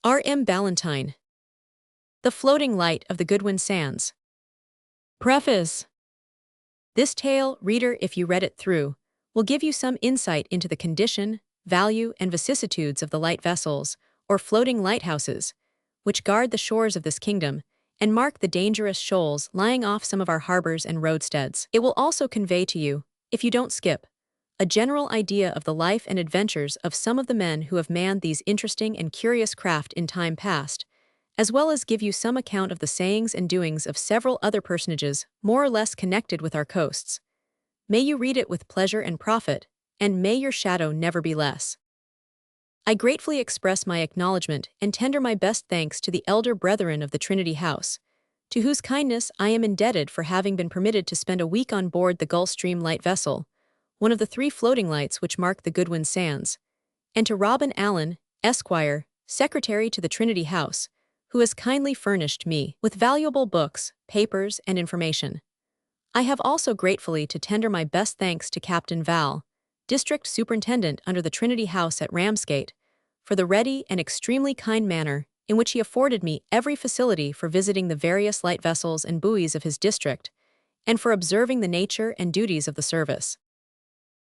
R.M. Ballantyne. The Floating Light of the Goodwin Sands. Preface. This tale, reader, if you read it through, will give you some insight into the condition, value, and vicissitudes of the light vessels, or floating lighthouses, which guard the shores of this kingdom and mark the dangerous shoals lying off some of our harbors and roadsteads. It will also convey to you, if you don't skip, a general idea of the life and adventures of some of the men who have manned these interesting and curious craft in time past, as well as give you some account of the sayings and doings of several other personages more or less connected with our coasts. May you read it with pleasure and profit, and may your shadow never be less. I gratefully express my acknowledgement and tender my best thanks to the elder brethren of the Trinity House, to whose kindness I am indebted for having been permitted to spend a week on board the Gulfstream light vessel, one of the 3 floating lights which mark the Goodwin Sands, and to Robin Allen, Esquire, Secretary to the Trinity House, who has kindly furnished me with valuable books, papers, and information. I have also gratefully to tender my best thanks to Captain Val, District Superintendent under the Trinity House at Ramsgate, for the ready and extremely kind manner in which he afforded me every facility for visiting the various light vessels and buoys of his district, and for observing the nature and duties of the service.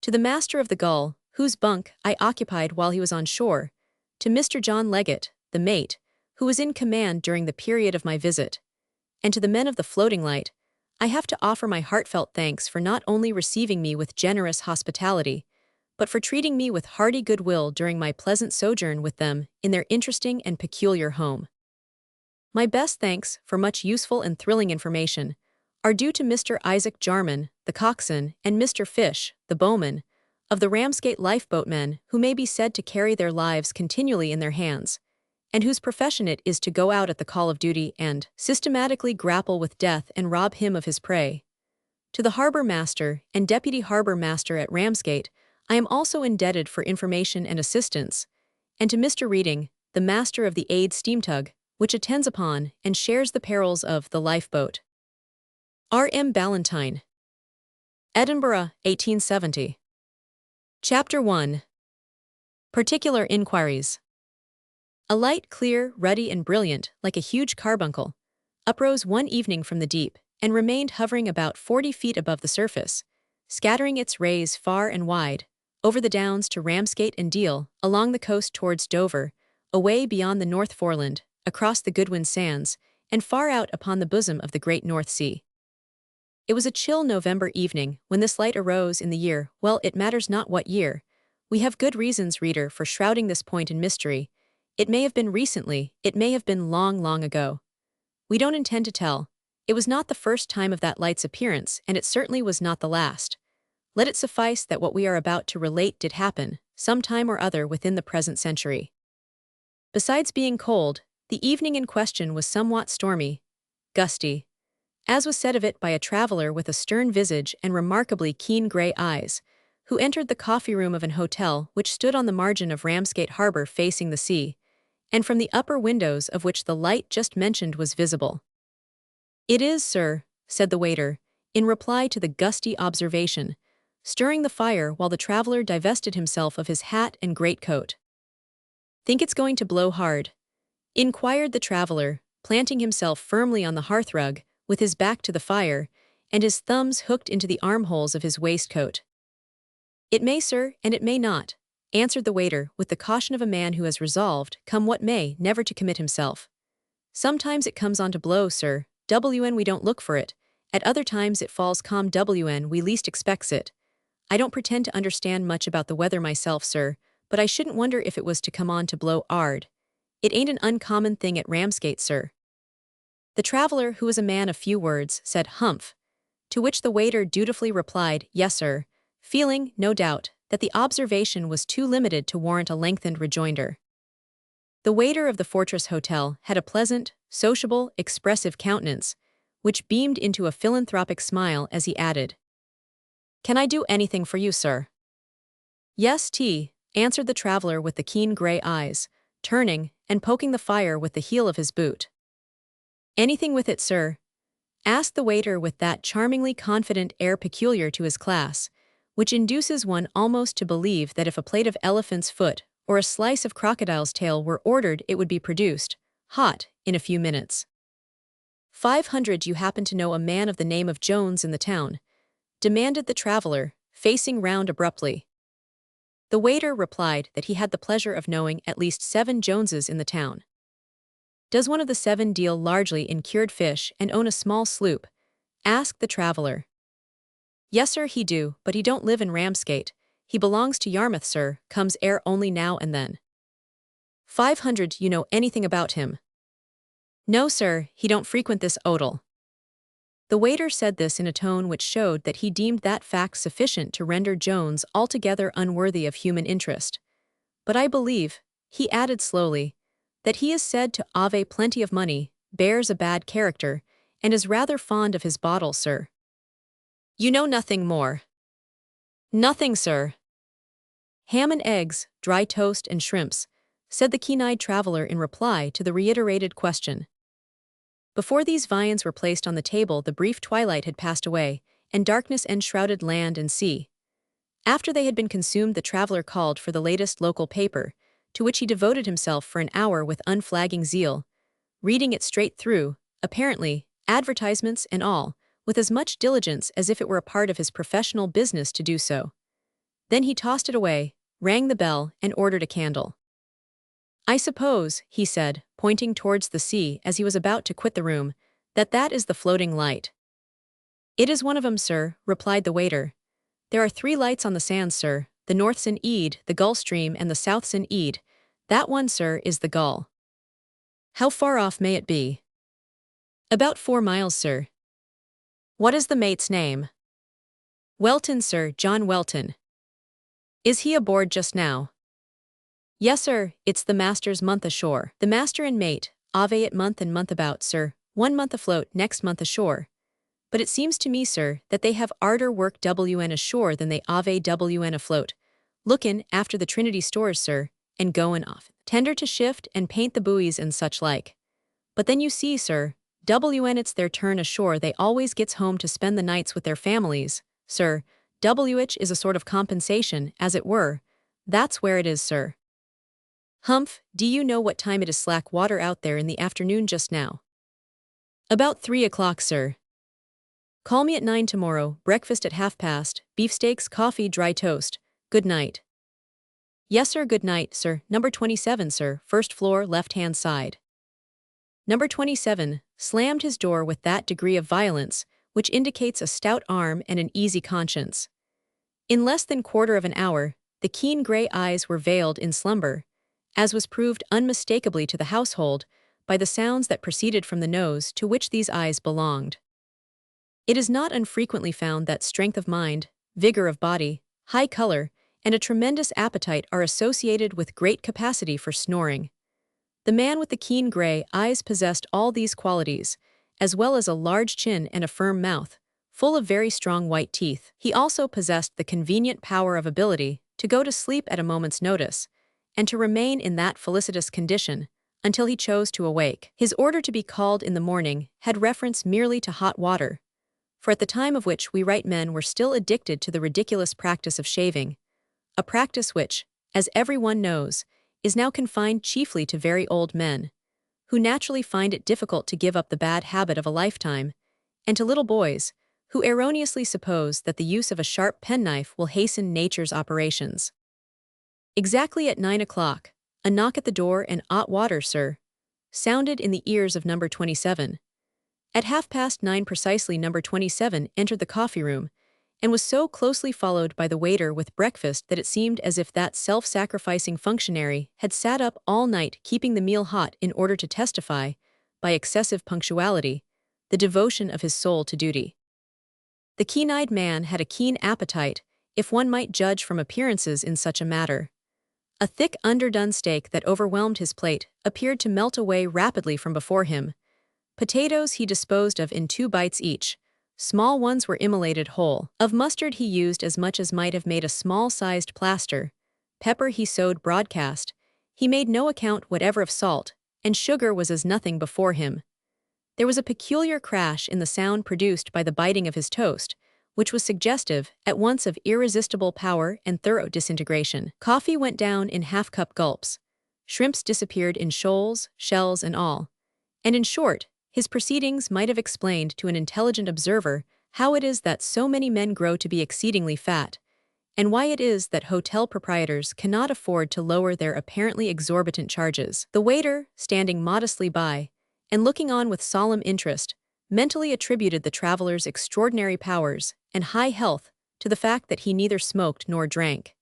To the Master of the Gull, whose bunk I occupied while he was on shore, to Mr. John Leggett, the mate, who was in command during the period of my visit, and to the men of the floating light, I have to offer my heartfelt thanks for not only receiving me with generous hospitality, but for treating me with hearty goodwill during my pleasant sojourn with them in their interesting and peculiar home. My best thanks for much useful and thrilling information are due to Mr. Isaac Jarman, the coxswain, and Mr. Fish, the bowman, of the Ramsgate lifeboatmen who may be said to carry their lives continually in their hands, and whose profession it is to go out at the call of duty and systematically grapple with death and rob him of his prey. To the harbor master and deputy harbor master at Ramsgate, I am also indebted for information and assistance, and to Mr. Reading, the master of the aid steamtug, which attends upon and shares the perils of the lifeboat. R.M. Ballantyne. Edinburgh, 1870. Chapter 1. Particular Inquiries. A light, clear, ruddy, and brilliant, like a huge carbuncle, uprose one evening from the deep and remained hovering about 40 feet above the surface, scattering its rays far and wide, over the downs to Ramsgate and Deal, along the coast towards Dover, away beyond the North Foreland, across the Goodwin Sands, and far out upon the bosom of the great North Sea. It was a chill November evening when this light arose in the year, well, it matters not what year. We have good reasons, reader, for shrouding this point in mystery. It may have been recently, it may have been long, long ago. We don't intend to tell. It was not the first time of that light's appearance, and it certainly was not the last. Let it suffice that what we are about to relate did happen, some time or other within the present century. Besides being cold, the evening in question was somewhat stormy, gusty, as was said of it by a traveler with a stern visage and remarkably keen gray eyes, who entered the coffee room of an hotel which stood on the margin of Ramsgate Harbor facing the sea, and from the upper windows of which the light just mentioned was visible. "It is, sir," said the waiter, in reply to the gusty observation, stirring the fire while the traveler divested himself of his hat and greatcoat. "Think it's going to blow hard?" inquired the traveler, planting himself firmly on the hearthrug, with his back to the fire, and his thumbs hooked into the armholes of his waistcoat. "It may, sir, and it may not," answered the waiter with the caution of a man who has resolved, come what may, never to commit himself. "Sometimes it comes on to blow, sir, when we don't look for it, at other times it falls calm when we least expects it. I don't pretend to understand much about the weather myself, sir, but I shouldn't wonder if it was to come on to blow 'ard. It ain't an uncommon thing at Ramsgate, sir." The traveler, who was a man of few words, said "Humph," to which the waiter dutifully replied, "Yes, sir," feeling, no doubt, that the observation was too limited to warrant a lengthened rejoinder. The waiter of the Fortress Hotel had a pleasant, sociable, expressive countenance, which beamed into a philanthropic smile as he added, "Can I do anything for you, sir?" "Yes, tea," answered the traveler with the keen gray eyes, turning and poking the fire with the heel of his boot. "Anything with it, sir?" asked the waiter with that charmingly confident air peculiar to his class, which induces one almost to believe that if a plate of elephant's foot or a slice of crocodile's tail were ordered, it would be produced, hot, in a few minutes. 500. You happen to know a man of the name of Jones in the town? Demanded the traveler, facing round abruptly. The waiter replied that he had the pleasure of knowing at least 7 Joneses in the town. Does one of the 7 deal largely in cured fish and own a small sloop? Asked the traveler. Yes sir, he do, but he don't live in Ramsgate. He belongs to Yarmouth sir, comes air only now and then. 500. You know anything about him? No sir, he don't frequent this hotel. The waiter said this in a tone which showed that he deemed that fact sufficient to render Jones altogether unworthy of human interest. But I believe, he added slowly, that he is said to have plenty of money, bears a bad character, and is rather fond of his bottle, sir. You know nothing more? Nothing, sir. Ham and eggs, dry toast and shrimps, said the keen-eyed traveler in reply to the reiterated question. Before these viands were placed on the table, the brief twilight had passed away, and darkness enshrouded land and sea. After they had been consumed, the traveler called for the latest local paper, to which he devoted himself for an hour with unflagging zeal, reading it straight through, apparently, advertisements and all, with as much diligence as if it were a part of his professional business to do so. Then he tossed it away, rang the bell, and ordered a candle. I suppose, he said, pointing towards the sea as he was about to quit the room, that is the floating light. It is one of 'em, sir, replied the waiter. There are 3 lights on the sands, sir, the north's in Ede, the Gull Stream, and the south's in Ede. That one, sir, is the Gull. How far off may it be? About 4 miles, sir. What is the mate's name? Welton, sir, John Welton. Is he aboard just now? Yes, sir, it's the master's month ashore. The master and mate, ave it month and month about, sir, 1 month afloat, next month ashore. But it seems to me, sir, that they have arter work WN ashore than they ave WN afloat. Lookin' after the Trinity stores, sir, and goin' off. Tender to shift and paint the buoys and such like. But then you see, sir, WN it's their turn ashore, they always gets home to spend the nights with their families, sir. WH is a sort of compensation, as it were. That's where it is, sir. Humph, do you know what time it is slack water out there in the afternoon just now? About 3 o'clock, sir. Call me at 9 tomorrow, breakfast at 1/2, beefsteaks, coffee, dry toast. Good night. Yes, sir, good night, sir. Number 27, sir, 1st floor, left-hand side. Number 27 slammed his door with that degree of violence which indicates a stout arm and an easy conscience. In less than quarter of an hour, the keen gray eyes were veiled in slumber, as was proved unmistakably to the household by the sounds that proceeded from the nose to which these eyes belonged. It is not unfrequently found that strength of mind, vigor of body, high color, and a tremendous appetite are associated with great capacity for snoring. The man with the keen gray eyes possessed all these qualities, as well as a large chin and a firm mouth, full of very strong white teeth. He also possessed the convenient power of ability to go to sleep at a moment's notice, and to remain in that felicitous condition until he chose to awake. His order to be called in the morning had reference merely to hot water, for at the time of which we write men were still addicted to the ridiculous practice of shaving, a practice which, as everyone knows, is now confined chiefly to very old men, who naturally find it difficult to give up the bad habit of a lifetime, and to little boys, who erroneously suppose that the use of a sharp penknife will hasten nature's operations. Exactly at 9 o'clock, a knock at the door and "hot water, sir," sounded in the ears of number 27. At 9:30 precisely, number 27 entered the coffee room, and was so closely followed by the waiter with breakfast that it seemed as if that self-sacrificing functionary had sat up all night keeping the meal hot in order to testify, by excessive punctuality, the devotion of his soul to duty. The keen-eyed man had a keen appetite, if one might judge from appearances in such a matter. A thick underdone steak that overwhelmed his plate appeared to melt away rapidly from before him. Potatoes he disposed of in 2 bites each. Small ones were immolated whole. Of mustard he used as much as might have made a small-sized plaster. Pepper he sowed broadcast. He made no account whatever of salt, and sugar was as nothing before him. There was a peculiar crash in the sound produced by the biting of his toast, which was suggestive at once of irresistible power and thorough disintegration. Coffee went down in half-cup gulps. Shrimps disappeared in shoals, shells, and all. And in short, his proceedings might have explained to an intelligent observer how it is that so many men grow to be exceedingly fat, and why it is that hotel proprietors cannot afford to lower their apparently exorbitant charges. The waiter, standing modestly by, and looking on with solemn interest, mentally attributed the traveler's extraordinary powers and high health to the fact that he neither smoked nor drank.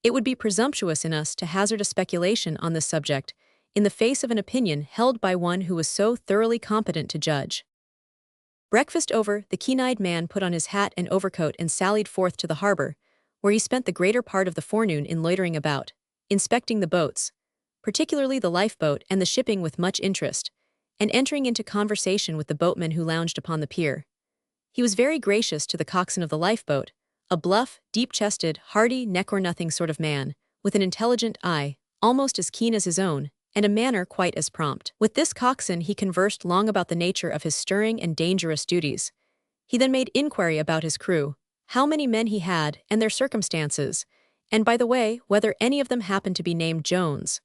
It would be presumptuous in us to hazard a speculation on this subject in the face of an opinion held by one who was so thoroughly competent to judge. Breakfast over, the keen-eyed man put on his hat and overcoat and sallied forth to the harbor, where he spent the greater part of the forenoon in loitering about, inspecting the boats, particularly the lifeboat and the shipping with much interest, and entering into conversation with the boatmen who lounged upon the pier. He was very gracious to the coxswain of the lifeboat, a bluff, deep-chested, hearty, neck-or-nothing sort of man, with an intelligent eye, almost as keen as his own, and a manner quite as prompt. With this coxswain he conversed long about the nature of his stirring and dangerous duties. He then made inquiry about his crew, how many men he had, and their circumstances, and by the way, whether any of them happened to be named Jones.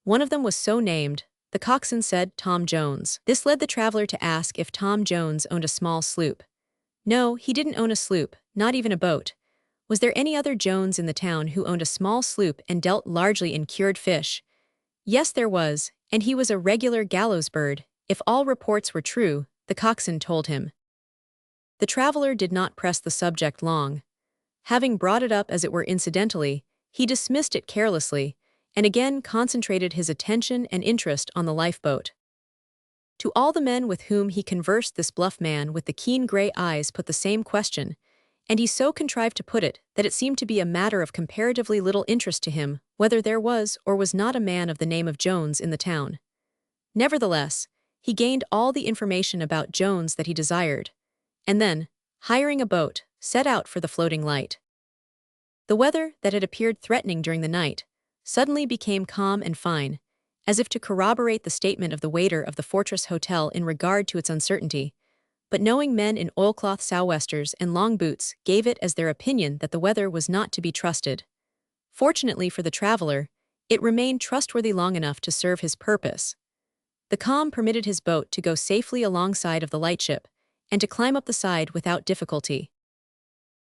One of them was so named. The coxswain said Tom Jones. This led the traveler to ask if Tom Jones owned a small sloop. No, he didn't own a sloop, not even a boat. Was there any other Jones in the town who owned a small sloop and dealt largely in cured fish? Yes, there was, and he was a regular gallows bird, if all reports were true, the coxswain told him. The traveler did not press the subject long. Having brought it up as it were incidentally, he dismissed it carelessly, and again concentrated his attention and interest on the lifeboat. To all the men with whom he conversed, this bluff man with the keen gray eyes put the same question, and he so contrived to put it that it seemed to be a matter of comparatively little interest to him whether there was or was not a man of the name of Jones in the town. Nevertheless, he gained all the information about Jones that he desired, and then, hiring a boat, set out for the floating light. The weather, that had appeared threatening during the night, suddenly became calm and fine, as if to corroborate the statement of the waiter of the Fortress Hotel in regard to its uncertainty, but knowing men in oilcloth sou'westers and long boots gave it as their opinion that the weather was not to be trusted. Fortunately for the traveler, it remained trustworthy long enough to serve his purpose. The calm permitted his boat to go safely alongside of the lightship, and to climb up the side without difficulty.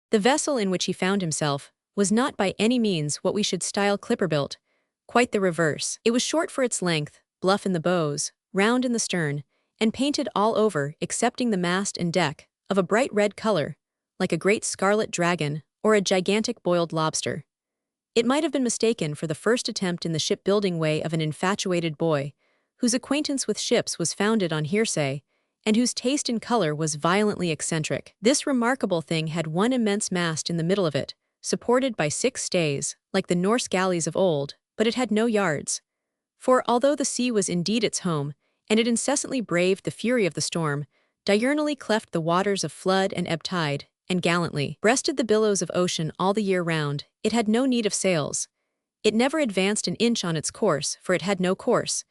The vessel in which he found himself was not by any means what we should style clipper-built, quite the reverse. It was short for its length, bluff in the bows, round in the stern, and painted all over excepting the mast and deck, of a bright red color, like a great scarlet dragon or a gigantic boiled lobster. It might have been mistaken for the first attempt in the shipbuilding way of an infatuated boy, whose acquaintance with ships was founded on hearsay, and whose taste in color was violently eccentric. This remarkable thing had one immense mast in the middle of it, supported by 6 stays, like the Norse galleys of old, but it had no yards. For although the sea was indeed its home, and it incessantly braved the fury of the storm, diurnally cleft the waters of flood and ebb tide, and gallantly breasted the billows of ocean all the year round, it had no need of sails. It never advanced an inch on its course, for it had no course.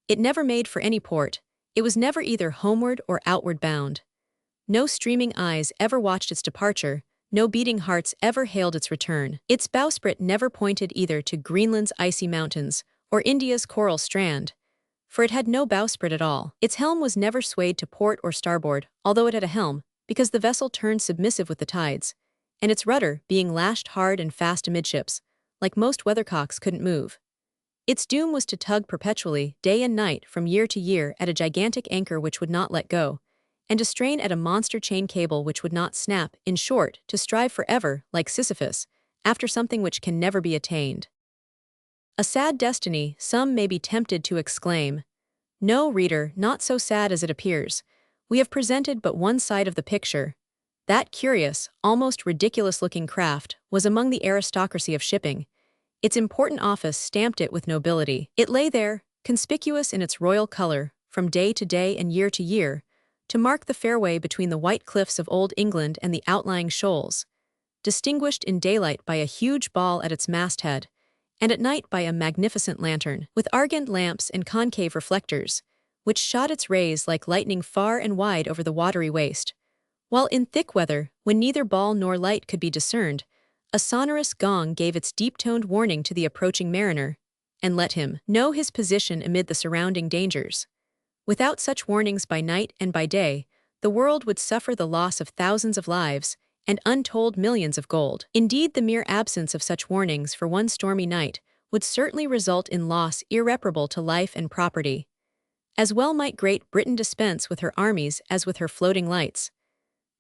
It never made for any port. It was never either homeward or outward bound. No streaming eyes ever watched its departure, no beating hearts ever hailed its return. Its bowsprit never pointed either to Greenland's icy mountains or India's coral strand, for it had no bowsprit at all. Its helm was never swayed to port or starboard, although it had a helm, because the vessel turned submissive with the tides, and its rudder, being lashed hard and fast amidships, like most weathercocks, couldn't move. Its doom was to tug perpetually, day and night, from year to year, at a gigantic anchor which would not let go, and to strain at a monster chain cable which would not snap, in short, to strive forever, like Sisyphus, after something which can never be attained. A sad destiny, some may be tempted to exclaim. No, reader, not so sad as it appears. We have presented but one side of the picture. That curious, almost ridiculous-looking craft was among the aristocracy of shipping. Its important office stamped it with nobility. It lay there, conspicuous in its royal color, from day to day and year to year, to mark the fairway between the white cliffs of Old England and the outlying shoals, distinguished in daylight by a huge ball at its masthead, and at night by a magnificent lantern, with argand lamps and concave reflectors, which shot its rays like lightning far and wide over the watery waste, While in thick weather, when neither ball nor light could be discerned, a sonorous gong gave its deep-toned warning to the approaching mariner, and let him know his position amid the surrounding dangers. Without such warnings by night and by day, the world would suffer the loss of thousands of lives and untold millions of gold. Indeed, the mere absence of such warnings for one stormy night would certainly result in loss irreparable to life and property. As well might Great Britain dispense with her armies as with her floating lights.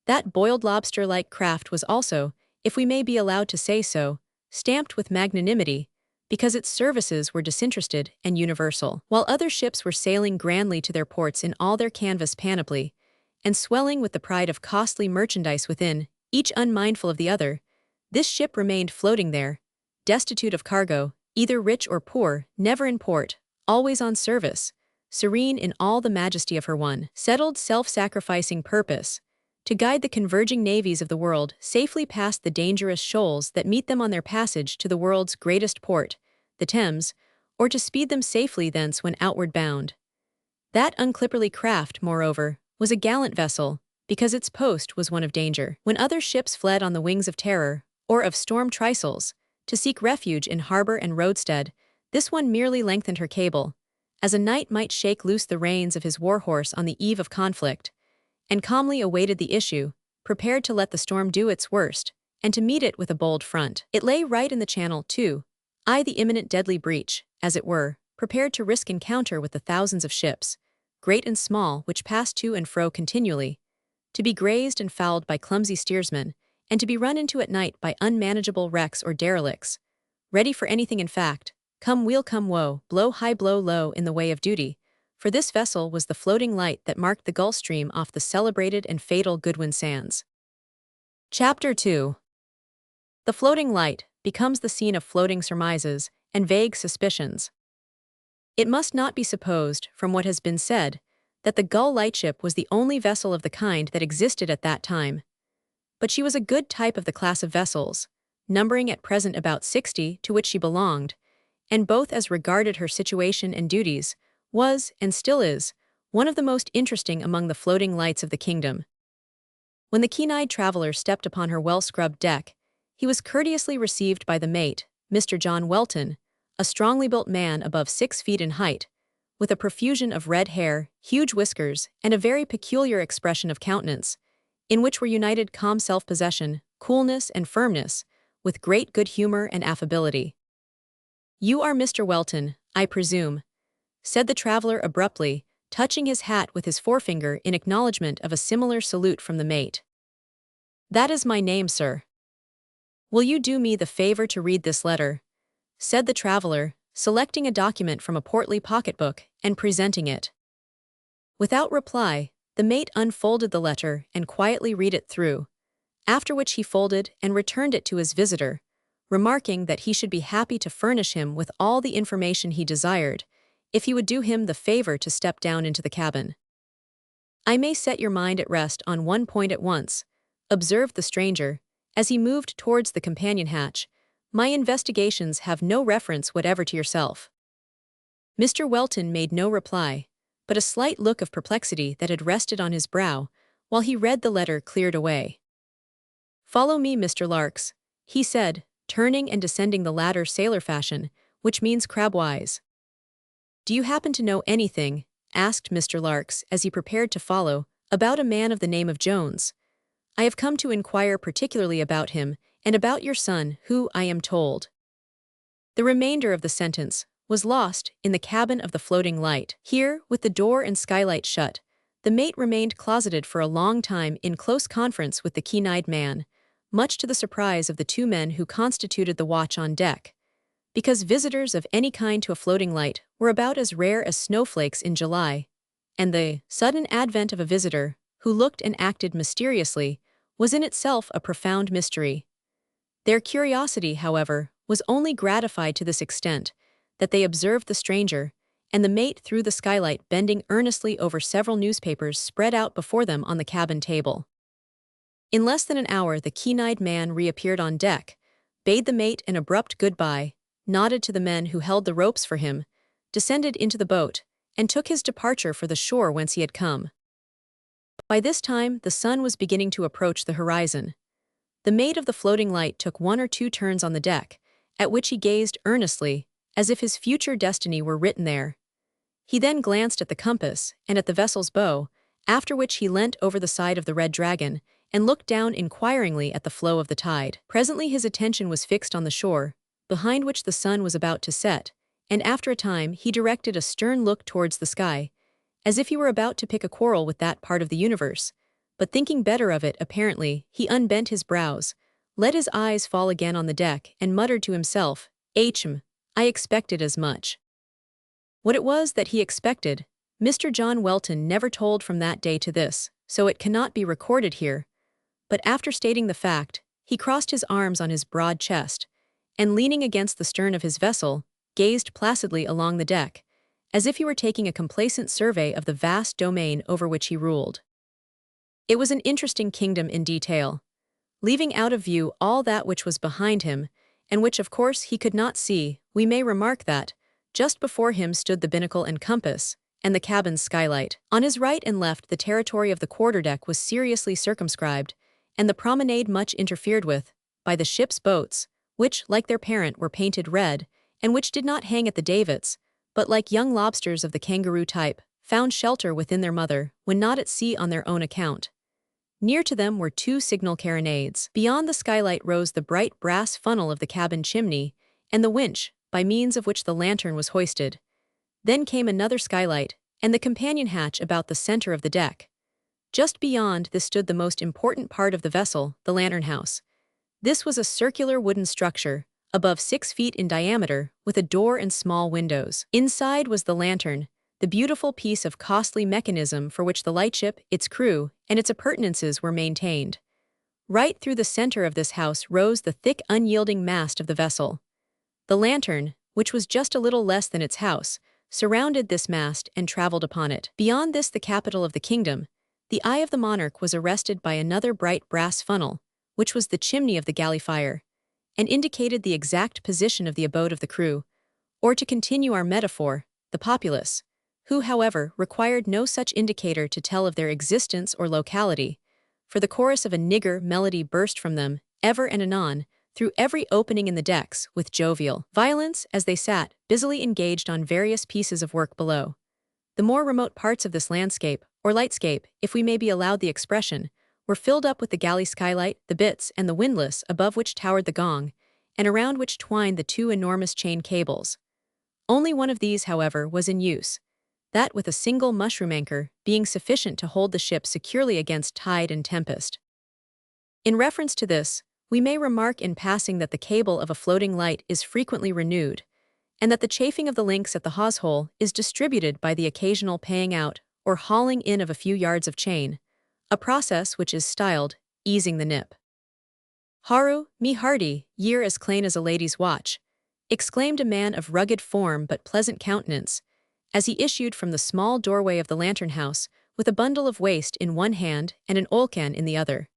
That boiled lobster-like craft was also, if we may be allowed to say so, stamped with magnanimity, because its services were disinterested and universal. While other ships were sailing grandly to their ports in all their canvas panoply, and swelling with the pride of costly merchandise within, each unmindful of the other, this ship remained floating there, destitute of cargo, either rich or poor, never in port, always on service, serene in all the majesty of her one settled self-sacrificing purpose, to guide the converging navies of the world safely past the dangerous shoals that meet them on their passage to the world's greatest port, the Thames, or to speed them safely thence when outward bound. That unclipperly craft, moreover, was a gallant vessel, because its post was one of danger. When other ships fled on the wings of terror, or of storm trestles, to seek refuge in harbor and roadstead, this one merely lengthened her cable, as a knight might shake loose the reins of his war-horse on the eve of conflict, and calmly awaited the issue, prepared to let the storm do its worst, and to meet it with a bold front. It lay right in the channel, too, the imminent deadly breach, as it were, prepared to risk encounter with the thousands of ships, great and small, which passed to and fro continually, to be grazed and fouled by clumsy steersmen, and to be run into at night by unmanageable wrecks or derelicts, ready for anything in fact, come weal come woe, blow high blow low in the way of duty, for this vessel was the floating light that marked the Gulf Stream off the celebrated and fatal Goodwin Sands. Chapter 2. The floating light becomes the scene of floating surmises and vague suspicions. It must not be supposed, from what has been said, that the Gull lightship was the only vessel of the kind that existed at that time. But she was a good type of the class of vessels, numbering at present about 60, to which she belonged, and both as regarded her situation and duties, was, and still is, one of the most interesting among the floating lights of the kingdom. When the keen-eyed traveler stepped upon her well-scrubbed deck, he was courteously received by the mate, Mr. John Welton, a strongly built man above 6 feet in height, with a profusion of red hair, huge whiskers, and a very peculiar expression of countenance, in which were united calm self-possession, coolness, and firmness, with great good humor and affability. "You are Mr. Welton, I presume," said the traveler abruptly, touching his hat with his forefinger in acknowledgement of a similar salute from the mate. "That is my name, sir." "Will you do me the favor to read this letter?" said the traveler, selecting a document from a portly pocketbook and presenting it. Without reply, the mate unfolded the letter and quietly read it through, after which he folded and returned it to his visitor, remarking that he should be happy to furnish him with all the information he desired, if he would do him the favor to step down into the cabin. "I may set your mind at rest on one point at once," observed the stranger, as he moved towards the companion hatch. "My investigations have no reference whatever to yourself." Mr. Welton made no reply, but a slight look of perplexity that had rested on his brow while he read the letter cleared away. "Follow me, Mr. Larks," he said, turning and descending the ladder sailor fashion, which means crabwise. "Do you happen to know anything," asked Mr. Larks as he prepared to follow, "about a man of the name of Jones? I have come to inquire particularly about him, and about your son, who, I am told—" The remainder of the sentence was lost in the cabin of the floating light. Here, with the door and skylight shut, the mate remained closeted for a long time in close conference with the keen-eyed man, much to the surprise of the 2 men who constituted the watch on deck, because visitors of any kind to a floating light were about as rare as snowflakes in July, and the sudden advent of a visitor, who looked and acted mysteriously, was in itself a profound mystery. Their curiosity, however, was only gratified to this extent, that they observed the stranger, and the mate through the skylight bending earnestly over several newspapers spread out before them on the cabin table. In less than an hour the keen-eyed man reappeared on deck, bade the mate an abrupt goodbye, nodded to the men who held the ropes for him, descended into the boat, and took his departure for the shore whence he had come. By this time, the sun was beginning to approach the horizon. The mate of the floating light took 1 or 2 turns on the deck, at which he gazed earnestly, as if his future destiny were written there. He then glanced at the compass and at the vessel's bow, after which he leant over the side of the Red Dragon and looked down inquiringly at the flow of the tide. Presently his attention was fixed on the shore, behind which the sun was about to set, and after a time he directed a stern look towards the sky, as if he were about to pick a quarrel with that part of the universe. But thinking better of it, apparently, he unbent his brows, let his eyes fall again on the deck, and muttered to himself, I expected as much. What it was that he expected, Mr. John Welton never told from that day to this, so it cannot be recorded here. But after stating the fact, he crossed his arms on his broad chest, and leaning against the stern of his vessel, gazed placidly along the deck, as if he were taking a complacent survey of the vast domain over which he ruled. It was an interesting kingdom in detail. Leaving out of view all that which was behind him, and which of course he could not see, we may remark that, just before him stood the binnacle and compass, and the cabin's skylight. On his right and left the territory of the quarterdeck was seriously circumscribed, and the promenade much interfered with, by the ship's boats, which, like their parent, were painted red, and which did not hang at the davits, but like young lobsters of the kangaroo type, found shelter within their mother, when not at sea on their own account. Near to them were 2 signal carronades. Beyond the skylight rose the bright brass funnel of the cabin chimney, and the winch, by means of which the lantern was hoisted. Then came another skylight, and the companion hatch about the center of the deck. Just beyond this stood the most important part of the vessel, the lantern house. This was a circular wooden structure, above 6 feet in diameter, with a door and small windows. Inside was the lantern, the beautiful piece of costly mechanism for which the lightship, its crew, and its appurtenances were maintained. Right through the center of this house rose the thick, unyielding mast of the vessel. The lantern, which was just a little less than its house, surrounded this mast and traveled upon it. Beyond this, the capital of the kingdom, the eye of the monarch was arrested by another bright brass funnel, which was the chimney of the galley fire, and indicated the exact position of the abode of the crew, or to continue our metaphor, the populace, who, however, required no such indicator to tell of their existence or locality, for the chorus of a nigger melody burst from them, ever and anon, through every opening in the decks, with jovial violence as they sat, busily engaged on various pieces of work below. The more remote parts of this landscape, or lightscape, if we may be allowed the expression, were filled up with the galley skylight, the bitts, and the windlass above which towered the gong, and around which twined the 2 enormous chain cables. Only one of these, however, was in use, that with a single mushroom anchor being sufficient to hold the ship securely against tide and tempest. In reference to this, we may remark in passing that the cable of a floating light is frequently renewed, and that the chafing of the links at the hawse-hole is distributed by the occasional paying out or hauling in of a few yards of chain, a process which is styled easing the nip. "Haru, me hearty, ye're as clane as a lady's watch," exclaimed a man of rugged form but pleasant countenance, as he issued from the small doorway of the lantern house with a bundle of waste in one hand and an oil-can in the other.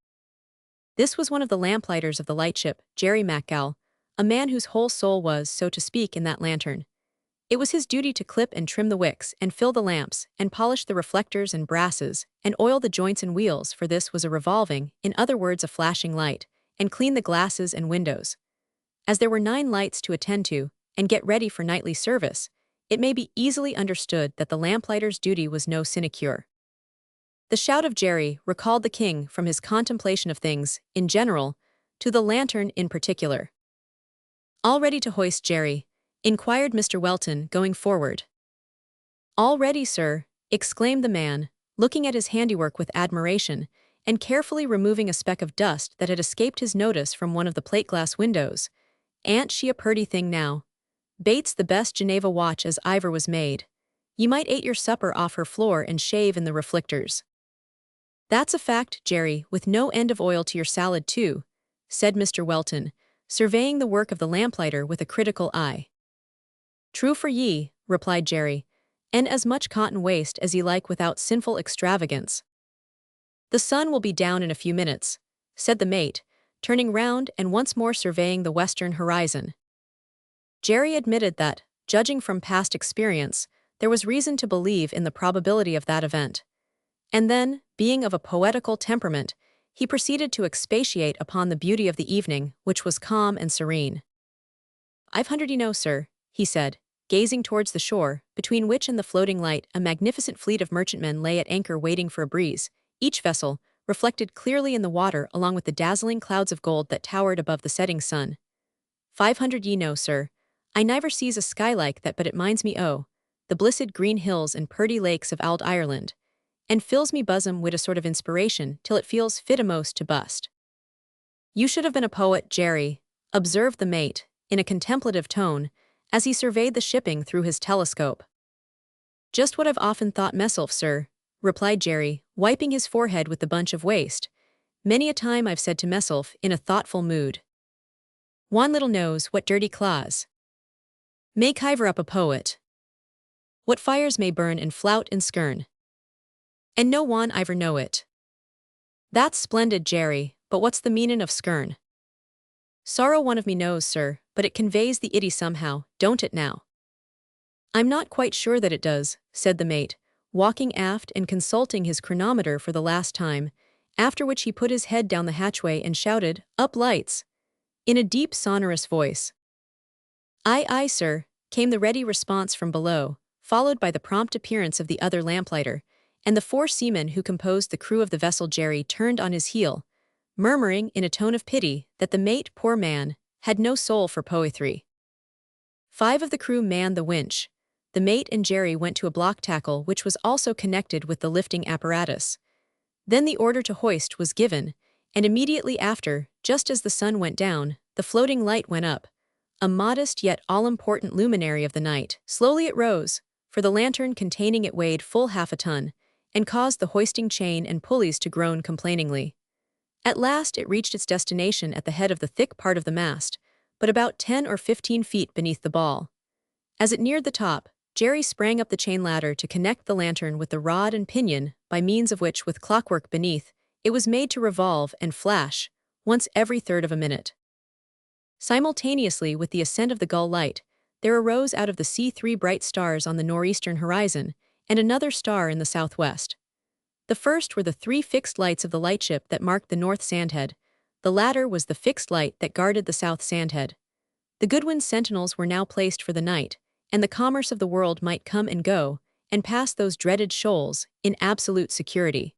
This was one of the lamplighters of the lightship, Jerry MacGall, a man whose whole soul was, so to speak, in that lantern. It was his duty to clip and trim the wicks, and fill the lamps, and polish the reflectors and brasses, and oil the joints and wheels, for this was a revolving, in other words a flashing light, and clean the glasses and windows. As there were 9 lights to attend to, and get ready for nightly service, it may be easily understood that the lamplighter's duty was no sinecure. The shout of Jerry recalled the king from his contemplation of things, in general, to the lantern in particular. "All ready to hoist, Jerry?" inquired Mr. Welton, going forward. "All ready, sir," exclaimed the man, looking at his handiwork with admiration, and carefully removing a speck of dust that had escaped his notice from one of the plate-glass windows. "Ain't she a purty thing now? Bates the best Geneva watch as iver was made. Ye might ate your supper off her floor and shave in the reflectors." "That's a fact, Jerry, with no end of oil to your salad too," said Mr. Welton, surveying the work of the lamplighter with a critical eye. "True for ye," replied Jerry, "and as much cotton waste as ye like without sinful extravagance." "The sun will be down in a few minutes," said the mate, turning round and once more surveying the western horizon. Jerry admitted that, judging from past experience, there was reason to believe in the probability of that event. And then, being of a poetical temperament, he proceeded to expatiate upon the beauty of the evening, which was calm and serene. "I've hundred you know, sir," he said, gazing towards the shore, between which and the floating light a magnificent fleet of merchantmen lay at anchor waiting for a breeze, each vessel, reflected clearly in the water along with the dazzling clouds of gold that towered above the setting sun. "500 ye know, sir, I never sees a sky like that, but it minds me the blissed green hills and purty lakes of ould Ireland, and fills me bosom wid a sort of inspiration till it feels fit a'most to bust." "You should have been a poet, Jerry," observed the mate, in a contemplative tone, as he surveyed the shipping through his telescope. "Just what I've often thought meself, sir," replied Jerry, wiping his forehead with the bunch of waste. "Many a time I've said to meself, in a thoughtful mood, one little knows what dirty claws may kiver up a poet, what fires may burn and flout and skern, and no one iver know it." "That's splendid, Jerry, but what's the meanin' of skern?" "Sorrow one of me knows, sir, but it conveys the itty somehow, don't it now?" "I'm not quite sure that it does," said the mate, walking aft and consulting his chronometer for the last time, after which he put his head down the hatchway and shouted, "Up lights!" in a deep sonorous voice. "Aye, aye, sir," came the ready response from below, followed by the prompt appearance of the other lamplighter, and the 4 seamen who composed the crew of the vessel. Jerry turned on his heel, murmuring in a tone of pity that the mate, poor man, had no soul for poetry. 5 of the crew manned the winch. The mate and Jerry went to a block tackle which was also connected with the lifting apparatus. Then the order to hoist was given, and immediately after, just as the sun went down, the floating light went up, a modest yet all-important luminary of the night. Slowly it rose, for the lantern containing it weighed full half a ton, and caused the hoisting chain and pulleys to groan complainingly. At last it reached its destination at the head of the thick part of the mast, but about 10 or 15 feet beneath the ball. As it neared the top, Jerry sprang up the chain ladder to connect the lantern with the rod and pinion, by means of which, with clockwork beneath, it was made to revolve and flash, once every third of a minute. Simultaneously with the ascent of the gull light, there arose out of the sea 3 bright stars on the northeastern horizon, and another star in the southwest. The first were the 3 fixed lights of the lightship that marked the north sandhead. The latter was the fixed light that guarded the south sandhead. The Goodwin sentinels were now placed for the night, and the commerce of the world might come and go, and pass those dreaded shoals, in absolute security.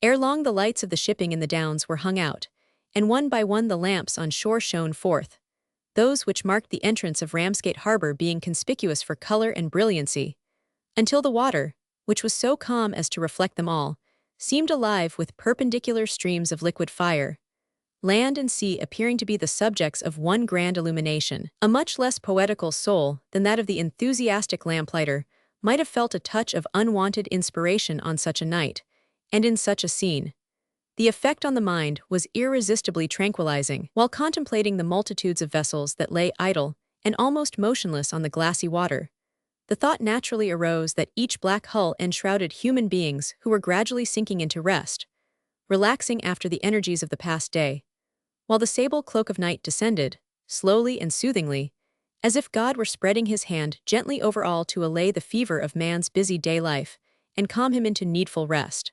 Ere long the lights of the shipping in the Downs were hung out, and one by one the lamps on shore shone forth, those which marked the entrance of Ramsgate Harbor being conspicuous for color and brilliancy, until the water, which was so calm as to reflect them all, seemed alive with perpendicular streams of liquid fire, land and sea appearing to be the subjects of one grand illumination. A much less poetical soul than that of the enthusiastic lamplighter might have felt a touch of unwanted inspiration on such a night, and in such a scene. The effect on the mind was irresistibly tranquilizing. While contemplating the multitudes of vessels that lay idle and almost motionless on the glassy water, the thought naturally arose that each black hull enshrouded human beings who were gradually sinking into rest, relaxing after the energies of the past day, while the sable cloak of night descended, slowly and soothingly, as if God were spreading his hand gently over all to allay the fever of man's busy day life and calm him into needful rest.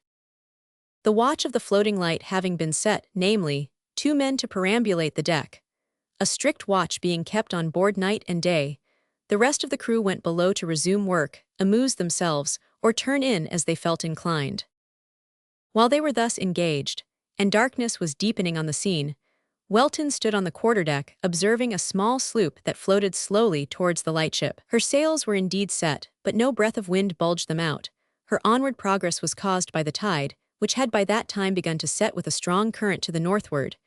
The watch of the floating light having been set, namely, 2 men to perambulate the deck, a strict watch being kept on board night and day, the rest of the crew went below to resume work, amuse themselves, or turn in as they felt inclined. While they were thus engaged, and darkness was deepening on the scene, Welton stood on the quarterdeck, observing a small sloop that floated slowly towards the lightship. Her sails were indeed set, but no breath of wind bulged them out. Her onward progress was caused by the tide, which had by that time begun to set with a strong current to the northward.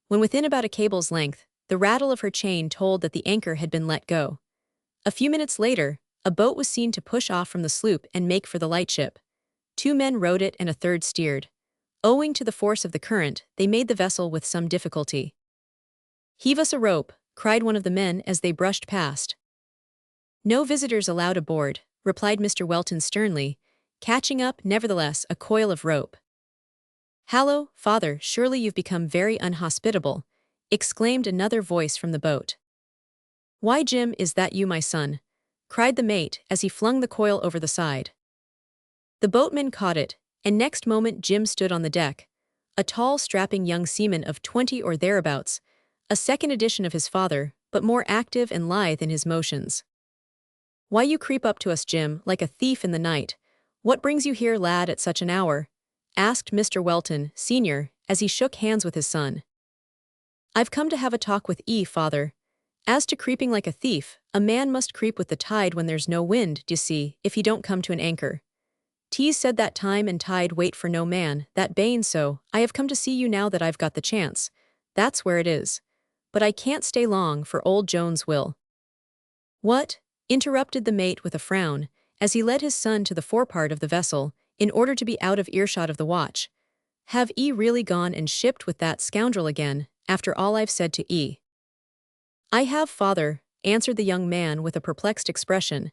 When within about a cable's length, the rattle of her chain told that the anchor had been let go. A few minutes later, a boat was seen to push off from the sloop and make for the lightship. 2 men rowed it and a third steered. Owing to the force of the current, they made the vessel with some difficulty. "Heave us a rope," cried one of the men as they brushed past. "No visitors allowed aboard," replied Mr. Welton sternly, catching up, nevertheless, a coil of rope. "Hallo, father, surely you've become very unhospitable," exclaimed another voice from the boat. "Why, Jim, is that you, my son?" cried the mate as he flung the coil over the side. The boatman caught it, and next moment Jim stood on the deck, a tall, strapping young seaman of 20 or thereabouts, a second edition of his father, but more active and lithe in his motions. "Why you creep up to us, Jim, like a thief in the night? What brings you here, lad, at such an hour?" asked Mr. Welton, Sr., as he shook hands with his son. "I've come to have a talk with father. As to creeping like a thief, a man must creep with the tide when there's no wind, d'ye see, if he don't come to an anchor. T's said that time and tide wait for no man, that bain so, I have come to see you now that I've got the chance. That's where it is. But I can't stay long, for old Jones will." "What?" interrupted the mate with a frown, as he led his son to the forepart of the vessel, in order to be out of earshot of the watch. "Have really gone and shipped with that scoundrel again, after all I've said to "I have, father," answered the young man with a perplexed expression.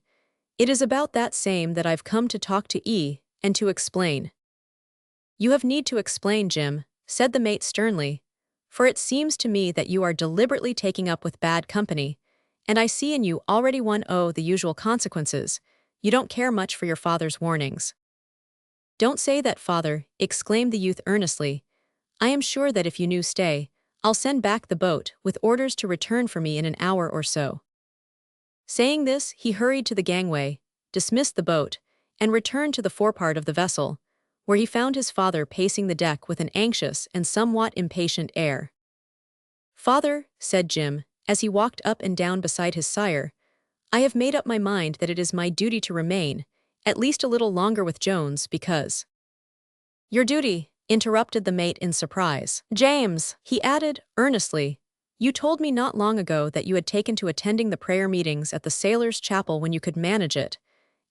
"It is about that same that I've come to talk to and to explain." "You have need to explain, Jim," said the mate sternly, "for it seems to me that you are deliberately taking up with bad company, and I see in you already the usual consequences. You don't care much for your father's warnings." "Don't say that, father," exclaimed the youth earnestly. "I am sure that if you knew stay, I'll send back the boat, with orders to return for me in an hour or so." Saying this, he hurried to the gangway, dismissed the boat, and returned to the forepart of the vessel, where he found his father pacing the deck with an anxious and somewhat impatient air. "Father," said Jim, as he walked up and down beside his sire, "I have made up my mind that it is my duty to remain, at least a little longer with Jones, because—" "Your duty," interrupted the mate in surprise. "James," he added, earnestly, "you told me not long ago that you had taken to attending the prayer meetings at the Sailors' Chapel when you could manage it,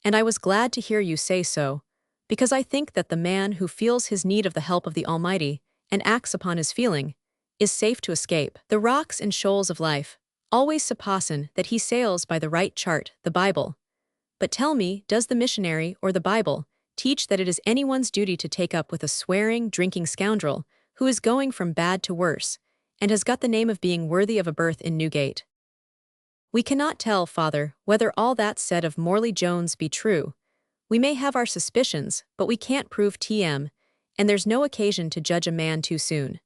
and I was glad to hear you say so, because I think that the man who feels his need of the help of the Almighty, and acts upon his feeling, is safe to escape the rocks and shoals of life, always supposing that he sails by the right chart, the Bible. But tell me, does the missionary, or the Bible, teach that it is anyone's duty to take up with a swearing, drinking scoundrel, who is going from bad to worse, and has got the name of being worthy of a berth in Newgate?" "We cannot tell, father, whether all that's said of Morley Jones be true. We may have our suspicions, but we can't prove TM, and there's no occasion to judge a man too soon."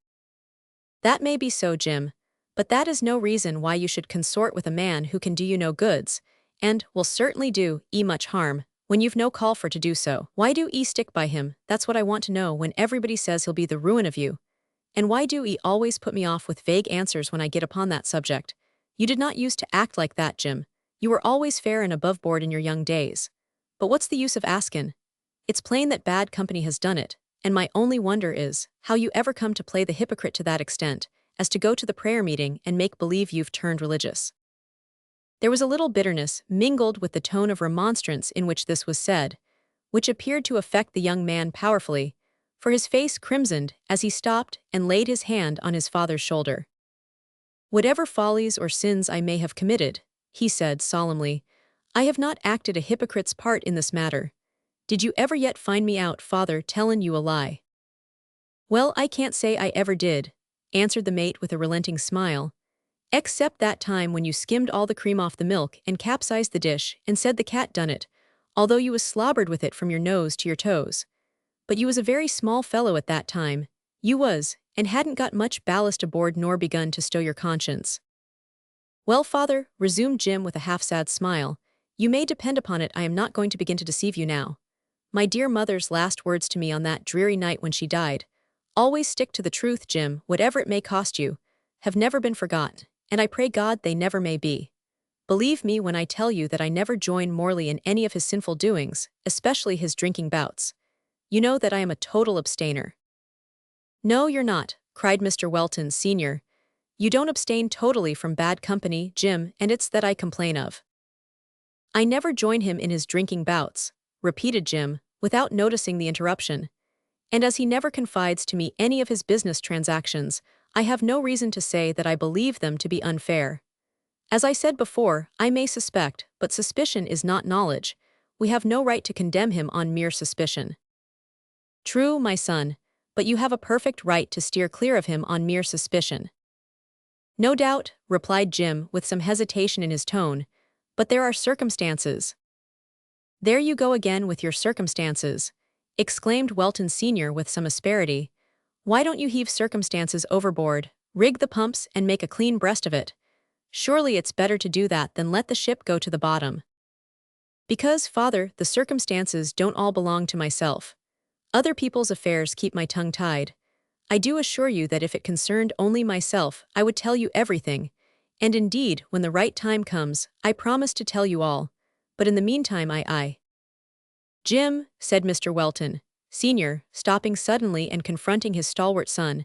"That may be so, Jim, but that is no reason why you should consort with a man who can do you no goods, and will certainly do much harm, when you've no call for to do so. Why do stick by him? That's what I want to know, when everybody says he'll be the ruin of you. And why do always put me off with vague answers when I get upon that subject? You did not used to act like that, Jim. You were always fair and above board in your young days. But what's the use of askin'? It's plain that bad company has done it, and my only wonder is, how you ever come to play the hypocrite to that extent, as to go to the prayer meeting and make believe you've turned religious." There was a little bitterness mingled with the tone of remonstrance in which this was said, which appeared to affect the young man powerfully, for his face crimsoned as he stopped and laid his hand on his father's shoulder. "Whatever follies or sins I may have committed," he said solemnly, "I have not acted a hypocrite's part in this matter. Did you ever yet find me out, father, tellin' you a lie?" "Well, I can't say I ever did," answered the mate with a relenting smile, "except that time when you skimmed all the cream off the milk and capsized the dish and said the cat done it, although you was slobbered with it from your nose to your toes. But you was a very small fellow at that time, you was, and hadn't got much ballast aboard nor begun to stow your conscience." "Well, father," resumed Jim with a half-sad smile, "you may depend upon it I am not going to begin to deceive you now. My dear mother's last words to me on that dreary night when she died, 'Always stick to the truth, Jim, whatever it may cost you,' have never been forgotten, and I pray God they never may be. Believe me when I tell you that I never join Morley in any of his sinful doings, especially his drinking bouts. You know that I am a total abstainer." "No, you're not," cried Mr. Welton, Sr. "You don't abstain totally from bad company, Jim, and it's that I complain of." "I never join him in his drinking bouts," repeated Jim, without noticing the interruption. "And as he never confides to me any of his business transactions, I have no reason to say that I believe them to be unfair. As I said before, I may suspect, but suspicion is not knowledge. We have no right to condemn him on mere suspicion." "True, my son, but you have a perfect right to steer clear of him on mere suspicion." "No doubt," replied Jim with some hesitation in his tone, "but there are circumstances." "There you go again with your circumstances. exclaimed Welton Sr. with some asperity. "Why don't you heave circumstances overboard, rig the pumps, and make a clean breast of it? Surely it's better to do that than let the ship go to the bottom." "Because, father, the circumstances don't all belong to myself. Other people's affairs keep my tongue tied. I do assure you that if it concerned only myself, I would tell you everything, and indeed, when the right time comes, I promise to tell you all. But in the meantime I— "Jim," said Mr. Welton, Sr., stopping suddenly and confronting his stalwart son,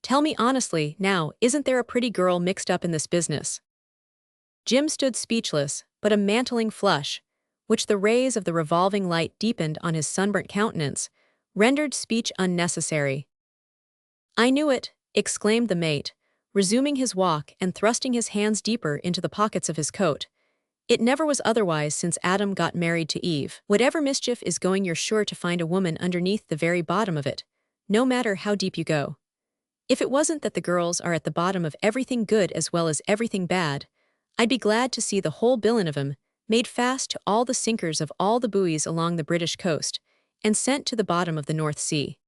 "tell me honestly, now, isn't there a pretty girl mixed up in this business?" Jim stood speechless, but a mantling flush, which the rays of the revolving light deepened on his sunburnt countenance, rendered speech unnecessary. "I knew it," exclaimed the mate, resuming his walk and thrusting his hands deeper into the pockets of his coat. "It never was otherwise since Adam got married to Eve. Whatever mischief is going, you're sure to find a woman underneath the very bottom of it, no matter how deep you go. If it wasn't that the girls are at the bottom of everything good as well as everything bad, I'd be glad to see the whole billion of 'em made fast to all the sinkers of all the buoys along the British coast and sent to the bottom of the North Sea."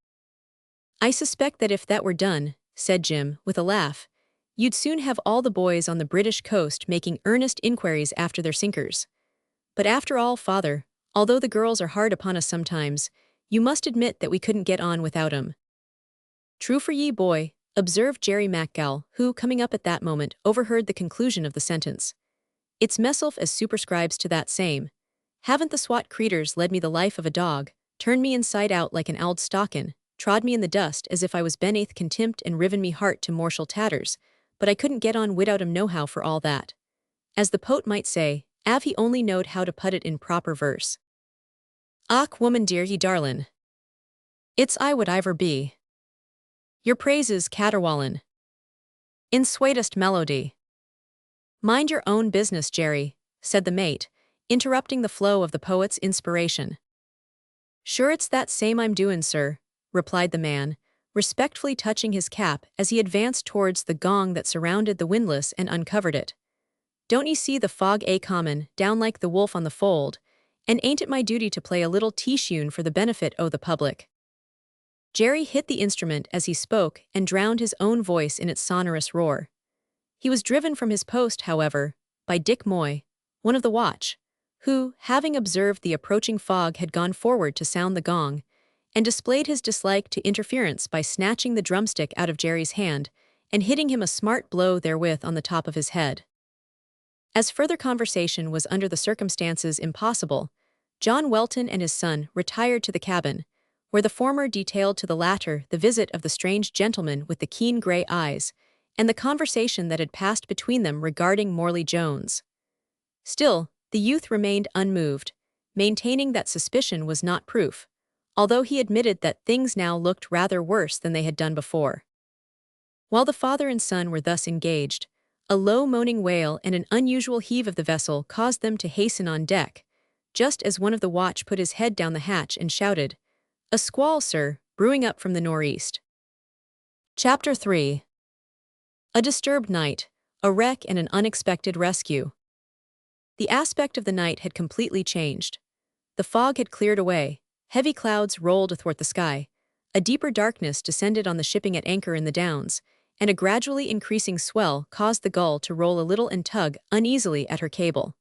"I suspect that if that were done," said Jim, with a laugh, "you'd soon have all the boys on the British coast making earnest inquiries after their sinkers. But after all, father, although the girls are hard upon us sometimes, you must admit that we couldn't get on without 'em." "True for ye, boy," observed Jerry MacGowl, who, coming up at that moment, overheard the conclusion of the sentence. "It's meself as superscribes to that same. Haven't the swat creeters led me the life of a dog, turned me inside out like an owd stockin', trod me in the dust as if I was beneath contempt and riven me heart to mortial tatters, but I couldn't get on widout 'em nohow for all that. As the poet might say, av he only knowed how to put it in proper verse. Och, woman dear, ye darlin', it's I would iver be. Your praises caterwallin' in sweetest melody." "Mind your own business, Jerry," said the mate, interrupting the flow of the poet's inspiration. "Sure it's that same I'm doin', sir," replied the man, respectfully touching his cap as he advanced towards the gong that surrounded the windlass and uncovered it. "Don't ye see the fog comin' down like the wolf on the fold, and ain't it my duty to play a little tea-shune for the benefit o' the public?" Jerry hit the instrument as he spoke and drowned his own voice in its sonorous roar. He was driven from his post, however, by Dick Moy, one of the watch, who, having observed the approaching fog, had gone forward to sound the gong, and displayed his dislike to interference by snatching the drumstick out of Jerry's hand and hitting him a smart blow therewith on the top of his head. As further conversation was under the circumstances impossible, John Welton and his son retired to the cabin, where the former detailed to the latter the visit of the strange gentleman with the keen grey eyes, and the conversation that had passed between them regarding Morley Jones. Still, the youth remained unmoved, maintaining that suspicion was not proof, although he admitted that things now looked rather worse than they had done before. While the father and son were thus engaged, a low moaning wail and an unusual heave of the vessel caused them to hasten on deck, just as one of the watch put his head down the hatch and shouted, "A squall, sir, brewing up from the northeast." Chapter 3. A disturbed night, a wreck and an unexpected rescue. The aspect of the night had completely changed. The fog had cleared away, heavy clouds rolled athwart the sky, a deeper darkness descended on the shipping at anchor in the Downs, and a gradually increasing swell caused the Gull to roll a little and tug uneasily at her cable.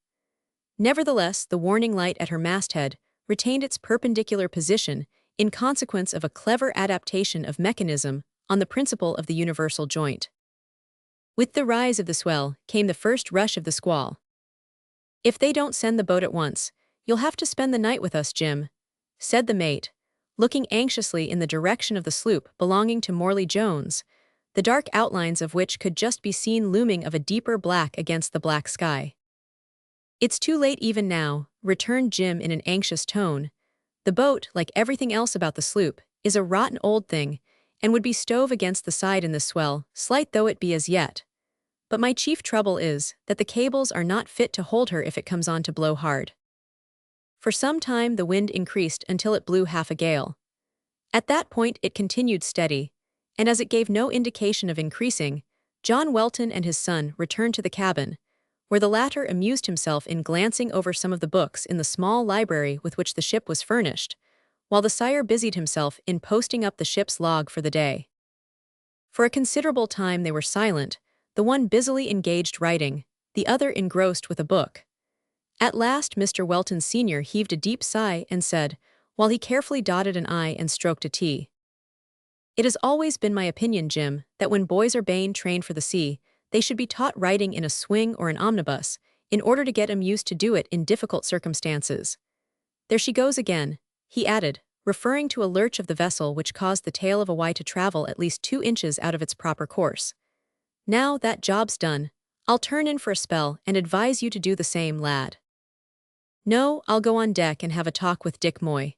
Nevertheless, the warning light at her masthead retained its perpendicular position in consequence of a clever adaptation of mechanism on the principle of the universal joint. With the rise of the swell came the first rush of the squall. "If they don't send the boat at once, you'll have to spend the night with us, Jim," said the mate, looking anxiously in the direction of the sloop belonging to Morley Jones, the dark outlines of which could just be seen looming of a deeper black against the black sky. "It's too late even now," returned Jim in an anxious tone. "The boat, like everything else about the sloop, is a rotten old thing, and would be stove against the side in this swell, slight though it be as yet. But my chief trouble is that the cables are not fit to hold her if it comes on to blow hard." For some time the wind increased until it blew half a gale. At that point it continued steady, and as it gave no indication of increasing, John Welton and his son returned to the cabin, where the latter amused himself in glancing over some of the books in the small library with which the ship was furnished, while the sire busied himself in posting up the ship's log for the day. For a considerable time they were silent, the one busily engaged writing, the other engrossed with a book. At last Mr. Welton Sr. heaved a deep sigh and said, while he carefully dotted an I and stroked a T, "It has always been my opinion, Jim, that when boys are being trained for the sea, they should be taught writing in a swing or an omnibus, in order to get 'em used to do it in difficult circumstances. There she goes again," he added, referring to a lurch of the vessel which caused the tail of a Y to travel at least 2 inches out of its proper course. "Now that job's done, I'll turn in for a spell and advise you to do the same, lad." "No, I'll go on deck and have a talk with Dick Moy.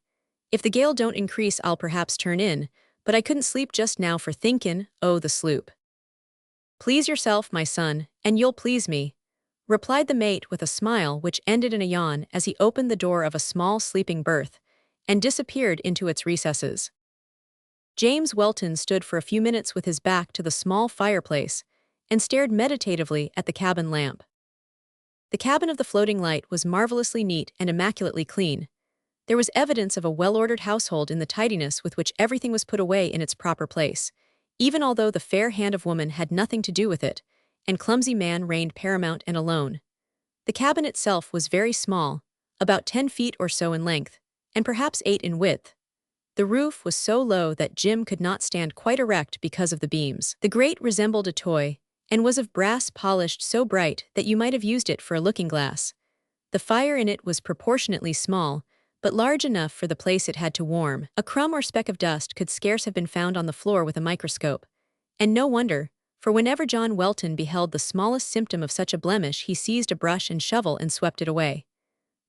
If the gale don't increase I'll perhaps turn in, but I couldn't sleep just now for thinkin' o' the sloop." "Please yourself, my son, and you'll please me," replied the mate with a smile which ended in a yawn as he opened the door of a small sleeping berth and disappeared into its recesses. James Welton stood for a few minutes with his back to the small fireplace and stared meditatively at the cabin lamp. The cabin of the Floating Light was marvelously neat and immaculately clean. There was evidence of a well-ordered household in the tidiness with which everything was put away in its proper place, even although the fair hand of woman had nothing to do with it, and clumsy man reigned paramount and alone. The cabin itself was very small, about 10 feet or so in length, and perhaps 8 in width. The roof was so low that Jim could not stand quite erect because of the beams. The grate resembled a toy, and was of brass polished so bright that you might have used it for a looking-glass. The fire in it was proportionately small, but large enough for the place it had to warm. A crumb or speck of dust could scarce have been found on the floor with a microscope. And no wonder, for whenever John Welton beheld the smallest symptom of such a blemish he seized a brush and shovel and swept it away.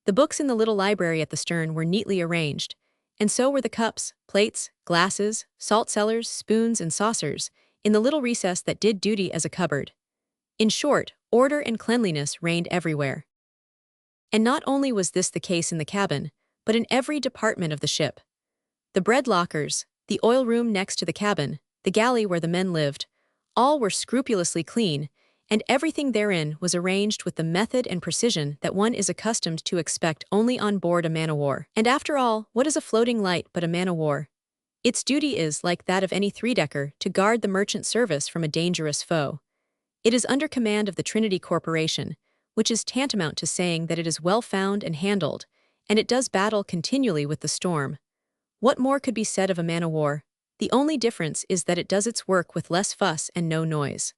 The books in the little library at the stern were neatly arranged, and so were the cups, plates, glasses, salt cellars, spoons, and saucers, in the little recess that did duty as a cupboard. In short, order and cleanliness reigned everywhere. And not only was this the case in the cabin, but in every department of the ship. The bread lockers, the oil room next to the cabin, the galley where the men lived, all were scrupulously clean, and everything therein was arranged with the method and precision that one is accustomed to expect only on board a man-o'-war. And after all, what is a floating light but a man-o'-war? Its duty is, like that of any three-decker, to guard the merchant service from a dangerous foe. It is under command of the Trinity Corporation, which is tantamount to saying that it is well found and handled, and it does battle continually with the storm. What more could be said of a man-o'-war? The only difference is that it does its work with less fuss and no noise.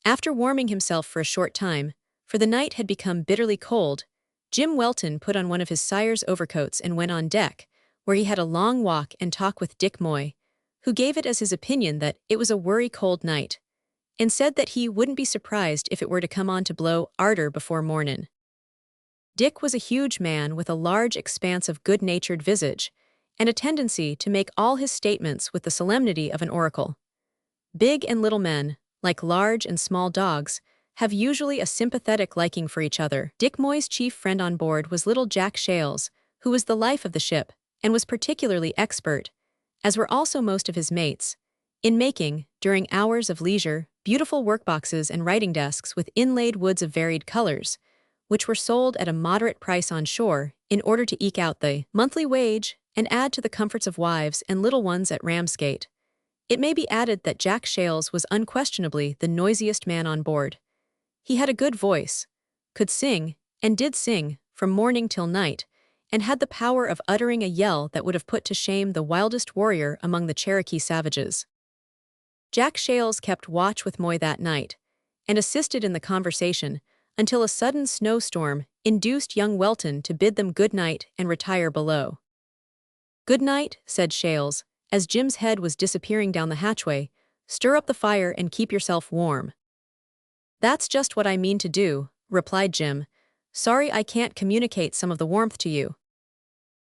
After warming himself for a short time, for the night had become bitterly cold, Jim Welton put on one of his sire's overcoats and went on deck, where he had a long walk and talk with Dick Moy, who gave it as his opinion that it was a worry cold night, and said that he wouldn't be surprised if it were to come on to blow arter before mornin'. Dick was a huge man with a large expanse of good-natured visage, and a tendency to make all his statements with the solemnity of an oracle. Big and little men, like large and small dogs, have usually a sympathetic liking for each other. Dick Moy's chief friend on board was little Jack Shales, who was the life of the ship, and was particularly expert, as were also most of his mates, in making, during hours of leisure, beautiful workboxes and writing desks with inlaid woods of varied colors, which were sold at a moderate price on shore in order to eke out the monthly wage and add to the comforts of wives and little ones at Ramsgate. It may be added that Jack Shales was unquestionably the noisiest man on board. He had a good voice, could sing, and did sing, from morning till night, and had the power of uttering a yell that would have put to shame the wildest warrior among the Cherokee savages. Jack Shales kept watch with Moy that night, and assisted in the conversation, until a sudden snowstorm induced young Welton to bid them good night and retire below. "Good night," said Shales, as Jim's head was disappearing down the hatchway. "Stir up the fire and keep yourself warm." "That's just what I mean to do," replied Jim. "Sorry I can't communicate some of the warmth to you."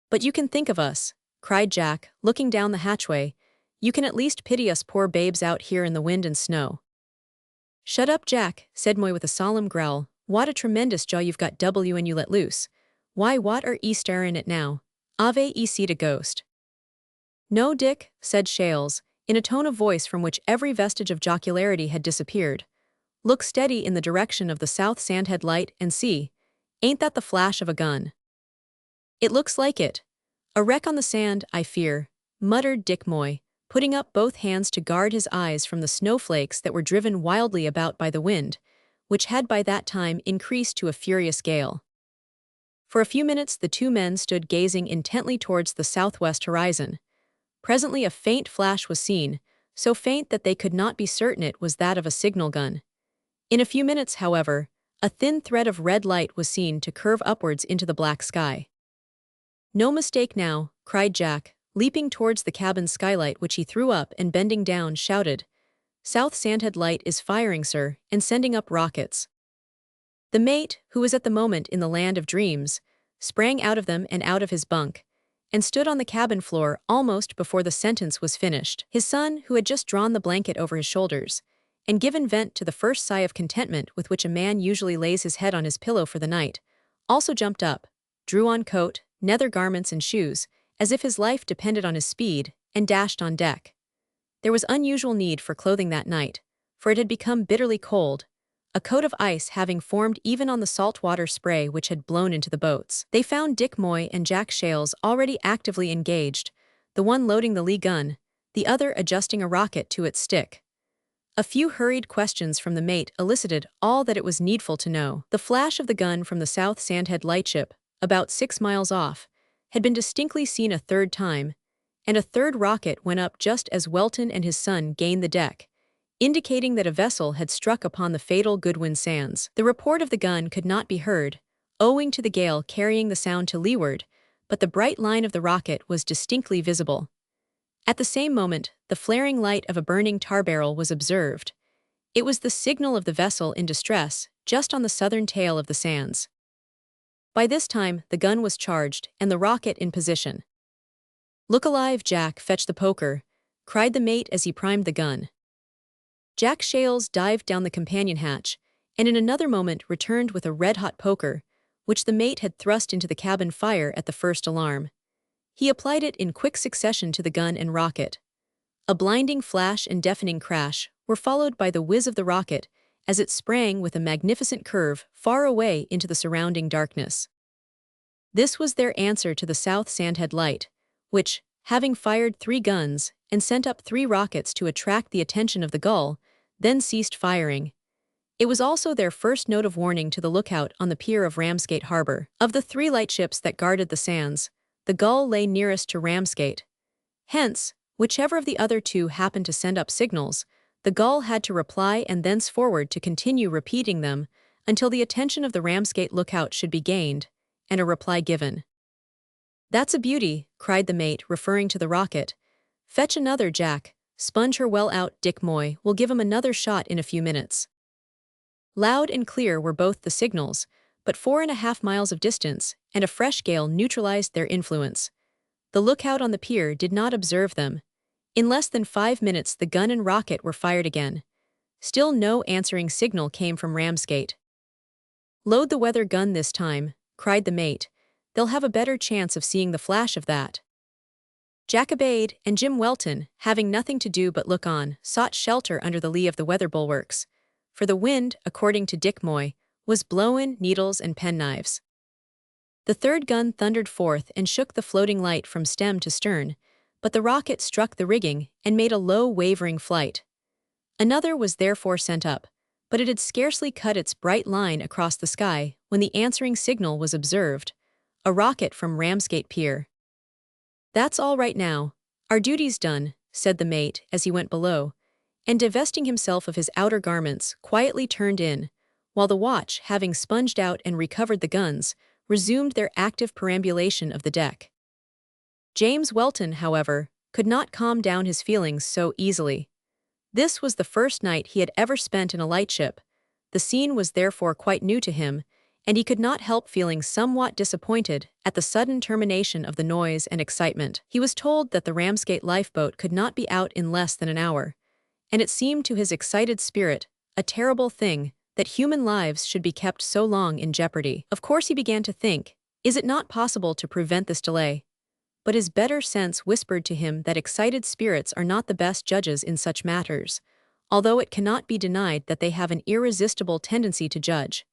"But you can think of us," cried Jack, looking down the hatchway. "You can at least pity us poor babes out here in the wind and snow." "Shut up, Jack," said Moy with a solemn growl. "What a tremendous jaw you've got when you let loose. Why, what are ye staring at now? Ave ye seed a ghost?" "No, Dick," said Shales, in a tone of voice from which every vestige of jocularity had disappeared. "Look steady in the direction of the South Sandhead Light and see. Ain't that the flash of a gun?" "It looks like it. A wreck on the sand, I fear, muttered Dick Moy, putting up both hands to guard his eyes from the snowflakes that were driven wildly about by the wind, which had by that time increased to a furious gale. For a few minutes the two men stood gazing intently towards the southwest horizon. Presently a faint flash was seen, so faint that they could not be certain it was that of a signal gun. In a few minutes, however, a thin thread of red light was seen to curve upwards into the black sky. "No mistake now," cried Jack, leaping towards the cabin skylight which he threw up and bending down shouted, "South Sandhead Light is firing, sir, and sending up rockets." The mate, who was at the moment in the land of dreams, sprang out of them and out of his bunk, and stood on the cabin floor almost before the sentence was finished. His son, who had just drawn the blanket over his shoulders, and given vent to the first sigh of contentment with which a man usually lays his head on his pillow for the night, also jumped up, drew on coat, nether garments and shoes, as if his life depended on his speed, and dashed on deck. There was unusual need for clothing that night, for it had become bitterly cold, a coat of ice having formed even on the salt-water spray which had blown into the boats. They found Dick Moy and Jack Shales already actively engaged, the one loading the lee gun, the other adjusting a rocket to its stick. A few hurried questions from the mate elicited all that it was needful to know. The flash of the gun from the South Sandhead lightship, about 6 miles off, had been distinctly seen a third time, and a third rocket went up just as Welton and his son gained the deck, indicating that a vessel had struck upon the fatal Goodwin Sands. The report of the gun could not be heard, owing to the gale carrying the sound to leeward, but the bright line of the rocket was distinctly visible. At the same moment, the flaring light of a burning tar barrel was observed. It was the signal of the vessel in distress, just on the southern tail of the sands. By this time, the gun was charged, and the rocket in position. "Look alive, Jack, fetch the poker," cried the mate as he primed the gun. Jack Shales dived down the companion hatch, and in another moment returned with a red-hot poker, which the mate had thrust into the cabin fire at the first alarm. He applied it in quick succession to the gun and rocket. A blinding flash and deafening crash were followed by the whiz of the rocket as it sprang with a magnificent curve far away into the surrounding darkness. This was their answer to the South Sandhead Light, which, having fired 3 guns and sent up 3 rockets to attract the attention of the Gull, then ceased firing. It was also their first note of warning to the lookout on the pier of Ramsgate Harbor. Of the 3 lightships that guarded the sands, the Gull lay nearest to Ramsgate. Hence, whichever of the other 2 happened to send up signals, the Gull had to reply and thenceforward to continue repeating them until the attention of the Ramsgate lookout should be gained, and a reply given. "That's a beauty," cried the mate, referring to the rocket. "Fetch another, Jack. Sponge her well out, Dick Moy. We'll give 'em another shot in a few minutes." Loud and clear were both the signals, but 4.5 miles of distance, and a fresh gale neutralized their influence. The lookout on the pier did not observe them. In less than 5 minutes the gun and rocket were fired again. Still no answering signal came from Ramsgate. "Load the weather gun this time," cried the mate. "They'll have a better chance of seeing the flash of that." Jack obeyed, and Jim Welton, having nothing to do but look on, sought shelter under the lee of the weather bulwarks. For the wind, according to Dick Moy, was blowin' needles and penknives. The third gun thundered forth and shook the floating light from stem to stern, but the rocket struck the rigging and made a low wavering flight. Another was therefore sent up, but it had scarcely cut its bright line across the sky when the answering signal was observed, a rocket from Ramsgate Pier. "That's all right now. Our duty's done," said the mate as he went below, and divesting himself of his outer garments, quietly turned in, while the watch, having sponged out and recovered the guns, resumed their active perambulation of the deck. James Welton, however, could not calm down his feelings so easily. This was the first night he had ever spent in a lightship. The scene was therefore quite new to him, and he could not help feeling somewhat disappointed at the sudden termination of the noise and excitement. He was told that the Ramsgate lifeboat could not be out in less than an hour, and it seemed to his excited spirit a terrible thing that human lives should be kept so long in jeopardy. Of course he began to think, is it not possible to prevent this delay? But his better sense whispered to him that excited spirits are not the best judges in such matters, although it cannot be denied that they have an irresistible tendency to judge.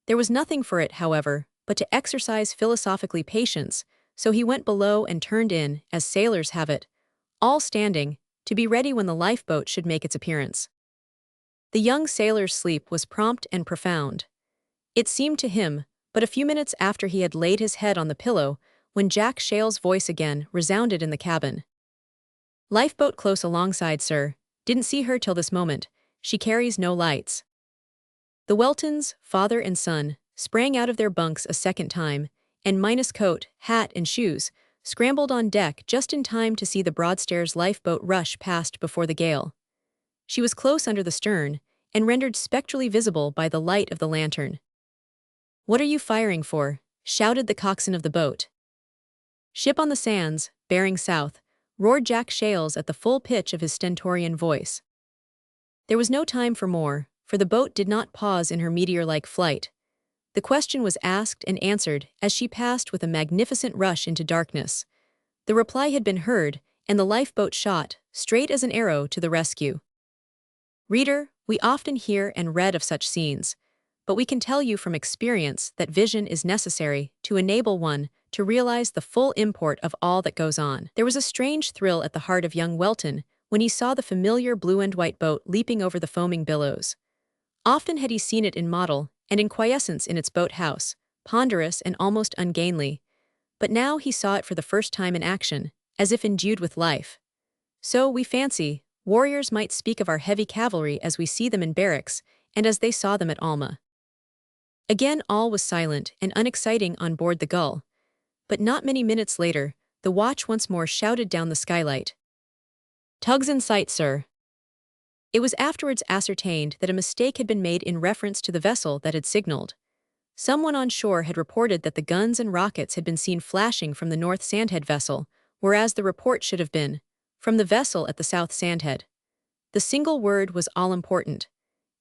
There was nothing for it, however, but to exercise philosophically patience, So he went below and turned in, as sailors have it, all standing, to be ready when the lifeboat should make its appearance. The young sailor's sleep was prompt and profound. It seemed to him, but a few minutes after he had laid his head on the pillow, when Jack Shale's voice again resounded in the cabin. "Lifeboat close alongside, sir. Didn't see her till this moment. She carries no lights." The Weltons, father and son, sprang out of their bunks a second time, and minus coat, hat, and shoes, scrambled on deck just in time to see the Broadstairs lifeboat rush past before the gale. She was close under the stern, and rendered spectrally visible by the light of the lantern. "What are you firing for?" shouted the coxswain of the boat. "Ship on the sands, bearing south," roared Jack Shales at the full pitch of his stentorian voice. There was no time for more, for the boat did not pause in her meteor-like flight. The question was asked and answered as she passed with a magnificent rush into darkness. The reply had been heard, and the lifeboat shot, straight as an arrow, to the rescue. Reader, we often hear and read of such scenes, but we can tell you from experience that vision is necessary to enable one to realize the full import of all that goes on. There was a strange thrill at the heart of young Welton when he saw the familiar blue and white boat leaping over the foaming billows. Often had he seen it in model and in quiescence in its boathouse, ponderous and almost ungainly, but now he saw it for the first time in action, as if endued with life. So, we fancy, warriors might speak of our heavy cavalry as we see them in barracks, and as they saw them at Alma. Again all was silent and unexciting on board the Gull. But not many minutes later, the watch once more shouted down the skylight. "Tugs in sight, sir." It was afterwards ascertained that a mistake had been made in reference to the vessel that had signaled. Someone on shore had reported that the guns and rockets had been seen flashing from the North Sandhead vessel, whereas the report should have been from the vessel at the South Sandhead. The single word was all-important.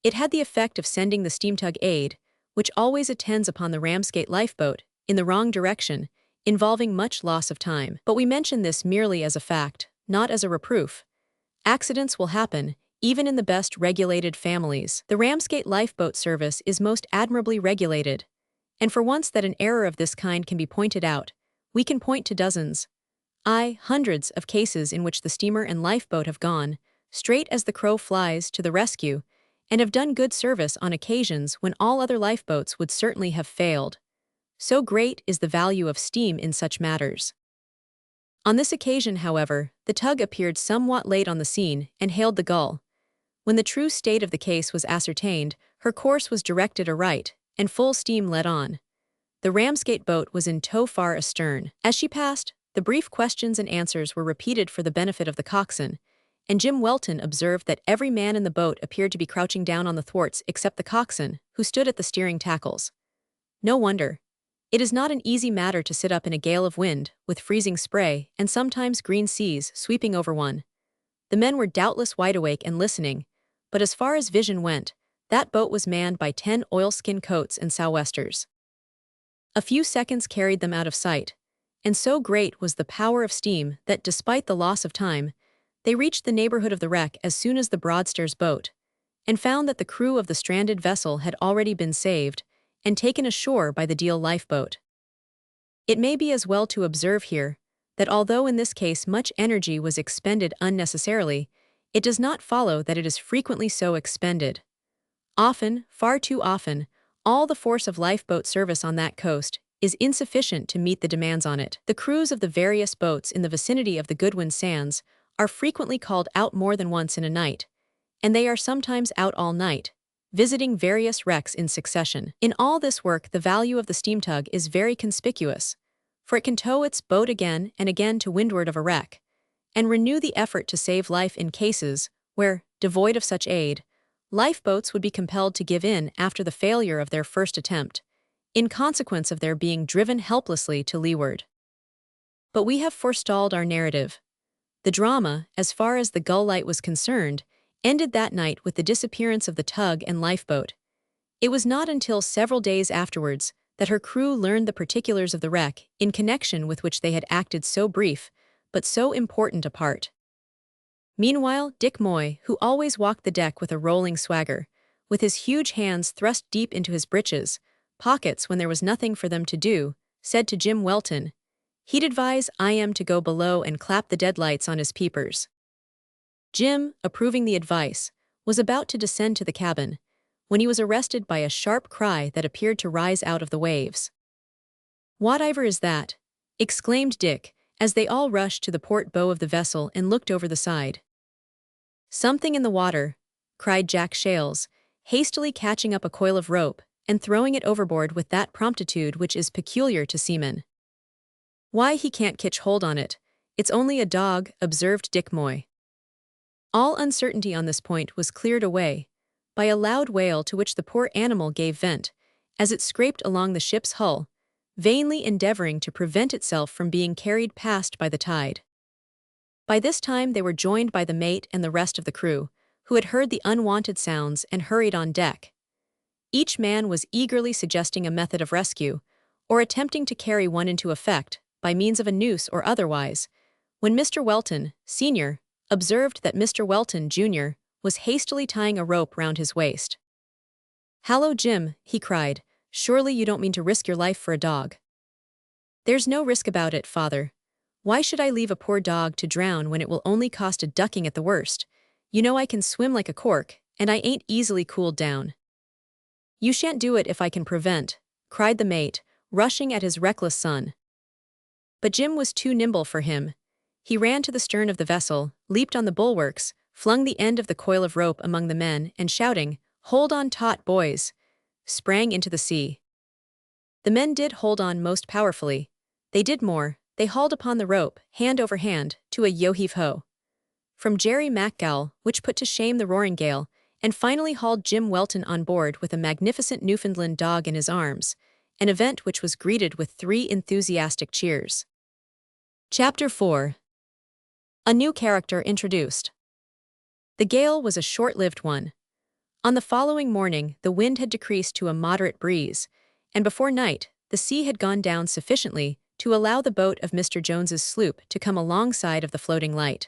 It had the effect of sending the steam-tug Aid, which always attends upon the Ramsgate lifeboat, in the wrong direction, involving much loss of time. But we mention this merely as a fact, not as a reproof. Accidents will happen, even in the best regulated families. The Ramsgate lifeboat service is most admirably regulated, and for once that an error of this kind can be pointed out, we can point to dozens, hundreds of cases in which the steamer and lifeboat have gone, straight as the crow flies, to the rescue, and have done good service on occasions when all other lifeboats would certainly have failed. So great is the value of steam in such matters. On this occasion, however, the tug appeared somewhat late on the scene and hailed the Gull. When the true state of the case was ascertained, her course was directed aright, and full steam led on. The Ramsgate boat was in tow far astern. As she passed, the brief questions and answers were repeated for the benefit of the coxswain, and Jim Welton observed that every man in the boat appeared to be crouching down on the thwarts except the coxswain, who stood at the steering tackles. No wonder. It is not an easy matter to sit up in a gale of wind, with freezing spray and sometimes green seas sweeping over one. The men were doubtless wide awake and listening, but as far as vision went, that boat was manned by 10 oilskin coats and sou'westers. A few seconds carried them out of sight, and so great was the power of steam that, despite the loss of time, they reached the neighborhood of the wreck as soon as the Broadstairs boat, and found that the crew of the stranded vessel had already been saved and taken ashore by the Deal lifeboat. It may be as well to observe here that although in this case much energy was expended unnecessarily, it does not follow that it is frequently so expended. Often, far too often, all the force of lifeboat service on that coast is insufficient to meet the demands on it. The crews of the various boats in the vicinity of the Goodwin Sands are frequently called out more than once in a night, and they are sometimes out all night, visiting various wrecks in succession. In all this work, the value of the steam tug is very conspicuous, for it can tow its boat again and again to windward of a wreck, and renew the effort to save life in cases where, devoid of such aid, lifeboats would be compelled to give in after the failure of their first attempt, in consequence of their being driven helplessly to leeward. But we have forestalled our narrative. The drama, as far as the Gull light was concerned, ended that night with the disappearance of the tug and lifeboat. It was not until several days afterwards that her crew learned the particulars of the wreck, in connection with which they had acted so brief, but so important a part. Meanwhile, Dick Moy, who always walked the deck with a rolling swagger, with his huge hands thrust deep into his breeches pockets when there was nothing for them to do, said to Jim Welton, He'd advise I.M. to go below and clap the deadlights on his peepers. Jim, approving the advice, was about to descend to the cabin, when he was arrested by a sharp cry that appeared to rise out of the waves. "Whativer is that?" exclaimed Dick, as they all rushed to the port bow of the vessel and looked over the side. "Something in the water," cried Jack Shales, hastily catching up a coil of rope and throwing it overboard with that promptitude which is peculiar to seamen. "Why, he can't catch hold on it. It's only a dog," observed Dick Moy. All uncertainty on this point was cleared away by a loud wail to which the poor animal gave vent, as it scraped along the ship's hull, vainly endeavoring to prevent itself from being carried past by the tide. By this time they were joined by the mate and the rest of the crew, who had heard the unwonted sounds and hurried on deck. Each man was eagerly suggesting a method of rescue, or attempting to carry one into effect, by means of a noose or otherwise, when Mr. Welton, Sr., observed that Mr. Welton, Jr., was hastily tying a rope round his waist. "Hallo, Jim," he cried, "surely you don't mean to risk your life for a dog?" "There's no risk about it, father. Why should I leave a poor dog to drown when it will only cost a ducking at the worst? You know I can swim like a cork, and I ain't easily cooled down." "You shan't do it if I can prevent," cried the mate, rushing at his reckless son. But Jim was too nimble for him. He ran to the stern of the vessel, leaped on the bulwarks, flung the end of the coil of rope among the men, and shouting, "Hold on taut, boys!" sprang into the sea. The men did hold on most powerfully. They did more, they hauled upon the rope, hand over hand, to a yo-heave-ho. From Jerry MacGowl, which put to shame the roaring gale, and finally hauled Jim Welton on board with a magnificent Newfoundland dog in his arms, an event which was greeted with 3 enthusiastic cheers. Chapter 4. A new character introduced. The gale was a short-lived one. On the following morning the wind had decreased to a moderate breeze, and before night the sea had gone down sufficiently to allow the boat of Mr. Jones's sloop to come alongside of the floating light.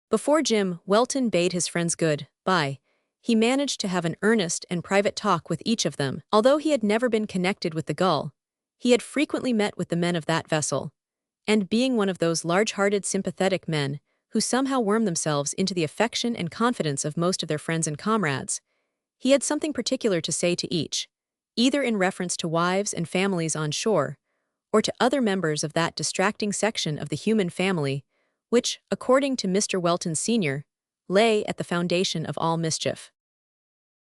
Before Jim Welton bade his friends good-bye, he managed to have an earnest and private talk with each of them. Although he had never been connected with the Gull, he had frequently met with the men of that vessel, and being one of those large-hearted, sympathetic men who somehow worm themselves into the affection and confidence of most of their friends and comrades, he had something particular to say to each, either in reference to wives and families on shore, or to other members of that distracting section of the human family, which, according to Mr. Welton Sr., lay at the foundation of all mischief.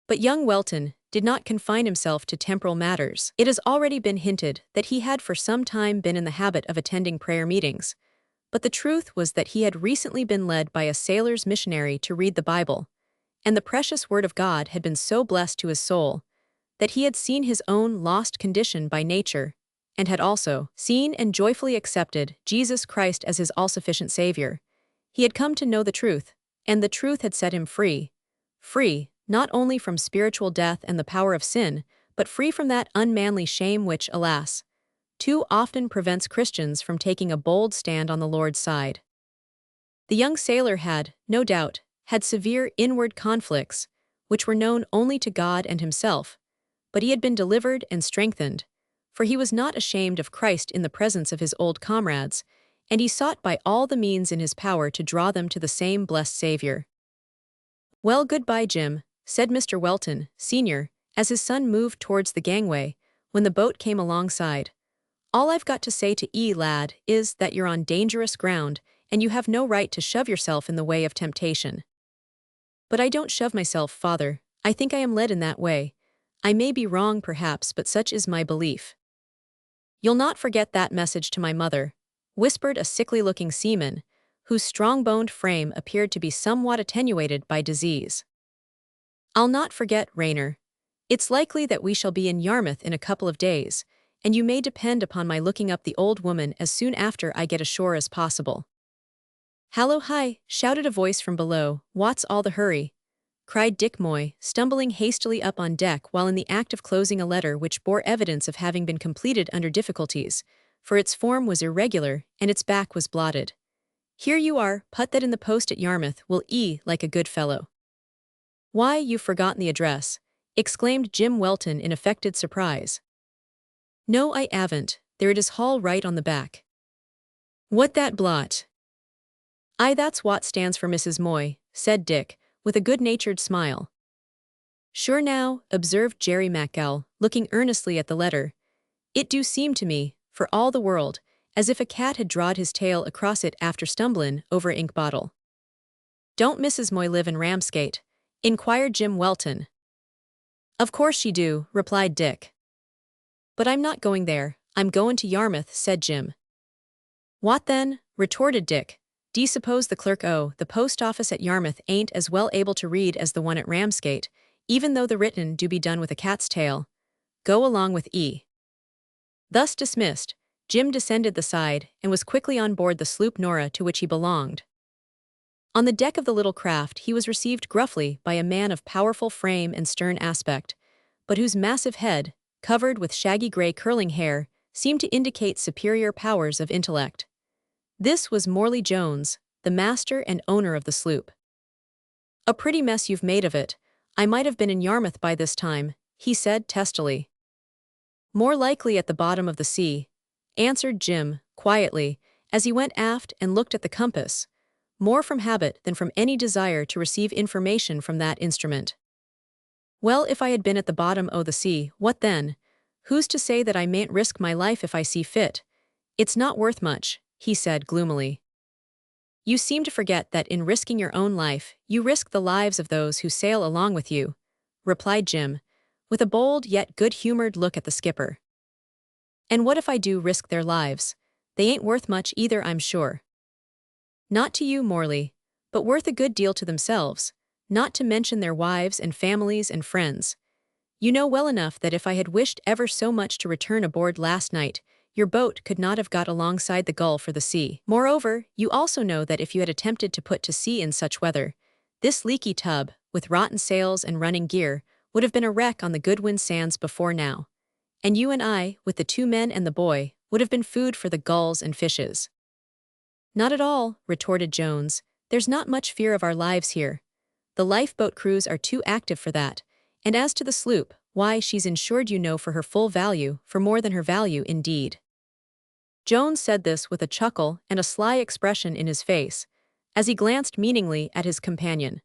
But young Welton did not confine himself to temporal matters. It has already been hinted that he had for some time been in the habit of attending prayer meetings, but the truth was that he had recently been led by a sailor's missionary to read the Bible, and the precious word of God had been so blessed to his soul that he had seen his own lost condition by nature, and had also seen and joyfully accepted Jesus Christ as his all-sufficient Savior. He had come to know the truth, and the truth had set him free, not only from spiritual death and the power of sin, but free from that unmanly shame which, alas, too often prevents Christians from taking a bold stand on the Lord's side. The young sailor had, no doubt, had severe inward conflicts, which were known only to God and himself, but he had been delivered and strengthened, for he was not ashamed of Christ in the presence of his old comrades, and he sought by all the means in his power to draw them to the same blessed Savior. "Well, goodbye, Jim," said Mr. Welton, Sr., as his son moved towards the gangway, when the boat came alongside. "All I've got to say to 'ee, lad, is that you're on dangerous ground, and you have no right to shove yourself in the way of temptation." "But I don't shove myself, father. I think I am led in that way. I may be wrong, perhaps, but such is my belief." "You'll not forget that message to my mother," whispered a sickly-looking seaman, whose strong-boned frame appeared to be somewhat attenuated by disease. "I'll not forget, Raynor. It's likely that we shall be in Yarmouth in a couple of days, and you may depend upon my looking up the old woman as soon after I get ashore as possible." "Hallo, hi!" shouted a voice from below. "What's all the hurry?" cried Dick Moy, stumbling hastily up on deck while in the act of closing a letter which bore evidence of having been completed under difficulties, for its form was irregular and its back was blotted. "Here you are, put that in the post at Yarmouth, will like a good fellow." "Why, you've forgotten the address," exclaimed Jim Welton in affected surprise. "No, I haven't. There it is, all right on the back." What that blot? Aye, that's what stands for Mrs. Moy, said Dick, with a good-natured smile. Sure now, observed Jerry McGowl, looking earnestly at the letter. It do seem to me, for all the world, as if a cat had drawed his tail across it after stumblin' over a ink bottle. Don't Mrs. Moy live in Ramsgate? Inquired Jim Welton. Of course she do, replied Dick. But I'm not going there, I'm goin' to Yarmouth, said Jim. What then? Retorted Dick. D'ye suppose the clerk the post office at Yarmouth ain't as well able to read as the one at Ramsgate, even though the written do be done with a cat's tail? Go along with E. Thus dismissed, Jim descended the side and was quickly on board the sloop Nora to which he belonged. On the deck of the little craft he was received gruffly by a man of powerful frame and stern aspect, but whose massive head, covered with shaggy gray curling hair, seemed to indicate superior powers of intellect. This was Morley Jones, the master and owner of the sloop. A pretty mess you've made of it. I might have been in Yarmouth by this time, he said testily. More likely at the bottom of the sea, answered Jim, quietly, as he went aft and looked at the compass, more from habit than from any desire to receive information from that instrument. Well, if I had been at the bottom o' the sea, what then? Who's to say that I mayn't risk my life if I see fit? It's not worth much, he said gloomily. You seem to forget that in risking your own life, you risk the lives of those who sail along with you, replied Jim, with a bold yet good-humored look at the skipper. And what if I do risk their lives? They ain't worth much either, I'm sure. Not to you, Morley, but worth a good deal to themselves, not to mention their wives and families and friends. You know well enough that if I had wished ever so much to return aboard last night, your boat could not have got alongside the Gulf or the sea. Moreover, you also know that if you had attempted to put to sea in such weather, this leaky tub, with rotten sails and running gear, would have been a wreck on the Goodwin Sands before now. And you and I, with the 2 men and the boy, would have been food for the gulls and fishes. Not at all, retorted Jones. There's not much fear of our lives here. The lifeboat crews are too active for that, and as to the sloop, why, she's insured, you know, for her full value, for more than her value indeed. Jones said this with a chuckle and a sly expression in his face, as he glanced meaningly at his companion.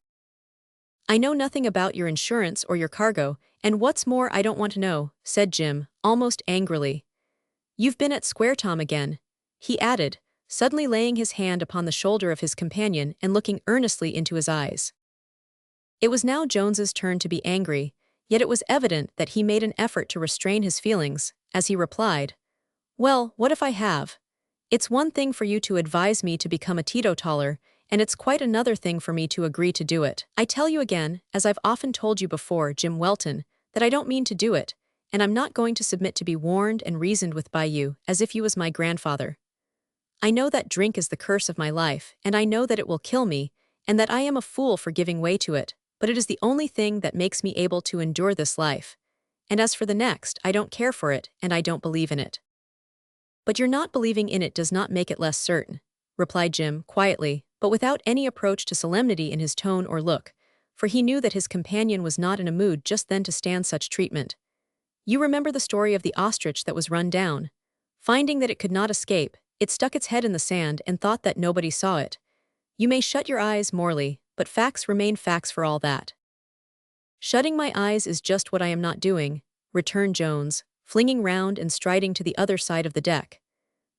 I know nothing about your insurance or your cargo, and what's more, I don't want to know, said Jim, almost angrily. You've been at Square Tom again, he added, suddenly laying his hand upon the shoulder of his companion and looking earnestly into his eyes. It was now Jones's turn to be angry, yet it was evident that he made an effort to restrain his feelings, as he replied, Well, what if I have? It's one thing for you to advise me to become a teetotaler, and it's quite another thing for me to agree to do it. I tell you again, as I've often told you before, Jim Welton, that I don't mean to do it, and I'm not going to submit to be warned and reasoned with by you, as if you was my grandfather. I know that drink is the curse of my life, and I know that it will kill me, and that I am a fool for giving way to it, but it is the only thing that makes me able to endure this life. And as for the next, I don't care for it, and I don't believe in it. But your not believing in it does not make it less certain, replied Jim, quietly, but without any approach to solemnity in his tone or look, for he knew that his companion was not in a mood just then to stand such treatment. You remember the story of the ostrich that was run down. Finding that it could not escape, it stuck its head in the sand and thought that nobody saw it. You may shut your eyes, Morley, but facts remain facts for all that. Shutting my eyes is just what I am not doing, returned Jones, flinging round and striding to the other side of the deck.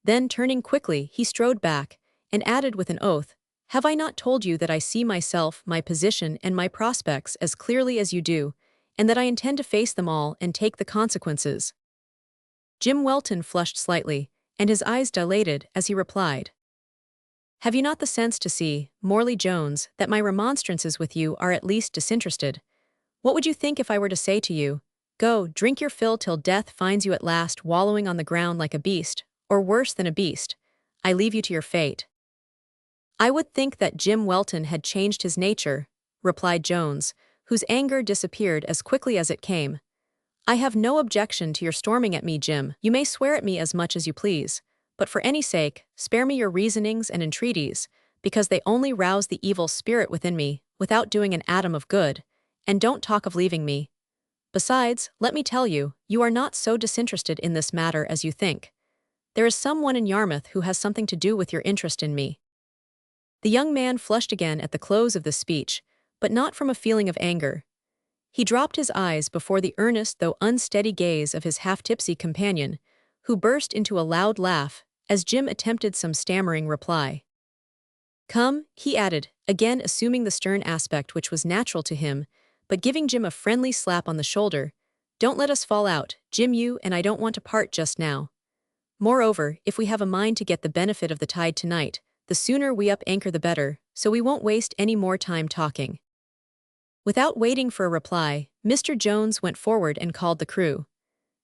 Then, turning quickly, he strode back, and added with an oath, Have I not told you that I see myself, my position, and my prospects as clearly as you do, and that I intend to face them all and take the consequences? Jim Welton flushed slightly, and his eyes dilated as he replied, Have you not the sense to see, Morley Jones, that my remonstrances with you are at least disinterested? What would you think if I were to say to you, Go, drink your fill till death finds you at last wallowing on the ground like a beast, or worse than a beast? I leave you to your fate. I would think that Jim Welton had changed his nature, replied Jones, whose anger disappeared as quickly as it came. I have no objection to your storming at me, Jim. You may swear at me as much as you please, but for any sake, spare me your reasonings and entreaties, because they only rouse the evil spirit within me, without doing an atom of good, and don't talk of leaving me. Besides, let me tell you, you are not so disinterested in this matter as you think. There is someone in Yarmouth who has something to do with your interest in me." The young man flushed again at the close of the speech, but not from a feeling of anger. He dropped his eyes before the earnest though unsteady gaze of his half-tipsy companion, who burst into a loud laugh as Jim attempted some stammering reply. "Come," he added, again assuming the stern aspect which was natural to him, but giving Jim a friendly slap on the shoulder. "Don't let us fall out, Jim. You and I don't want to part just now. Moreover, if we have a mind to get the benefit of the tide tonight, the sooner we up anchor the better, so we won't waste any more time talking." Without waiting for a reply, Mr. Jones went forward and called the crew.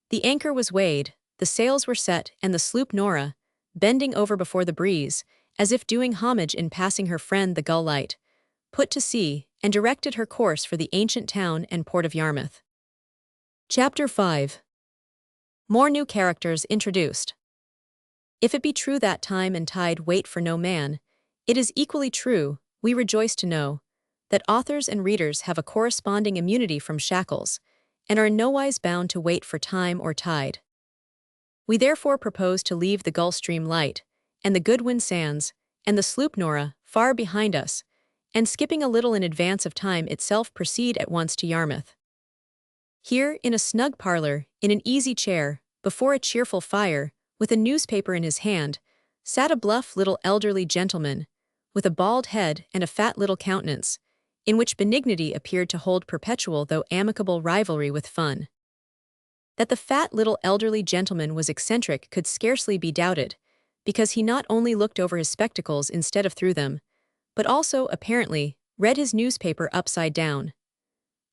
The anchor was weighed, the sails were set, and the sloop Nora, bending over before the breeze, as if doing homage in passing her friend the Gull Light, put to sea and directed her course for the ancient town and port of Yarmouth. Chapter 5. More new characters introduced. If it be true that time and tide wait for no man, it is equally true, we rejoice to know, that authors and readers have a corresponding immunity from shackles, and are in nowise bound to wait for time or tide. We therefore propose to leave the Gull Stream Light, and the Goodwin Sands, and the sloop Nora, far behind us, and skipping a little in advance of time itself proceed at once to Yarmouth. Here, in a snug parlor, in an easy chair, before a cheerful fire, with a newspaper in his hand, sat a bluff little elderly gentleman, with a bald head and a fat little countenance, in which benignity appeared to hold perpetual though amicable rivalry with fun. That the fat little elderly gentleman was eccentric could scarcely be doubted, because he not only looked over his spectacles instead of through them, but also, apparently, read his newspaper upside down.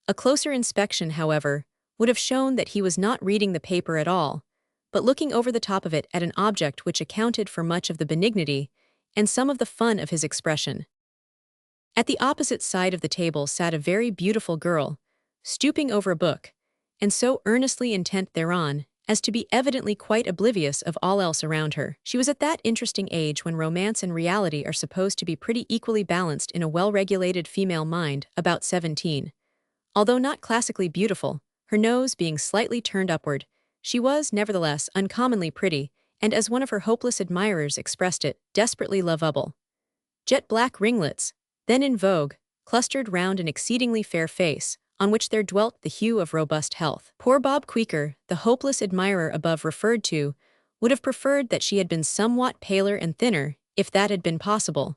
A closer inspection, however, would have shown that he was not reading the paper at all, but looking over the top of it at an object which accounted for much of the benignity and some of the fun of his expression. At the opposite side of the table sat a very beautiful girl, stooping over a book, and so earnestly intent thereon as to be evidently quite oblivious of all else around her. She was at that interesting age when romance and reality are supposed to be pretty equally balanced in a well-regulated female mind, about 17. Although not classically beautiful, her nose being slightly turned upward, she was, nevertheless, uncommonly pretty, and as one of her hopeless admirers expressed it, desperately lovable. Jet-black ringlets, then in vogue, clustered round an exceedingly fair face, on which there dwelt the hue of robust health. Poor Bob Queeker, the hopeless admirer above referred to, would have preferred that she had been somewhat paler and thinner, if that had been possible.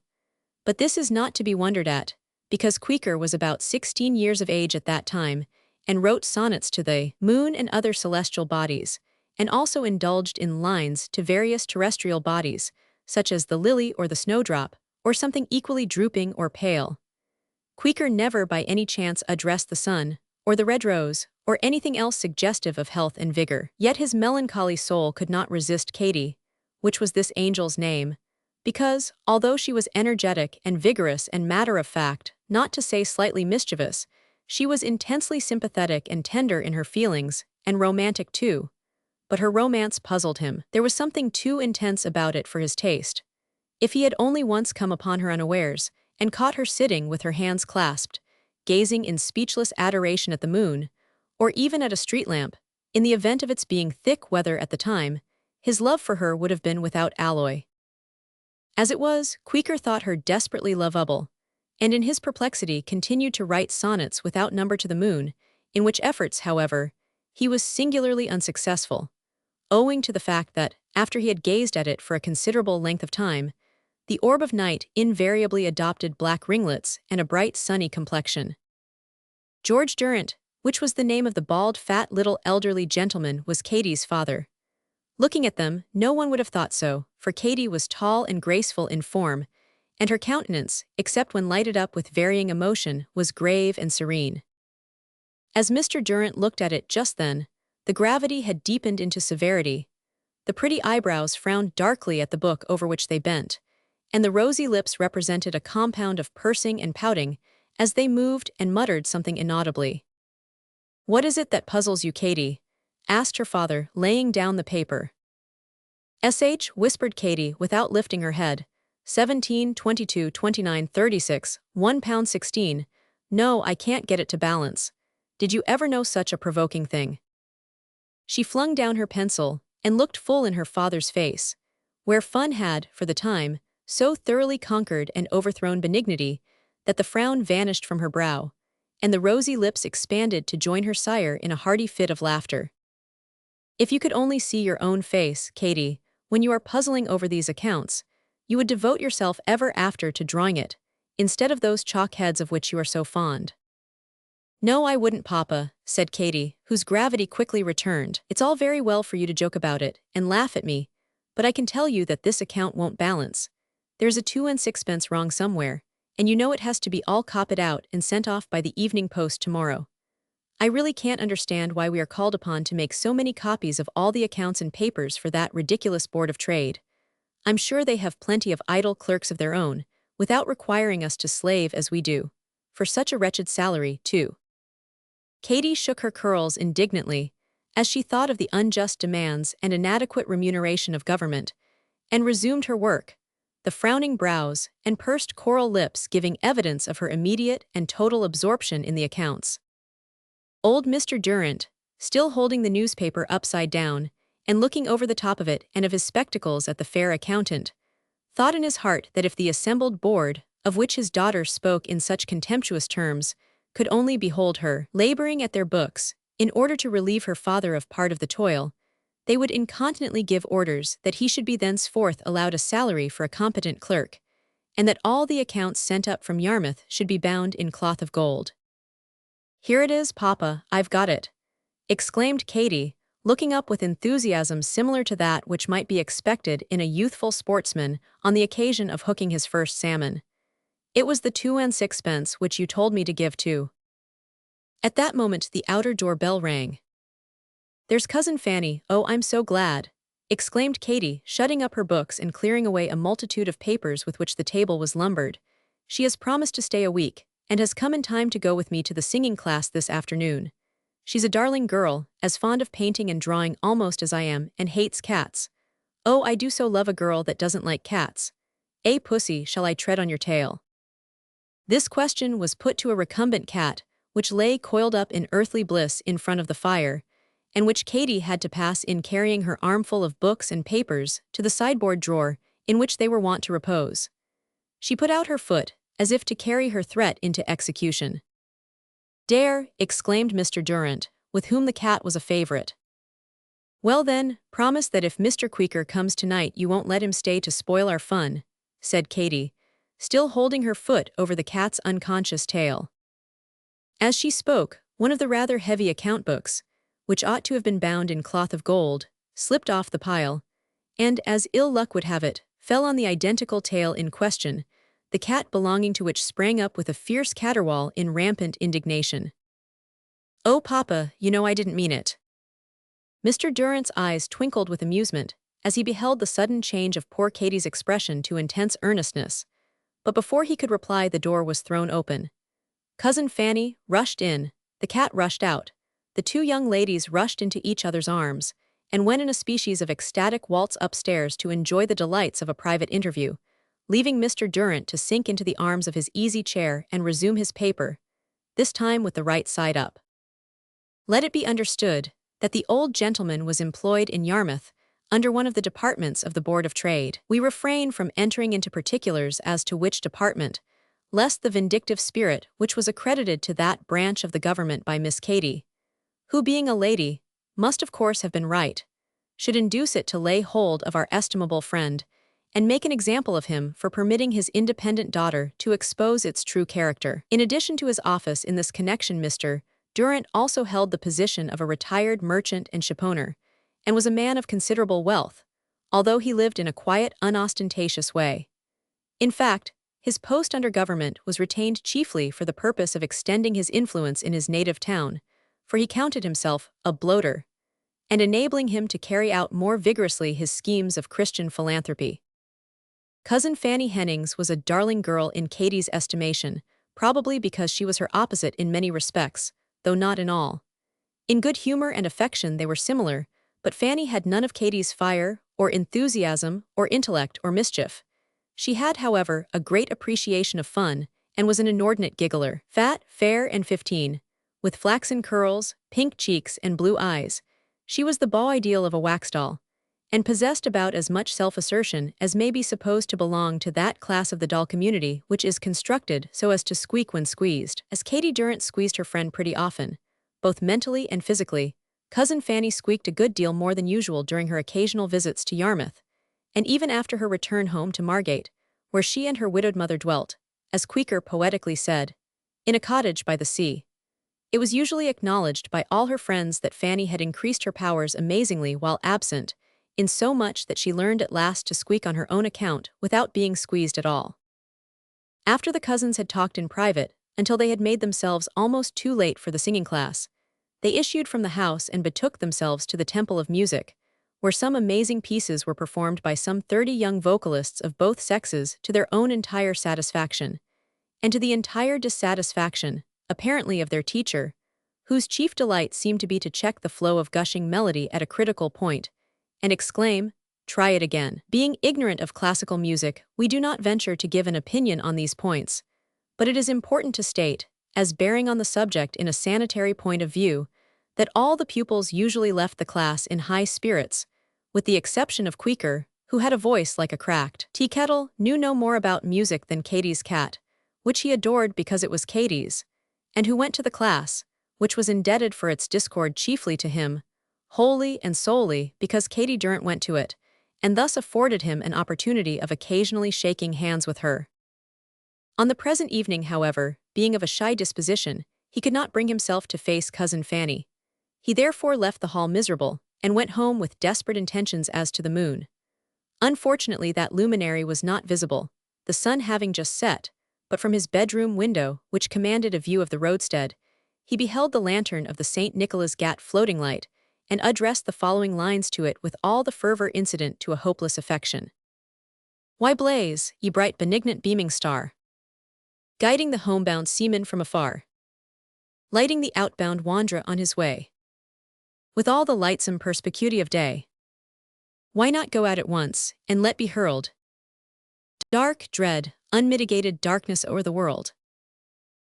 But this is not to be wondered at, because Queeker was about 16 years of age at that time, and wrote sonnets to the moon and other celestial bodies, and also indulged in lines to various terrestrial bodies, such as the lily or the snowdrop, or something equally drooping or pale. Queeker never by any chance addressed the sun, or the red rose, or anything else suggestive of health and vigor. Yet his melancholy soul could not resist Katy, which was this angel's name, because, although she was energetic and vigorous and matter-of-fact, not to say slightly mischievous, she was intensely sympathetic and tender in her feelings, and romantic too. But her romance puzzled him. There was something too intense about it for his taste. If he had only once come upon her unawares, and caught her sitting with her hands clasped, gazing in speechless adoration at the moon, or even at a street lamp, in the event of its being thick weather at the time, his love for her would have been without alloy. As it was, Queeker thought her desperately lovable, and in his perplexity continued to write sonnets without number to the moon, in which efforts, however, he was singularly unsuccessful, owing to the fact that, after he had gazed at it for a considerable length of time, the orb of night invariably adopted black ringlets and a bright sunny complexion. George Durrant, which was the name of the bald, fat little elderly gentleman, was Katy's father. Looking at them, no one would have thought so, for Katy was tall and graceful in form, and her countenance, except when lighted up with varying emotion, was grave and serene. As Mr. Durrant looked at it just then, the gravity had deepened into severity. The pretty eyebrows frowned darkly at the book over which they bent, and the rosy lips represented a compound of pursing and pouting as they moved and muttered something inaudibly. "What is it that puzzles you, Katy?" asked her father, laying down the paper. "Sh," whispered Katy without lifting her head. 17, 22, 29, 36, £1.16. No, I can't get it to balance. Did you ever know such a provoking thing?" She flung down her pencil, and looked full in her father's face, where fun had, for the time, so thoroughly conquered and overthrown benignity that the frown vanished from her brow, and the rosy lips expanded to join her sire in a hearty fit of laughter. If you could only see your own face, Katy, when you are puzzling over these accounts, you would devote yourself ever after to drawing it, instead of those chalk heads of which you are so fond. No, I wouldn't, Papa, said Katy, whose gravity quickly returned. It's all very well for you to joke about it and laugh at me, but I can tell you that this account won't balance. There's a 2 and 6pence wrong somewhere, and you know it has to be all copied out and sent off by the evening post tomorrow. I really can't understand why we are called upon to make so many copies of all the accounts and papers for that ridiculous Board of Trade. I'm sure they have plenty of idle clerks of their own, without requiring us to slave as we do. For such a wretched salary, too. Katy shook her curls indignantly, as she thought of the unjust demands and inadequate remuneration of government, and resumed her work, the frowning brows and pursed coral lips giving evidence of her immediate and total absorption in the accounts. Old Mr. Durant, still holding the newspaper upside down, and looking over the top of it and of his spectacles at the fair accountant, thought in his heart that if the assembled board, of which his daughter spoke in such contemptuous terms, could only behold her laboring at their books, in order to relieve her father of part of the toil, they would incontinently give orders that he should be thenceforth allowed a salary for a competent clerk, and that all the accounts sent up from Yarmouth should be bound in cloth of gold. Here it is, Papa, I've got it, exclaimed Katy, looking up with enthusiasm similar to that which might be expected in a youthful sportsman on the occasion of hooking his first salmon. It was the 2 and 6pence which you told me to give to. At that moment the outer door bell rang. There's Cousin Fanny, oh, I'm so glad, exclaimed Katy, shutting up her books and clearing away a multitude of papers with which the table was lumbered. She has promised to stay a week, and has come in time to go with me to the singing class this afternoon. She's a darling girl, as fond of painting and drawing almost as I am, and hates cats. Oh, I do so love a girl that doesn't like cats. Eh, pussy, shall I tread on your tail? This question was put to a recumbent cat, which lay coiled up in earthly bliss in front of the fire, and which Katy had to pass in carrying her armful of books and papers to the sideboard drawer in which they were wont to repose. She put out her foot, as if to carry her threat into execution. Dare, exclaimed Mr. Durant, with whom the cat was a favorite. Well then, promise that if Mr. Queeker comes tonight you won't let him stay to spoil our fun, said Katy, still holding her foot over the cat's unconscious tail. As she spoke, one of the rather heavy account books, which ought to have been bound in cloth of gold, slipped off the pile, and, as ill luck would have it, fell on the identical tail in question, the cat belonging to which sprang up with a fierce caterwaul in rampant indignation. Oh, Papa, you know I didn't mean it. Mr. Durant's eyes twinkled with amusement as he beheld the sudden change of poor Katy's expression to intense earnestness, but before he could reply the door was thrown open. Cousin Fanny rushed in, the cat rushed out, the two young ladies rushed into each other's arms, and went in a species of ecstatic waltz upstairs to enjoy the delights of a private interview, leaving Mr. Durant to sink into the arms of his easy chair and resume his paper, this time with the right side up. Let it be understood that the old gentleman was employed in Yarmouth under one of the departments of the Board of Trade. We refrain from entering into particulars as to which department, lest the vindictive spirit which was accredited to that branch of the government by Miss Katy, who being a lady, must of course have been right, should induce it to lay hold of our estimable friend, and make an example of him for permitting his independent daughter to expose its true character. In addition to his office in this connection, Mr. Durant also held the position of a retired merchant and shipowner, and was a man of considerable wealth, although he lived in a quiet, unostentatious way. In fact, his post under government was retained chiefly for the purpose of extending his influence in his native town, for he counted himself a bloater, and enabling him to carry out more vigorously his schemes of Christian philanthropy. Cousin Fanny Hennings was a darling girl in Katy's estimation, probably because she was her opposite in many respects, though not in all. In good humor and affection they were similar, but Fanny had none of Katy's fire, or enthusiasm, or intellect, or mischief. She had, however, a great appreciation of fun, and was an inordinate giggler. Fat, fair, and 15, with flaxen curls, pink cheeks, and blue eyes, she was the beau ideal of a wax doll, and possessed about as much self-assertion as may be supposed to belong to that class of the doll community which is constructed so as to squeak when squeezed. As Katy Durrant squeezed her friend pretty often, both mentally and physically, Cousin Fanny squeaked a good deal more than usual during her occasional visits to Yarmouth, and even after her return home to Margate, where she and her widowed mother dwelt, as Queequor poetically said, in a cottage by the sea. It was usually acknowledged by all her friends that Fanny had increased her powers amazingly while absent, in so much that she learned at last to squeak on her own account without being squeezed at all. After the cousins had talked in private, until they had made themselves almost too late for the singing class, they issued from the house and betook themselves to the Temple of Music, where some amazing pieces were performed by some 30 young vocalists of both sexes to their own entire satisfaction, and to the entire dissatisfaction, apparently of their teacher, whose chief delight seemed to be to check the flow of gushing melody at a critical point, and exclaim, "Try it again." Being ignorant of classical music, we do not venture to give an opinion on these points, but it is important to state, as bearing on the subject in a sanitary point of view, that all the pupils usually left the class in high spirits, with the exception of Queequor, who had a voice like a cracked tea kettle, knew no more about music than Katy's cat, which he adored because it was Katy's, and who went to the class, which was indebted for its discord chiefly to him, wholly and solely because Katy Durrant went to it, and thus afforded him an opportunity of occasionally shaking hands with her. On the present evening, however, being of a shy disposition, he could not bring himself to face Cousin Fanny. He therefore left the hall miserable, and went home with desperate intentions as to the moon. Unfortunately, that luminary was not visible, the sun having just set, but from his bedroom window, which commanded a view of the roadstead, he beheld the lantern of the St. Nicholas Gat floating light, and addressed the following lines to it with all the fervor incident to a hopeless affection. Why blaze, ye bright benignant beaming star, guiding the homebound seaman from afar, lighting the outbound wanderer on his way, with all the lightsome perspicuity of day? Why not go out at once, and let be hurled dark, dread, unmitigated darkness o'er the world?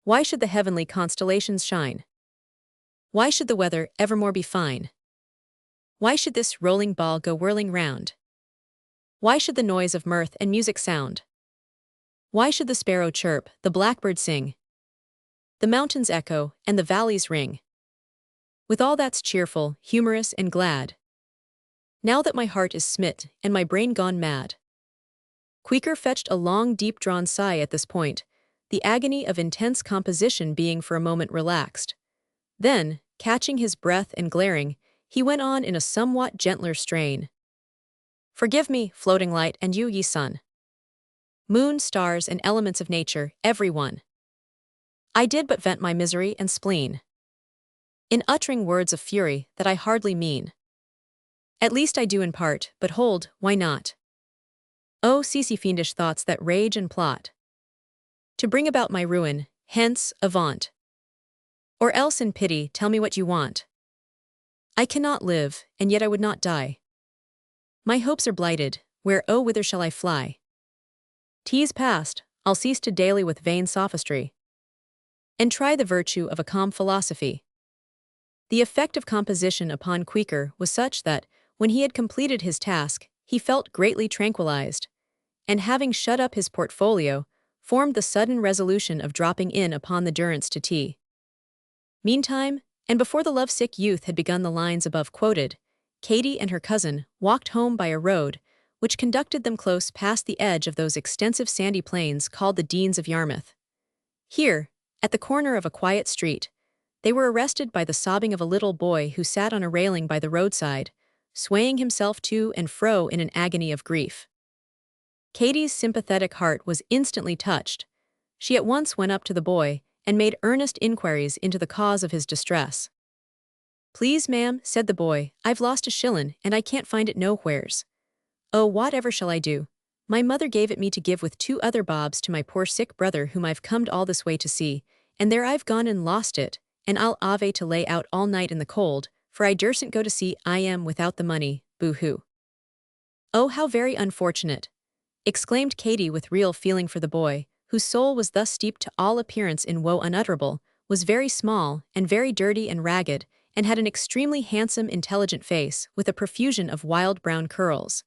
Why should the heavenly constellations shine? Why should the weather evermore be fine? Why should this rolling ball go whirling round? Why should the noise of mirth and music sound? Why should the sparrow chirp, the blackbird sing, the mountains echo, and the valleys ring, with all that's cheerful, humorous, and glad? Now that my heart is smit, and my brain gone mad. Queequor fetched a long deep-drawn sigh at this point, the agony of intense composition being for a moment relaxed. Then, catching his breath and glaring, he went on in a somewhat gentler strain. Forgive me, floating light, and you, ye sun, moon, stars, and elements of nature, every one. I did but vent my misery and spleen in uttering words of fury that I hardly mean. At least I do in part, but hold, why not? Oh, cease ye fiendish thoughts that rage and plot to bring about my ruin, hence, avaunt. Or else in pity tell me what you want. I cannot live, and yet I would not die. My hopes are blighted, where, oh, whither shall I fly? Tease past, I'll cease to daily with vain sophistry, and try the virtue of a calm philosophy. The effect of composition upon Queequor was such that, when he had completed his task, he felt greatly tranquilized, and having shut up his portfolio, formed the sudden resolution of dropping in upon the Durrants to tea. Meantime, and before the love-sick youth had begun the lines above quoted, Katy and her cousin walked home by a road which conducted them close past the edge of those extensive sandy plains called the Denes of Yarmouth. Here, at the corner of a quiet street, they were arrested by the sobbing of a little boy who sat on a railing by the roadside, swaying himself to and fro in an agony of grief. Katy's sympathetic heart was instantly touched. She at once went up to the boy and made earnest inquiries into the cause of his distress. "Please, ma'am," said the boy, "I've lost a shillin', and I can't find it nowheres. Oh, whatever shall I do? My mother gave it me to give with 2 other bobs to my poor sick brother whom I've comed all this way to see, and there I've gone and lost it, and I'll ave to lay out all night in the cold, for I dursn't go to see I am without the money, boo-hoo." "Oh, how very unfortunate!" exclaimed Katy with real feeling for the boy, whose soul was thus steeped to all appearance in woe unutterable, was very small, and very dirty and ragged, and had an extremely handsome, intelligent face with a profusion of wild brown curls.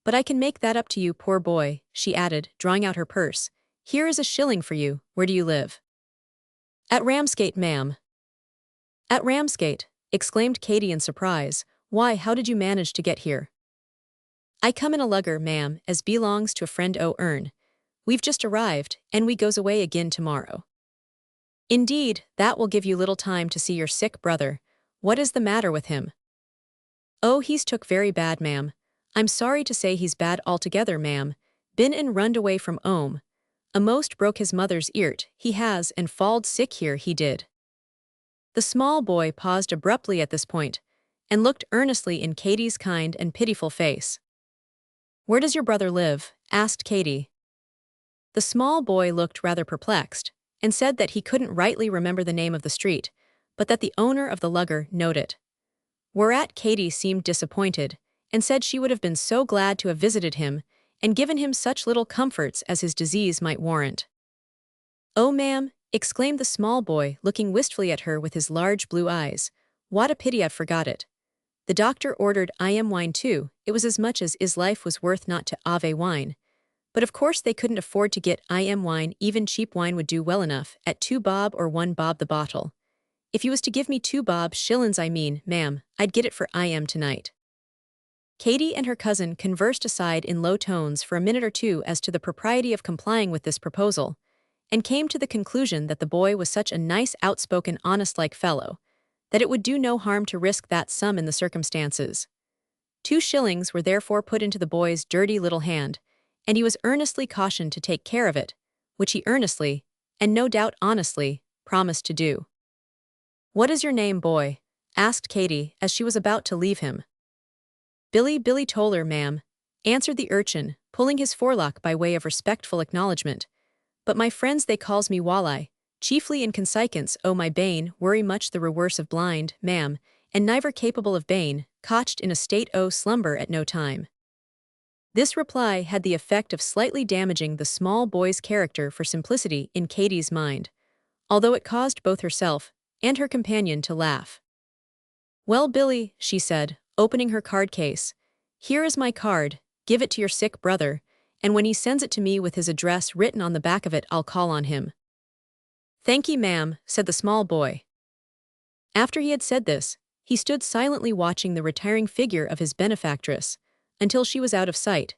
"But I can make that up to you, poor boy," she added, drawing out her purse. "Here is a shilling for you. Where do you live?" "At Ramsgate, ma'am." "At Ramsgate," exclaimed Katy in surprise. "Why, how did you manage to get here?" "I come in a lugger, ma'am, as belongs to a friend o' ourn. We've just arrived, and we goes away again tomorrow." "Indeed, that will give you little time to see your sick brother. What is the matter with him?" "Oh, he's took very bad, ma'am. I'm sorry to say he's bad altogether, ma'am. Been and runned away from 'ome. A'most broke his mother's eart, he has, and falled sick here, he did." The small boy paused abruptly at this point, and looked earnestly in Katy's kind and pitiful face. "Where does your brother live?" asked Katy. The small boy looked rather perplexed, and said that he couldn't rightly remember the name of the street, but that the owner of the lugger knowed it. Whereat Katy seemed disappointed, and said she would have been so glad to have visited him, and given him such little comforts as his disease might warrant. "Oh, ma'am," exclaimed the small boy, looking wistfully at her with his large blue eyes, "what a pity I've forgot it. The doctor ordered wine too. It was as much as 'is life was worth not to 'ave wine. But of course they couldn't afford to get wine, even cheap wine would do well enough, at 2 bob or 1 bob the bottle. If you was to give me 2 bob shillins, I mean, ma'am, I'd get it for tonight." Katy and her cousin conversed aside in low tones for a minute or two as to the propriety of complying with this proposal, and came to the conclusion that the boy was such a nice, outspoken, honest-like fellow, that it would do no harm to risk that sum in the circumstances. 2 shillings were therefore put into the boy's dirty little hand, and he was earnestly cautioned to take care of it, which he earnestly, and no doubt honestly, promised to do. "What is your name, boy?" asked Katy, as she was about to leave him. Billy Toller, ma'am," answered the urchin, pulling his forelock by way of respectful acknowledgment. "But my friends they calls me Walleye, chiefly in consequence o' my bane worry much the rewerse of blind, ma'am, and niver capable of bane, cotched in a state o' slumber at no time." This reply had the effect of slightly damaging the small boy's character for simplicity in Katy's mind, although it caused both herself and her companion to laugh. "Well, Billy," she said, opening her card case, "here is my card, give it to your sick brother, and when he sends it to me with his address written on the back of it I'll call on him." "Thank ye, ma'am," said the small boy. After he had said this, he stood silently watching the retiring figure of his benefactress, until she was out of sight,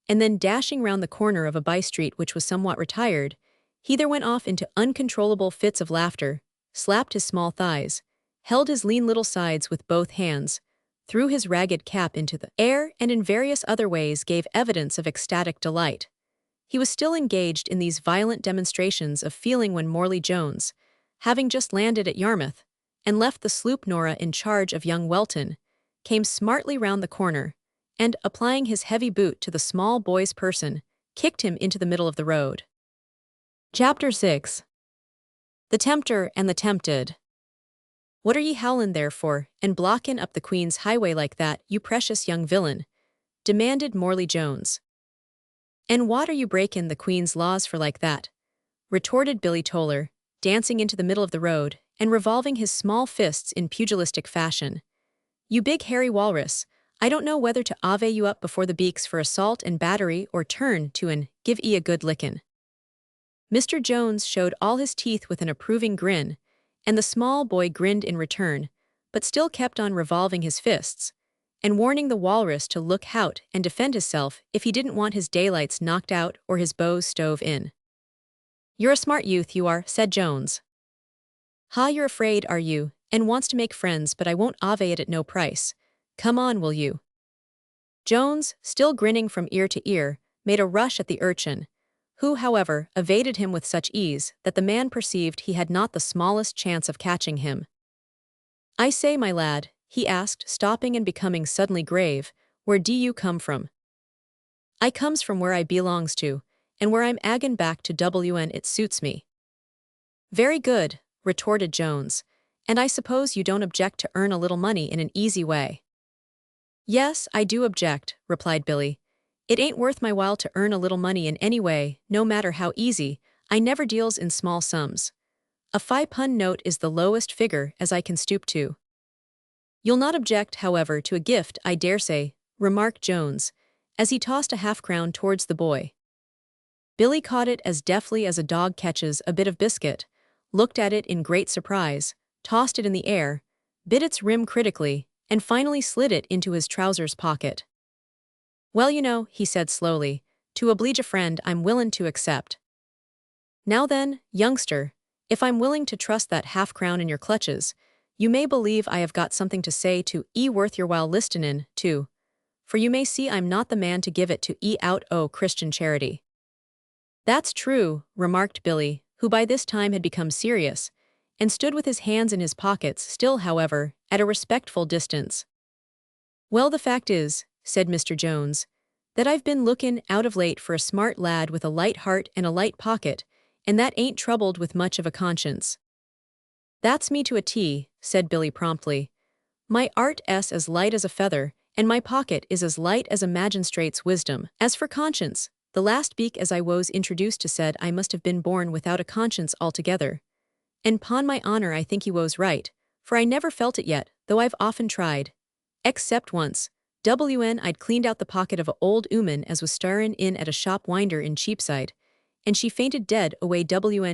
and then dashing round the corner of a by-street which was somewhat retired, he there went off into uncontrollable fits of laughter, slapped his small thighs, held his lean little sides with both hands, threw his ragged cap into the air, and in various other ways gave evidence of ecstatic delight. He was still engaged in these violent demonstrations of feeling when Morley Jones, having just landed at Yarmouth, and left the sloop Nora in charge of young Welton, came smartly round the corner, and, applying his heavy boot to the small boy's person, kicked him into the middle of the road. Chapter 6. The Tempter and the Tempted. "What are ye howlin' there for, and blockin' up the Queen's highway like that, you precious young villain?" demanded Morley Jones. "And what are you breakin' the Queen's laws for like that?" retorted Billy Toller, dancing into the middle of the road, and revolving his small fists in pugilistic fashion. "You big hairy walrus, I don't know whether to ave you up before the beaks for assault and battery or turn to and give 'ee a good lickin'." Mr. Jones showed all his teeth with an approving grin, and the small boy grinned in return, but still kept on revolving his fists, and warning the walrus to look out and defend himself if he didn't want his daylights knocked out or his bows stove in. "You're a smart youth, you are," said Jones. "Ha, you're afraid, are you, and wants to make friends, but I won't ave it at no price. Come on, will you?" Jones, still grinning from ear to ear, made a rush at the urchin, who, however, evaded him with such ease that the man perceived he had not the smallest chance of catching him. "I say, my lad," he asked, stopping and becoming suddenly grave, "where do you come from?" "I comes from where I belongs to, and where I'm agon back to WN it suits me." "Very good," retorted Jones, "and I suppose you don't object to earn a little money in an easy way." "Yes, I do object," replied Billy. "It ain't worth my while to earn a little money in any way, no matter how easy. I never deals in small sums. A £5 note is the lowest figure as I can stoop to." "You'll not object, however, to a gift, I dare say," remarked Jones, as he tossed a half-crown towards the boy. Billy caught it as deftly as a dog catches a bit of biscuit, looked at it in great surprise, tossed it in the air, bit its rim critically, and finally slid it into his trousers pocket. "Well, you know," he said slowly, "to oblige a friend I'm willin' to accept. Now then, youngster, if I'm willing to trust that half-crown in your clutches, you may believe I have got something to say to worth your while listenin' to, for you may see I'm not the man to give it to out o' Christian charity." "That's true," remarked Billy, who by this time had become serious, and stood with his hands in his pockets, still, however, at a respectful distance. "Well, the fact is," said Mr. Jones, "that I've been lookin' out of late for a smart lad with a light heart and a light pocket, and that ain't troubled with much of a conscience." "That's me to a T," said Billy promptly. "My 'art's as light as a feather, and my pocket is as light as a magistrate's wisdom. As for conscience, the last beak as I was introduced to said I must have been born without a conscience altogether. And 'pon my honor I think he was right, for I never felt it yet, though I've often tried. Except once, I'd cleaned out the pocket of a old 'ooman as was starin' in at a shop winder in Cheapside, and she fainted dead away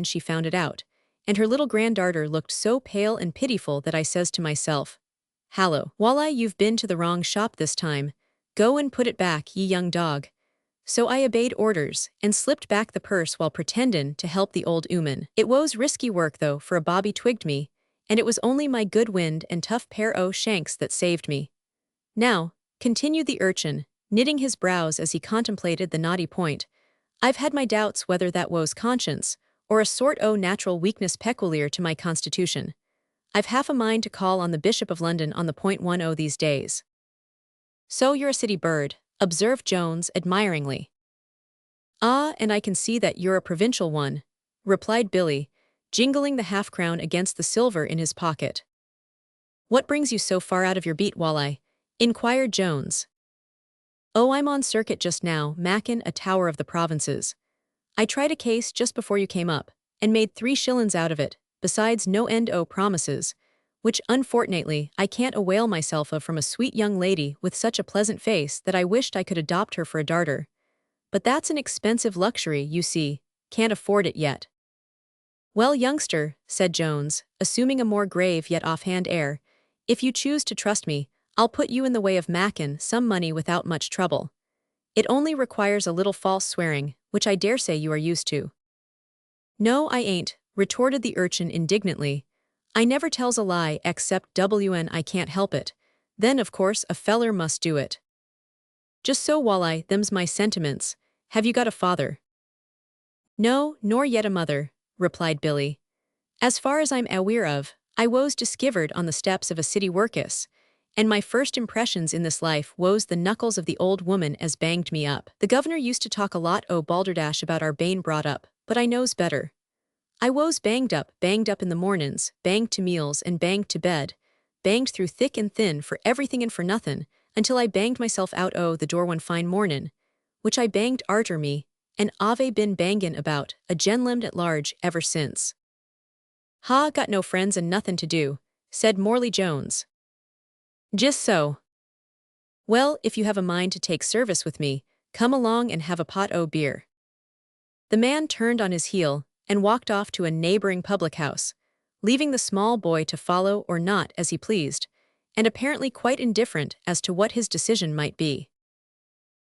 she found it out, and her little granddarter looked so pale and pitiful that I says to myself, 'Hallo, Walleye, you've been to the wrong shop this time. Go and put it back, ye young dog.' So I obeyed orders, and slipped back the purse while pretendin' to help the old 'ooman. It was risky work though, for a bobby twigged me, and it was only my good wind and tough pair o' shanks that saved me. Now," continued the urchin, knitting his brows as he contemplated the knotty point, "I've had my doubts whether that was conscience, or a sort o' natural weakness peculiar to my constitution. I've half a mind to call on the Bishop of London on the point one o' these days." "So you're a city bird," observed Jones admiringly. "Ah, and I can see that you're a provincial one," replied Billy, jingling the half-crown against the silver in his pocket. "What brings you so far out of your beat, Walleye?" inquired Jones. "Oh, I'm on circuit just now, mackin' a tower of the provinces. I tried a case just before you came up, and made 3 shillin's out of it, besides no end o' promises, which unfortunately I can't avail myself of from a sweet young lady with such a pleasant face that I wished I could adopt her for a darter. But that's an expensive luxury, you see, can't afford it yet." "Well, youngster," said Jones, assuming a more grave yet offhand air, "if you choose to trust me, I'll put you in the way of mackin' some money without much trouble. It only requires a little false swearing, which I dare say you are used to." "No, I ain't," retorted the urchin indignantly. "I never tells a lie except when I can't help it. Then, of course, a feller must do it." "Just so, Walleye, them's my sentiments. Have you got a father?" "No, nor yet a mother," replied Billy. "As far as I'm aweer of, I was diskivered on the steps of a city workus, and my first impressions in this life was the knuckles of the old woman as banged me up. The governor used to talk a lot o' balderdash about our bane brought up, but I knows better. I was banged up in the mornin's, banged to meals and banged to bed, banged through thick and thin for everything and for nothin', until I banged myself out o' the door one fine mornin', which I banged arter me, and I've been bangin' about, a genlimmed at large, ever since." "Ha, got no friends and nothin' to do," said Morley Jones. "Just so. Well, if you have a mind to take service with me, come along and have a pot o' beer." The man turned on his heel, and walked off to a neighboring public-house, leaving the small boy to follow or not as he pleased, and apparently quite indifferent as to what his decision might be.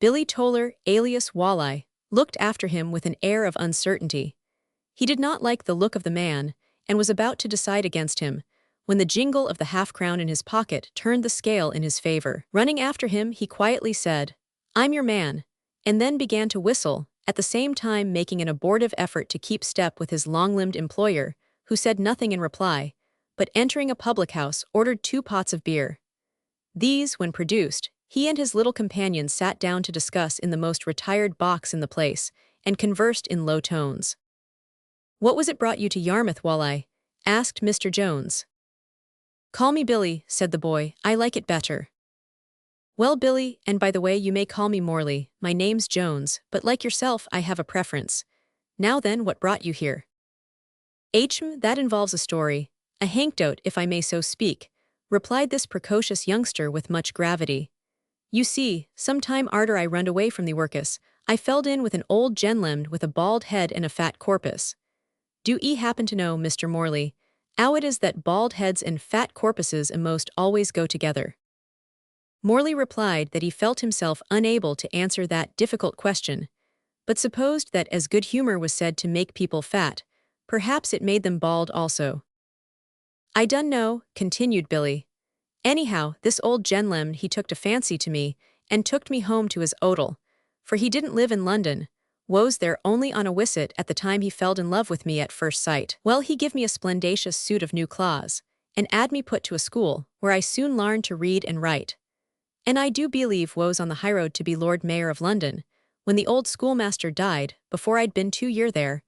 Billy Toller, alias Walleye, looked after him with an air of uncertainty. He did not like the look of the man, and was about to decide against him, when the jingle of the half-crown in his pocket turned the scale in his favor. Running after him, he quietly said, "I'm your man," and then began to whistle, at the same time making an abortive effort to keep step with his long-limbed employer, who said nothing in reply, but entering a public-house ordered 2 pots of beer. These, when produced, he and his little companion sat down to discuss in the most retired box in the place, and conversed in low tones. "What was it brought you to Yarmouth, Walleye?" asked Mr. Jones. "Call me Billy," said the boy, "I like it better." "Well, Billy, and by the way you may call me Morley, my name's Jones, but like yourself I have a preference. Now then, what brought you here?" "That involves a story, a hankdote if I may so speak," replied this precocious youngster with much gravity. You see, some time arter I runned away from the workus, I felled in with an old genlemmed with a bald head and a fat corpus. Do 'ee happen to know, Mr. Morley, 'ow it is that bald heads and fat corpuses a'most always go together? Morley replied that he felt himself unable to answer that difficult question, but supposed that as good humor was said to make people fat, perhaps it made them bald also. I dun know, continued Billy. Anyhow, this old genlem he took a fancy to me, and tooked me home to his odel, for he didn't live in London, woes there only on a wisset at the time he felled in love with me at first sight. Well, he give me a splendacious suit of new clothes, and 'ad me put to a school, where I soon larned to read and write. And I do believe woes on the highroad to be Lord Mayor of London, when the old schoolmaster died, before I'd been 2 year there,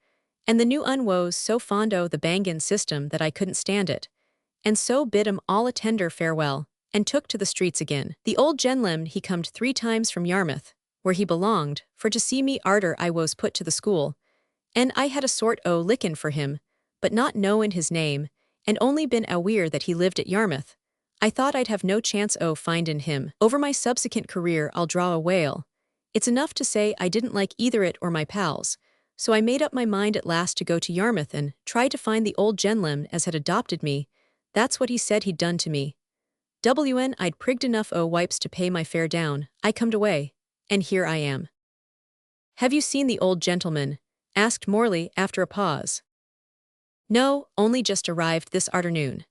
and the new un woes so fond o' the bangin' system that I couldn't stand it, and so bid 'em all a tender farewell, and took to the streets again. The old genlem he comed 3 times from Yarmouth, where he belonged, for to see me arter I was put to the school, and I had a sort o' lickin' for him, but not knowin' his name, and only been aweer that he lived at Yarmouth, I thought I'd have no chance o' findin' him. Over my subsequent career I'll draw a whale. It's enough to say I didn't like either it or my pals, so I made up my mind at last to go to Yarmouth and try to find the old genlem as had adopted me. That's what he said he'd done to me. I'd prigged enough o' wipes to pay my fare down, I comed away, and here I am. Have you seen the old gentleman? Asked Morley after a pause. No, only just arrived this arternoon.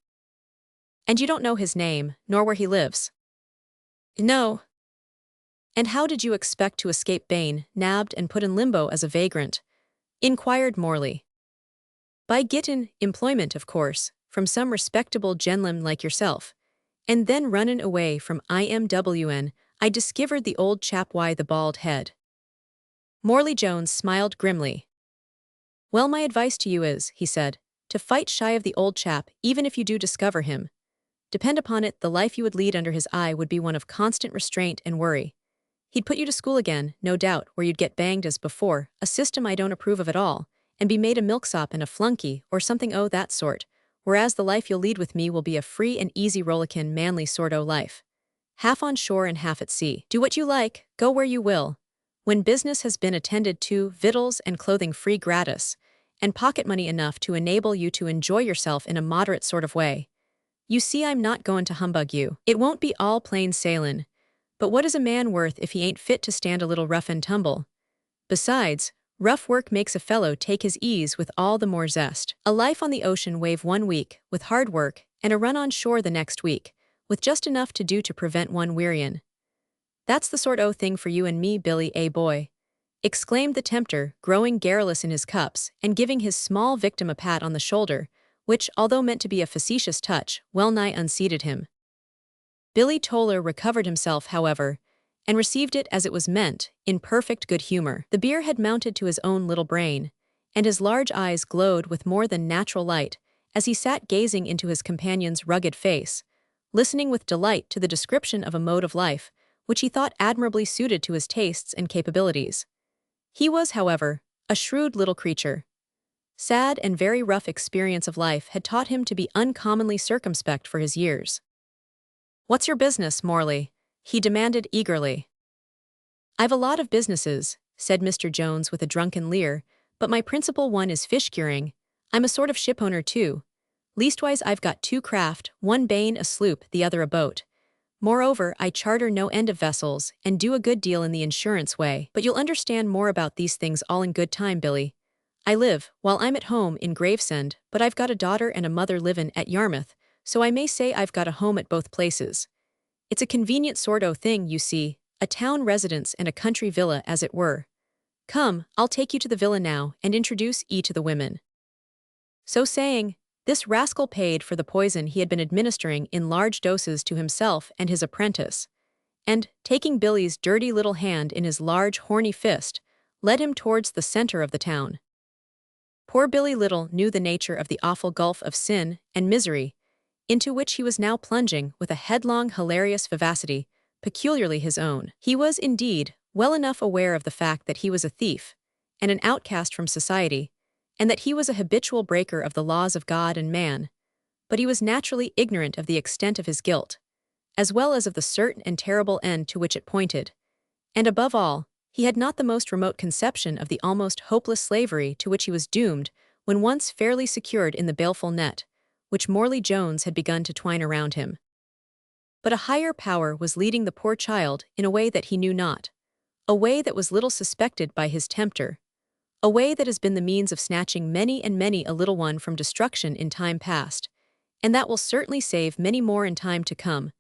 And you don't know his name, nor where he lives? No. And how did you expect to escape Bain, nabbed and put in limbo as a vagrant? Inquired Morley. By gettin' employment, of course, from some respectable genlem like yourself, and then runnin' away from IMWN, I discovered the old chap why the bald head. Morley Jones smiled grimly. Well, my advice to you is, he said, to fight shy of the old chap even if you do discover him. Depend upon it, the life you would lead under his eye would be one of constant restraint and worry. He'd put you to school again, no doubt, where you'd get banged as before, a system I don't approve of at all, and be made a milksop and a flunky or something o' that sort, whereas the life you'll lead with me will be a free and easy rollickin' manly sort o' life. Half on shore and half at sea. Do what you like, go where you will. When business has been attended to, victuals and clothing free gratis, and pocket money enough to enable you to enjoy yourself in a moderate sort of way. You see, I'm not goin' to humbug you. It won't be all plain sailin', but what is a man worth if he ain't fit to stand a little rough and tumble? Besides, rough work makes a fellow take his ease with all the more zest. A life on the ocean wave 1 week, with hard work, and a run on shore the next week, with just enough to do to prevent one wearyin'. That's the sort o' thing for you and me, Billy, boy, exclaimed the tempter, growing garrulous in his cups, and giving his small victim a pat on the shoulder, which, although meant to be a facetious touch, well-nigh unseated him. Billy Toller recovered himself, however, and received it as it was meant, in perfect good humor. The beer had mounted to his own little brain, and his large eyes glowed with more than natural light as he sat gazing into his companion's rugged face, listening with delight to the description of a mode of life which he thought admirably suited to his tastes and capabilities. He was, however, a shrewd little creature. Sad and very rough experience of life had taught him to be uncommonly circumspect for his years. What's your business, Morley? He demanded eagerly. I've a lot of businesses, said Mr. Jones with a drunken leer, but my principal one is fish curing. I'm a sort of shipowner too. Leastwise I've got 2 craft, one Bain a sloop, the other a boat. Moreover, I charter no end of vessels, and do a good deal in the insurance way. But you'll understand more about these things all in good time, Billy. I live, while I'm at home, in Gravesend, but I've got a daughter and a mother livin' at Yarmouth, so I may say I've got a home at both places. It's a convenient sort o' thing, you see, a town residence and a country villa as it were. Come, I'll take you to the villa now, and introduce ye to the women. So saying, this rascal paid for the poison he had been administering in large doses to himself and his apprentice, and, taking Billy's dirty little hand in his large horny fist, led him towards the center of the town. Poor Billy Little knew the nature of the awful gulf of sin and misery, into which he was now plunging with a headlong, hilarious vivacity, peculiarly his own. He was, indeed, well enough aware of the fact that he was a thief, and an outcast from society, and that he was a habitual breaker of the laws of God and man. but he was naturally ignorant of the extent of his guilt, as well as of the certain and terrible end to which it pointed. And above all, he had not the most remote conception of the almost hopeless slavery to which he was doomed when once fairly secured in the baleful net, which Morley Jones had begun to twine around him. But a higher power was leading the poor child in a way that he knew not, a way that was little suspected by his tempter, a way that has been the means of snatching many and many a little one from destruction in time past, and that will certainly save many more in time to come,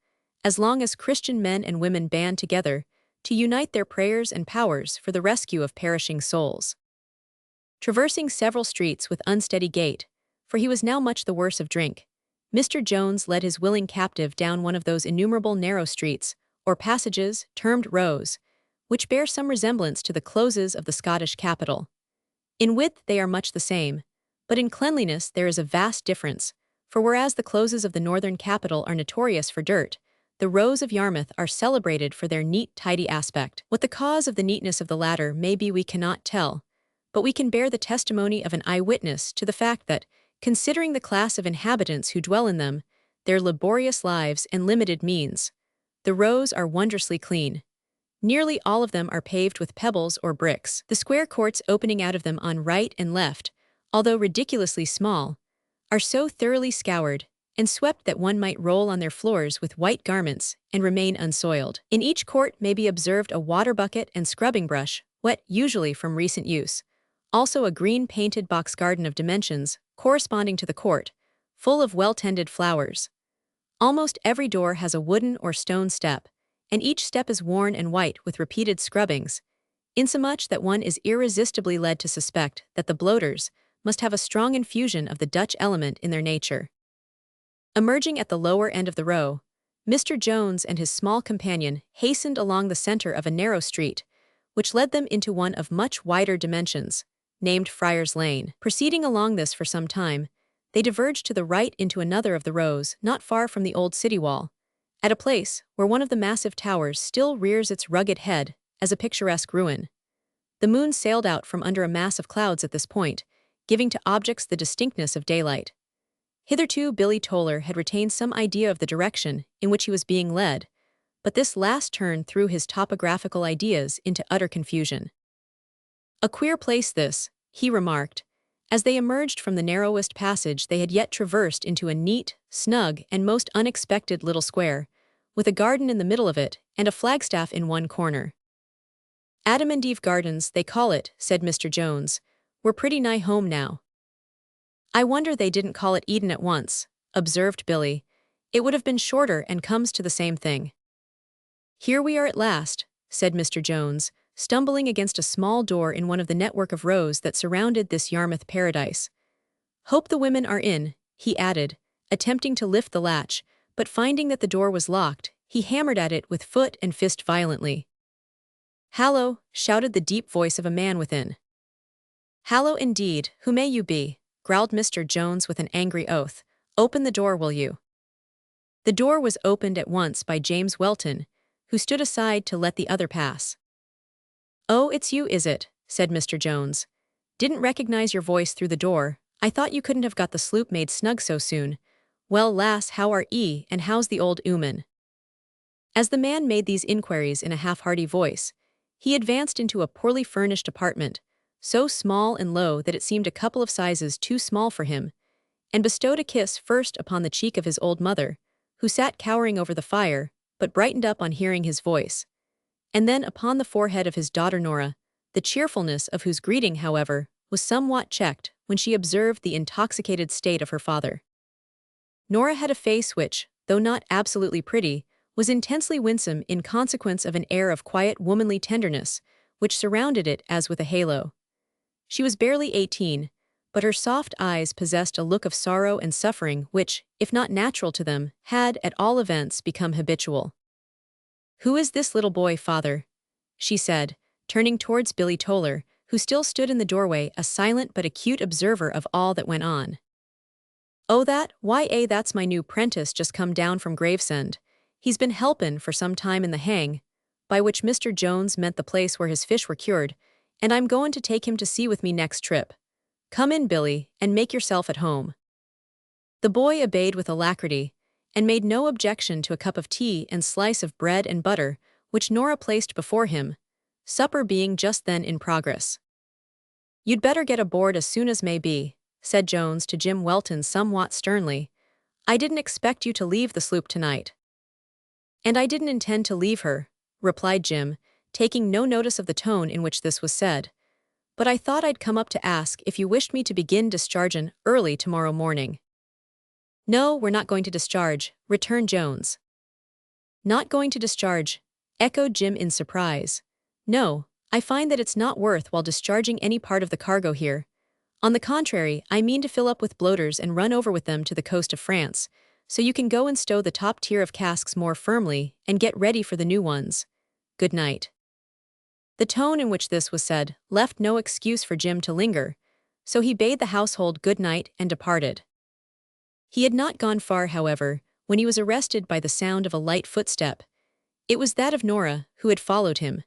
as long as Christian men and women band together to unite their prayers and powers for the rescue of perishing souls. Traversing several streets with unsteady gait, for he was now much the worse of drink, Mr. Jones led his willing captive down one of those innumerable narrow streets, or passages, termed rows, which bear some resemblance to the closes of the Scottish capital. In width they are much the same, but in cleanliness there is a vast difference, for whereas the closes of the northern capital are notorious for dirt, the rows of Yarmouth are celebrated for their neat, tidy aspect. What the cause of the neatness of the latter may be we cannot tell, but we can bear the testimony of an eyewitness to the fact that, considering the class of inhabitants who dwell in them, their laborious lives and limited means, the rows are wondrously clean. Nearly all of them are paved with pebbles or bricks. The square courts opening out of them on right and left, although ridiculously small, are so thoroughly scoured and swept that one might roll on their floors with white garments and remain unsoiled. In each court may be observed a water bucket and scrubbing brush, wet usually from recent use, also a green painted box garden of dimensions corresponding to the court, full of well-tended flowers. Almost every door has a wooden or stone step, and each step is worn and white with repeated scrubbings, insomuch that one is irresistibly led to suspect that the bloaters must have a strong infusion of the Dutch element in their nature. Emerging at the lower end of the row, Mr. Jones and his small companion hastened along the center of a narrow street, which led them into one of much wider dimensions, named Friar's Lane. Proceeding along this for some time, they diverged to the right into another of the rows not far from the old city wall, at a place where one of the massive towers still rears its rugged head as a picturesque ruin. The moon sailed out from under a mass of clouds at this point, giving to objects the distinctness of daylight. Hitherto Billy Toller had retained some idea of the direction in which he was being led, but this last turn threw his topographical ideas into utter confusion. "A queer place this," he remarked, as they emerged from the narrowest passage they had yet traversed into a neat, snug, and most unexpected little square, with a garden in the middle of it and a flagstaff in one corner. "Adam and Eve Gardens, they call it," said Mr. Jones. "We're pretty nigh home now." "I wonder they didn't call it Eden at once," observed Billy. "It would have been shorter and comes to the same thing." "Here we are at last," said Mr. Jones, stumbling against a small door in one of the network of rows that surrounded this Yarmouth paradise. "Hope the women are in," he added, attempting to lift the latch, but finding that the door was locked, he hammered at it with foot and fist violently. "Hallo," shouted the deep voice of a man within. "Hallo indeed, who may you be?" growled Mr. Jones with an angry oath. "Open the door, will you?" The door was opened at once by James Welton, who stood aside to let the other pass. "Oh, it's you, is it?" said Mr. Jones. "Didn't recognize your voice through the door. I thought you couldn't have got the sloop made snug so soon. Well, lass, how are 'ee, and how's the old 'ooman?" As the man made these inquiries in a half-hearty voice, he advanced into a poorly furnished apartment, so small and low that it seemed a couple of sizes too small for him, and bestowed a kiss first upon the cheek of his old mother, who sat cowering over the fire, but brightened up on hearing his voice, and then upon the forehead of his daughter Nora, the cheerfulness of whose greeting, however, was somewhat checked when she observed the intoxicated state of her father. Nora had a face which, though not absolutely pretty, was intensely winsome in consequence of an air of quiet womanly tenderness, which surrounded it as with a halo. She was barely 18, but her soft eyes possessed a look of sorrow and suffering which, if not natural to them, had, at all events, become habitual. "Who is this little boy, father?" she said, turning towards Billy Toller, who still stood in the doorway, a silent but acute observer of all that went on. "Oh, that's my new prentice just come down from Gravesend. He's been helpin' for some time in the hang," by which Mr. Jones meant the place where his fish were cured, "and I'm goin' to take him to sea with me next trip. Come in, Billy, and make yourself at home." The boy obeyed with alacrity, and made no objection to a cup of tea and slice of bread and butter, which Nora placed before him, supper being just then in progress. "You'd better get aboard as soon as may be," said Jones to Jim Welton somewhat sternly. "I didn't expect you to leave the sloop tonight." "And I didn't intend to leave her," replied Jim, taking no notice of the tone in which this was said. "But I thought I'd come up to ask if you wished me to begin dischargin' early tomorrow morning." "No, we're not going to discharge," returned Jones. "Not going to discharge?" echoed Jim in surprise. "No, I find that it's not worth while discharging any part of the cargo here. On the contrary, I mean to fill up with bloaters and run over with them to the coast of France, so you can go and stow the top tier of casks more firmly and get ready for the new ones. Good night." The tone in which this was said left no excuse for Jim to linger, so he bade the household good night and departed. He had not gone far, however, when he was arrested by the sound of a light footstep. It was that of Nora, who had followed him.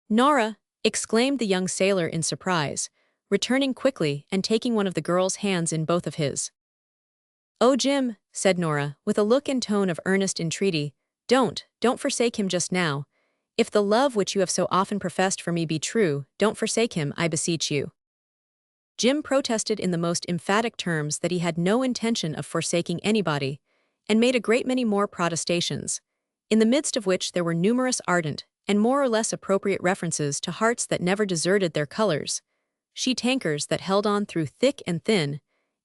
"Nora!" exclaimed the young sailor in surprise, returning quickly and taking one of the girl's hands in both of his. "Oh, Jim," said Nora, with a look and tone of earnest entreaty, don't forsake him just now. If the love which you have so often professed for me be true, don't forsake him, I beseech you." Jim protested in the most emphatic terms that he had no intention of forsaking anybody, and made a great many more protestations, in the midst of which there were numerous ardent and more or less appropriate references to hearts that never deserted their colors, sheet anchors that held on through thick and thin,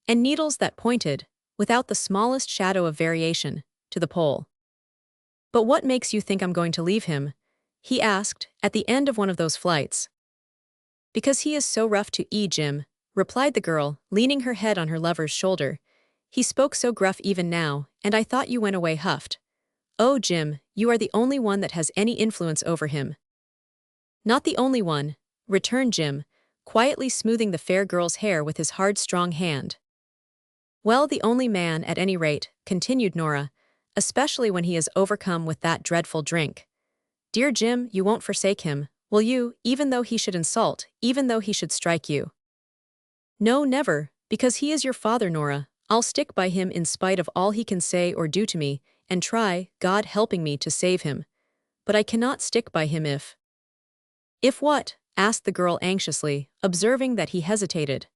and needles that pointed, without the smallest shadow of variation, to the pole. "But what makes you think I'm going to leave him?" he asked, at the end of one of those flights. "Because he is so rough to Jim," replied the girl, leaning her head on her lover's shoulder. "He spoke so gruff even now, and I thought you went away huffed. Oh, Jim, you are the only one that has any influence over him." "Not the only one," returned Jim, quietly smoothing the fair girl's hair with his hard, strong hand. "Well, the only man, at any rate," continued Nora, "especially when he is overcome with that dreadful drink. Dear Jim, you won't forsake him, will you, even though he should insult, even though he should strike you?" "No, never, because he is your father, Nora. I'll stick by him in spite of all he can say or do to me, and try, God helping me, to save him. But I cannot stick by him if—" "If what?" asked the girl anxiously, observing that he hesitated.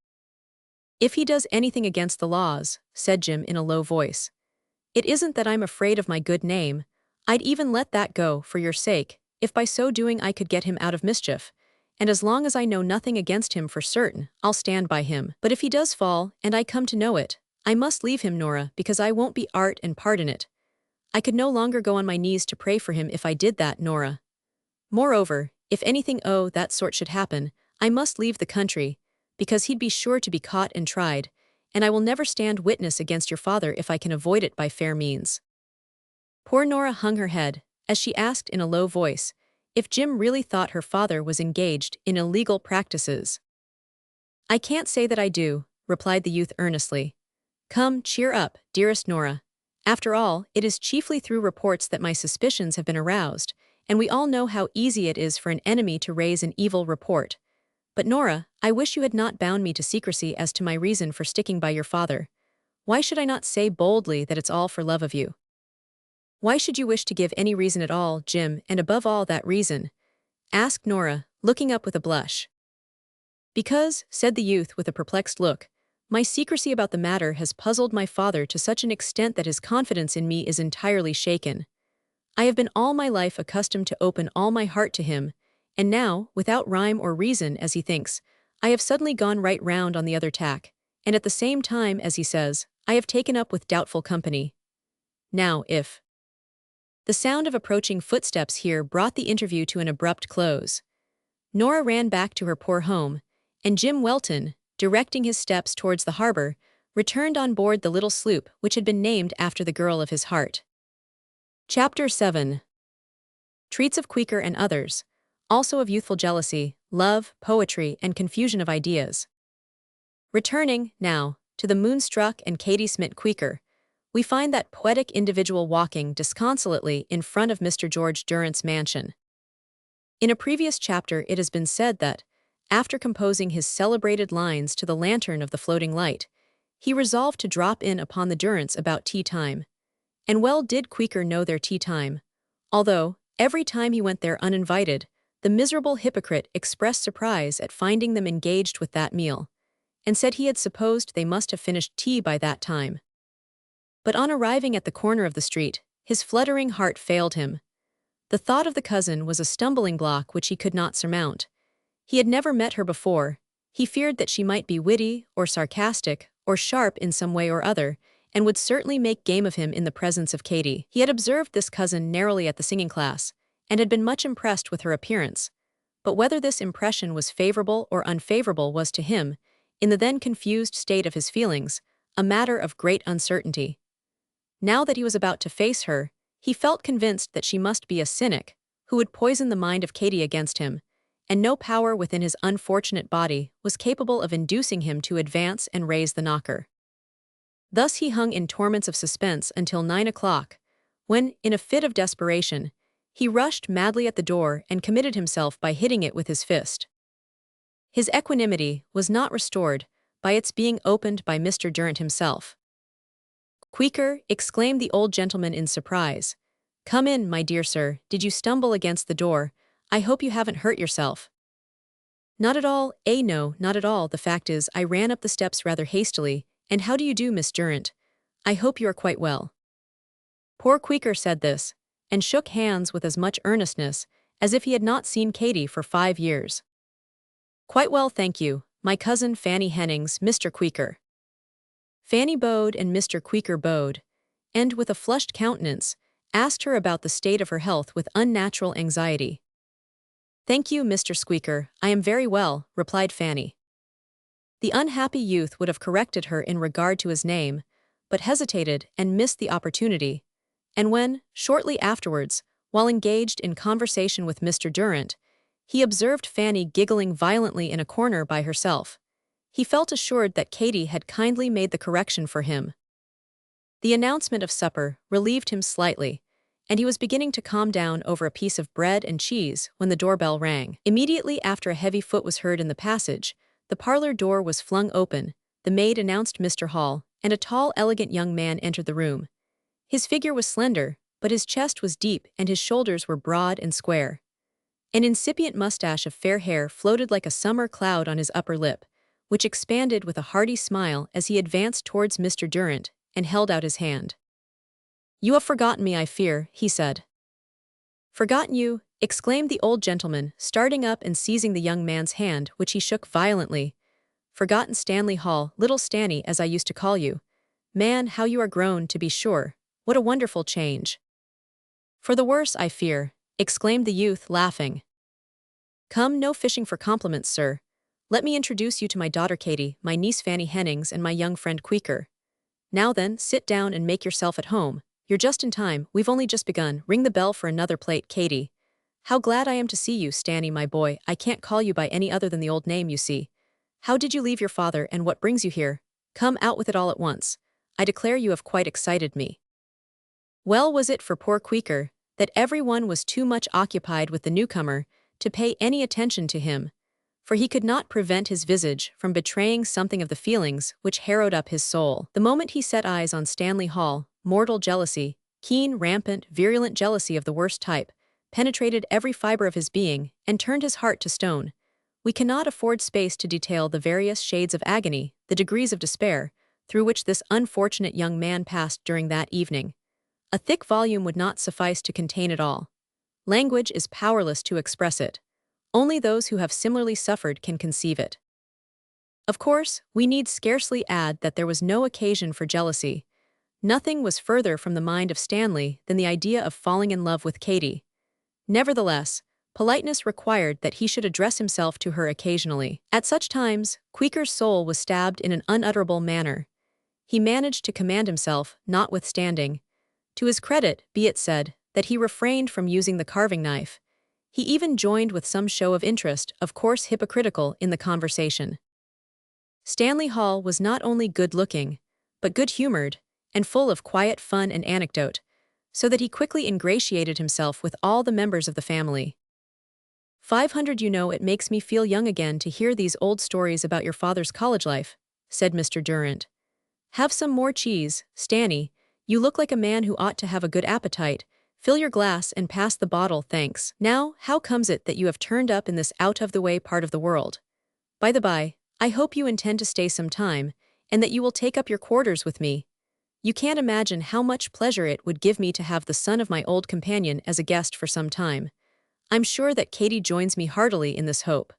"If he does anything against the laws," said Jim in a low voice. "It isn't that I'm afraid of my good name. I'd even let that go, for your sake, if by so doing I could get him out of mischief. And as long as I know nothing against him for certain, I'll stand by him. But if he does fall, and I come to know it, I must leave him, Nora, because I won't be art and part in it. I could no longer go on my knees to pray for him if I did that, Nora. Moreover, if anything that sort should happen, I must leave the country, because he'd be sure to be caught and tried, and I will never stand witness against your father if I can avoid it by fair means." Poor Nora hung her head, as she asked in a low voice, if Jim really thought her father was engaged in illegal practices. "I can't say that I do," replied the youth earnestly. "Come, cheer up, dearest Nora. After all, it is chiefly through reports that my suspicions have been aroused, and we all know how easy it is for an enemy to raise an evil report. But Nora, I wish you had not bound me to secrecy as to my reason for sticking by your father. Why should I not say boldly that it's all for love of you?" "Why should you wish to give any reason at all, Jim, and above all that reason?" asked Nora, looking up with a blush. "Because," said the youth with a perplexed look, "my secrecy about the matter has puzzled my father to such an extent that his confidence in me is entirely shaken. I have been all my life accustomed to open all my heart to him, and now, without rhyme or reason, as he thinks, I have suddenly gone right round on the other tack, and at the same time, as he says, I have taken up with doubtful company. Now, if—" The sound of approaching footsteps here brought the interview to an abrupt close. Nora ran back to her poor home, and Jim Welton, directing his steps towards the harbor, returned on board the little sloop which had been named after the girl of his heart. Chapter 7. Treats of Quaker and others, also of youthful jealousy, love, poetry, and confusion of ideas. Returning, now, to the moonstruck and Katy-smit Quaker, we find that poetic individual walking disconsolately in front of Mr. George Durrant's mansion. In a previous chapter it has been said that, after composing his celebrated lines to the lantern of the floating light, he resolved to drop in upon the Durrants about tea time. And well did Queequor know their tea time. Although, every time he went there uninvited, the miserable hypocrite expressed surprise at finding them engaged with that meal, and said he had supposed they must have finished tea by that time. But on arriving at the corner of the street, his fluttering heart failed him. The thought of the cousin was a stumbling block which he could not surmount. He had never met her before. He feared that she might be witty, or sarcastic, or sharp in some way or other, and would certainly make game of him in the presence of Katy. He had observed this cousin narrowly at the singing class, and had been much impressed with her appearance. But whether this impression was favorable or unfavorable was to him, in the then confused state of his feelings, a matter of great uncertainty. Now that he was about to face her, he felt convinced that she must be a cynic, who would poison the mind of Katy against him, and no power within his unfortunate body was capable of inducing him to advance and raise the knocker. Thus he hung in torments of suspense until 9 o'clock, when, in a fit of desperation, he rushed madly at the door and committed himself by hitting it with his fist. His equanimity was not restored by its being opened by Mr. Durrant himself. "Queequor," exclaimed the old gentleman in surprise. "Come in, my dear sir. Did you stumble against the door? I hope you haven't hurt yourself." "Not at all, no, not at all. The fact is, I ran up the steps rather hastily. And how do you do, Miss Durrant? I hope you are quite well." Poor Queequor said this, and shook hands with as much earnestness as if he had not seen Katy for 5 years. "Quite well, thank you, my cousin Fanny Hennings, Mr. Queequor." Fanny bowed and Mr. Queequor bowed, and, with a flushed countenance, asked her about the state of her health with unnatural anxiety. "Thank you, Mr. Squeaker, I am very well," replied Fanny. The unhappy youth would have corrected her in regard to his name, but hesitated and missed the opportunity, and when, shortly afterwards, while engaged in conversation with Mr. Durrant, he observed Fanny giggling violently in a corner by herself, he felt assured that Katy had kindly made the correction for him. The announcement of supper relieved him slightly, and he was beginning to calm down over a piece of bread and cheese when the doorbell rang. Immediately after a heavy foot was heard in the passage, the parlor door was flung open, the maid announced Mr. Hall, and a tall, elegant young man entered the room. His figure was slender, but his chest was deep and his shoulders were broad and square. An incipient mustache of fair hair floated like a summer cloud on his upper lip, which expanded with a hearty smile as he advanced towards Mr. Durrant and held out his hand. "You have forgotten me, I fear," he said. "Forgotten you?" exclaimed the old gentleman, starting up and seizing the young man's hand, which he shook violently. "Forgotten Stanley Hall, little Stanny as I used to call you. Man, how you are grown, to be sure. What a wonderful change." "For the worse, I fear," exclaimed the youth, laughing. "Come, no fishing for compliments, sir. Let me introduce you to my daughter Katy, my niece Fanny Hennings, and my young friend Queequor. Now then, sit down and make yourself at home. You're just in time, we've only just begun. Ring the bell for another plate, Katy. How glad I am to see you, Stanny, my boy. I can't call you by any other than the old name, you see. How did you leave your father, and what brings you here? Come, out with it all at once. I declare you have quite excited me." Well was it for poor Queequor that everyone was too much occupied with the newcomer to pay any attention to him, for he could not prevent his visage from betraying something of the feelings which harrowed up his soul. The moment he set eyes on Stanley Hall, mortal jealousy, keen, rampant, virulent jealousy of the worst type, penetrated every fiber of his being and turned his heart to stone. We cannot afford space to detail the various shades of agony, the degrees of despair, through which this unfortunate young man passed during that evening. A thick volume would not suffice to contain it all. Language is powerless to express it. Only those who have similarly suffered can conceive it. Of course, we need scarcely add that there was no occasion for jealousy. Nothing was further from the mind of Stanley than the idea of falling in love with Katy. Nevertheless, politeness required that he should address himself to her occasionally. At such times, Queequor's soul was stabbed in an unutterable manner. He managed to command himself, notwithstanding. To his credit, be it said, that he refrained from using the carving knife. He even joined with some show of interest, of course hypocritical, in the conversation. Stanley Hall was not only good-looking, but good-humored, and full of quiet fun and anecdote, so that he quickly ingratiated himself with all the members of the family. 500 You know, it makes me feel young again to hear these old stories about your father's college life," said Mr. Durrant. Have some more cheese, Stanny. You look like a man who ought to have a good appetite. Fill your glass and pass the bottle, thanks. Now, how comes it that you have turned up in this out-of-the-way part of the world? By the by, I hope you intend to stay some time, and that you will take up your quarters with me. You can't imagine how much pleasure it would give me to have the son of my old companion as a guest for some time. I'm sure that Katy joins me heartily in this hope.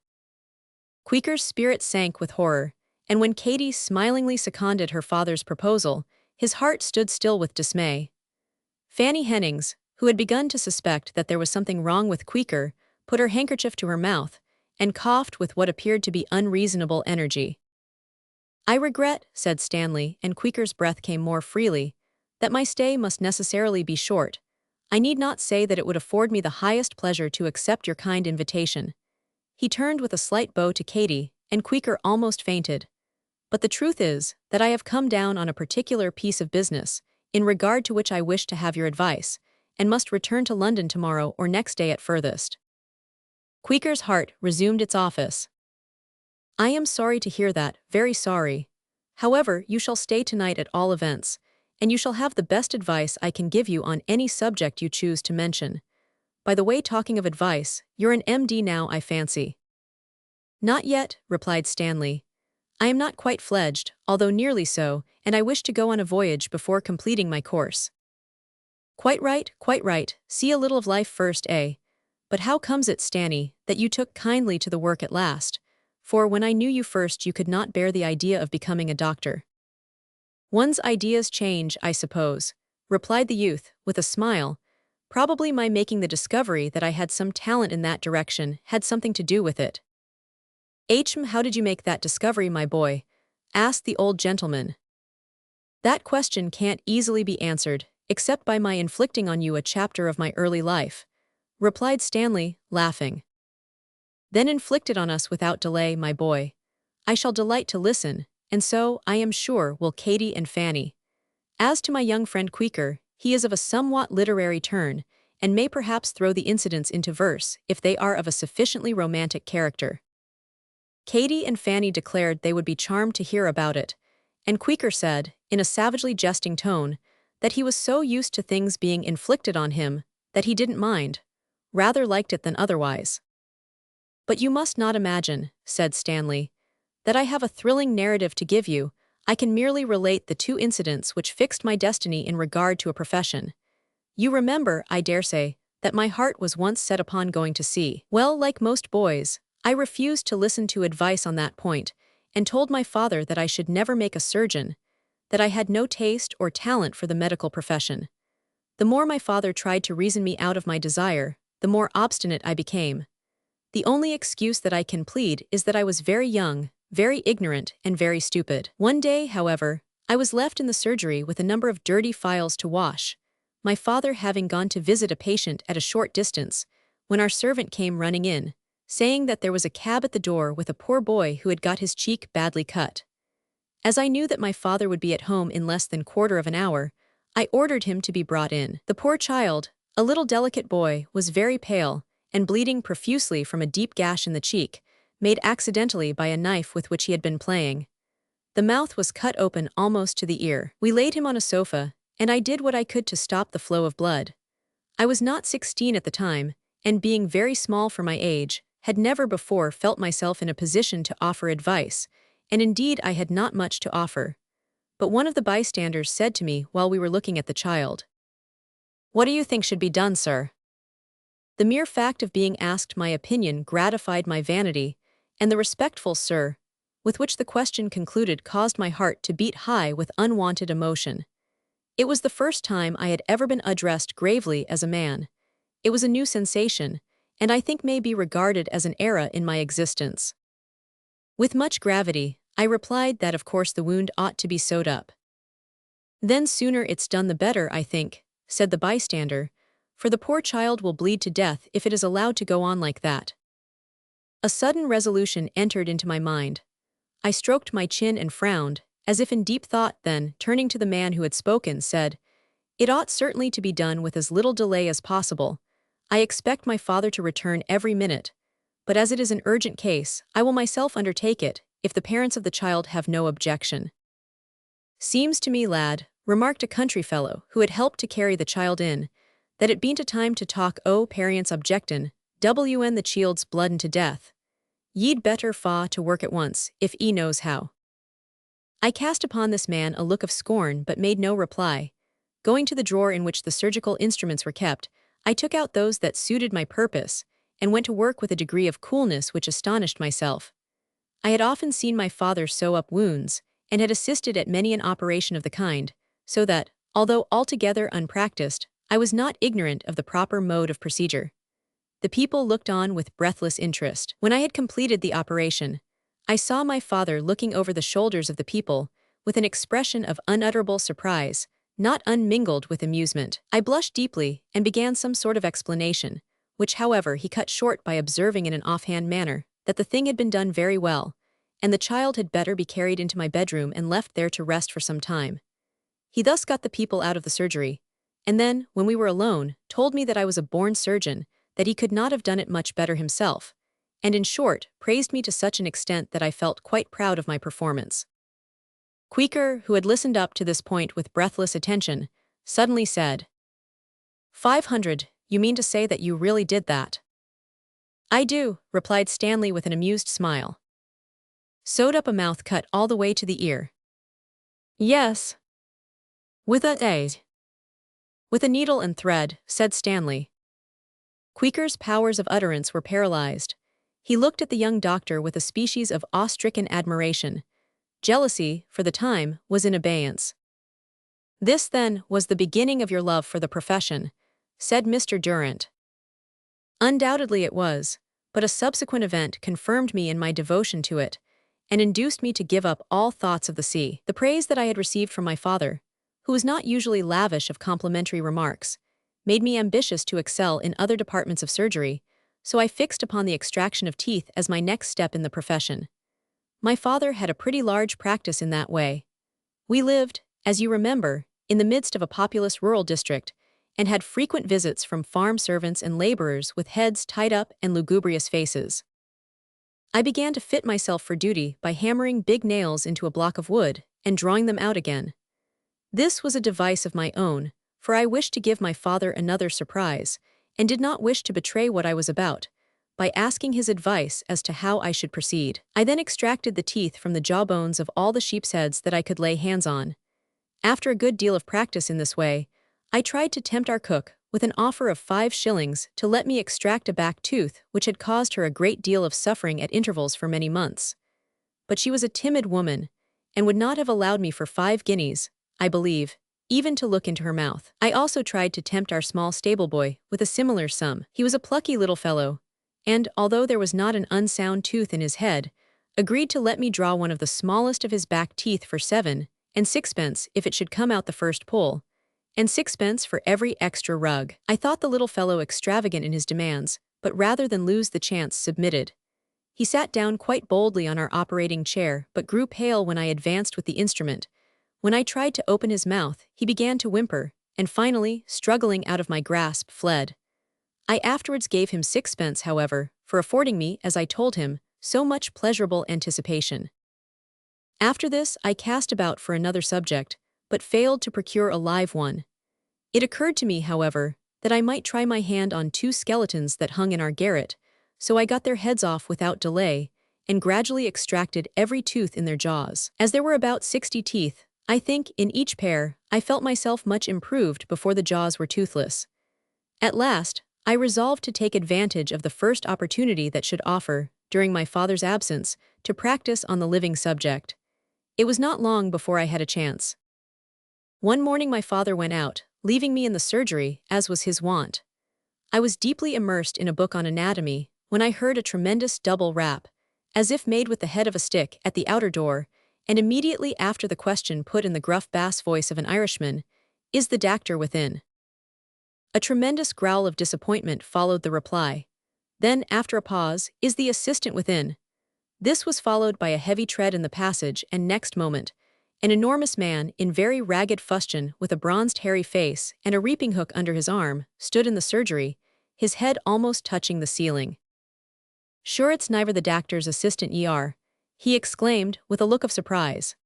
Queequor's spirit sank with horror, and when Katy smilingly seconded her father's proposal, his heart stood still with dismay. Fanny Hennings, who had begun to suspect that there was something wrong with Queequor, put her handkerchief to her mouth and coughed with what appeared to be unreasonable energy. I regret, said Stanley, and Queequor's breath came more freely, that my stay must necessarily be short. I need not say that it would afford me the highest pleasure to accept your kind invitation. He turned with a slight bow to Katy, and Queequor almost fainted. But the truth is that I have come down on a particular piece of business, in regard to which I wish to have your advice, and must return to London tomorrow or next day at furthest. Queequor's heart resumed its office. I am sorry to hear that, very sorry. However, you shall stay tonight at all events, and you shall have the best advice I can give you on any subject you choose to mention. By the way, talking of advice, you're an MD now, I fancy. Not yet, replied Stanley. I am not quite fledged, although nearly so, and I wish to go on a voyage before completing my course. Quite right, quite right. See a little of life first, eh? But how comes it, Stanny, that you took kindly to the work at last? For when I knew you first, you could not bear the idea of becoming a doctor. One's ideas change, I suppose, replied the youth, with a smile. Probably my making the discovery that I had some talent in that direction had something to do with it. How did you make that discovery, my boy? Asked the old gentleman. That question can't easily be answered, except by my inflicting on you a chapter of my early life, replied Stanley, laughing. Then inflict it on us without delay, my boy. I shall delight to listen, and so, I am sure, will Katy and Fanny. As to my young friend Queequor, he is of a somewhat literary turn, and may perhaps throw the incidents into verse if they are of a sufficiently romantic character. Katy and Fanny declared they would be charmed to hear about it, and Queequor said, in a savagely jesting tone, that he was so used to things being inflicted on him that he didn't mind, rather liked it than otherwise. But you must not imagine, said Stanley, that I have a thrilling narrative to give you. I can merely relate the two incidents which fixed my destiny in regard to a profession. You remember, I dare say, that my heart was once set upon going to sea. Well, like most boys, I refused to listen to advice on that point, and told my father that I should never make a surgeon, that I had no taste or talent for the medical profession. The more my father tried to reason me out of my desire, the more obstinate I became. The only excuse that I can plead is that I was very young, very ignorant, and very stupid. One day, however, I was left in the surgery with a number of dirty files to wash, my father having gone to visit a patient at a short distance, when our servant came running in, saying that there was a cab at the door with a poor boy who had got his cheek badly cut. As I knew that my father would be at home in less than quarter of an hour, I ordered him to be brought in. The poor child, a little delicate boy, was very pale, and bleeding profusely from a deep gash in the cheek, made accidentally by a knife with which he had been playing. The mouth was cut open almost to the ear. We laid him on a sofa, and I did what I could to stop the flow of blood. I was not 16 at the time, and being very small for my age, had never before felt myself in a position to offer advice, and indeed I had not much to offer. But one of the bystanders said to me while we were looking at the child, "What do you think should be done, sir?" The mere fact of being asked my opinion gratified my vanity, and the respectful "sir" with which the question concluded caused my heart to beat high with unwonted emotion. It was the first time I had ever been addressed gravely as a man. It was a new sensation, and I think may be regarded as an era in my existence. With much gravity, I replied that of course the wound ought to be sewed up. "Then sooner it's done the better, I think," said the bystander, "for the poor child will bleed to death if it is allowed to go on like that." A sudden resolution entered into my mind. I stroked my chin and frowned, as if in deep thought, then, turning to the man who had spoken, said, "It ought certainly to be done with as little delay as possible. I expect my father to return every minute, but as it is an urgent case, I will myself undertake it, if the parents of the child have no objection." "Seems to me, lad," remarked a country fellow who had helped to carry the child in, "that it bean't a time to talk o' parents objectin', wn the chield's bloodin' to death. Ye'd better fa to work at once, if e knows how." I cast upon this man a look of scorn but made no reply. Going to the drawer in which the surgical instruments were kept, I took out those that suited my purpose, and went to work with a degree of coolness which astonished myself. I had often seen my father sew up wounds, and had assisted at many an operation of the kind, so that, although altogether unpracticed, I was not ignorant of the proper mode of procedure. The people looked on with breathless interest. When I had completed the operation, I saw my father looking over the shoulders of the people, with an expression of unutterable surprise, not unmingled with amusement. I blushed deeply, and began some sort of explanation, which however he cut short by observing in an offhand manner that the thing had been done very well, and the child had better be carried into my bedroom and left there to rest for some time. He thus got the people out of the surgery, and then, when we were alone, told me that I was a born surgeon, that he could not have done it much better himself, and in short, praised me to such an extent that I felt quite proud of my performance. Queequor, who had listened up to this point with breathless attention, suddenly said, "500, you mean to say that you really did that?" "I do," replied Stanley with an amused smile. "Sewed up a mouth cut all the way to the ear?" "Yes." "With a aid?" "With a needle and thread," said Stanley. Queequor's powers of utterance were paralyzed. He looked at the young doctor with a species of awe-stricken admiration. Jealousy, for the time, was in abeyance. "This, then, was the beginning of your love for the profession," said Mr. Durant. "Undoubtedly it was, but a subsequent event confirmed me in my devotion to it, and induced me to give up all thoughts of the sea." The praise that I had received from my father, who was not usually lavish of complimentary remarks, made me ambitious to excel in other departments of surgery, so I fixed upon the extraction of teeth as my next step in the profession. My father had a pretty large practice in that way. We lived, as you remember, in the midst of a populous rural district, and had frequent visits from farm servants and laborers with heads tied up and lugubrious faces. I began to fit myself for duty by hammering big nails into a block of wood and drawing them out again. This was a device of my own, for I wished to give my father another surprise, and did not wish to betray what I was about, by asking his advice as to how I should proceed. I then extracted the teeth from the jawbones of all the sheep's heads that I could lay hands on. After a good deal of practice in this way, I tried to tempt our cook with an offer of 5 shillings to let me extract a back tooth which had caused her a great deal of suffering at intervals for many months. But she was a timid woman, and would not have allowed me for 5 guineas, I believe, even to look into her mouth. I also tried to tempt our small stable boy with a similar sum. He was a plucky little fellow, and, although there was not an unsound tooth in his head, agreed to let me draw one of the smallest of his back teeth for 7 and 6pence if it should come out the first pull, and 6pence for every extra rug. I thought the little fellow extravagant in his demands, but rather than lose the chance submitted. He sat down quite boldly on our operating chair but grew pale when I advanced with the instrument. When I tried to open his mouth, he began to whimper, and finally, struggling out of my grasp, fled. I afterwards gave him 6pence, however, for affording me, as I told him, so much pleasurable anticipation. After this, I cast about for another subject, but failed to procure a live one. It occurred to me, however, that I might try my hand on 2 skeletons that hung in our garret, so I got their heads off without delay, and gradually extracted every tooth in their jaws. As there were about 60 teeth, I think, in each pair, I felt myself much improved before the jaws were toothless. At last, I resolved to take advantage of the first opportunity that should offer, during my father's absence, to practice on the living subject. It was not long before I had a chance. One morning my father went out, leaving me in the surgery, as was his wont. I was deeply immersed in a book on anatomy, when I heard a tremendous double rap, as if made with the head of a stick, at the outer door, and immediately after the question put in the gruff bass voice of an Irishman, "Is the doctor within?" A tremendous growl of disappointment followed the reply. Then, after a pause, "Is the assistant within?" This was followed by a heavy tread in the passage, and next moment, an enormous man, in very ragged fustian, with a bronzed hairy face, and a reaping hook under his arm, stood in the surgery, his head almost touching the ceiling. "Sure it's neither the doctor's assistant ye are," he exclaimed, with a look of surprise.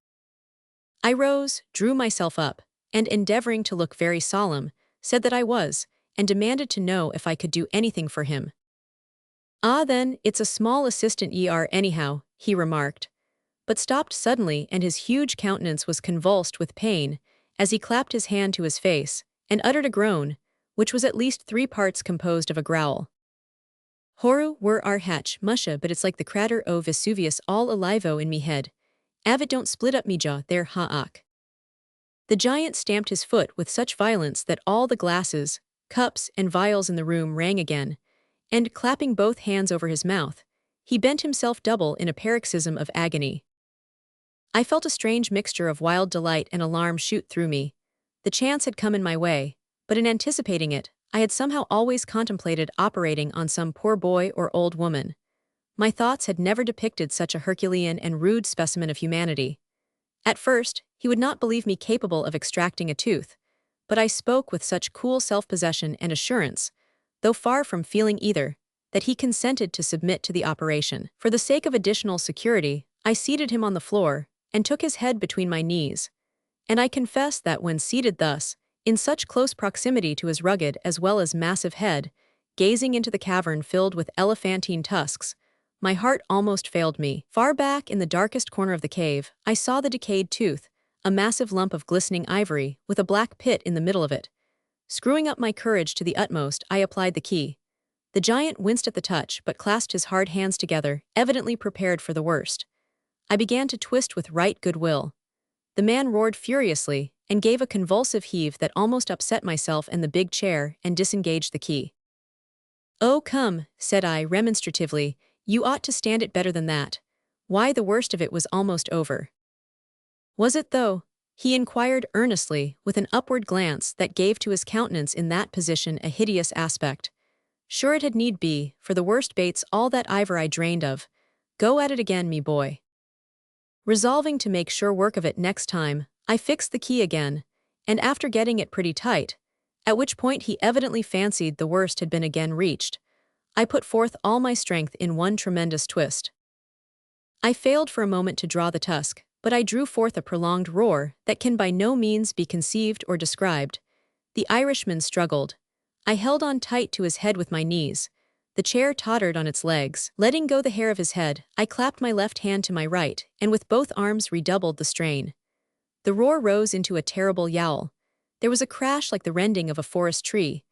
I rose, drew myself up, and endeavoring to look very solemn, said that I was, and demanded to know if I could do anything for him. "Ah then, it's a small assistant ye are anyhow," he remarked, but stopped suddenly and his huge countenance was convulsed with pain as he clapped his hand to his face and uttered a groan, which was at least 3 parts composed of a growl. "Horu were our hatch, musha, but it's like the crater o' Vesuvius all alive-o in me head. Av it don't split up me jaw there ha-ak." The giant stamped his foot with such violence that all the glasses, cups, and vials in the room rang again, and, clapping both hands over his mouth, he bent himself double in a paroxysm of agony. I felt a strange mixture of wild delight and alarm shoot through me. The chance had come in my way, but in anticipating it, I had somehow always contemplated operating on some poor boy or old woman. My thoughts had never depicted such a Herculean and rude specimen of humanity. At first, he would not believe me capable of extracting a tooth, but I spoke with such cool self-possession and assurance, though far from feeling either, that he consented to submit to the operation. For the sake of additional security, I seated him on the floor and took his head between my knees, and I confess that when seated thus, in such close proximity to his rugged as well as massive head, gazing into the cavern filled with elephantine tusks, my heart almost failed me. Far back in the darkest corner of the cave, I saw the decayed tooth, a massive lump of glistening ivory with a black pit in the middle of it. Screwing up my courage to the utmost, I applied the key. The giant winced at the touch but clasped his hard hands together, evidently prepared for the worst. I began to twist with right good will. The man roared furiously and gave a convulsive heave that almost upset myself and the big chair and disengaged the key. "Oh, come," said I remonstratively, "you ought to stand it better than that. Why, the worst of it was almost over." "Was it though?" he inquired earnestly, with an upward glance that gave to his countenance in that position a hideous aspect. "Sure it had need be, for the worst baits all that ivor I drained of. Go at it again, me boy." Resolving to make sure work of it next time, I fixed the key again, and after getting it pretty tight, at which point he evidently fancied the worst had been again reached, I put forth all my strength in one tremendous twist. I failed for a moment to draw the tusk, but I drew forth a prolonged roar that can by no means be conceived or described. The Irishman struggled. I held on tight to his head with my knees. The chair tottered on its legs. Letting go the hair of his head, I clapped my left hand to my right, and with both arms redoubled the strain. The roar rose into a terrible yowl. There was a crash like the rending of a forest tree.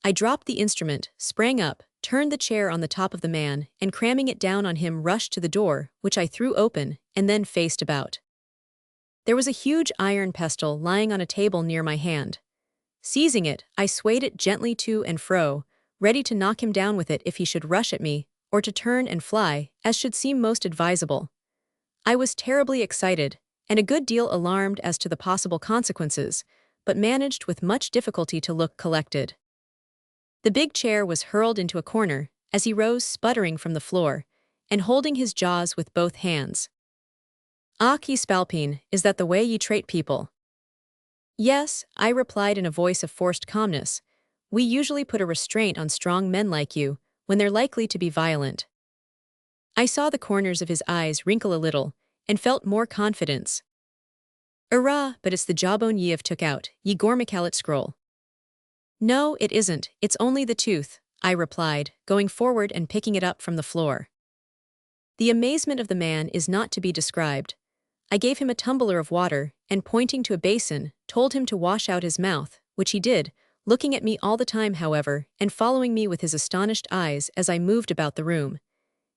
I dropped the instrument, sprang up, turned the chair on the top of the man, and cramming it down on him rushed to the door, which I threw open, and then faced about. There was a huge iron pestle lying on a table near my hand. Seizing it, I swayed it gently to and fro, ready to knock him down with it if he should rush at me, or to turn and fly, as should seem most advisable. I was terribly excited, and a good deal alarmed as to the possible consequences, but managed with much difficulty to look collected. The big chair was hurled into a corner, as he rose sputtering from the floor, and holding his jaws with both hands. "Och, ye spalpeen, is that the way ye treat people?" "Yes," I replied in a voice of forced calmness. "We usually put a restraint on strong men like you, when they're likely to be violent." I saw the corners of his eyes wrinkle a little, and felt more confidence. "Arrah, but it's the jawbone ye have took out, ye gormicallet scroll." "No, it isn't, it's only the tooth," I replied, going forward and picking it up from the floor. The amazement of the man is not to be described. I gave him a tumbler of water, and pointing to a basin, told him to wash out his mouth, which he did, looking at me all the time however, and following me with his astonished eyes as I moved about the room.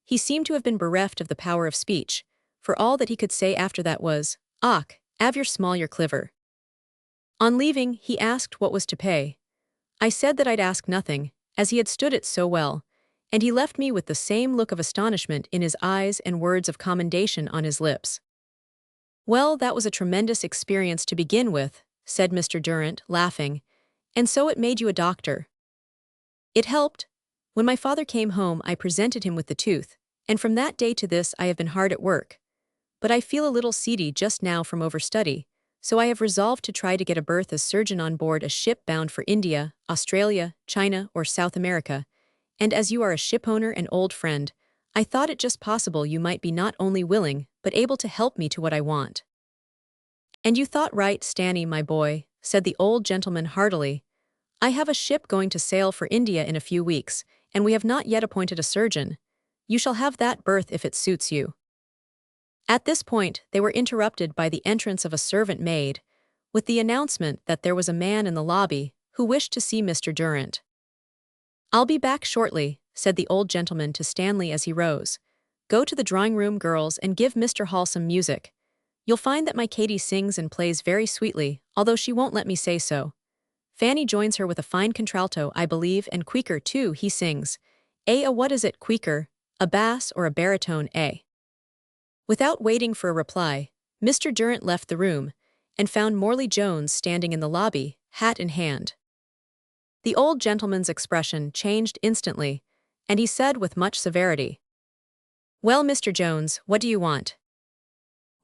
He seemed to have been bereft of the power of speech, for all that he could say after that was, "Och, av your small your cliver." On leaving, he asked what was to pay. I said that I'd ask nothing, as he had stood it so well, and he left me with the same look of astonishment in his eyes and words of commendation on his lips. "Well, that was a tremendous experience to begin with," said Mr. Durrant, laughing, "and so it made you a doctor." "It helped. When my father came home I presented him with the tooth, and from that day to this I have been hard at work. But I feel a little seedy just now from overstudy, so I have resolved to try to get a berth as surgeon on board a ship bound for India, Australia, China, or South America, and as you are a shipowner and old friend, I thought it just possible you might be not only willing, but able to help me to what I want." And you thought right, Stanny, my boy, said the old gentleman heartily. I have a ship going to sail for India in a few weeks, and we have not yet appointed a surgeon. You shall have that berth if it suits you. At this point, they were interrupted by the entrance of a servant maid, with the announcement that there was a man in the lobby who wished to see Mr. Durrant. I'll be back shortly, said the old gentleman to Stanley as he rose. Go to the drawing-room, girls, and give Mr. Hall some music. You'll find that my Katie sings and plays very sweetly, although she won't let me say so. Fanny joins her with a fine contralto, I believe, and Queequer, too, he sings. What is it, Queequer? A bass or a baritone, eh? Without waiting for a reply, Mr. Durrant left the room and found Morley Jones standing in the lobby, hat in hand. The old gentleman's expression changed instantly, and he said with much severity, Well, Mr. Jones, what do you want?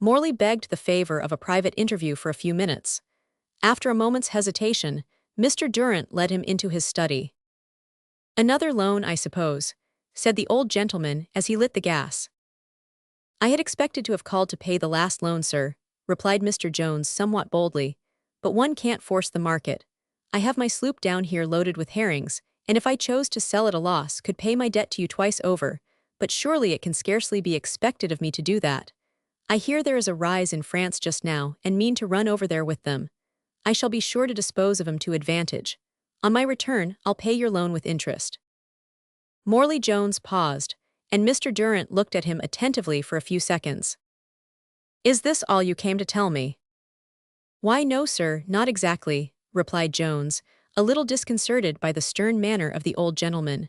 Morley begged the favor of a private interview for a few minutes. After a moment's hesitation, Mr. Durrant led him into his study. Another loan, I suppose, said the old gentleman as he lit the gas. I had expected to have called to pay the last loan, sir, replied Mr. Jones somewhat boldly, but one can't force the market. I have my sloop down here loaded with herrings, and if I chose to sell at a loss could pay my debt to you twice over, but surely it can scarcely be expected of me to do that. I hear there is a rise in France just now, and mean to run over there with them. I shall be sure to dispose of 'em to advantage. On my return, I'll pay your loan with interest. Morley Jones paused, and Mr. Durrant looked at him attentively for a few seconds. Is this all you came to tell me? Why, no, sir, not exactly, replied Jones, a little disconcerted by the stern manner of the old gentleman.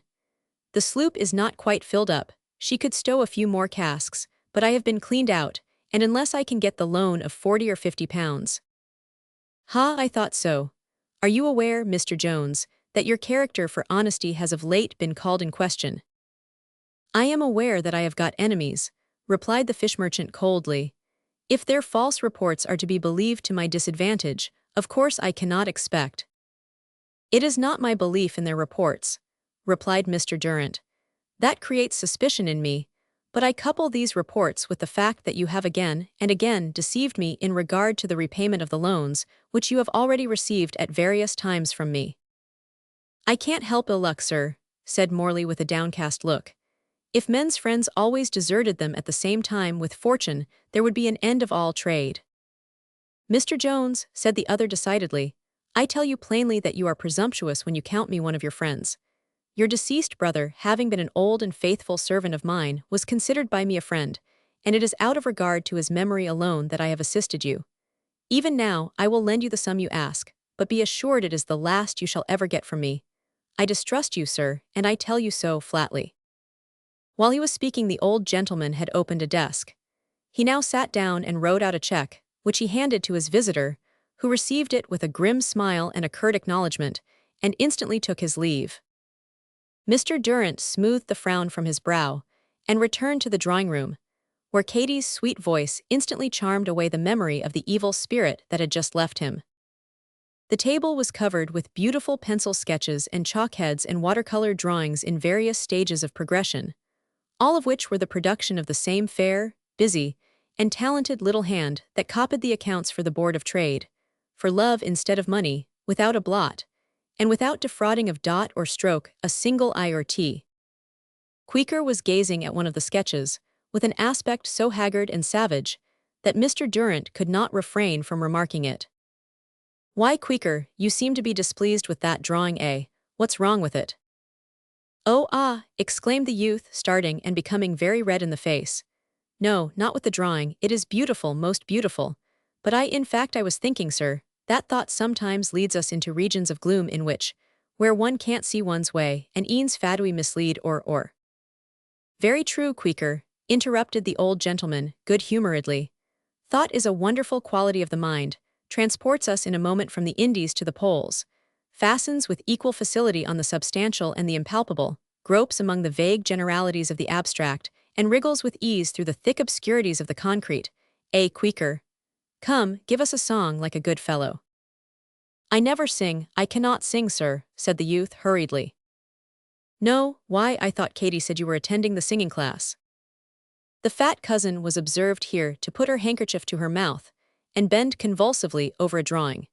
The sloop is not quite filled up. She could stow a few more casks, but I have been cleaned out, and unless I can get the loan of 40 or 50 pounds. I thought so. Are you aware, Mr. Jones, that your character for honesty has of late been called in question? I am aware that I have got enemies, replied the fish merchant coldly. If their false reports are to be believed to my disadvantage, of course I cannot expect. It is not my belief in their reports, replied Mr. Durrant. That creates suspicion in me, but I couple these reports with the fact that you have again and again deceived me in regard to the repayment of the loans, which you have already received at various times from me. I can't help ill luck, sir, said Morley with a downcast look. If men's friends always deserted them at the same time with fortune, there would be an end of all trade. Mr. Jones, said the other decidedly, I tell you plainly that you are presumptuous when you count me one of your friends. Your deceased brother, having been an old and faithful servant of mine, was considered by me a friend, and it is out of regard to his memory alone that I have assisted you. Even now, I will lend you the sum you ask, but be assured it is the last you shall ever get from me. I distrust you, sir, and I tell you so flatly. While he was speaking, the old gentleman had opened a desk. He now sat down and wrote out a check, which he handed to his visitor, who received it with a grim smile and a curt acknowledgement, and instantly took his leave. Mr. Durrant smoothed the frown from his brow, and returned to the drawing-room, where Katie's sweet voice instantly charmed away the memory of the evil spirit that had just left him. The table was covered with beautiful pencil sketches and chalkheads and watercolor drawings in various stages of progression, all of which were the production of the same fair, busy, and talented little hand that copied the accounts for the Board of Trade, for love instead of money, without a blot, and without defrauding of dot or stroke a single I or T. Queequer was gazing at one of the sketches, with an aspect so haggard and savage, that Mr. Durrant could not refrain from remarking it. Why, Queequer, you seem to be displeased with that drawing, eh? What's wrong with it? Oh, exclaimed the youth, starting and becoming very red in the face. No, not with the drawing, it is beautiful, most beautiful. But in fact I was thinking, sir, that thought sometimes leads us into regions of gloom in which, where one can't see one's way, and e'en's fadwy mislead or. Very true, Queequer, interrupted the old gentleman, good-humoredly. Thought is a wonderful quality of the mind, transports us in a moment from the Indies to the poles, fastens with equal facility on the substantial and the impalpable, gropes among the vague generalities of the abstract, and wriggles with ease through the thick obscurities of the concrete. Queequer. Come, give us a song like a good fellow. I never sing, I cannot sing, sir, said the youth hurriedly. No, why, I thought Katie said you were attending the singing class. The fat cousin was observed here to put her handkerchief to her mouth, and bend convulsively over a drawing.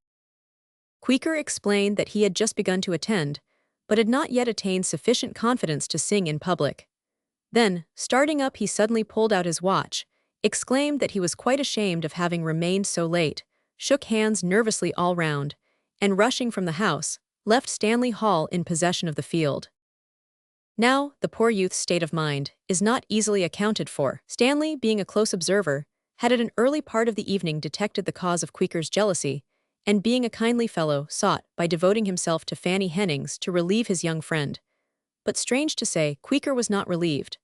Queequor explained that he had just begun to attend, but had not yet attained sufficient confidence to sing in public. Then, starting up, he suddenly pulled out his watch, exclaimed that he was quite ashamed of having remained so late, shook hands nervously all round, and rushing from the house, left Stanley Hall in possession of the field. Now, the poor youth's state of mind is not easily accounted for. Stanley, being a close observer, had at an early part of the evening detected the cause of Queequor's jealousy, and being a kindly fellow, sought, by devoting himself to Fanny Hennings, to relieve his young friend. But strange to say, Queequor was not relieved.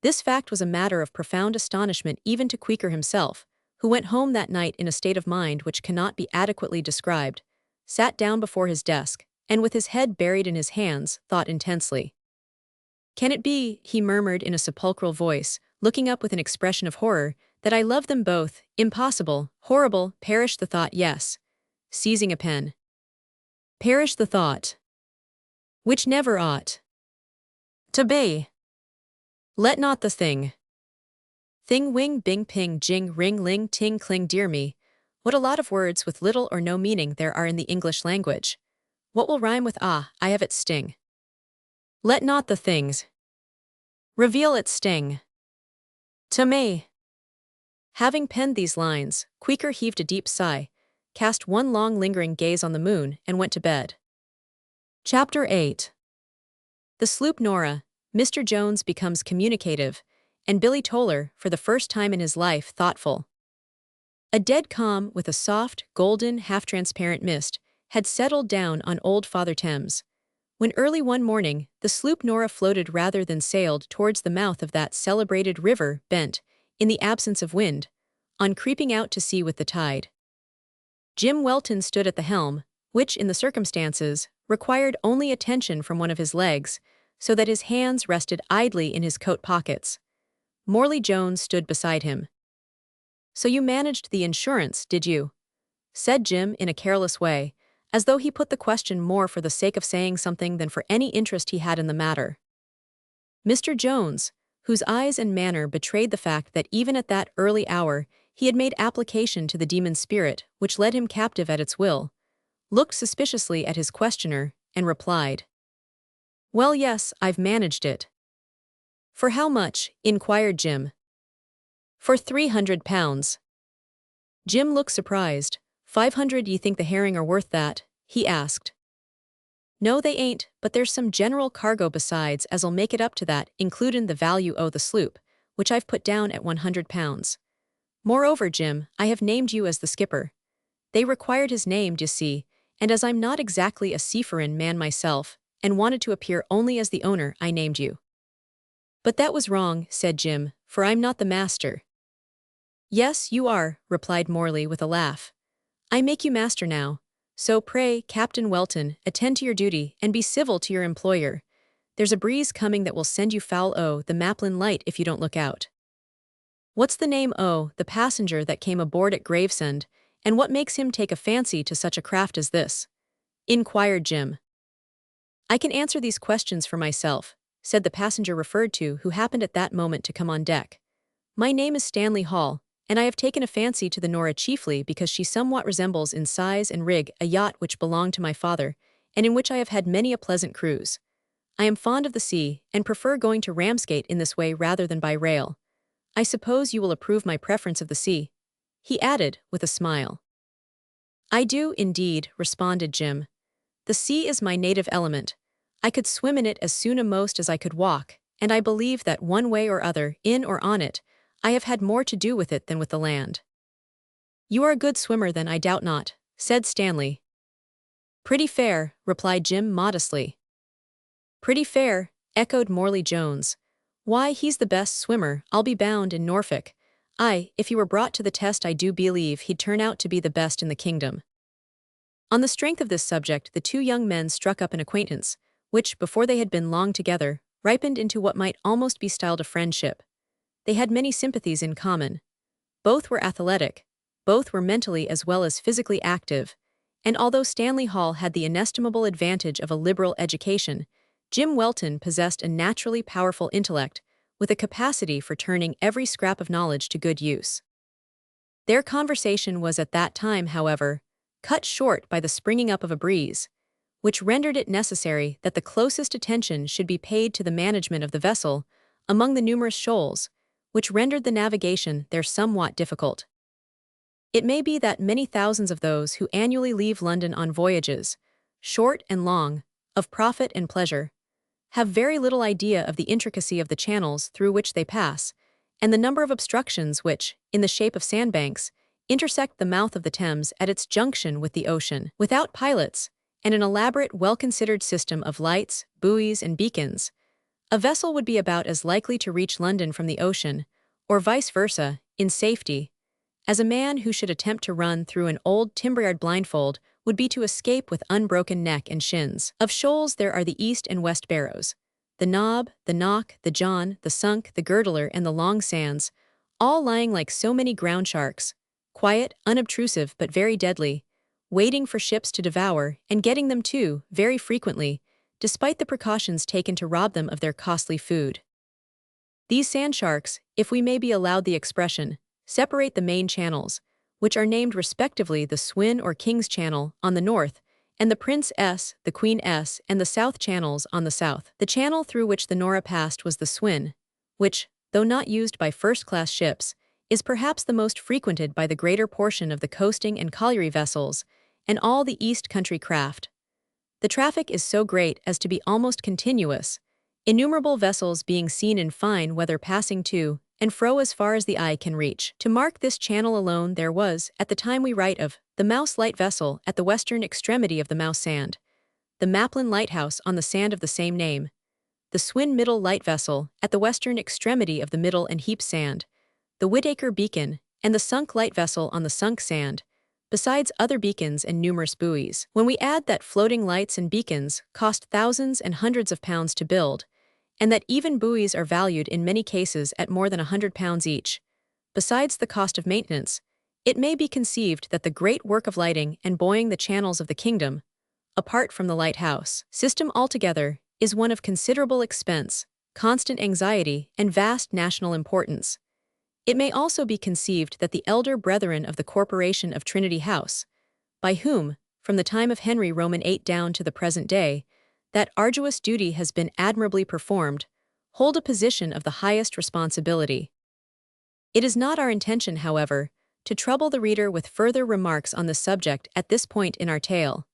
This fact was a matter of profound astonishment even to Queequor himself, who went home that night in a state of mind which cannot be adequately described, sat down before his desk, and with his head buried in his hands, thought intensely. "Can it be," he murmured in a sepulchral voice, looking up with an expression of horror, "that I love them both? Impossible, horrible, perish the thought, yes." Seizing a pen. "Perish the thought, which never ought to be. Let not the thing. Thing wing bing ping jing ring ling ting cling dear me. What a lot of words with little or no meaning there are in the English language. What will rhyme with I have its sting. Let not the things reveal its sting to me." Having penned these lines, Queequor heaved a deep sigh, cast one long lingering gaze on the moon, and went to bed. Chapter 8. The sloop Nora, Mr. Jones becomes communicative, and Billy Toller, for the first time in his life, thoughtful. A dead calm with a soft, golden, half-transparent mist had settled down on old Father Thames, when early one morning the sloop Nora floated rather than sailed towards the mouth of that celebrated river, bent, in the absence of wind, on creeping out to sea with the tide. Jim Welton stood at the helm, which, in the circumstances, required only attention from one of his legs, so that his hands rested idly in his coat pockets. Morley Jones stood beside him. "So you managed the insurance, did you?" said Jim in a careless way, as though he put the question more for the sake of saying something than for any interest he had in the matter. Mr. Jones, whose eyes and manner betrayed the fact that even at that early hour he had made application to the demon spirit which led him captive at its will, looked suspiciously at his questioner, and replied, "Well, yes, I've managed it." "For how much?" inquired Jim. "For £300. Jim looked surprised. "500, ye think the herring are worth that?" he asked. "No, they ain't, but there's some general cargo besides as'll make it up to that, includin' the value o' the sloop, which I've put down at £100. Moreover, Jim, I have named you as the skipper. They required his name, d'ye see, and as I'm not exactly a seafarin' man myself, and wanted to appear only as the owner, I named you." "But that was wrong," said Jim, "for I'm not the master." "Yes, you are," replied Morley with a laugh. "I make you master now. So pray, Captain Welton, attend to your duty, and be civil to your employer. There's a breeze coming that will send you foul o' the Maplin Light if you don't look out." "What's the name o' the passenger that came aboard at Gravesend, and what makes him take a fancy to such a craft as this?" inquired Jim. "I can answer these questions for myself," said the passenger referred to, who happened at that moment to come on deck. "My name is Stanley Hall, and I have taken a fancy to the Nora chiefly because she somewhat resembles in size and rig a yacht which belonged to my father, and in which I have had many a pleasant cruise. I am fond of the sea, and prefer going to Ramsgate in this way rather than by rail. I suppose you will approve my preference of the sea?" he added, with a smile. "I do, indeed," responded Jim. "The sea is my native element. I could swim in it as soon a'most as I could walk, and I believe that one way or other, in or on it, I have had more to do with it than with the land." "You are a good swimmer then, I doubt not," said Stanley. "Pretty fair," replied Jim modestly. "Pretty fair," echoed Morley Jones. "Why, he's the best swimmer, I'll be bound, in Norfolk. Aye, if he were brought to the test I do believe he'd turn out to be the best in the kingdom." On the strength of this subject the two young men struck up an acquaintance, which, before they had been long together, ripened into what might almost be styled a friendship. They had many sympathies in common. Both were athletic, both were mentally as well as physically active, and although Stanley Hall had the inestimable advantage of a liberal education, Jim Welton possessed a naturally powerful intellect, with a capacity for turning every scrap of knowledge to good use. Their conversation was at that time, however, cut short by the springing up of a breeze, which rendered it necessary that the closest attention should be paid to the management of the vessel among the numerous shoals, which rendered the navigation there somewhat difficult. It may be that many thousands of those who annually leave London on voyages, short and long, of profit and pleasure, have very little idea of the intricacy of the channels through which they pass, and the number of obstructions which, in the shape of sandbanks, intersect the mouth of the Thames at its junction with the ocean. Without pilots, and an elaborate, well-considered system of lights, buoys, and beacons, a vessel would be about as likely to reach London from the ocean, or vice versa, in safety, as a man who should attempt to run through an old timber-yard blindfold would be to escape with unbroken neck and shins. Of shoals there are the East and West Barrows, the Knob, the Knock, the John, the Sunk, the Girdler, and the Long Sands, all lying like so many ground sharks, quiet, unobtrusive, but very deadly, waiting for ships to devour, and getting them too, very frequently, despite the precautions taken to rob them of their costly food. These sand sharks, if we may be allowed the expression, separate the main channels, which are named respectively the Swin or King's Channel on the north, and the Prince S, the Queen S, and the South Channels on the south. The channel through which the Nora passed was the Swin, which, though not used by first-class ships, is perhaps the most frequented by the greater portion of the coasting and colliery vessels, and all the East Country craft. The traffic is so great as to be almost continuous, innumerable vessels being seen in fine weather passing to and fro as far as the eye can reach. To mark this channel alone there was, at the time we write of, the Mouse Light vessel at the western extremity of the Mouse Sand, the Maplin Lighthouse on the sand of the same name, the Swin Middle Light vessel at the western extremity of the Middle and Heap Sand, the Whitaker Beacon, and the Sunk Light vessel on the Sunk Sand, besides other beacons and numerous buoys. When we add that floating lights and beacons cost thousands and hundreds of pounds to build, and that even buoys are valued in many cases at more than £100 each, besides the cost of maintenance, it may be conceived that the great work of lighting and buoying the channels of the kingdom, apart from the lighthouse system altogether, is one of considerable expense, constant anxiety, and vast national importance. It may also be conceived that the elder brethren of the Corporation of Trinity House, by whom, from the time of Henry Roman VIII down to the present day, that arduous duty has been admirably performed, hold a position of the highest responsibility. It is not our intention, however, to trouble the reader with further remarks on the subject at this point in our tale.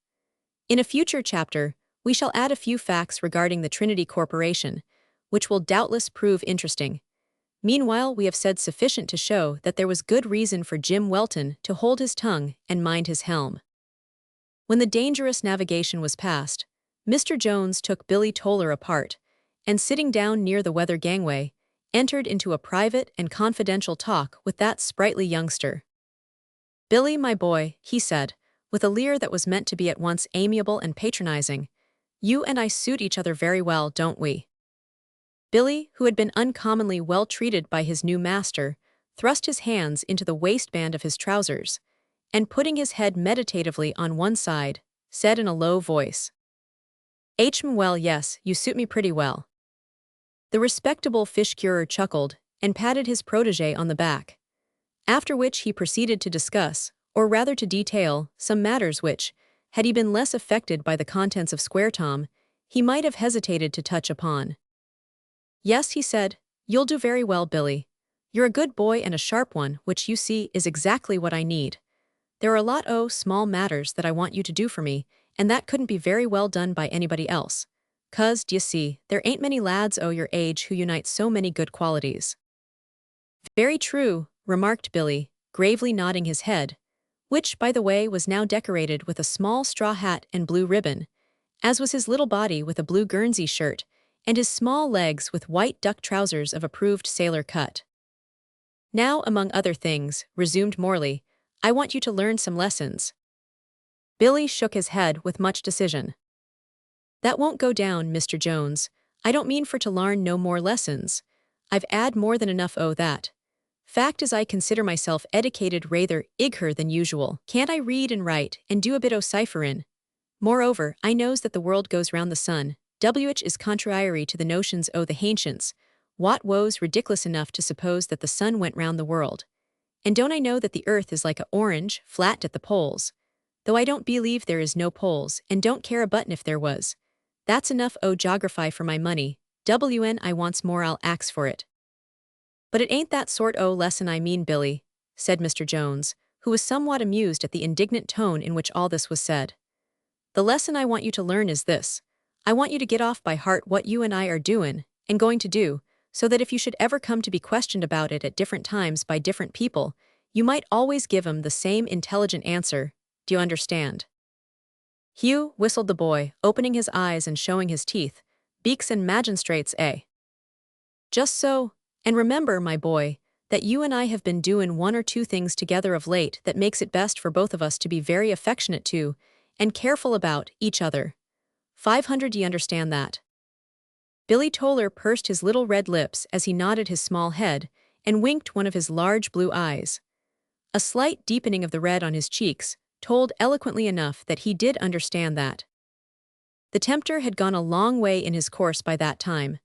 In a future chapter, we shall add a few facts regarding the Trinity Corporation, which will doubtless prove interesting. Meanwhile, we have said sufficient to show that there was good reason for Jim Welton to hold his tongue and mind his helm. When the dangerous navigation was past, Mr. Jones took Billy Toller apart, and sitting down near the weather gangway, entered into a private and confidential talk with that sprightly youngster. "Billy, my boy," he said, with a leer that was meant to be at once amiable and patronizing, "you and I suit each other very well, don't we?" Billy, who had been uncommonly well treated by his new master, thrust his hands into the waistband of his trousers, and putting his head meditatively on one side, said in a low voice, "Well, yes, you suit me pretty well." The respectable fish-curer chuckled and patted his protégé on the back, after which he proceeded to discuss, or rather to detail, some matters which, had he been less affected by the contents of Square Tom, he might have hesitated to touch upon. "Yes," he said, "you'll do very well, Billy. You're a good boy and a sharp one, which you see is exactly what I need. There are a lot o' small matters that I want you to do for me, and that couldn't be very well done by anybody else. 'Cause, d'ye see, there ain't many lads o' your age who unite so many good qualities." "Very true," remarked Billy, gravely nodding his head, which, by the way, was now decorated with a small straw hat and blue ribbon, as was his little body with a blue Guernsey shirt, and his small legs with white duck trousers of approved sailor cut. "Now, among other things," resumed Morley, "I want you to learn some lessons." Billy shook his head with much decision. "That won't go down, Mr. Jones. I don't mean for to larn no more lessons. I've 'ad more than enough o' that. Fact is I consider myself edicated rather igher than usual. Can't I read and write, and do a bit o' cipherin'? Moreover, I knows that the world goes round the sun, which is contrary to the notions o' the hancients. What woes ridiculous enough to suppose that the sun went round the world. And don't I know that the earth is like a orange, flat at the poles? Though I don't believe there is no poles, and don't care a button if there was. That's enough geography for my money. WN I wants more I'll ax for it. But it ain't that sort o' lesson I mean, Billy, said Mr. Jones, who was somewhat amused at the indignant tone in which all this was said. The lesson I want you to learn is this. I want you to get off by heart what you and I are doin' and going to do, so that if you should ever come to be questioned about it at different times by different people, you might always give 'em the same intelligent answer. Do you understand? Hugh, whistled the boy, opening his eyes and showing his teeth. Beaks and magistrates, eh? Just so. And remember, my boy, that you and I have been doin' one or two things together of late that makes it best for both of us to be very affectionate to and careful about each other. 500, do you understand that? Billy Toller pursed his little red lips as he nodded his small head and winked one of his large blue eyes. A slight deepening of the red on his cheeks told eloquently enough that he did understand that. The tempter had gone a long way in his course by that time.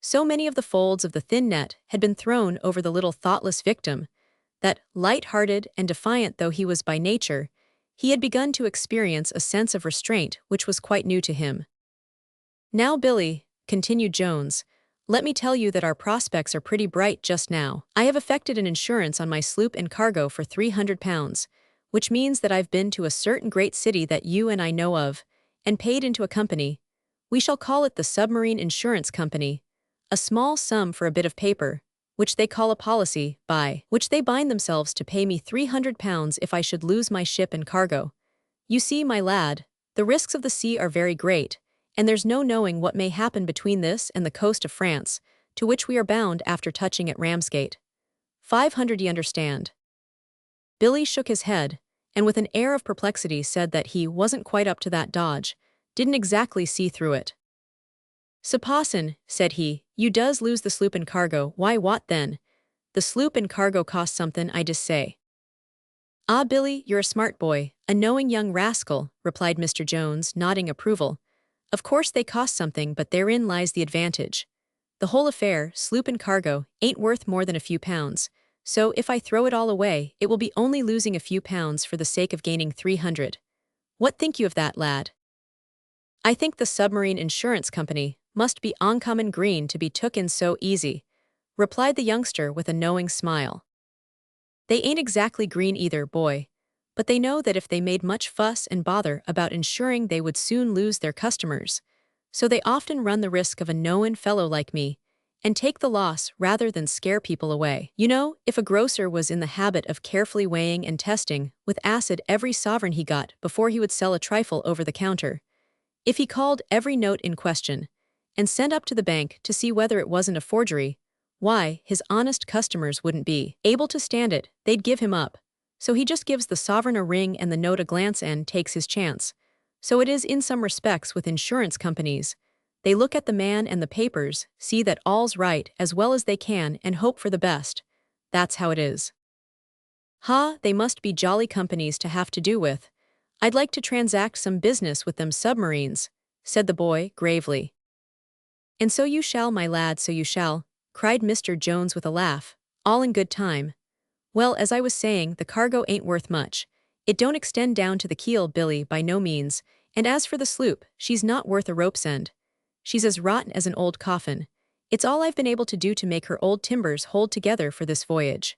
So many of the folds of the thin net had been thrown over the little thoughtless victim that, light-hearted and defiant though he was by nature, he had begun to experience a sense of restraint which was quite new to him. Now, Billy, continued Jones, let me tell you that our prospects are pretty bright just now. I have effected an insurance on my sloop and cargo for £300, which means that I've been to a certain great city that you and I know of, and paid into a company. We shall call it the Submarine Insurance Company, a small sum for a bit of paper, which they call a policy, by which they bind themselves to pay me £300 if I should lose my ship and cargo. You see, my lad, the risks of the sea are very great, and there's no knowing what may happen between this and the coast of France, to which we are bound after touching at Ramsgate. 500, you understand. Billy shook his head, and with an air of perplexity said that he wasn't quite up to that dodge, didn't exactly see through it. Supposin', said he, you does lose the sloop and cargo, why what then? The sloop and cargo cost somethin', I just say. Ah, Billy, you're a smart boy, a knowing young rascal, replied Mr. Jones, nodding approval. Of course they cost something, but therein lies the advantage. The whole affair, sloop and cargo, ain't worth more than a few pounds, so if I throw it all away, it will be only losing a few pounds for the sake of gaining 300. What think you of that, lad? I think the Submarine Insurance Company must be uncommon green to be took in so easy, replied the youngster with a knowing smile. They ain't exactly green either, boy, but they know that if they made much fuss and bother about insuring they would soon lose their customers, so they often run the risk of a knowin' fellow like me, and take the loss rather than scare people away. You know, if a grocer was in the habit of carefully weighing and testing with acid every sovereign he got before he would sell a trifle over the counter, if he called every note in question, and sent up to the bank to see whether it wasn't a forgery, why, his honest customers wouldn't be able to stand it, they'd give him up. So he just gives the sovereign a ring and the note a glance and takes his chance. So it is in some respects with insurance companies. They look at the man and the papers, see that all's right as well as they can and hope for the best. That's how it is. Ha, they must be jolly companies to have to do with. I'd like to transact some business with them submarines, said the boy, gravely. And so you shall, my lad, so you shall, cried Mr. Jones with a laugh, all in good time. Well, as I was saying, the cargo ain't worth much. It don't extend down to the keel, Billy, by no means, and as for the sloop, she's not worth a rope's end. She's as rotten as an old coffin. It's all I've been able to do to make her old timbers hold together for this voyage.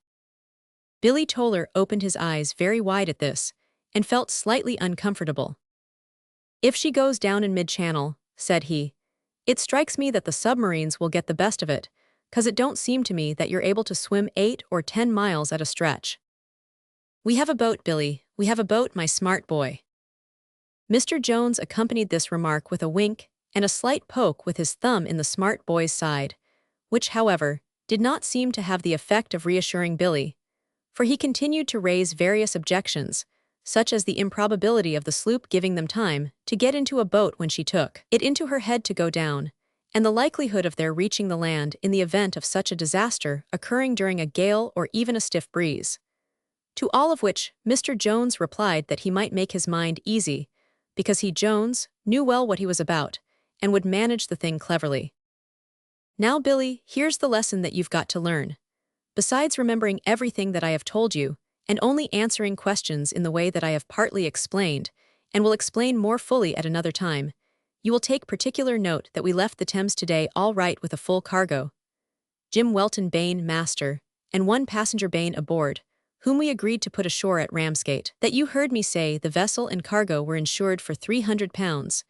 Billy Toller opened his eyes very wide at this, and felt slightly uncomfortable. If she goes down in mid-channel, said he, it strikes me that the submarines will get the best of it, 'cause it don't seem to me that you're able to swim 8 or 10 miles at a stretch. We have a boat, Billy, we have a boat, my smart boy. Mr. Jones accompanied this remark with a wink and a slight poke with his thumb in the smart boy's side, which, however, did not seem to have the effect of reassuring Billy, for he continued to raise various objections, such as the improbability of the sloop giving them time to get into a boat when she took it into her head to go down, and the likelihood of their reaching the land in the event of such a disaster occurring during a gale or even a stiff breeze. To all of which, Mr. Jones replied that he might make his mind easy, because he, Jones, knew well what he was about, and would manage the thing cleverly. Now, Billy, here's the lesson that you've got to learn. Besides remembering everything that I have told you, and only answering questions in the way that I have partly explained, and will explain more fully at another time, you will take particular note that we left the Thames today all right with a full cargo. Jim Welton Bain, master, and one passenger Bain aboard, whom we agreed to put ashore at Ramsgate. That you heard me say the vessel and cargo were insured for £300,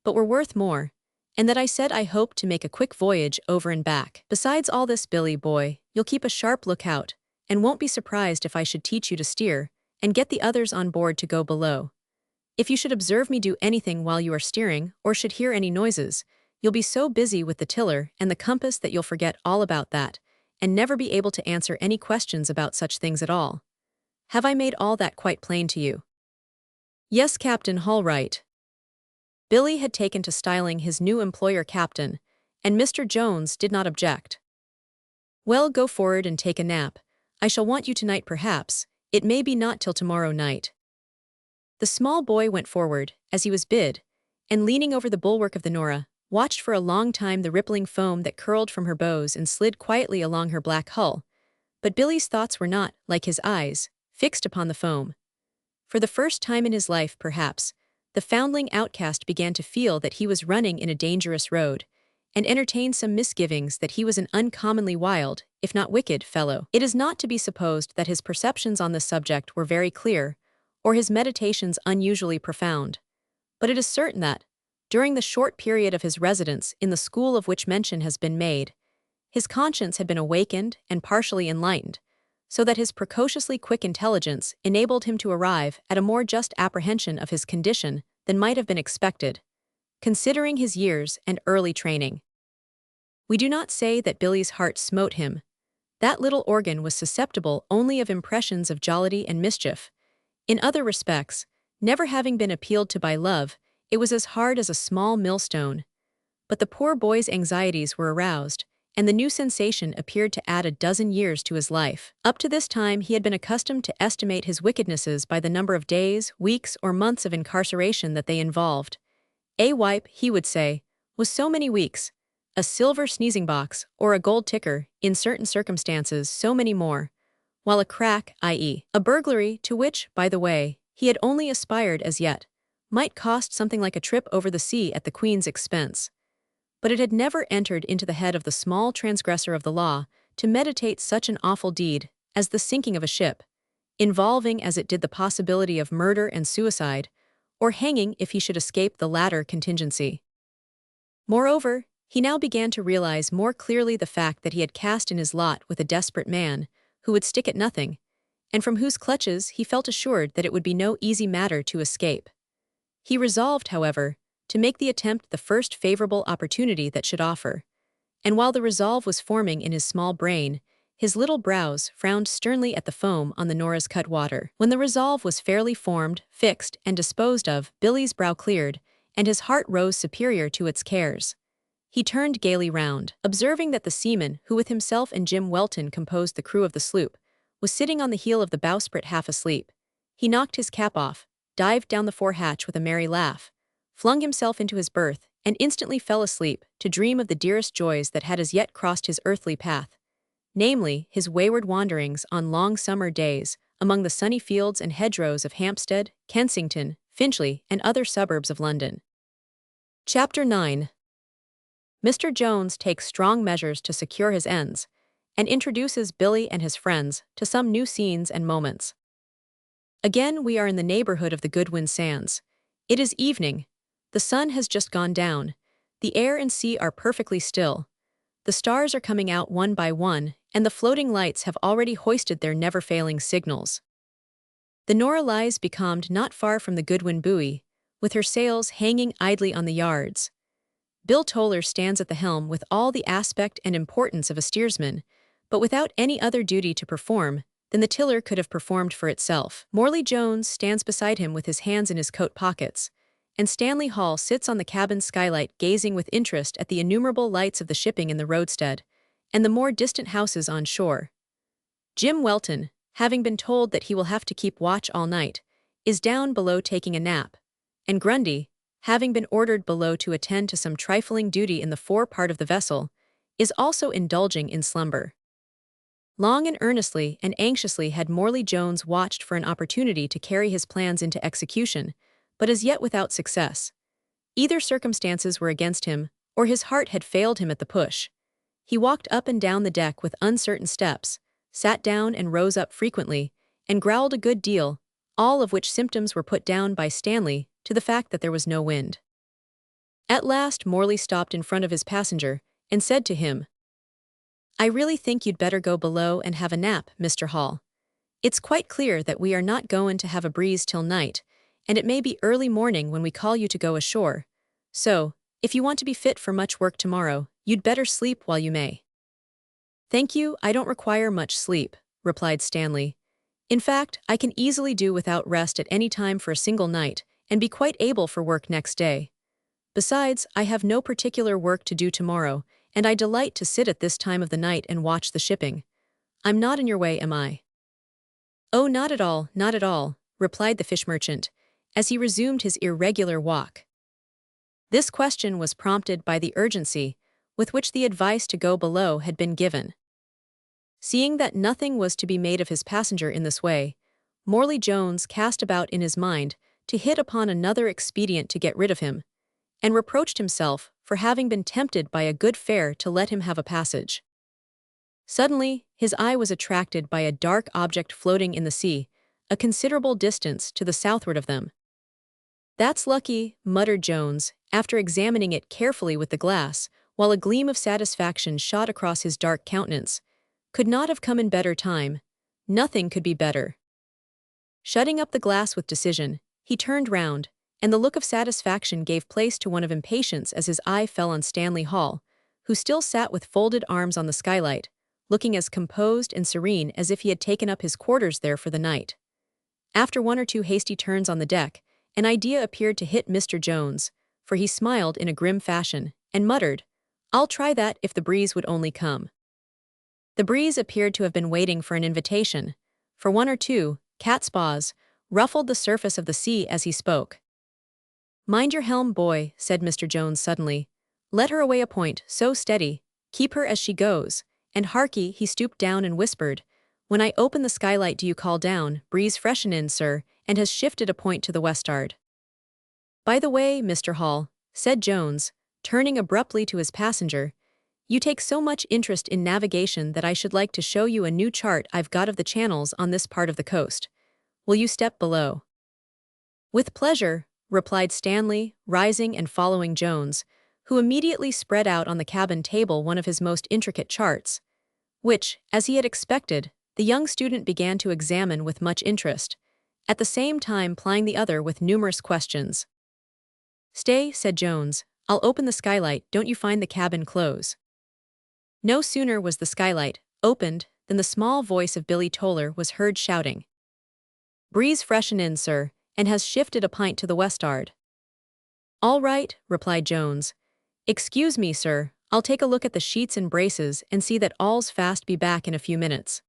but were worth more, and that I said I hoped to make a quick voyage over and back. Besides all this, Billy boy, you'll keep a sharp lookout, and won't be surprised if I should teach you to steer, and get the others on board to go below. If you should observe me do anything while you are steering, or should hear any noises, you'll be so busy with the tiller and the compass that you'll forget all about that, and never be able to answer any questions about such things at all. Have I made all that quite plain to you? Yes, Captain Hallwright. Billy had taken to styling his new employer Captain, and Mr. Jones did not object. Well, go forward and take a nap. I shall want you tonight perhaps, it may be not till tomorrow night. The small boy went forward, as he was bid, and leaning over the bulwark of the Nora, watched for a long time the rippling foam that curled from her bows and slid quietly along her black hull. But Billy's thoughts were not, like his eyes, fixed upon the foam. For the first time in his life, perhaps, the foundling outcast began to feel that he was running in a dangerous road, and entertained some misgivings that he was an uncommonly wild, if not wicked, fellow. It is not to be supposed that his perceptions on this subject were very clear, or his meditations unusually profound. But it is certain that, during the short period of his residence in the school of which mention has been made, his conscience had been awakened and partially enlightened, so that his precociously quick intelligence enabled him to arrive at a more just apprehension of his condition than might have been expected, considering his years and early training. We do not say that Billy's heart smote him. That little organ was susceptible only of impressions of jollity and mischief. In other respects, never having been appealed to by love, it was as hard as a small millstone. But the poor boy's anxieties were aroused, and the new sensation appeared to add a dozen years to his life. Up to this time he had been accustomed to estimate his wickednesses by the number of days, weeks, or months of incarceration that they involved. A wipe, he would say, was so many weeks, a silver sneezing box, or a gold ticker, in certain circumstances so many more, while a crack, i.e., a burglary, to which, by the way, he had only aspired as yet, might cost something like a trip over the sea at the Queen's expense. But it had never entered into the head of the small transgressor of the law to meditate such an awful deed as the sinking of a ship, involving as it did the possibility of murder and suicide, or hanging if he should escape the latter contingency. Moreover, he now began to realize more clearly the fact that he had cast in his lot with a desperate man, who would stick at nothing, and from whose clutches he felt assured that it would be no easy matter to escape. He resolved, however, to make the attempt the first favorable opportunity that should offer, and while the resolve was forming in his small brain, his little brows frowned sternly at the foam on the Nora's cut water. When the resolve was fairly formed, fixed, and disposed of, Billy's brow cleared, and his heart rose superior to its cares. He turned gaily round, observing that the seaman, who with himself and Jim Welton composed the crew of the sloop, was sitting on the heel of the bowsprit half asleep. He knocked his cap off, dived down the fore-hatch with a merry laugh, flung himself into his berth, and instantly fell asleep to dream of the dearest joys that had as yet crossed his earthly path, namely, his wayward wanderings on long summer days among the sunny fields and hedgerows of Hampstead, Kensington, Finchley, and other suburbs of London. Chapter 9. Mr. Jones takes strong measures to secure his ends, and introduces Billy and his friends to some new scenes and moments. Again we are in the neighborhood of the Goodwin Sands. It is evening. The sun has just gone down. The air and sea are perfectly still. The stars are coming out one by one, and the floating lights have already hoisted their never-failing signals. The Nora lies becalmed not far from the Goodwin buoy, with her sails hanging idly on the yards. Bill Toller stands at the helm with all the aspect and importance of a steersman, but without any other duty to perform than the tiller could have performed for itself. Morley Jones stands beside him with his hands in his coat pockets, and Stanley Hall sits on the cabin skylight gazing with interest at the innumerable lights of the shipping in the roadstead, and the more distant houses on shore. Jim Welton, having been told that he will have to keep watch all night, is down below taking a nap, and Grundy, having been ordered below to attend to some trifling duty in the fore part of the vessel, is also indulging in slumber. Long and earnestly and anxiously had Morley Jones watched for an opportunity to carry his plans into execution, but as yet without success. Either circumstances were against him, or his heart had failed him at the push. He walked up and down the deck with uncertain steps, sat down and rose up frequently, and growled a good deal, all of which symptoms were put down by Stanley to the fact that there was no wind. At last Morley stopped in front of his passenger and said to him, "I really think you'd better go below and have a nap, Mr. Hall. It's quite clear that we are not goin' to have a breeze till night, and it may be early morning when we call you to go ashore. So, if you want to be fit for much work tomorrow, you'd better sleep while you may." "Thank you, I don't require much sleep," replied Stanley. "In fact, I can easily do without rest at any time for a single night, and be quite able for work next day. Besides, I have no particular work to do tomorrow, and I delight to sit at this time of the night and watch the shipping. I'm not in your way, am I?" "Oh, not at all, not at all," replied the fish merchant, as he resumed his irregular walk. This question was prompted by the urgency with which the advice to go below had been given. Seeing that nothing was to be made of his passenger in this way, Morley Jones cast about in his mind to hit upon another expedient to get rid of him, and reproached himself for having been tempted by a good fare to let him have a passage. Suddenly, his eye was attracted by a dark object floating in the sea, a considerable distance to the southward of them. "That's lucky," muttered Jones, after examining it carefully with the glass, while a gleam of satisfaction shot across his dark countenance. "Could not have come in better time. Nothing could be better." Shutting up the glass with decision, he turned round, and the look of satisfaction gave place to one of impatience as his eye fell on Stanley Hall, who still sat with folded arms on the skylight, looking as composed and serene as if he had taken up his quarters there for the night. After one or two hasty turns on the deck, an idea appeared to hit Mr. Jones, for he smiled in a grim fashion, and muttered, "I'll try that if the breeze would only come." The breeze appeared to have been waiting for an invitation, for one or two catspaws ruffled the surface of the sea as he spoke. "Mind your helm, boy," said Mr. Jones suddenly. "Let her away a point, so steady, keep her as she goes, and harkee," he stooped down and whispered, "when I open the skylight do you call down, 'Breeze freshen in, sir,' and has shifted a point to the west'ard." "By the way, Mr. Hall," said Jones, turning abruptly to his passenger, "you take so much interest in navigation that I should like to show you a new chart I've got of the channels on this part of the coast. Will you step below?" "With pleasure," replied Stanley, rising and following Jones, who immediately spread out on the cabin table one of his most intricate charts, which, as he had expected, the young student began to examine with much interest, at the same time plying the other with numerous questions. "Stay," said Jones, "I'll open the skylight, don't you find the cabin close?" No sooner was the skylight opened than the small voice of Billy Toller was heard shouting, "Breeze freshen in, sir, and has shifted a pint to the west'ard." "All right," replied Jones. "Excuse me, sir, I'll take a look at the sheets and braces and see that all's fast. Be back in a few minutes."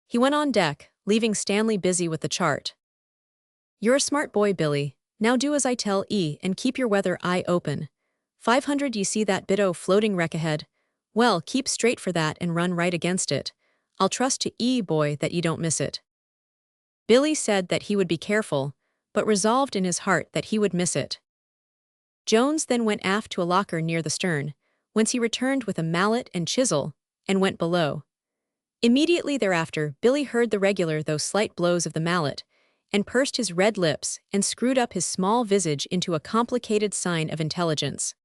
He went on deck, leaving Stanley busy with the chart. "You're a smart boy, Billy. Now do as I tell 'e and keep your weather eye open. 500 you see that bit o' floating wreck ahead? Well, keep straight for that and run right against it. I'll trust to 'e, boy, that you don't miss it." Billy said that he would be careful, but resolved in his heart that he would miss it. Jones then went aft to a locker near the stern, whence he returned with a mallet and chisel, and went below. Immediately thereafter, Billy heard the regular though slight blows of the mallet, and pursed his red lips and screwed up his small visage into a complicated sign of intelligence.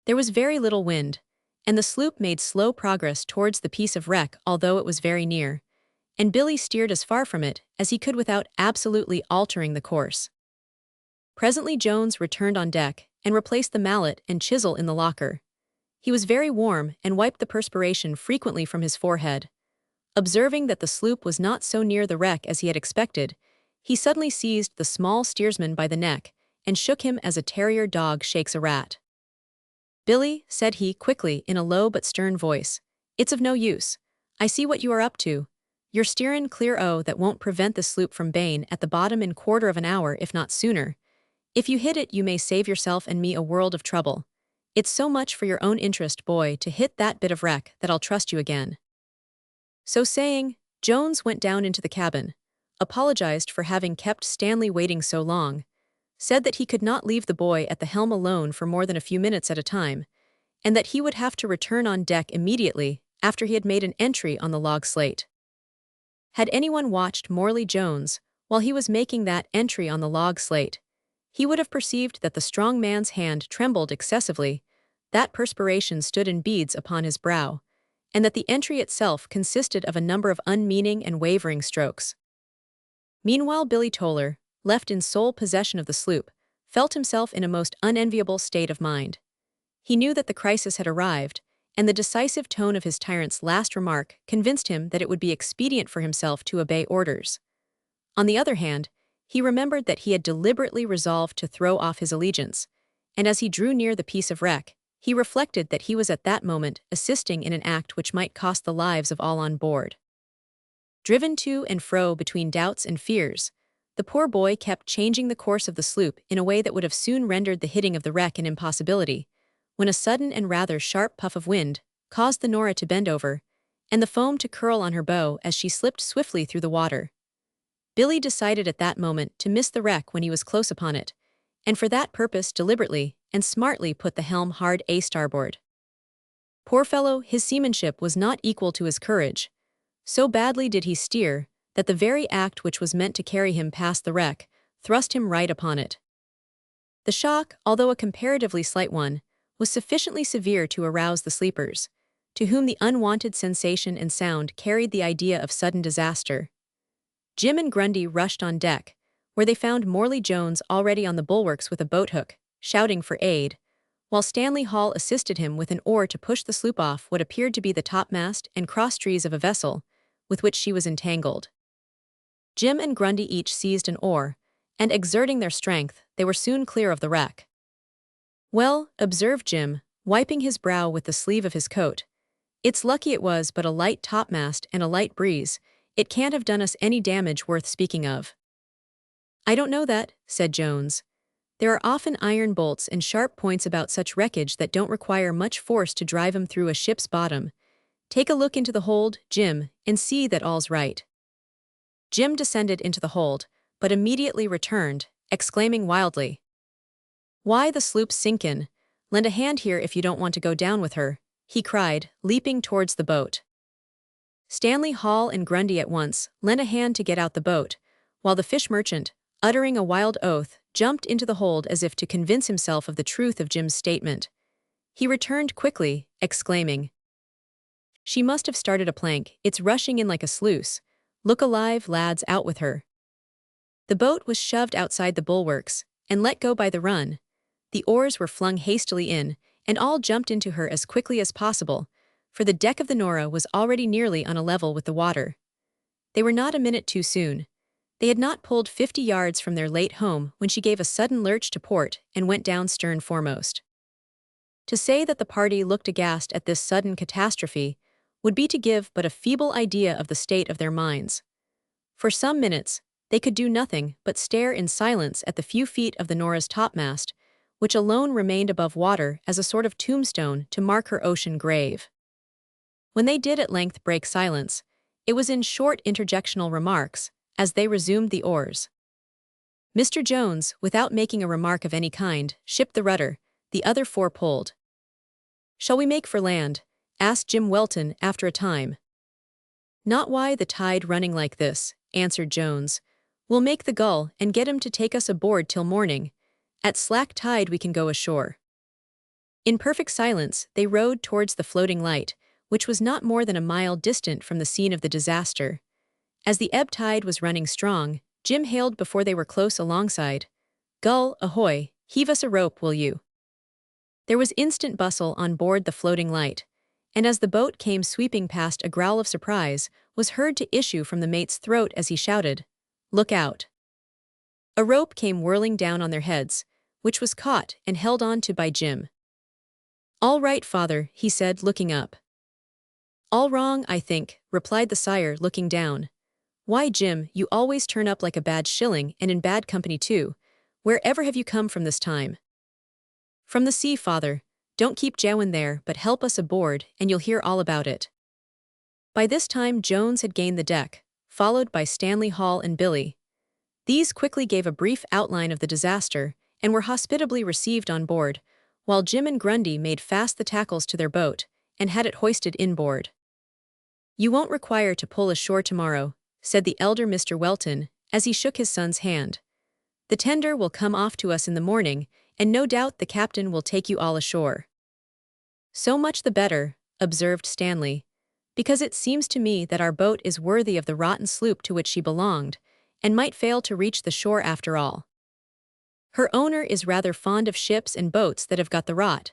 There was very little wind, and the sloop made slow progress towards the piece of wreck although it was very near, and Billy steered as far from it as he could without absolutely altering the course. Presently Jones returned on deck and replaced the mallet and chisel in the locker. He was very warm and wiped the perspiration frequently from his forehead. Observing that the sloop was not so near the wreck as he had expected, he suddenly seized the small steersman by the neck and shook him as a terrier dog shakes a rat. "Billy," said he quickly in a low but stern voice, "it's of no use. I see what you are up to. You're steerin' clear o' that won't prevent the sloop from baying at the bottom in quarter of an hour if not sooner. If you hit it you may save yourself and me a world of trouble. It's so much for your own interest, boy, to hit that bit of wreck that I'll trust you again." So saying, Jones went down into the cabin, apologized for having kept Stanley waiting so long, said that he could not leave the boy at the helm alone for more than a few minutes at a time, and that he would have to return on deck immediately after he had made an entry on the log slate. Had anyone watched Morley Jones while he was making that entry on the log slate, he would have perceived that the strong man's hand trembled excessively, that perspiration stood in beads upon his brow, and that the entry itself consisted of a number of unmeaning and wavering strokes. Meanwhile Billy Toller, left in sole possession of the sloop, felt himself in a most unenviable state of mind. He knew that the crisis had arrived, and the decisive tone of his tyrant's last remark convinced him that it would be expedient for himself to obey orders. On the other hand, he remembered that he had deliberately resolved to throw off his allegiance, and as he drew near the piece of wreck, he reflected that he was at that moment assisting in an act which might cost the lives of all on board. Driven to and fro between doubts and fears, the poor boy kept changing the course of the sloop in a way that would have soon rendered the hitting of the wreck an impossibility, when a sudden and rather sharp puff of wind caused the Nora to bend over, and the foam to curl on her bow as she slipped swiftly through the water. Billy decided at that moment to miss the wreck when he was close upon it, and for that purpose deliberately and smartly put the helm hard a-starboard. Poor fellow, his seamanship was not equal to his courage. So badly did he steer, that the very act which was meant to carry him past the wreck thrust him right upon it. The shock, although a comparatively slight one, was sufficiently severe to arouse the sleepers, to whom the unwonted sensation and sound carried the idea of sudden disaster. Jim and Grundy rushed on deck, where they found Morley Jones already on the bulwarks with a boathook, shouting for aid, while Stanley Hall assisted him with an oar to push the sloop off what appeared to be the topmast and crosstrees of a vessel, with which she was entangled. Jim and Grundy each seized an oar, and exerting their strength, they were soon clear of the wreck. "Well," observed Jim, wiping his brow with the sleeve of his coat, "it's lucky it was but a light topmast and a light breeze. It can't have done us any damage worth speaking of." "I don't know that," said Jones. "There are often iron bolts and sharp points about such wreckage that don't require much force to drive 'em through a ship's bottom. Take a look into the hold, Jim, and see that all's right." Jim descended into the hold, but immediately returned, exclaiming wildly, "Why, the sloop's sinkin'. Lend a hand here if you don't want to go down with her," he cried, leaping towards the boat. Stanley Hall and Grundy at once lent a hand to get out the boat, while the fish merchant, uttering a wild oath, jumped into the hold as if to convince himself of the truth of Jim's statement. He returned quickly, exclaiming, "She must have started a plank, it's rushing in like a sluice. Look alive, lads, out with her." The boat was shoved outside the bulwarks, and let go by the run. The oars were flung hastily in, and all jumped into her as quickly as possible, for the deck of the Nora was already nearly on a level with the water. They were not a minute too soon. They had not pulled 50 yards from their late home when she gave a sudden lurch to port and went down stern foremost. To say that the party looked aghast at this sudden catastrophe would be to give but a feeble idea of the state of their minds. For some minutes, they could do nothing but stare in silence at the few feet of the Nora's topmast, which alone remained above water as a sort of tombstone to mark her ocean grave. When they did at length break silence, it was in short interjectional remarks, as they resumed the oars. Mr. Jones, without making a remark of any kind, shipped the rudder, the other four pulled. "Shall we make for land?" asked Jim Welton after a time. "Not why the tide running like this," answered Jones. "We'll make the gull and get 'em to take us aboard till morning. At slack tide we can go ashore." In perfect silence they rowed towards the floating light, which was not more than a mile distant from the scene of the disaster. As the ebb tide was running strong, Jim hailed before they were close alongside, "Gull, ahoy, heave us a rope, will you?" There was instant bustle on board the floating light, and as the boat came sweeping past a growl of surprise was heard to issue from the mate's throat as he shouted, "Look out." A rope came whirling down on their heads, which was caught and held on to by Jim. "All right, father," he said, looking up. "All wrong, I think," replied the sire, looking down. "Why, Jim, you always turn up like a bad shilling, and in bad company too. Wherever have you come from this time?" "From the sea, father. Don't keep jawing there, but help us aboard, and you'll hear all about it." By this time Jones had gained the deck, followed by Stanley Hall and Billy. These quickly gave a brief outline of the disaster and were hospitably received on board, while Jim and Grundy made fast the tackles to their boat and had it hoisted inboard. "You won't require to pull ashore tomorrow," said the elder Mr. Welton, as he shook his son's hand. "The tender will come off to us in the morning, and no doubt the captain will take you all ashore." "So much the better," observed Stanley, "because it seems to me that our boat is worthy of the rotten sloop to which she belonged, and might fail to reach the shore after all." "Her owner is rather fond of ships and boats that have got the rot,"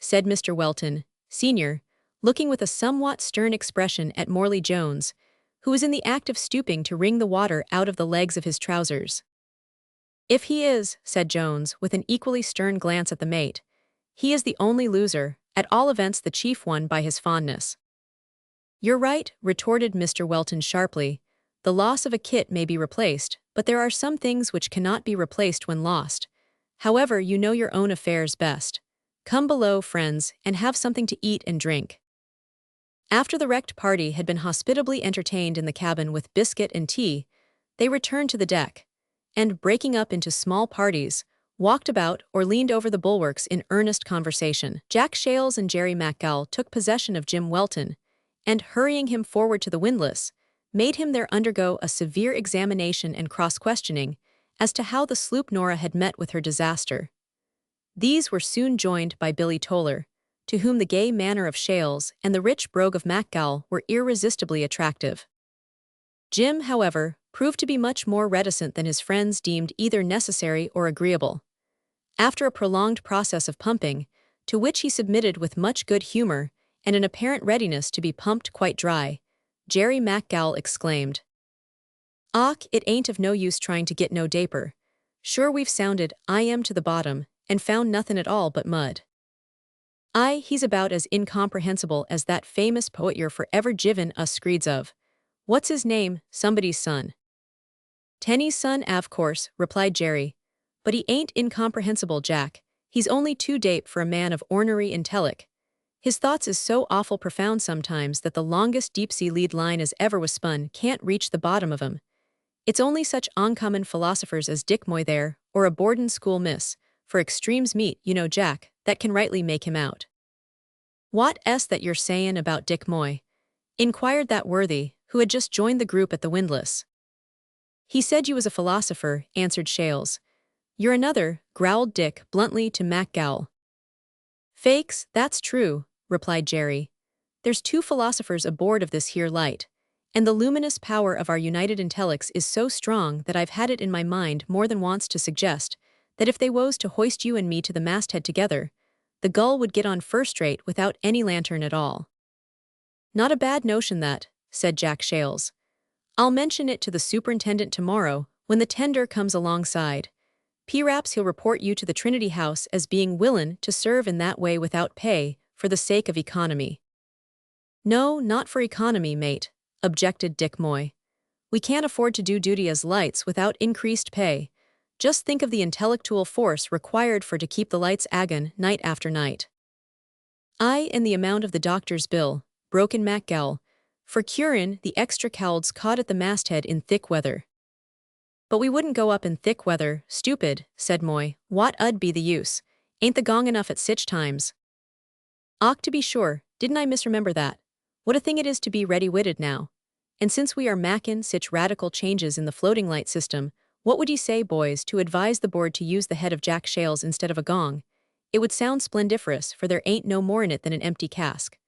said Mr. Welton, Sr., looking with a somewhat stern expression at Morley Jones, who was in the act of stooping to wring the water out of the legs of his trousers. "If he is," said Jones, with an equally stern glance at the mate, "he is the only loser, at all events the chief one by his fondness." "You're right," retorted Mr. Welton sharply. "The loss of a kit may be replaced, but there are some things which cannot be replaced when lost. However, you know your own affairs best. Come below, friends, and have something to eat and drink." After the wrecked party had been hospitably entertained in the cabin with biscuit and tea, they returned to the deck, and, breaking up into small parties, walked about or leaned over the bulwarks in earnest conversation. Jack Shales and Jerry McGall took possession of Jim Welton, and, hurrying him forward to the windlass, made him there undergo a severe examination and cross-questioning as to how the sloop Nora had met with her disaster. These were soon joined by Billy Toller, to whom the gay manner of Shales and the rich brogue of McGall were irresistibly attractive. Jim, however, proved to be much more reticent than his friends deemed either necessary or agreeable. After a prolonged process of pumping, to which he submitted with much good humor and an apparent readiness to be pumped quite dry, Jerry McGall exclaimed, "Och, it ain't of no use trying to get no daper. Sure we've sounded I am to the bottom, and found nothin' at all but mud. Aye, he's about as incomprehensible as that famous poet you're forever jivin' us screeds of. What's his name, somebody's son?" "Tenny's son, av course," replied Jerry. "But he ain't incomprehensible, Jack. He's only too dape for a man of ornery intellic. His thoughts is so awful profound sometimes that the longest deep-sea lead line as ever was spun can't reach the bottom of 'em. It's only such oncommon philosophers as Dick Moy there, or a Borden school miss, for extremes meet, you know, Jack, that can rightly make him out." "What est that you're sayin' about Dick Moy?" inquired that worthy, who had just joined the group at the windlass. "He said you was a philosopher," answered Shales. "You're another," growled Dick bluntly to McGall. "Fakes, that's true," replied Jerry. "There's two philosophers aboard of this here light, and the luminous power of our united intellects is so strong that I've had it in my mind more than once to suggest that if they was to hoist you and me to the masthead together, the Gull would get on first-rate without any lantern at all." "Not a bad notion that," said Jack Shales. "I'll mention it to the superintendent tomorrow when the tender comes alongside. P'raps he'll report you to the Trinity House as being willin' to serve in that way without pay, for the sake of economy." "No, not for economy, mate," objected Dick Moy. "We can't afford to do duty as lights without increased pay. Just think of the intellectual force required for to keep the lights agon night after night." "Aye, and the amount of the doctor's bill," broke in McGall, "for curin' the extra cowlds caught at the masthead in thick weather." "But we wouldn't go up in thick weather, stupid," said Moy. "What 'ud be the use? Ain't the gong enough at sich times?" "Och, to be sure, didn't I misremember that? What a thing it is to be ready-witted now. And since we are mackin' sich radical changes in the floating light system, what would ye say, boys, to advise the board to use the head of Jack Shales instead of a gong? It would sound splendiferous, for there ain't no more in it than an empty cask.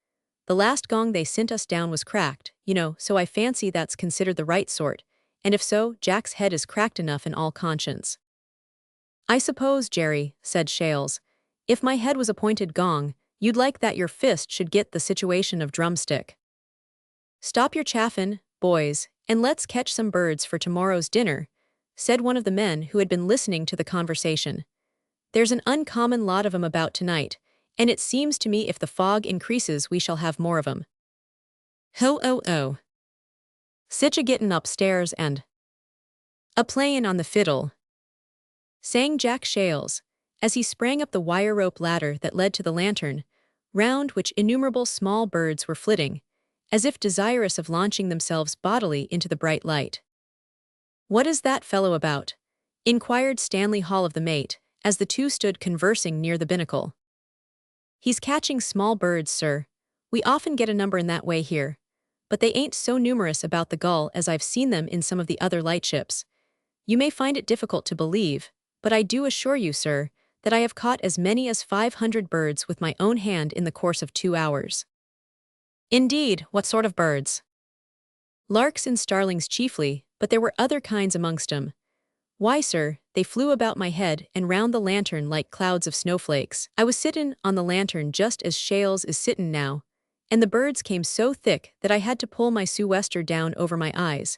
The last gong they sint us down was cracked, you know, so I fancy that's considered the right sort, and if so, Jack's head is cracked enough in all conscience." "I suppose, Jerry," said Shales, "if my head was appointed gong, you'd like that your fist should get the situation of drumstick." "Stop your chaffin', boys, and let's catch some birds for tomorrow's dinner," said one of the men who had been listening to the conversation. "There's an uncommon lot of 'em about tonight, and it seems to me if the fog increases we shall have more of 'em. Ho. Sich a gettin' upstairs and a playin' on the fiddle," sang Jack Shales, as he sprang up the wire rope ladder that led to the lantern, round which innumerable small birds were flitting, as if desirous of launching themselves bodily into the bright light. "What is that fellow about?" inquired Stanley Hall of the mate, as the two stood conversing near the binnacle. "He's catching small birds, sir. We often get a number in that way here. But they ain't so numerous about the Gull as I've seen them in some of the other lightships. You may find it difficult to believe, but I do assure you, sir, that I have caught as many as 500 birds with my own hand in the course of 2 hours." "Indeed, what sort of birds?" "Larks and starlings chiefly, but there were other kinds amongst 'em. Why, sir, they flew about my head and round the lantern like clouds of snowflakes. I was sittin' on the lantern just as Shales is sittin' now, and the birds came so thick that I had to pull my sou'wester down over my eyes,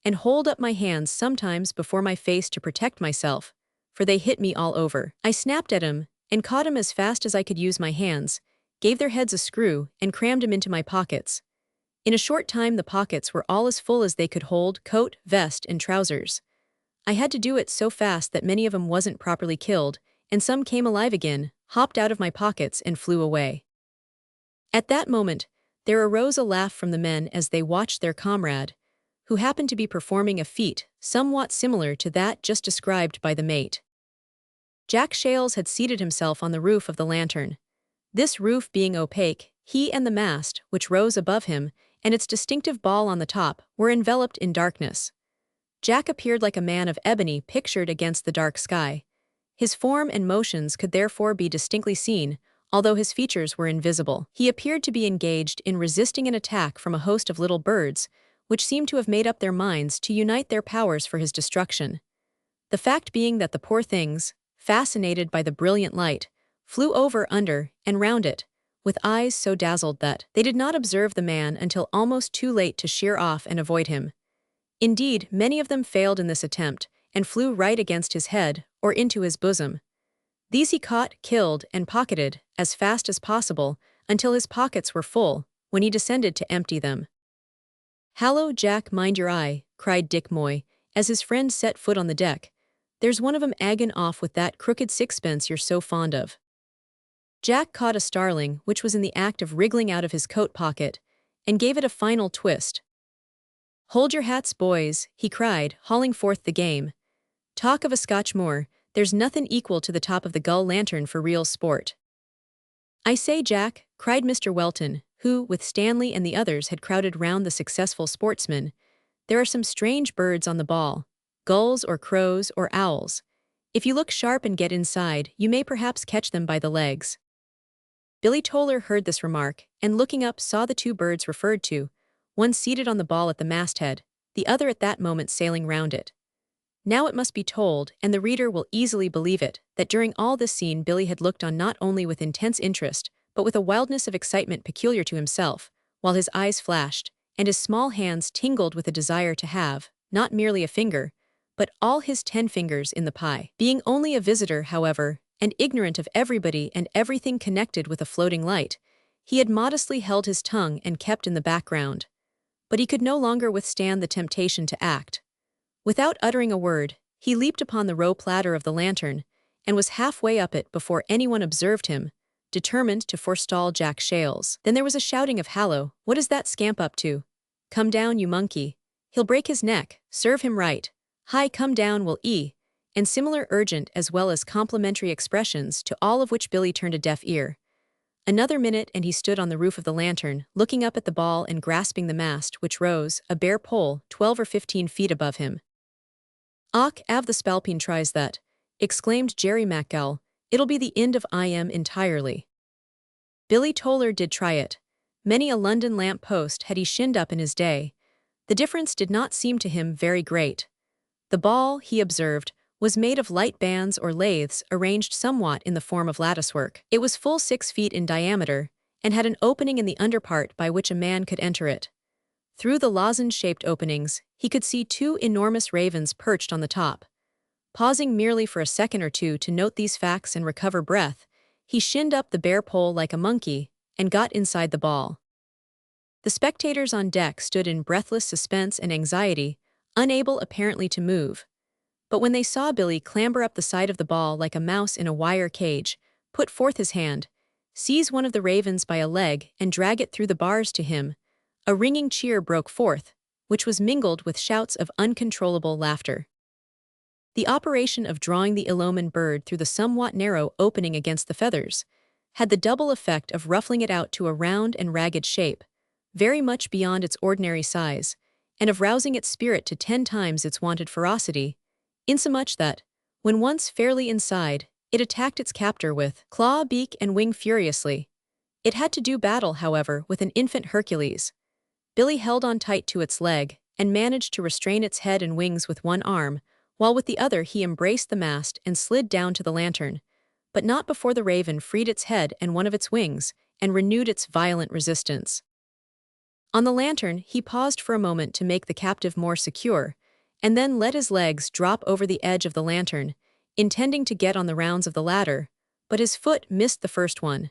and hold up my hands sometimes before my face to protect myself, for they hit me all over. I snapped at 'em, and caught 'em as fast as I could use my hands, gave their heads a screw, and crammed 'em into my pockets. In a short time the pockets were all as full as they could hold coat, vest, and trousers. I had to do it so fast that many of 'em wasn't properly killed, and some came alive again, hopped out of my pockets and flew away." At that moment, there arose a laugh from the men as they watched their comrade, who happened to be performing a feat somewhat similar to that just described by the mate. Jack Shales had seated himself on the roof of the lantern. This roof being opaque, he and the mast, which rose above him, and its distinctive ball on the top, were enveloped in darkness. Jack appeared like a man of ebony pictured against the dark sky. His form and motions could therefore be distinctly seen, although his features were invisible. He appeared to be engaged in resisting an attack from a host of little birds, which seemed to have made up their minds to unite their powers for his destruction. The fact being that the poor things, fascinated by the brilliant light, flew over, under, and round it, with eyes so dazzled that they did not observe the man until almost too late to sheer off and avoid him. Indeed, many of them failed in this attempt, and flew right against his head, or into his bosom. These he caught, killed, and pocketed, as fast as possible, until his pockets were full, when he descended to empty them. "Hallo, Jack, mind your eye," cried Dick Moy, as his friend set foot on the deck. "There's one of 'em aggin' off with that crooked sixpence you're so fond of." Jack caught a starling which was in the act of wriggling out of his coat pocket, and gave it a final twist. "Hold your hats, boys," he cried, hauling forth the game. "Talk of a Scotch moor, there's nothin' equal to the top of the Gull lantern for real sport." "I say, Jack," cried Mr. Welton, who, with Stanley and the others, had crowded round the successful sportsman, "there are some strange birds on the ball, gulls or crows or owls. If you look sharp and get inside, you may perhaps catch them by the legs." Billy Toller heard this remark, and looking up saw the two birds referred to, one seated on the ball at the masthead, the other at that moment sailing round it. Now it must be told, and the reader will easily believe it, that during all this scene Billy had looked on not only with intense interest, but with a wildness of excitement peculiar to himself, while his eyes flashed, and his small hands tingled with a desire to have, not merely a finger, but all his 10 fingers in the pie. Being only a visitor, however, and ignorant of everybody and everything connected with a floating light, he had modestly held his tongue and kept in the background. But he could no longer withstand the temptation to act. Without uttering a word, he leaped upon the rope ladder of the lantern, and was halfway up it before anyone observed him, determined to forestall Jack Shales. Then there was a shouting of "Hallo, what is that scamp up to? Come down, you monkey. He'll break his neck, serve him right. Hi, come down, will 'e," and similar urgent as well as complimentary expressions, to all of which Billy turned a deaf ear. Another minute and he stood on the roof of the lantern, looking up at the ball and grasping the mast, which rose, a bare pole, 12 or 15 feet above him. "Och, av the spalpeen tries that," exclaimed Jerry MacGowl, "it'll be the end of IM entirely." Billy Toller did try it. Many a London lamp post had he shinned up in his day. The difference did not seem to him very great. The ball, he observed, was made of light bands or lathes arranged somewhat in the form of latticework. It was full 6 feet in diameter, and had an opening in the underpart by which a man could enter it. Through the lozenge-shaped openings, he could see 2 enormous ravens perched on the top. Pausing merely for a second or two to note these facts and recover breath, he shinned up the bare pole like a monkey, and got inside the ball. The spectators on deck stood in breathless suspense and anxiety, unable apparently to move. But when they saw Billy clamber up the side of the ball like a mouse in a wire cage, put forth his hand, seize one of the ravens by a leg and drag it through the bars to him, A ringing cheer broke forth, which was mingled with shouts of uncontrollable laughter. The operation of drawing the ill-omened bird through the somewhat narrow opening against the feathers had the double effect of ruffling it out to a round and ragged shape, very much beyond its ordinary size, and of rousing its spirit to 10 times its wonted ferocity, insomuch that, when once fairly inside, it attacked its captor with claw, beak, and wing furiously. It had to do battle, however, with an infant Hercules. Billy held on tight to its leg and managed to restrain its head and wings with one arm, while with the other he embraced the mast and slid down to the lantern, but not before the raven freed its head and one of its wings and renewed its violent resistance. On the lantern, he paused for a moment to make the captive more secure, and then let his legs drop over the edge of the lantern, intending to get on the rounds of the ladder, but his foot missed the first one.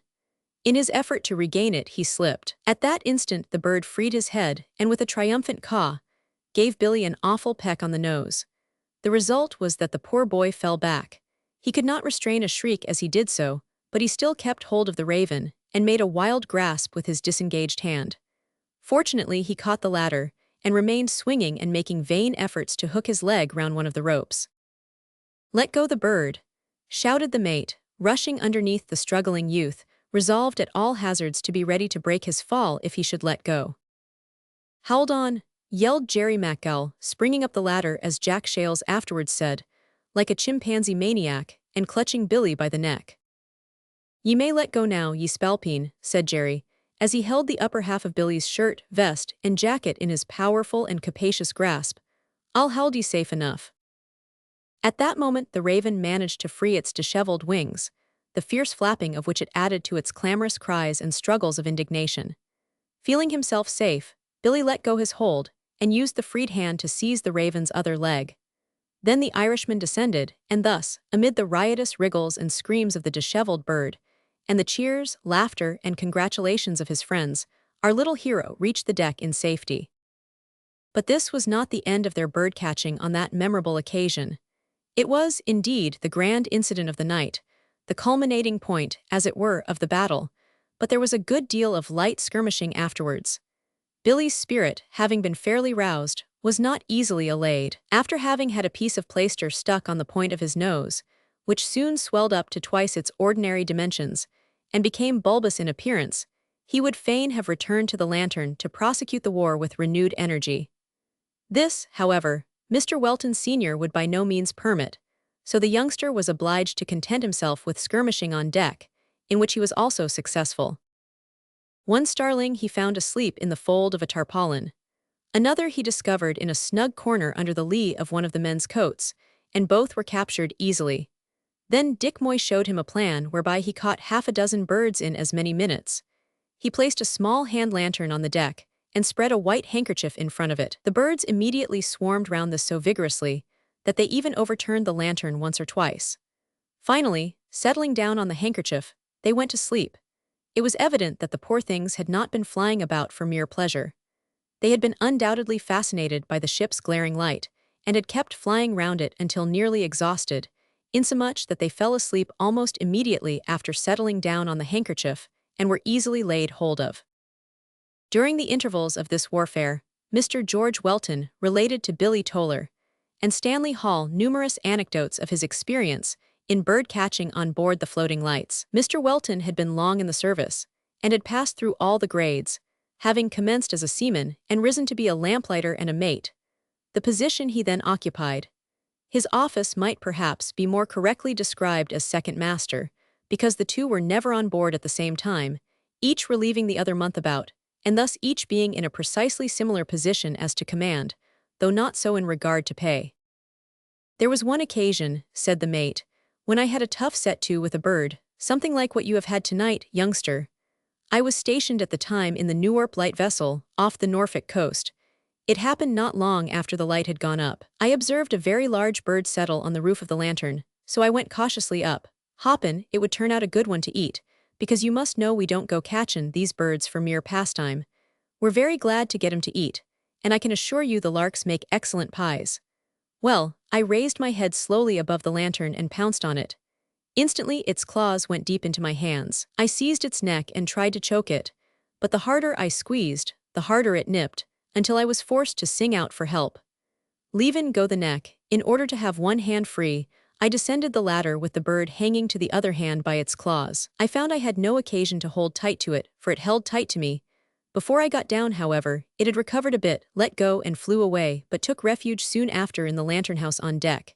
In his effort to regain it, he slipped. At that instant the bird freed his head and with a triumphant caw, gave Billy an awful peck on the nose. The result was that the poor boy fell back. He could not restrain a shriek as he did so, but he still kept hold of the raven and made a wild grasp with his disengaged hand. Fortunately, he caught the ladder and remained swinging and making vain efforts to hook his leg round one of the ropes. "Let go the bird," shouted the mate, rushing underneath the struggling youth, resolved at all hazards to be ready to break his fall if he should let go. "Hold on," yelled Jerry McGull, springing up the ladder as Jack Shales afterwards said, like a chimpanzee maniac, and clutching Billy by the neck. "Ye may let go now, ye spalpeen," said Jerry, as he held the upper half of Billy's shirt, vest, and jacket in his powerful and capacious grasp. "I'll hold ye safe enough." At that moment the raven managed to free its disheveled wings, the fierce flapping of which it added to its clamorous cries and struggles of indignation. Feeling himself safe, Billy let go his hold and used the freed hand to seize the raven's other leg. Then the Irishman descended, and thus, amid the riotous wriggles and screams of the disheveled bird, and the cheers, laughter, and congratulations of his friends, our little hero reached the deck in safety. But this was not the end of their bird-catching on that memorable occasion. It was, indeed, the grand incident of the night, the culminating point, as it were, of the battle, but there was a good deal of light skirmishing afterwards. Billy's spirit, having been fairly roused, was not easily allayed. After having had a piece of plaister stuck on the point of his nose, which soon swelled up to twice its ordinary dimensions, and became bulbous in appearance, he would fain have returned to the lantern to prosecute the war with renewed energy. This, however, Mr. Welton Sr. would by no means permit, so the youngster was obliged to content himself with skirmishing on deck, in which he was also successful. One starling he found asleep in the fold of a tarpaulin. Another he discovered in a snug corner under the lee of one of the men's coats, and both were captured easily. Then Dick Moy showed him a plan whereby he caught half a dozen birds in as many minutes. He placed a small hand lantern on the deck and spread a white handkerchief in front of it. The birds immediately swarmed round this so vigorously that they even overturned the lantern once or twice. Finally, settling down on the handkerchief, they went to sleep. It was evident that the poor things had not been flying about for mere pleasure. They had been undoubtedly fascinated by the ship's glaring light, and had kept flying round it until nearly exhausted, insomuch that they fell asleep almost immediately after settling down on the handkerchief, and were easily laid hold of. During the intervals of this warfare, Mr. George Welton related to Billy Toller and Stanley Hall numerous anecdotes of his experience in bird-catching on board the Floating Lights. Mr. Welton had been long in the service, and had passed through all the grades, having commenced as a seaman and risen to be a lamplighter and a mate, the position he then occupied. His office might perhaps be more correctly described as second master, because the two were never on board at the same time, each relieving the other month about, and thus each being in a precisely similar position as to command, though not so in regard to pay. "There was one occasion," said the mate, "when I had a tough set to with a bird, something like what you have had tonight, youngster. I was stationed at the time in the Newarp light vessel, off the Norfolk coast. It happened not long after the light had gone up. I observed a very large bird settle on the roof of the lantern, so I went cautiously up, hoppin' it would turn out a good one to eat, because you must know we don't go catchin' these birds for mere pastime. We're very glad to get 'em to eat, and I can assure you the larks make excellent pies. Well, I raised my head slowly above the lantern and pounced on it. Instantly its claws went deep into my hands. I seized its neck and tried to choke it, but the harder I squeezed, the harder it nipped, until I was forced to sing out for help. Leavin' go the neck, in order to have one hand free, I descended the ladder with the bird hanging to the other hand by its claws. I found I had no occasion to hold tight to it, for it held tight to me. Before I got down, however, it had recovered a bit, let go and flew away, but took refuge soon after in the lantern house on deck.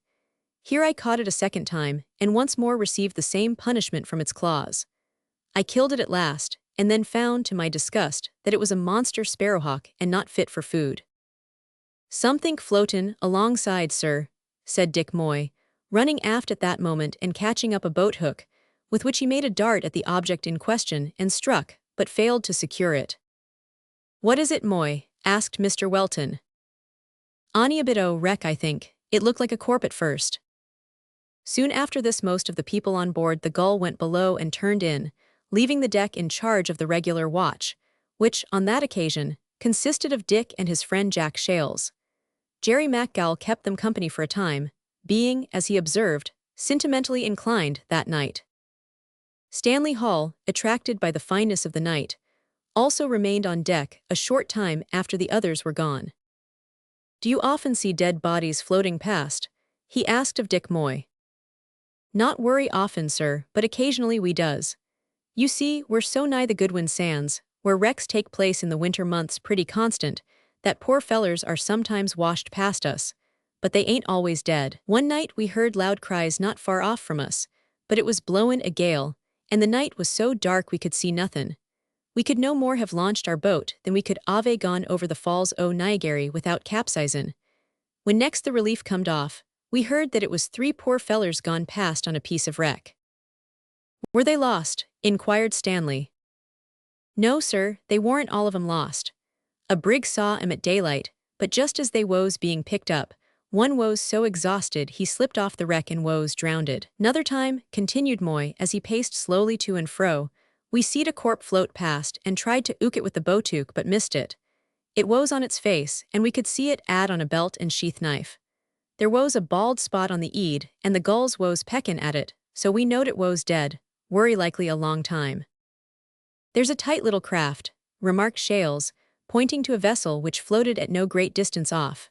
Here I caught it a second time, and once more received the same punishment from its claws. I killed it at last, and then found, to my disgust, that it was a monster sparrowhawk and not fit for food. "Somethink floatin' alongside, sir," said Dick Moy, running aft at that moment and catching up a boat hook, with which he made a dart at the object in question and struck, but failed to secure it. "What is it, Moy?" asked Mr. Welton. "On'y a bit o' wreck, I think. It looked like a corp at first." Soon after this most of the people on board the Gull went below and turned in, leaving the deck in charge of the regular watch, which, on that occasion, consisted of Dick and his friend Jack Shales. Jerry MacGall kept them company for a time, being, as he observed, sentimentally inclined that night. Stanley Hall, attracted by the fineness of the night, also remained on deck a short time after the others were gone. "Do you often see dead bodies floating past?" he asked of Dick Moy. "Not worry often, sir, but occasionally we does. You see, we're so nigh the Goodwin Sands, where wrecks take place in the winter months pretty constant, that poor fellers are sometimes washed past us, but they ain't always dead. One night we heard loud cries not far off from us, but it was blowin' a gale, and the night was so dark we could see nothin'. We could no more have launched our boat than we could ave gone over the falls o' Niagara without capsizin'. When next the relief comed off, we heard that it was 3 poor fellers gone past on a piece of wreck." "Were they lost?" inquired Stanley. "No, sir, they warn't all of 'em lost. A brig saw 'em at daylight, but just as they was being picked up, one was so exhausted he slipped off the wreck and was drowned. 'Nother time," continued Moy as he paced slowly to and fro, "we seed a corp float past and tried to ook it with the boatook but missed it. It was on its face, and we could see it add on a belt and sheath knife. There was a bald spot on the ead, and the gulls was peckin' at it, so we knowed it was dead, worry likely a long time." "There's a tight little craft," remarked Shales, pointing to a vessel which floated at no great distance off.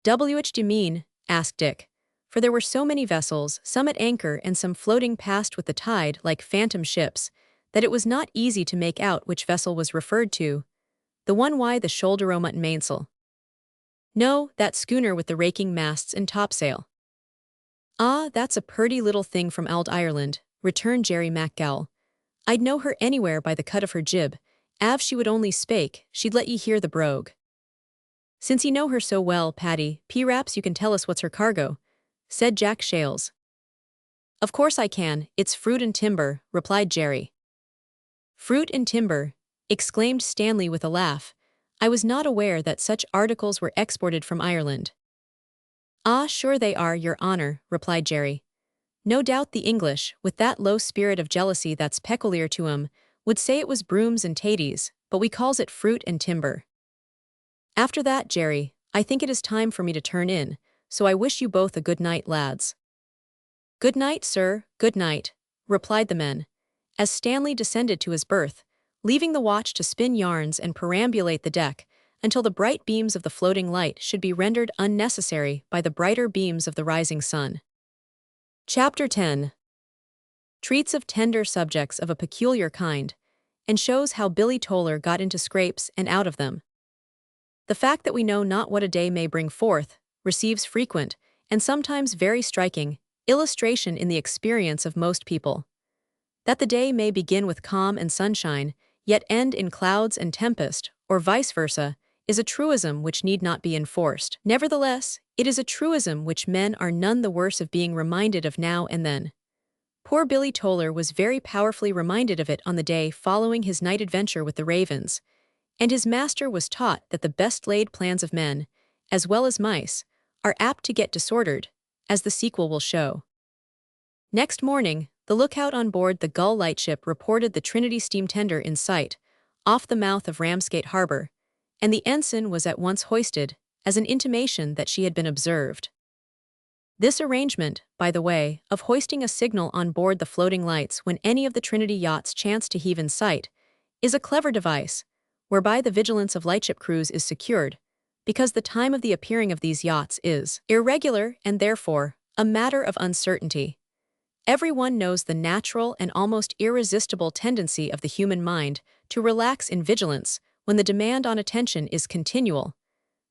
"Which do you mean?" asked Dick, for there were so many vessels, some at anchor and some floating past with the tide like phantom ships, that it was not easy to make out which vessel was referred to. "The one wy the shoulder o' mutton mainsail." "No, that schooner with the raking masts and topsail." "Ah, that's a purty little thing from ould Ireland," returned Jerry MacGall. "I'd know her anywhere by the cut of her jib. Av she would only spake, she'd let ye hear the brogue." "Since ye know her so well, Paddy, p'raps you can tell us what's her cargo," said Jack Shales. "Of course I can, it's fruit and timber," replied Jerry. "Fruit and timber," exclaimed Stanley with a laugh. "I was not aware that such articles were exported from Ireland." "Ah, sure they are, your honor," replied Jerry. "No doubt the English, with that low spirit of jealousy that's peculiar to 'em, would say it was brooms and taties, but we calls it fruit and timber. After that, Jerry, I think it is time for me to turn in, so I wish you both a good night, lads." "Good night, sir, good night," replied the men, as Stanley descended to his berth, leaving the watch to spin yarns and perambulate the deck until the bright beams of the floating light should be rendered unnecessary by the brighter beams of the rising sun. Chapter 10 treats of tender subjects of a peculiar kind, and shows how Billy Toller got into scrapes and out of them. The fact that we know not what a day may bring forth receives frequent, and sometimes very striking, illustration in the experience of most people. That the day may begin with calm and sunshine, yet end in clouds and tempest, or vice versa, is a truism which need not be enforced. Nevertheless, it is a truism which men are none the worse of being reminded of now and then. Poor Billy Toller was very powerfully reminded of it on the day following his night adventure with the ravens, and his master was taught that the best-laid plans of men, as well as mice, are apt to get disordered, as the sequel will show. Next morning, the lookout on board the Gull lightship reported the Trinity steam tender in sight, off the mouth of Ramsgate Harbor, and the ensign was at once hoisted, as an intimation that she had been observed. This arrangement, by the way, of hoisting a signal on board the floating lights when any of the Trinity yachts chanced to heave in sight, is a clever device, whereby the vigilance of lightship crews is secured, because the time of the appearing of these yachts is irregular and therefore a matter of uncertainty. Everyone knows the natural and almost irresistible tendency of the human mind to relax in vigilance when the demand on attention is continual,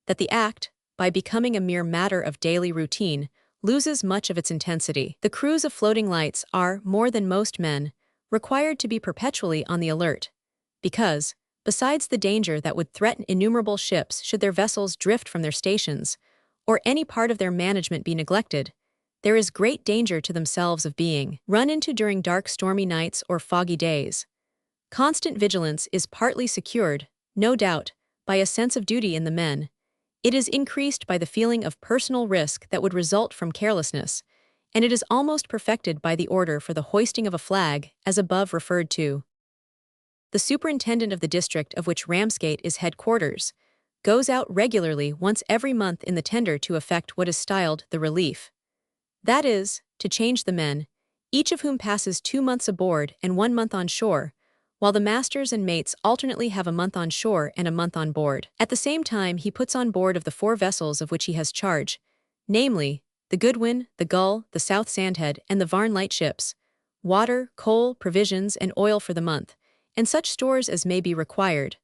that the act, by becoming a mere matter of daily routine, loses much of its intensity. The crews of floating lights are, more than most men, required to be perpetually on the alert, because, besides the danger that would threaten innumerable ships should their vessels drift from their stations, or any part of their management be neglected, there is great danger to themselves of being run into during dark stormy nights or foggy days. Constant vigilance is partly secured, no doubt, by a sense of duty in the men. It is increased by the feeling of personal risk that would result from carelessness, and it is almost perfected by the order for the hoisting of a flag, as above referred to. The superintendent of the district of which Ramsgate is headquarters goes out regularly once every month in the tender to effect what is styled the relief. That is, to change the men, each of whom passes 2 months aboard and 1 month on shore, while the masters and mates alternately have a month on shore and a month on board. At the same time he puts on board of the 4 vessels of which he has charge, namely, the Goodwin, the Gull, the South Sandhead, and the Varne lightships, water, coal, provisions, and oil for the month, and such stores as may be required,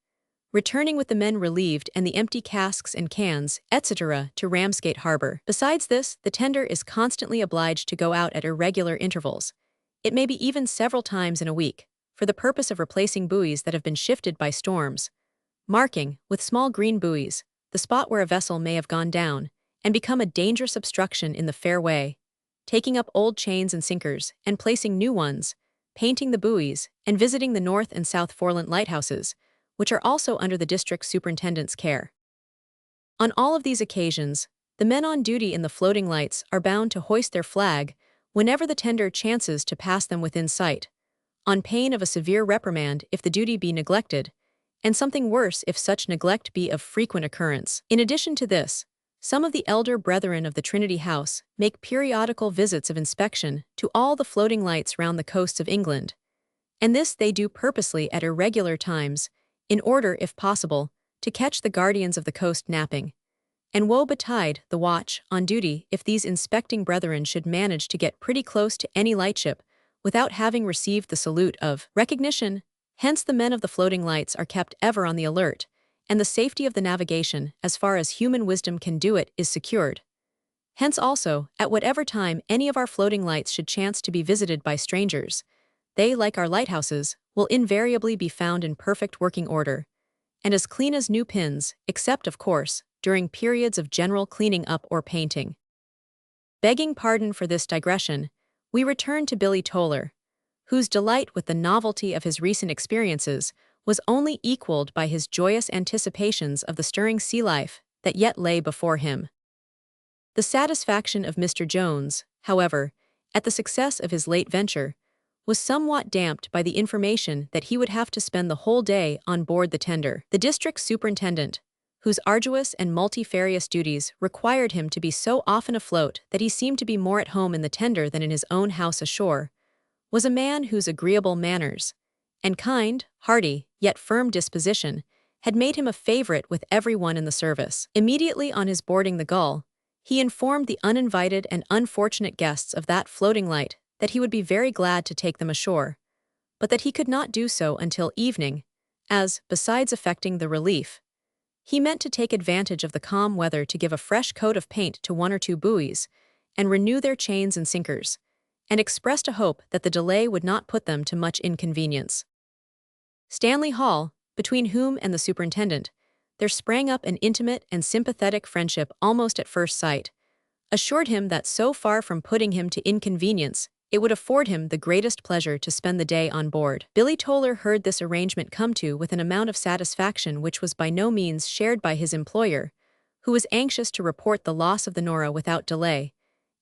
returning with the men relieved and the empty casks and cans, etc., to Ramsgate Harbor. Besides this, the tender is constantly obliged to go out at irregular intervals. It may be even several times in a week, for the purpose of replacing buoys that have been shifted by storms, marking, with small green buoys, the spot where a vessel may have gone down, and become a dangerous obstruction in the fairway, taking up old chains and sinkers, and placing new ones, painting the buoys, and visiting the North and South Foreland lighthouses, which are also under the district superintendent's care. On all of these occasions, the men on duty in the floating lights are bound to hoist their flag whenever the tender chances to pass them within sight, on pain of a severe reprimand if the duty be neglected, and something worse if such neglect be of frequent occurrence. In addition to this, some of the elder brethren of the Trinity House make periodical visits of inspection to all the floating lights round the coasts of England, and this they do purposely at irregular times, in order, if possible, to catch the guardians of the coast napping. And woe betide the watch on duty if these inspecting brethren should manage to get pretty close to any lightship without having received the salute of recognition. Hence the men of the floating lights are kept ever on the alert, and the safety of the navigation, as far as human wisdom can do it, is secured. Hence also, at whatever time any of our floating lights should chance to be visited by strangers, they, like our lighthouses, will invariably be found in perfect working order, and as clean as new pins, except, of course, during periods of general cleaning up or painting. Begging pardon for this digression, we return to Billy Toller, whose delight with the novelty of his recent experiences was only equaled by his joyous anticipations of the stirring sea life that yet lay before him. The satisfaction of Mr. Jones, however, at the success of his late venture, was somewhat damped by the information that he would have to spend the whole day on board the tender. The district superintendent, whose arduous and multifarious duties required him to be so often afloat that he seemed to be more at home in the tender than in his own house ashore, was a man whose agreeable manners and kind, hearty, yet firm disposition had made him a favorite with everyone in the service. Immediately on his boarding the Gull, he informed the uninvited and unfortunate guests of that floating light that he would be very glad to take them ashore, but that he could not do so until evening, as, besides effecting the relief, he meant to take advantage of the calm weather to give a fresh coat of paint to 1 or 2 buoys, and renew their chains and sinkers, and expressed a hope that the delay would not put them to much inconvenience. Stanley Hall, between whom and the superintendent, there sprang up an intimate and sympathetic friendship almost at first sight, assured him that so far from putting him to inconvenience, it would afford him the greatest pleasure to spend the day on board. Billy Toller heard this arrangement come to with an amount of satisfaction which was by no means shared by his employer, who was anxious to report the loss of the Nora without delay,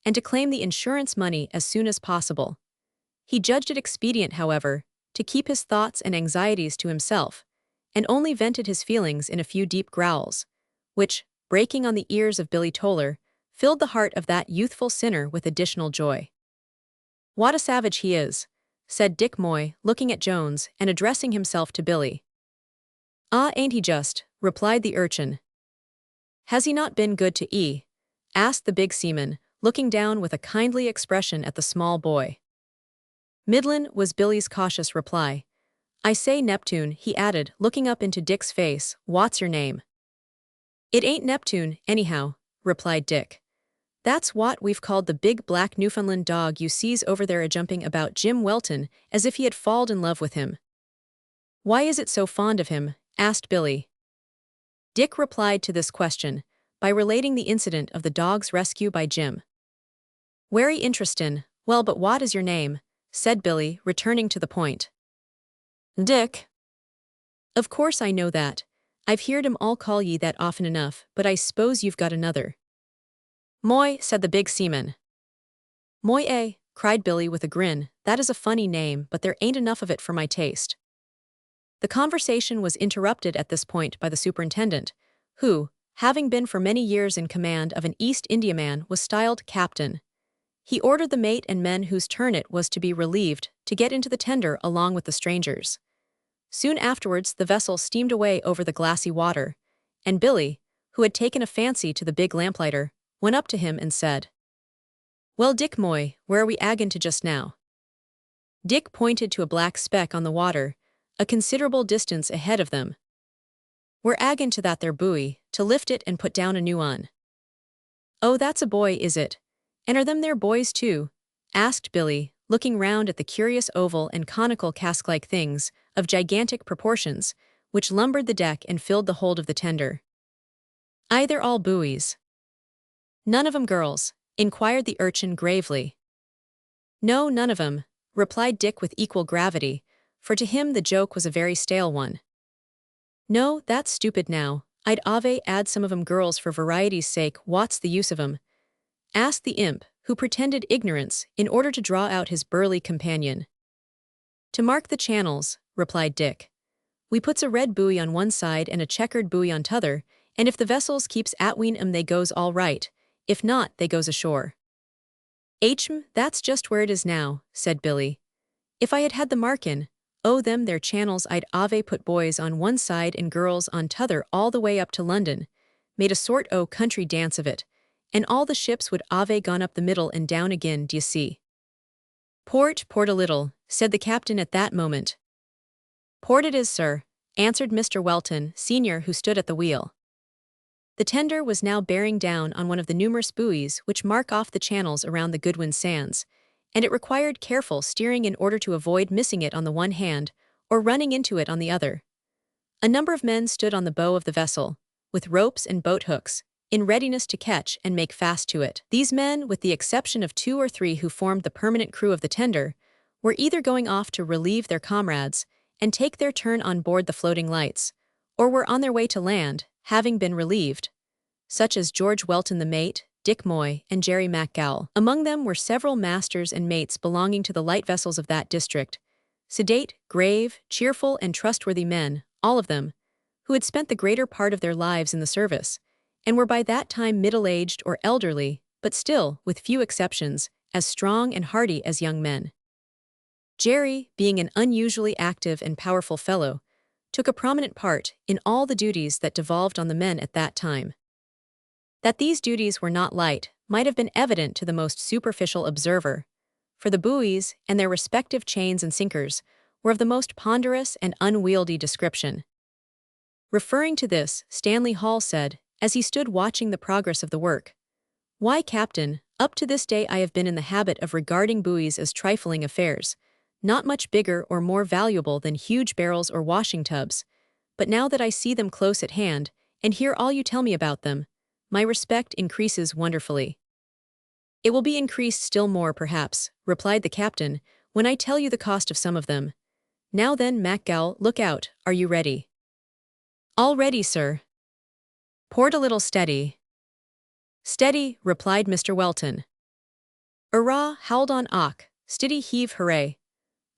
and to claim the insurance money as soon as possible. He judged it expedient, however, to keep his thoughts and anxieties to himself, and only vented his feelings in a few deep growls, which, breaking on the ears of Billy Toller, filled the heart of that youthful sinner with additional joy. "What a savage he is," said Dick Moy, looking at Jones and addressing himself to Billy. Ah, ain't he just, replied the urchin. Has he not been good to E? Asked the big seaman, looking down with a kindly expression at the small boy. Midland, was Billy's cautious reply. I say Neptune, he added, looking up into Dick's face, what's your name? It ain't Neptune, anyhow, replied Dick. That's what we've called the big black Newfoundland dog you sees over there a-jumping about Jim Welton as if he had falled in love with him. Why is it so fond of him? Asked Billy. Dick replied to this question by relating the incident of the dog's rescue by Jim. Very interestin', well but what is your name? Said Billy, returning to the point. Dick. Of course I know that. I've heard 'em all call ye that often enough, but I s'pose you've got another. Moy, said the big seaman. Moy, eh? Cried Billy with a grin, that is a funny name, but there ain't enough of it for my taste. The conversation was interrupted at this point by the superintendent, who, having been for many years in command of an East Indiaman, was styled captain. He ordered the mate and men whose turn it was to be relieved to get into the tender along with the strangers. Soon afterwards the vessel steamed away over the glassy water, and Billy, who had taken a fancy to the big lamplighter, went up to him and said, Well, Dick Moy, where are we aggin to just now? Dick pointed to a black speck on the water, a considerable distance ahead of them. We're aggin to that there buoy, to lift it and put down a new one. Oh, that's a boy, is it? And are them there boys too? Asked Billy, looking round at the curious oval and conical cask-like things, of gigantic proportions, which lumbered the deck and filled the hold of the tender. Aye, they're all buoys. None of 'em girls? Inquired the urchin gravely. No, none of 'em, replied Dick with equal gravity, for to him the joke was a very stale one. No, that's stupid now, I'd ave add some of 'em girls for variety's sake, what's the use of 'em? Asked the imp, who pretended ignorance in order to draw out his burly companion. To mark the channels, replied Dick. We puts a red buoy on one side and a checkered buoy on t'other, and if the vessels keeps atween 'em they goes all right, if not they goes ashore. That's just where it is now, said Billy. If I had had the markin', oh them there channels I'd ave put boys on one side and girls on t'other all the way up to London, made a sort o' country dance of it, and all the ships would ave gone up the middle and down again, d'ye see. Port a little, said the captain at that moment. Port it is, sir, answered Mr. Welton, Sr., who stood at the wheel. The tender was now bearing down on one of the numerous buoys which mark off the channels around the Goodwin Sands, and it required careful steering in order to avoid missing it on the one hand or running into it on the other. A number of men stood on the bow of the vessel, with ropes and boat hooks, in readiness to catch and make fast to it. These men, with the exception of 2 or 3 who formed the permanent crew of the tender, were either going off to relieve their comrades and take their turn on board the floating lights, or were on their way to land, having been relieved, such as George Welton the mate, Dick Moy, and Jerry MacGowell. Among them were several masters and mates belonging to the light vessels of that district, sedate, grave, cheerful, and trustworthy men, all of them, who had spent the greater part of their lives in the service, and were by that time middle-aged or elderly, but still, with few exceptions, as strong and hearty as young men. Jerry, being an unusually active and powerful fellow, took a prominent part in all the duties that devolved on the men at that time. That these duties were not light might have been evident to the most superficial observer, for the buoys and their respective chains and sinkers were of the most ponderous and unwieldy description. Referring to this, Stanley Hall said, as he stood watching the progress of the work, Why, Captain, up to this day I have been in the habit of regarding buoys as trifling affairs, not much bigger or more valuable than huge barrels or washing tubs, but now that I see them close at hand and hear all you tell me about them, my respect increases wonderfully. It will be increased still more, perhaps, replied the captain, when I tell you the cost of some of them. Now then, MacGowell, look out, are you ready? All ready, sir. Port a little steady. Steady, replied Mr. Welton. Hurrah, howled on och, steady heave hooray,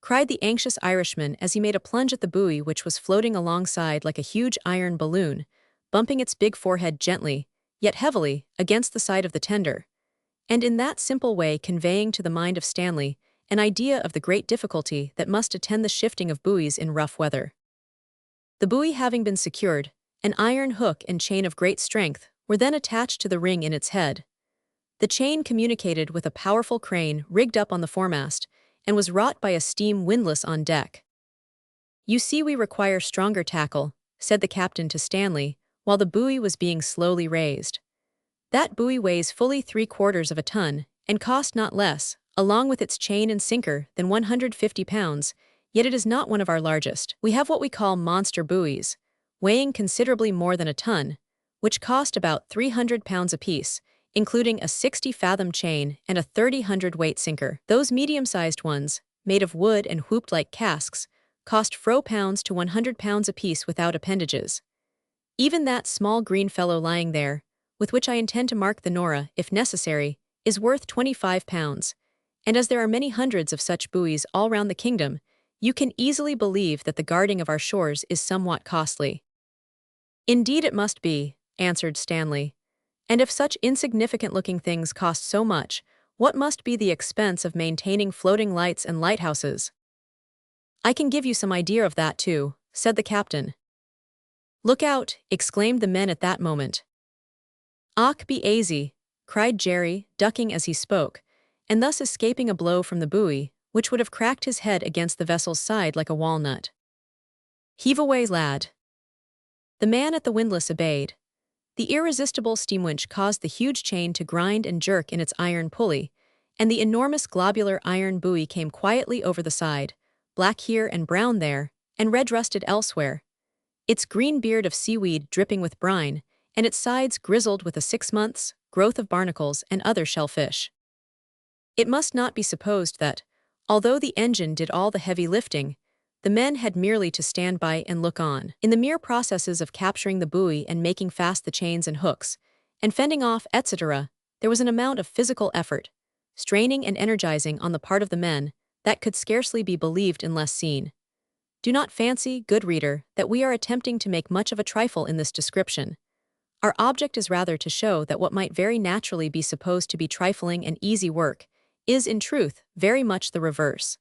cried the anxious Irishman as he made a plunge at the buoy which was floating alongside like a huge iron balloon, bumping its big forehead gently, yet heavily, against the side of the tender, and in that simple way conveying to the mind of Stanley an idea of the great difficulty that must attend the shifting of buoys in rough weather. The buoy having been secured, an iron hook and chain of great strength were then attached to the ring in its head. The chain communicated with a powerful crane rigged up on the foremast and was wrought by a steam windlass on deck. "You see, we require stronger tackle," said the captain to Stanley, while the buoy was being slowly raised. "That buoy weighs fully 3/4 of a ton and cost not less, along with its chain and sinker, than 150 pounds, yet it is not one of our largest. We have what we call monster buoys, weighing considerably more than a ton, which cost about 300 pounds apiece, including a 60-fathom chain and a 30-hundred-weight sinker. Those medium-sized ones, made of wood and hooped-like casks, cost £100 to 100 pounds apiece without appendages. Even that small green fellow lying there, with which I intend to mark the Nora, if necessary, is worth 25 pounds, and as there are many hundreds of such buoys all round the kingdom, you can easily believe that the guarding of our shores is somewhat costly." "Indeed it must be," answered Stanley. "And if such insignificant-looking things cost so much, what must be the expense of maintaining floating lights and lighthouses?" "I can give you some idea of that too," said the captain. "Look out!" exclaimed the men at that moment. "Och, be aisy," cried Jerry, ducking as he spoke, and thus escaping a blow from the buoy, which would have cracked his head against the vessel's side like a walnut. "Heave away, lad." The man at the windlass obeyed. The irresistible steam winch caused the huge chain to grind and jerk in its iron pulley, and the enormous globular iron buoy came quietly over the side, black here and brown there, and red-rusted elsewhere, its green beard of seaweed dripping with brine, and its sides grizzled with a 6 months' growth of barnacles and other shellfish. It must not be supposed that, although the engine did all the heavy lifting, the men had merely to stand by and look on. In the mere processes of capturing the buoy and making fast the chains and hooks, and fending off, etc., there was an amount of physical effort, straining and energizing on the part of the men, that could scarcely be believed unless seen. Do not fancy, good reader, that we are attempting to make much of a trifle in this description. Our object is rather to show that what might very naturally be supposed to be trifling and easy work is, in truth, very much the reverse.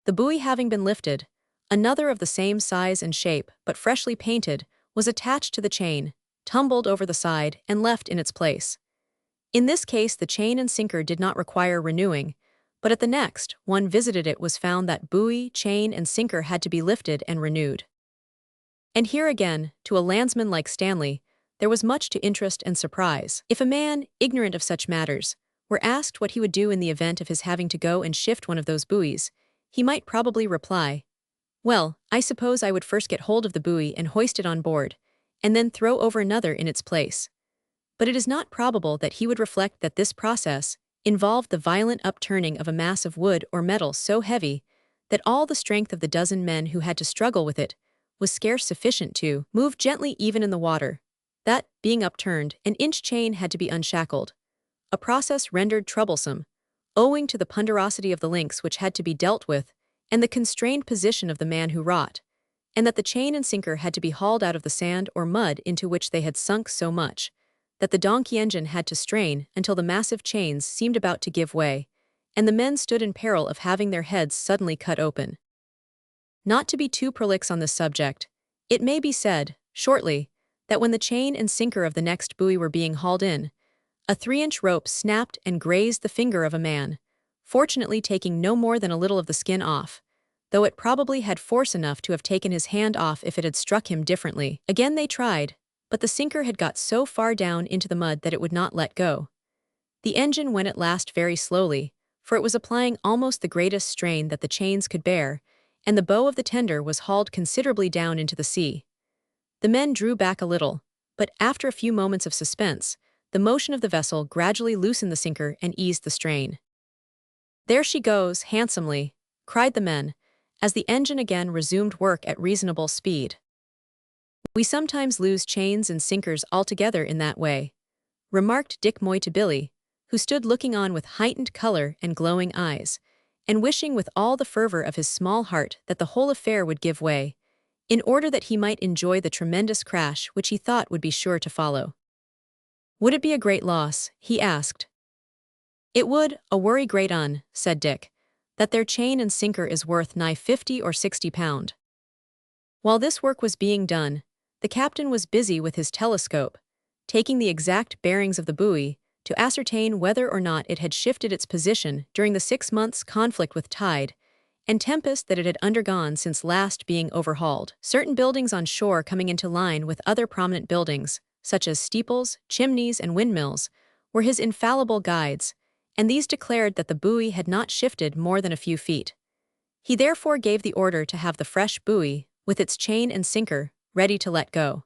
The buoy having been lifted, another of the same size and shape, but freshly painted, was attached to the chain, tumbled over the side, and left in its place. In this case the chain and sinker did not require renewing, but at the next one visited it was found that buoy, chain, and sinker had to be lifted and renewed. And here again, to a landsman like Stanley, there was much to interest and surprise. If a man, ignorant of such matters, were asked what he would do in the event of his having to go and shift one of those buoys, he might probably reply, "Well, I suppose I would first get hold of the buoy and hoist it on board, and then throw over another in its place." But it is not probable that he would reflect that this process involved the violent upturning of a mass of wood or metal so heavy that all the strength of the dozen men who had to struggle with it was scarce sufficient to move gently even in the water, that, being upturned, an inch chain had to be unshackled, a process rendered troublesome, owing to the ponderosity of the links which had to be dealt with, and the constrained position of the man who wrought, and that the chain and sinker had to be hauled out of the sand or mud into which they had sunk so much, that the donkey engine had to strain until the massive chains seemed about to give way, and the men stood in peril of having their heads suddenly cut open. Not to be too prolix on this subject, it may be said, shortly, that when the chain and sinker of the next buoy were being hauled in, a 3-inch rope snapped and grazed the finger of a man, fortunately taking no more than a little of the skin off, though it probably had force enough to have taken his hand off if it had struck him differently. Again they tried, but the sinker had got so far down into the mud that it would not let go. The engine went at last very slowly, for it was applying almost the greatest strain that the chains could bear, and the bow of the tender was hauled considerably down into the sea. The men drew back a little, but after a few moments of suspense, the motion of the vessel gradually loosened the sinker and eased the strain. "There she goes, handsomely," cried the men, as the engine again resumed work at reasonable speed. "We sometimes lose chains and sinkers altogether in that way," remarked Dick Moy to Billy, who stood looking on with heightened color and glowing eyes, and wishing with all the fervor of his small heart that the whole affair would give way, in order that he might enjoy the tremendous crash which he thought would be sure to follow. "Would it be a great loss?" he asked. "It would, a worry great un," said Dick, "that their chain and sinker is worth nigh 50 or 60 pound." While this work was being done, the captain was busy with his telescope, taking the exact bearings of the buoy to ascertain whether or not it had shifted its position during the 6 months' conflict with tide and tempest that it had undergone since last being overhauled. Certain buildings on shore coming into line with other prominent buildings, such as steeples, chimneys, and windmills, were his infallible guides, and these declared that the buoy had not shifted more than a few feet. He therefore gave the order to have the fresh buoy, with its chain and sinker, ready to let go.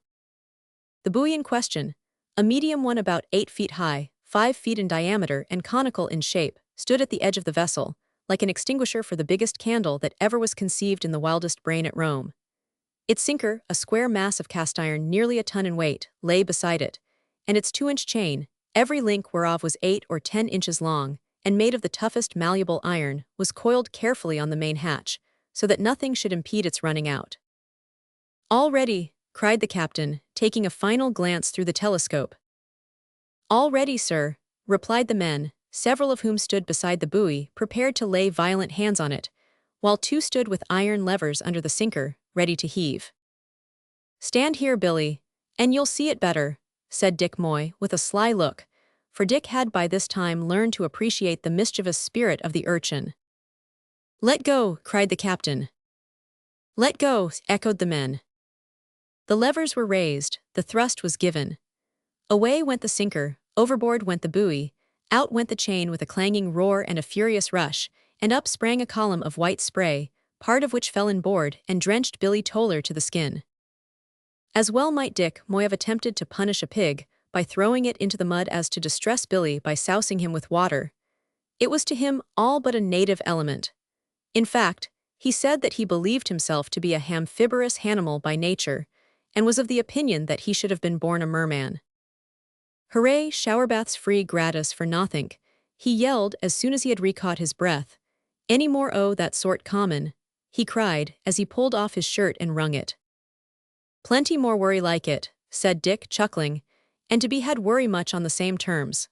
The buoy in question, a medium one about 8 feet high, 5 feet in diameter and conical in shape, stood at the edge of the vessel, like an extinguisher for the biggest candle that ever was conceived in the wildest brain at Rome. Its sinker, a square mass of cast iron nearly a ton in weight, lay beside it, and its 2-inch chain, every link whereof was 8 or 10 inches long, and made of the toughest malleable iron, was coiled carefully on the main hatch, so that nothing should impede its running out. "All ready," cried the captain, taking a final glance through the telescope. "All ready, sir," replied the men, several of whom stood beside the buoy, prepared to lay violent hands on it, while 2 stood with iron levers under the sinker, ready to heave. "Stand here, Billy, and you'll see it better," said Dick Moy, with a sly look, for Dick had by this time learned to appreciate the mischievous spirit of the urchin. "Let go," cried the captain. "Let go," echoed the men. The levers were raised, the thrust was given. Away went the sinker, overboard went the buoy, out went the chain with a clanging roar and a furious rush, and up sprang a column of white spray, part of which fell inboard and drenched Billy Toller to the skin. As well might Dick Moy have attempted to punish a pig by throwing it into the mud as to distress Billy by sousing him with water. It was to him all but a native element. In fact, he said that he believed himself to be a amphibious animal by nature, and was of the opinion that he should have been born a merman. "Hooray, shower baths free gratis for nothink," he yelled as soon as he had recaught his breath. "Any more o' that sort common," he cried as he pulled off his shirt and wrung it. "Plenty more worry like it," said Dick, chuckling, "and to be had worry much on the same terms."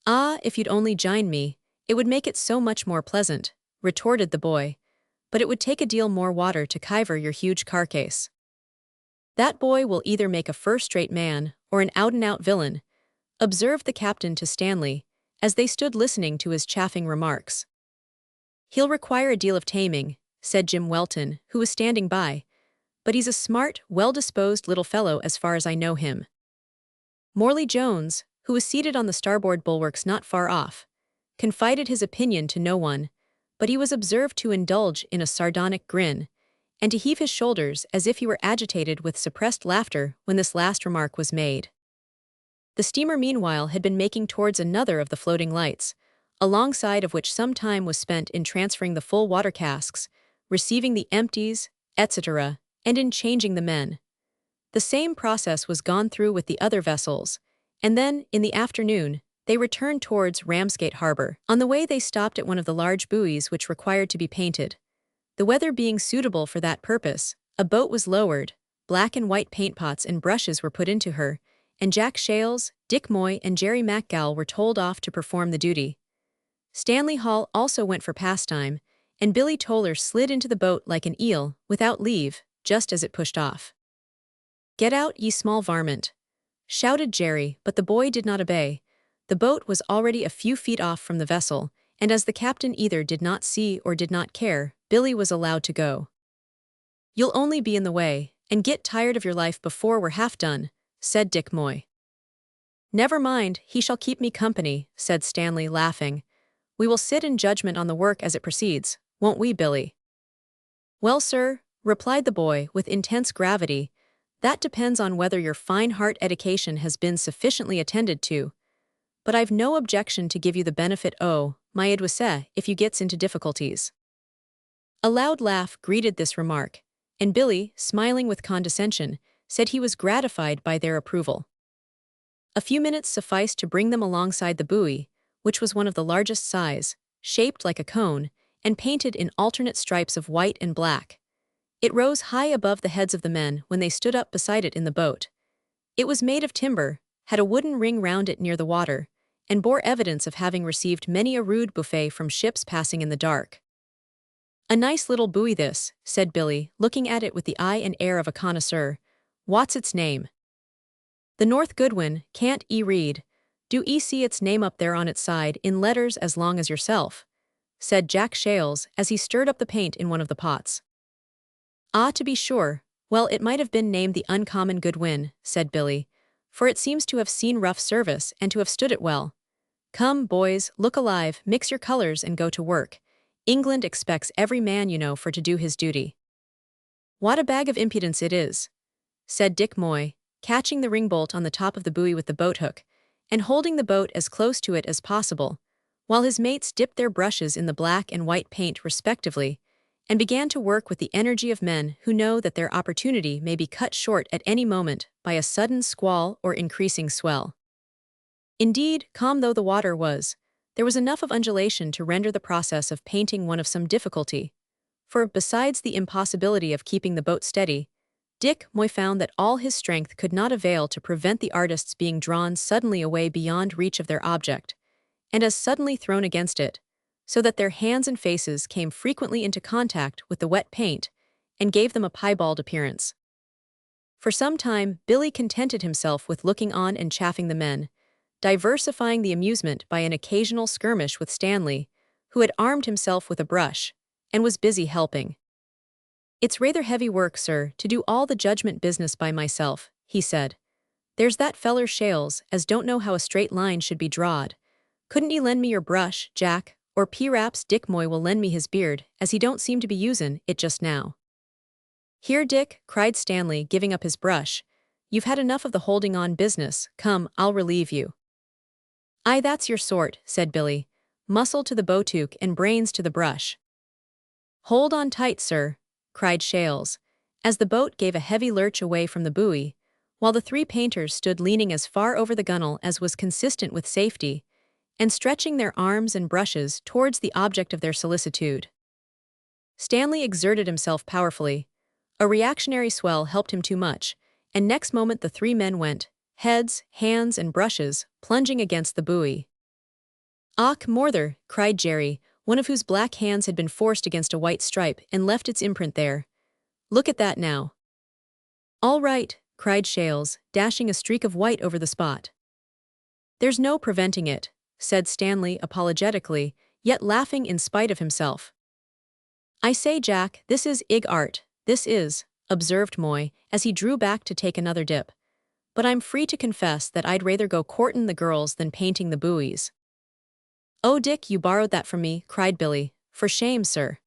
"Ah, if you'd only jine me, it would make it so much more pleasant," retorted the boy, "but it would take a deal more water to kiver your huge carcase." "That boy will either make a first-rate man or an out-and-out villain," observed the captain to Stanley, as they stood listening to his chaffing remarks. "He'll require a deal of taming," said Jim Welton, who was standing by, "but he's a smart, well-disposed little fellow as far as I know him." Morley Jones, who was seated on the starboard bulwarks not far off, confided his opinion to no one, but he was observed to indulge in a sardonic grin, and to heave his shoulders as if he were agitated with suppressed laughter when this last remark was made. The steamer meanwhile had been making towards another of the floating lights, alongside of which some time was spent in transferring the full water casks, receiving the empties, etc., and in changing the men. The same process was gone through with the other vessels, and then, in the afternoon, they returned towards Ramsgate Harbor. On the way they stopped at one of the large buoys which required to be painted. The weather being suitable for that purpose, a boat was lowered, black and white paint pots and brushes were put into her, and Jack Shales, Dick Moy, and Jerry MacGall were told off to perform the duty. Stanley Hall also went for pastime, and Billy Toller slid into the boat like an eel, without leave, just as it pushed off. "Get out, ye small varmint!" shouted Jerry, but the boy did not obey. The boat was already a few feet off from the vessel, and as the captain either did not see or did not care, Billy was allowed to go. "You'll only be in the way, and get tired of your life before we're half done," said Dick Moy. "Never mind, he shall keep me company," said Stanley, laughing. "We will sit in judgment on the work as it proceeds, won't we, Billy?" "Well, sir," replied the boy with intense gravity, "that depends on whether your fine heart education has been sufficiently attended to. But I've no objection to give you the benefit o' my advice if you gets into difficulties." A loud laugh greeted this remark, and Billy, smiling with condescension, said he was gratified by their approval. A few minutes sufficed to bring them alongside the buoy, which was one of the largest size, shaped like a cone, and painted in alternate stripes of white and black. It rose high above the heads of the men when they stood up beside it in the boat. It was made of timber, had a wooden ring round it near the water, and bore evidence of having received many a rude buffet from ships passing in the dark. "A nice little buoy this," said Billy, looking at it with the eye and air of a connoisseur. "What's its name?" "The North Goodwin, can't read. Do see its name up there on its side in letters as long as yourself?" said Jack Shales as he stirred up the paint in one of the pots. "Ah, to be sure. Well, it might have been named the Uncommon Goodwin," said Billy, "for it seems to have seen rough service and to have stood it well. Come, boys, look alive, mix your colors and go to work. England expects every man you know for to do his duty." "What a bag of impudence it is," said Dick Moy, catching the ringbolt on the top of the buoy with the boat hook, and holding the boat as close to it as possible, while his mates dipped their brushes in the black and white paint respectively, and began to work with the energy of men who know that their opportunity may be cut short at any moment by a sudden squall or increasing swell. Indeed, calm though the water was, there was enough of undulation to render the process of painting one of some difficulty, for, besides the impossibility of keeping the boat steady, Dick Moy found that all his strength could not avail to prevent the artists being drawn suddenly away beyond reach of their object, and as suddenly thrown against it, so that their hands and faces came frequently into contact with the wet paint and gave them a piebald appearance. For some time, Billy contented himself with looking on and chaffing the men, diversifying the amusement by an occasional skirmish with Stanley, who had armed himself with a brush and was busy helping. "It's rather heavy work, sir, to do all the judgment business by myself," he said. "There's that feller Shales as don't know how a straight line should be drawed. Couldn't ye lend me your brush, Jack, or p'raps Dick Moy will lend me his beard, as he don't seem to be usin' it just now." "Here, Dick," cried Stanley, giving up his brush. "You've had enough of the holding on business, come, I'll relieve you." "Aye, that's your sort," said Billy. "Muscle to the boathook and brains to the brush." "Hold on tight, sir," cried Shales, as the boat gave a heavy lurch away from the buoy, while the three painters stood leaning as far over the gunwale as was consistent with safety, and stretching their arms and brushes towards the object of their solicitude. Stanley exerted himself powerfully. A reactionary swell helped him too much, and next moment the three men went, heads, hands, and brushes, plunging against the buoy. "Och, morther," cried Jerry, one of whose black hands had been forced against a white stripe and left its imprint there. "Look at that now." "All right," cried Shales, dashing a streak of white over the spot. "There's no preventing it," said Stanley apologetically, yet laughing in spite of himself. "I say, Jack, this is art, this is," observed Moy, as he drew back to take another dip. "But I'm free to confess that I'd rather go courtin' the girls than painting the buoys." "Oh, Dick, you borrowed that from me," cried Billy. "For shame, sir."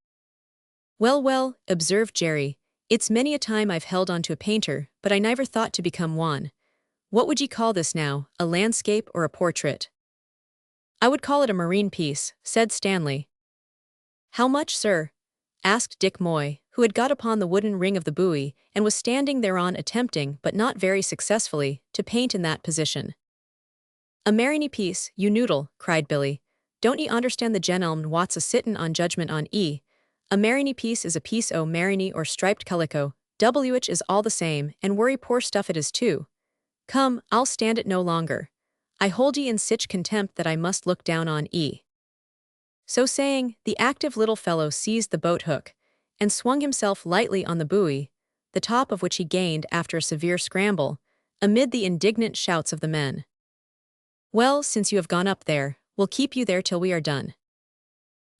"Well, well," observed Jerry, "it's many a time I've held on to a painter, but I never thought to become one. What would ye call this now, a landscape or a portrait?" "I would call it a marine piece," said Stanley. "How much, sir?" asked Dick Moy, who had got upon the wooden ring of the buoy and was standing thereon attempting, but not very successfully, to paint in that position. "A mariny piece, you noodle," cried Billy. "Don't ye understand the gentleman what's a sittin' on judgment on e? A mariny piece is a piece o' mariny or striped calico, which is all the same, and worry poor stuff it is too. Come, I'll stand it no longer. I hold ye in sich contempt that I must look down on e." So saying, the active little fellow seized the boat hook, and swung himself lightly on the buoy, the top of which he gained after a severe scramble, amid the indignant shouts of the men. "Well, since you have gone up there, we'll keep you there till we are done."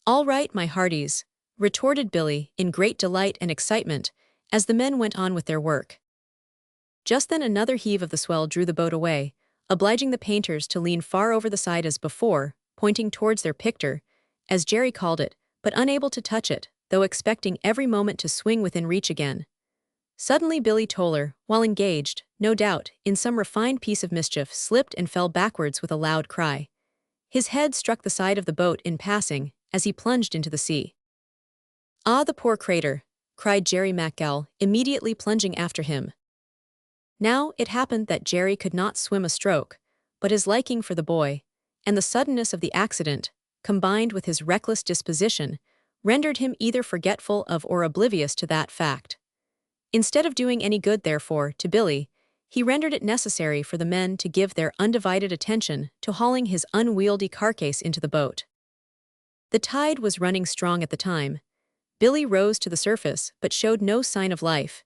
"All right, my hearties," retorted Billy, in great delight and excitement, as the men went on with their work. Just then another heave of the swell drew the boat away, obliging the painters to lean far over the side as before, pointing towards their picture, as Jerry called it, but unable to touch it, though expecting every moment to swing within reach again. Suddenly Billy Toller, while engaged, no doubt, in some refined piece of mischief, slipped and fell backwards with a loud cry. His head struck the side of the boat in passing, as he plunged into the sea. "Ah, the poor crater!" cried Jerry McGowl, immediately plunging after him. Now, it happened that Jerry could not swim a stroke, but his liking for the boy, and the suddenness of the accident, combined with his reckless disposition, rendered him either forgetful of or oblivious to that fact. Instead of doing any good, therefore, to Billy, he rendered it necessary for the men to give their undivided attention to hauling his unwieldy carcass into the boat. The tide was running strong at the time. Billy rose to the surface but showed no sign of life.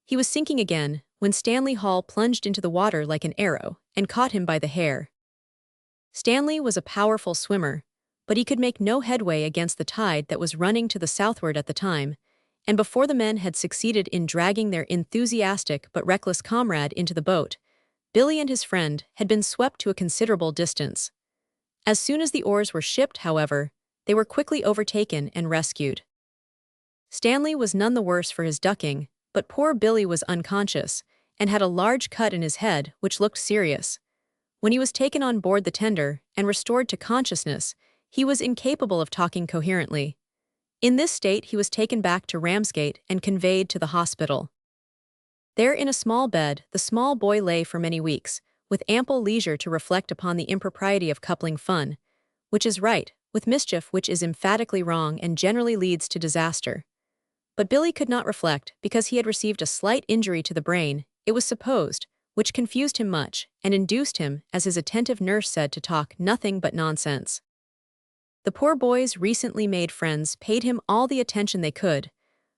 He was sinking again when Stanley Hall plunged into the water like an arrow and caught him by the hair. Stanley was a powerful swimmer, but he could make no headway against the tide that was running to the southward at the time, and before the men had succeeded in dragging their enthusiastic but reckless comrade into the boat, Billy and his friend had been swept to a considerable distance. As soon as the oars were shipped, however, they were quickly overtaken and rescued. Stanley was none the worse for his ducking, but poor Billy was unconscious and had a large cut in his head which looked serious. When he was taken on board the tender and restored to consciousness, he was incapable of talking coherently. In this state he was taken back to Ramsgate and conveyed to the hospital. There in a small bed, the small boy lay for many weeks, with ample leisure to reflect upon the impropriety of coupling fun, which is right, with mischief which is emphatically wrong and generally leads to disaster. But Billy could not reflect because he had received a slight injury to the brain, it was supposed, which confused him much and induced him, as his attentive nurse said, to talk nothing but nonsense. The poor boy's recently made friends paid him all the attention they could,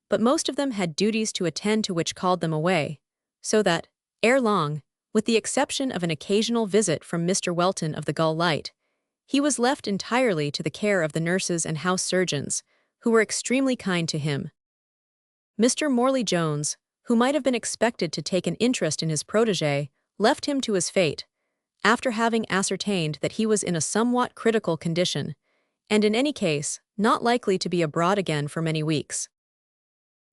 but most of them had duties to attend to which called them away, so that, ere long, with the exception of an occasional visit from Mr. Welton of the Gull Light, he was left entirely to the care of the nurses and house surgeons, who were extremely kind to him. Mr. Morley Jones, who might have been expected to take an interest in his protégé, left him to his fate, after having ascertained that he was in a somewhat critical condition, and in any case, not likely to be abroad again for many weeks.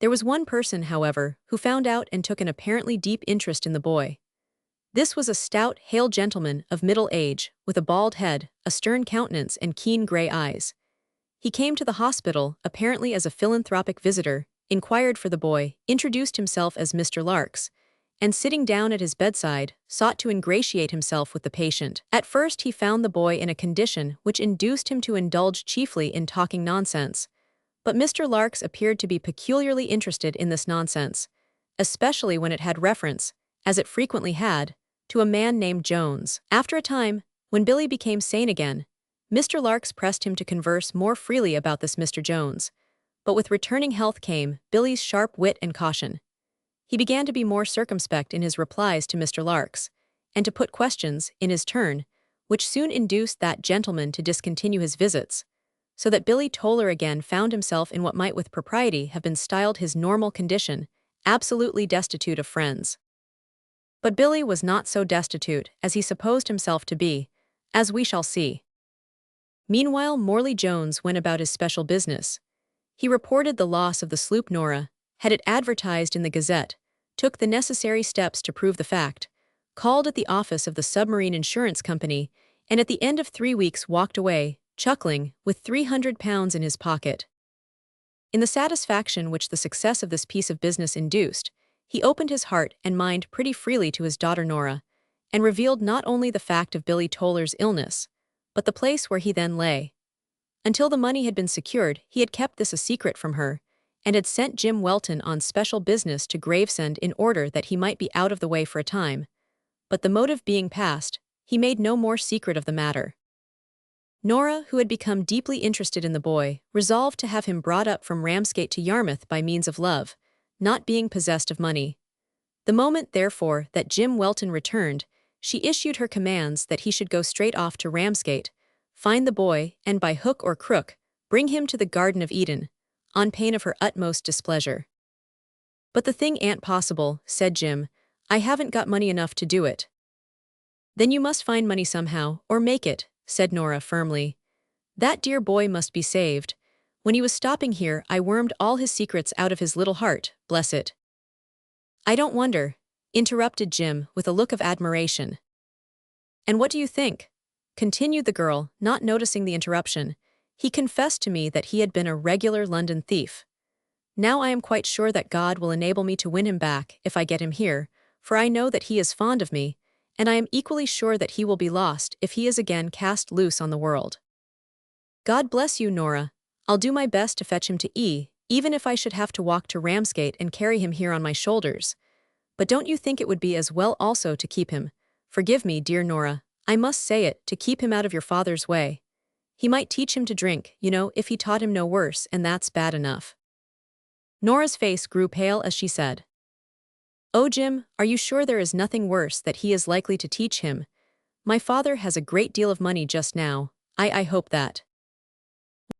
There was one person, however, who found out and took an apparently deep interest in the boy. This was a stout, hale gentleman of middle age, with a bald head, a stern countenance and keen grey eyes. He came to the hospital, apparently as a philanthropic visitor, inquired for the boy, introduced himself as Mr. Larks, and sitting down at his bedside, sought to ingratiate himself with the patient. At first he found the boy in a condition which induced him to indulge chiefly in talking nonsense, but Mr. Larks appeared to be peculiarly interested in this nonsense, especially when it had reference, as it frequently had, to a man named Jones. After a time, when Billy became sane again, Mr. Larks pressed him to converse more freely about this Mr. Jones, but with returning health came Billy's sharp wit and caution. He began to be more circumspect in his replies to Mr. Larks, and to put questions, in his turn, which soon induced that gentleman to discontinue his visits, so that Billy Toller again found himself in what might with propriety have been styled his normal condition, absolutely destitute of friends. But Billy was not so destitute as he supposed himself to be, as we shall see. Meanwhile Morley Jones went about his special business. He reported the loss of the sloop Nora, had it advertised in the Gazette, took the necessary steps to prove the fact, called at the office of the Submarine Insurance Company, and at the end of 3 weeks walked away, chuckling, with £300 in his pocket. In the satisfaction which the success of this piece of business induced, he opened his heart and mind pretty freely to his daughter Nora, and revealed not only the fact of Billy Toller's illness, but the place where he then lay. Until the money had been secured, he had kept this a secret from her, and had sent Jim Welton on special business to Gravesend in order that he might be out of the way for a time. But the motive being past, he made no more secret of the matter. Nora, who had become deeply interested in the boy, resolved to have him brought up from Ramsgate to Yarmouth by means of love, not being possessed of money. The moment, therefore, that Jim Welton returned, she issued her commands that he should go straight off to Ramsgate, find the boy, and by hook or crook, bring him to the Garden of Eden, on pain of her utmost displeasure. "But the thing ain't possible," said Jim. "I haven't got money enough to do it." "Then you must find money somehow, or make it," said Nora firmly. "That dear boy must be saved. When he was stopping here, I wormed all his secrets out of his little heart, bless it." "I don't wonder," interrupted Jim with a look of admiration. "And what do you think?" continued the girl, not noticing the interruption. "He confessed to me that he had been a regular London thief. Now I am quite sure that God will enable me to win him back if I get him here, for I know that he is fond of me, and I am equally sure that he will be lost if he is again cast loose on the world. God bless you, Nora. I'll do my best to fetch him to even if I should have to walk to Ramsgate and carry him here on my shoulders. But don't you think it would be as well also to keep him, forgive me, dear Nora, I must say it, to keep him out of your father's way? He might teach him to drink, you know, if he taught him no worse, and that's bad enough." Nora's face grew pale as she said, "Oh, Jim, are you sure there is nothing worse that he is likely to teach him? My father has a great deal of money just now. I hope that."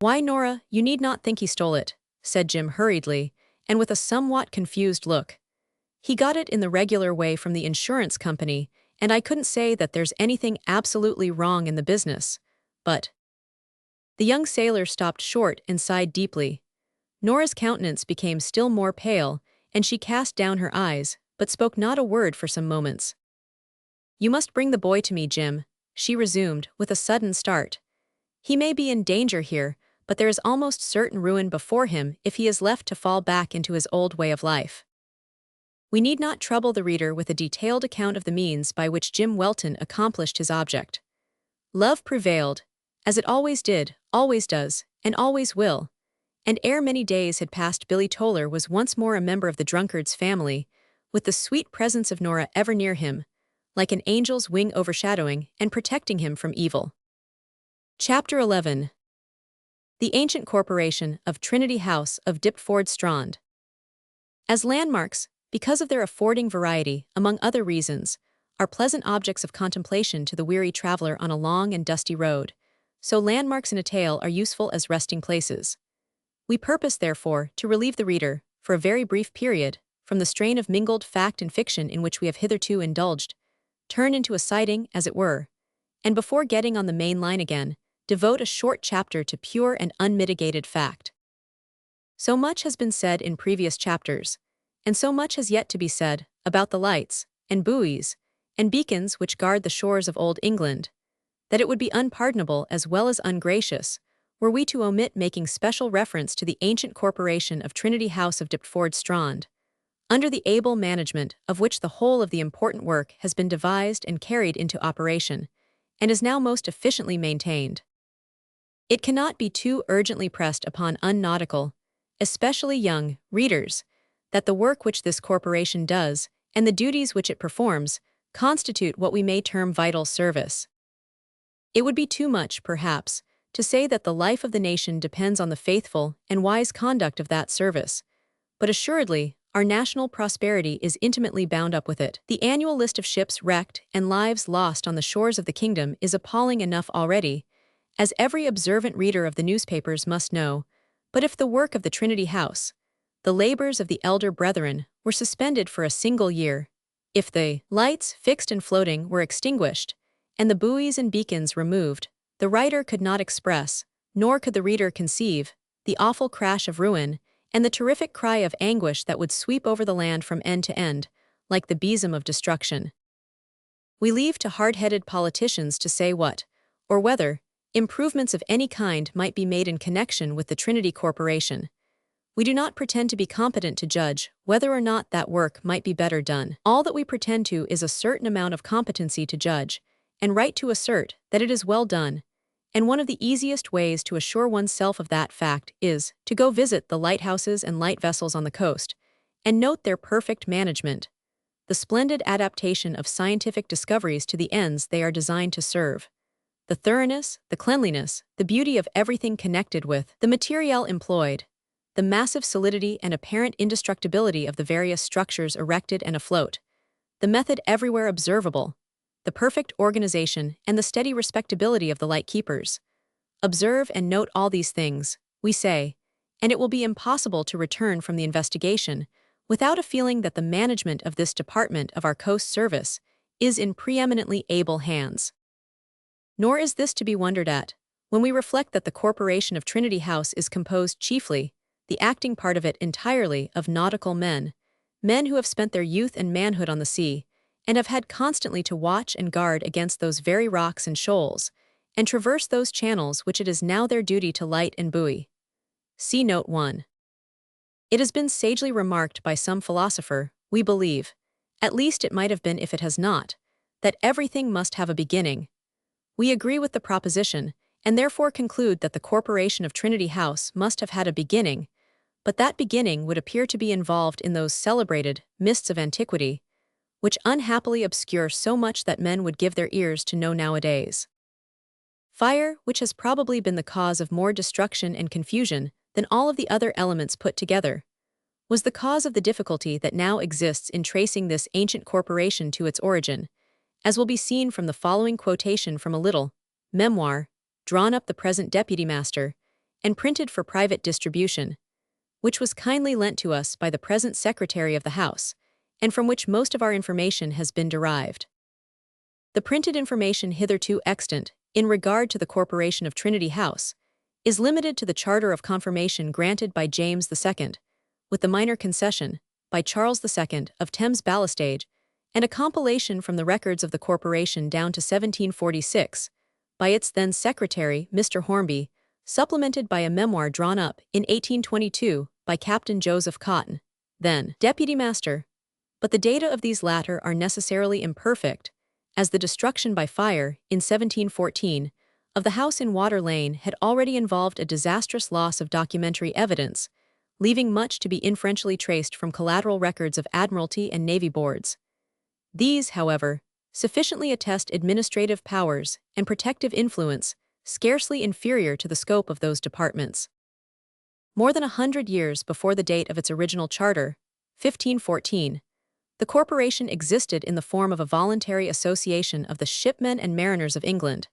"Why, Nora, you need not think he stole it," said Jim hurriedly, and with a somewhat confused look. "He got it in the regular way from the insurance company, and I couldn't say that there's anything absolutely wrong in the business. But—" The young sailor stopped short and sighed deeply. Nora's countenance became still more pale, and she cast down her eyes, but spoke not a word for some moments. "You must bring the boy to me, Jim," she resumed, with a sudden start. "He may be in danger here, but there is almost certain ruin before him if he is left to fall back into his old way of life." We need not trouble the reader with a detailed account of the means by which Jim Welton accomplished his object. Love prevailed, as it always did, always does, and always will, and ere many days had passed Billy Toller was once more a member of the drunkard's family, with the sweet presence of Nora ever near him, like an angel's wing overshadowing and protecting him from evil. Chapter 11. The Ancient Corporation of Trinity House of Diptford Strand. As landmarks, because of their affording variety, among other reasons, are pleasant objects of contemplation to the weary traveler on a long and dusty road, so landmarks in a tale are useful as resting places. We purpose, therefore, to relieve the reader, for a very brief period, from the strain of mingled fact and fiction in which we have hitherto indulged, turn into a siding, as it were, and before getting on the main line again, devote a short chapter to pure and unmitigated fact. So much has been said in previous chapters, and so much has yet to be said, about the lights, and buoys, and beacons which guard the shores of Old England, that it would be unpardonable as well as ungracious were we to omit making special reference to the ancient corporation of Trinity House of Diptford Strand, under the able management of which the whole of the important work has been devised and carried into operation, and is now most efficiently maintained. It cannot be too urgently pressed upon unnautical, especially young, readers, that the work which this corporation does, and the duties which it performs, constitute what we may term vital service. It would be too much, perhaps, to say that the life of the nation depends on the faithful and wise conduct of that service, but assuredly, our national prosperity is intimately bound up with it. The annual list of ships wrecked and lives lost on the shores of the kingdom is appalling enough already, as every observant reader of the newspapers must know, but if the work of the Trinity House, the labors of the elder brethren, were suspended for a single year, if the lights, fixed and floating, were extinguished, and the buoys and beacons removed, the writer could not express, nor could the reader conceive, the awful crash of ruin, and the terrific cry of anguish that would sweep over the land from end to end, like the besom of destruction. We leave to hard-headed politicians to say what, or whether, improvements of any kind might be made in connection with the Trinity Corporation. We do not pretend to be competent to judge whether or not that work might be better done. All that we pretend to is a certain amount of competency to judge, and right to assert that it is well done, and one of the easiest ways to assure oneself of that fact is to go visit the lighthouses and light vessels on the coast, and note their perfect management, the splendid adaptation of scientific discoveries to the ends they are designed to serve, the thoroughness, the cleanliness, the beauty of everything connected with the material employed, the massive solidity and apparent indestructibility of the various structures erected and afloat, the method everywhere observable, the perfect organization and the steady respectability of the lightkeepers. Observe and note all these things, we say, and it will be impossible to return from the investigation without a feeling that the management of this department of our coast service is in preeminently able hands. Nor is this to be wondered at, when we reflect that the corporation of Trinity House is composed chiefly, the acting part of it entirely, of nautical men, men who have spent their youth and manhood on the sea, and have had constantly to watch and guard against those very rocks and shoals, and traverse those channels which it is now their duty to light and buoy. See Note 1. It has been sagely remarked by some philosopher, we believe, at least it might have been if it has not, that everything must have a beginning. We agree with the proposition, and therefore conclude that the corporation of Trinity House must have had a beginning, but that beginning would appear to be involved in those celebrated mists of antiquity, which unhappily obscure so much that men would give their ears to know nowadays. Fire, which has probably been the cause of more destruction and confusion than all of the other elements put together, was the cause of the difficulty that now exists in tracing this ancient corporation to its origin, as will be seen from the following quotation from a little memoir, drawn up the present deputy master, and printed for private distribution, which was kindly lent to us by the present secretary of the House, and from which most of our information has been derived. The printed information hitherto extant, in regard to the corporation of Trinity House, is limited to the charter of confirmation granted by James II, with the minor concession, by Charles II of Thames Ballastage, and a compilation from the records of the corporation down to 1746, by its then secretary, Mr. Hornby, supplemented by a memoir drawn up in 1822 by Captain Joseph Cotton, then deputy master, but the data of these latter are necessarily imperfect, as the destruction by fire, in 1714, of the house in Water Lane had already involved a disastrous loss of documentary evidence, leaving much to be inferentially traced from collateral records of Admiralty and Navy boards. These, however, sufficiently attest administrative powers and protective influence scarcely inferior to the scope of those departments. More than 100 years before the date of its original charter, 1514, the corporation existed in the form of a voluntary association of the shipmen and mariners of England,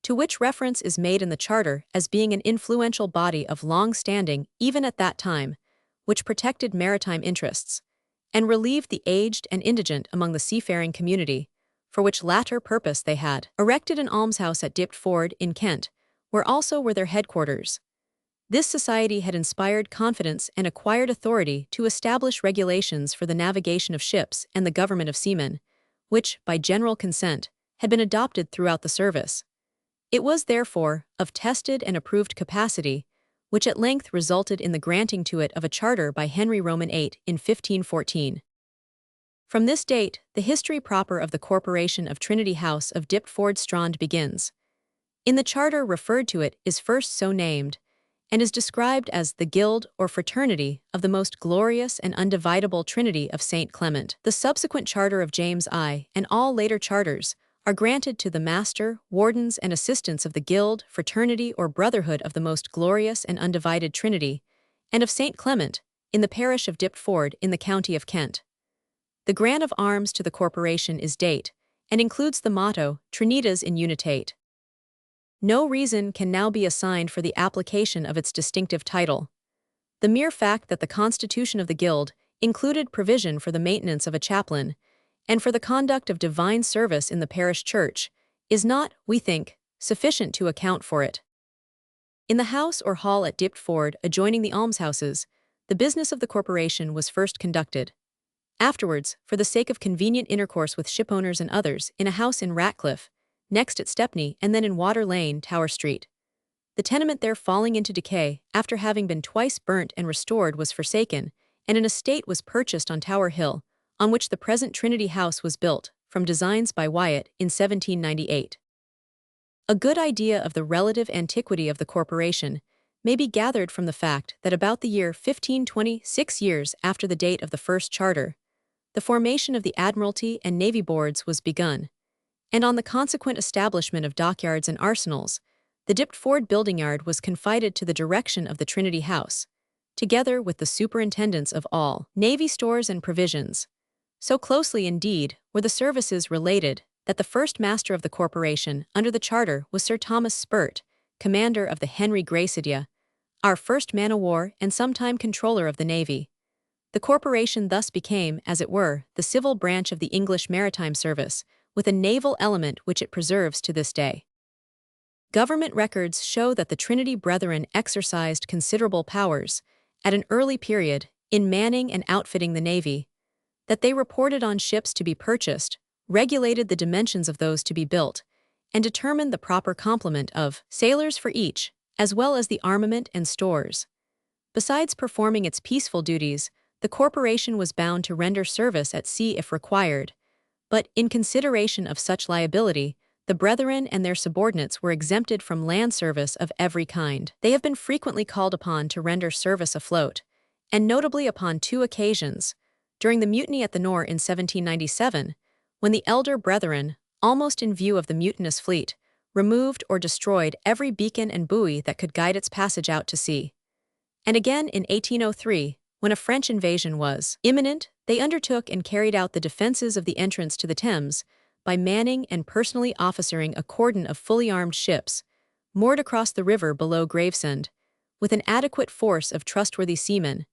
to which reference is made in the charter as being an influential body of long standing even at that time, which protected maritime interests, and relieved the aged and indigent among the seafaring community, for which latter purpose they had erected an almshouse at Diptford in Kent, where also were their headquarters. This society had inspired confidence and acquired authority to establish regulations for the navigation of ships and the government of seamen, which, by general consent, had been adopted throughout the service. It was, therefore, of tested and approved capacity, which at length resulted in the granting to it of a charter by Henry Roman VIII in 1514. From this date, the history proper of the corporation of Trinity House of Diptford Strand begins. In the charter referred to it is first so named, and is described as the Guild or Fraternity of the Most Glorious and Undividable Trinity of St. Clement. The subsequent charter of James I and all later charters are granted to the master, wardens, and assistants of the Guild, Fraternity, or Brotherhood of the Most Glorious and Undivided Trinity, and of St. Clement, in the parish of Diptford in the county of Kent. The grant of arms to the corporation is date, and includes the motto, Trinitas in Unitate. No reason can now be assigned for the application of its distinctive title. The mere fact that the constitution of the Guild included provision for the maintenance of a chaplain, and for the conduct of divine service in the parish church, is not, we think, sufficient to account for it. In the house or hall at Diptford adjoining the almshouses, the business of the corporation was first conducted. Afterwards, for the sake of convenient intercourse with shipowners and others, in a house in Ratcliffe, next at Stepney, and then in Water Lane, Tower Street. The tenement there falling into decay, after having been twice burnt and restored, was forsaken, and an estate was purchased on Tower Hill, on which the present Trinity House was built, from designs by Wyatt, in 1798. A good idea of the relative antiquity of the corporation may be gathered from the fact that about the year 1520, 6 years after the date of the first charter, the formation of the Admiralty and Navy boards was begun, and on the consequent establishment of dockyards and arsenals, the Diptford building yard was confided to the direction of the Trinity House, together with the superintendence of all Navy stores and provisions. So closely, indeed, were the services related that the first master of the corporation under the charter was Sir Thomas Spurt, commander of the Henry Gracedieu, our first man-o'-war and sometime controller of the Navy. The corporation thus became, as it were, the civil branch of the English maritime service, with a naval element which it preserves to this day. Government records show that the Trinity Brethren exercised considerable powers, at an early period, in manning and outfitting the Navy, that they reported on ships to be purchased, regulated the dimensions of those to be built, and determined the proper complement of sailors for each, as well as the armament and stores. Besides performing its peaceful duties, the corporation was bound to render service at sea if required, but, in consideration of such liability, the brethren and their subordinates were exempted from land service of every kind. They have been frequently called upon to render service afloat, and notably upon 2 occasions, during the mutiny at the Nore in 1797, when the elder brethren, almost in view of the mutinous fleet, removed or destroyed every beacon and buoy that could guide its passage out to sea, and again in 1803, when a French invasion was imminent, they undertook and carried out the defenses of the entrance to the Thames by manning and personally officering a cordon of fully armed ships, moored across the river below Gravesend, with an adequate force of trustworthy seamen,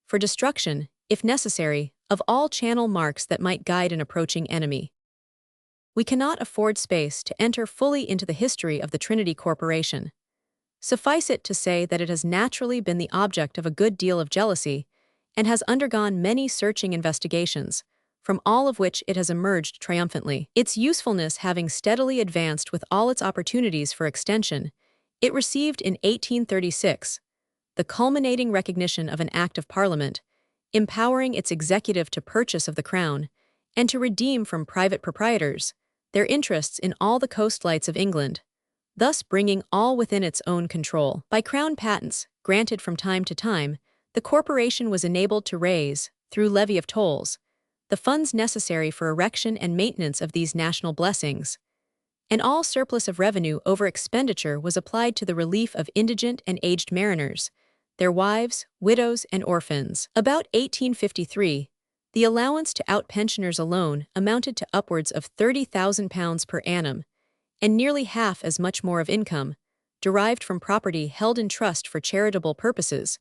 for destruction, if necessary, of all channel marks that might guide an approaching enemy. We cannot afford space to enter fully into the history of the Trinity Corporation. Suffice it to say that it has naturally been the object of a good deal of jealousy, and has undergone many searching investigations, from all of which it has emerged triumphantly. Its usefulness having steadily advanced with all its opportunities for extension, it received in 1836 the culminating recognition of an Act of Parliament, empowering its executive to purchase of the Crown, and to redeem from private proprietors their interests in all the coastlights of England, thus bringing all within its own control. By Crown patents, granted from time to time, the corporation was enabled to raise, through levy of tolls, the funds necessary for erection and maintenance of these national blessings, and all surplus of revenue over expenditure was applied to the relief of indigent and aged mariners, their wives, widows, and orphans. About 1853, the allowance to out-pensioners alone amounted to upwards of £30,000 per annum, and nearly half as much more of income, derived from property held in trust for charitable purposes,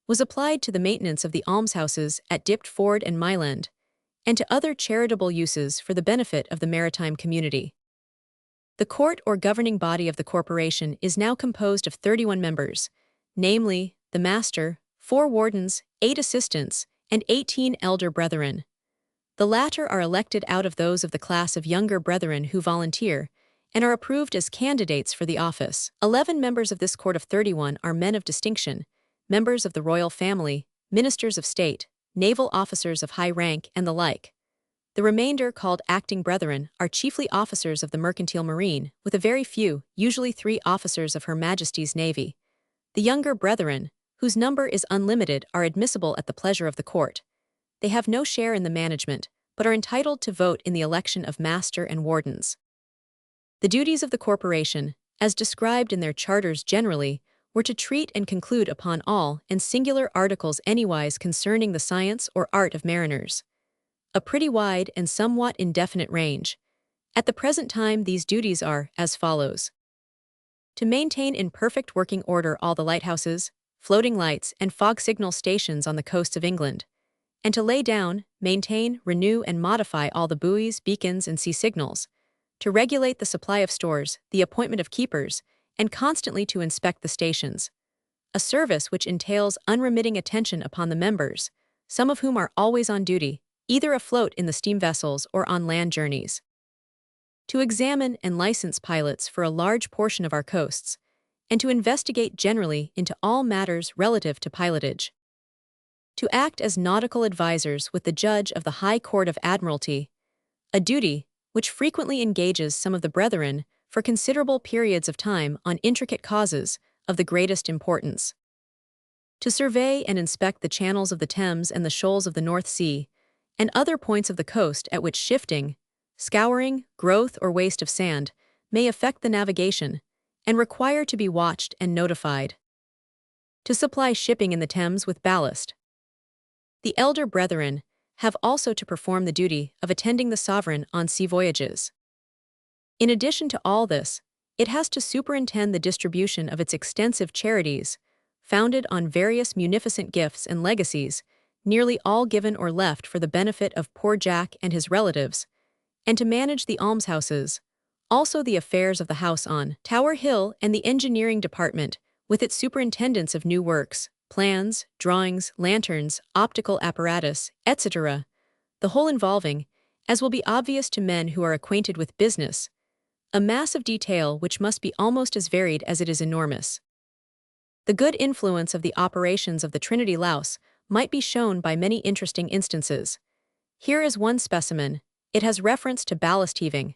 was applied to the maintenance of the almshouses at Diptford and Mile-End, and to other charitable uses for the benefit of the maritime community. The court or governing body of the corporation is now composed of 31 members, namely, the master, 4 wardens, 8 assistants, and 18 elder brethren. The latter are elected out of those of the class of younger brethren who volunteer, and are approved as candidates for the office. 11 members of this court of 31 are men of distinction, members of the royal family, ministers of state, naval officers of high rank, and the like. The remainder, called acting brethren, are chiefly officers of the mercantile marine, with a very few, usually 3 officers of Her Majesty's Navy. The younger brethren, whose number is unlimited, are admissible at the pleasure of the court. They have no share in the management, but are entitled to vote in the election of master and wardens. The duties of the corporation, as described in their charters generally, were to treat and conclude upon all and singular articles anywise concerning the science or art of mariners. A pretty wide and somewhat indefinite range. At the present time these duties are as follows: to maintain in perfect working order all the lighthouses, floating lights, and fog signal stations on the coasts of England, and to lay down, maintain, renew, and modify all the buoys, beacons, and sea signals, to regulate the supply of stores, the appointment of keepers, and constantly to inspect the stations, a service which entails unremitting attention upon the members, some of whom are always on duty, either afloat in the steam vessels or on land journeys, to examine and license pilots for a large portion of our coasts, and to investigate generally into all matters relative to pilotage, to act as nautical advisors with the judge of the High Court of Admiralty, a duty which frequently engages some of the brethren for considerable periods of time on intricate causes of the greatest importance, to survey and inspect the channels of the Thames and the shoals of the North Sea, and other points of the coast at which shifting, scouring, growth, or waste of sand may affect the navigation, and require to be watched and notified, to supply shipping in the Thames with ballast. The elder brethren have also to perform the duty of attending the sovereign on sea voyages. In addition to all this, it has to superintend the distribution of its extensive charities, founded on various munificent gifts and legacies, nearly all given or left for the benefit of poor Jack and his relatives, and to manage the almshouses, also the affairs of the house on Tower Hill and the engineering department, with its superintendence of new works, plans, drawings, lanterns, optical apparatus, etc., the whole involving, as will be obvious to men who are acquainted with business, a mass of detail which must be almost as varied as it is enormous. The good influence of the operations of the Trinity Louse might be shown by many interesting instances. Here is one specimen. It has reference to ballast heaving.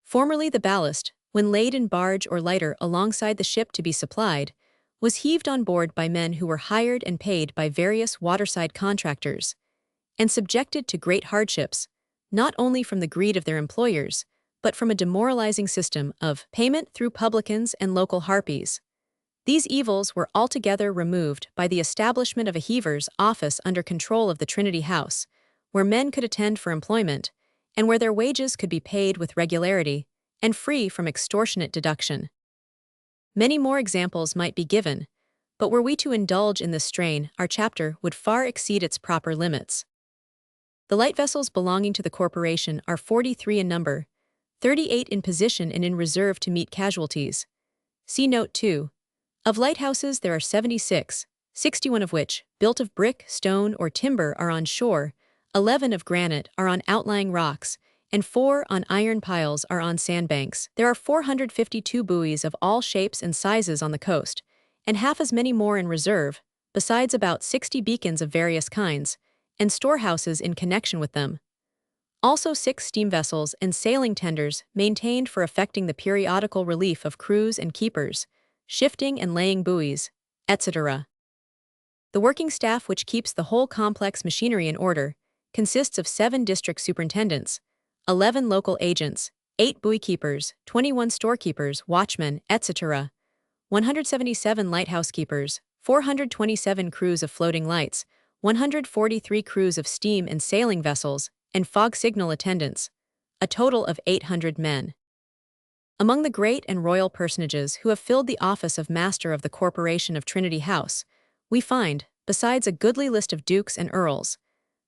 Formerly the ballast, when laid in barge or lighter alongside the ship to be supplied, was heaved on board by men who were hired and paid by various waterside contractors, and subjected to great hardships, not only from the greed of their employers, but from a demoralizing system of payment through publicans and local harpies. These evils were altogether removed by the establishment of a heaver's office under control of the Trinity House, where men could attend for employment, and where their wages could be paid with regularity and free from extortionate deduction. Many more examples might be given, but were we to indulge in this strain, our chapter would far exceed its proper limits. The light vessels belonging to the corporation are 43 in number, 38 in position and in reserve to meet casualties. See Note 2. Of lighthouses there are 76, 61 of which, built of brick, stone, or timber, are on shore, 11 of granite are on outlying rocks, and 4 on iron piles are on sandbanks. There are 452 buoys of all shapes and sizes on the coast, and half as many more in reserve, besides about 60 beacons of various kinds, and storehouses in connection with them. Also 6 steam vessels and sailing tenders maintained for effecting the periodical relief of crews and keepers, shifting and laying buoys, etc. The working staff which keeps the whole complex machinery in order consists of 7 district superintendents, 11 local agents, 8 buoy keepers, 21 storekeepers, watchmen, etc., 177 lighthouse keepers, 427 crews of floating lights, 143 crews of steam and sailing vessels, and fog signal attendants, a total of 800 men. Among the great and royal personages who have filled the office of Master of the Corporation of Trinity House, we find, besides a goodly list of dukes and earls,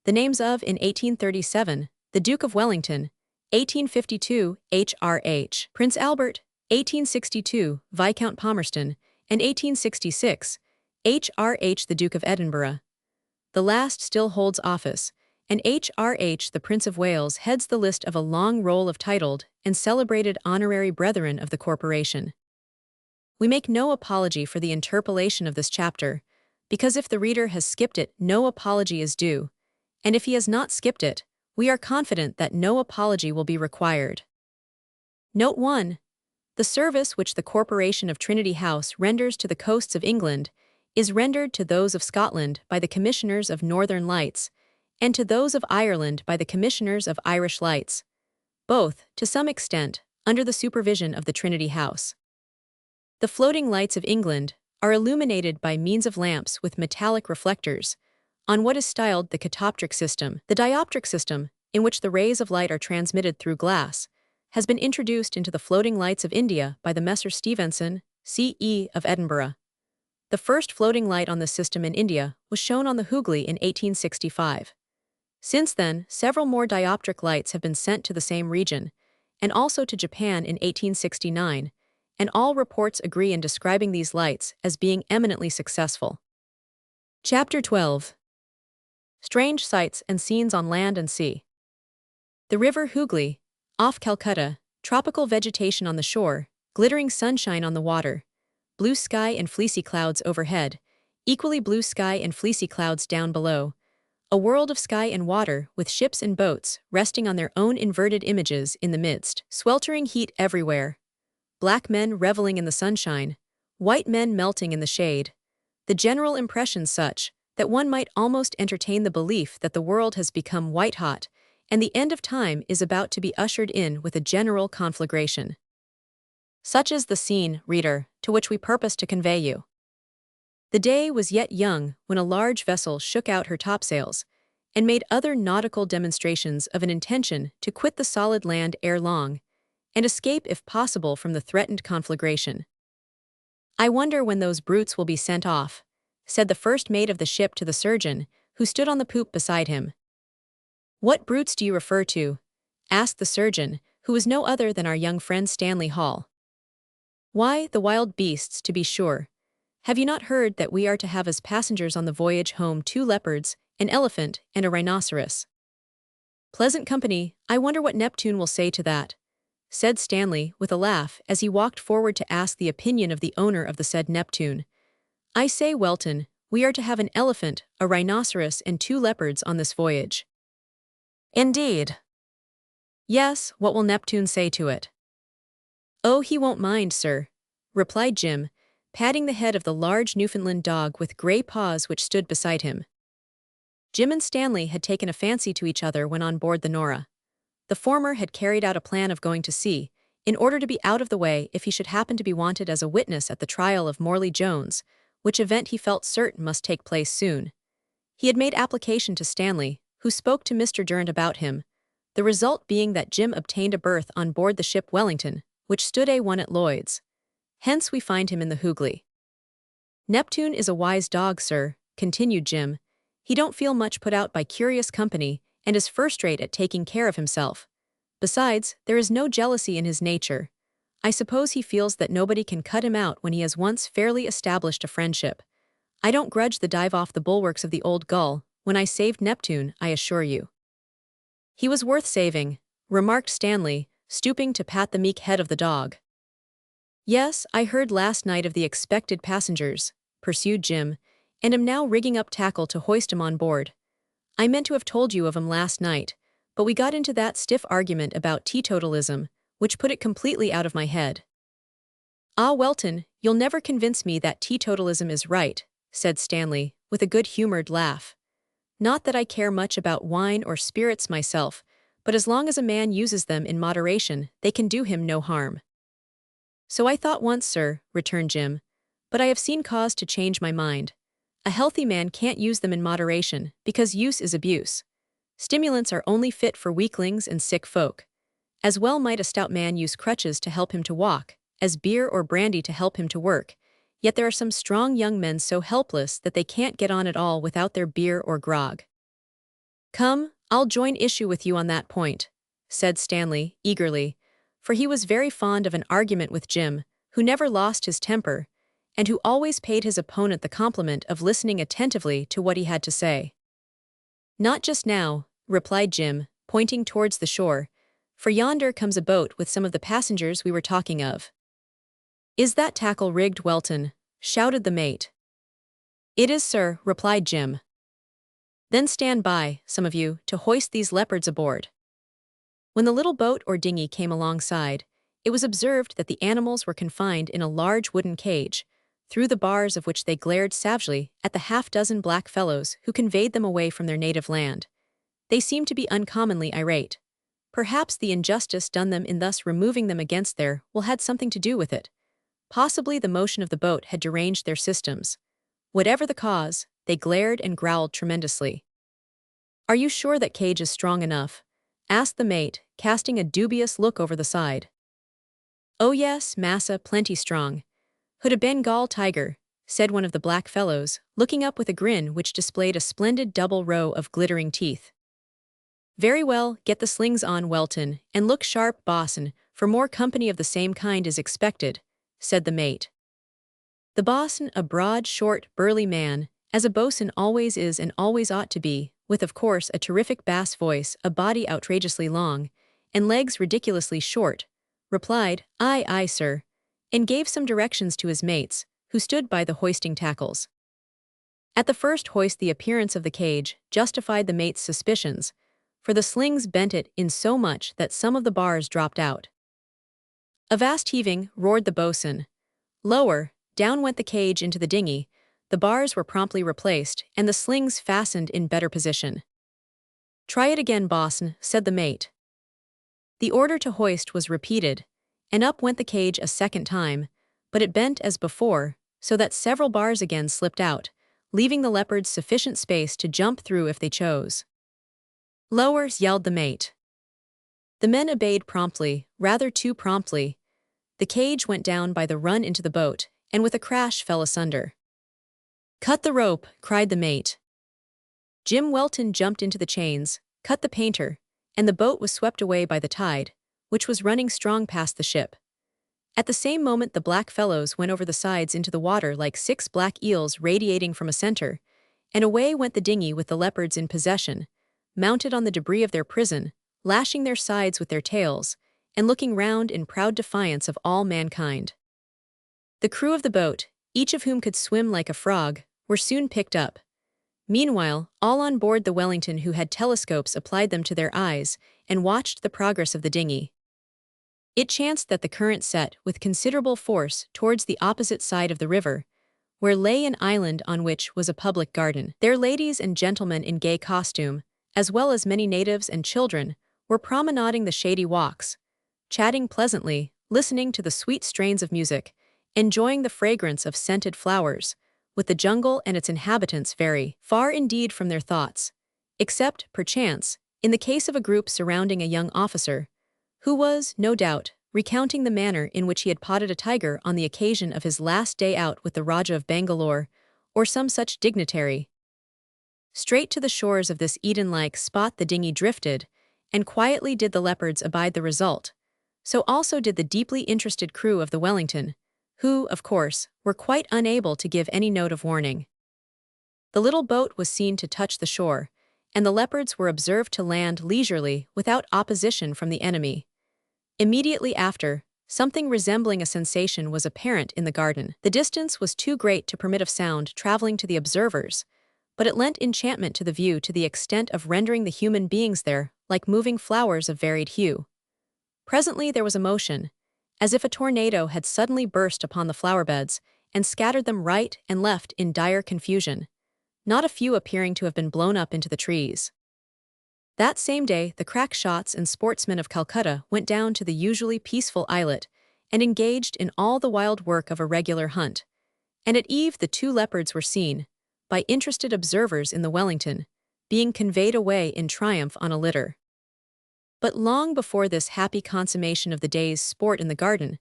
the names of, in 1837, the Duke of Wellington, 1852, H.R.H. Prince Albert, 1862, Viscount Palmerston, and 1866, H.R.H. the Duke of Edinburgh. The last still holds office, and H.R.H. the Prince of Wales heads the list of a long roll of titled and celebrated honorary brethren of the corporation. We make no apology for the interpolation of this chapter, because if the reader has skipped it, no apology is due, and if he has not skipped it, we are confident that no apology will be required. Note 1. The service which the Corporation of Trinity House renders to the coasts of England is rendered to those of Scotland by the Commissioners of Northern Lights, and to those of Ireland by the Commissioners of Irish Lights, both, to some extent, under the supervision of the Trinity House. The floating lights of England are illuminated by means of lamps with metallic reflectors, on what is styled the catoptric system. The dioptric system, in which the rays of light are transmitted through glass, has been introduced into the floating lights of India by the Messer Stevenson, C.E. of Edinburgh. The first floating light on this system in India was shown on the Hooghly in 1865. Since then, several more dioptric lights have been sent to the same region, and also to Japan in 1869, and all reports agree in describing these lights as being eminently successful. Chapter 12. Strange Sights and Scenes on Land and Sea. The river Hooghly, off Calcutta, tropical vegetation on the shore, glittering sunshine on the water, blue sky and fleecy clouds overhead, equally blue sky and fleecy clouds down below, a world of sky and water with ships and boats resting on their own inverted images in the midst, sweltering heat everywhere, black men reveling in the sunshine, white men melting in the shade, the general impression such that one might almost entertain the belief that the world has become white-hot and the end of time is about to be ushered in with a general conflagration. Such is the scene, reader, to which we purpose to convey you. The day was yet young when a large vessel shook out her topsails and made other nautical demonstrations of an intention to quit the solid land ere long and escape if possible from the threatened conflagration. "I wonder when those brutes will be sent off," said the first mate of the ship to the surgeon, who stood on the poop beside him. "What brutes do you refer to?" asked the surgeon, who was no other than our young friend Stanley Hall. "Why, the wild beasts, to be sure. Have you not heard that we are to have as passengers on the voyage home 2 leopards, an elephant, and a rhinoceros?" "Pleasant company, I wonder what Neptune will say to that," said Stanley with a laugh as he walked forward to ask the opinion of the owner of the said Neptune. "I say, Welton, we are to have an elephant, a rhinoceros, and 2 leopards on this voyage." "Indeed." "Yes, what will Neptune say to it?" "Oh, he won't mind, sir," replied Jim, patting the head of the large Newfoundland dog with gray paws which stood beside him. Jim and Stanley had taken a fancy to each other when on board the Nora. The former had carried out a plan of going to sea, in order to be out of the way if he should happen to be wanted as a witness at the trial of Morley Jones, which event he felt certain must take place soon. He had made application to Stanley, who spoke to Mr. Durrant about him, the result being that Jim obtained a berth on board the ship Wellington, which stood A1 at Lloyd's. Hence we find him in the Hoogly. Neptune is a wise dog, sir, continued Jim. He don't feel much put out by curious company, and is first-rate at taking care of himself. Besides, there is no jealousy in his nature. I suppose he feels that nobody can cut him out when he has once fairly established a friendship. I don't grudge the dive off the bulwarks of the old Gull, when I saved Neptune, I assure you. He was worth saving, remarked Stanley, stooping to pat the meek head of the dog. Yes, I heard last night of the expected passengers, pursued Jim, and am now rigging up tackle to hoist him on board. I meant to have told you of him last night, but we got into that stiff argument about teetotalism, which put it completely out of my head. Ah, Welton, you'll never convince me that teetotalism is right, said Stanley, with a good-humored laugh. Not that I care much about wine or spirits myself, but as long as a man uses them in moderation, they can do him no harm. So I thought once, sir, returned Jim, but I have seen cause to change my mind. A healthy man can't use them in moderation, because use is abuse. Stimulants are only fit for weaklings and sick folk. As well might a stout man use crutches to help him to walk, as beer or brandy to help him to work, yet there are some strong young men so helpless that they can't get on at all without their beer or grog. Come, I'll join issue with you on that point, said Stanley, eagerly, for he was very fond of an argument with Jim, who never lost his temper, and who always paid his opponent the compliment of listening attentively to what he had to say. Not just now, replied Jim, pointing towards the shore, for yonder comes a boat with some of the passengers we were talking of. Is that tackle rigged, Welton? Shouted the mate. It is, sir, replied Jim. Then stand by, some of you, to hoist these leopards aboard. When the little boat or dinghy came alongside, it was observed that the animals were confined in a large wooden cage, through the bars of which they glared savagely at the half-dozen black fellows who conveyed them away from their native land. They seemed to be uncommonly irate. Perhaps the injustice done them in thus removing them against their will had something to do with it. Possibly the motion of the boat had deranged their systems. Whatever the cause, they glared and growled tremendously. Are you sure that cage is strong enough? Asked the mate, casting a dubious look over the side. Oh yes, massa, plenty strong. Hood a Bengal tiger, said one of the black fellows, looking up with a grin which displayed a splendid double row of glittering teeth. Very well, get the slings on, Welton, and look sharp, bosun, for more company of the same kind is expected, said the mate. The bosun, a broad, short, burly man, as a bosun always is and always ought to be, with of course a terrific bass voice, a body outrageously long, and legs ridiculously short, replied, Aye, aye, sir, and gave some directions to his mates, who stood by the hoisting tackles. At the first hoist the appearance of the cage justified the mates' suspicions, for the slings bent it in so much that some of the bars dropped out. A vast heaving, roared the boatswain. Lower, down went the cage into the dinghy, the bars were promptly replaced, and the slings fastened in better position. Try it again, bosun, said the mate. The order to hoist was repeated, and up went the cage a second time, but it bent as before, so that several bars again slipped out, leaving the leopards sufficient space to jump through if they chose. Lower, yelled the mate. The men obeyed promptly, rather too promptly. The cage went down by the run into the boat, and with a crash fell asunder. Cut the rope, cried the mate. Jim Welton jumped into the chains, cut the painter, and the boat was swept away by the tide, which was running strong past the ship. At the same moment the black fellows went over the sides into the water like 6 black eels radiating from a center, and away went the dinghy with the leopards in possession, mounted on the debris of their prison, lashing their sides with their tails, and looking round in proud defiance of all mankind. The crew of the boat, each of whom could swim like a frog, were soon picked up. Meanwhile, all on board the Wellington who had telescopes applied them to their eyes and watched the progress of the dinghy. It chanced that the current set with considerable force towards the opposite side of the river, where lay an island on which was a public garden. There ladies and gentlemen in gay costume, as well as many natives and children, were promenading the shady walks. chatting pleasantly, listening to the sweet strains of music, enjoying the fragrance of scented flowers, with the jungle and its inhabitants very far indeed from their thoughts, except, perchance, in the case of a group surrounding a young officer, who was, no doubt, recounting the manner in which he had potted a tiger on the occasion of his last day out with the Rajah of Bangalore, or some such dignitary. Straight to the shores of this Eden-like spot the dinghy drifted, and quietly did the leopards abide the result. So also did the deeply interested crew of the Wellington, who, of course, were quite unable to give any note of warning. The little boat was seen to touch the shore, and the leopards were observed to land leisurely without opposition from the enemy. Immediately after, something resembling a sensation was apparent in the garden. The distance was too great to permit of sound traveling to the observers, but it lent enchantment to the view to the extent of rendering the human beings there like moving flowers of varied hue. Presently there was a motion, as if a tornado had suddenly burst upon the flower-beds and scattered them right and left in dire confusion, not a few appearing to have been blown up into the trees. That same day, the crack shots and sportsmen of Calcutta went down to the usually peaceful islet and engaged in all the wild work of a regular hunt, and at eve the 2 leopards were seen, by interested observers in the Wellington, being conveyed away in triumph on a litter. But long before this happy consummation of the day's sport in the garden,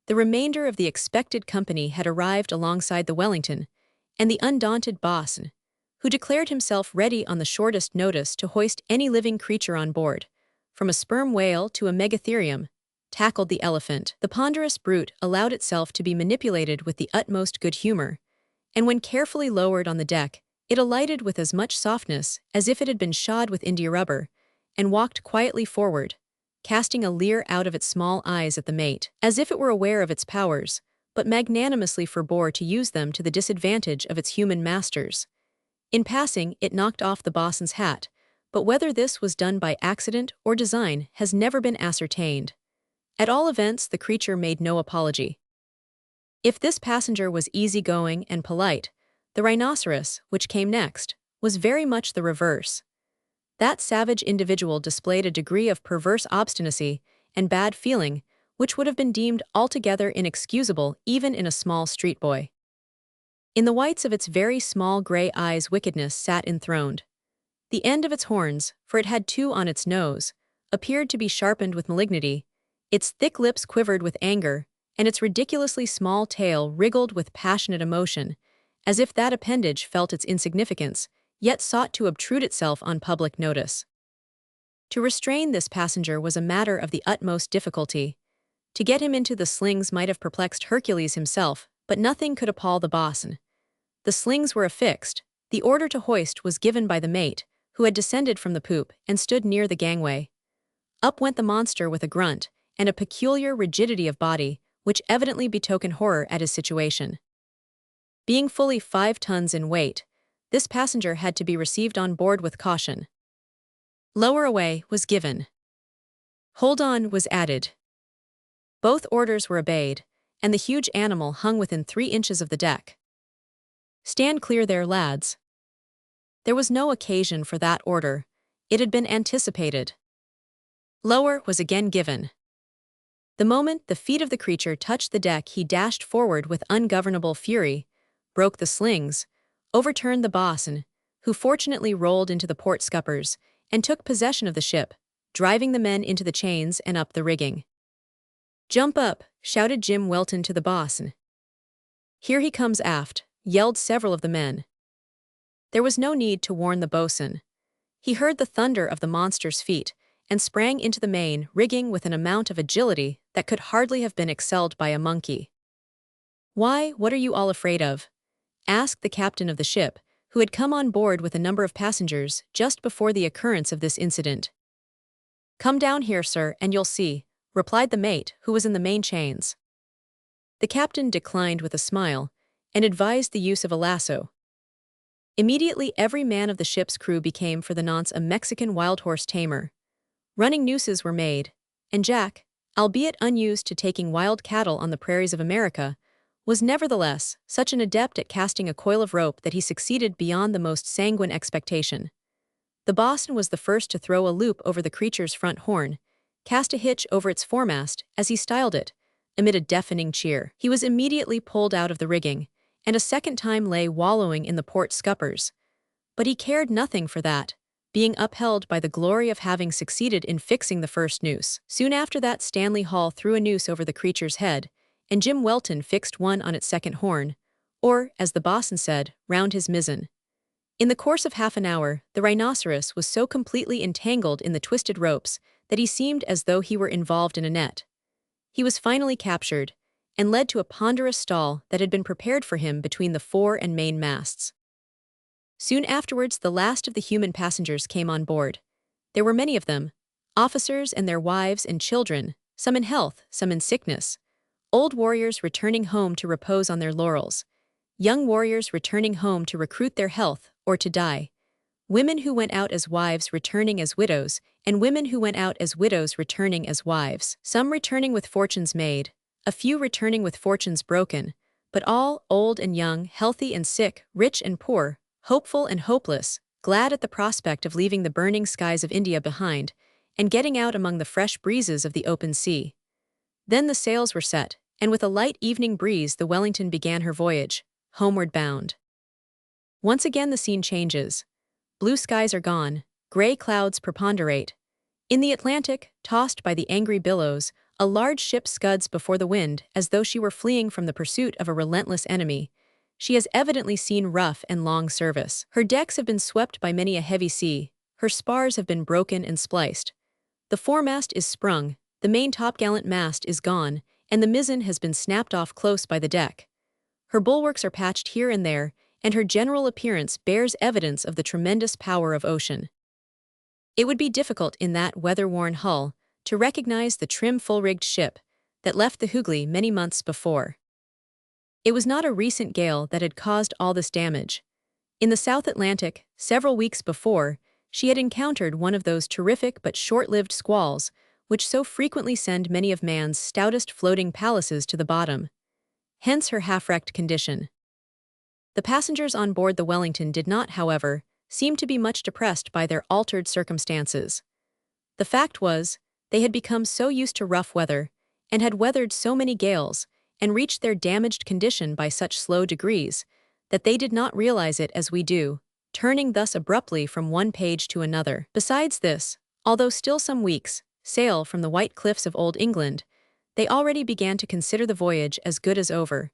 the remainder of the expected company had arrived alongside the Wellington, and the undaunted bosun, who declared himself ready on the shortest notice to hoist any living creature on board, from a sperm whale to a megatherium, tackled the elephant. The ponderous brute allowed itself to be manipulated with the utmost good humor, and when carefully lowered on the deck, it alighted with as much softness as if it had been shod with india rubber, and walked quietly forward, casting a leer out of its small eyes at the mate, as if it were aware of its powers, but magnanimously forbore to use them to the disadvantage of its human masters. In passing, it knocked off the bosun's hat, but whether this was done by accident or design has never been ascertained. At all events, the creature made no apology. If this passenger was easygoing and polite, the rhinoceros, which came next, was very much the reverse. That savage individual displayed a degree of perverse obstinacy and bad feeling which would have been deemed altogether inexcusable even in a small street boy. In the whites of its very small gray eyes wickedness sat enthroned. The end of its horns, for it had 2 on its nose, appeared to be sharpened with malignity, its thick lips quivered with anger, and its ridiculously small tail wriggled with passionate emotion, as if that appendage felt its insignificance, yet sought to obtrude itself on public notice. To restrain this passenger was a matter of the utmost difficulty. To get him into the slings might have perplexed Hercules himself, but nothing could appall the bosun. The slings were affixed, the order to hoist was given by the mate, who had descended from the poop and stood near the gangway. Up went the monster with a grunt, and a peculiar rigidity of body, which evidently betokened horror at his situation. Being fully 5 tons in weight, this passenger had to be received on board with caution. Lower away was given. Hold on was added. Both orders were obeyed, and the huge animal hung within 3 inches of the deck. Stand clear there, lads. There was no occasion for that order. It had been anticipated. Lower was again given. The moment the feet of the creature touched the deck, he dashed forward with ungovernable fury, broke the slings, overturned the bosun, who fortunately rolled into the port scuppers, and took possession of the ship, driving the men into the chains and up the rigging. "Jump up," shouted Jim Welton to the bosun. "Here he comes aft," yelled several of the men. There was no need to warn the bosun. He heard the thunder of the monster's feet, and sprang into the main rigging with an amount of agility that could hardly have been excelled by a monkey. "Why, what are you all afraid of?" asked the captain of the ship, who had come on board with a number of passengers just before the occurrence of this incident. "Come down here, sir, and you'll see," replied the mate, who was in the main chains. The captain declined with a smile, and advised the use of a lasso. Immediately every man of the ship's crew became for the nonce a Mexican wild horse tamer. Running nooses were made, and Jack, albeit unused to taking wild cattle on the prairies of America, was nevertheless such an adept at casting a coil of rope that he succeeded beyond the most sanguine expectation. The bosun was the first to throw a loop over the creature's front horn, cast a hitch over its foremast, as he styled it, amid a deafening cheer. He was immediately pulled out of the rigging, and a second time lay wallowing in the port scuppers. But he cared nothing for that, being upheld by the glory of having succeeded in fixing the first noose. Soon after that Stanley Hall threw a noose over the creature's head, and Jim Welton fixed one on its second horn, or, as the bosun said, round his mizzen. In the course of half an hour, the rhinoceros was so completely entangled in the twisted ropes that he seemed as though he were involved in a net. He was finally captured, and led to a ponderous stall that had been prepared for him between the fore and main masts. Soon afterwards the last of the human passengers came on board. There were many of them, officers and their wives and children, some in health, some in sickness, old warriors returning home to repose on their laurels, young warriors returning home to recruit their health or to die, women who went out as wives returning as widows, and women who went out as widows returning as wives, some returning with fortunes made, a few returning with fortunes broken, but all, old and young, healthy and sick, rich and poor, hopeful and hopeless, glad at the prospect of leaving the burning skies of India behind and getting out among the fresh breezes of the open sea. Then the sails were set, and with a light evening breeze the Wellington began her voyage, homeward bound. Once again the scene changes. Blue skies are gone, gray clouds preponderate. In the Atlantic, tossed by the angry billows, a large ship scuds before the wind as though she were fleeing from the pursuit of a relentless enemy. She has evidently seen rough and long service. Her decks have been swept by many a heavy sea, her spars have been broken and spliced. The foremast is sprung, the main topgallant mast is gone, and the mizzen has been snapped off close by the deck. Her bulwarks are patched here and there, and her general appearance bears evidence of the tremendous power of ocean. It would be difficult in that weather-worn hull to recognize the trim full-rigged ship that left the Hooghly many months before. It was not a recent gale that had caused all this damage. In the South Atlantic, several weeks before, she had encountered one of those terrific but short-lived squalls which so frequently send many of man's stoutest floating palaces to the bottom. Hence her half-wrecked condition. The passengers on board the Wellington did not, however, seem to be much depressed by their altered circumstances. The fact was, they had become so used to rough weather, and had weathered so many gales, and reached their damaged condition by such slow degrees, that they did not realize it as we do, turning thus abruptly from one page to another. Besides this, although still some weeks' sail from the white cliffs of Old England, they already began to consider the voyage as good as over,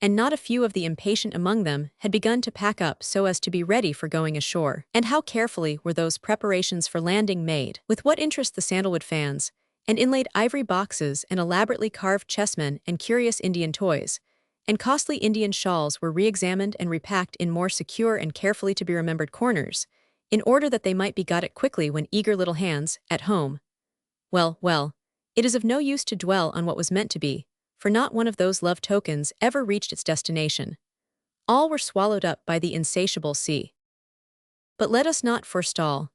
and not a few of the impatient among them had begun to pack up so as to be ready for going ashore. And how carefully were those preparations for landing made, with what interest the sandalwood fans, and inlaid ivory boxes and elaborately carved chessmen and curious Indian toys, and costly Indian shawls were re-examined and repacked in more secure and carefully to be remembered corners, in order that they might be got at quickly when eager little hands, at home. Well, it is of no use to dwell on what was meant to be, for not one of those love tokens ever reached its destination. All were swallowed up by the insatiable sea. But let us not forestall.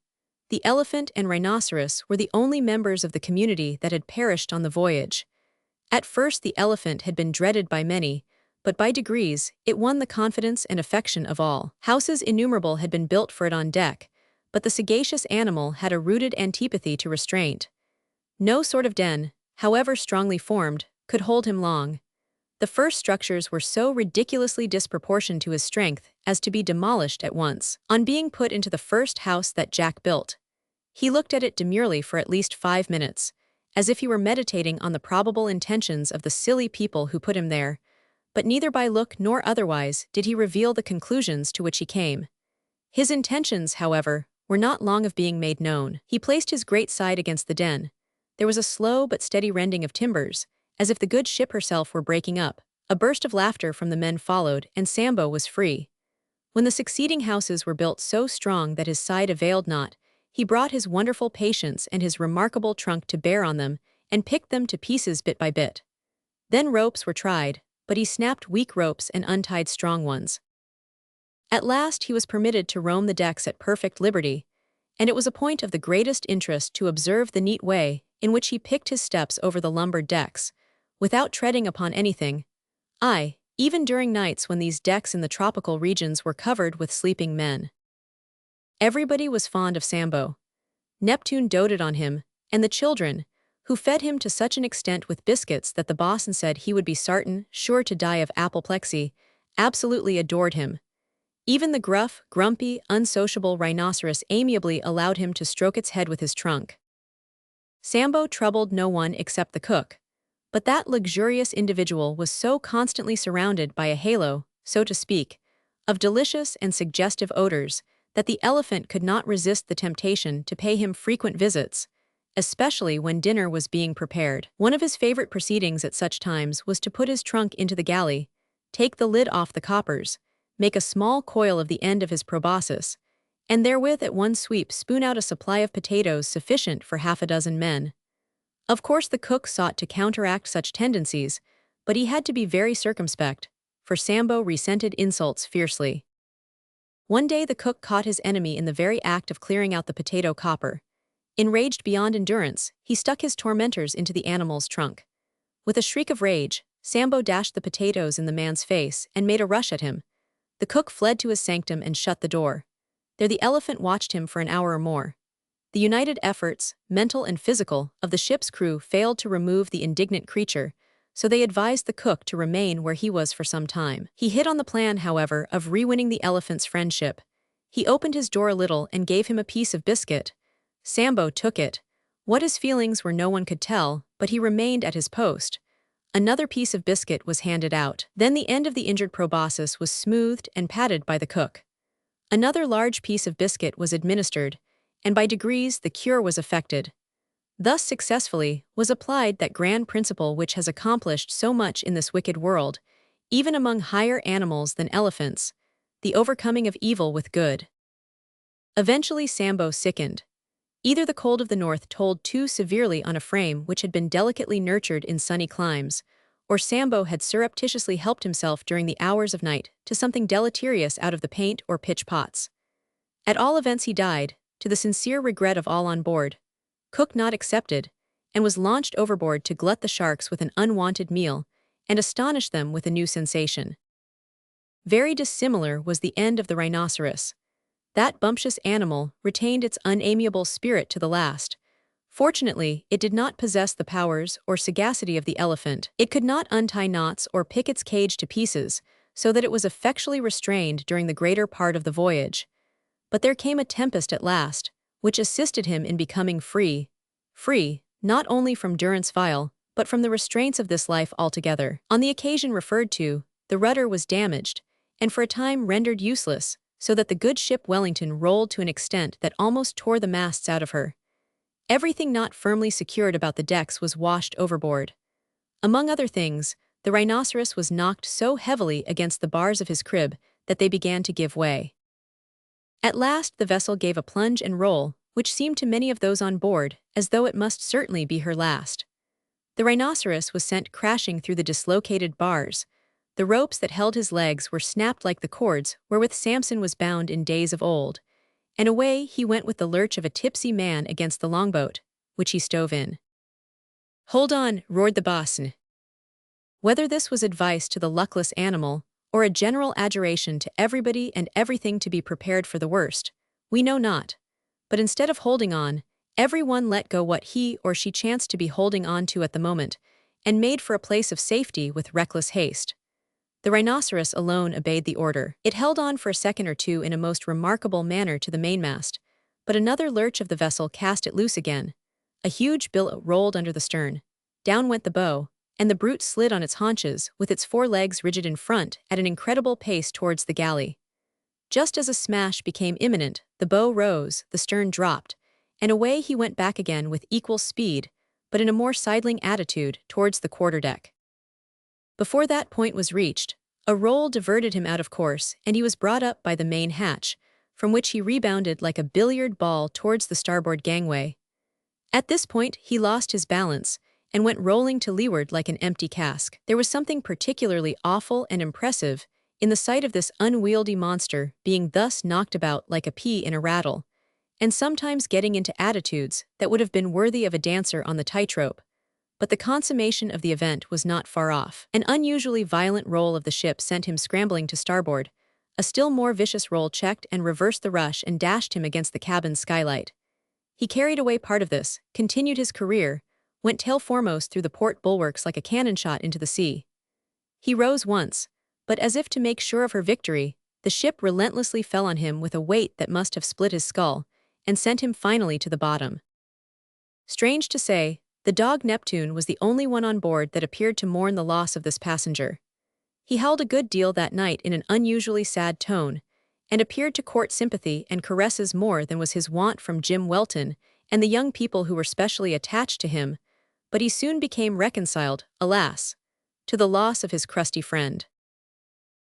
The elephant and rhinoceros were the only members of the community that had perished on the voyage. At first the elephant had been dreaded by many, but by degrees it won the confidence and affection of all. Houses innumerable had been built for it on deck, but the sagacious animal had a rooted antipathy to restraint. No sort of den, however strongly formed, could hold him long. The first structures were so ridiculously disproportioned to his strength as to be demolished at once. On being put into the first house that Jack built, he looked at it demurely for at least 5 minutes, as if he were meditating on the probable intentions of the silly people who put him there, but neither by look nor otherwise did he reveal the conclusions to which he came. His intentions, however, were not long of being made known. He placed his great side against the den. There was a slow but steady rending of timbers, as if the good ship herself were breaking up. A burst of laughter from the men followed, and Sambo was free. When the succeeding houses were built so strong that his side availed not, he brought his wonderful patience and his remarkable trunk to bear on them, and picked them to pieces bit by bit. Then ropes were tried, but he snapped weak ropes and untied strong ones. At last he was permitted to roam the decks at perfect liberty, and it was a point of the greatest interest to observe the neat way in which he picked his steps over the lumbered decks, without treading upon anything, even during nights when these decks in the tropical regions were covered with sleeping men. Everybody was fond of Sambo. Neptune doted on him, and the children, who fed him to such an extent with biscuits that the bosun said he would be sartin sure to die of apoplexy, absolutely adored him. Even the gruff, grumpy, unsociable rhinoceros amiably allowed him to stroke its head with his trunk. Sambo troubled no one except the cook, but that luxurious individual was so constantly surrounded by a halo, so to speak, of delicious and suggestive odors that the elephant could not resist the temptation to pay him frequent visits, especially when dinner was being prepared. One of his favorite proceedings at such times was to put his trunk into the galley, take the lid off the coppers, make a small coil of the end of his proboscis, and therewith at one sweep spoon out a supply of potatoes sufficient for half a dozen men. Of course the cook sought to counteract such tendencies, but he had to be very circumspect, for Sambo resented insults fiercely. One day the cook caught his enemy in the very act of clearing out the potato copper. Enraged beyond endurance, he stuck his tormentors into the animal's trunk. With a shriek of rage, Sambo dashed the potatoes in the man's face and made a rush at him. The cook fled to his sanctum and shut the door. There the elephant watched him for an hour or more. The united efforts, mental and physical, of the ship's crew failed to remove the indignant creature, so they advised the cook to remain where he was for some time. He hit on the plan, however, of re-winning the elephant's friendship. He opened his door a little and gave him a piece of biscuit. Sambo took it. What his feelings were no one could tell, but he remained at his post. Another piece of biscuit was handed out. Then the end of the injured proboscis was smoothed and patted by the cook. Another large piece of biscuit was administered, and by degrees the cure was effected. Thus successfully was applied that grand principle which has accomplished so much in this wicked world, even among higher animals than elephants, the overcoming of evil with good. Eventually Sambo sickened. Either the cold of the north told too severely on a frame which had been delicately nurtured in sunny climes, or Sambo had surreptitiously helped himself during the hours of night to something deleterious out of the paint or pitch pots. At all events he died, to the sincere regret of all on board, cook not excepted, and was launched overboard to glut the sharks with an unwonted meal and astonish them with a new sensation. Very dissimilar was the end of the rhinoceros. That bumptious animal retained its unamiable spirit to the last. Fortunately, it did not possess the powers or sagacity of the elephant. It could not untie knots or pick its cage to pieces, so that it was effectually restrained during the greater part of the voyage. But there came a tempest at last, which assisted him in becoming free, not only from durance vile, but from the restraints of this life altogether. On the occasion referred to, the rudder was damaged, and for a time rendered useless, so that the good ship Wellington rolled to an extent that almost tore the masts out of her. Everything not firmly secured about the decks was washed overboard. Among other things, the rhinoceros was knocked so heavily against the bars of his crib that they began to give way. At last the vessel gave a plunge and roll, which seemed to many of those on board as though it must certainly be her last. The rhinoceros was sent crashing through the dislocated bars. The ropes that held his legs were snapped like the cords wherewith Samson was bound in days of old, and away he went with the lurch of a tipsy man against the longboat, which he stove in. "Hold on," roared the bosun. Whether this was advice to the luckless animal, or a general adjuration to everybody and everything to be prepared for the worst, we know not. But instead of holding on, every one let go what he or she chanced to be holding on to at the moment, and made for a place of safety with reckless haste. The rhinoceros alone obeyed the order. It held on for a second or two in a most remarkable manner to the mainmast, but another lurch of the vessel cast it loose again. A huge billow rolled under the stern. Down went the bow, and the brute slid on its haunches, with its 4 legs rigid in front, at an incredible pace towards the galley. Just as a smash became imminent, the bow rose, the stern dropped, and away he went back again with equal speed, but in a more sidling attitude, towards the quarterdeck. Before that point was reached, a roll diverted him out of course, and he was brought up by the main hatch, from which he rebounded like a billiard ball towards the starboard gangway. At this point he lost his balance, and went rolling to leeward like an empty cask. There was something particularly awful and impressive in the sight of this unwieldy monster being thus knocked about like a pea in a rattle, and sometimes getting into attitudes that would have been worthy of a dancer on the tightrope. But the consummation of the event was not far off. An unusually violent roll of the ship sent him scrambling to starboard. A still more vicious roll checked and reversed the rush and dashed him against the cabin's skylight. He carried away part of this, continued his career, went tail foremost through the port bulwarks like a cannon shot into the sea. He rose once, but as if to make sure of her victory, the ship relentlessly fell on him with a weight that must have split his skull, and sent him finally to the bottom. Strange to say, the dog Neptune was the only one on board that appeared to mourn the loss of this passenger. He howled a good deal that night in an unusually sad tone, and appeared to court sympathy and caresses more than was his wont from Jim Welton and the young people who were specially attached to him, but he soon became reconciled, alas, to the loss of his crusty friend.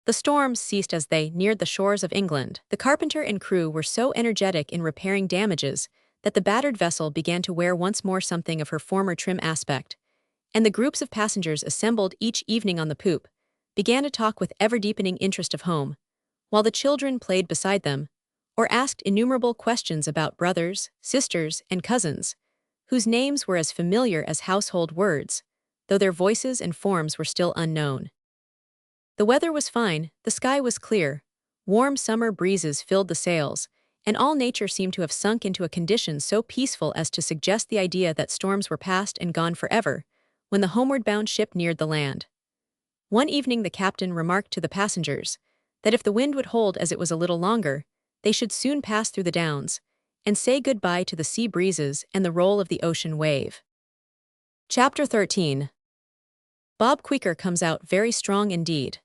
The storms ceased as they neared the shores of England. The carpenter and crew were so energetic in repairing damages that the battered vessel began to wear once more something of her former trim aspect, and the groups of passengers assembled each evening on the poop began to talk with ever-deepening interest of home, while the children played beside them, or asked innumerable questions about brothers, sisters, and cousins, whose names were as familiar as household words, though their voices and forms were still unknown. The weather was fine, the sky was clear, warm summer breezes filled the sails, and all nature seemed to have sunk into a condition so peaceful as to suggest the idea that storms were past and gone forever, when the homeward-bound ship neared the land. One evening the captain remarked to the passengers that if the wind would hold as it was a little longer, they should soon pass through the downs, and say goodbye to the sea breezes and the roll of the ocean wave. Chapter 13. Bob Queequer comes out very strong indeed.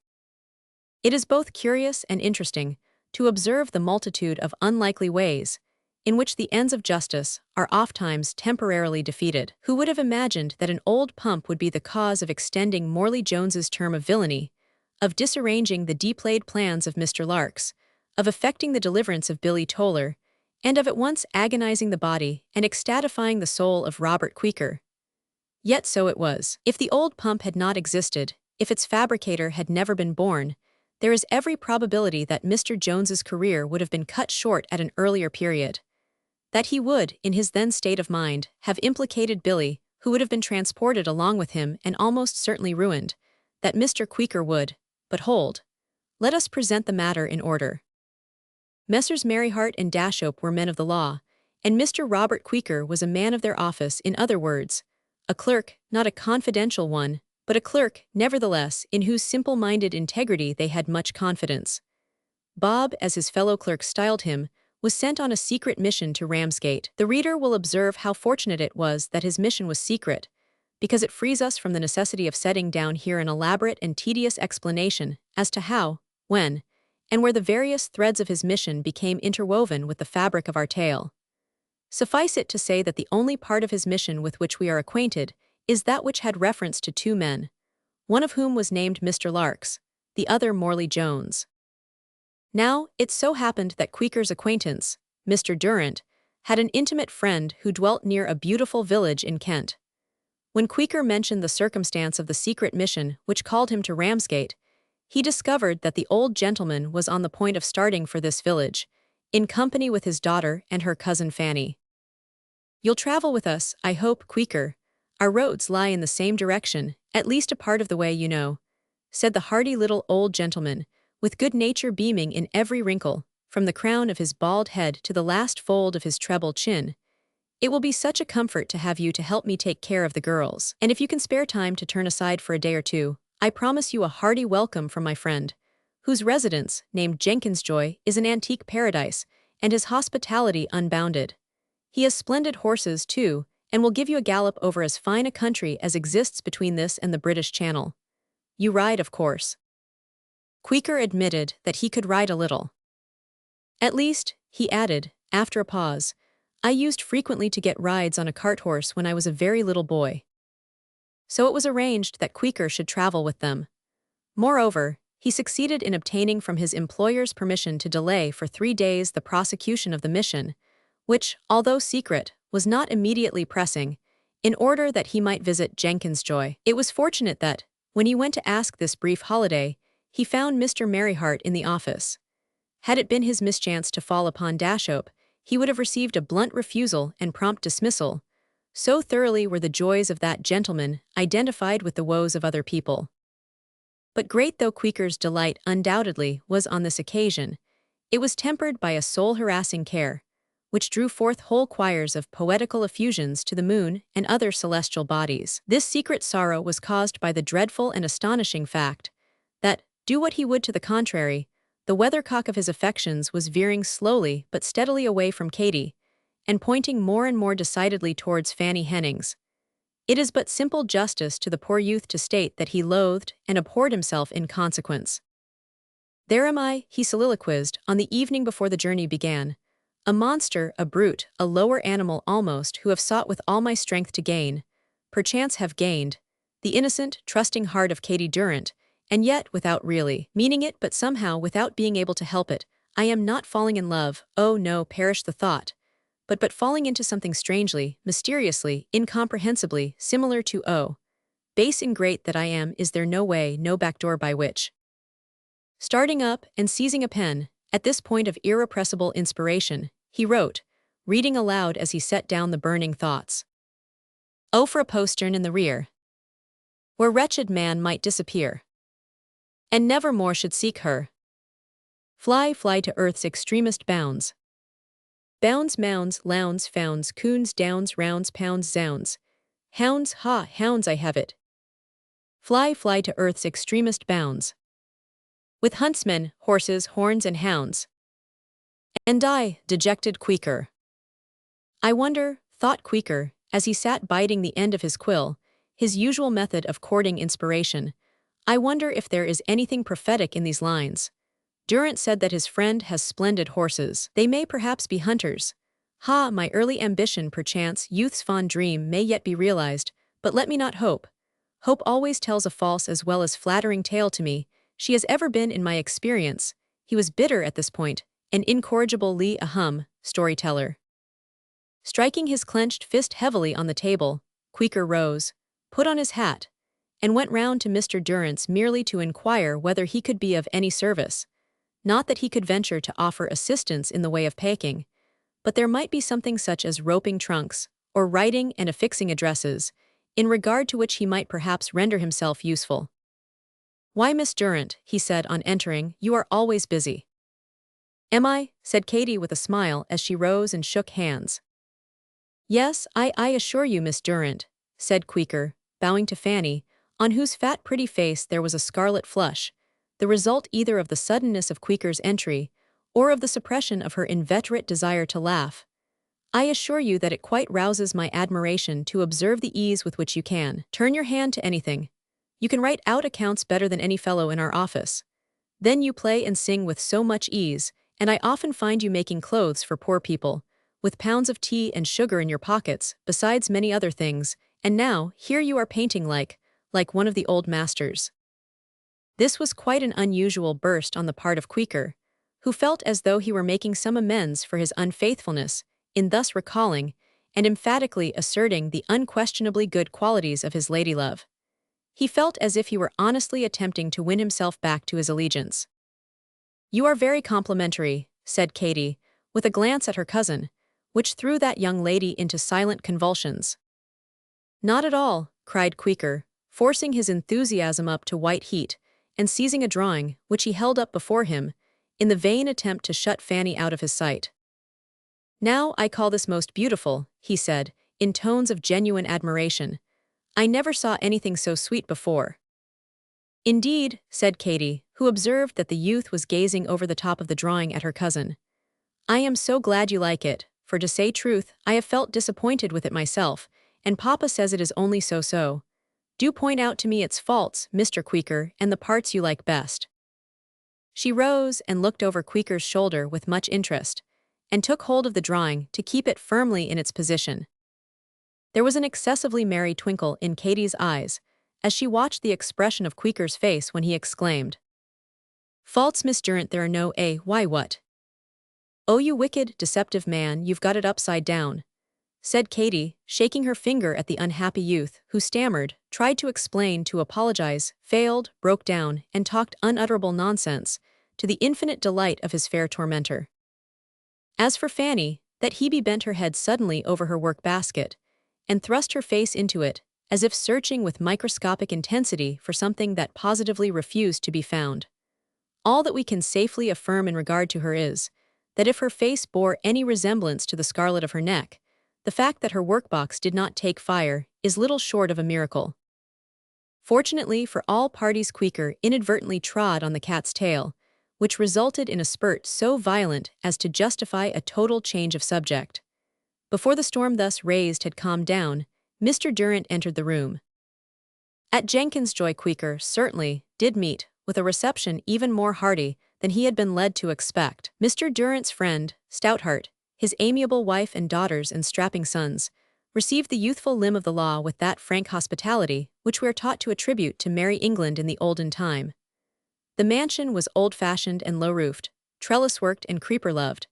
It is both curious and interesting to observe the multitude of unlikely ways in which the ends of justice are ofttimes temporarily defeated. Who would have imagined that an old pump would be the cause of extending Morley Jones's term of villainy, of disarranging the deep-laid plans of Mr. Larks, of effecting the deliverance of Billy Toller, and of at once agonizing the body and ecstatifying the soul of Robert Queequer? Yet so it was. If the old pump had not existed, if its fabricator had never been born, there is every probability that Mr. Jones's career would have been cut short at an earlier period. That he would, in his then state of mind, have implicated Billy, who would have been transported along with him and almost certainly ruined. That Mr. Queequer would, but hold. Let us present the matter in order. Messrs. Merryheart and Dashope were men of the law, and Mr. Robert Queequer was a man of their office, in other words, a clerk, not a confidential one, but a clerk, nevertheless, in whose simple-minded integrity they had much confidence. Bob, as his fellow clerks styled him, was sent on a secret mission to Ramsgate. The reader will observe how fortunate it was that his mission was secret, because it frees us from the necessity of setting down here an elaborate and tedious explanation as to how, when, and where the various threads of his mission became interwoven with the fabric of our tale. Suffice it to say that the only part of his mission with which we are acquainted is that which had reference to two men, one of whom was named Mr. Larks, the other Morley Jones. Now, it so happened that Queequer's acquaintance, Mr. Durrant, had an intimate friend who dwelt near a beautiful village in Kent. When Queequer mentioned the circumstance of the secret mission which called him to Ramsgate, he discovered that the old gentleman was on the point of starting for this village, in company with his daughter and her cousin Fanny. "You'll travel with us, I hope, Queequer. Our roads lie in the same direction, at least a part of the way, you know," said the hearty little old gentleman, with good nature beaming in every wrinkle, from the crown of his bald head to the last fold of his treble chin. "It will be such a comfort to have you to help me take care of the girls. And if you can spare time to turn aside for a day or two, I promise you a hearty welcome from my friend, whose residence, named Jenkinsjoy, is an antique paradise, and his hospitality unbounded. He has splendid horses, too, and will give you a gallop over as fine a country as exists between this and the British Channel. You ride, of course." Queequer admitted that he could ride a little. "At least," he added, after a pause, "I used frequently to get rides on a cart-horse when I was a very little boy." So it was arranged that Queequer should travel with them. Moreover, he succeeded in obtaining from his employer's permission to delay for 3 days the prosecution of the mission, which, although secret, was not immediately pressing, in order that he might visit Jenkinsjoy. It was fortunate that, when he went to ask this brief holiday, he found Mr. Merryheart in the office. Had it been his mischance to fall upon Dashope, he would have received a blunt refusal and prompt dismissal. So thoroughly were the joys of that gentleman identified with the woes of other people. But great though Queequer's delight undoubtedly was on this occasion, it was tempered by a soul-harassing care, which drew forth whole choirs of poetical effusions to the moon and other celestial bodies. This secret sorrow was caused by the dreadful and astonishing fact that, do what he would to the contrary, the weathercock of his affections was veering slowly but steadily away from Katy, and pointing more and more decidedly towards Fanny Hennings. It is but simple justice to the poor youth to state that he loathed and abhorred himself in consequence. "There am I," he soliloquized, on the evening before the journey began, "a monster, a brute, a lower animal almost, who have sought with all my strength to gain, perchance have gained, the innocent, trusting heart of Katy Durrant, and yet without really meaning it, but somehow without being able to help it. I am not falling in love, oh no, perish the thought, but falling into something strangely, mysteriously, incomprehensibly similar to, oh, base ingrate that I am, is there no way, no back door by which?" Starting up and seizing a pen, at this point of irrepressible inspiration, he wrote, reading aloud as he set down the burning thoughts. "Oh, for a postern in the rear, where wretched man might disappear, and never more should seek her. Fly, fly to earth's extremest bounds. Bounds, mounds, lounds, founds, coons, downs, rounds, pounds, zounds. Hounds, ha, hounds, I have it. Fly, fly to earth's extremest bounds. With huntsmen, horses, horns, and hounds. And I, dejected Quaker. I wonder," thought Quaker, as he sat biting the end of his quill, his usual method of courting inspiration, "I wonder if there is anything prophetic in these lines. Durrant said that his friend has splendid horses. They may perhaps be hunters. Ha, my early ambition, perchance, youth's fond dream, may yet be realized, but let me not hope. Hope always tells a false as well as flattering tale to me. She has ever been in my experience." He was bitter at this point, an incorrigible storyteller. Striking his clenched fist heavily on the table, Quaker rose, put on his hat, and went round to Mr. Durrant's merely to inquire whether he could be of any service. Not that he could venture to offer assistance in the way of packing, but there might be something such as roping trunks, or writing and affixing addresses, in regard to which he might perhaps render himself useful. "Why, Miss Durrant," he said on entering, "you are always busy." "Am I?" said Katy with a smile as she rose and shook hands. "Yes, I assure you, Miss Durrant," said Quaker, bowing to Fanny, on whose fat pretty face there was a scarlet flush, the result either of the suddenness of Quaker's entry, or of the suppression of her inveterate desire to laugh. "I assure you that it quite rouses my admiration to observe the ease with which you can turn your hand to anything. You can write out accounts better than any fellow in our office. Then you play and sing with so much ease, and I often find you making clothes for poor people, with pounds of tea and sugar in your pockets, besides many other things, and now, here you are painting like one of the old masters." This was quite an unusual burst on the part of Quaker, who felt as though he were making some amends for his unfaithfulness in thus recalling and emphatically asserting the unquestionably good qualities of his ladylove. He felt as if he were honestly attempting to win himself back to his allegiance. "You are very complimentary," said Katy, with a glance at her cousin, which threw that young lady into silent convulsions. "Not at all," cried Quaker, forcing his enthusiasm up to white heat, and seizing a drawing, which he held up before him, in the vain attempt to shut Fanny out of his sight. "Now I call this most beautiful," he said, in tones of genuine admiration. "I never saw anything so sweet before." "Indeed," said Katy, who observed that the youth was gazing over the top of the drawing at her cousin. "I am so glad you like it, for to say truth, I have felt disappointed with it myself, and Papa says it is only so-so. Do point out to me its faults, Mr. Quaker, and the parts you like best." She rose and looked over Quaker's shoulder with much interest, and took hold of the drawing to keep it firmly in its position. There was an excessively merry twinkle in Katy's eyes, as she watched the expression of Quaker's face when he exclaimed, "Faults, Miss Durrant, there are no why what?" "Oh, you wicked, deceptive man, you've got it upside down," said Katy, shaking her finger at the unhappy youth, who stammered, tried to explain, to apologize, failed, broke down, and talked unutterable nonsense, to the infinite delight of his fair tormentor. As for Fanny, that Hebe bent her head suddenly over her work-basket, and thrust her face into it, as if searching with microscopic intensity for something that positively refused to be found. All that we can safely affirm in regard to her is, that if her face bore any resemblance to the scarlet of her neck, the fact that her workbox did not take fire is little short of a miracle. Fortunately for all parties, Queequor inadvertently trod on the cat's tail, which resulted in a spurt so violent as to justify a total change of subject. Before the storm thus raised had calmed down, Mr. Durrant entered the room. At Jenkins' Joy, Queequor certainly did meet with a reception even more hearty than he had been led to expect. Mr. Durrant's friend, Stoutheart, his amiable wife and daughters and strapping sons, received the youthful limb of the law with that frank hospitality which we are taught to attribute to merry England in the olden time. The mansion was old-fashioned and low-roofed, trellis-worked and creeper-loved,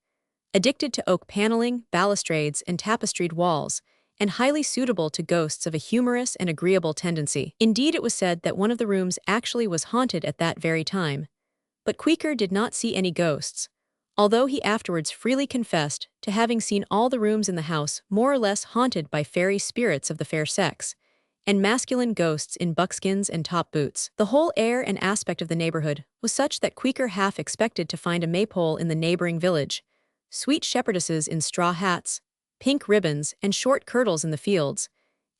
addicted to oak paneling, balustrades, and tapestried walls, and highly suitable to ghosts of a humorous and agreeable tendency. Indeed, it was said that one of the rooms actually was haunted at that very time. But Queequor did not see any ghosts, although he afterwards freely confessed to having seen all the rooms in the house more or less haunted by fairy spirits of the fair sex, and masculine ghosts in buckskins and top boots. The whole air and aspect of the neighborhood was such that Queequor half expected to find a maypole in the neighboring village, sweet shepherdesses in straw hats, pink ribbons and short kirtles in the fields,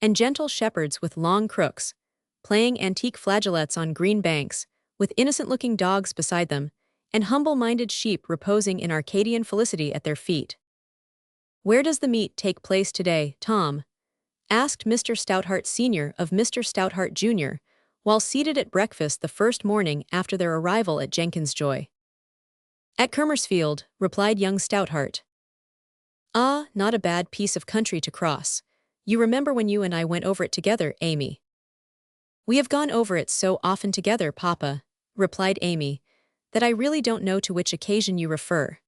and gentle shepherds with long crooks, playing antique flageolets on green banks, with innocent-looking dogs beside them, and humble-minded sheep reposing in Arcadian felicity at their feet. "Where does the meet take place today, Tom?" asked Mr. Stoutheart Sr. of Mr. Stoutheart Jr., while seated at breakfast the first morning after their arrival at Jenkins' Joy. "At Kermersfield," replied young Stoutheart. "Ah, not a bad piece of country to cross. You remember when you and I went over it together, Amy?" "We have gone over it so often together, Papa," replied Amy, "that I really don't know to which occasion you refer."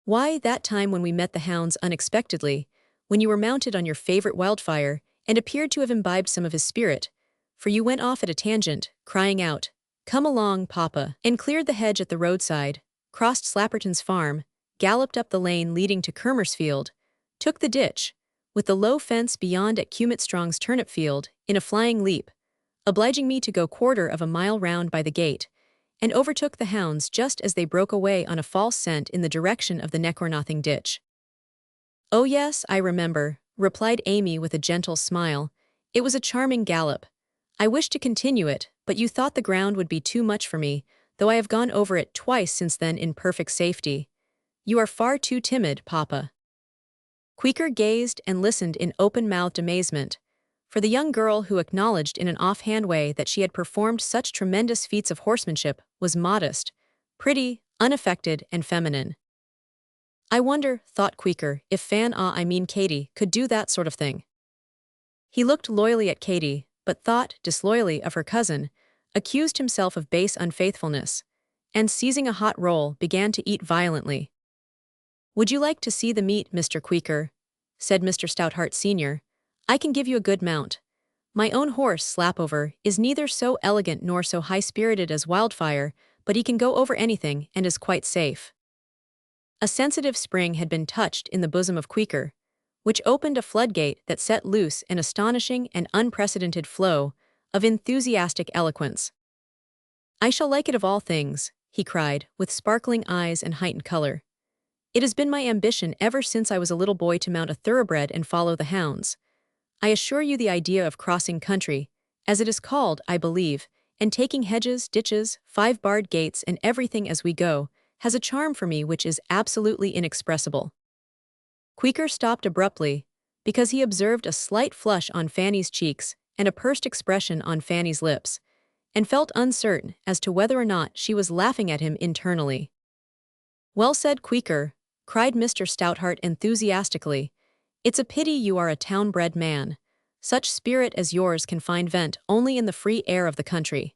"Why, that time when we met the hounds unexpectedly, when you were mounted on your favorite Wildfire, and appeared to have imbibed some of his spirit, for you went off at a tangent, crying out, 'Come along, Papa,' and cleared the hedge at the roadside, crossed Slapperton's farm, galloped up the lane leading to Kermersfield, took the ditch, with the low fence beyond at Cumitstrong's turnip field, in a flying leap, obliging me to go 1/4 of a mile round by the gate, and overtook the hounds just as they broke away on a false scent in the direction of the Neckornothing ditch." "Oh yes, I remember," replied Amy with a gentle smile. "It was a charming gallop. I wished to continue it, but you thought the ground would be too much for me, though I have gone over it twice since then in perfect safety. You are far too timid, Papa." Queequor gazed and listened in open-mouthed amazement, for the young girl who acknowledged in an offhand way that she had performed such tremendous feats of horsemanship was modest, pretty, unaffected, and feminine. "I wonder," thought Queequor, "if Katy could do that sort of thing." He looked loyally at Katy, but thought disloyally of her cousin, accused himself of base unfaithfulness, and seizing a hot roll began to eat violently. "Would you like to see the meet, Mr. Queequor?" said Mr. Stoutheart Sr. "I can give you a good mount. My own horse, Slapover, is neither so elegant nor so high-spirited as Wildfire, but he can go over anything and is quite safe." A sensitive spring had been touched in the bosom of Queequor, which opened a floodgate that set loose an astonishing and unprecedented flow of enthusiastic eloquence. "I shall like it of all things," he cried, with sparkling eyes and heightened color. "It has been my ambition ever since I was a little boy to mount a thoroughbred and follow the hounds. I assure you the idea of crossing country, as it is called, I believe, and taking hedges, ditches, 5-barred gates and everything as we go, has a charm for me which is absolutely inexpressible." Queequor stopped abruptly, because he observed a slight flush on Fanny's cheeks and a pursed expression on Fanny's lips, and felt uncertain as to whether or not she was laughing at him internally. "Well said, Queequor," cried Mr. Stoutheart enthusiastically. "It's a pity you are a town-bred man. Such spirit as yours can find vent only in the free air of the country."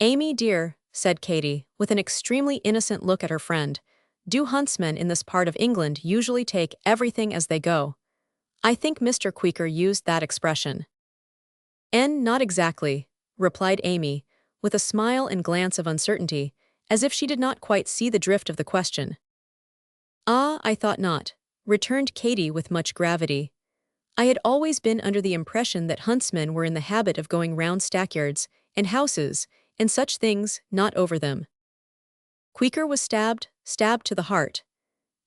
"Amy, dear," said Katy, with an extremely innocent look at her friend, "do huntsmen in this part of England usually take everything as they go?" "I think Mr. Queequor used that expression." "Not exactly," replied Amy, with a smile and glance of uncertainty, as if she did not quite see the drift of the question. "Ah, I thought not," returned Katy with much gravity. "I had always been under the impression that huntsmen were in the habit of going round stackyards, and houses, and such things, not over them." Queequor was stabbed, stabbed to the heart.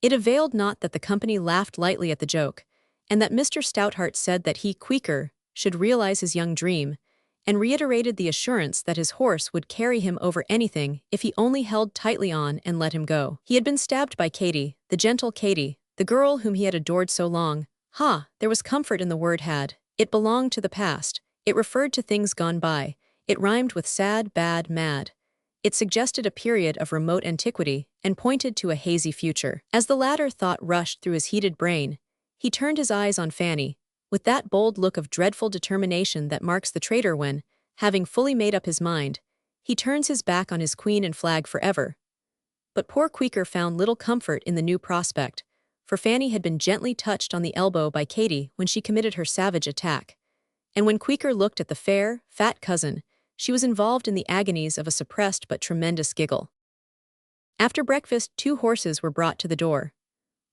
It availed not that the company laughed lightly at the joke, and that Mr. Stoutheart said that he, Queequor, should realize his young dream, and reiterated the assurance that his horse would carry him over anything if he only held tightly on and let him go. He had been stabbed by Katy, the gentle Katy, the girl whom he had adored so long. There was comfort in the word had. It belonged to the past. It referred to things gone by. It rhymed with sad, bad, mad. It suggested a period of remote antiquity and pointed to a hazy future. As the latter thought rushed through his heated brain, he turned his eyes on Fanny, with that bold look of dreadful determination that marks the traitor when, having fully made up his mind, he turns his back on his queen and flag forever. But poor Queequor found little comfort in the new prospect, for Fanny had been gently touched on the elbow by Katy when she committed her savage attack. And when Queequor looked at the fair, fat cousin, she was involved in the agonies of a suppressed but tremendous giggle. After breakfast, 2 horses were brought to the door.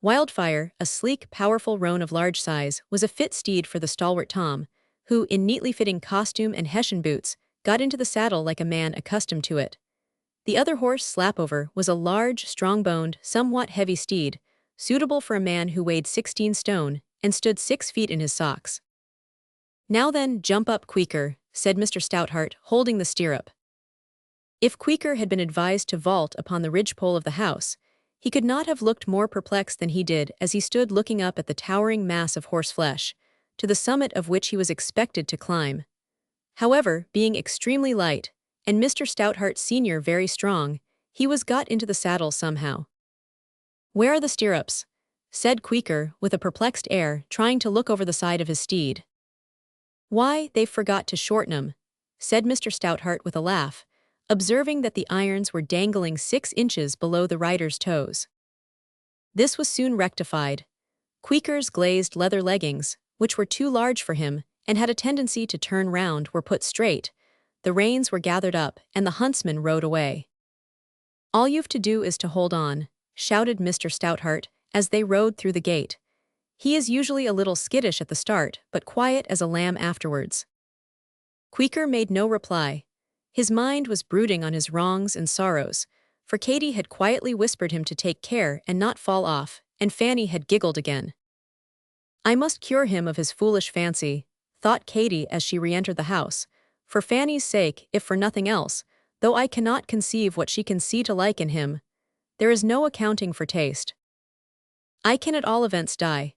Wildfire, a sleek, powerful roan of large size, was a fit steed for the stalwart Tom, who, in neatly fitting costume and Hessian boots, got into the saddle like a man accustomed to it. The other horse, Slapover, was a large, strong-boned, somewhat heavy steed, suitable for a man who weighed 16 stone and stood 6 feet in his socks. "Now then, jump up, Queequor," said Mr. Stoutheart, holding the stirrup. If Queequor had been advised to vault upon the ridgepole of the house, he could not have looked more perplexed than he did as he stood looking up at the towering mass of horseflesh, to the summit of which he was expected to climb. However, being extremely light, and Mr. Stoutheart Sr. very strong, he was got into the saddle somehow. "Where are the stirrups?" said Queequor, with a perplexed air, trying to look over the side of his steed. "Why, they've forgot to shorten 'em," said Mr. Stoutheart with a laugh, observing that the irons were dangling 6 inches below the rider's toes. This was soon rectified. Queequor's glazed leather leggings, which were too large for him and had a tendency to turn round, were put straight, the reins were gathered up, and the huntsman rode away. "All you've to do is to hold on," shouted Mr. Stoutheart as they rode through the gate. "He is usually a little skittish at the start, but quiet as a lamb afterwards." Queequor made no reply. His mind was brooding on his wrongs and sorrows, for Katy had quietly whispered him to take care and not fall off, and Fanny had giggled again. "I must cure him of his foolish fancy," thought Katy as she re-entered the house, "for Fanny's sake, if for nothing else, though I cannot conceive what she can see to like in him. There is no accounting for taste. I can at all events die,"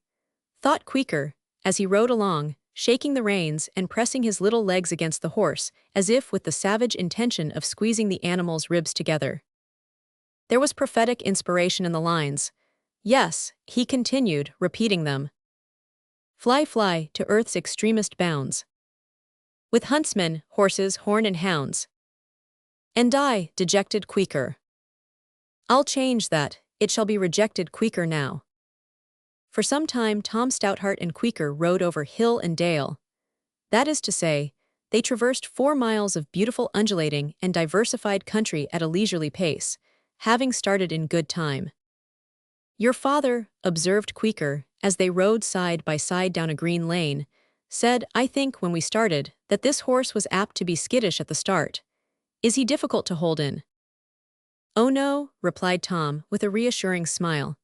thought Queequor, as he rode along, shaking the reins and pressing his little legs against the horse, as if with the savage intention of squeezing the animal's ribs together. There was prophetic inspiration in the lines. "Yes," he continued, repeating them. "Fly, fly, to earth's extremest bounds. With huntsmen, horses, horn and hounds. And I, dejected Queequor. I'll change that, it shall be rejected Queequor now." For some time Tom Stoutheart and Queequor rode over hill and dale. That is to say, they traversed 4 miles of beautiful undulating and diversified country at a leisurely pace, having started in good time. "Your father," observed Queequor, as they rode side by side down a green lane, "said, I think, when we started, that this horse was apt to be skittish at the start. Is he difficult to hold in?" "Oh no," replied Tom, with a reassuring smile.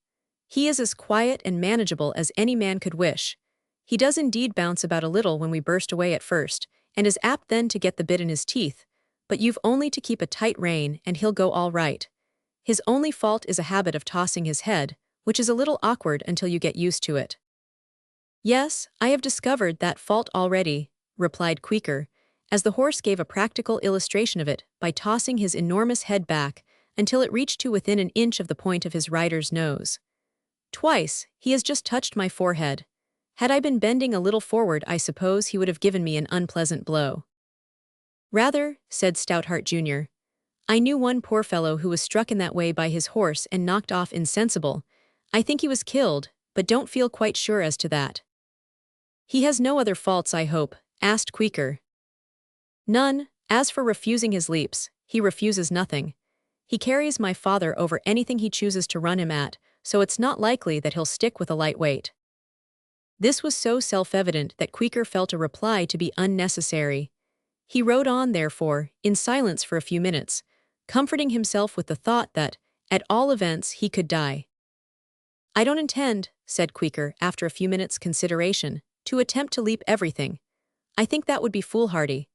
"He is as quiet and manageable as any man could wish. He does indeed bounce about a little when we burst away at first, and is apt then to get the bit in his teeth, but you've only to keep a tight rein and he'll go all right. His only fault is a habit of tossing his head, which is a little awkward until you get used to it." "Yes, I have discovered that fault already," replied Queequor, as the horse gave a practical illustration of it by tossing his enormous head back until it reached to within an inch of the point of his rider's nose. "Twice, he has just touched my forehead. Had I been bending a little forward, I suppose he would have given me an unpleasant blow." "Rather," said Stoutheart Jr. "I knew one poor fellow who was struck in that way by his horse and knocked off insensible. I think he was killed, but don't feel quite sure as to that." "He has no other faults, I hope?" asked Queequor. "None. As for refusing his leaps, he refuses nothing. He carries my father over anything he chooses to run him at, so it's not likely that he'll stick with a light weight." This was so self-evident that Queequor felt a reply to be unnecessary. He rode on, therefore, in silence for a few minutes, comforting himself with the thought that, At all events, he could die. "I don't intend," said Queequor after a few minutes' consideration, "to attempt to leap everything. I think that would be foolhardy.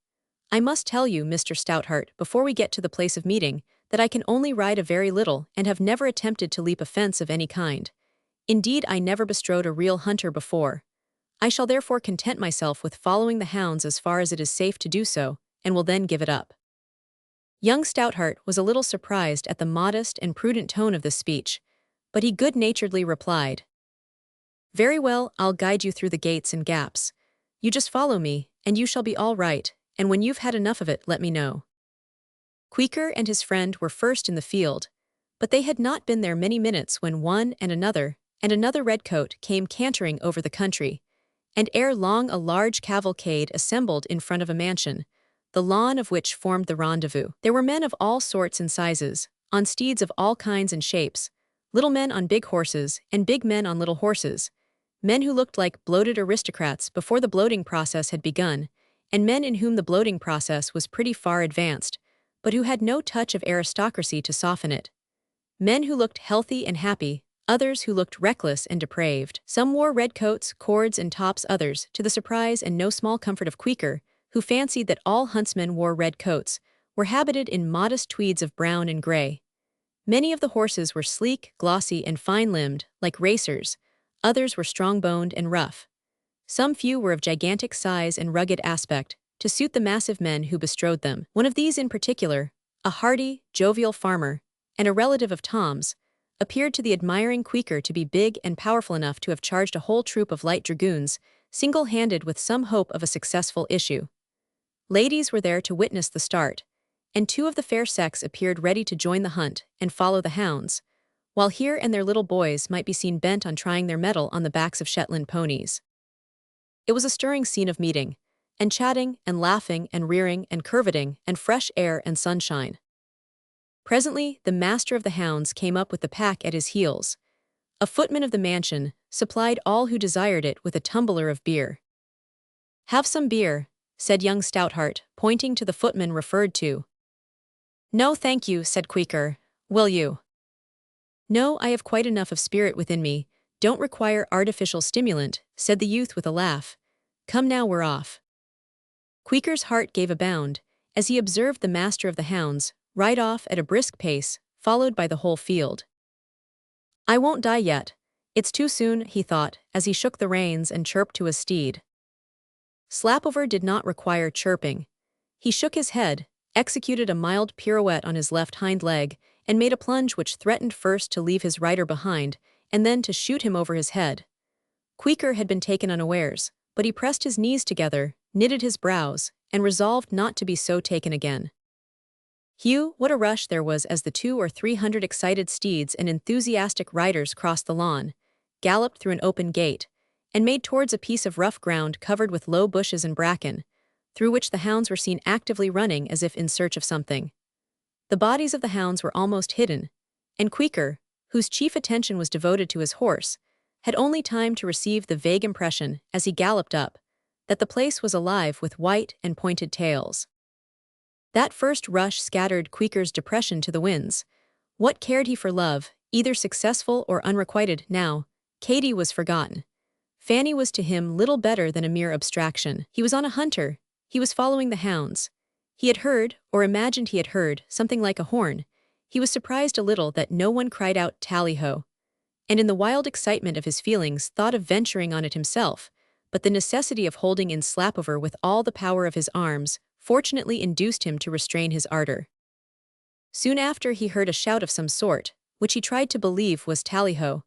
I must tell you, Mr. Stoutheart, before we get to the place of meeting, that I can only ride a very little and have never attempted to leap a fence of any kind. Indeed, I never bestrode a real hunter before. I shall therefore content myself with following the hounds as far as it is safe to do so, and will then give it up." Young Stoutheart was a little surprised at the modest and prudent tone of this speech, but he good-naturedly replied, "Very well, I'll guide you through the gates and gaps. You just follow me, and you shall be all right, and when you've had enough of it, let me know." Queequor and his friend were first in the field, but they had not been there many minutes when one and another redcoat came cantering over the country, and ere long a large cavalcade assembled in front of a mansion, the lawn of which formed the rendezvous. There were men of all sorts and sizes, on steeds of all kinds and shapes, little men on big horses and big men on little horses, men who looked like bloated aristocrats before the bloating process had begun, and men in whom the bloating process was pretty far advanced, but who had no touch of aristocracy to soften it. Men who looked healthy and happy, others who looked reckless and depraved. Some wore red coats, cords, and tops, others, to the surprise and no small comfort of Queequor, who fancied that all huntsmen wore red coats, were habited in modest tweeds of brown and gray. Many of the horses were sleek, glossy, and fine-limbed, like racers, others were strong-boned and rough. Some few were of gigantic size and rugged aspect, to suit the massive men who bestrode them. One of these in particular, a hardy, jovial farmer, and a relative of Tom's, appeared to the admiring Queequor to be big and powerful enough to have charged a whole troop of light dragoons, single-handed, with some hope of a successful issue. Ladies were there to witness the start, and two of the fair sex appeared ready to join the hunt and follow the hounds, while here and there little boys might be seen bent on trying their mettle on the backs of Shetland ponies. It was a stirring scene of meeting, and chatting and laughing and rearing and curveting and fresh air and sunshine. Presently, the master of the hounds came up with the pack at his heels. A footman of the mansion supplied all who desired it with a tumbler of beer. "Have some beer," said young Stoutheart, pointing to the footman referred to. "No, thank you," said Queequor. "Will you?" "No, I have quite enough of spirit within me. Don't require artificial stimulant," said the youth with a laugh. "Come now, we're off." Queequor's heart gave a bound, as he observed the master of the hounds ride off at a brisk pace, followed by the whole field. "I won't die yet. It's too soon," he thought, as he shook the reins and chirped to his steed. Slapover did not require chirping. He shook his head, executed a mild pirouette on his left hind leg, and made a plunge which threatened first to leave his rider behind, and then to shoot him over his head. Queequor had been taken unawares, but he pressed his knees together, knitted his brows, and resolved not to be so taken again. Hugh, what a rush there was as the 200 or 300 excited steeds and enthusiastic riders crossed the lawn, galloped through an open gate, and made towards a piece of rough ground covered with low bushes and bracken, through which the hounds were seen actively running as if in search of something. The bodies of the hounds were almost hidden, and Queequor, whose chief attention was devoted to his horse, had only time to receive the vague impression, as he galloped up, that the place was alive with white and pointed tails. That first rush scattered Queequor's depression to the winds. What cared he for love, either successful or unrequited, now? Katy was forgotten. Fanny was to him little better than a mere abstraction. He was on a hunter. He was following the hounds. He had heard, or imagined he had heard, something like a horn. He was surprised a little that no one cried out "Tally-ho," and in the wild excitement of his feelings thought of venturing on it himself, but the necessity of holding in Slapover with all the power of his arms fortunately induced him to restrain his ardor. Soon after he heard a shout of some sort, which he tried to believe was "Tally-ho,"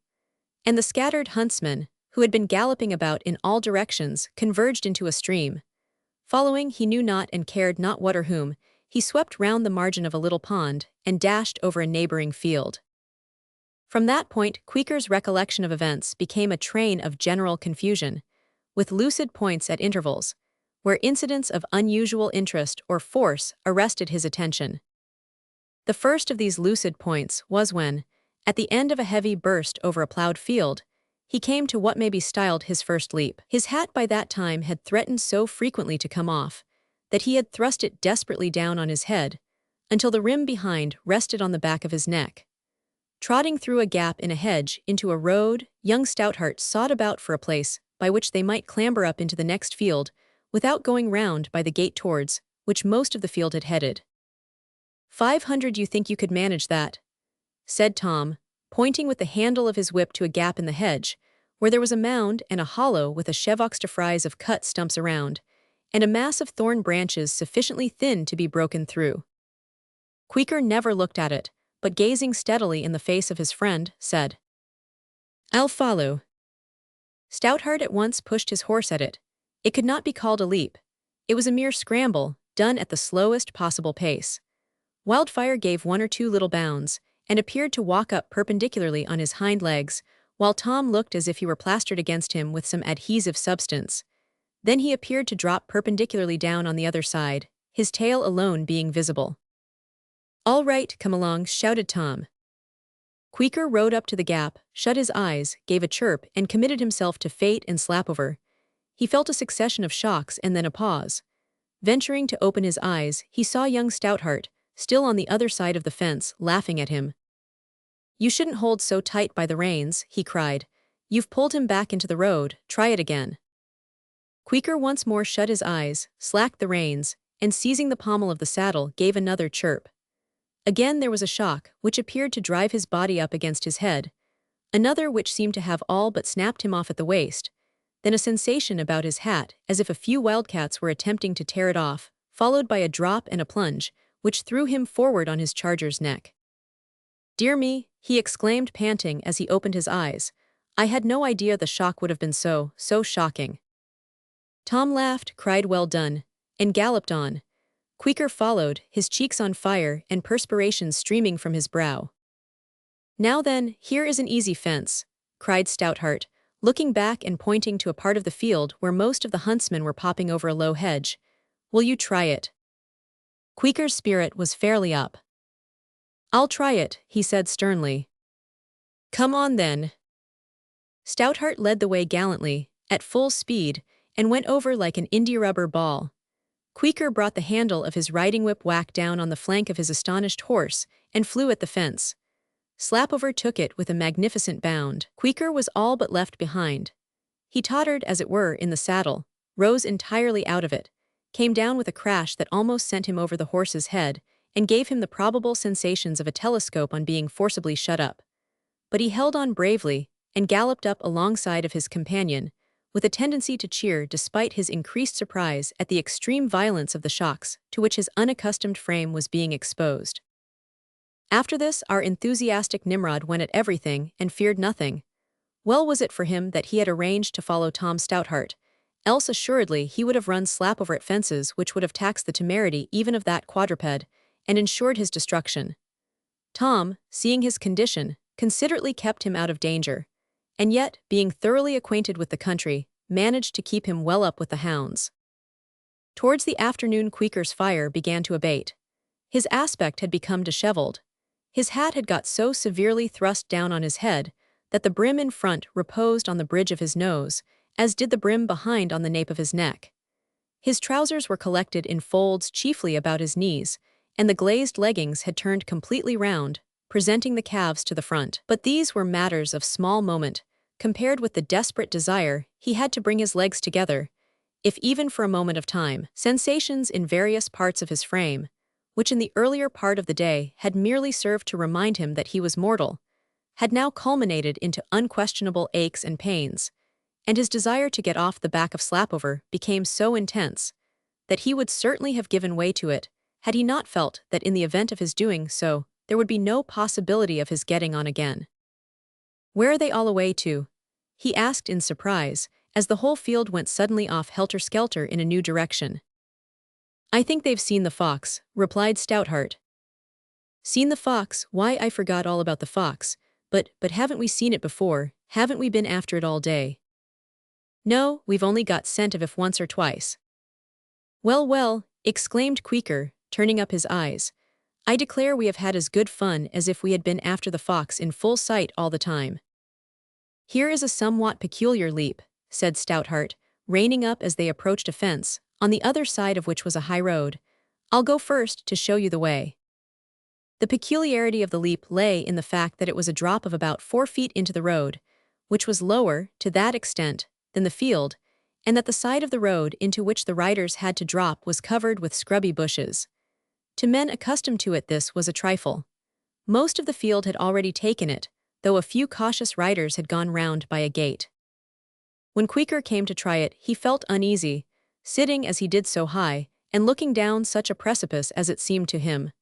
and the scattered huntsmen, who had been galloping about in all directions, converged into a stream. Following he knew not and cared not what or whom, he swept round the margin of a little pond and dashed over a neighboring field. From that point, Queequor's recollection of events became a train of general confusion, with lucid points at intervals, where incidents of unusual interest or force arrested his attention. The first of these lucid points was when, at the end of a heavy burst over a plowed field, he came to what may be styled his first leap. His hat by that time had threatened so frequently to come off, that he had thrust it desperately down on his head, until the rim behind rested on the back of his neck. Trotting through a gap in a hedge into a road, young Stoutheart sought about for a place by which they might clamber up into the next field without going round by the gate towards which most of the field had headed. 500 you think you could manage that? Said Tom, pointing with the handle of his whip to a gap in the hedge, where there was a mound and a hollow with a chevox de frise of cut stumps around, and a mass of thorn branches sufficiently thin to be broken through. Queequor never looked at it, but gazing steadily in the face of his friend, said, "I'll follow." Stoutheart at once pushed his horse at it. It could not be called a leap. It was a mere scramble, done at the slowest possible pace. Wildfire gave one or two little bounds, and appeared to walk up perpendicularly on his hind legs, while Tom looked as if he were plastered against him with some adhesive substance. Then he appeared to drop perpendicularly down on the other side, his tail alone being visible. "All right, come along," shouted Tom. Queequor rode up to the gap, shut his eyes, gave a chirp, and committed himself to fate and slapover. He felt a succession of shocks and then a pause. Venturing to open his eyes, he saw young Stoutheart, still on the other side of the fence, laughing at him. "You shouldn't hold so tight by the reins," he cried. "You've pulled him back into the road, try it again." Queequor once more shut his eyes, slacked the reins, and seizing the pommel of the saddle, gave another chirp. Again there was a shock, which appeared to drive his body up against his head, another which seemed to have all but snapped him off at the waist, then a sensation about his hat, as if a few wildcats were attempting to tear it off, followed by a drop and a plunge, which threw him forward on his charger's neck. "Dear me," he exclaimed, panting as he opened his eyes. "I had no idea the shock would have been so shocking." Tom laughed, cried "Well done," and galloped on. Queequor followed, his cheeks on fire and perspiration streaming from his brow. "Now then, here is an easy fence," cried Stoutheart, looking back and pointing to a part of the field where most of the huntsmen were popping over a low hedge. "Will you try it?" Queequor's spirit was fairly up. "I'll try it," he said sternly. "Come on then." Stoutheart led the way gallantly, at full speed, and went over like an india-rubber ball. Queequor brought the handle of his riding-whip whack down on the flank of his astonished horse, and flew at the fence. Slapover took it with a magnificent bound. Queequor was all but left behind. He tottered, as it were, in the saddle, rose entirely out of it, came down with a crash that almost sent him over the horse's head, and gave him the probable sensations of a telescope on being forcibly shut up. But he held on bravely, and galloped up alongside of his companion, with a tendency to cheer despite his increased surprise at the extreme violence of the shocks to which his unaccustomed frame was being exposed. After this, our enthusiastic Nimrod went at everything and feared nothing. Well was it for him that he had arranged to follow Tom Stoutheart, else assuredly he would have run Slapover at fences which would have taxed the temerity even of that quadruped, and ensured his destruction. Tom, seeing his condition, considerately kept him out of danger, and yet, being thoroughly acquainted with the country, managed to keep him well up with the hounds. Towards the afternoon Queequor's fire began to abate. His aspect had become disheveled. His hat had got so severely thrust down on his head that the brim in front reposed on the bridge of his nose, as did the brim behind on the nape of his neck. His trousers were collected in folds chiefly about his knees, and the glazed leggings had turned completely round, presenting the calves to the front. But these were matters of small moment, compared with the desperate desire he had to bring his legs together, if even for a moment of time. Sensations in various parts of his frame, which in the earlier part of the day had merely served to remind him that he was mortal, had now culminated into unquestionable aches and pains, and his desire to get off the back of Slapover became so intense that he would certainly have given way to it had he not felt that in the event of his doing so, there would be no possibility of his getting on again. "Where are they all away to?" he asked in surprise, as the whole field went suddenly off helter-skelter in a new direction. "I think they've seen the fox," replied Stoutheart. "Seen the fox? Why, I forgot all about the fox. But haven't we seen it before? Haven't we been after it all day?" "No, we've only got scent of it once or twice." "Well, well," exclaimed Queequor, turning up his eyes. "I declare we have had as good fun as if we had been after the fox in full sight all the time." "Here is a somewhat peculiar leap," said Stoutheart, reining up as they approached a fence, on the other side of which was a high road. "I'll go first to show you the way." The peculiarity of the leap lay in the fact that it was a drop of about 4 feet into the road, which was lower, to that extent, than the field, and that the side of the road into which the riders had to drop was covered with scrubby bushes. To men accustomed to it, this was a trifle. Most of the field had already taken it, though a few cautious riders had gone round by a gate. When Queequor came to try it, he felt uneasy, sitting as he did so high, and looking down such a precipice as it seemed to him.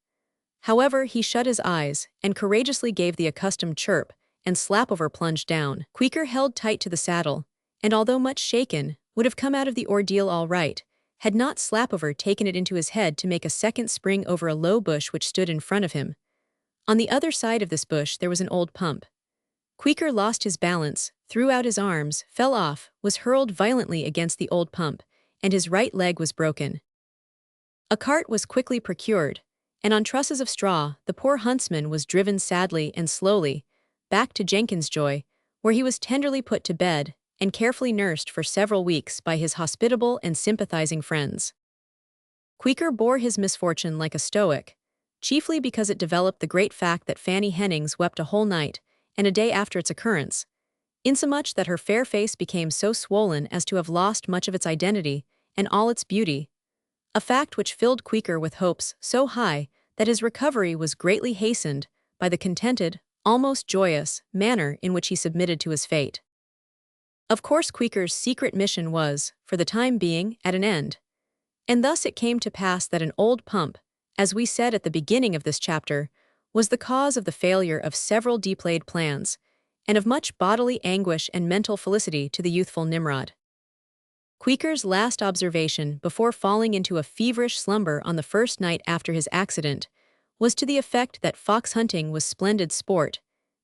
However, he shut his eyes, and courageously gave the accustomed chirp, and Slapover plunged down. Queequor held tight to the saddle, and although much shaken, would have come out of the ordeal all right, had not Slapover taken it into his head to make a second spring over a low bush which stood in front of him. On the other side of this bush there was an old pump. Queequor lost his balance, threw out his arms, fell off, was hurled violently against the old pump, and his right leg was broken. A cart was quickly procured, and on trusses of straw the poor huntsman was driven sadly and slowly back to Jenkinsjoy, where he was tenderly put to bed and carefully nursed for several weeks by his hospitable and sympathizing friends. Queequor bore his misfortune like a stoic, chiefly because it developed the great fact that Fanny Hennings wept a whole night and a day after its occurrence, insomuch that her fair face became so swollen as to have lost much of its identity and all its beauty, a fact which filled Queequor with hopes so high that his recovery was greatly hastened by the contented, almost joyous, manner in which he submitted to his fate. Of course Queequor's secret mission was, for the time being, at an end. And thus it came to pass that an old pump, as we said at the beginning of this chapter, was the cause of the failure of several deep laid plans, and of much bodily anguish and mental felicity to the youthful Nimrod. Queequor's last observation before falling into a feverish slumber on the first night after his accident was to the effect that fox hunting was splendid sport,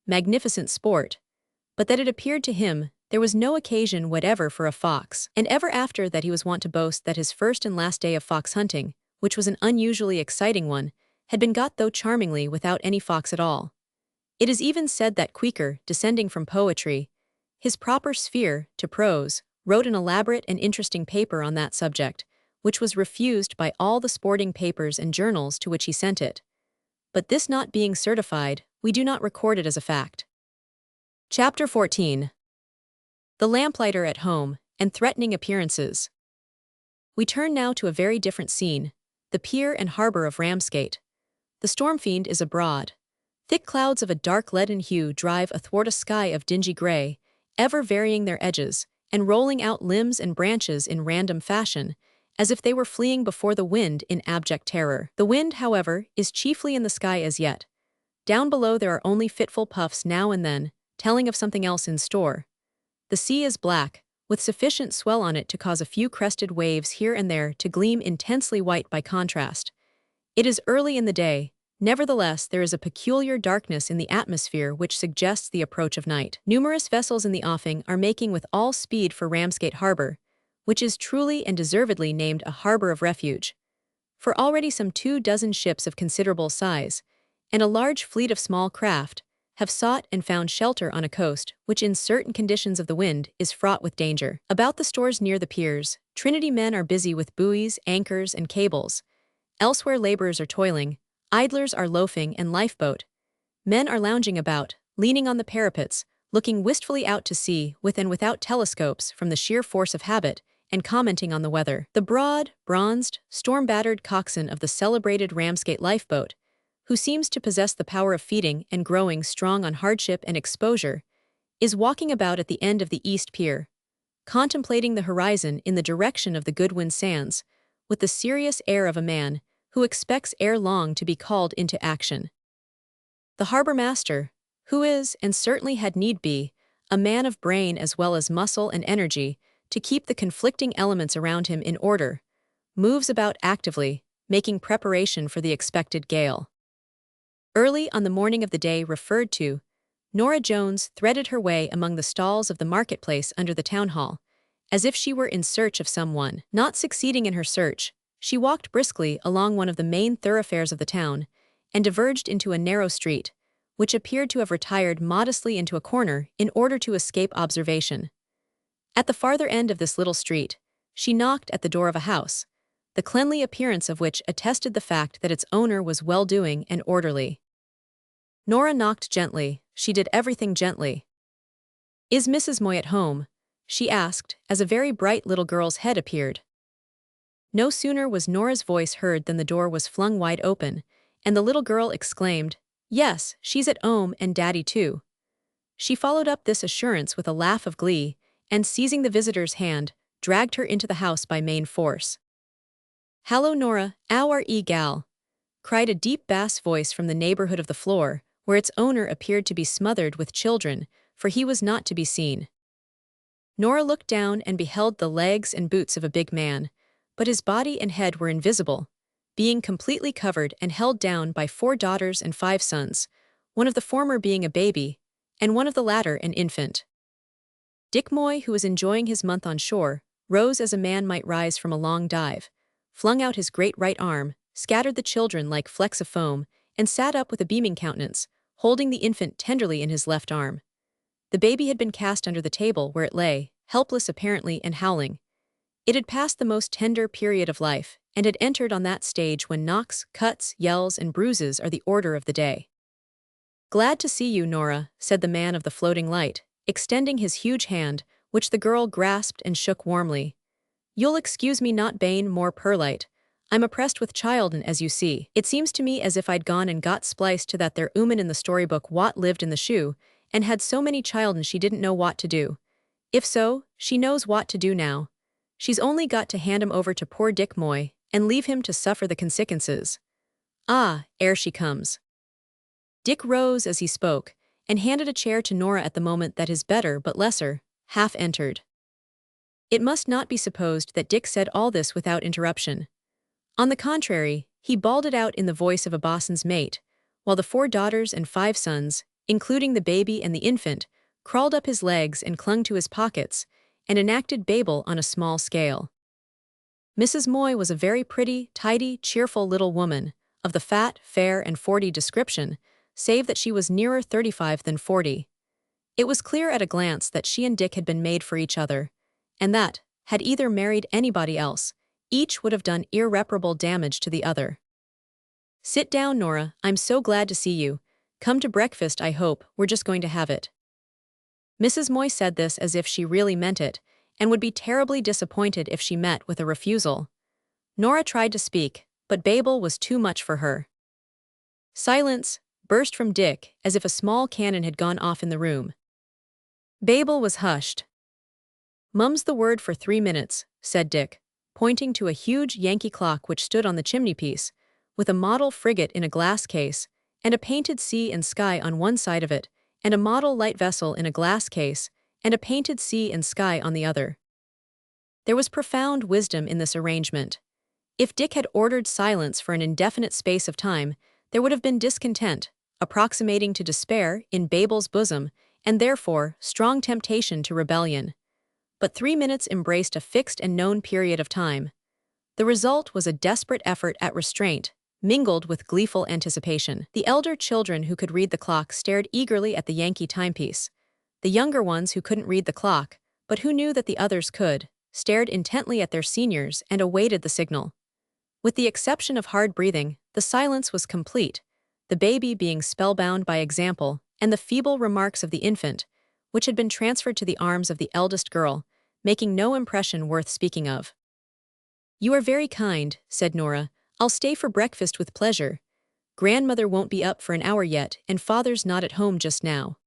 magnificent sport, but that it appeared to him there was no occasion whatever for a fox, and ever after that he was wont to boast that his first and last day of fox hunting, which was an unusually exciting one, had been got through charmingly without any fox at all. It is even said that Queequor, descending from poetry, his proper sphere, to prose, wrote an elaborate and interesting paper on that subject, which was refused by all the sporting papers and journals to which he sent it. But this not being certified, we do not record it as a fact. Chapter 14. The Lamplighter at Home, and Threatening Appearances. We turn now to a very different scene, the pier and harbour of Ramsgate. The storm-fiend is abroad. Thick clouds of a dark leaden hue drive athwart a sky of dingy grey, ever varying their edges, and rolling out limbs and branches in random fashion, as if they were fleeing before the wind in abject terror. The wind, however, is chiefly in the sky as yet. Down below there are only fitful puffs now and then, telling of something else in store. The sea is black, with sufficient swell on it to cause a few crested waves here and there to gleam intensely white by contrast. It is early in the day, nevertheless there is a peculiar darkness in the atmosphere which suggests the approach of night. Numerous vessels in the offing are making with all speed for Ramsgate Harbour, which is truly and deservedly named a harbour of refuge. For already some 24 ships of considerable size, and a large fleet of small craft, have sought and found shelter on a coast which in certain conditions of the wind is fraught with danger. About the stores near the piers, Trinity men are busy with buoys, anchors, and cables. Elsewhere labourers are toiling, idlers are loafing and lifeboat. Men are lounging about, leaning on the parapets, looking wistfully out to sea with and without telescopes from the sheer force of habit, and commenting on the weather. The broad, bronzed, storm-battered coxswain of the celebrated Ramsgate lifeboat, who seems to possess the power of feeding and growing strong on hardship and exposure, is walking about at the end of the East Pier, contemplating the horizon in the direction of the Goodwin Sands, with the serious air of a man who expects ere long to be called into action. The harbour master, who is, and certainly had need be, a man of brain as well as muscle and energy to keep the conflicting elements around him in order, moves about actively, making preparation for the expected gale. Early on the morning of the day referred to, Nora Jones threaded her way among the stalls of the marketplace under the town hall, as if she were in search of someone. Not succeeding in her search, she walked briskly along one of the main thoroughfares of the town, and diverged into a narrow street, which appeared to have retired modestly into a corner in order to escape observation. At the farther end of this little street, she knocked at the door of a house, the cleanly appearance of which attested the fact that its owner was well-doing and orderly. Nora knocked gently. She did everything gently. "Is Mrs. Moy at home?" she asked, as a very bright little girl's head appeared. No sooner was Nora's voice heard than the door was flung wide open, and the little girl exclaimed, "Yes, she's at 'ome and Daddy too." She followed up this assurance with a laugh of glee, and seizing the visitor's hand, dragged her into the house by main force. "Hallo Nora, 'ow are 'ee gal?" cried a deep bass voice from the neighborhood of the floor, where its owner appeared to be smothered with children, for he was not to be seen. Nora looked down and beheld the legs and boots of a big man, but his body and head were invisible, being completely covered and held down by 4 daughters and 5 sons, one of the former being a baby, and one of the latter an infant. Dick Moy, who was enjoying his month on shore, rose as a man might rise from a long dive, flung out his great right arm, scattered the children like flecks of foam, and sat up with a beaming countenance, holding the infant tenderly in his left arm. The baby had been cast under the table where it lay, helpless apparently and howling. It had passed the most tender period of life, and had entered on that stage when knocks, cuts, yells, and bruises are the order of the day. "Glad to see you, Nora," said the man of the floating light, extending his huge hand, which the girl grasped and shook warmly. "You'll excuse me not bane more perlite. I'm oppressed with child'n as you see. It seems to me as if I'd gone and got spliced to that there 'ooman in the storybook what lived in the shoe, and had so many child'n she didn't know what to do. If so, she knows what to do now. She's only got to hand him over to poor Dick Moy, and leave him to suffer the consequences. Ah, ere she comes." Dick rose as he spoke, and handed a chair to Nora at the moment that his better but lesser half entered. It must not be supposed that Dick said all this without interruption. On the contrary, he bawled it out in the voice of a bosun's mate, while the 4 daughters and 5 sons, including the baby and the infant, crawled up his legs and clung to his pockets, and enacted Babel on a small scale. Mrs. Moy was a very pretty, tidy, cheerful little woman, of the fat, fair, and 40 description, save that she was nearer 35 than 40. It was clear at a glance that she and Dick had been made for each other, and that, had either married anybody else, each would have done irreparable damage to the other. "Sit down, Nora, I'm so glad to see you. Come to breakfast, I hope, we're just going to have it." Mrs. Moy said this as if she really meant it, and would be terribly disappointed if she met with a refusal. Nora tried to speak, but Babel was too much for her. "Silence," burst from Dick, as if a small cannon had gone off in the room. Babel was hushed. "Mum's the word for 3 minutes," said Dick, pointing to a huge Yankee clock which stood on the chimney-piece, with a model frigate in a glass case, and a painted sea and sky on one side of it, and a model light vessel in a glass case, and a painted sea and sky on the other. There was profound wisdom in this arrangement. If Dick had ordered silence for an indefinite space of time, there would have been discontent, approximating to despair, in Babel's bosom, and therefore strong temptation to rebellion. But 3 minutes embraced a fixed and known period of time. The result was a desperate effort at restraint, mingled with gleeful anticipation. The elder children who could read the clock stared eagerly at the Yankee timepiece. The younger ones who couldn't read the clock, but who knew that the others could, stared intently at their seniors and awaited the signal. With the exception of hard breathing, the silence was complete, the baby being spellbound by example, and the feeble remarks of the infant, which had been transferred to the arms of the eldest girl, making no impression worth speaking of. "You are very kind," said Nora. "I'll stay for breakfast with pleasure. Grandmother won't be up for an hour yet, and father's not at home just now."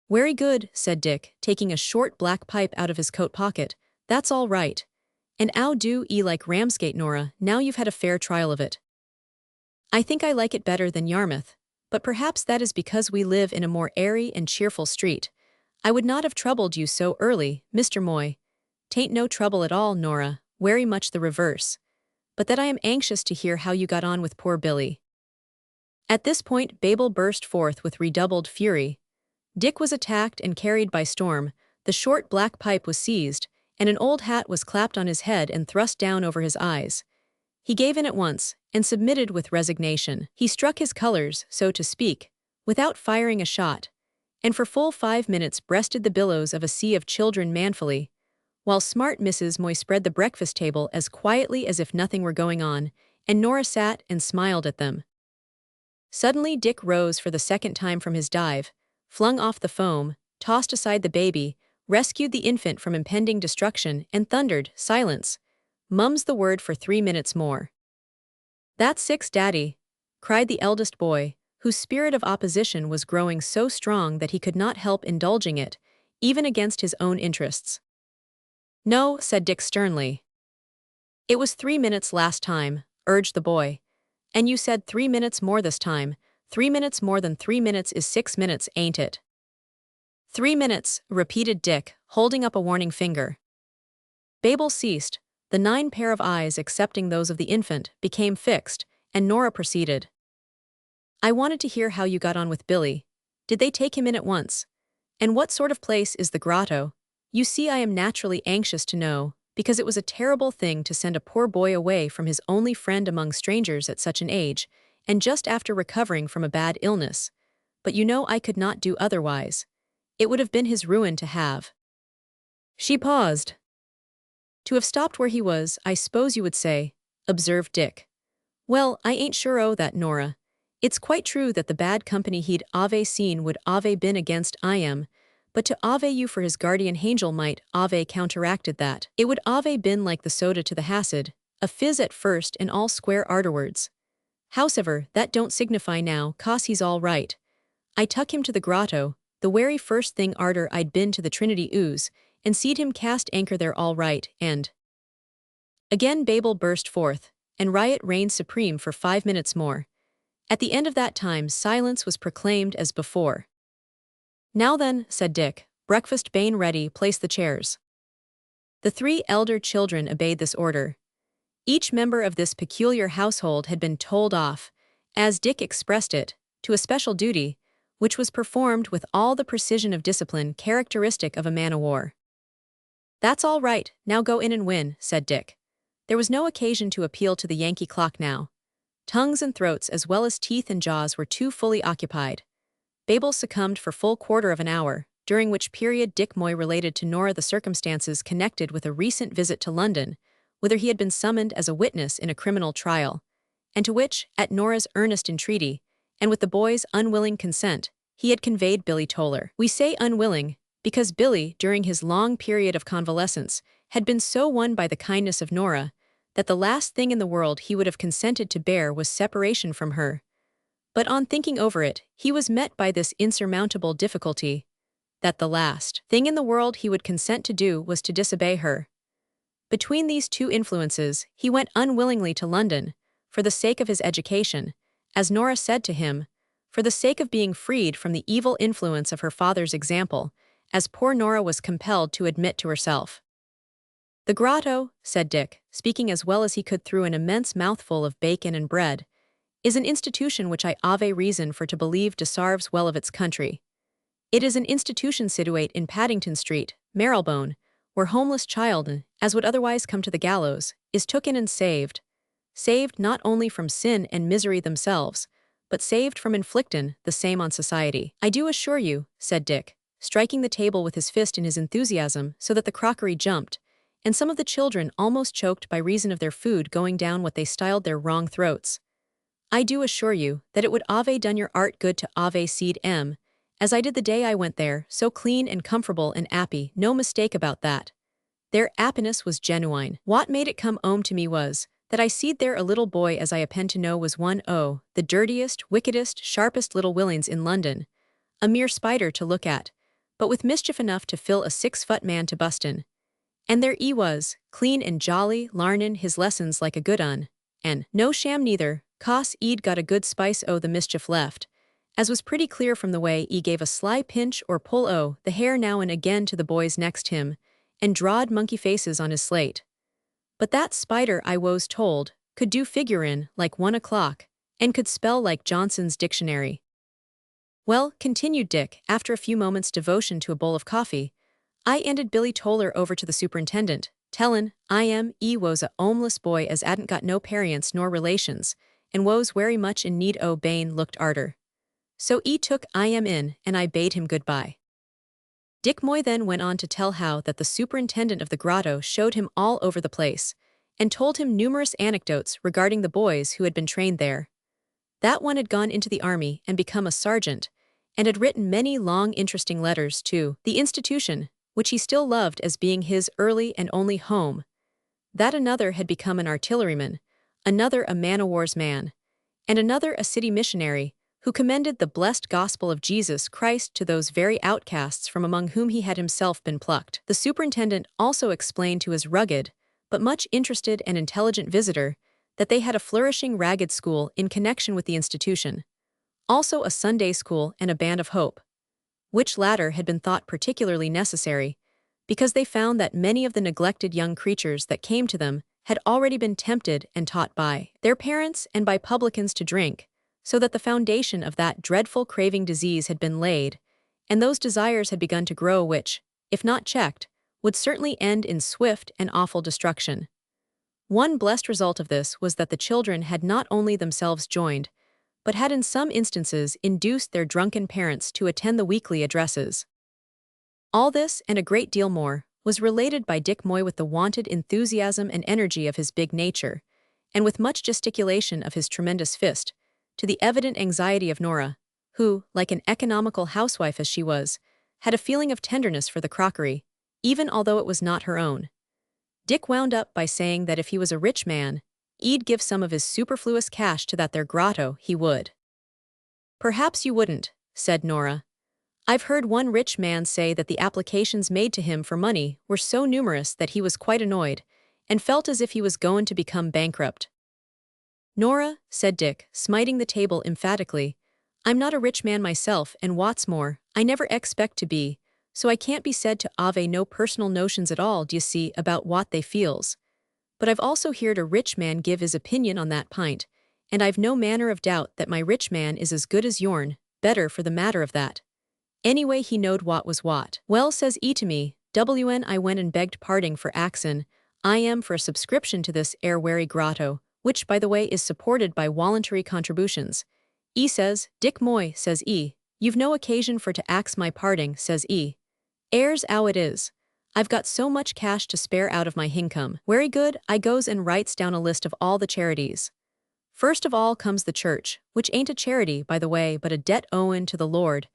"Very good," said Dick, taking a short black pipe out of his coat pocket. "That's all right. And 'ow do 'ee like Ramsgate, Nora, now you've had a fair trial of it?" "I think I like it better than Yarmouth, but perhaps that is because we live in a more airy and cheerful street. I would not have troubled you so early, Mr. Moy. 'Tain't no trouble at all, Nora, very much the reverse. But that I am anxious to hear how you got on with poor Billy." At this point Babel burst forth with redoubled fury. Dick was attacked and carried by storm, the short black pipe was seized, and an old hat was clapped on his head and thrust down over his eyes. He gave in at once, and submitted with resignation. He struck his colors, so to speak, without firing a shot, and for full 5 minutes breasted the billows of a sea of children manfully, while smart Mrs. Moy spread the breakfast table as quietly as if nothing were going on, and Nora sat and smiled at them. Suddenly Dick rose for the second time from his dive, flung off the foam, tossed aside the baby, rescued the infant from impending destruction, and thundered, "Silence! Mum's the word for 3 minutes more." "That's 6, Daddy," cried the eldest boy, whose spirit of opposition was growing so strong that he could not help indulging it, even against his own interests. "No," said Dick sternly. "It was 3 minutes last time," urged the boy. "And you said 3 minutes more this time. 3 minutes more than 3 minutes is 6 minutes, ain't it?" "3 minutes," repeated Dick, holding up a warning finger. Babel ceased. The 9 pair of eyes, excepting those of the infant, became fixed, and Nora proceeded. "I wanted to hear how you got on with Billy. Did they take him in at once? And what sort of place is the grotto? You see, I am naturally anxious to know, because it was a terrible thing to send a poor boy away from his only friend among strangers at such an age, and just after recovering from a bad illness. But you know I could not do otherwise. It would have been his ruin to have." She paused. "To have stopped where he was, I suppose you would say," observed Dick. "Well, I ain't sure o' that, Nora. It's quite true that the bad company he'd ave seen would ave been against I am, but to ave you for his guardian hangel might ave counteracted that. It would ave been like the soda to the hacid, a fizz at first and all square arterwards. Howsever, that don't signify now, 'cause he's all right. I tuck him to the grotto, the wery first thing arter I'd been to the Trinity ooze, and seed him cast anchor there all right, and—" Again Babel burst forth, and riot reigned supreme for 5 minutes more. At the end of that time silence was proclaimed as before. "Now then," said Dick, "breakfast bane ready, place the chairs." The 3 elder children obeyed this order. Each member of this peculiar household had been told off, as Dick expressed it, to a special duty, which was performed with all the precision of discipline characteristic of a man-o'-war. "That's all right, now go in and win," said Dick. There was no occasion to appeal to the Yankee clock now. Tongues and throats as well as teeth and jaws were too fully occupied. Babel succumbed for full quarter of an hour, during which period Dick Moy related to Nora the circumstances connected with a recent visit to London, whither he had been summoned as a witness in a criminal trial, and to which, at Nora's earnest entreaty, and with the boy's unwilling consent, he had conveyed Billy Toller. We say unwilling, because Billy, during his long period of convalescence, had been so won by the kindness of Nora, that the last thing in the world he would have consented to bear was separation from her. But on thinking over it, he was met by this insurmountable difficulty, that the last thing in the world he would consent to do was to disobey her. Between these two influences, he went unwillingly to London, for the sake of his education, as Nora said to him, for the sake of being freed from the evil influence of her father's example, as poor Nora was compelled to admit to herself. "The grotto," said Dick, speaking as well as he could through an immense mouthful of bacon and bread, "is an institution which I ave reason for to believe deserves well of its country. It is an institution situate in Paddington Street, Marylebone, where homeless child, as would otherwise come to the gallows, is tooken and saved. Saved not only from sin and misery themselves, but saved from inflictin' the same on society. I do assure you," said Dick, striking the table with his fist in his enthusiasm so that the crockery jumped, and some of the children almost choked by reason of their food going down what they styled their wrong throats. "I do assure you that it would ave done your art good to ave seed as I did the day I went there, so clean and comfortable and 'appy, no mistake about that. Their 'appiness was genuine. What made it come 'ome to me was, that I seed there a little boy as I append to know was one o' the dirtiest, wickedest, sharpest little willings in London, a mere spider to look at, but with mischief enough to fill a 6-foot man to bustin'. And there 'e was, clean and jolly, larnin' his lessons like a good un, and no sham neither, 'cause 'e'd got a good spice o' the mischief left, as was pretty clear from the way 'e gave a sly pinch or pull o' the hair now and again to the boys next him, and drawed monkey faces on his slate. But that spider, I was told, could do figurin' like 1 o'clock, and could spell like Johnson's dictionary." "Well," continued Dick, after a few moments' devotion to a bowl of coffee, "I 'anded Billy Toller over to the superintendent, tellin' he was a 'omeless boy as 'adn't got no parents nor relations, and was wery much in need o' bane looked arter. So 'e took in, and I bade him goodbye." Dick Moy then went on to tell how that the superintendent of the grotto showed him all over the place, and told him numerous anecdotes regarding the boys who had been trained there. That one had gone into the army and become a sergeant, and had written many long interesting letters to the institution, which he still loved as being his early and only home. That another had become an artilleryman, another a man-o'-war's man, and another a city missionary, who commended the blessed gospel of Jesus Christ to those very outcasts from among whom he had himself been plucked. The superintendent also explained to his rugged, but much interested and intelligent visitor, that they had a flourishing ragged school in connection with the institution, also a Sunday school and a band of hope, which latter had been thought particularly necessary, because they found that many of the neglected young creatures that came to them had already been tempted and taught by their parents and by publicans to drink, so that the foundation of that dreadful craving disease had been laid, and those desires had begun to grow which, if not checked, would certainly end in swift and awful destruction. One blessed result of this was that the children had not only themselves joined, but had in some instances induced their drunken parents to attend the weekly addresses. All this, and a great deal more, was related by Dick Moy with the wonted enthusiasm and energy of his big nature, and with much gesticulation of his tremendous fist, to the evident anxiety of Nora, who, like an economical housewife as she was, had a feeling of tenderness for the crockery, even although it was not her own. Dick wound up by saying that if he was a rich man, he'd give some of his superfluous cash to that there grotto, he would. "Perhaps you wouldn't," said Nora. "I've heard one rich man say that the applications made to him for money were so numerous that he was quite annoyed, and felt as if he was goin' to become bankrupt." "Nora," said Dick, smiting the table emphatically, "I'm not a rich man myself, and what's more, I never expect to be, so I can't be said to ave no personal notions at all, d'ye see, about what they feels. But I've also heard a rich man give his opinion on that pint, and I've no manner of doubt that my rich man is as good as yourn, better for the matter of that. Anyway, he knowed what was what. Well, says he to me, when I went and begged parting for axin, I am for a subscription to this air wary grotto, which, by the way, is supported by voluntary contributions. E says, Dick Moy, says E, you've no occasion for to ax my parting, says E. Airs 'ow it is. I've got so much cash to spare out of my hincome. Very good, I goes and writes down a list of all the charities. First of all comes the church, which ain't a charity, by the way, but a debt owin' to the Lord,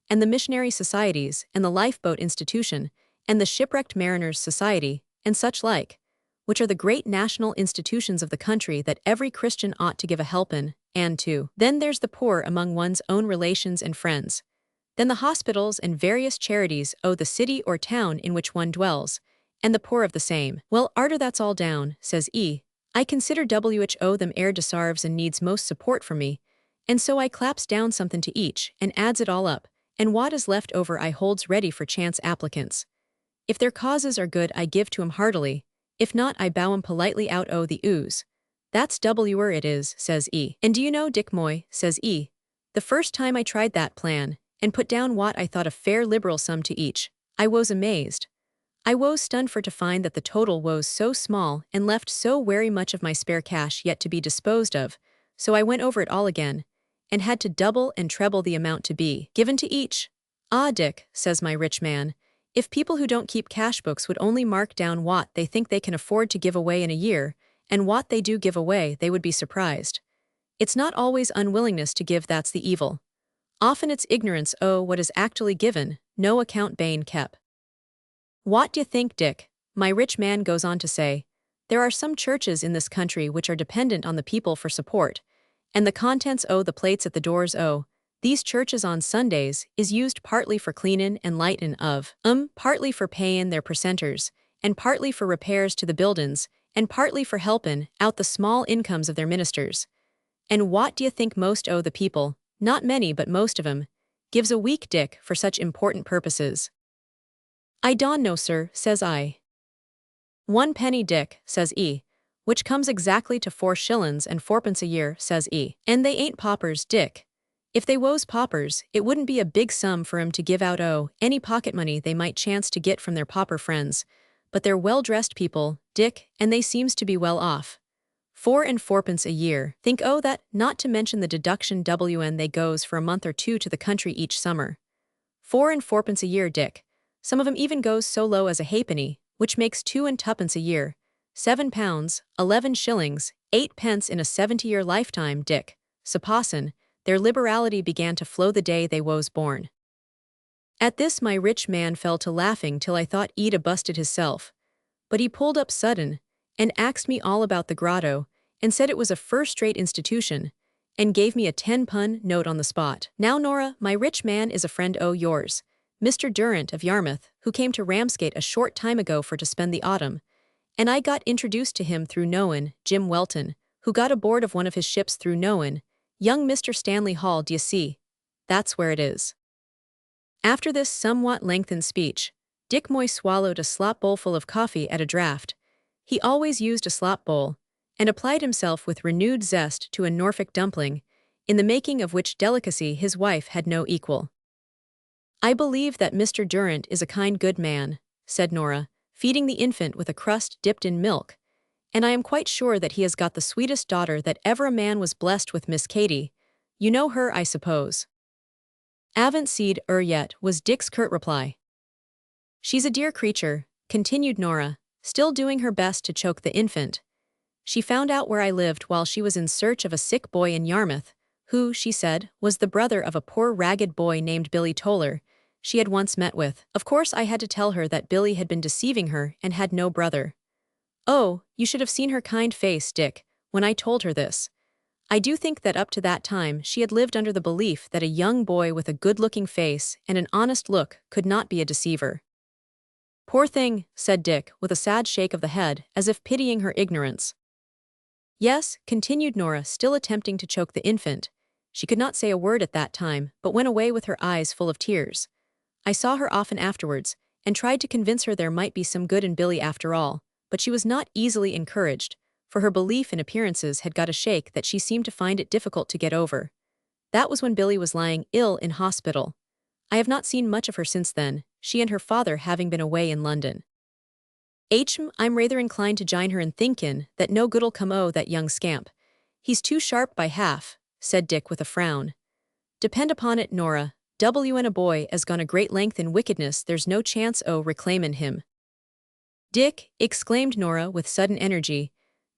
and the missionary societies, and the lifeboat institution, and the shipwrecked mariners' society, and such like, which are the great national institutions of the country that every Christian ought to give a help in, and to. Then there's the poor among one's own relations and friends. Then the hospitals and various charities o' the city or town in which one dwells, and the poor of the same. Well, arter that's all down, says E, I consider who them air desarves and needs most support from me, and so I claps down something to each, and adds it all up, and what is left over I holds ready for chance applicants. If their causes are good I give to 'em heartily, if not I bow 'em politely out o' the ooze. That's where it is, says E. And do you know, Dick Moy, says E, the first time I tried that plan, and put down what I thought a fair liberal sum to each, I was amazed. I was stunned for to find that the total was so small and left so very much of my spare cash yet to be disposed of, so I went over it all again, and had to double and treble the amount to be given to each. Ah, Dick, says my rich man, if people who don't keep cash books would only mark down what they think they can afford to give away in a year, and what they do give away, they would be surprised. It's not always unwillingness to give that's the evil. Often it's ignorance o' what is actually given, no account bane kep. What d'ye think, Dick? My rich man goes on to say, there are some churches in this country which are dependent on the people for support, and the contents o' the plates at the doors o' these churches on Sundays is used partly for cleanin' and lightin' of, partly for payin' their percenters, and partly for repairs to the buildin's, and partly for helpin' out the small incomes of their ministers. And what d'ye think most o' the people, not many but most of 'em, gives a week, Dick, for such important purposes? I don't know, sir, says I. 1 penny, Dick, says E, which comes exactly to 4 shillings and 4pence a year, says E. And they ain't paupers, Dick. If they was paupers, it wouldn't be a big sum for 'em to give out any pocket money they might chance to get from their pauper friends, but they're well-dressed people, Dick, and they seems to be well off. 4 and 4pence a year. Think that, not to mention the deduction when they goes for a month or two to the country each summer. 4 and 4pence a year, Dick. Some of 'em even goes so low as a halfpenny, which makes 2 and 2pence a year. £7, 11 shillings, 8 pence in a 70-year lifetime, Dick. Sapassan, their liberality began to flow the day they was born. At this my rich man fell to laughing till I thought he'd a busted hisself, but he pulled up sudden, and axed me all about the grotto, and said it was a first-rate institution, and gave me a 10-pun note on the spot. Now Nora, my rich man is a friend o' yours, Mr. Durrant of Yarmouth, who came to Ramsgate a short time ago for to spend the autumn, and I got introduced to him through Noan, Jim Welton, who got aboard of one of his ships through Noan, young Mr. Stanley Hall, d'ye see? That's where it is. After this somewhat lengthened speech, Dick Moy swallowed a slop bowlful of coffee at a draught. He always used a slop bowl, and applied himself with renewed zest to a Norfolk dumpling, in the making of which delicacy his wife had no equal. I believe that Mr. Durrant is a kind good man, said Nora, feeding the infant with a crust dipped in milk, and I am quite sure that he has got the sweetest daughter that ever a man was blessed with. Miss Katy. You know her, I suppose. Haven't seed her yet, was Dick's curt reply. She's a dear creature, continued Nora, still doing her best to choke the infant. She found out where I lived while she was in search of a sick boy in Yarmouth, who, she said, was the brother of a poor ragged boy named Billy Toller she had once met with. Of course I had to tell her that Billy had been deceiving her and had no brother. Oh, you should have seen her kind face, Dick, when I told her this. I do think that up to that time she had lived under the belief that a young boy with a good-looking face and an honest look could not be a deceiver. Poor thing, said Dick, with a sad shake of the head, as if pitying her ignorance. Yes, continued Nora, still attempting to choke the infant. She could not say a word at that time, but went away with her eyes full of tears. I saw her often afterwards, and tried to convince her there might be some good in Billy after all, but she was not easily encouraged, for her belief in appearances had got a shake that she seemed to find it difficult to get over. That was when Billy was lying ill in hospital. I have not seen much of her since then, she and her father having been away in London. I'm rather inclined to jine her in thinkin' that no good'll come o' that young scamp. He's too sharp by half, said Dick with a frown. Depend upon it, Nora, and a boy as gone a great length in wickedness there's no chance o' reclaimin' him. Dick, exclaimed Nora with sudden energy,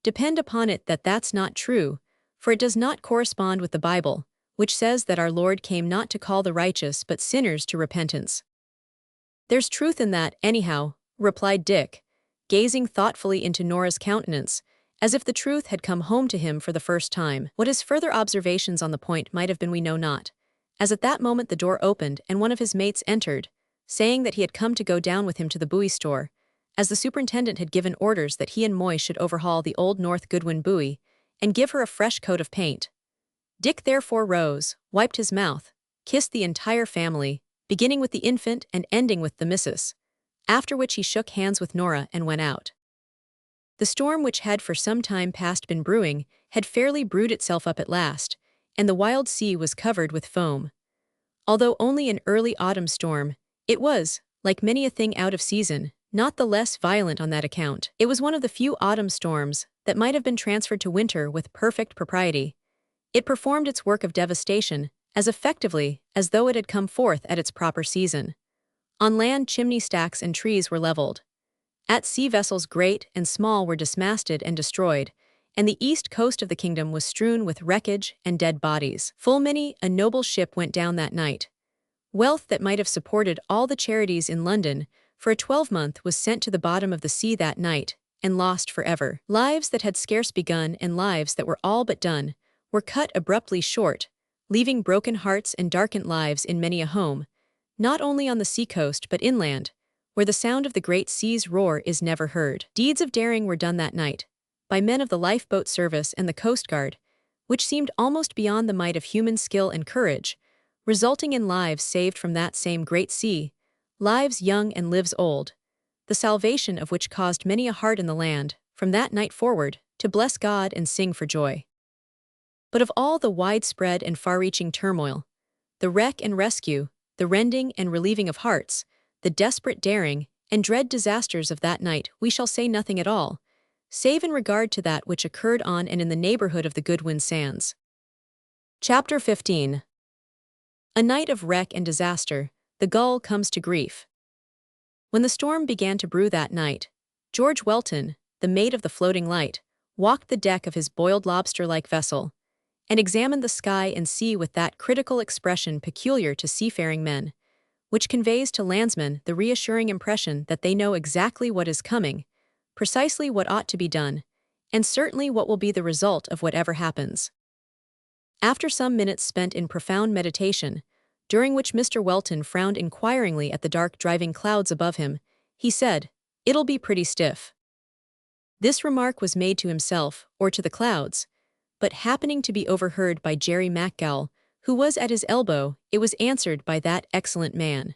depend upon it that that's not true, for it does not correspond with the Bible, which says that our Lord came not to call the righteous but sinners to repentance. There's truth in that, anyhow, replied Dick, gazing thoughtfully into Nora's countenance, as if the truth had come home to him for the first time. What his further observations on the point might have been we know not, as at that moment the door opened and one of his mates entered, saying that he had come to go down with him to the buoy store, as the superintendent had given orders that he and Moy should overhaul the old North Goodwin buoy, and give her a fresh coat of paint. Dick therefore rose, wiped his mouth, kissed the entire family, beginning with the infant and ending with the missus, after which he shook hands with Nora and went out. The storm which had for some time past been brewing had fairly brewed itself up at last, and the wild sea was covered with foam. Although only an early autumn storm, it was, like many a thing out of season, not the less violent on that account. It was one of the few autumn storms that might have been transferred to winter with perfect propriety. It performed its work of devastation as effectively as though it had come forth at its proper season. On land, chimney stacks and trees were leveled. At sea, vessels great and small were dismasted and destroyed, and the east coast of the kingdom was strewn with wreckage and dead bodies. Full many a noble ship went down that night. Wealth that might have supported all the charities in London for a 12-month was sent to the bottom of the sea that night, and lost forever. Lives that had scarce begun and lives that were all but done were cut abruptly short, leaving broken hearts and darkened lives in many a home, not only on the seacoast but inland, where the sound of the great sea's roar is never heard. Deeds of daring were done that night, by men of the lifeboat service and the Coast Guard, which seemed almost beyond the might of human skill and courage, resulting in lives saved from that same great sea, lives young and lives old, the salvation of which caused many a heart in the land, from that night forward, to bless God and sing for joy. But of all the widespread and far-reaching turmoil, the wreck and rescue, the rending and relieving of hearts, the desperate daring and dread disasters of that night we shall say nothing at all, save in regard to that which occurred on and in the neighborhood of the Goodwin Sands. Chapter 15. A night of wreck and disaster, the gull comes to grief. When the storm began to brew that night, George Welton, the mate of the Floating Light, walked the deck of his boiled lobster-like vessel, and examined the sky and sea with that critical expression peculiar to seafaring men, which conveys to landsmen the reassuring impression that they know exactly what is coming, precisely what ought to be done, and certainly what will be the result of whatever happens. After some minutes spent in profound meditation, during which Mr. Welton frowned inquiringly at the dark driving clouds above him, he said, "It'll be pretty stiff." This remark was made to himself, or to the clouds, but happening to be overheard by Jerry McGowl, who was at his elbow, it was answered by that excellent man.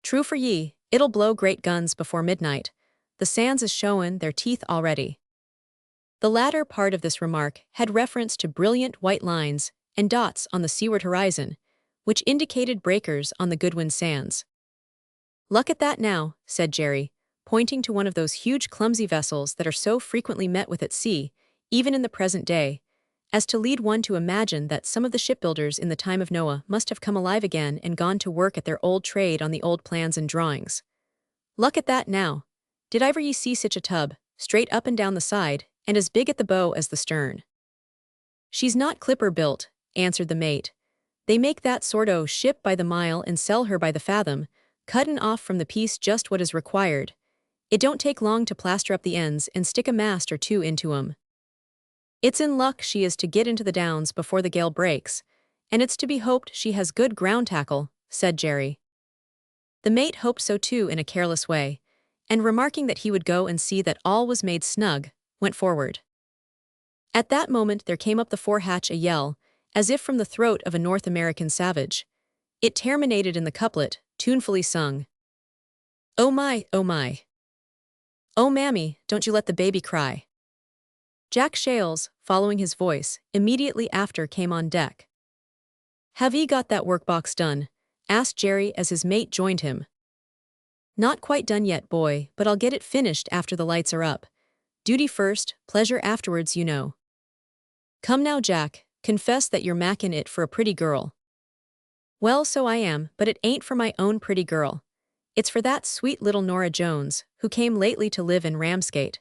"True for ye, it'll blow great guns before midnight. The sands is showin' their teeth already." The latter part of this remark had reference to brilliant white lines and dots on the seaward horizon, which indicated breakers on the Goodwin Sands. "Look at that now," said Jerry, pointing to one of those huge clumsy vessels that are so frequently met with at sea, even in the present day, as to lead one to imagine that some of the shipbuilders in the time of Noah must have come alive again and gone to work at their old trade on the old plans and drawings. "Look at that now. Did iver ye see sich a tub, straight up and down the side, and as big at the bow as the stern?" "She's not clipper built," answered the mate. "They make that sort o' ship by the mile and sell her by the fathom, cuttin' off from the piece just what is required. It don't take long to plaster up the ends and stick a mast or two into 'em. It's in luck she is to get into the Downs before the gale breaks, and it's to be hoped she has good ground tackle," said Jerry. The mate hoped so too in a careless way, and remarking that he would go and see that all was made snug, went forward. At that moment there came up the forehatch a yell, as if from the throat of a North American savage. It terminated in the couplet, tunefully sung. "Oh my, oh my. Oh mammy, don't you let the baby cry." Jack Shales, following his voice, immediately after came on deck. "Have ye got that workbox done?" asked Jerry as his mate joined him. "Not quite done yet, boy, but I'll get it finished after the lights are up. Duty first, pleasure afterwards, you know." "Come now, Jack, confess that you're mackin' it for a pretty girl." "Well, so I am, but it ain't for my own pretty girl. It's for that sweet little Nora Jones, who came lately to live in Ramsgate.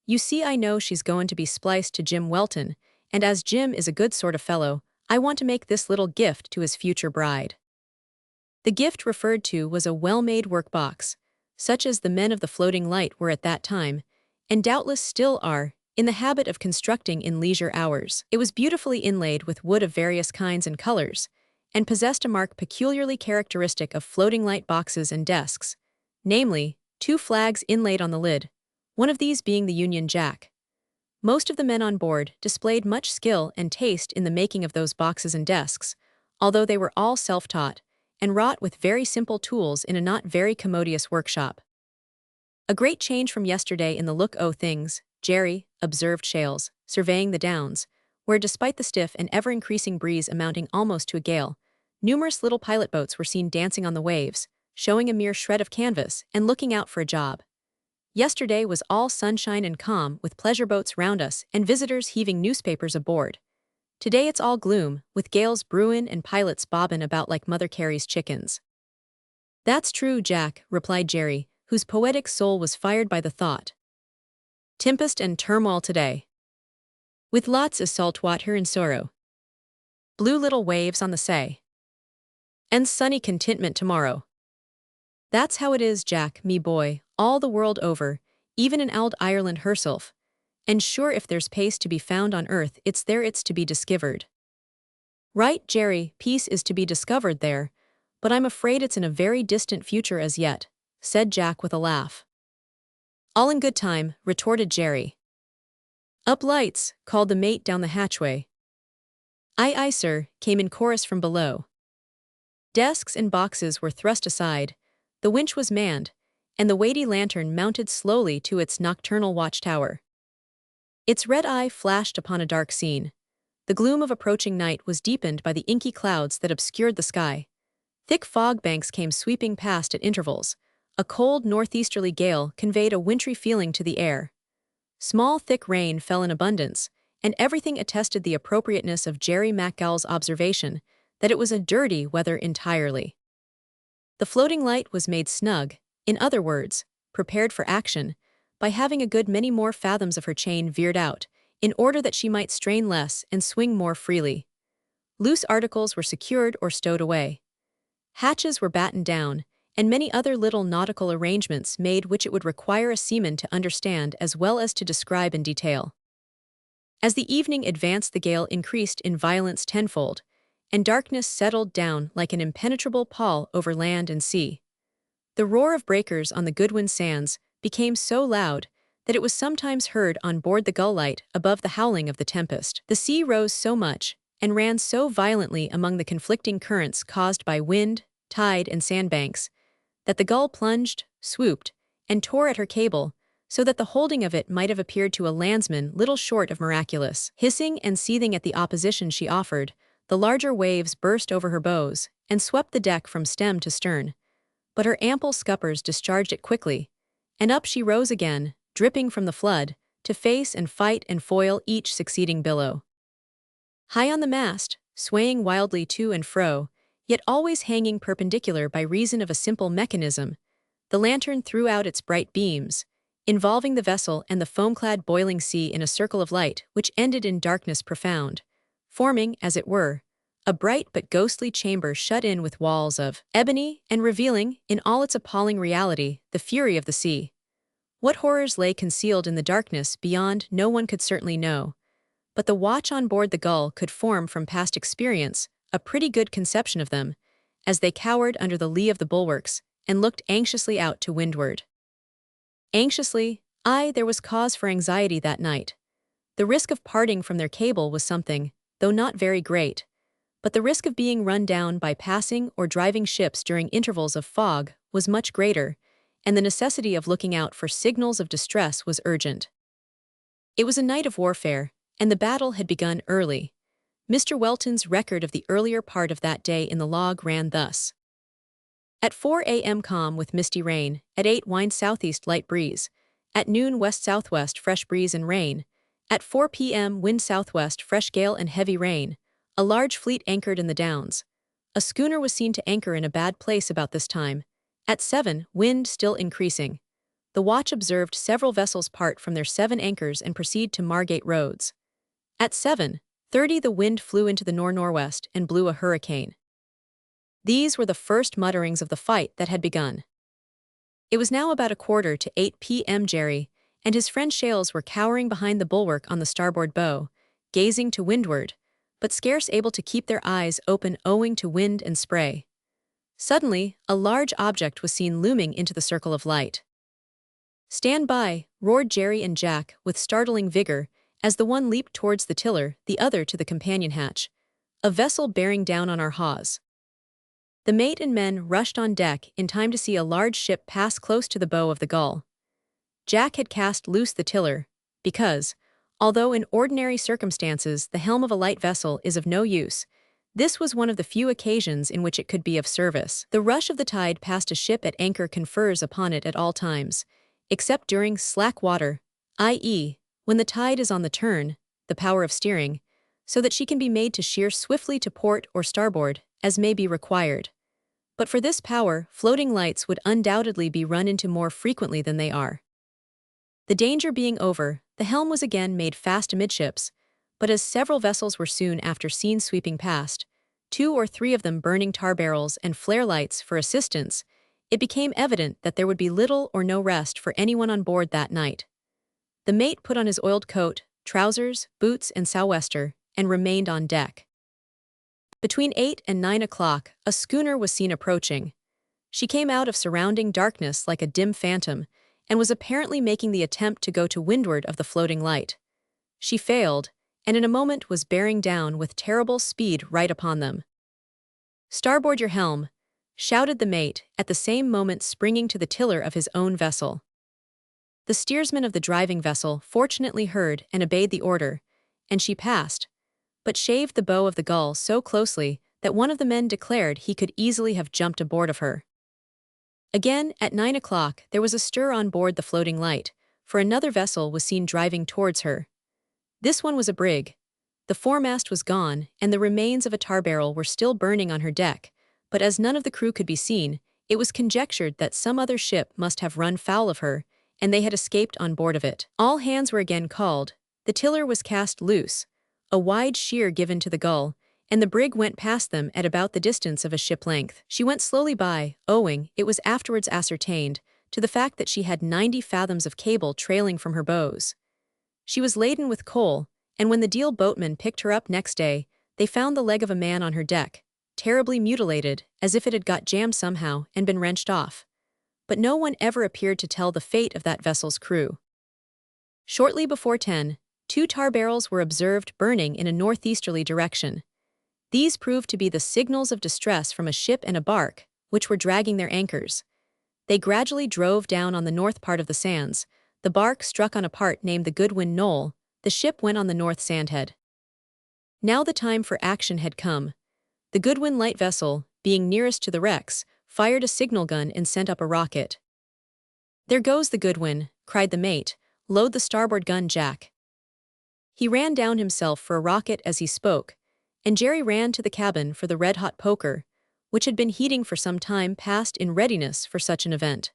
You see, I know she's goin' to be spliced to Jim Welton, and as Jim is a good sort of fellow, I want to make this little gift to his future bride." The gift referred to was a well-made workbox, such as the men of the Floating Light were at that time, and doubtless still are, in the habit of constructing in leisure hours. It was beautifully inlaid with wood of various kinds and colors, and possessed a mark peculiarly characteristic of floating light boxes and desks, namely, 2 flags inlaid on the lid, one of these being the Union Jack. Most of the men on board displayed much skill and taste in the making of those boxes and desks, although they were all self-taught, and wrought with very simple tools in a not very commodious workshop. "A great change from yesterday in the look o' things, Jerry," observed Shales, surveying the Downs, where despite the stiff and ever-increasing breeze amounting almost to a gale, numerous little pilot boats were seen dancing on the waves, showing a mere shred of canvas and looking out for a job. "Yesterday was all sunshine and calm, with pleasure boats round us and visitors heaving newspapers aboard. Today it's all gloom, with gales brewin' and pilots bobbin' about like Mother Carey's chickens." "That's true, Jack," replied Jerry, whose poetic soul was fired by the thought. "Tempest and turmoil today, with lots of salt water and sorrow. Blue little waves on the say. And sunny contentment tomorrow. That's how it is, Jack, me boy, all the world over, even in ould Ireland herself. And sure if there's pace to be found on earth, it's there it's to be discovered." "Right, Jerry, peace is to be discovered there, but I'm afraid it's in a very distant future as yet," said Jack with a laugh. "All in good time," retorted Jerry. "Up lights," called the mate down the hatchway. "Aye, aye, sir," came in chorus from below. Desks and boxes were thrust aside, the winch was manned, and the weighty lantern mounted slowly to its nocturnal watchtower. Its red eye flashed upon a dark scene. The gloom of approaching night was deepened by the inky clouds that obscured the sky. Thick fog banks came sweeping past at intervals. A cold northeasterly gale conveyed a wintry feeling to the air. Small thick rain fell in abundance, and everything attested the appropriateness of Jerry McGowl's observation that it was a dirty weather entirely. The Floating Light was made snug, in other words, prepared for action, by having a good many more fathoms of her chain veered out, in order that she might strain less and swing more freely. Loose articles were secured or stowed away. Hatches were battened down, and many other little nautical arrangements made which it would require a seaman to understand as well as to describe in detail. As the evening advanced, the gale increased in violence tenfold, and darkness settled down like an impenetrable pall over land and sea. The roar of breakers on the Goodwin Sands became so loud that it was sometimes heard on board the Gull Light above the howling of the tempest. The sea rose so much and ran so violently among the conflicting currents caused by wind, tide, and sandbanks, that the Gull plunged, swooped, and tore at her cable, so that the holding of it might have appeared to a landsman little short of miraculous. Hissing and seething at the opposition she offered, the larger waves burst over her bows and swept the deck from stem to stern, but her ample scuppers discharged it quickly, and up she rose again, dripping from the flood, to face and fight and foil each succeeding billow. High on the mast, swaying wildly to and fro, yet always hanging perpendicular by reason of a simple mechanism, the lantern threw out its bright beams, involving the vessel and the foam-clad boiling sea in a circle of light which ended in darkness profound, forming, as it were, a bright but ghostly chamber shut in with walls of ebony and revealing, in all its appalling reality, the fury of the sea. What horrors lay concealed in the darkness beyond no one could certainly know, but the watch on board the Gull could form from past experience a pretty good conception of them, as they cowered under the lee of the bulwarks and looked anxiously out to windward. Anxiously, aye, there was cause for anxiety that night. The risk of parting from their cable was something, though not very great, but the risk of being run down by passing or driving ships during intervals of fog was much greater, and the necessity of looking out for signals of distress was urgent. It was a night of warfare, and the battle had begun early. Mr. Welton's record of the earlier part of that day in the log ran thus. At 4 a.m. calm with misty rain, at 8 wind southeast light breeze, at noon west-southwest fresh breeze and rain, at 4 p.m. wind southwest fresh gale and heavy rain, a large fleet anchored in the Downs. A schooner was seen to anchor in a bad place about this time. At 7, wind still increasing. The watch observed several vessels part from their 7 anchors and proceed to Margate Roads. At 7:30 the wind flew into the northwest and blew a hurricane. These were the first mutterings of the fight that had begun. It was now about 7:45 p.m. Jerry and his friend Shales were cowering behind the bulwark on the starboard bow, gazing to windward, but scarce able to keep their eyes open owing to wind and spray. Suddenly, a large object was seen looming into the circle of light. "Stand by," roared Jerry and Jack with startling vigor, as the one leaped towards the tiller, the other to the companion hatch. "A vessel bearing down on our hawse." The mate and men rushed on deck in time to see a large ship pass close to the bow of the Gull. Jack had cast loose the tiller, because, although in ordinary circumstances the helm of a light vessel is of no use, this was one of the few occasions in which it could be of service. The rush of the tide past a ship at anchor confers upon it at all times, except during slack water, i.e., when the tide is on the turn, the power of steering, so that she can be made to sheer swiftly to port or starboard, as may be required. But for this power, floating lights would undoubtedly be run into more frequently than they are. The danger being over, the helm was again made fast amidships, but as several vessels were soon after seen sweeping past, 2 or 3 of them burning tar barrels and flare lights for assistance, it became evident that there would be little or no rest for anyone on board that night. The mate put on his oiled coat, trousers, boots, and sou'wester, and remained on deck. Between 8 and 9 o'clock, a schooner was seen approaching. She came out of surrounding darkness like a dim phantom, and was apparently making the attempt to go to windward of the floating light. She failed, and in a moment was bearing down with terrible speed right upon them. "Starboard your helm," shouted the mate, at the same moment springing to the tiller of his own vessel. The steersman of the driving vessel fortunately heard and obeyed the order, and she passed, but shaved the bow of the Gull so closely that one of the men declared he could easily have jumped aboard of her. Again, at 9 o'clock, there was a stir on board the floating light, for another vessel was seen driving towards her. This one was a brig. The foremast was gone, and the remains of a tar barrel were still burning on her deck, but as none of the crew could be seen, it was conjectured that some other ship must have run foul of her, and they had escaped on board of it. All hands were again called, the tiller was cast loose, a wide sheer given to the gull, and the brig went past them at about the distance of a ship length. She went slowly by, owing, it was afterwards ascertained, to the fact that she had 90 fathoms of cable trailing from her bows. She was laden with coal, and when the Deal boatmen picked her up next day, they found the leg of a man on her deck, terribly mutilated, as if it had got jammed somehow and been wrenched off. But no one ever appeared to tell the fate of that vessel's crew. Shortly before 10, 2 tar barrels were observed burning in a northeasterly direction. These proved to be the signals of distress from a ship and a bark, which were dragging their anchors. They gradually drove down on the north part of the sands. The bark struck on a part named the Goodwin Knoll. The ship went on the north sandhead. Now the time for action had come. The Goodwin light vessel, being nearest to the wrecks, fired a signal gun and sent up a rocket. "There goes the Goodwin," cried the mate. "Load the starboard gun, Jack." He ran down himself for a rocket as he spoke, and Jerry ran to the cabin for the red-hot poker, which had been heating for some time past in readiness for such an event.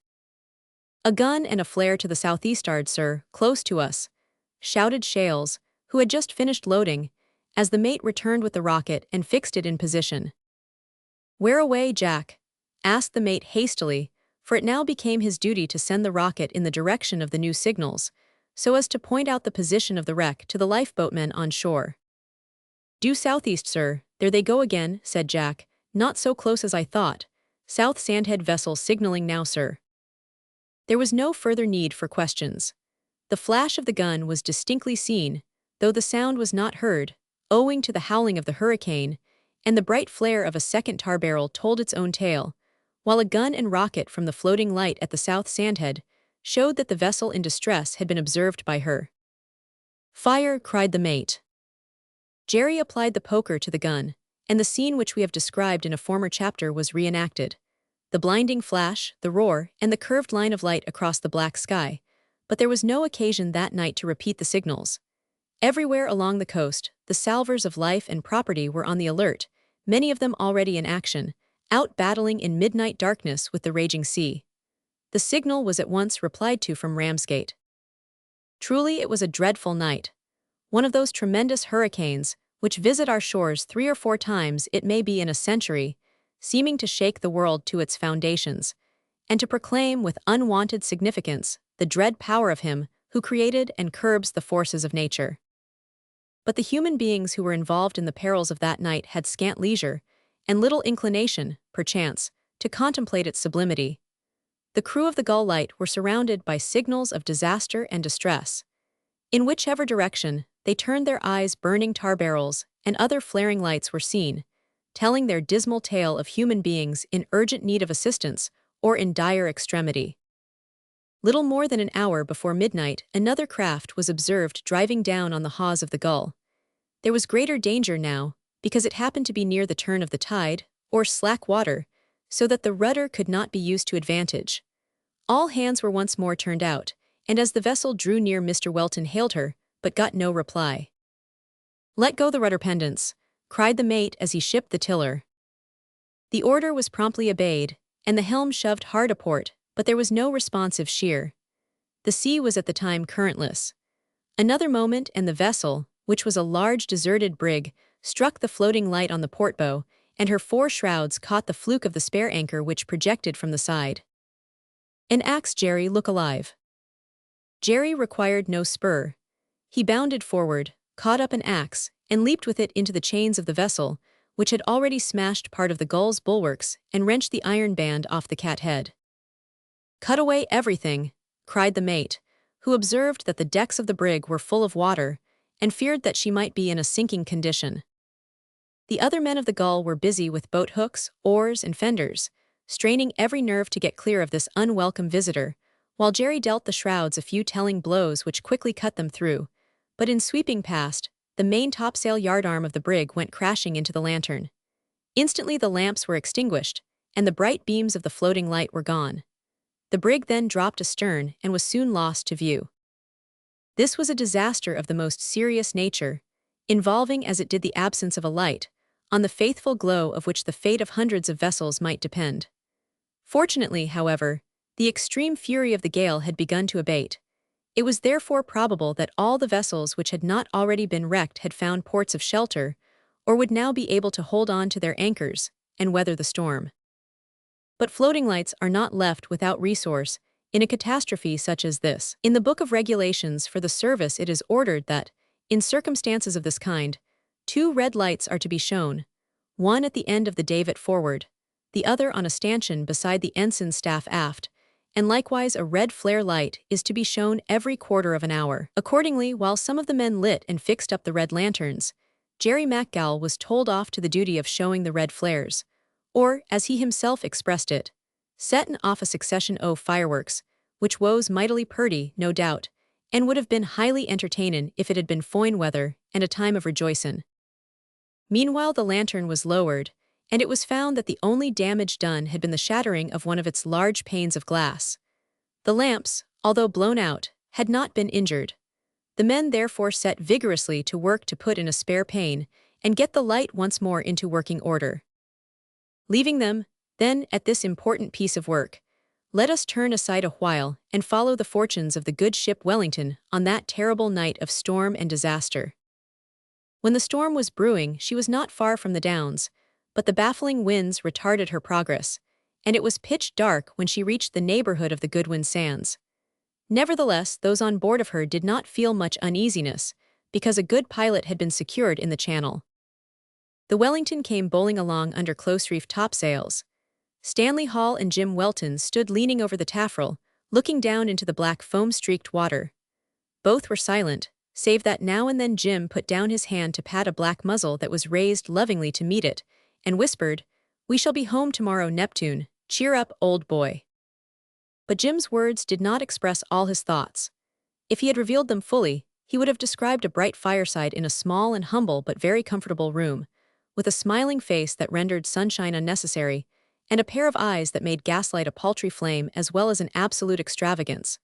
"A gun and a flare to the southeastard, sir, close to us," shouted Shales, who had just finished loading, as the mate returned with the rocket and fixed it in position. "Where away, Jack?" asked the mate hastily, for it now became his duty to send the rocket in the direction of the new signals, so as to point out the position of the wreck to the lifeboatmen on shore. "Due southeast, sir, there they go again," said Jack. "Not so close as I thought. South Sandhead vessel signaling now, sir." There was no further need for questions. The flash of the gun was distinctly seen, though the sound was not heard, owing to the howling of the hurricane, and the bright flare of a second tar barrel told its own tale, while a gun and rocket from the floating light at the south sandhead showed that the vessel in distress had been observed by her. "Fire!" cried the mate. Jerry applied the poker to the gun, and the scene which we have described in a former chapter was reenacted. The blinding flash, the roar, and the curved line of light across the black sky, but there was no occasion that night to repeat the signals. Everywhere along the coast, the salvers of life and property were on the alert, many of them already in action, out battling in midnight darkness with the raging sea. The signal was at once replied to from Ramsgate. Truly it was a dreadful night. One of those tremendous hurricanes, which visit our shores 3 or 4 times it may be in a century, seeming to shake the world to its foundations, and to proclaim with unwonted significance the dread power of Him who created and curbs the forces of nature. But the human beings who were involved in the perils of that night had scant leisure, and little inclination, perchance, to contemplate its sublimity. The crew of the Gull Light were surrounded by signals of disaster and distress. In whichever direction they turned their eyes, burning tar barrels and other flaring lights were seen, telling their dismal tale of human beings in urgent need of assistance or in dire extremity. Little more than an hour before midnight, another craft was observed driving down on the hawse of the Gull. There was greater danger now, because it happened to be near the turn of the tide, or slack water, so that the rudder could not be used to advantage. All hands were once more turned out, and as the vessel drew near, Mr. Welton hailed her, but got no reply. "Let go the rudder pendants," cried the mate as he shipped the tiller. The order was promptly obeyed, and the helm shoved hard a port, but there was no responsive sheer. The sea was at the time currentless. Another moment and the vessel, which was a large deserted brig, struck the floating light on the port bow, and her 4 shrouds caught the fluke of the spare anchor which projected from the side. "An axe, Jerry, look alive." Jerry required no spur. He bounded forward, caught up an axe, and leaped with it into the chains of the vessel, which had already smashed part of the Gull's bulwarks and wrenched the iron band off the cat-head. "Cut away everything," cried the mate, who observed that the decks of the brig were full of water, and feared that she might be in a sinking condition. The other men of the Gull were busy with boat-hooks, oars, and fenders, straining every nerve to get clear of this unwelcome visitor, while Jerry dealt the shrouds a few telling blows which quickly cut them through, but in sweeping past, the main topsail yardarm of the brig went crashing into the lantern. Instantly the lamps were extinguished, and the bright beams of the floating light were gone. The brig then dropped astern and was soon lost to view. This was a disaster of the most serious nature, involving as it did the absence of a light, on the faithful glow of which the fate of hundreds of vessels might depend. Fortunately, however, the extreme fury of the gale had begun to abate, It was therefore probable that all the vessels which had not already been wrecked had found ports of shelter, or would now be able to hold on to their anchors and weather the storm. But floating lights are not left without resource in a catastrophe such as this. In the Book of Regulations for the service, it is ordered that, in circumstances of this kind, 2 red lights are to be shown, one at the end of the davit forward, the other on a stanchion beside the ensign's staff aft, and likewise a red flare light is to be shown every quarter of an hour. Accordingly, while some of the men lit and fixed up the red lanterns, Jerry McGowl was told off to the duty of showing the red flares, or, as he himself expressed it, settin' off a succession o' fireworks, which was mightily purty, no doubt, and would have been highly entertainin' if it had been foine weather and a time of rejoicin'. Meanwhile the lantern was lowered, and it was found that the only damage done had been the shattering of one of its large panes of glass. The lamps, although blown out, had not been injured. The men therefore set vigorously to work to put in a spare pane and get the light once more into working order. Leaving them, then, at this important piece of work, let us turn aside a while and follow the fortunes of the good ship Wellington on that terrible night of storm and disaster. When the storm was brewing, she was not far from the Downs, but the baffling winds retarded her progress, and it was pitch dark when she reached the neighborhood of the Goodwin Sands. Nevertheless, those on board of her did not feel much uneasiness, because a good pilot had been secured in the channel. The Wellington came bowling along under close-reefed topsails. Stanley Hall and Jim Welton stood leaning over the taffrail, looking down into the black foam-streaked water. Both were silent, save that now and then Jim put down his hand to pat a black muzzle that was raised lovingly to meet it, and whispered, "We shall be home tomorrow, Neptune. Cheer up, old boy." But Jim's words did not express all his thoughts. If he had revealed them fully, he would have described a bright fireside in a small and humble but very comfortable room, with a smiling face that rendered sunshine unnecessary, and a pair of eyes that made gaslight a paltry flame as well as an absolute extravagance.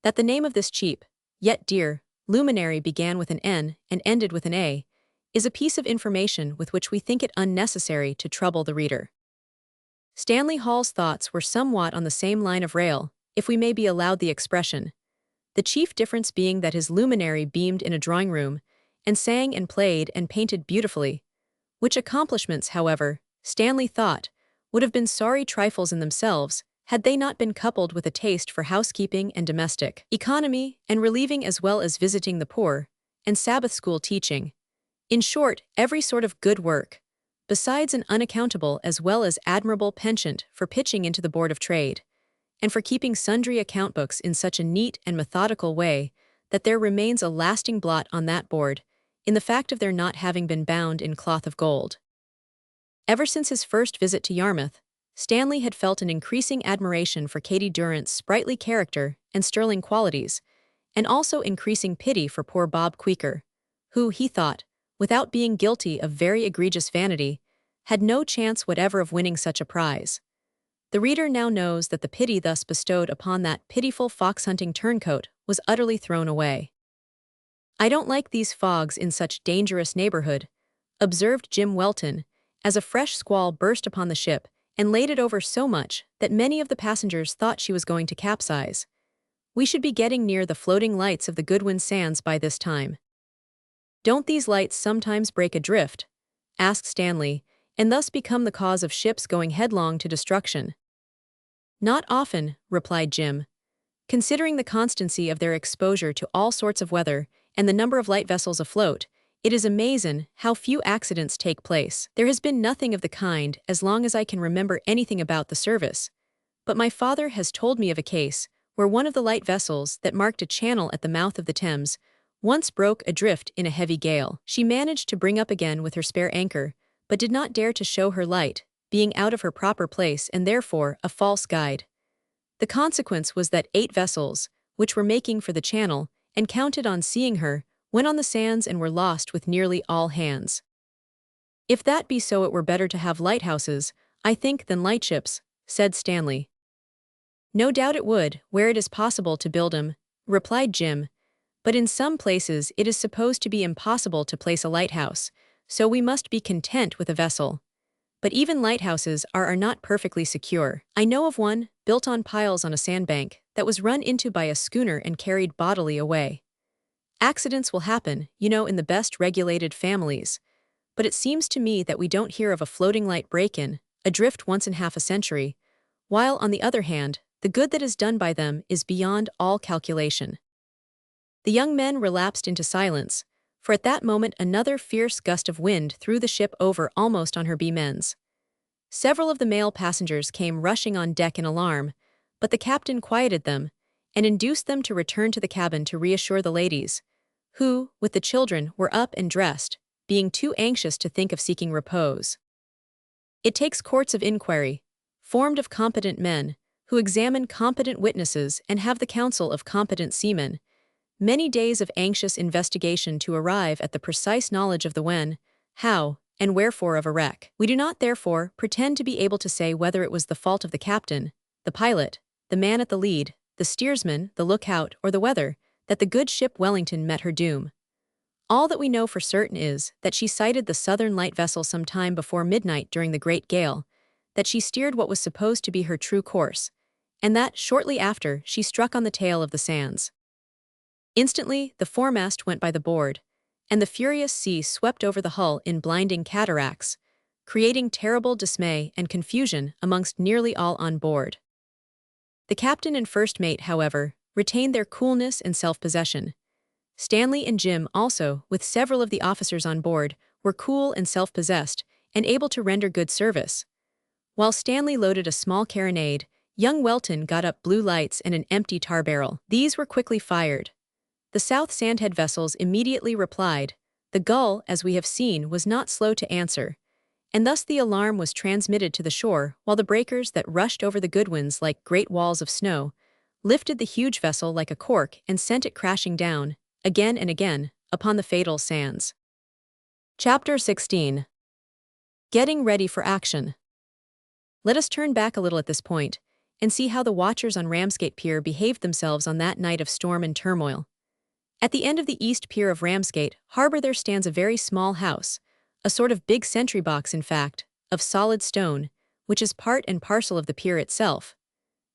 That the name of this cheap, yet dear, luminary began with an N and ended with an A, is a piece of information with which we think it unnecessary to trouble the reader. Stanley Hall's thoughts were somewhat on the same line of rail, if we may be allowed the expression, the chief difference being that his luminary beamed in a drawing-room, and sang and played and painted beautifully, which accomplishments, however, Stanley thought, would have been sorry trifles in themselves had they not been coupled with a taste for housekeeping and domestic economy and relieving as well as visiting the poor, and Sabbath school teaching. In short, every sort of good work, besides an unaccountable as well as admirable penchant for pitching into the Board of Trade, and for keeping sundry account books in such a neat and methodical way that there remains a lasting blot on that board, in the fact of their not having been bound in cloth of gold. Ever since his first visit to Yarmouth, Stanley had felt an increasing admiration for Katie Durrant's sprightly character and sterling qualities, and also increasing pity for poor Bob Queeker, who, he thought, without being guilty of very egregious vanity, had no chance whatever of winning such a prize. The reader now knows that the pity thus bestowed upon that pitiful fox-hunting turncoat was utterly thrown away. "I don't like these fogs in such dangerous neighborhood," observed Jim Welton, as a fresh squall burst upon the ship and laid it over so much that many of the passengers thought she was going to capsize. "We should be getting near the floating lights of the Goodwin Sands by this time." "Don't these lights sometimes break adrift?" asked Stanley, "and thus become the cause of ships going headlong to destruction?" "Not often," replied Jim. "Considering the constancy of their exposure to all sorts of weather and the number of light vessels afloat, it is amazin' how few accidents take place. There has been nothing of the kind as long as I can remember anything about the service. But my father has told me of a case where one of the light vessels that marked a channel at the mouth of the Thames once broke adrift in a heavy gale. She managed to bring up again with her spare anchor, but did not dare to show her light, being out of her proper place and therefore a false guide. The consequence was that 8 vessels, which were making for the channel and counted on seeing her, went on the sands and were lost with nearly all hands. "If that be so, it were better to have lighthouses, I think, than lightships," said Stanley. "No doubt it would, where it is possible to build 'em," replied Jim, "but in some places it is supposed to be impossible to place a lighthouse, so we must be content with a vessel. But even lighthouses are not perfectly secure. I know of one, built on piles on a sandbank, that was run into by a schooner and carried bodily away. Accidents will happen, in the best regulated families. But it seems to me that we don't hear of a floating light break-in, adrift once in half a century, while, on the other hand, the good that is done by them is beyond all calculation. The young men relapsed into silence, for at that moment another fierce gust of wind threw the ship over almost on her beam ends. Several of the male passengers came rushing on deck in alarm, but the captain quieted them and induced them to return to the cabin to reassure the ladies, who, with the children, were up and dressed, being too anxious to think of seeking repose. It takes courts of inquiry, formed of competent men, who examine competent witnesses and have the counsel of competent seamen, many days of anxious investigation to arrive at the precise knowledge of the when, how, and wherefore of a wreck. We do not, therefore, pretend to be able to say whether it was the fault of the captain, the pilot, the man at the lead, the steersman, the lookout, or the weather, that the good ship Wellington met her doom. All that we know for certain is that she sighted the Southern Light vessel some time before midnight during the great gale, that she steered what was supposed to be her true course, and that, shortly after, she struck on the tail of the sands. Instantly, the foremast went by the board, and the furious sea swept over the hull in blinding cataracts, creating terrible dismay and confusion amongst nearly all on board. The captain and first mate, however, retained their coolness and self-possession. Stanley and Jim also, with several of the officers on board, were cool and self-possessed and able to render good service. While Stanley loaded a small carronade, young Welton got up blue lights and an empty tar barrel. These were quickly fired. The South Sandhead vessels immediately replied. The Gull, as we have seen, was not slow to answer, and thus the alarm was transmitted to the shore, while the breakers that rushed over the Goodwins like great walls of snow lifted the huge vessel like a cork and sent it crashing down, again and again, upon the fatal sands. Chapter 16. Getting ready for action. Let us turn back a little at this point and see how the watchers on Ramsgate Pier behaved themselves on that night of storm and turmoil. At the end of the east pier of Ramsgate Harbor there stands a very small house, a sort of big sentry box in fact, of solid stone, which is part and parcel of the pier itself.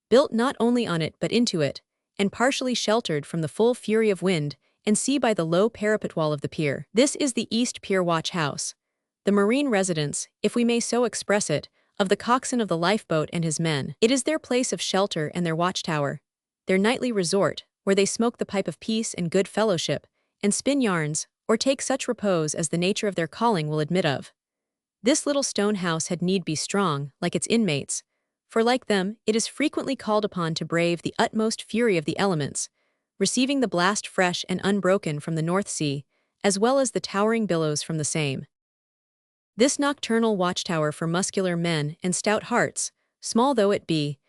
Built not only on it but into it, and partially sheltered from the full fury of wind and sea by the low parapet wall of the pier. This is the East Pier Watch House, the marine residence, if we may so express it, of the coxswain of the lifeboat and his men. It is their place of shelter and their watchtower, their nightly resort, where they smoke the pipe of peace and good fellowship, and spin yarns, or take such repose as the nature of their calling will admit of. This little stone house had need be strong, like its inmates, for like them, it is frequently called upon to brave the utmost fury of the elements, receiving the blast fresh and unbroken from the North Sea, as well as the towering billows from the same. This nocturnal watchtower for muscular men and stout hearts, small though it be,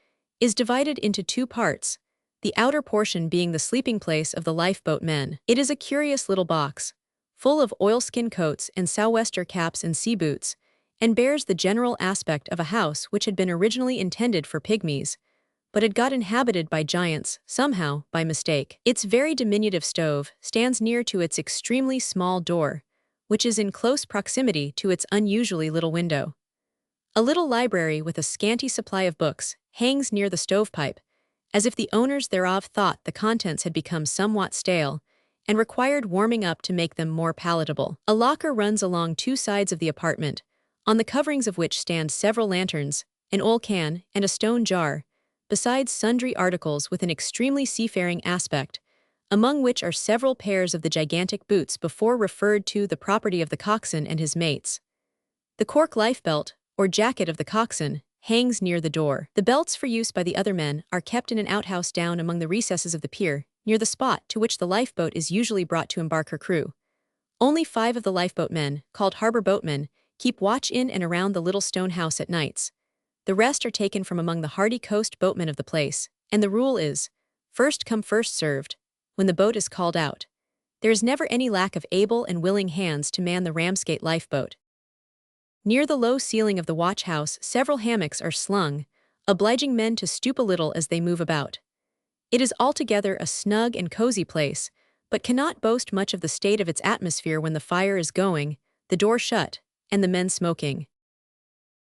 is divided into two parts, the outer portion being the sleeping place of the lifeboat men. It is a curious little box, full of oilskin coats and sou'wester caps and sea boots, and bears the general aspect of a house which had been originally intended for pygmies, but had got inhabited by giants, somehow, by mistake. Its very diminutive stove stands near to its extremely small door, which is in close proximity to its unusually little window. A little library with a scanty supply of books hangs near the stovepipe, as if the owners thereof thought the contents had become somewhat stale, and required warming up to make them more palatable. A locker runs along two sides of the apartment, on the coverings of which stand several lanterns, an oil can, and a stone jar, besides sundry articles with an extremely seafaring aspect, among which are several pairs of the gigantic boots before referred to, the property of the coxswain and his mates. The cork lifebelt, or jacket of the coxswain, hangs near the door. The belts for use by the other men are kept in an outhouse down among the recesses of the pier, near the spot to which the lifeboat is usually brought to embark her crew. Only 5 of the lifeboat men, called harbor boatmen, keep watch in and around the little stone house at nights. The rest are taken from among the hardy coast boatmen of the place, and the rule is, first come first served, when the boat is called out. There is never any lack of able and willing hands to man the Ramsgate lifeboat. Near the low ceiling of the watch house several hammocks are slung, obliging men to stoop a little as they move about. It is altogether a snug and cozy place, but cannot boast much of the state of its atmosphere when the fire is going, the door shut, and the men smoking.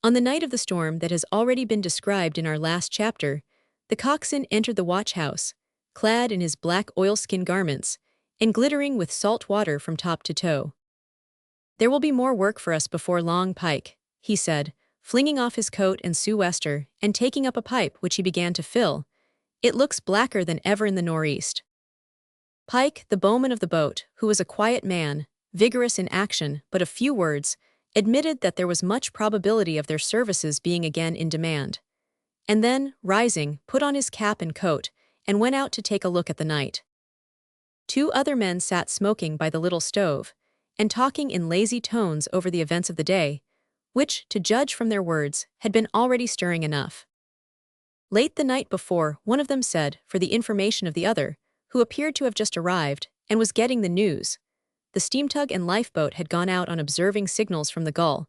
On the night of the storm that has already been described in our last chapter, the coxswain entered the watch-house, clad in his black oilskin garments, and glittering with salt water from top to toe. "There will be more work for us before long, Pike," he said, flinging off his coat and sou'wester and taking up a pipe which he began to fill. "It looks blacker than ever in the nor'east." Pike, the bowman of the boat, who was a quiet man, vigorous in action but of few words, admitted that there was much probability of their services being again in demand. And then, rising, put on his cap and coat, and went out to take a look at the night. Two other men sat smoking by the little stove, and talking in lazy tones over the events of the day, which, to judge from their words, had been already stirring enough. Late the night before, one of them said, for the information of the other, who appeared to have just arrived, and was getting the news, the steam-tug and lifeboat had gone out on observing signals from the Gull,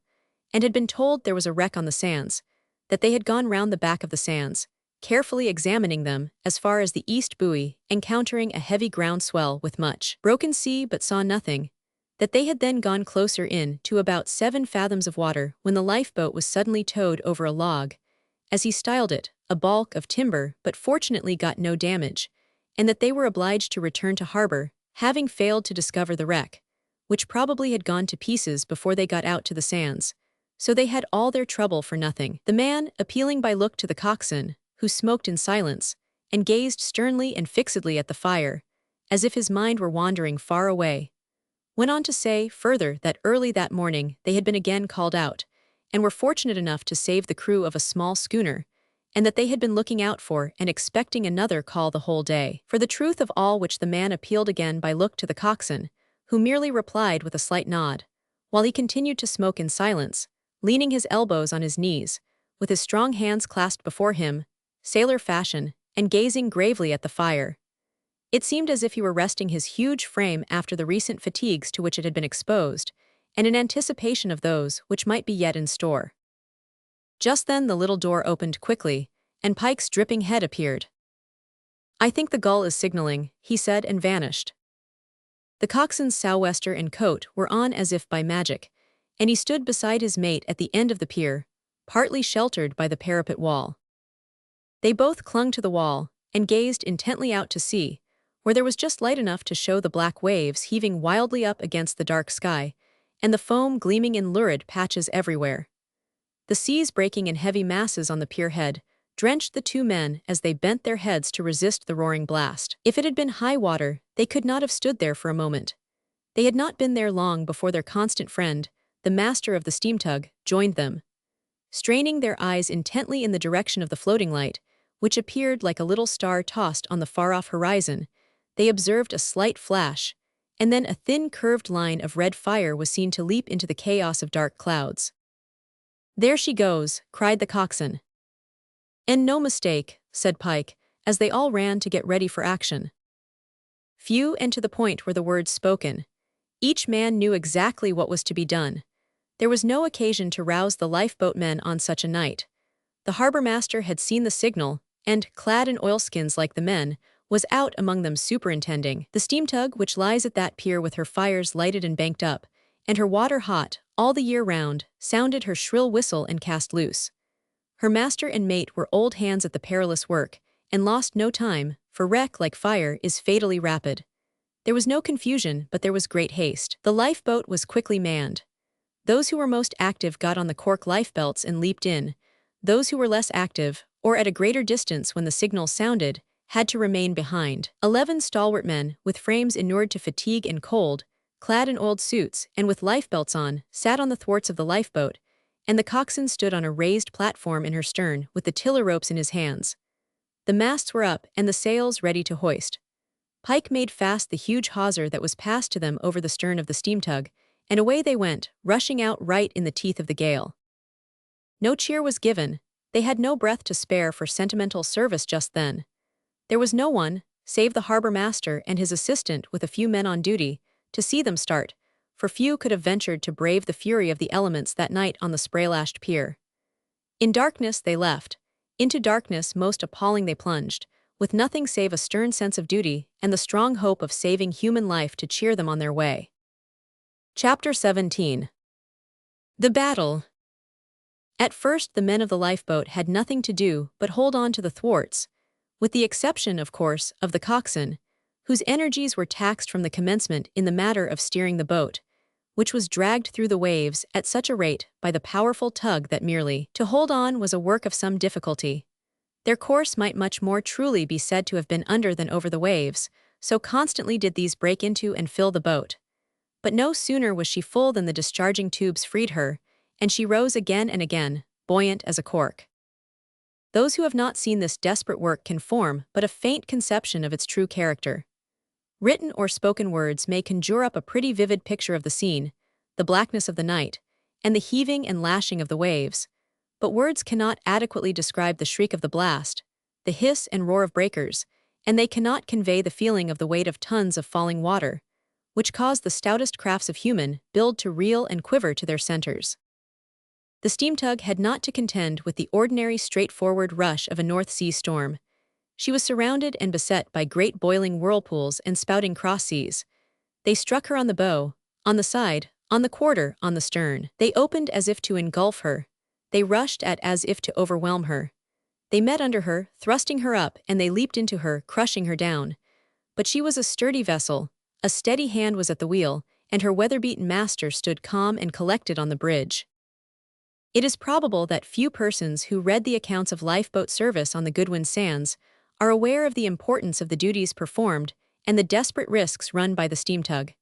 and had been told there was a wreck on the sands, that they had gone round the back of the sands, carefully examining them as far as the east buoy, encountering a heavy ground swell with much broken sea but saw nothing, that they had then gone closer in to about 7 fathoms of water when the lifeboat was suddenly towed over a log, as he styled it, a balk of timber, but fortunately got no damage, and that they were obliged to return to harbor, having failed to discover the wreck, which probably had gone to pieces before they got out to the sands, so they had all their trouble for nothing. The man, appealing by look to the coxswain, who smoked in silence, and gazed sternly and fixedly at the fire, as if his mind were wandering far away, went on to say further that early that morning they had been again called out, and were fortunate enough to save the crew of a small schooner, and that they had been looking out for and expecting another call the whole day. For the truth of all which the man appealed again by look to the coxswain, who merely replied with a slight nod, while he continued to smoke in silence, leaning his elbows on his knees, with his strong hands clasped before him, sailor fashion, and gazing gravely at the fire. It seemed as if he were resting his huge frame after the recent fatigues to which it had been exposed, and in anticipation of those which might be yet in store. Just then the little door opened quickly, and Pike's dripping head appeared. "I think the Gull is signaling," he said, and vanished. The coxswain's sou'wester and coat were on as if by magic, and he stood beside his mate at the end of the pier, partly sheltered by the parapet wall. They both clung to the wall, and gazed intently out to sea, where there was just light enough to show the black waves heaving wildly up against the dark sky, and the foam gleaming in lurid patches everywhere. The seas breaking in heavy masses on the pier head drenched the two men as they bent their heads to resist the roaring blast. If it had been high water, they could not have stood there for a moment. They had not been there long before their constant friend, the master of the steam-tug, joined them. Straining their eyes intently in the direction of the floating light, which appeared like a little star tossed on the far-off horizon, they observed a slight flash, and then a thin curved line of red fire was seen to leap into the chaos of dark clouds. "There she goes," cried the coxswain. "And no mistake," said Pike, as they all ran to get ready for action. Few and to the point were the words spoken. Each man knew exactly what was to be done. There was no occasion to rouse the lifeboat men on such a night. The harbor master had seen the signal, and, clad in oilskins like the men, was out among them superintending. The steam-tug, which lies at that pier with her fires lighted and banked up, and her water hot, all the year round, sounded her shrill whistle and cast loose. Her master and mate were old hands at the perilous work, and lost no time, for wreck, like fire, is fatally rapid. There was no confusion, but there was great haste. The lifeboat was quickly manned. Those who were most active got on the cork lifebelts and leaped in. Those who were less active, or at a greater distance when the signal sounded, had to remain behind. 11 stalwart men, with frames inured to fatigue and cold, clad in old suits, and with lifebelts on, sat on the thwarts of the lifeboat, and the coxswain stood on a raised platform in her stern with the tiller ropes in his hands. The masts were up and the sails ready to hoist. Pike made fast the huge hawser that was passed to them over the stern of the steam-tug, and away they went, rushing out right in the teeth of the gale. No cheer was given. They had no breath to spare for sentimental service just then. There was no one, save the harbor master and his assistant with a few men on duty, to see them start, for few could have ventured to brave the fury of the elements that night on the spray-lashed pier. In darkness they left. Into darkness most appalling they plunged, with nothing save a stern sense of duty and the strong hope of saving human life to cheer them on their way. Chapter 17. The Battle. At first, the men of the lifeboat had nothing to do but hold on to the thwarts, with the exception, of course, of the coxswain, whose energies were taxed from the commencement in the matter of steering the boat, which was dragged through the waves at such a rate by the powerful tug that merely to hold on was a work of some difficulty. Their course might much more truly be said to have been under than over the waves, so constantly did these break into and fill the boat. But no sooner was she full than the discharging tubes freed her, and she rose again and again, buoyant as a cork. Those who have not seen this desperate work can form but a faint conception of its true character. Written or spoken words may conjure up a pretty vivid picture of the scene, the blackness of the night, and the heaving and lashing of the waves, but words cannot adequately describe the shriek of the blast, the hiss and roar of breakers, and they cannot convey the feeling of the weight of tons of falling water, which cause the stoutest crafts of human build to reel and quiver to their centers. The steam tug had not to contend with the ordinary straightforward rush of a North Sea storm. She was surrounded and beset by great boiling whirlpools and spouting cross seas. They struck her on the bow, on the side, on the quarter, on the stern. They opened as if to engulf her. They rushed at as if to overwhelm her. They met under her, thrusting her up, and they leaped into her, crushing her down. But she was a sturdy vessel, a steady hand was at the wheel, and her weather-beaten master stood calm and collected on the bridge. It is probable that few persons who read the accounts of lifeboat service on the Goodwin Sands are aware of the importance of the duties performed and the desperate risks run by the steam tug.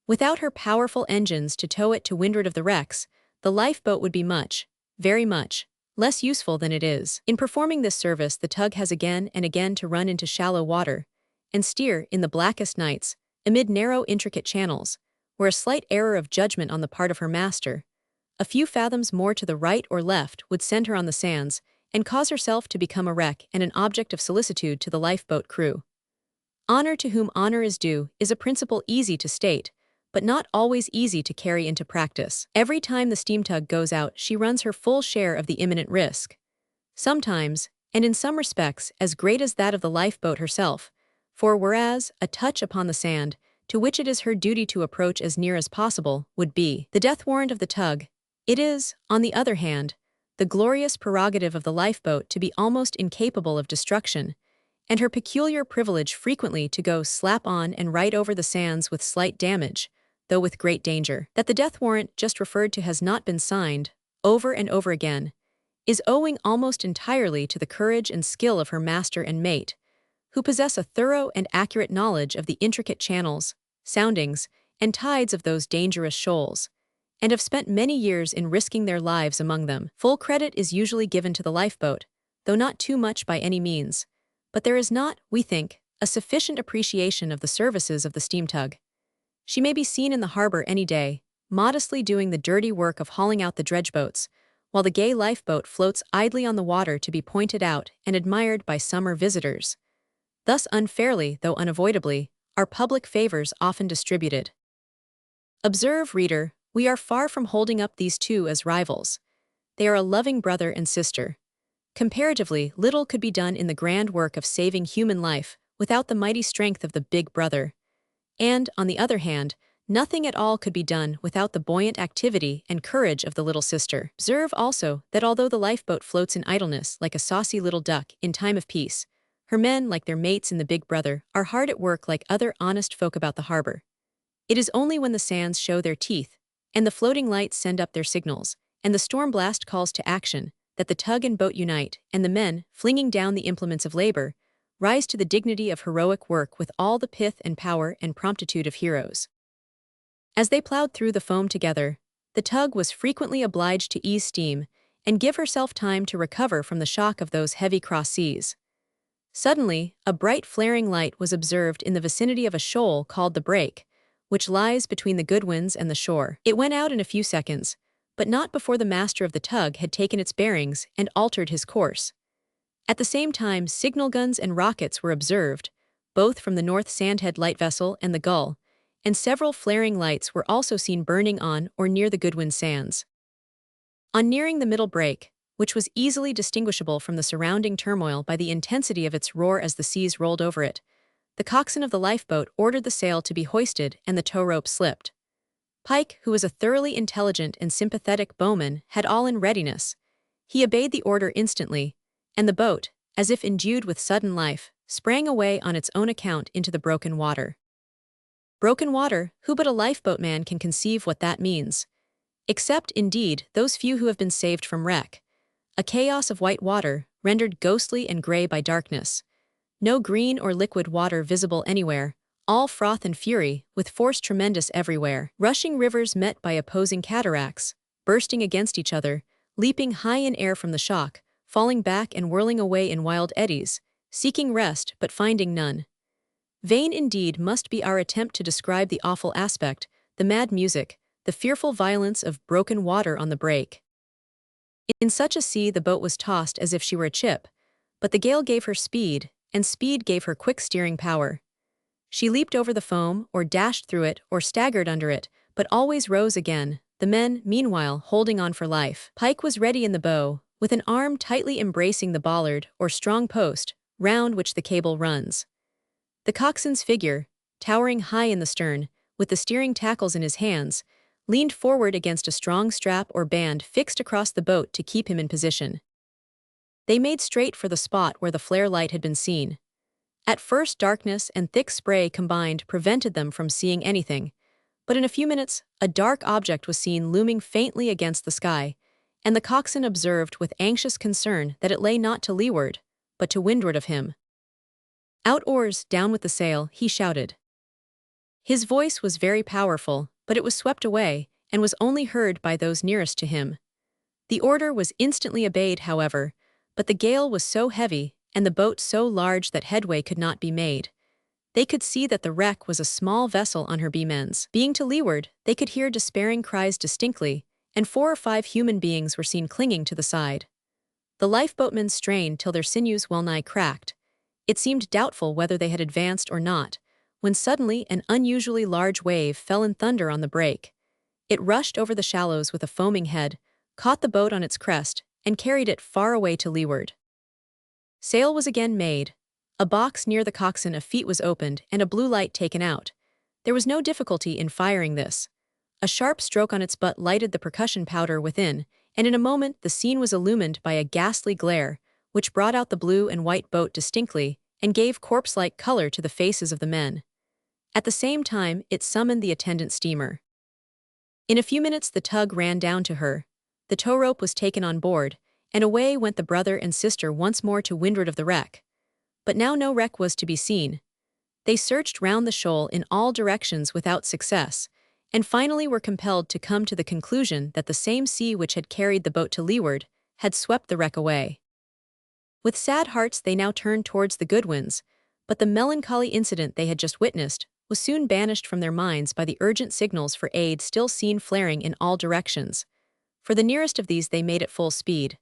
Without her powerful engines to tow it to windward of the wrecks, the lifeboat would be much, very much, less useful than it is. In performing this service, the tug has again and again to run into shallow water and steer in the blackest nights, amid narrow, intricate channels, where a slight error of judgment on the part of her master, a few fathoms more to the right or left, would send her on the sands and cause herself to become a wreck and an object of solicitude to the lifeboat crew. Honor to whom honor is due is a principle easy to state, but not always easy to carry into practice. Every time the steam tug goes out, she runs her full share of the imminent risk. Sometimes, and in some respects, as great as that of the lifeboat herself, for whereas a touch upon the sand, to which it is her duty to approach as near as possible, would be the death warrant of the tug, it is, on the other hand, the glorious prerogative of the lifeboat to be almost incapable of destruction, and her peculiar privilege frequently to go slap on and right over the sands with slight damage, though with great danger. That the death warrant just referred to has not been signed, over and over again, is owing almost entirely to the courage and skill of her master and mate, who possess a thorough and accurate knowledge of the intricate channels, soundings, and tides of those dangerous shoals, and have spent many years in risking their lives among them. Full credit is usually given to the lifeboat, though not too much by any means, but there is not, we think, a sufficient appreciation of the services of the steam tug. She may be seen in the harbor any day, modestly doing the dirty work of hauling out the dredge boats, while the gay lifeboat floats idly on the water to be pointed out and admired by summer visitors. Thus unfairly, though unavoidably, are public favors often distributed. Observe, reader, we are far from holding up these two as rivals. They are a loving brother and sister. Comparatively, little could be done in the grand work of saving human life without the mighty strength of the big brother. And, on the other hand, nothing at all could be done without the buoyant activity and courage of the little sister. Observe also that although the lifeboat floats in idleness like a saucy little duck in time of peace, her men, like their mates in the big brother, are hard at work like other honest folk about the harbor. It is only when the sands show their teeth, and the floating lights send up their signals, and the storm blast calls to action, that the tug and boat unite, and the men, flinging down the implements of labor, rise to the dignity of heroic work with all the pith and power and promptitude of heroes. As they plowed through the foam together, the tug was frequently obliged to ease steam and give herself time to recover from the shock of those heavy cross seas. Suddenly, a bright flaring light was observed in the vicinity of a shoal called the Break, which lies between the Goodwins and the shore. It went out in a few seconds, but not before the master of the tug had taken its bearings and altered his course. At the same time, signal guns and rockets were observed, both from the North Sandhead light vessel and the Gull, and several flaring lights were also seen burning on or near the Goodwin Sands. On nearing the middle break, which was easily distinguishable from the surrounding turmoil by the intensity of its roar as the seas rolled over it, the coxswain of the lifeboat ordered the sail to be hoisted and the tow rope slipped. Pike, who was a thoroughly intelligent and sympathetic bowman, had all in readiness, He obeyed the order instantly, and the boat, as if endued with sudden life, sprang away on its own account into the broken water. Broken water, who but a lifeboatman can conceive what that means? Except, indeed, those few who have been saved from wreck. A chaos of white water, rendered ghostly and gray by darkness. No green or liquid water visible anywhere, all froth and fury, with force tremendous everywhere. Rushing rivers met by opposing cataracts, bursting against each other, leaping high in air from the shock, falling back and whirling away in wild eddies, seeking rest but finding none. Vain indeed must be our attempt to describe the awful aspect, the mad music, the fearful violence of broken water on the break. In such a sea the boat was tossed as if she were a chip, but the gale gave her speed, and speed gave her quick steering power. She leaped over the foam, or dashed through it, or staggered under it, but always rose again, the men, meanwhile, holding on for life. Pike was ready in the bow, with an arm tightly embracing the bollard, or strong post, round which the cable runs. The coxswain's figure, towering high in the stern, with the steering tackles in his hands, leaned forward against a strong strap or band fixed across the boat to keep him in position. They made straight for the spot where the flare light had been seen. At first darkness and thick spray combined prevented them from seeing anything, but in a few minutes a dark object was seen looming faintly against the sky, and the coxswain observed with anxious concern that it lay not to leeward, but to windward of him. "Out oars, down with the sail," he shouted. His voice was very powerful, but it was swept away, and was only heard by those nearest to him. The order was instantly obeyed, however, but the gale was so heavy, and the boat so large that headway could not be made. They could see that the wreck was a small vessel on her beam ends. Being to leeward, they could hear despairing cries distinctly, and 4 or 5 human beings were seen clinging to the side. The lifeboatmen strained till their sinews well-nigh cracked. It seemed doubtful whether they had advanced or not, when suddenly an unusually large wave fell in thunder on the break. It rushed over the shallows with a foaming head, caught the boat on its crest, and carried it far away to leeward. Sail was again made. A box near the coxswain a feet was opened and a blue light taken out. There was no difficulty in firing this. A sharp stroke on its butt lighted the percussion powder within, and in a moment the scene was illumined by a ghastly glare, which brought out the blue and white boat distinctly, and gave corpse-like color to the faces of the men. At the same time, it summoned the attendant steamer. In a few minutes the tug ran down to her. The tow rope was taken on board, and away went the brother and sister once more to windward of the wreck. But now no wreck was to be seen. They searched round the shoal in all directions without success, and finally were compelled to come to the conclusion that the same sea which had carried the boat to leeward had swept the wreck away. With sad hearts they now turned towards the Goodwins, but the melancholy incident they had just witnessed was soon banished from their minds by the urgent signals for aid still seen flaring in all directions. For the nearest of these they made at full speed.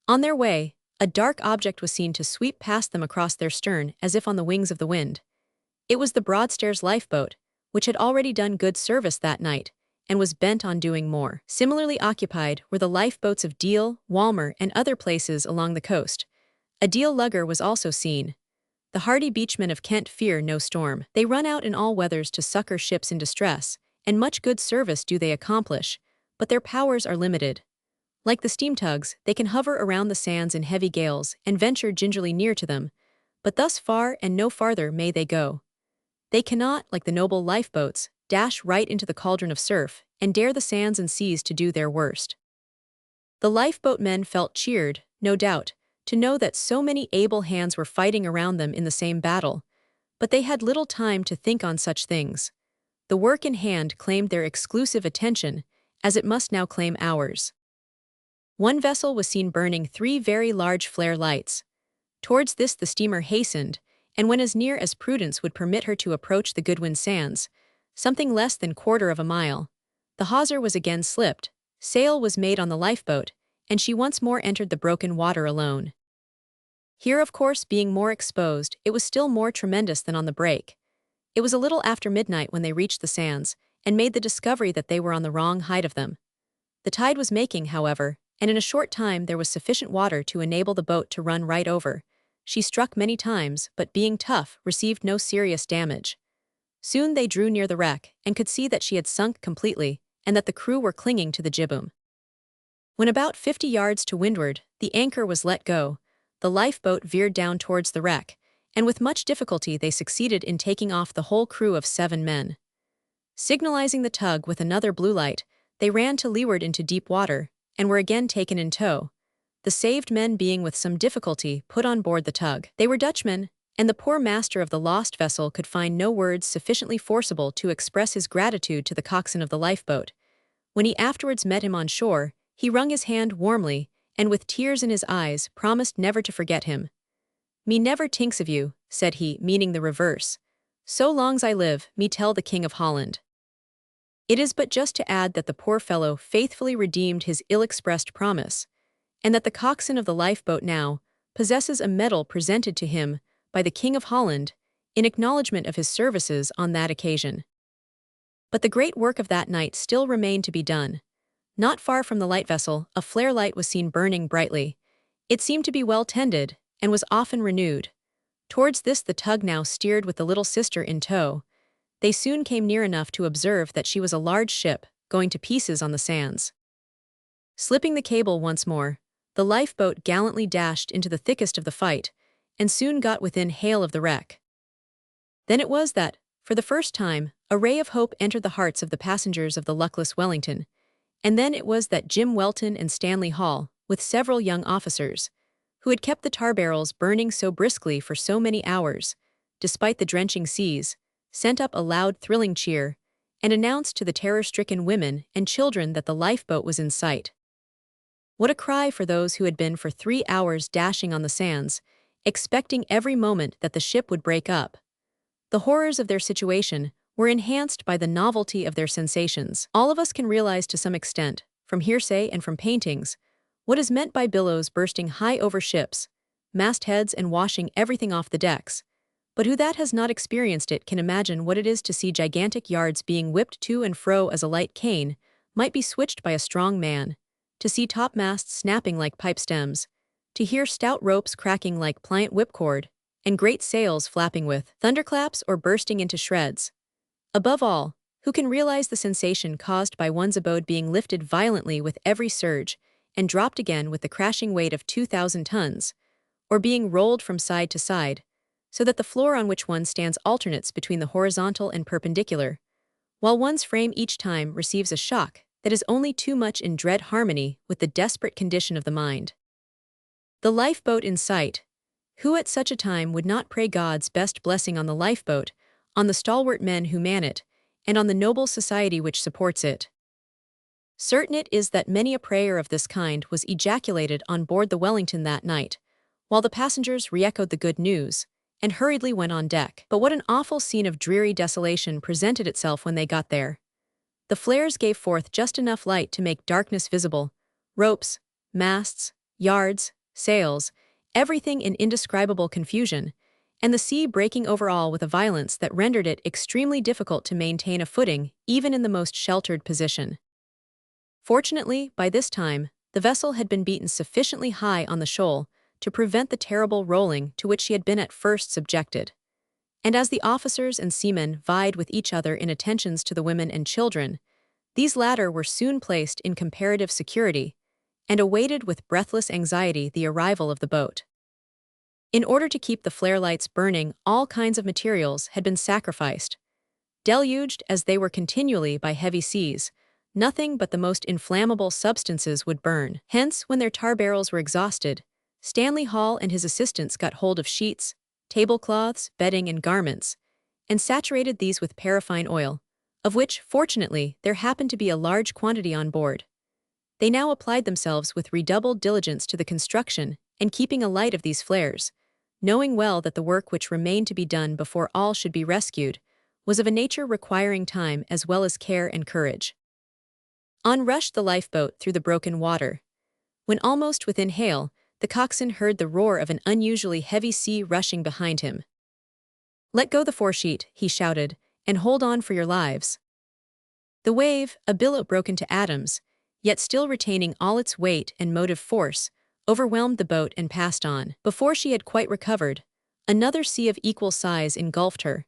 On their way, a dark object was seen to sweep past them across their stern as if on the wings of the wind. It was the Broadstairs lifeboat, which had already done good service that night, and was bent on doing more. Similarly occupied were the lifeboats of Deal, Walmer, and other places along the coast. A Deal lugger was also seen. The hardy beachmen of Kent fear no storm. They run out in all weathers to succor ships in distress, and much good service do they accomplish, but their powers are limited. Like the steam tugs, they can hover around the sands in heavy gales and venture gingerly near to them, but thus far and no farther may they go. They cannot, like the noble lifeboats, dash right into the cauldron of surf and dare the sands and seas to do their worst. The lifeboat men felt cheered, no doubt, to know that so many able hands were fighting around them in the same battle, but they had little time to think on such things. The work in hand claimed their exclusive attention, as it must now claim ours. One vessel was seen burning 3 very large flare lights. Towards this the steamer hastened, and when as near as prudence would permit her to approach the Goodwin Sands, something less than quarter of a mile, the hawser was again slipped, sail was made on the lifeboat, and she once more entered the broken water alone. Here, of course, being more exposed, it was still more tremendous than on the break. It was a little after midnight when they reached the sands, and made the discovery that they were on the wrong height of them. The tide was making, however, and in a short time there was sufficient water to enable the boat to run right over. She struck many times, but being tough, received no serious damage. Soon they drew near the wreck, and could see that she had sunk completely, and that the crew were clinging to the jibboom. When about 50 yards to windward, the anchor was let go, the lifeboat veered down towards the wreck, and with much difficulty they succeeded in taking off the whole crew of 7 men. Signalizing the tug with another blue light, they ran to leeward into deep water, and were again taken in tow, the saved men being with some difficulty put on board the tug. They were Dutchmen, and the poor master of the lost vessel could find no words sufficiently forcible to express his gratitude to the coxswain of the lifeboat. When he afterwards met him on shore, he wrung his hand warmly, and with tears in his eyes promised never to forget him. "Me never tinks of you," said he, meaning the reverse. "So long's I live, me tell the King of Holland." It is but just to add that the poor fellow faithfully redeemed his ill-expressed promise, and that the coxswain of the lifeboat now possesses a medal presented to him by the King of Holland in acknowledgment of his services on that occasion. But the great work of that night still remained to be done. Not far from the light vessel, a flare light was seen burning brightly. It seemed to be well tended, and was often renewed. Towards this the tug now steered with the little sister in tow. They soon came near enough to observe that she was a large ship, going to pieces on the sands. Slipping the cable once more, the lifeboat gallantly dashed into the thickest of the fight, and soon got within hail of the wreck. Then it was that, for the first time, a ray of hope entered the hearts of the passengers of the luckless Wellington, and then it was that Jim Welton and Stanley Hall, with several young officers, who had kept the tar barrels burning so briskly for so many hours, despite the drenching seas, sent up a loud thrilling cheer, and announced to the terror-stricken women and children that the lifeboat was in sight. What a cry for those who had been for 3 hours dashing on the sands, expecting every moment that the ship would break up. The horrors of their situation were enhanced by the novelty of their sensations. All of us can realize to some extent, from hearsay and from paintings, what is meant by billows bursting high over ships, mastheads and washing everything off the decks. But who that has not experienced it can imagine what it is to see gigantic yards being whipped to and fro as a light cane might be switched by a strong man, to see topmasts snapping like pipe stems, to hear stout ropes cracking like pliant whipcord, and great sails flapping with thunderclaps or bursting into shreds. Above all, who can realize the sensation caused by one's abode being lifted violently with every surge and dropped again with the crashing weight of 2,000 tons, or being rolled from side to side, so that the floor on which one stands alternates between the horizontal and perpendicular, while one's frame each time receives a shock that is only too much in dread harmony with the desperate condition of the mind. The lifeboat in sight. Who at such a time would not pray God's best blessing on the lifeboat, on the stalwart men who man it, and on the noble society which supports it? Certain it is that many a prayer of this kind was ejaculated on board the Wellington that night, while the passengers re-echoed the good news, and hurriedly went on deck. But what an awful scene of dreary desolation presented itself when they got there. The flares gave forth just enough light to make darkness visible, ropes, masts, yards, sails, everything in indescribable confusion, and the sea breaking over all with a violence that rendered it extremely difficult to maintain a footing even in the most sheltered position. Fortunately, by this time, the vessel had been beaten sufficiently high on the shoal to prevent the terrible rolling to which she had been at first subjected. And as the officers and seamen vied with each other in attentions to the women and children, these latter were soon placed in comparative security, and awaited with breathless anxiety the arrival of the boat. In order to keep the flare lights burning, all kinds of materials had been sacrificed. Deluged as they were continually by heavy seas, nothing but the most inflammable substances would burn. Hence, when their tar barrels were exhausted, Stanley Hall and his assistants got hold of sheets, tablecloths, bedding, and garments, and saturated these with paraffine oil, of which, fortunately, there happened to be a large quantity on board. They now applied themselves with redoubled diligence to the construction and keeping a light of these flares, knowing well that the work which remained to be done before all should be rescued was of a nature requiring time as well as care and courage. On rushed the lifeboat through the broken water. When almost within hail, the coxswain heard the roar of an unusually heavy sea rushing behind him. "Let go the foresheet," he shouted, "and hold on for your lives." The wave, a billow broken to atoms, yet still retaining all its weight and motive force, overwhelmed the boat and passed on. Before she had quite recovered, another sea of equal size engulfed her,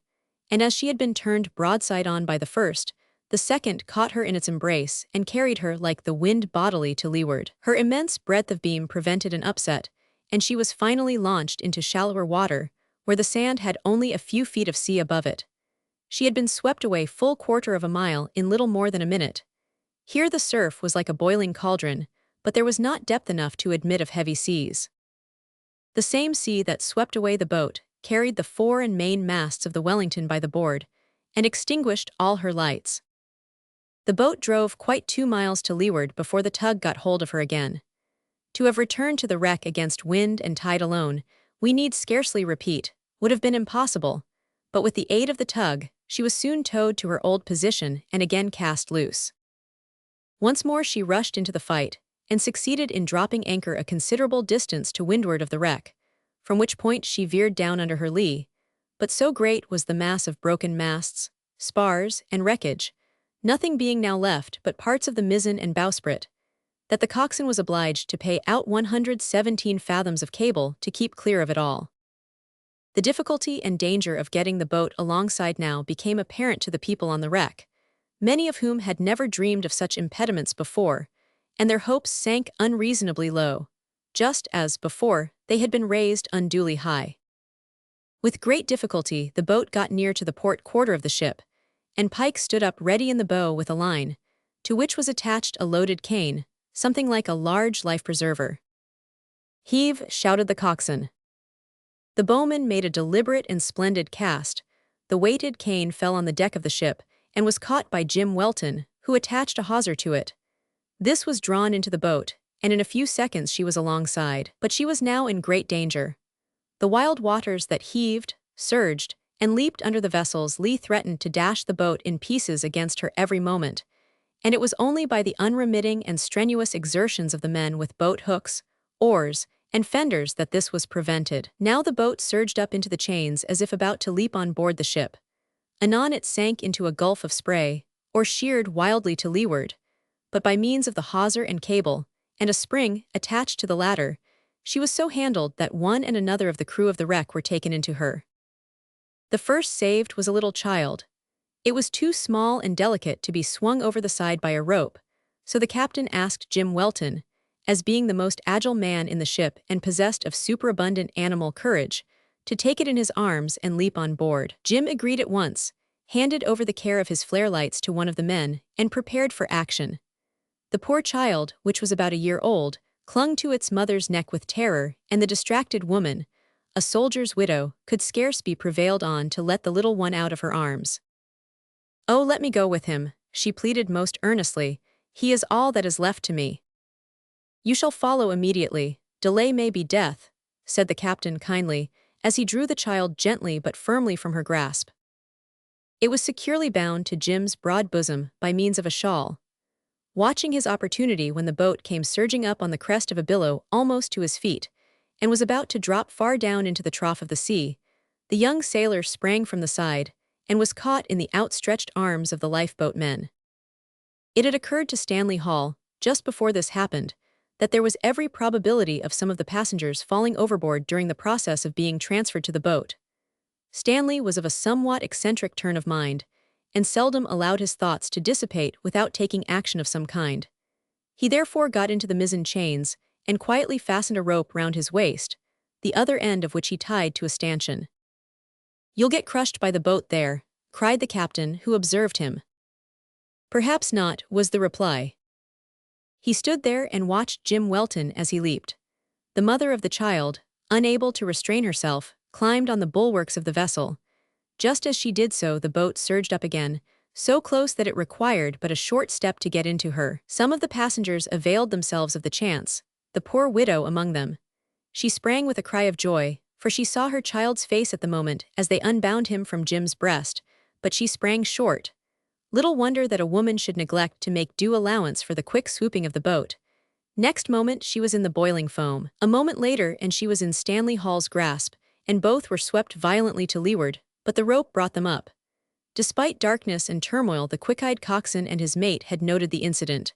and as she had been turned broadside on by the first, The second caught her in its embrace and carried her like the wind bodily to leeward. Her immense breadth of beam prevented an upset, and she was finally launched into shallower water, where the sand had only a few feet of sea above it. She had been swept away full quarter of a mile in little more than a minute. Here the surf was like a boiling cauldron, but there was not depth enough to admit of heavy seas. The same sea that swept away the boat carried the fore and main masts of the Wellington by the board, and extinguished all her lights. The boat drove quite 2 miles to leeward before the tug got hold of her again. To have returned to the wreck against wind and tide alone, we need scarcely repeat, would have been impossible, but with the aid of the tug, she was soon towed to her old position and again cast loose. Once more she rushed into the fight, and succeeded in dropping anchor a considerable distance to windward of the wreck, from which point she veered down under her lee, but so great was the mass of broken masts, spars, and wreckage, nothing being now left but parts of the mizzen and bowsprit, that the coxswain was obliged to pay out 117 fathoms of cable to keep clear of it all. The difficulty and danger of getting the boat alongside now became apparent to the people on the wreck, many of whom had never dreamed of such impediments before, and their hopes sank unreasonably low, just as, before, they had been raised unduly high. With great difficulty the boat got near to the port quarter of the ship, and Pike stood up ready in the bow with a line, to which was attached a loaded cane, something like a large life-preserver. "Heave!" shouted the coxswain. The bowman made a deliberate and splendid cast. The weighted cane fell on the deck of the ship, and was caught by Jim Welton, who attached a hawser to it. This was drawn into the boat, and in a few seconds she was alongside. But she was now in great danger. The wild waters that heaved, surged, and leaped under the vessel's lee threatened to dash the boat in pieces against her every moment, and it was only by the unremitting and strenuous exertions of the men with boat hooks, oars, and fenders that this was prevented. Now the boat surged up into the chains as if about to leap on board the ship. Anon it sank into a gulf of spray, or sheered wildly to leeward, but by means of the hawser and cable, and a spring attached to the latter, she was so handled that one and another of the crew of the wreck were taken into her. The first saved was a little child. It was too small and delicate to be swung over the side by a rope, so the captain asked Jim Welton, as being the most agile man in the ship and possessed of superabundant animal courage, to take it in his arms and leap on board. Jim agreed at once, handed over the care of his flare lights to one of the men, and prepared for action. The poor child, which was about a year old, clung to its mother's neck with terror, and the distracted woman, a soldier's widow, could scarce be prevailed on to let the little one out of her arms. "Oh, let me go with him," she pleaded most earnestly. "He is all that is left to me." "You shall follow immediately. Delay may be death," said the captain kindly, as he drew the child gently but firmly from her grasp. It was securely bound to Jim's broad bosom by means of a shawl. Watching his opportunity when the boat came surging up on the crest of a billow almost to his feet, and was about to drop far down into the trough of the sea, the young sailor sprang from the side, and was caught in the outstretched arms of the lifeboat men. It had occurred to Stanley Hall, just before this happened, that there was every probability of some of the passengers falling overboard during the process of being transferred to the boat. Stanley was of a somewhat eccentric turn of mind, and seldom allowed his thoughts to dissipate without taking action of some kind. He therefore got into the mizzen chains, and quietly fastened a rope round his waist, the other end of which he tied to a stanchion. "You'll get crushed by the boat there," cried the captain, who observed him. "Perhaps not," was the reply. He stood there and watched Jim Welton as he leaped. The mother of the child, unable to restrain herself, climbed on the bulwarks of the vessel. Just as she did so, the boat surged up again, so close that it required but a short step to get into her. Some of the passengers availed themselves of the chance, the poor widow among them. She sprang with a cry of joy, for she saw her child's face at the moment as they unbound him from Jim's breast, but she sprang short. Little wonder that a woman should neglect to make due allowance for the quick swooping of the boat. Next moment she was in the boiling foam. A moment later and she was in Stanley Hall's grasp, and both were swept violently to leeward, but the rope brought them up. Despite darkness and turmoil, the quick-eyed coxswain and his mate had noted the incident.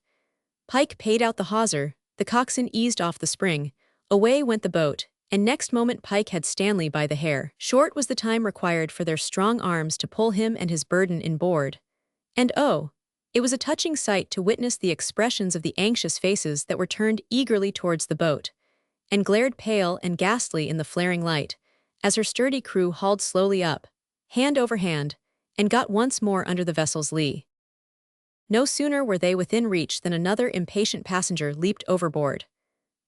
Pike paid out the hawser, the coxswain eased off the spring, away went the boat, and next moment Pike had Stanley by the hair. Short was the time required for their strong arms to pull him and his burden inboard. And oh, It was a touching sight to witness the expressions of the anxious faces that were turned eagerly towards the boat, and glared pale and ghastly in the flaring light, as her sturdy crew hauled slowly up, hand over hand, and got once more under the vessel's lee. No sooner were they within reach than another impatient passenger leaped overboard.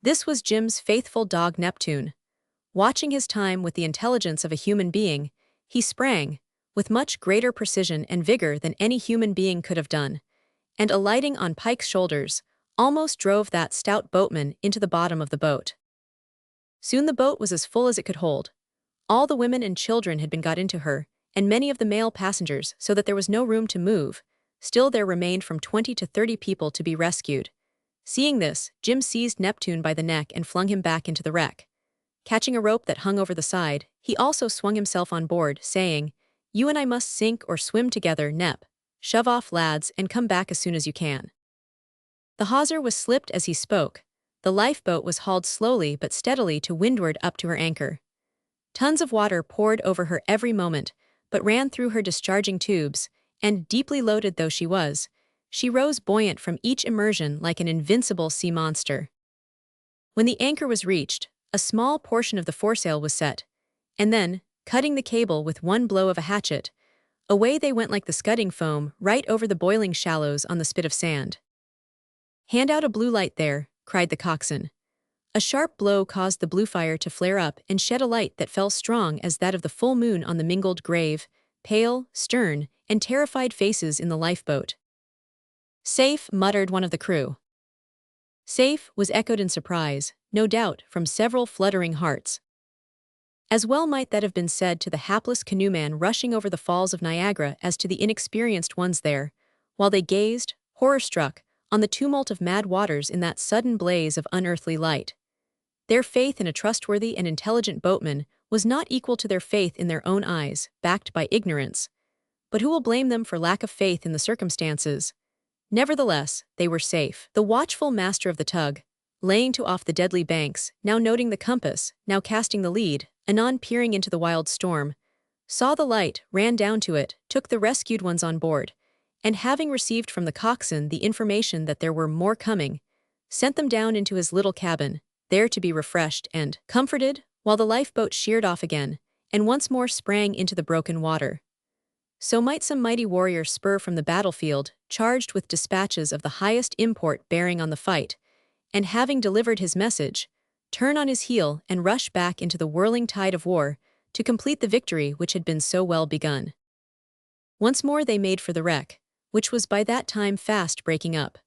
This was Jim's faithful dog Neptune. Watching his time with the intelligence of a human being, he sprang, with much greater precision and vigor than any human being could have done, and alighting on Pike's shoulders, almost drove that stout boatman into the bottom of the boat. Soon the boat was as full as it could hold. All the women and children had been got into her, and many of the male passengers, so that there was no room to move. Still there remained from 20 to 30 people to be rescued. Seeing this, Jim seized Neptune by the neck and flung him back into the wreck. Catching a rope that hung over the side, he also swung himself on board, saying, "You and I must sink or swim together, Nep. Shove off, lads, and come back as soon as you can." The hawser was slipped as he spoke. The lifeboat was hauled slowly but steadily to windward up to her anchor. Tons of water poured over her every moment, but ran through her discharging tubes, and, deeply loaded though she was, she rose buoyant from each immersion like an invincible sea monster. When the anchor was reached, a small portion of the foresail was set, and then, cutting the cable with one blow of a hatchet, away they went like the scudding foam right over the boiling shallows on the spit of sand. "Hand out a blue light there," cried the coxswain. A sharp blow caused the blue fire to flare up and shed a light that fell strong as that of the full moon on the mingled grave, pale, stern, and terrified faces in the lifeboat. "Safe," muttered one of the crew. "Safe" was echoed in surprise, no doubt, from several fluttering hearts. As well might that have been said to the hapless canoeman rushing over the falls of Niagara as to the inexperienced ones there, while they gazed, horror-struck, on the tumult of mad waters in that sudden blaze of unearthly light. Their faith in a trustworthy and intelligent boatman was not equal to their faith in their own eyes, backed by ignorance. But who will blame them for lack of faith in the circumstances? Nevertheless, they were safe. The watchful master of the tug, laying to off the deadly banks, now noting the compass, now casting the lead, anon peering into the wild storm, saw the light, ran down to it, took the rescued ones on board, and having received from the coxswain the information that there were more coming, sent them down into his little cabin, there to be refreshed and comforted, while the lifeboat sheered off again, and once more sprang into the broken water. So might some mighty warrior spur from the battlefield, charged with dispatches of the highest import bearing on the fight, and having delivered his message, turn on his heel and rush back into the whirling tide of war to complete the victory which had been so well begun. Once more they made for the wreck, which was by that time fast breaking up.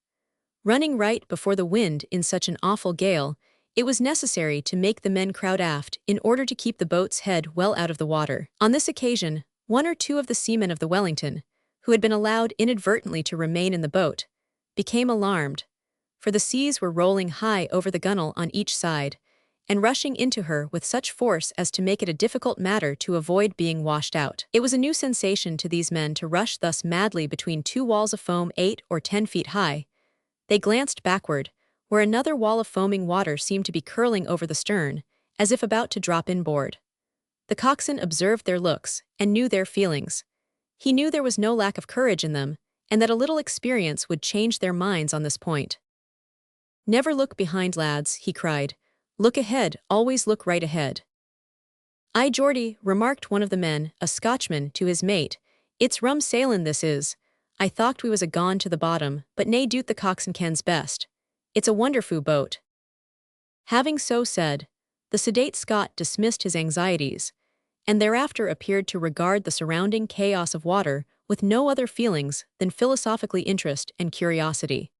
Running right before the wind in such an awful gale, it was necessary to make the men crowd aft in order to keep the boat's head well out of the water. On this occasion, one or two of the seamen of the Wellington, who had been allowed inadvertently to remain in the boat, became alarmed, for the seas were rolling high over the gunwale on each side, and rushing into her with such force as to make it a difficult matter to avoid being washed out. It was a new sensation to these men to rush thus madly between two walls of foam 8 or 10 feet high. They glanced backward, where another wall of foaming water seemed to be curling over the stern, as if about to drop inboard. The coxswain observed their looks, and knew their feelings. He knew there was no lack of courage in them, and that a little experience would change their minds on this point. "Never look behind, lads," he cried. "Look ahead, always look right ahead." "Aye, Geordie," remarked one of the men, a Scotchman, to his mate, "it's rum sailin' this is. I thocht we was a-gone to the bottom, but nae doot the coxswain kens best. It's a wonderfu' boat." Having so said, the sedate Scot dismissed his anxieties, and thereafter appeared to regard the surrounding chaos of water with no other feelings than philosophically interest and curiosity.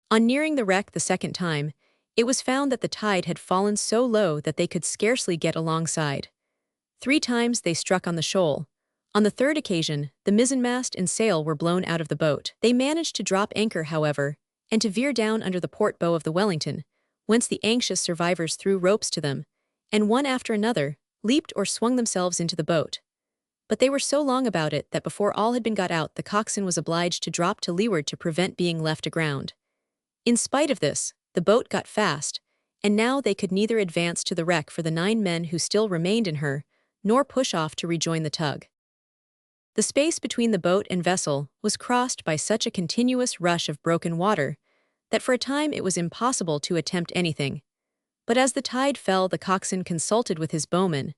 On nearing the wreck the second time, it was found that the tide had fallen so low that they could scarcely get alongside. 3 times they struck on the shoal. On the third occasion, the mizzenmast and sail were blown out of the boat. They managed to drop anchor, however, and to veer down under the port bow of the Wellington, whence the anxious survivors threw ropes to them, and one after another, leaped or swung themselves into the boat. But they were so long about it that before all had been got out the coxswain was obliged to drop to leeward to prevent being left aground. In spite of this, the boat got fast, and now they could neither advance to the wreck for the 9 men who still remained in her, nor push off to rejoin the tug. The space between the boat and vessel was crossed by such a continuous rush of broken water that for a time it was impossible to attempt anything. But as the tide fell, the coxswain consulted with his bowman,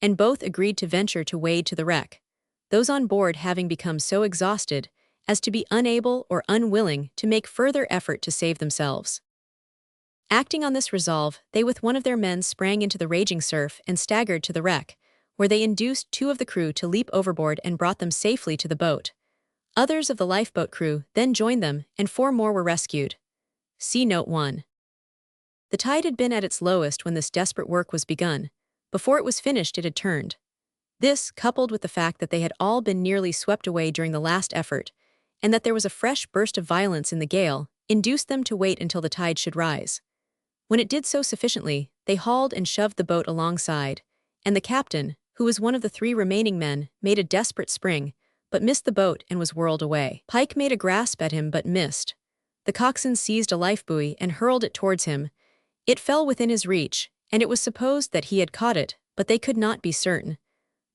and both agreed to venture to wade to the wreck, those on board having become so exhausted as to be unable or unwilling to make further effort to save themselves. Acting on this resolve, they with one of their men sprang into the raging surf and staggered to the wreck, where they induced 2 of the crew to leap overboard and brought them safely to the boat. Others of the lifeboat crew then joined them, and 4 more were rescued. See Note 1. The tide had been at its lowest when this desperate work was begun. Before it was finished, it had turned. This, coupled with the fact that they had all been nearly swept away during the last effort, and that there was a fresh burst of violence in the gale, induced them to wait until the tide should rise. When it did so sufficiently, they hauled and shoved the boat alongside, and the captain, who was one of the 3 remaining men, made a desperate spring, but missed the boat and was whirled away. Pike made a grasp at him but missed. The coxswain seized a lifebuoy and hurled it towards him. It fell within his reach, and it was supposed that he had caught it, but they could not be certain.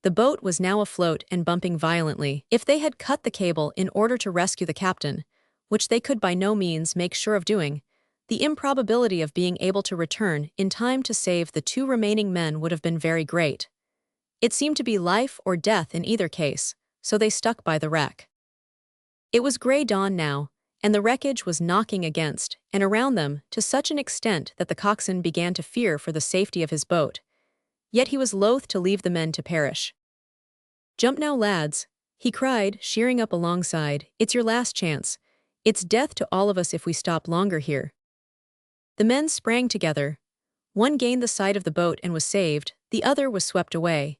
The boat was now afloat and bumping violently. If they had cut the cable in order to rescue the captain, which they could by no means make sure of doing, the improbability of being able to return in time to save the 2 remaining men would have been very great. It seemed to be life or death in either case, so they stuck by the wreck. It was gray dawn now, and the wreckage was knocking against and around them to such an extent that the coxswain began to fear for the safety of his boat. Yet he was loath to leave the men to perish. "Jump now, lads," he cried, sheering up alongside. "It's your last chance. It's death to all of us if we stop longer here." The men sprang together. One gained the side of the boat and was saved, the other was swept away.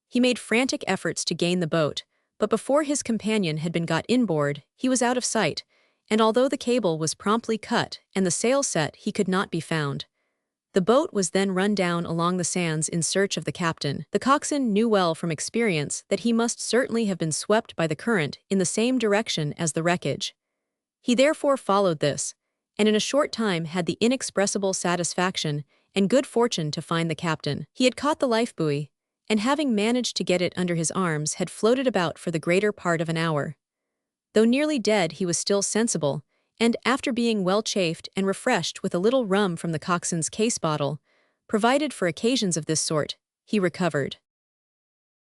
He made frantic efforts to gain the boat, but before his companion had been got inboard, he was out of sight, and although the cable was promptly cut and the sail set, he could not be found. The boat was then run down along the sands in search of the captain. The coxswain knew well from experience that he must certainly have been swept by the current in the same direction as the wreckage. He therefore followed this, and in a short time had the inexpressible satisfaction and good fortune to find the captain. He had caught the lifebuoy, and having managed to get it under his arms had floated about for the greater part of an hour. Though nearly dead, he was still sensible, and after being well chafed and refreshed with a little rum from the coxswain's case bottle, provided for occasions of this sort, he recovered.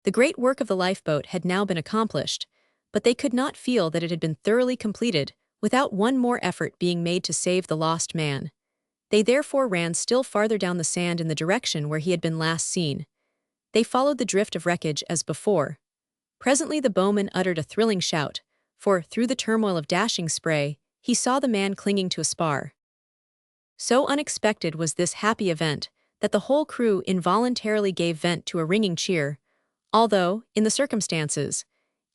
The great work of the lifeboat had now been accomplished, but they could not feel that it had been thoroughly completed without one more effort being made to save the lost man. They therefore ran still farther down the sand in the direction where he had been last seen. They followed the drift of wreckage as before. Presently the bowman uttered a thrilling shout, for, through the turmoil of dashing spray, he saw the man clinging to a spar. So unexpected was this happy event that the whole crew involuntarily gave vent to a ringing cheer, although, in the circumstances,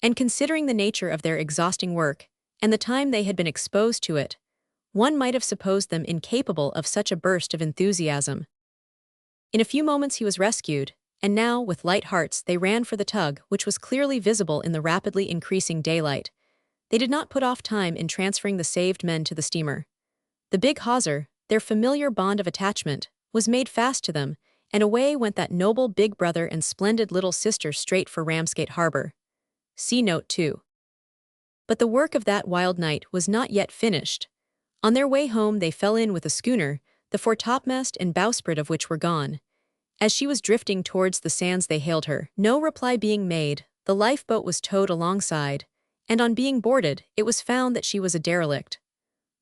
and considering the nature of their exhausting work, and the time they had been exposed to it, one might have supposed them incapable of such a burst of enthusiasm. In a few moments he was rescued, and now, with light hearts, they ran for the tug, which was clearly visible in the rapidly increasing daylight. They did not put off time in transferring the saved men to the steamer. The big hawser, their familiar bond of attachment, was made fast to them, and away went that noble big brother and splendid little sister straight for Ramsgate Harbor. See Note 2. But the work of that wild night was not yet finished. On their way home they fell in with a schooner, the foretopmast and bowsprit of which were gone. As she was drifting towards the sands they hailed her. No reply being made, the lifeboat was towed alongside, and on being boarded, it was found that she was a derelict.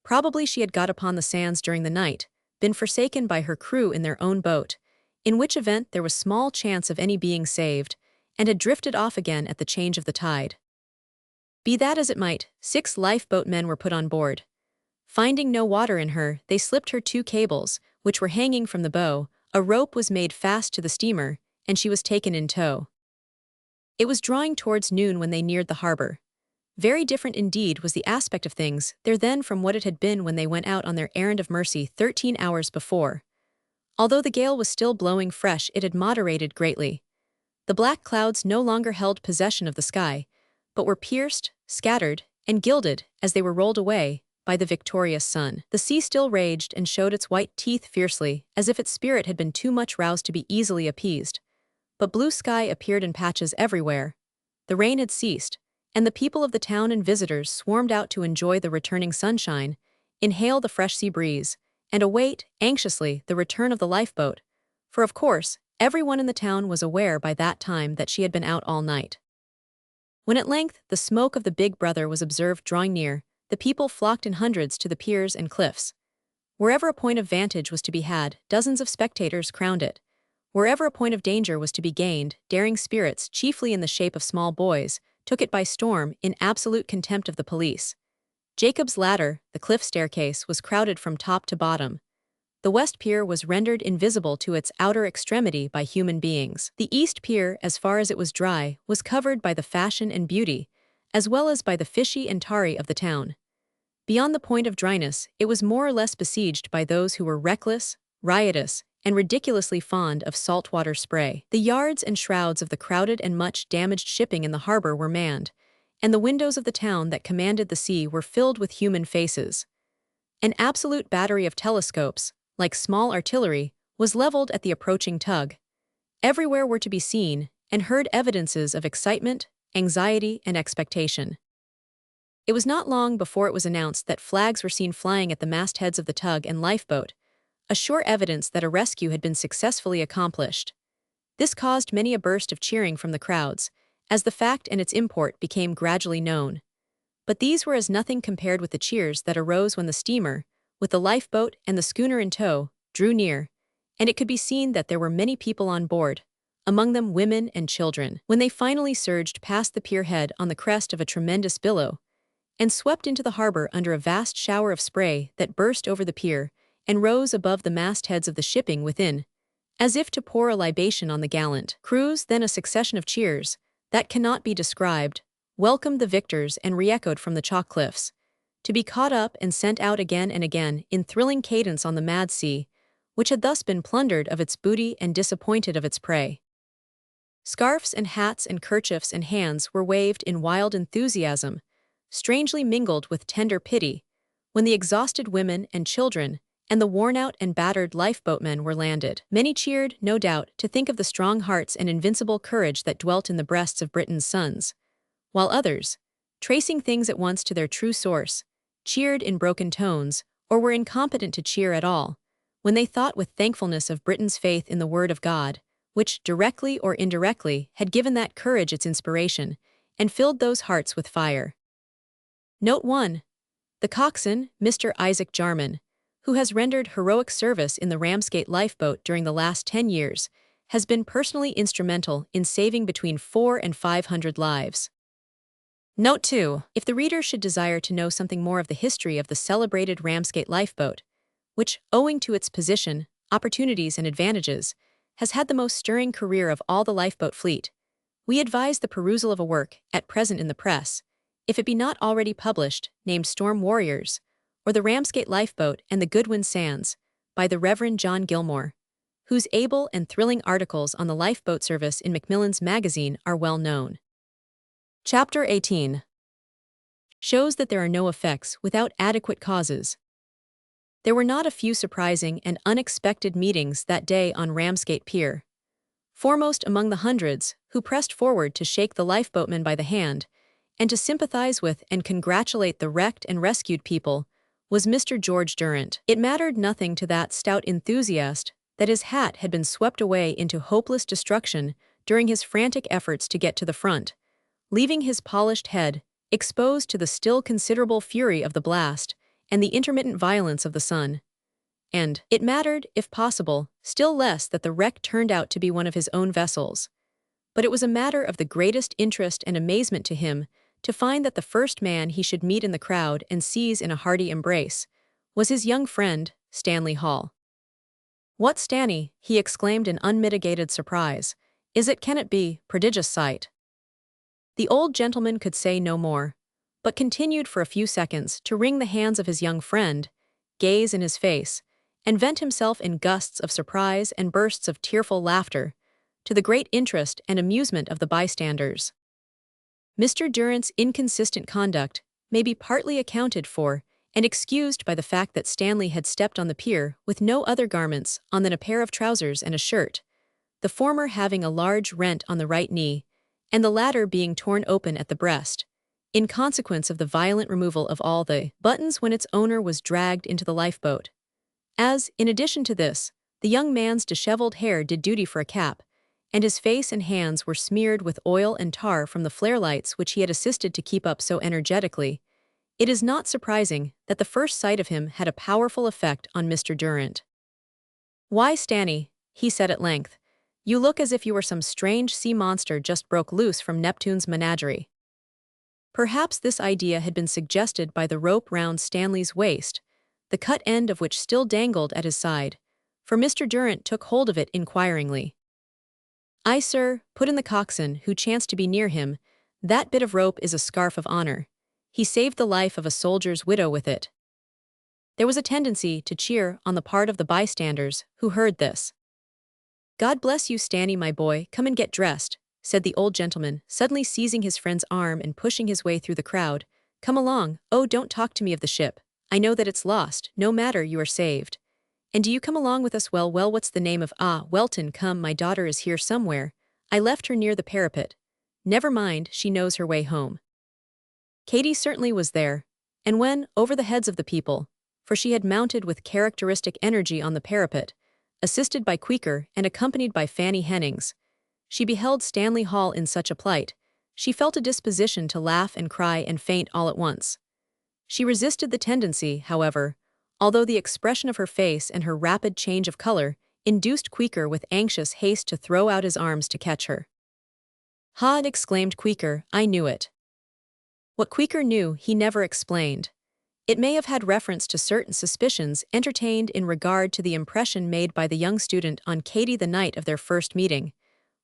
Probably she had got upon the sands during the night, been forsaken by her crew in their own boat, in which event there was small chance of any being saved, and had drifted off again at the change of the tide. Be that as it might, 6 lifeboat men were put on board. Finding no water in her, they slipped her 2 cables, which were hanging from the bow. A rope was made fast to the steamer, and she was taken in tow. It was drawing towards noon when they neared the harbor. Very different indeed was the aspect of things there then from what it had been when they went out on their errand of mercy 13 hours before. Although the gale was still blowing fresh, it had moderated greatly. The black clouds no longer held possession of the sky, but were pierced, scattered, and gilded, as they were rolled away, by the victorious sun. The sea still raged and showed its white teeth fiercely, as if its spirit had been too much roused to be easily appeased. But blue sky appeared in patches everywhere. the rain had ceased, and the people of the town and visitors swarmed out to enjoy the returning sunshine, inhale the fresh sea breeze, and await, anxiously, the return of the lifeboat, for of course, everyone in the town was aware by that time that she had been out all night. When at length the smoke of the Big Brother was observed drawing near, the people flocked in hundreds to the piers and cliffs. Wherever a point of vantage was to be had, dozens of spectators crowned it. Wherever a point of danger was to be gained, daring spirits, chiefly in the shape of small boys, took it by storm in absolute contempt of the police. Jacob's Ladder, the cliff staircase, was crowded from top to bottom. The West Pier was rendered invisible to its outer extremity by human beings. The East Pier, as far as it was dry, was covered by the fashion and beauty, as well as by the fishy and tarry of the town. Beyond the point of dryness, it was more or less besieged by those who were reckless, riotous, and ridiculously fond of saltwater spray. The yards and shrouds of the crowded and much damaged shipping in the harbor were manned, and the windows of the town that commanded the sea were filled with human faces. An absolute battery of telescopes, like small artillery, was leveled at the approaching tug. Everywhere were to be seen and heard evidences of excitement, anxiety, and expectation. It was not long before it was announced that flags were seen flying at the mastheads of the tug and lifeboat, a sure evidence that a rescue had been successfully accomplished. This caused many a burst of cheering from the crowds, as the fact and its import became gradually known. But these were as nothing compared with the cheers that arose when the steamer, with the lifeboat and the schooner in tow, drew near, and it could be seen that there were many people on board, among them women and children. When they finally surged past the pier head on the crest of a tremendous billow, and swept into the harbor under a vast shower of spray that burst over the pier and rose above the mastheads of the shipping within, as if to pour a libation on the gallant crews, then a succession of cheers, that cannot be described, welcomed the victors and re-echoed from the chalk cliffs, to be caught up and sent out again and again in thrilling cadence on the mad sea, which had thus been plundered of its booty and disappointed of its prey. Scarfs and hats and kerchiefs and hands were waved in wild enthusiasm, strangely mingled with tender pity, when the exhausted women and children and the worn-out and battered lifeboatmen were landed. Many cheered, no doubt, to think of the strong hearts and invincible courage that dwelt in the breasts of Britain's sons, while others, tracing things at once to their true source, cheered in broken tones, or were incompetent to cheer at all, when they thought with thankfulness of Britain's faith in the word of God, which, directly or indirectly, had given that courage its inspiration, and filled those hearts with fire. Note 1. The coxswain, Mr. Isaac Jarman, who has rendered heroic service in the Ramsgate lifeboat during the last 10 years, has been personally instrumental in saving between 400 and 500 lives. Note 2. If the reader should desire to know something more of the history of the celebrated Ramsgate lifeboat, which, owing to its position, opportunities, and advantages, has had the most stirring career of all the lifeboat fleet, we advise the perusal of a work, at present in the press, if it be not already published, named Storm Warriors, or the Ramsgate Lifeboat and the Goodwin Sands, by the Reverend John Gilmore, whose able and thrilling articles on the lifeboat service in Macmillan's magazine are well known. Chapter 18 shows that there are no effects without adequate causes. There were not a few surprising and unexpected meetings that day on Ramsgate Pier. Foremost among the hundreds who pressed forward to shake the lifeboatmen by the hand and to sympathize with and congratulate the wrecked and rescued people was Mr. George Durrant. It mattered nothing to that stout enthusiast that his hat had been swept away into hopeless destruction during his frantic efforts to get to the front, leaving his polished head exposed to the still considerable fury of the blast and the intermittent violence of the sun. And it mattered, if possible, still less that the wreck turned out to be one of his own vessels. But it was a matter of the greatest interest and amazement to him to find that the first man he should meet in the crowd and seize in a hearty embrace was his young friend, Stanley Hall. "What, Stanny?" he exclaimed in unmitigated surprise. "Is it, can it be, prodigious sight?" The old gentleman could say no more, but continued for a few seconds to wring the hands of his young friend, gaze in his face, and vent himself in gusts of surprise and bursts of tearful laughter, to the great interest and amusement of the bystanders. Mr. Durrant's inconsistent conduct may be partly accounted for and excused by the fact that Stanley had stepped on the pier with no other garments on than a pair of trousers and a shirt, the former having a large rent on the right knee, and the latter being torn open at the breast, in consequence of the violent removal of all the buttons when its owner was dragged into the lifeboat. As, in addition to this, the young man's disheveled hair did duty for a cap, and his face and hands were smeared with oil and tar from the flare lights which he had assisted to keep up so energetically, it is not surprising that the first sight of him had a powerful effect on Mr. Durrant. "Why, Stanny," he said at length, "you look as if you were some strange sea monster just broke loose from Neptune's menagerie." Perhaps this idea had been suggested by the rope round Stanley's waist, the cut end of which still dangled at his side, for Mr. Durrant took hold of it inquiringly. "Aye, sir," put in the coxswain, who chanced to be near him, "that bit of rope is a scarf of honor. He saved the life of a soldier's widow with it." There was a tendency to cheer on the part of the bystanders who heard this. "God bless you, Stanny, my boy, come and get dressed," said the old gentleman, suddenly seizing his friend's arm and pushing his way through the crowd. "Come along, oh, don't talk to me of the ship. I know that it's lost, no matter, you are saved. And do you come along with us? Well, what's the name of— Welton, come, my daughter is here somewhere. I left her near the parapet. Never mind, she knows her way home." Katy certainly was there, and when, over the heads of the people, for she had mounted with characteristic energy on the parapet, assisted by Queequor and accompanied by Fanny Hennings, she beheld Stanley Hall in such a plight, she felt a disposition to laugh and cry and faint all at once. She resisted the tendency, however, although the expression of her face and her rapid change of color induced Queequor with anxious haste to throw out his arms to catch her. "Ha!" exclaimed Queequor, "I knew it." What Queequor knew he never explained. It may have had reference to certain suspicions entertained in regard to the impression made by the young student on Katy the night of their first meeting.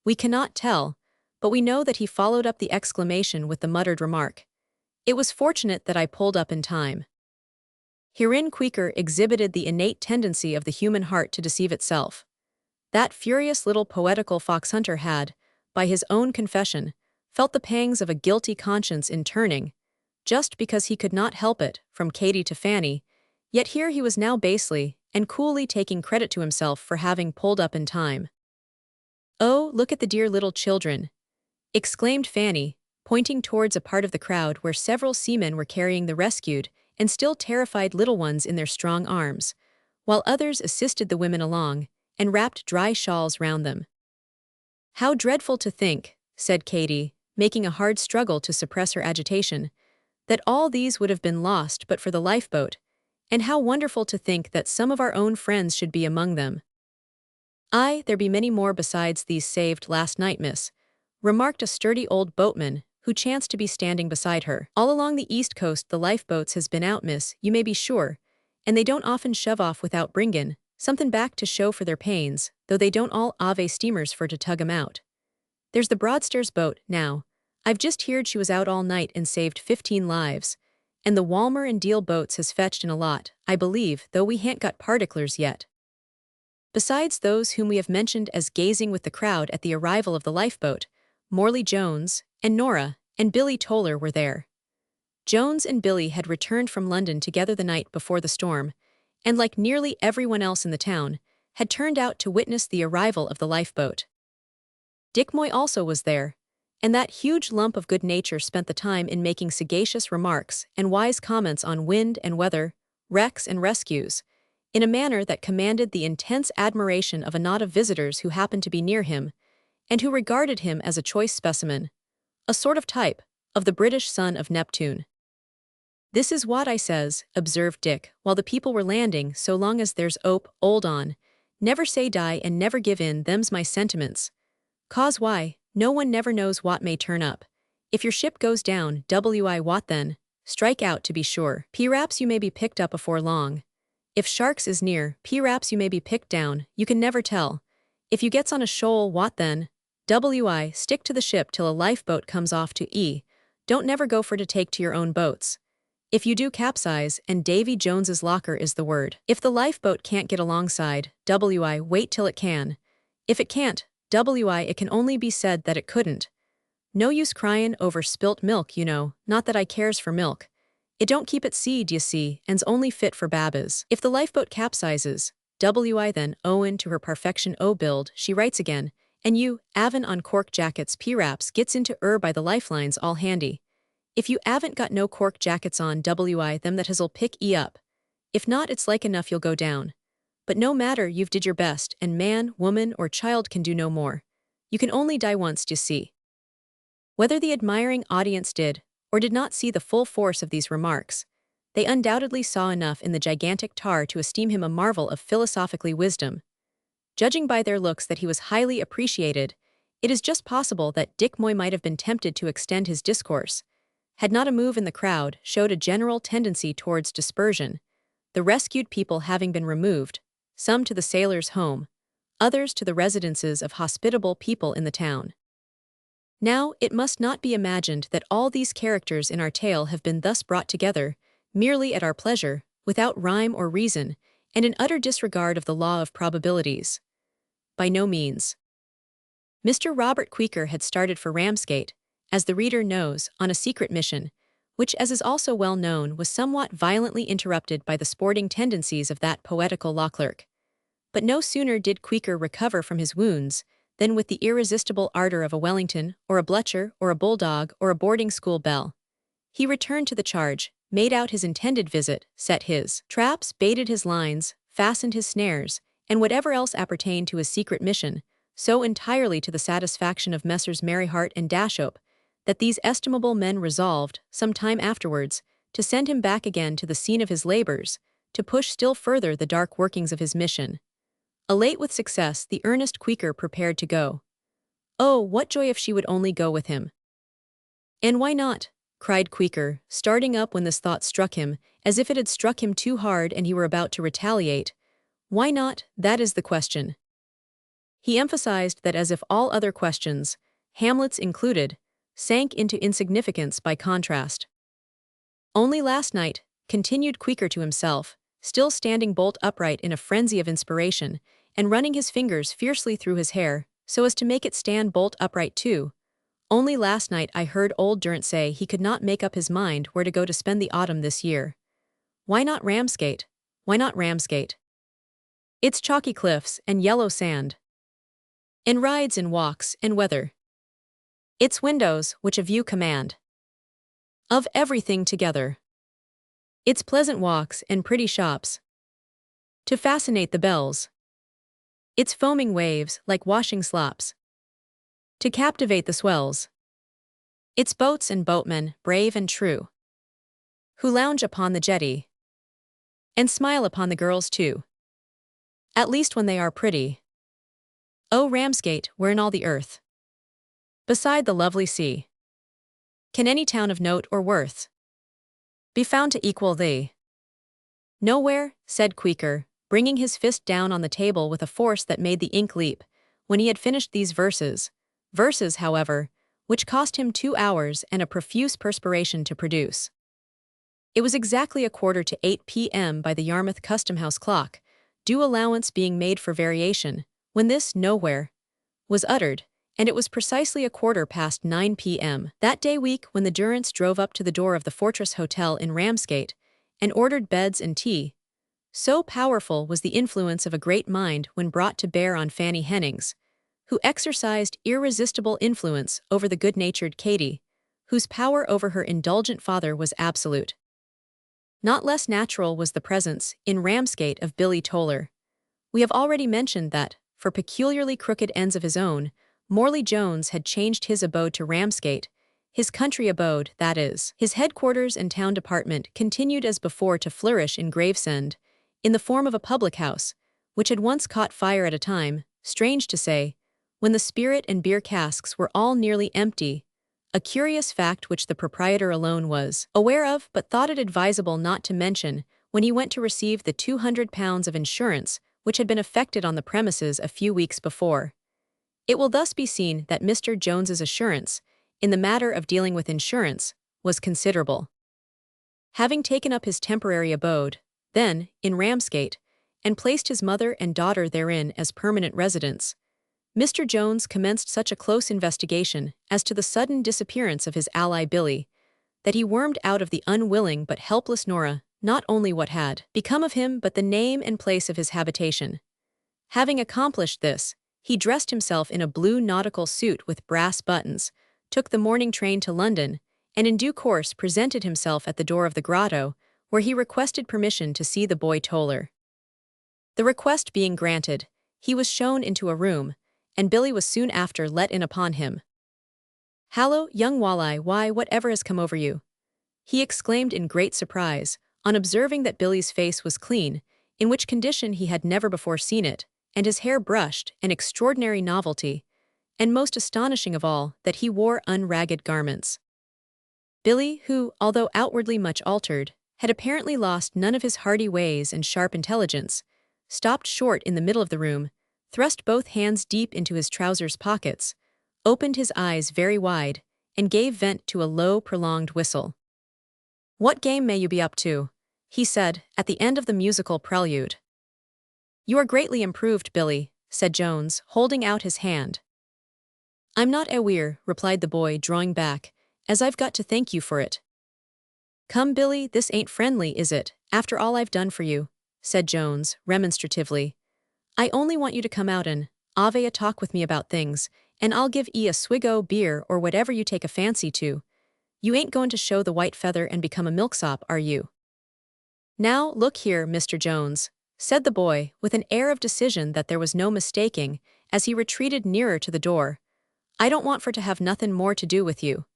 We cannot tell, but we know that he followed up the exclamation with the muttered remark, "It was fortunate that I pulled up in time." Herein Queequor exhibited the innate tendency of the human heart to deceive itself. That furious little poetical foxhunter had, by his own confession, felt the pangs of a guilty conscience in turning, just because he could not help it, from Katy to Fanny, yet here he was now basely and coolly taking credit to himself for having pulled up in time. "Oh, look at the dear little children," exclaimed Fanny, pointing towards a part of the crowd where several seamen were carrying the rescued and still terrified little ones in their strong arms, while others assisted the women along and wrapped dry shawls round them. "How dreadful to think," said Katy, making a hard struggle to suppress her agitation, "that all these would have been lost but for the lifeboat, and how wonderful to think that some of our own friends should be among them." "Aye, there be many more besides these saved last night, miss," remarked a sturdy old boatman who chanced to be standing beside her. "All along the east coast the lifeboats has been out, miss, you may be sure, and they don't often shove off without bringin' somethin' back to show for their pains, though they don't all ave steamers for to tug 'em out. There's the Broadstairs boat, now. I've just heard she was out all night and saved 15 lives, and the Walmer and Deal boats has fetched in a lot, I believe, though we han't got particulars yet." Besides those whom we have mentioned as gazing with the crowd at the arrival of the lifeboat, Morley Jones, and Nora, and Billy Toller were there. Jones and Billy had returned from London together the night before the storm, and like nearly everyone else in the town, had turned out to witness the arrival of the lifeboat. Dick Moy also was there, and that huge lump of good nature spent the time in making sagacious remarks and wise comments on wind and weather, wrecks and rescues, in a manner that commanded the intense admiration of a knot of visitors who happened to be near him, and who regarded him as a choice specimen, a sort of type, of the British son of Neptune. "This is what I says," observed Dick, while the people were landing, "so long as there's 'ope, 'old on. Never say die and never give in, them's my sentiments. 'Cause why, no one never knows what may turn up. If your ship goes down, what then? Strike out to be sure. P'raps you may be picked up afore long. If sharks is near, p'raps you may be picked down, you can never tell. If you gets on a shoal, what then? Stick to the ship till a lifeboat comes off to don't never go for to take to your own boats. If you do capsize, and Davy Jones's locker is the word. If the lifeboat can't get alongside, wait till it can. If it can't, it can only be said that it couldn't. No use cryin' over spilt milk, you know, not that I cares for milk. It don't keep at sea, d'ye see, and's only fit for babbas. If the lifeboat capsizes, then, owin' to her perfection o' build, she writes again, And you, aven on cork jackets p-raps gets into by the lifelines all handy. If you aven't got no cork jackets on wi them that has'll pick up. If not it's like enough you'll go down. But no matter you've did your best and man, woman or child can do no more. You can only die once to see. Whether the admiring audience did or did not see the full force of these remarks, they undoubtedly saw enough in the gigantic tar to esteem him a marvel of philosophically wisdom. Judging by their looks that he was highly appreciated, it is just possible that Dick Moy might have been tempted to extend his discourse, had not a move in the crowd showed a general tendency towards dispersion, the rescued people having been removed, some to the sailors' home, others to the residences of hospitable people in the town. Now, it must not be imagined that all these characters in our tale have been thus brought together, merely at our pleasure, without rhyme or reason, and in utter disregard of the law of probabilities. By no means. Mr. Robert Queequer had started for Ramsgate, as the reader knows, on a secret mission, which, as is also well known, was somewhat violently interrupted by the sporting tendencies of that poetical law clerk. But no sooner did Queequer recover from his wounds than, with the irresistible ardor of a Wellington, or a Bletcher, or a bulldog, or a boarding-school belle, he returned to the charge, made out his intended visit, set his traps, baited his lines, fastened his snares, and whatever else appertained to his secret mission, so entirely to the satisfaction of Messrs. Merryheart and Dashope, that these estimable men resolved, some time afterwards, to send him back again to the scene of his labors, to push still further the dark workings of his mission. Elate with success, the earnest Queequer prepared to go. Oh, what joy if she would only go with him! And why not? Cried Queequer, starting up when this thought struck him, as if it had struck him too hard and he were about to retaliate. Why not, that is the question. He emphasized that as if all other questions, Hamlet's included, sank into insignificance by contrast. Only last night, continued Queequer to himself, still standing bolt upright in a frenzy of inspiration, and running his fingers fiercely through his hair, so as to make it stand bolt upright too. Only last night I heard old Durrant say he could not make up his mind where to go to spend the autumn this year. Why not Ramsgate? Why not Ramsgate? Its chalky cliffs and yellow sand. And rides and walks and weather. Its windows, which a view command. Of everything together. Its pleasant walks and pretty shops. To fascinate the belles. Its foaming waves like washing slops. To captivate the swells. Its boats and boatmen, brave and true. Who lounge upon the jetty. And smile upon the girls too. At least when they are pretty. O Ramsgate, where in all the earth, beside the lovely sea, can any town of note or worth be found to equal thee? Nowhere, said Queequer, bringing his fist down on the table with a force that made the ink leap, when he had finished these verses, however, which cost him 2 hours and a profuse perspiration to produce. It was exactly 7:45 p.m. by the Yarmouth Custom House clock, due allowance being made for variation, when this "nowhere" was uttered, and it was precisely 9:15 p.m. that day week when the Durrants drove up to the door of the Fortress Hotel in Ramsgate and ordered beds and tea. So powerful was the influence of a great mind when brought to bear on Fanny Hennings, who exercised irresistible influence over the good-natured Katy, whose power over her indulgent father was absolute. Not less natural was the presence, in Ramsgate, of Billy Toller. We have already mentioned that, for peculiarly crooked ends of his own, Morley Jones had changed his abode to Ramsgate. His country abode, that is. His headquarters and town department continued as before to flourish in Gravesend, in the form of a public house, which had once caught fire at a time, strange to say, when the spirit and beer casks were all nearly empty, a curious fact which the proprietor alone was aware of but thought it advisable not to mention when he went to receive the £200 of insurance which had been effected on the premises a few weeks before. It will thus be seen that Mr. Jones's assurance, in the matter of dealing with insurance, was considerable. Having taken up his temporary abode, then, in Ramsgate, and placed his mother and daughter therein as permanent residents, Mr. Jones commenced such a close investigation as to the sudden disappearance of his ally Billy, that he wormed out of the unwilling but helpless Nora not only what had become of him but the name and place of his habitation. Having accomplished this, He dressed himself in a blue nautical suit with brass buttons, took the morning train to London, and in due course presented himself at the door of the grotto, where he requested permission to see the boy Toller. The request being granted, he was shown into a room, and Billy was soon after let in upon him. "Hallo, young walleye, why, whatever has come over you?" he exclaimed in great surprise, on observing that Billy's face was clean, in which condition he had never before seen it, and his hair brushed, an extraordinary novelty, and most astonishing of all, that he wore unragged garments. Billy, who, although outwardly much altered, had apparently lost none of his hearty ways and sharp intelligence, stopped short in the middle of the room, thrust both hands deep into his trousers' pockets, opened his eyes very wide, and gave vent to a low, prolonged whistle. "What game may you be up to?" he said, at the end of the musical prelude. "You are greatly improved, Billy," said Jones, holding out his hand. "I'm not aweer," replied the boy, drawing back, "as I've got to thank you for it." "Come, Billy, this ain't friendly, is it, after all I've done for you?" said Jones, remonstratively. "I only want you to come out and ave a talk with me about things, and I'll give 'ee a swig o' beer or whatever you take a fancy to. You ain't going to show the white feather and become a milksop, are you?" "Now, look here, Mr. Jones," said the boy, with an air of decision that there was no mistaking, as he retreated nearer to the door. "I don't want for to have nothin' more to do with you.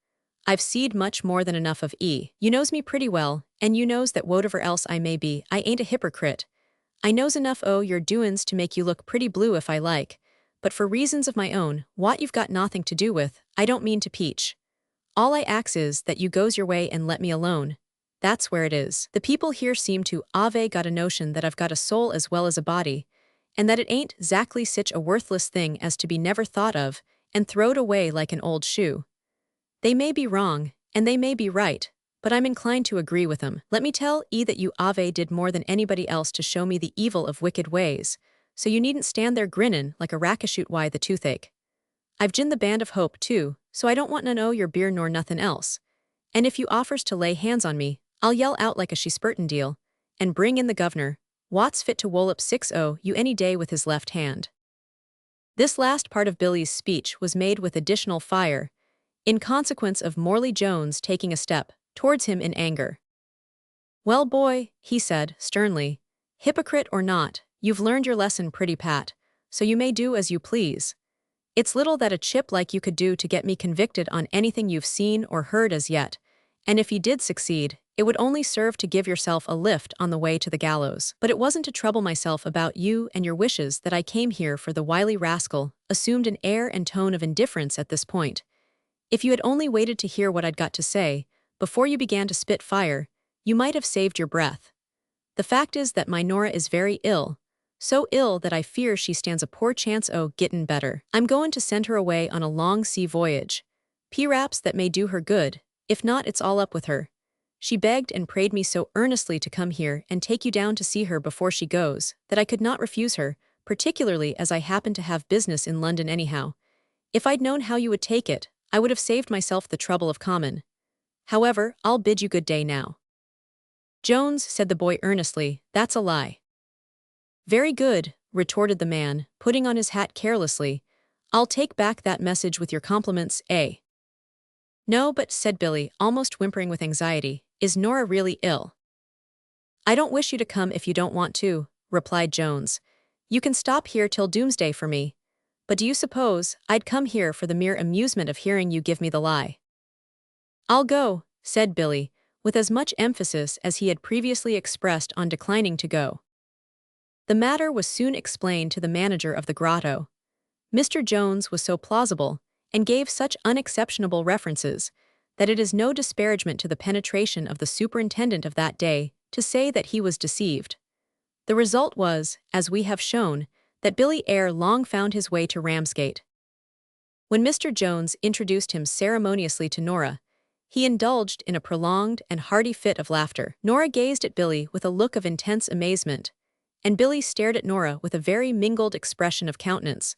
I've seed much more than enough of 'ee. You knows me pretty well, and you knows that whatever else I may be, I ain't a hypocrite. I knows enough o' your doin's to make you look pretty blue if I like, but for reasons of my own, what you've got nothing to do with, I don't mean to peach. All I ax is that you goes your way and let me alone. That's where it is. The people here seem to ave got a notion that I've got a soul as well as a body, and that it ain't zactly sich a worthless thing as to be never thought of and throwed away like an old shoe. They may be wrong, and they may be right, but I'm inclined to agree with 'em. Let me tell 'ee that you ave did more than anybody else to show me the evil of wicked ways, so you needn't stand there grinnin' like a rackashoot the toothache. I've gin the band of hope, too, so I don't want none o' your beer nor nothin' else, and if you offers to lay hands on me, I'll yell out like a she-spurtin' deal, and bring in the governor, wot's fit to wollop 6 o' you any day with his left hand." This last part of Billy's speech was made with additional fire, in consequence of Morley Jones taking a step towards him in anger. "Well, boy," he said, sternly, "hypocrite or not, you've learned your lesson pretty pat, so you may do as you please. It's little that a chip like you could do to get me convicted on anything you've seen or heard as yet, and if you did succeed, it would only serve to give yourself a lift on the way to the gallows. But it wasn't to trouble myself about you and your wishes that I came here." For the wily rascal assumed an air and tone of indifference at this point. "If you had only waited to hear what I'd got to say, before you began to spit fire, you might have saved your breath. The fact is that my Nora is very ill, so ill that I fear she stands a poor chance o' gittin' better. I'm goin' to send her away on a long sea voyage. P'raps that may do her good, if not it's all up with her. She begged and prayed me so earnestly to come here and take you down to see her before she goes, that I could not refuse her, particularly as I happen to have business in London anyhow. If I'd known how you would take it, I would have saved myself the trouble of common. However, I'll bid you good day now." "Jones," said the boy earnestly, "that's a lie." "Very good," retorted the man, putting on his hat carelessly. "I'll take back that message with your compliments, eh?" "No, but," said Billy, almost whimpering with anxiety, "is Nora really ill?" "I don't wish you to come if you don't want to," replied Jones. "You can stop here till doomsday for me. But do you suppose I'd come here for the mere amusement of hearing you give me the lie?" "I'll go," said Billy, with as much emphasis as he had previously expressed on declining to go. The matter was soon explained to the manager of the grotto. Mr. Jones was so plausible, and gave such unexceptionable references, that it is no disparagement to the penetration of the superintendent of that day to say that he was deceived. The result was, as we have shown, that Billy ere long found his way to Ramsgate. When Mr. Jones introduced him ceremoniously to Nora, he indulged in a prolonged and hearty fit of laughter. Nora gazed at Billy with a look of intense amazement, and Billy stared at Nora with a very mingled expression of countenance,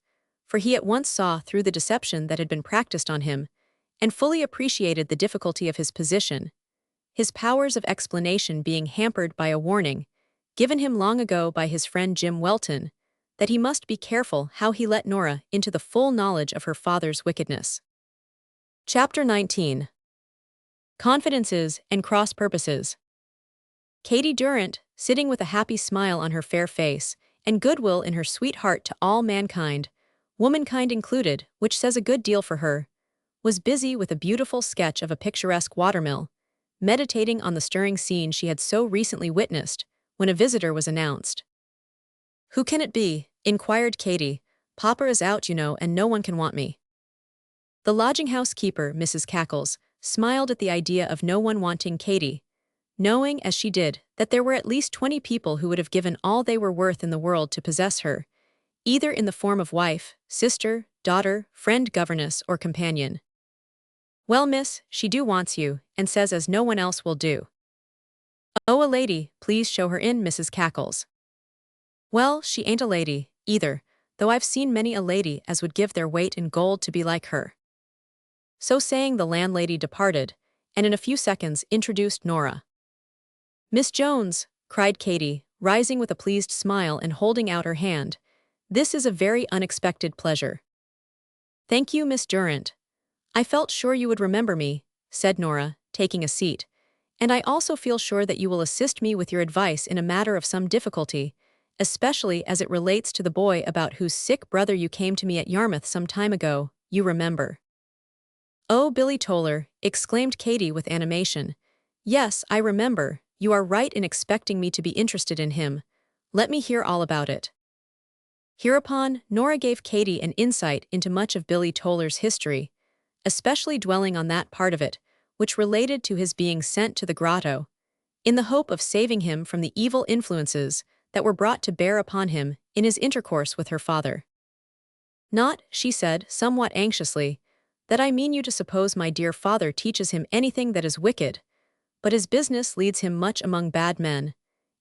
for he at once saw through the deception that had been practiced on him, and fully appreciated the difficulty of his position, his powers of explanation being hampered by a warning, given him long ago by his friend Jim Welton, that he must be careful how he let Nora into the full knowledge of her father's wickedness. Chapter 19. Confidences and Cross-Purposes. Katie Durrant, sitting with a happy smile on her fair face, and goodwill in her sweet heart to all mankind, womankind included, which says a good deal for her, was busy with a beautiful sketch of a picturesque watermill, meditating on the stirring scene she had so recently witnessed, when a visitor was announced. "Who can it be?" inquired Katie. "Papa is out, you know, and no one can want me." The lodging-house keeper, Mrs. Cackles, smiled at the idea of no one wanting Katie, knowing, as she did, that there were at least 20 people who would have given all they were worth in the world to possess her, either in the form of wife, sister, daughter, friend, governess, or companion. "Well, miss, she do wants you, and says as no one else will do." "Oh, a lady, please show her in, Mrs. Cackles." "Well, she ain't a lady, either, though I've seen many a lady as would give their weight in gold to be like her." So saying, the landlady departed, and in a few seconds introduced Nora. "Miss Jones," cried Katie, rising with a pleased smile and holding out her hand, "this is a very unexpected pleasure." "Thank you, Miss Durrant. I felt sure you would remember me," said Nora, taking a seat, "and I also feel sure that you will assist me with your advice in a matter of some difficulty, especially as it relates to the boy about whose sick brother you came to me at Yarmouth some time ago, you remember." "Oh, Billy Toller," exclaimed Katie with animation. "Yes, I remember. You are right in expecting me to be interested in him. Let me hear all about it." Hereupon, Nora gave Katie an insight into much of Billy Toller's history, especially dwelling on that part of it which related to his being sent to the grotto, in the hope of saving him from the evil influences that were brought to bear upon him in his intercourse with her father. "Not," she said, somewhat anxiously, "that I mean you to suppose my dear father teaches him anything that is wicked, but his business leads him much among bad men,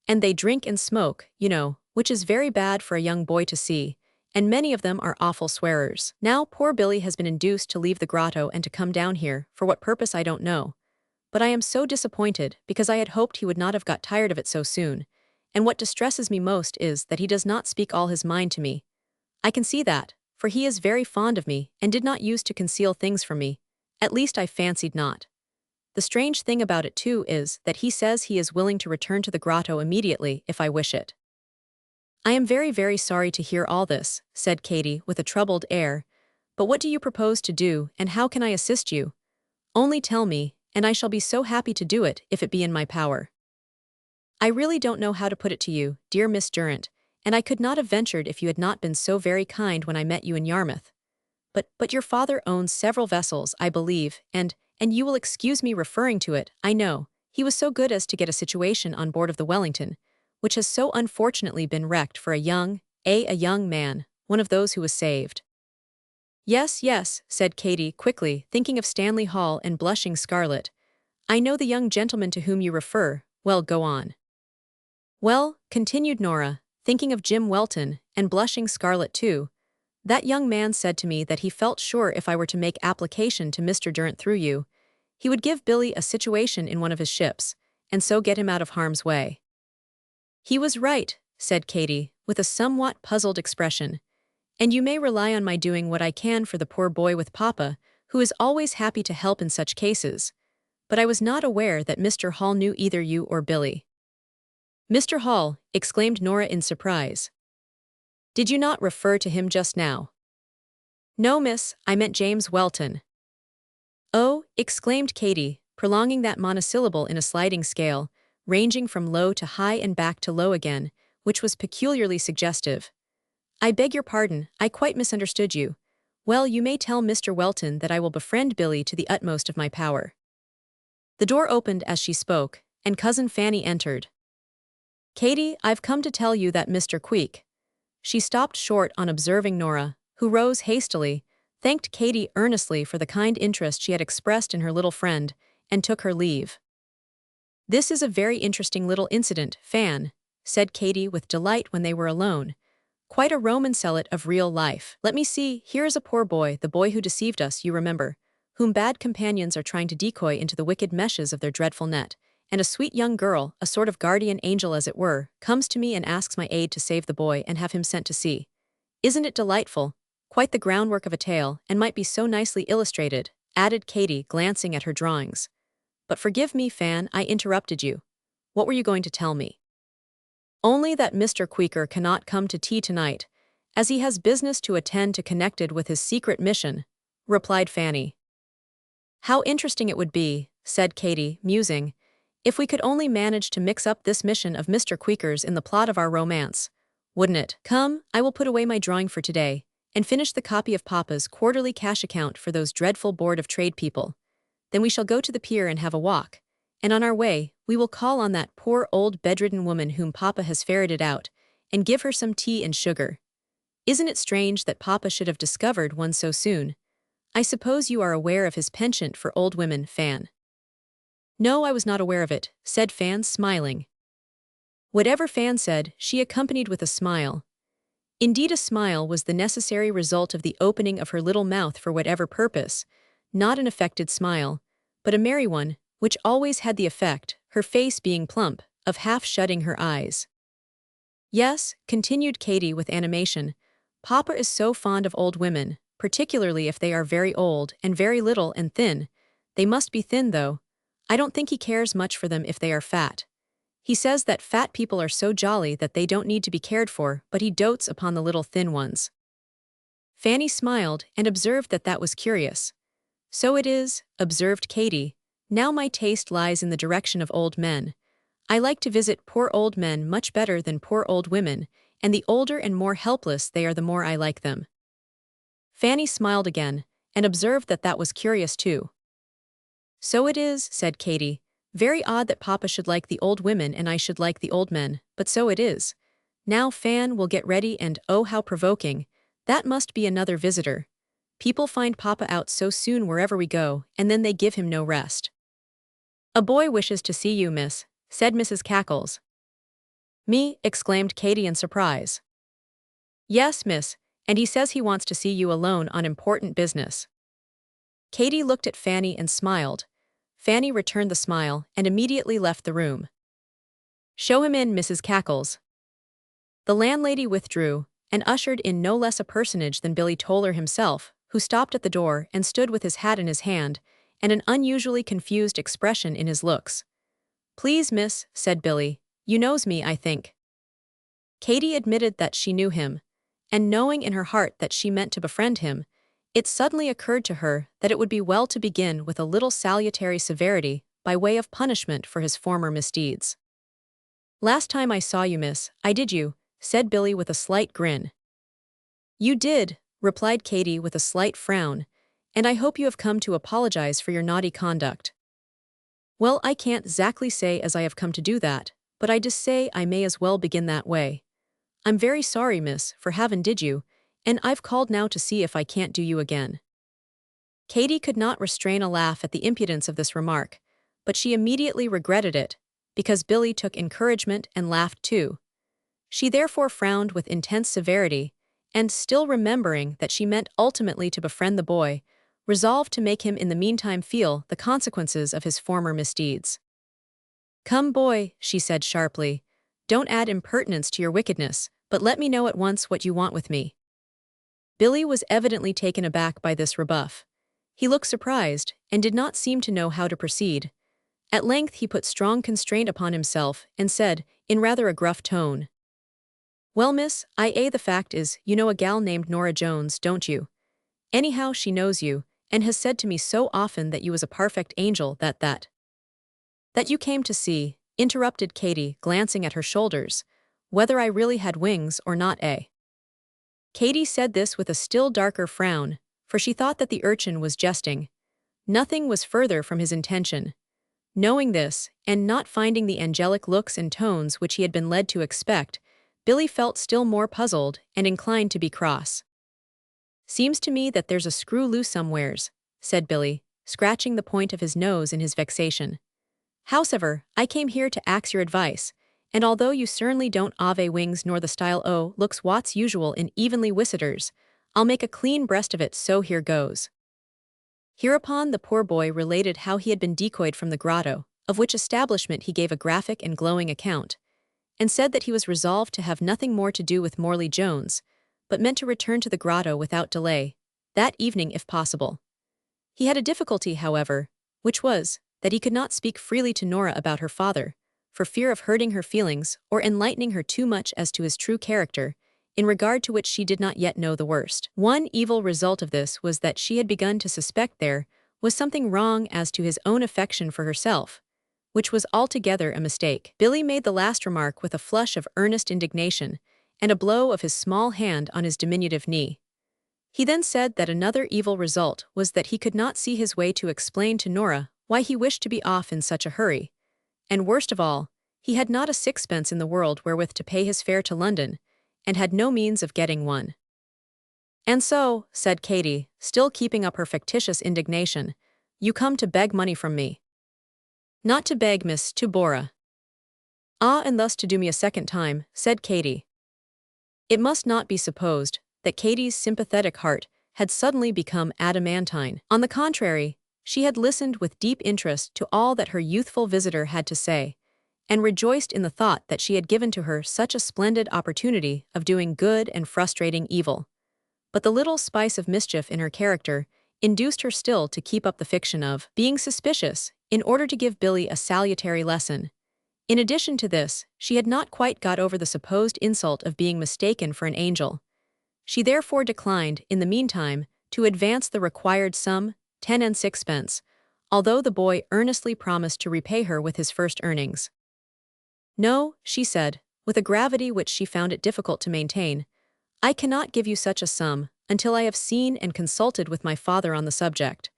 and they drink and smoke, you know, which is very bad for a young boy to see, and many of them are awful swearers. Now poor Billy has been induced to leave the grotto and to come down here, for what purpose I don't know, but I am so disappointed because I had hoped he would not have got tired of it so soon, and what distresses me most is that he does not speak all his mind to me. I can see that, for he is very fond of me and did not use to conceal things from me, at least I fancied not. The strange thing about it too is that he says he is willing to return to the grotto immediately if I wish it." "I am very, very sorry to hear all this," said Katie with a troubled air, "but what do you propose to do, and how can I assist you? Only tell me, and I shall be so happy to do it if it be in my power." "I really don't know how to put it to you, dear Miss Durrant, and I could not have ventured if you had not been so very kind when I met you in Yarmouth. But your father owns several vessels, I believe, and you will excuse me referring to it, I know, he was so good as to get a situation on board of the Wellington, which has so unfortunately been wrecked for a young man, one of those who was saved." "Yes, yes," said Katie quickly, thinking of Stanley Hall and blushing scarlet. "I know the young gentleman to whom you refer. Well, go on." "Well," continued Nora, thinking of Jim Welton, and blushing scarlet too, "that young man said to me that he felt sure if I were to make application to Mr. Durrant through you, he would give Billy a situation in one of his ships, and so get him out of harm's way." "He was right," said Katie, with a somewhat puzzled expression, "and you may rely on my doing what I can for the poor boy with Papa, who is always happy to help in such cases, but I was not aware that Mr. Hall knew either you or Billy." "Mr. Hall," exclaimed Nora in surprise. "Did you not refer to him just now?" "No, miss, I meant James Welton." "Oh," exclaimed Katie, prolonging that monosyllable in a sliding scale, ranging from low to high and back to low again, which was peculiarly suggestive. "I beg your pardon, I quite misunderstood you. Well, you may tell Mr. Welton that I will befriend Billy to the utmost of my power." The door opened as she spoke, and Cousin Fanny entered. "Katie, I've come to tell you that Mr. Queek—" She stopped short on observing Nora, who rose hastily, thanked Katie earnestly for the kind interest she had expressed in her little friend, and took her leave. "This is a very interesting little incident, Fan," said Katie with delight when they were alone. "Quite a Roman sellet of real life. Let me see, here is a poor boy, the boy who deceived us, you remember, whom bad companions are trying to decoy into the wicked meshes of their dreadful net, and a sweet young girl, a sort of guardian angel as it were, comes to me and asks my aid to save the boy and have him sent to sea. Isn't it delightful? Quite the groundwork of a tale, and might be so nicely illustrated, added Katy, glancing at her drawings. But forgive me, Fan, I interrupted you. What were you going to tell me? Only that Mr. Queequeg cannot come to tea tonight, as he has business to attend to connected with his secret mission, replied Fanny. How interesting it would be, said Katy, musing, if we could only manage to mix up this mission of Mr. Queequeg's in the plot of our romance. Wouldn't it? Come, I will put away my drawing for today, and finish the copy of Papa's quarterly cash account for those dreadful Board of Trade people. Then we shall go to the pier and have a walk, and on our way, we will call on that poor old bedridden woman whom Papa has ferreted out, and give her some tea and sugar. Isn't it strange that Papa should have discovered one so soon? I suppose you are aware of his penchant for old women, Fan. No, I was not aware of it, said Fan, smiling. Whatever Fan said, she accompanied with a smile. Indeed, a smile was the necessary result of the opening of her little mouth for whatever purpose, not an affected smile, but a merry one, which always had the effect, her face being plump, of half-shutting her eyes. Yes, continued Katy with animation, Papa is so fond of old women, particularly if they are very old and very little and thin. They must be thin, though. I don't think he cares much for them if they are fat. He says that fat people are so jolly that they don't need to be cared for, but he dotes upon the little thin ones. Fanny smiled and observed that that was curious. So it is, observed Katy. Now my taste lies in the direction of old men. I like to visit poor old men much better than poor old women, and the older and more helpless they are the more I like them. Fanny smiled again, and observed that that was curious too. So it is, said Katy. Very odd that Papa should like the old women and I should like the old men, but so it is. Now Fan will get ready and oh how provoking, that must be another visitor. People find Papa out so soon wherever we go, and then they give him no rest. A boy wishes to see you, miss, said Mrs. Cackles. Me, exclaimed Katy in surprise. Yes, miss, and he says he wants to see you alone on important business. Katy looked at Fanny and smiled. Fanny returned the smile and immediately left the room. Show him in, Mrs. Cackles. The landlady withdrew, and ushered in no less a personage than Billy Toller himself, who stopped at the door and stood with his hat in his hand, and an unusually confused expression in his looks. Please, miss, said Billy, you knows me, I think. Katy admitted that she knew him, and knowing in her heart that she meant to befriend him, it suddenly occurred to her that it would be well to begin with a little salutary severity by way of punishment for his former misdeeds. Last time I saw you, miss, I did you, said Billy with a slight grin. You did, replied Katy with a slight frown, and I hope you have come to apologize for your naughty conduct. Well, I can't exactly say as I have come to do that, but I just say I may as well begin that way. I'm very sorry, miss, for havin' did you, and I've called now to see if I can't do you again. Katy could not restrain a laugh at the impudence of this remark, but she immediately regretted it, because Billy took encouragement and laughed too. She therefore frowned with intense severity, and still remembering that she meant ultimately to befriend the boy, resolved to make him in the meantime feel the consequences of his former misdeeds. Come, boy, she said sharply, don't add impertinence to your wickedness, but let me know at once what you want with me. Billy was evidently taken aback by this rebuff. He looked surprised, and did not seem to know how to proceed. At length he put strong constraint upon himself, and said, in rather a gruff tone, Well, miss, the fact is, you know a gal named Nora Jones, don't you? Anyhow, she knows you, and has said to me so often that you was a perfect angel that you came to see, interrupted Katy, glancing at her shoulders, whether I really had wings or not, Katy said this with a still darker frown, for she thought that the urchin was jesting. Nothing was further from his intention. Knowing this, and not finding the angelic looks and tones which he had been led to expect, Billy felt still more puzzled and inclined to be cross. Seems to me that there's a screw loose somewheres, said Billy, scratching the point of his nose in his vexation. Howsever, I came here to ax your advice, and although you certainly don't ave wings nor the style o looks what's usual in evenly whissiters, I'll make a clean breast of it, so here goes. Hereupon the poor boy related how he had been decoyed from the grotto, of which establishment he gave a graphic and glowing account, and said that he was resolved to have nothing more to do with Morley Jones, but meant to return to the grotto without delay, that evening if possible. He had a difficulty, however, which was that he could not speak freely to Nora about her father, for fear of hurting her feelings or enlightening her too much as to his true character, in regard to which she did not yet know the worst. One evil result of this was that she had begun to suspect there was something wrong as to his own affection for herself, which was altogether a mistake. Billy made the last remark with a flush of earnest indignation and a blow of his small hand on his diminutive knee. He then said that another evil result was that he could not see his way to explain to Nora why he wished to be off in such a hurry, and worst of all, he had not a sixpence in the world wherewith to pay his fare to London, and had no means of getting one. "And so," said Katy, still keeping up her fictitious indignation, "you come to beg money from me." "Not to beg, miss, to borrow." "Ah, and thus to do me a second time," said Katy. It must not be supposed that Katy's sympathetic heart had suddenly become adamantine. On the contrary, she had listened with deep interest to all that her youthful visitor had to say, and rejoiced in the thought that she had given to her such a splendid opportunity of doing good and frustrating evil. But the little spice of mischief in her character induced her still to keep up the fiction of being suspicious in order to give Billy a salutary lesson. In addition to this, she had not quite got over the supposed insult of being mistaken for an angel. She therefore declined, in the meantime, to advance the required sum, 10 and 6 pence, although the boy earnestly promised to repay her with his first earnings. "No," she said, with a gravity which she found it difficult to maintain, "I cannot give you such a sum until I have seen and consulted with my father on the subject.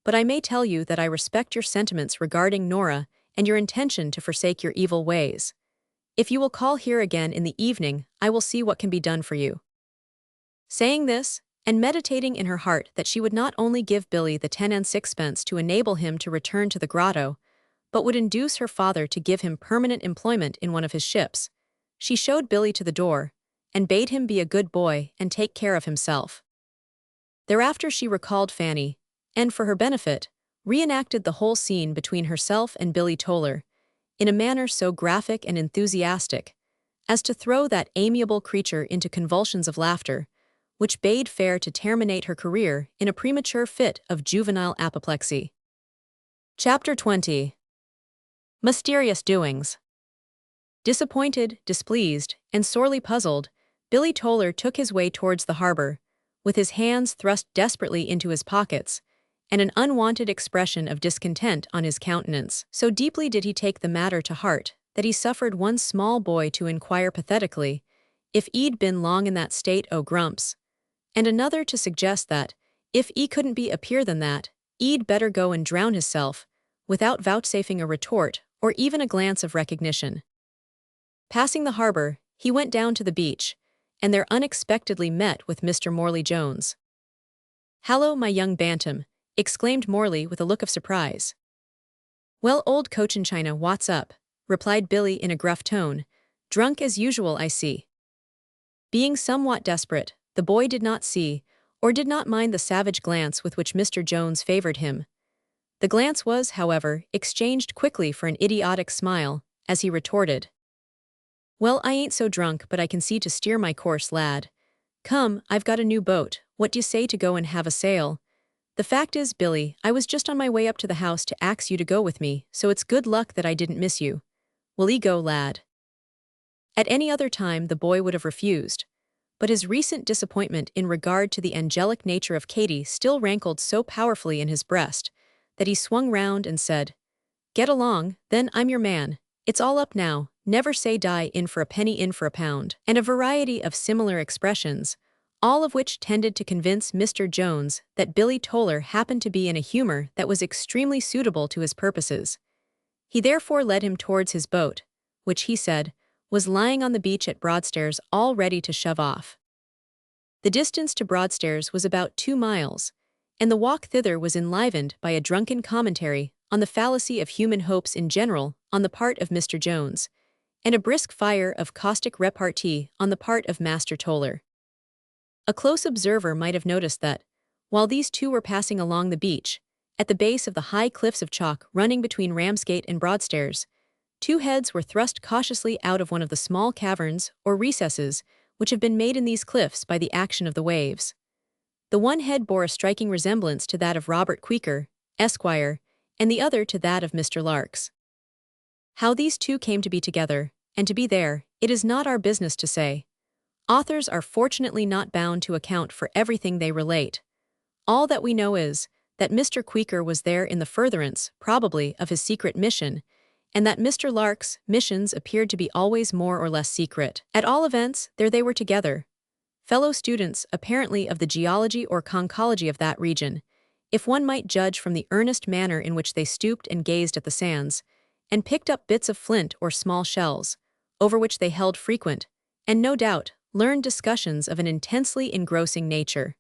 But I may tell you that I respect your sentiments regarding Nora and your intention to forsake your evil ways. If you will call here again in the evening, I will see what can be done for you." Saying this, and meditating in her heart that she would not only give Billy the 10 and 6 pence to enable him to return to the grotto, but would induce her father to give him permanent employment in one of his ships, she showed Billy to the door, and bade him be a good boy and take care of himself. Thereafter she recalled Fanny, and for her benefit, reenacted the whole scene between herself and Billy Toller, in a manner so graphic and enthusiastic, as to throw that amiable creature into convulsions of laughter, which bade fair to terminate her career in a premature fit of juvenile apoplexy. Chapter 20. Mysterious Doings. Disappointed, displeased, and sorely puzzled, Billy Toller took his way towards the harbor, with his hands thrust desperately into his pockets, and an unwonted expression of discontent on his countenance. So deeply did he take the matter to heart that he suffered one small boy to inquire pathetically if "'e'd been long in that state o' grumps," and another to suggest that, if "'e couldn't be appear than that, 'e'd better go and drown hisself," without vouchsafing a retort or even a glance of recognition. Passing the harbor, he went down to the beach, and there unexpectedly met with Mr. Morley Jones. "Hallo, my young bantam," exclaimed Morley with a look of surprise. "Well, old Cochinchina, what's up?" replied Billy in a gruff tone. "Drunk as usual, I see." Being somewhat desperate, the boy did not see, or did not mind the savage glance with which Mr. Jones favored him. The glance was, however, exchanged quickly for an idiotic smile, as he retorted, "Well, I ain't so drunk but I can see to steer my course, lad. Come, I've got a new boat, what d'you say to go and have a sail? The fact is, Billy, I was just on my way up to the house to ax you to go with me, so it's good luck that I didn't miss you. Will 'ee go, lad?" At any other time the boy would have refused, but his recent disappointment in regard to the angelic nature of Katy still rankled so powerfully in his breast that he swung round and said, "Get along, then, I'm your man. It's all up now, never say die, in for a penny, in for a pound," and a variety of similar expressions, all of which tended to convince Mr. Jones that Billy Toller happened to be in a humor that was extremely suitable to his purposes. He therefore led him towards his boat, which, he said, was lying on the beach at Broadstairs all ready to shove off. The distance to Broadstairs was about 2 miles, and the walk thither was enlivened by a drunken commentary on the fallacy of human hopes in general on the part of Mr. Jones, and a brisk fire of caustic repartee on the part of Master Toller. A close observer might have noticed that, while these two were passing along the beach, at the base of the high cliffs of chalk running between Ramsgate and Broadstairs, 2 heads were thrust cautiously out of one of the small caverns or recesses which have been made in these cliffs by the action of the waves. The one head bore a striking resemblance to that of Robert Queequer, Esquire, and the other to that of Mr. Larks. How these two came to be together, and to be there, it is not our business to say. Authors are fortunately not bound to account for everything they relate. All that we know is that Mr. Queequer was there in the furtherance, probably, of his secret mission, and that Mr. Lark's missions appeared to be always more or less secret. At all events, there they were together, fellow students apparently of the geology or conchology of that region, if one might judge from the earnest manner in which they stooped and gazed at the sands, and picked up bits of flint or small shells, over which they held frequent, and no doubt, learned discussions of an intensely engrossing nature.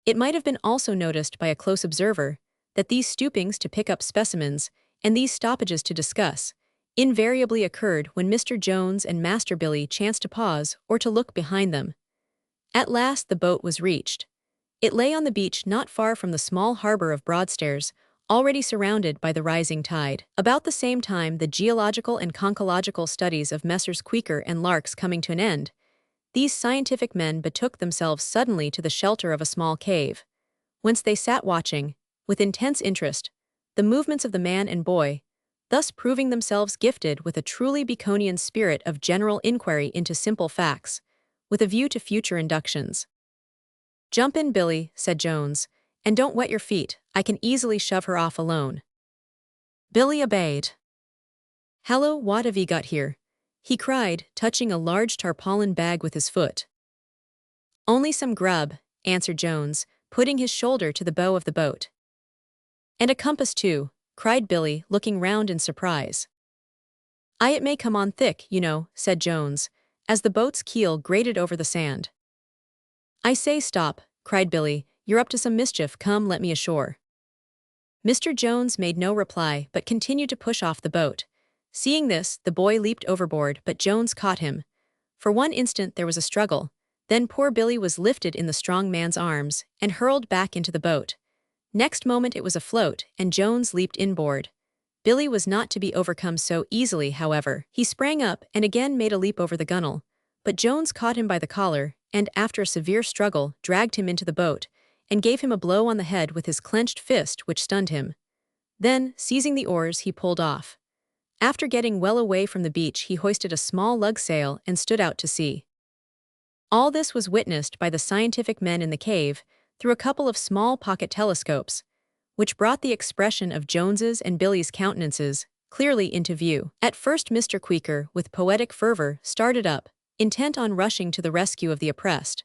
It might have been also noticed by a close observer that these stoopings to pick up specimens and these stoppages to discuss invariably occurred when Mr. Jones and Master Billy chanced to pause or to look behind them. At last the boat was reached. It lay on the beach not far from the small harbor of Broadstairs, already surrounded by the rising tide. About the same time the geological and conchological studies of Messrs. Queequer and Larks coming to an end, these scientific men betook themselves suddenly to the shelter of a small cave, whence they sat watching, with intense interest, the movements of the man and boy, thus proving themselves gifted with a truly Baconian spirit of general inquiry into simple facts, with a view to future inductions. "Jump in, Billy," said Jones, "and don't wet your feet, I can easily shove her off alone." Billy obeyed. "Hallo, what have ye got here?" he cried, touching a large tarpaulin bag with his foot. "Only some grub," answered Jones, putting his shoulder to the bow of the boat. "And a compass too," cried Billy, looking round in surprise. "Aye, it may come on thick, you know," said Jones, as the boat's keel grated over the sand. "I say stop," cried Billy, "you're up to some mischief, come let me ashore." Mr. Jones made no reply but continued to push off the boat. Seeing this, the boy leaped overboard, but Jones caught him. For one instant there was a struggle, then poor Billy was lifted in the strong man's arms and hurled back into the boat. Next moment it was afloat, and Jones leaped inboard. Billy was not to be overcome so easily, however. He sprang up and again made a leap over the gunwale, but Jones caught him by the collar and, after a severe struggle, dragged him into the boat and gave him a blow on the head with his clenched fist which stunned him. Then, seizing the oars, he pulled off. After getting well away from the beach, he hoisted a small lug sail and stood out to sea. All this was witnessed by the scientific men in the cave through a couple of small pocket telescopes, which brought the expression of Jones's and Billy's countenances clearly into view. At first Mr. Queequer, with poetic fervor, started up, intent on rushing to the rescue of the oppressed.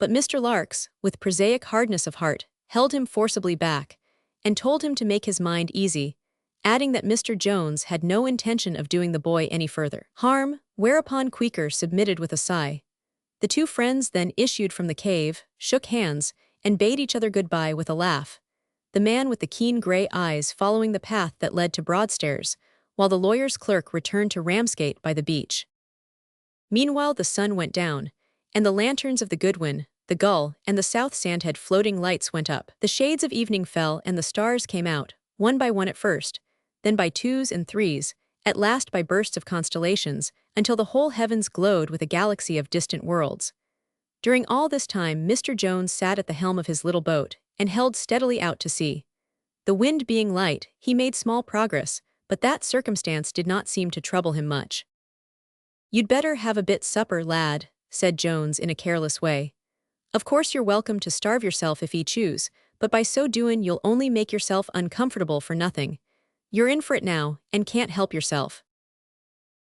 But Mr. Larks, with prosaic hardness of heart, held him forcibly back, and told him to make his mind easy, adding that Mr. Jones had no intention of doing the boy any further harm, whereupon Queequer submitted with a sigh. The two friends then issued from the cave, shook hands, and bade each other goodbye with a laugh, the man with the keen grey eyes following the path that led to Broadstairs, while the lawyer's clerk returned to Ramsgate by the beach. Meanwhile the sun went down, and the lanterns of the Goodwin, the Gull, and the South Sandhead floating lights went up. The shades of evening fell and the stars came out, one by one at first, then by twos and threes, at last by bursts of constellations, until the whole heavens glowed with a galaxy of distant worlds. During all this time Mr. Jones sat at the helm of his little boat, and held steadily out to sea. The wind being light, he made small progress, but that circumstance did not seem to trouble him much. "You'd better have a bit supper, lad," said Jones in a careless way. "Of course you're welcome to starve yourself if ye choose, but by so doin' you'll only make yourself uncomfortable for nothing. You're in for it now, and can't help yourself."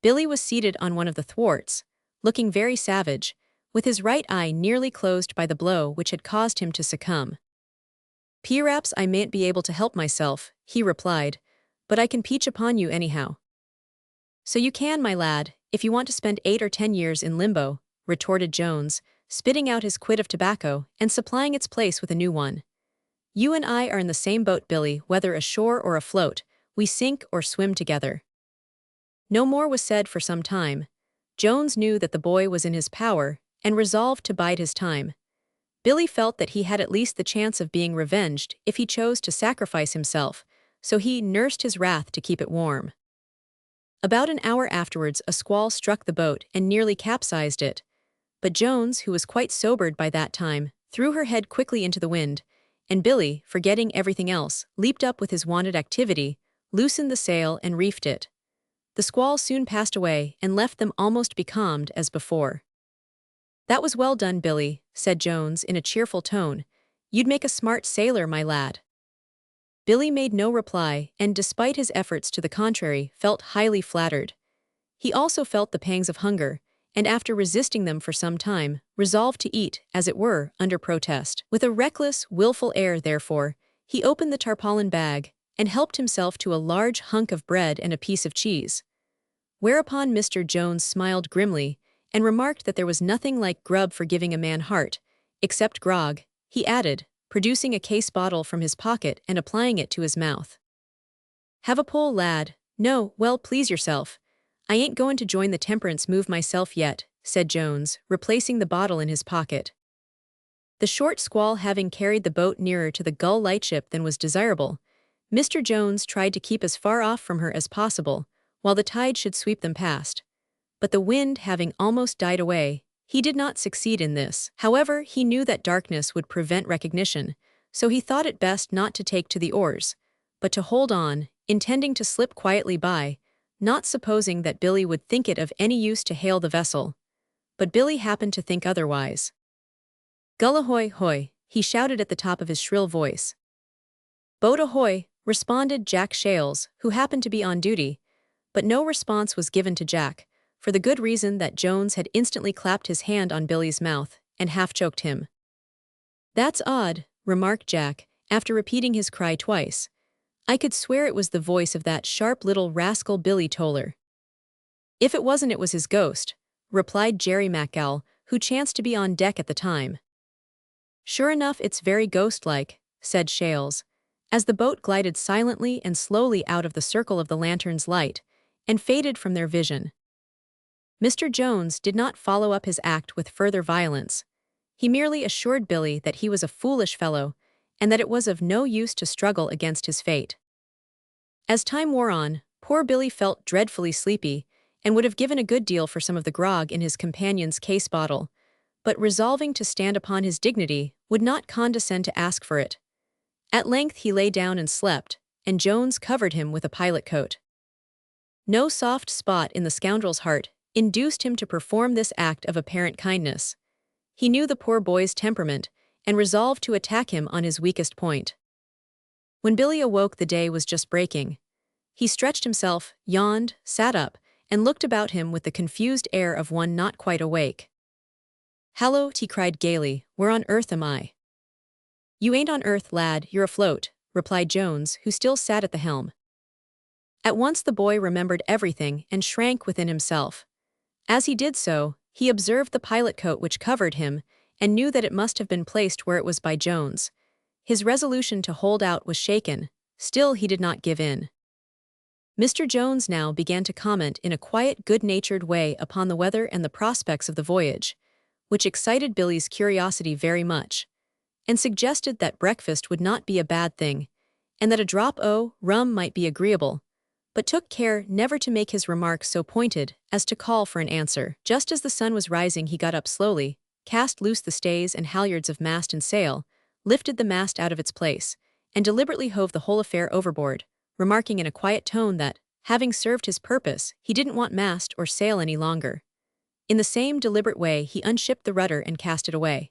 Billy was seated on one of the thwarts, looking very savage, with his right eye nearly closed by the blow which had caused him to succumb. "P'raps I mayn't be able to help myself," he replied, "but I can peach upon you anyhow." "So you can, my lad, if you want to spend 8 or 10 years in limbo," retorted Jones, spitting out his quid of tobacco and supplying its place with a new one. "You and I are in the same boat, Billy, whether ashore or afloat, we sink or swim together." No more was said for some time. Jones knew that the boy was in his power, and resolved to bide his time. Billy felt that he had at least the chance of being revenged if he chose to sacrifice himself, so he nursed his wrath to keep it warm. About an hour afterwards a squall struck the boat and nearly capsized it. But Jones, who was quite sobered by that time, threw her head quickly into the wind, and Billy, forgetting everything else, leaped up with his wonted activity, loosened the sail and reefed it. The squall soon passed away and left them almost becalmed as before. "That was well done, Billy," said Jones in a cheerful tone. "You'd make a smart sailor, my lad." Billy made no reply and, despite his efforts to the contrary, felt highly flattered. He also felt the pangs of hunger, and after resisting them for some time, resolved to eat, as it were, under protest. With a reckless, willful air, therefore, he opened the tarpaulin bag and helped himself to a large hunk of bread and a piece of cheese. Whereupon Mr. Jones smiled grimly and remarked that there was nothing like grub for giving a man heart, except grog, he added, producing a case bottle from his pocket and applying it to his mouth. "Have a pull, lad." "No, well, please yourself. I ain't goin' to join the temperance move myself yet," said Jones, replacing the bottle in his pocket. The short squall having carried the boat nearer to the Gull lightship than was desirable, Mr. Jones tried to keep as far off from her as possible, while the tide should sweep them past. But the wind having almost died away, he did not succeed in this. However, he knew that darkness would prevent recognition, so he thought it best not to take to the oars, but to hold on, intending to slip quietly by, not supposing that Billy would think it of any use to hail the vessel. But Billy happened to think otherwise. "Gull ahoy, hoy," he shouted at the top of his shrill voice. "Boat ahoy," responded Jack Shales, who happened to be on duty, but no response was given to Jack, for the good reason that Jones had instantly clapped his hand on Billy's mouth and half-choked him. "That's odd," remarked Jack, after repeating his cry twice. "I could swear it was the voice of that sharp little rascal Billy Toller." "If it wasn't, it was his ghost," replied Jerry McGowl, who chanced to be on deck at the time. "Sure enough, it's very ghost-like," said Shales, as the boat glided silently and slowly out of the circle of the lantern's light and faded from their vision. Mr. Jones did not follow up his act with further violence. He merely assured Billy that he was a foolish fellow and that it was of no use to struggle against his fate. As time wore on, poor Billy felt dreadfully sleepy and would have given a good deal for some of the grog in his companion's case bottle, but resolving to stand upon his dignity, would not condescend to ask for it. At length he lay down and slept, and Jones covered him with a pilot coat. No soft spot in the scoundrel's heart induced him to perform this act of apparent kindness. He knew the poor boy's temperament and resolved to attack him on his weakest point. When Billy awoke, the day was just breaking. He stretched himself, yawned, sat up, and looked about him with the confused air of one not quite awake. "Hallo," he cried gaily, "where on earth am I?" "You ain't on earth, lad, you're afloat," replied Jones, who still sat at the helm. At once the boy remembered everything and shrank within himself. As he did so, he observed the pilot coat which covered him and knew that it must have been placed where it was by Jones. His resolution to hold out was shaken, still he did not give in. Mr. Jones now began to comment in a quiet, good-natured way upon the weather and the prospects of the voyage, which excited Billy's curiosity very much, and suggested that breakfast would not be a bad thing, and that a drop o' rum might be agreeable, but took care never to make his remarks so pointed as to call for an answer. Just as the sun was rising, he got up slowly, cast loose the stays and halyards of mast and sail, lifted the mast out of its place, and deliberately hove the whole affair overboard, remarking in a quiet tone that, having served his purpose, he didn't want mast or sail any longer. In the same deliberate way, he unshipped the rudder and cast it away.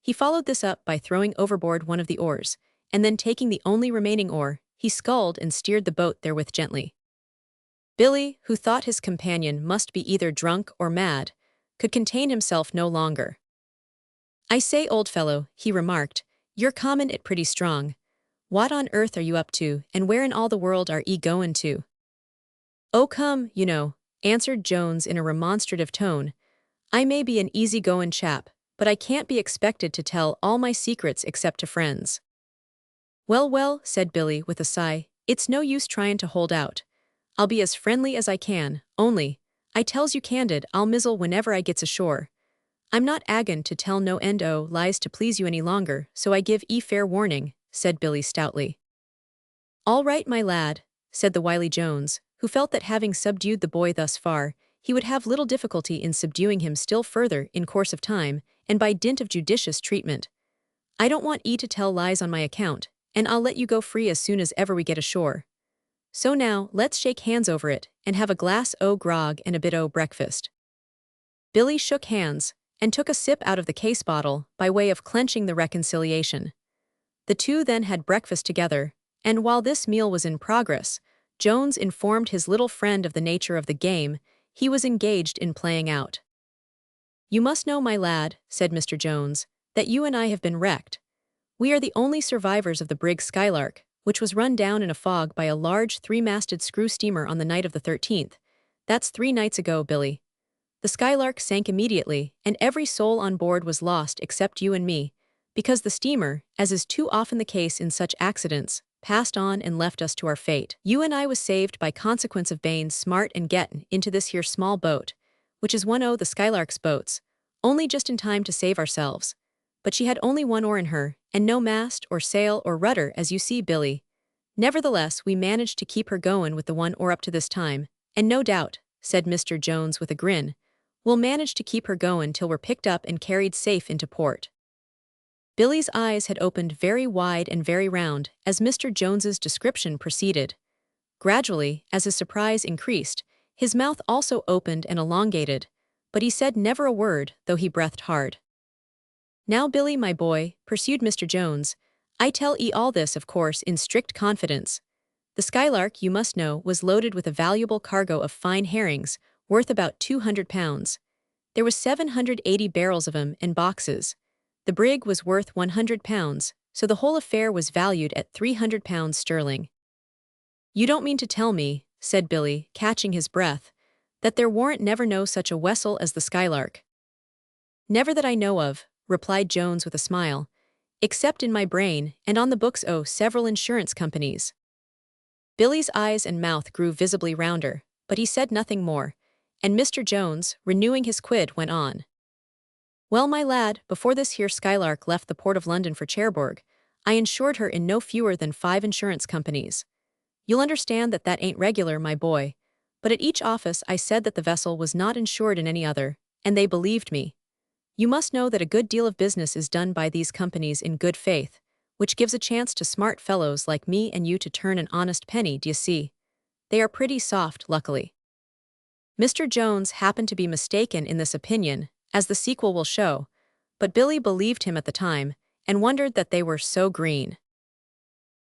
He followed this up by throwing overboard one of the oars, and then taking the only remaining oar, he sculled and steered the boat therewith gently. Billy, who thought his companion must be either drunk or mad, could contain himself no longer. "I say, old fellow," he remarked, "you're common it pretty strong. What on earth are you up to, and where in all the world are 'e goin' to?" "Oh come, you know," answered Jones in a remonstrative tone. "I may be an easy-goin' chap, but I can't be expected to tell all my secrets except to friends." "Well, well," said Billy with a sigh, "it's no use tryin' to hold out. I'll be as friendly as I can, only, I tells you candid, I'll mizzle whenever I gets ashore. I'm not agon to tell no end o' lies to please you any longer, so I give 'e fair warning," said Billy stoutly. "All right, my lad," said the wily Jones, who felt that having subdued the boy thus far, he would have little difficulty in subduing him still further in course of time, and by dint of judicious treatment. I don't want to tell lies on my account, and I'll let you go free as soon as ever we get ashore. So now, let's shake hands over it, and have a glass o' grog and a bit o' breakfast. Billy shook hands, and took a sip out of the case bottle, by way of clenching the reconciliation. The two then had breakfast together, and while this meal was in progress, Jones informed his little friend of the nature of the game he was engaged in playing out. "You must know, my lad," said Mr. Jones, "that you and I have been wrecked. We are the only survivors of the brig Skylark, which was run down in a fog by a large three-masted screw steamer on the night of the 13th. That's 3 nights ago, Billy. The Skylark sank immediately, and every soul on board was lost except you and me, because the steamer, as is too often the case in such accidents, passed on and left us to our fate. You and I was saved by consequence of Bain's smart and gettin' into this here small boat, which is one o' the Skylark's boats, only just in time to save ourselves. But she had only one oar in her, and no mast or sail or rudder, as you see, Billy. Nevertheless, we managed to keep her goin' with the one oar up to this time, and no doubt," said Mr. Jones with a grin, "we'll manage to keep her goin' till we're picked up and carried safe into port." Billy's eyes had opened very wide and very round as Mr. Jones's description proceeded. Gradually, as his surprise increased, his mouth also opened and elongated, but he said never a word, though he breathed hard. "Now, Billy, my boy," pursued Mr. Jones, "I tell all this, of course, in strict confidence. The Skylark, you must know, was loaded with a valuable cargo of fine herrings, worth about £200. There was 780 barrels of 'em in boxes. The brig was worth £100, so the whole affair was valued at £300 sterling. "You don't mean to tell me," said Billy, catching his breath, "that there warn't never no such a vessel as the Skylark?" "Never that I know of," replied Jones with a smile, "except in my brain and on the books o' several insurance companies." Billy's eyes and mouth grew visibly rounder, but he said nothing more, and Mr. Jones, renewing his quid, went on. "Well, my lad, before this here Skylark left the port of London for Cherbourg, I insured her in no fewer than 5 insurance companies. You'll understand that that ain't regular, my boy, but at each office I said that the vessel was not insured in any other, and they believed me. You must know that a good deal of business is done by these companies in good faith, which gives a chance to smart fellows like me and you to turn an honest penny, d'ye see? They are pretty soft, luckily." Mr. Jones happened to be mistaken in this opinion, as the sequel will show, but Billy believed him at the time, and wondered that they were so green.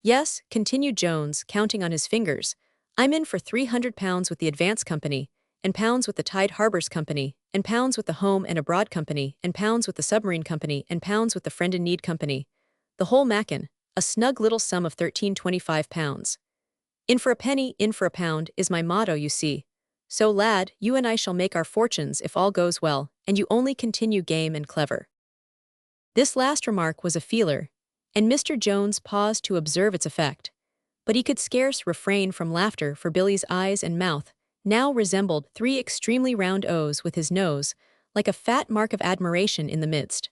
"Yes," continued Jones, counting on his fingers, "I'm in for £300 with the Advance Company, and pounds with the Tide Harbors Company, and pounds with the Home and Abroad Company, and pounds with the Submarine Company, and pounds with the Friend in Need Company. The whole mackin', a snug little sum of £1325. In for a penny, in for a pound, is my motto, you see. So, lad, you and I shall make our fortunes if all goes well, and you only continue game and clever." This last remark was a feeler, and Mr. Jones paused to observe its effect, but he could scarce refrain from laughter, for Billy's eyes and mouth now resembled 3 extremely round O's with his nose, like a fat mark of admiration in the midst.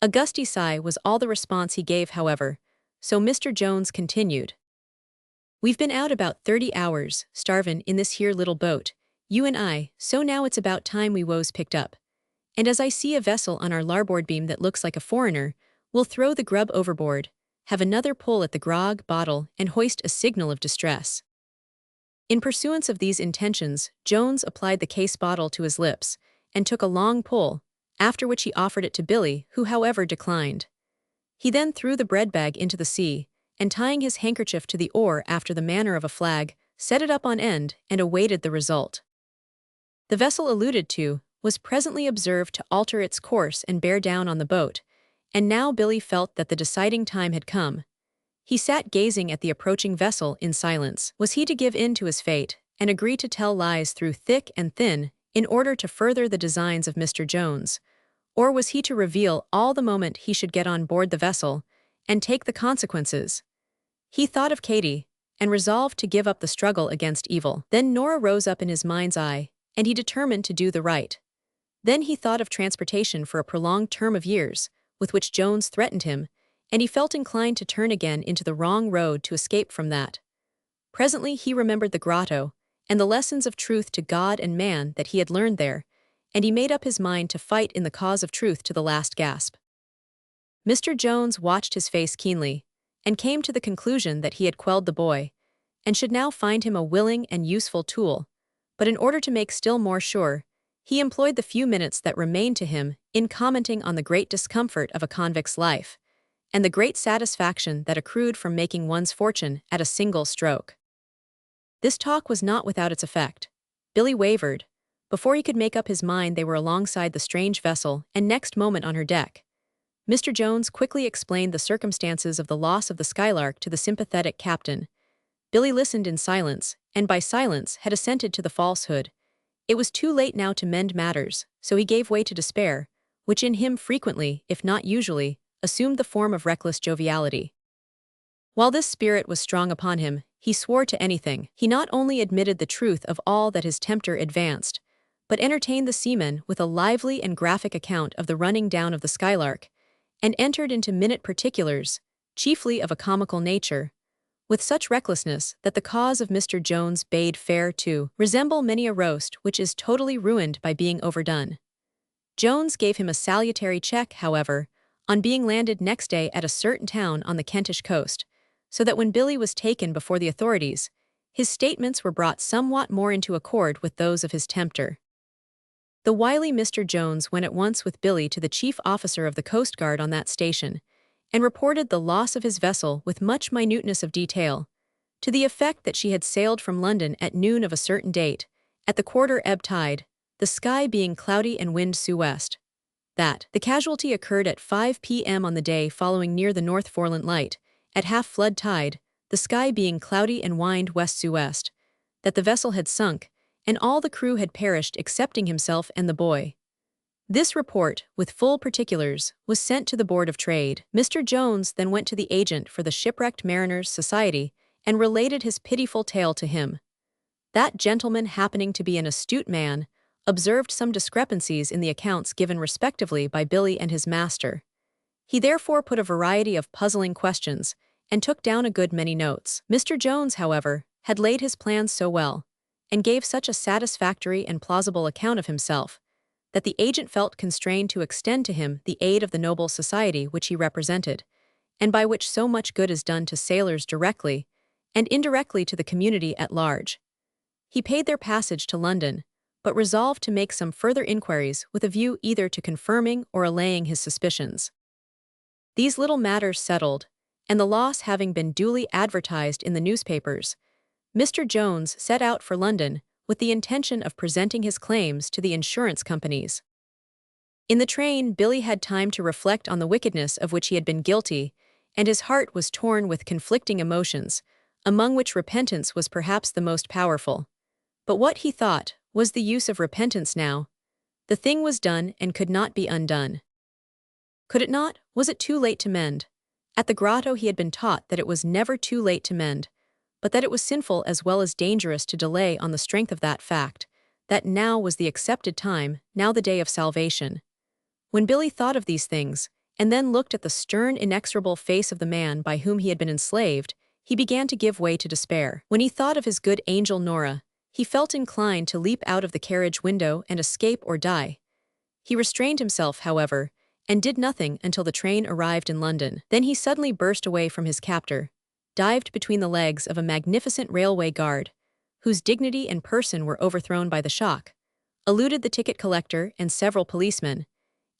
A gusty sigh was all the response he gave, however, so Mr. Jones continued. "We've been out about 30 hours, starvin' in this here little boat, you and I, so now it's about time we was picked up. And as I see a vessel on our larboard beam that looks like a foreigner, we'll throw the grub overboard, have another pull at the grog bottle, and hoist a signal of distress." In pursuance of these intentions, Jones applied the case bottle to his lips, and took a long pull, after which he offered it to Billy, who however declined. He then threw the bread bag into the sea, and tying his handkerchief to the oar after the manner of a flag, set it up on end and awaited the result. The vessel alluded to was presently observed to alter its course and bear down on the boat, and now Billy felt that the deciding time had come. He sat gazing at the approaching vessel in silence. Was he to give in to his fate, and agree to tell lies through thick and thin, in order to further the designs of Mr. Jones, or was he to reveal all the moment he should get on board the vessel, and take the consequences? He thought of Katy, and resolved to give up the struggle against evil. Then Nora rose up in his mind's eye, and he determined to do the right. Then he thought of transportation for a prolonged term of years, with which Jones threatened him, and he felt inclined to turn again into the wrong road to escape from that. Presently he remembered the grotto, and the lessons of truth to God and man that he had learned there, and he made up his mind to fight in the cause of truth to the last gasp. Mr. Jones watched his face keenly, and came to the conclusion that he had quelled the boy, and should now find him a willing and useful tool, but in order to make still more sure, he employed the few minutes that remained to him in commenting on the great discomfort of a convict's life, and the great satisfaction that accrued from making one's fortune at a single stroke. This talk was not without its effect. Billy wavered. Before he could make up his mind they were alongside the strange vessel and next moment on her deck. Mr. Jones quickly explained the circumstances of the loss of the Skylark to the sympathetic captain. Billy listened in silence, and by silence had assented to the falsehood. It was too late now to mend matters, so he gave way to despair, which in him frequently, if not usually, assumed the form of reckless joviality. While this spirit was strong upon him, he swore to anything. He not only admitted the truth of all that his tempter advanced, but entertained the seamen with a lively and graphic account of the running down of the Skylark, and entered into minute particulars, chiefly of a comical nature, with such recklessness that the cause of Mr. Jones bade fair to resemble many a roast which is totally ruined by being overdone. Jones gave him a salutary check, however, on being landed next day at a certain town on the Kentish coast, so that when Billy was taken before the authorities, his statements were brought somewhat more into accord with those of his tempter. The wily Mr. Jones went at once with Billy to the chief officer of the Coast Guard on that station, and reported the loss of his vessel with much minuteness of detail, to the effect that she had sailed from London at noon of a certain date, at the quarter ebb tide, the sky being cloudy and wind sou'west. That the casualty occurred at 5 p.m. on the day following near the North Foreland light, at half flood tide, the sky being cloudy and wind west-sou'west, that the vessel had sunk, and all the crew had perished excepting himself and the boy. This report, with full particulars, was sent to the Board of Trade. Mr. Jones then went to the agent for the Shipwrecked Mariners' Society and related his pitiful tale to him. That gentleman, happening to be an astute man, observed some discrepancies in the accounts given respectively by Billy and his master. He therefore put a variety of puzzling questions, and took down a good many notes. Mr. Jones, however, had laid his plans so well, and gave such a satisfactory and plausible account of himself, that the agent felt constrained to extend to him the aid of the noble society which he represented, and by which so much good is done to sailors directly, and indirectly to the community at large. He paid their passage to London, but resolved to make some further inquiries with a view either to confirming or allaying his suspicions. These little matters settled, and the loss having been duly advertised in the newspapers, Mr. Jones set out for London with the intention of presenting his claims to the insurance companies. In the train, Billy had time to reflect on the wickedness of which he had been guilty, and his heart was torn with conflicting emotions, among which repentance was perhaps the most powerful. But what he thought was the use of repentance now? The thing was done and could not be undone. Could it not? Was it too late to mend? At the grotto he had been taught that it was never too late to mend, but that it was sinful as well as dangerous to delay on the strength of that fact, that now was the accepted time, now the day of salvation. When Billy thought of these things, and then looked at the stern, inexorable face of the man by whom he had been enslaved, he began to give way to despair. When he thought of his good angel Nora, he felt inclined to leap out of the carriage window and escape or die. He restrained himself, however, and did nothing until the train arrived in London. Then he suddenly burst away from his captor, dived between the legs of a magnificent railway guard, whose dignity and person were overthrown by the shock, eluded the ticket collector and several policemen,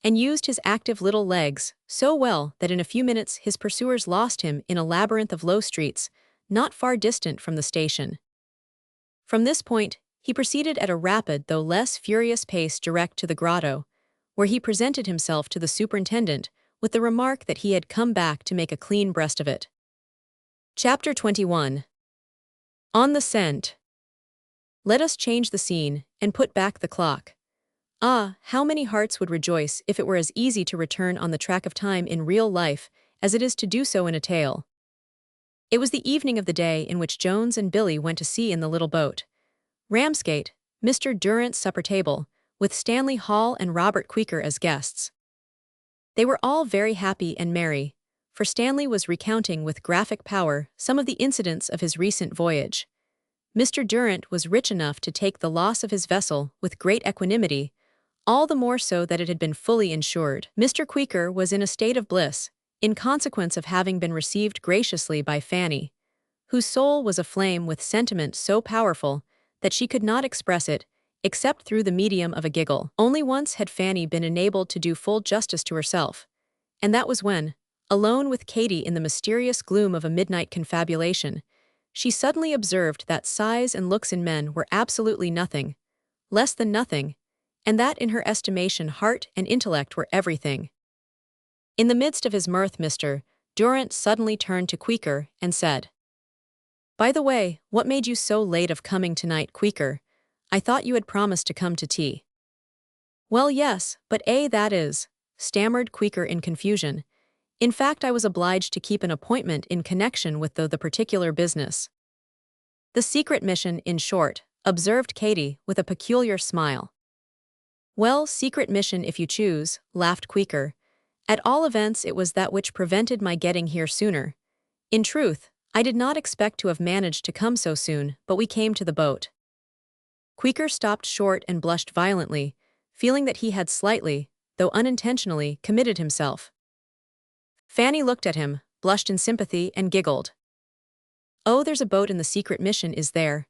and used his active little legs so well that in a few minutes his pursuers lost him in a labyrinth of low streets, not far distant from the station. From this point, he proceeded at a rapid though less furious pace direct to the grotto, where he presented himself to the superintendent with the remark that he had come back to make a clean breast of it. Chapter 21. On the Scent. Let us change the scene, and put back the clock. Ah, how many hearts would rejoice if it were as easy to return on the track of time in real life as it is to do so in a tale. It was the evening of the day in which Jones and Billy went to sea in the little boat. Ramsgate, Mr. Durrant's supper table, with Stanley Hall and Robert Queeker as guests. They were all very happy and merry, for Stanley was recounting with graphic power some of the incidents of his recent voyage. Mr. Durant was rich enough to take the loss of his vessel with great equanimity, all the more so that it had been fully insured. Mr. Queequor was in a state of bliss, in consequence of having been received graciously by Fanny, whose soul was aflame with sentiment so powerful that she could not express it except through the medium of a giggle. Only once had Fanny been enabled to do full justice to herself, and that was when, alone with Katy in the mysterious gloom of a midnight confabulation, she suddenly observed that size and looks in men were absolutely nothing, less than nothing, and that in her estimation heart and intellect were everything. In the midst of his mirth Mr. Durant suddenly turned to Queequor and said, "By the way, what made you so late of coming tonight, Queequor? I thought you had promised to come to tea." "Well, yes, but that is," stammered Queequor in confusion. "In fact, I was obliged to keep an appointment in connection with the particular business." "The secret mission, in short," observed Katy with a peculiar smile. "Well, secret mission if you choose," laughed Queequor. "At all events it was that which prevented my getting here sooner. In truth, I did not expect to have managed to come so soon, but we came to the boat." Queequor stopped short and blushed violently, feeling that he had slightly, though unintentionally, committed himself. Fanny looked at him, blushed in sympathy, and giggled. "Oh, there's a boat in the secret mission, is there?"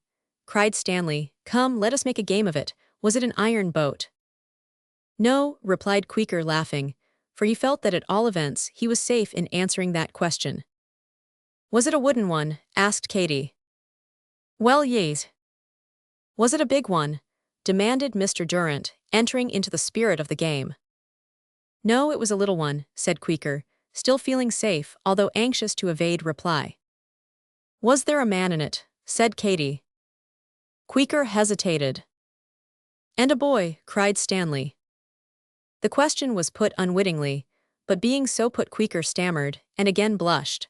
cried Stanley. "Come, let us make a game of it. Was it an iron boat?" "No," replied Queequor laughing, for he felt that at all events he was safe in answering that question. "Was it a wooden one?" asked Katy. "Well, yes." "Was it a big one?" demanded Mr. Durant, entering into the spirit of the game. "No, it was a little one," said Queequor, still feeling safe, although anxious to evade reply. "Was there a man in it?" said Katy. Queequor hesitated. "And a boy," cried Stanley. The question was put unwittingly, but being so put Queequor stammered, and again blushed.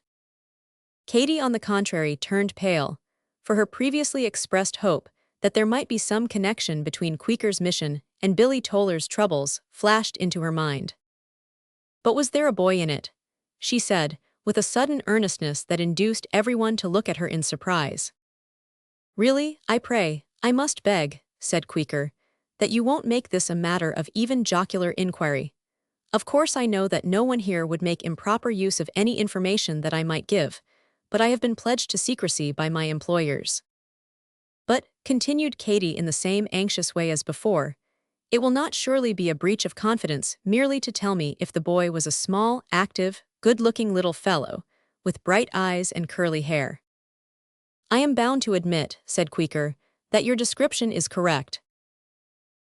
Katy, on the contrary, turned pale, for her previously expressed hope that there might be some connection between Queequor's mission and Billy Toller's troubles flashed into her mind. "But was there a boy in it?" she said, with a sudden earnestness that induced everyone to look at her in surprise. "Really, I pray, I must beg," said Queequor, "that you won't make this a matter of even jocular inquiry. Of course I know that no one here would make improper use of any information that I might give, but I have been pledged to secrecy by my employers. But," continued Katy in the same anxious way as before, "it will not surely be a breach of confidence merely to tell me if the boy was a small, active, good-looking little fellow, with bright eyes and curly hair." "I am bound to admit," said Queequor, "that your description is correct."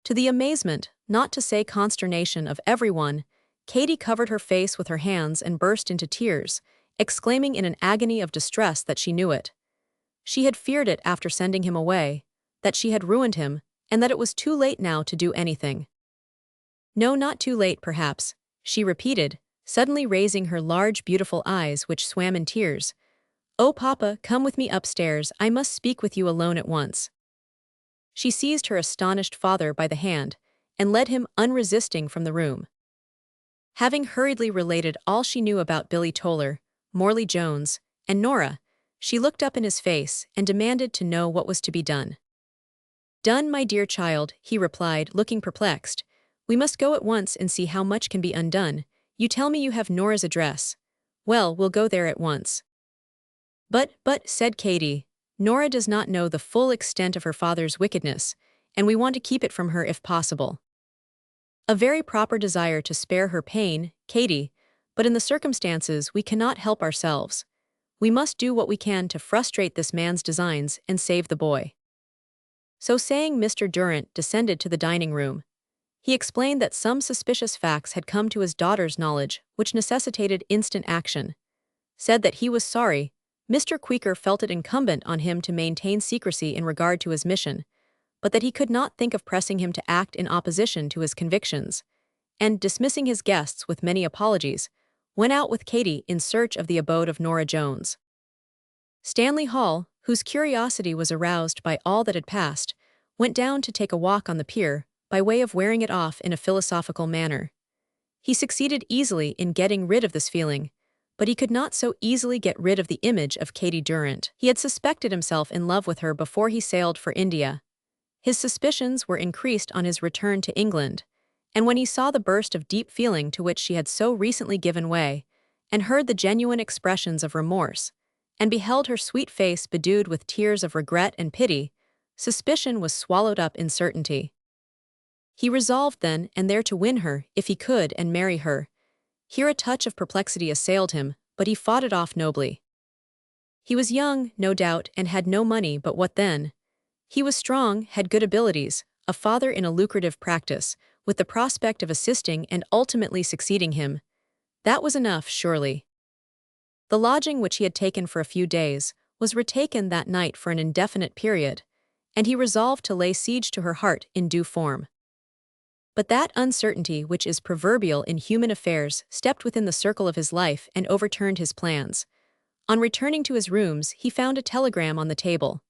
To the amazement, not to say consternation, of everyone, Katy covered her face with her hands and burst into tears, exclaiming in an agony of distress that she knew it. She had feared it after sending him away, that she had ruined him, and that it was too late now to do anything. "No, not too late, perhaps," she repeated, suddenly raising her large beautiful eyes which swam in tears. "Oh, Papa, come with me upstairs, I must speak with you alone at once." She seized her astonished father by the hand, and led him unresisting from the room. Having hurriedly related all she knew about Billy Toller, Morley Jones, and Nora, she looked up in his face and demanded to know what was to be done. "Done, my dear child," he replied, looking perplexed. "We must go at once and see how much can be undone. You tell me you have Nora's address. Well, we'll go there at once." But," said Katy, "Nora does not know the full extent of her father's wickedness, and we want to keep it from her if possible." "A very proper desire to spare her pain, Katy, but in the circumstances we cannot help ourselves. We must do what we can to frustrate this man's designs and save the boy." So saying, Mr. Durant descended to the dining room. He explained that some suspicious facts had come to his daughter's knowledge which necessitated instant action. Said that he was sorry, Mr. Queequor felt it incumbent on him to maintain secrecy in regard to his mission, but that he could not think of pressing him to act in opposition to his convictions, and, dismissing his guests with many apologies, went out with Katy in search of the abode of Nora Jones. Stanley Hall, whose curiosity was aroused by all that had passed, went down to take a walk on the pier, by way of wearing it off in a philosophical manner. He succeeded easily in getting rid of this feeling, But he could not so easily get rid of the image of Katie Durrant. He had suspected himself in love with her before he sailed for India. His suspicions were increased on his return to England, and when he saw the burst of deep feeling to which she had so recently given way, and heard the genuine expressions of remorse, and beheld her sweet face bedewed with tears of regret and pity, suspicion was swallowed up in certainty. He resolved then and there to win her, if he could, and marry her. Here a touch of perplexity assailed him, but he fought it off nobly. He was young, no doubt, and had no money, but what then? He was strong, had good abilities, a father in a lucrative practice, with the prospect of assisting and ultimately succeeding him. That was enough, surely. The lodging which he had taken for a few days was retaken that night for an indefinite period, and he resolved to lay siege to her heart in due form. But that uncertainty which is proverbial in human affairs stepped within the circle of his life and overturned his plans. On returning to his rooms, he found a telegram on the table.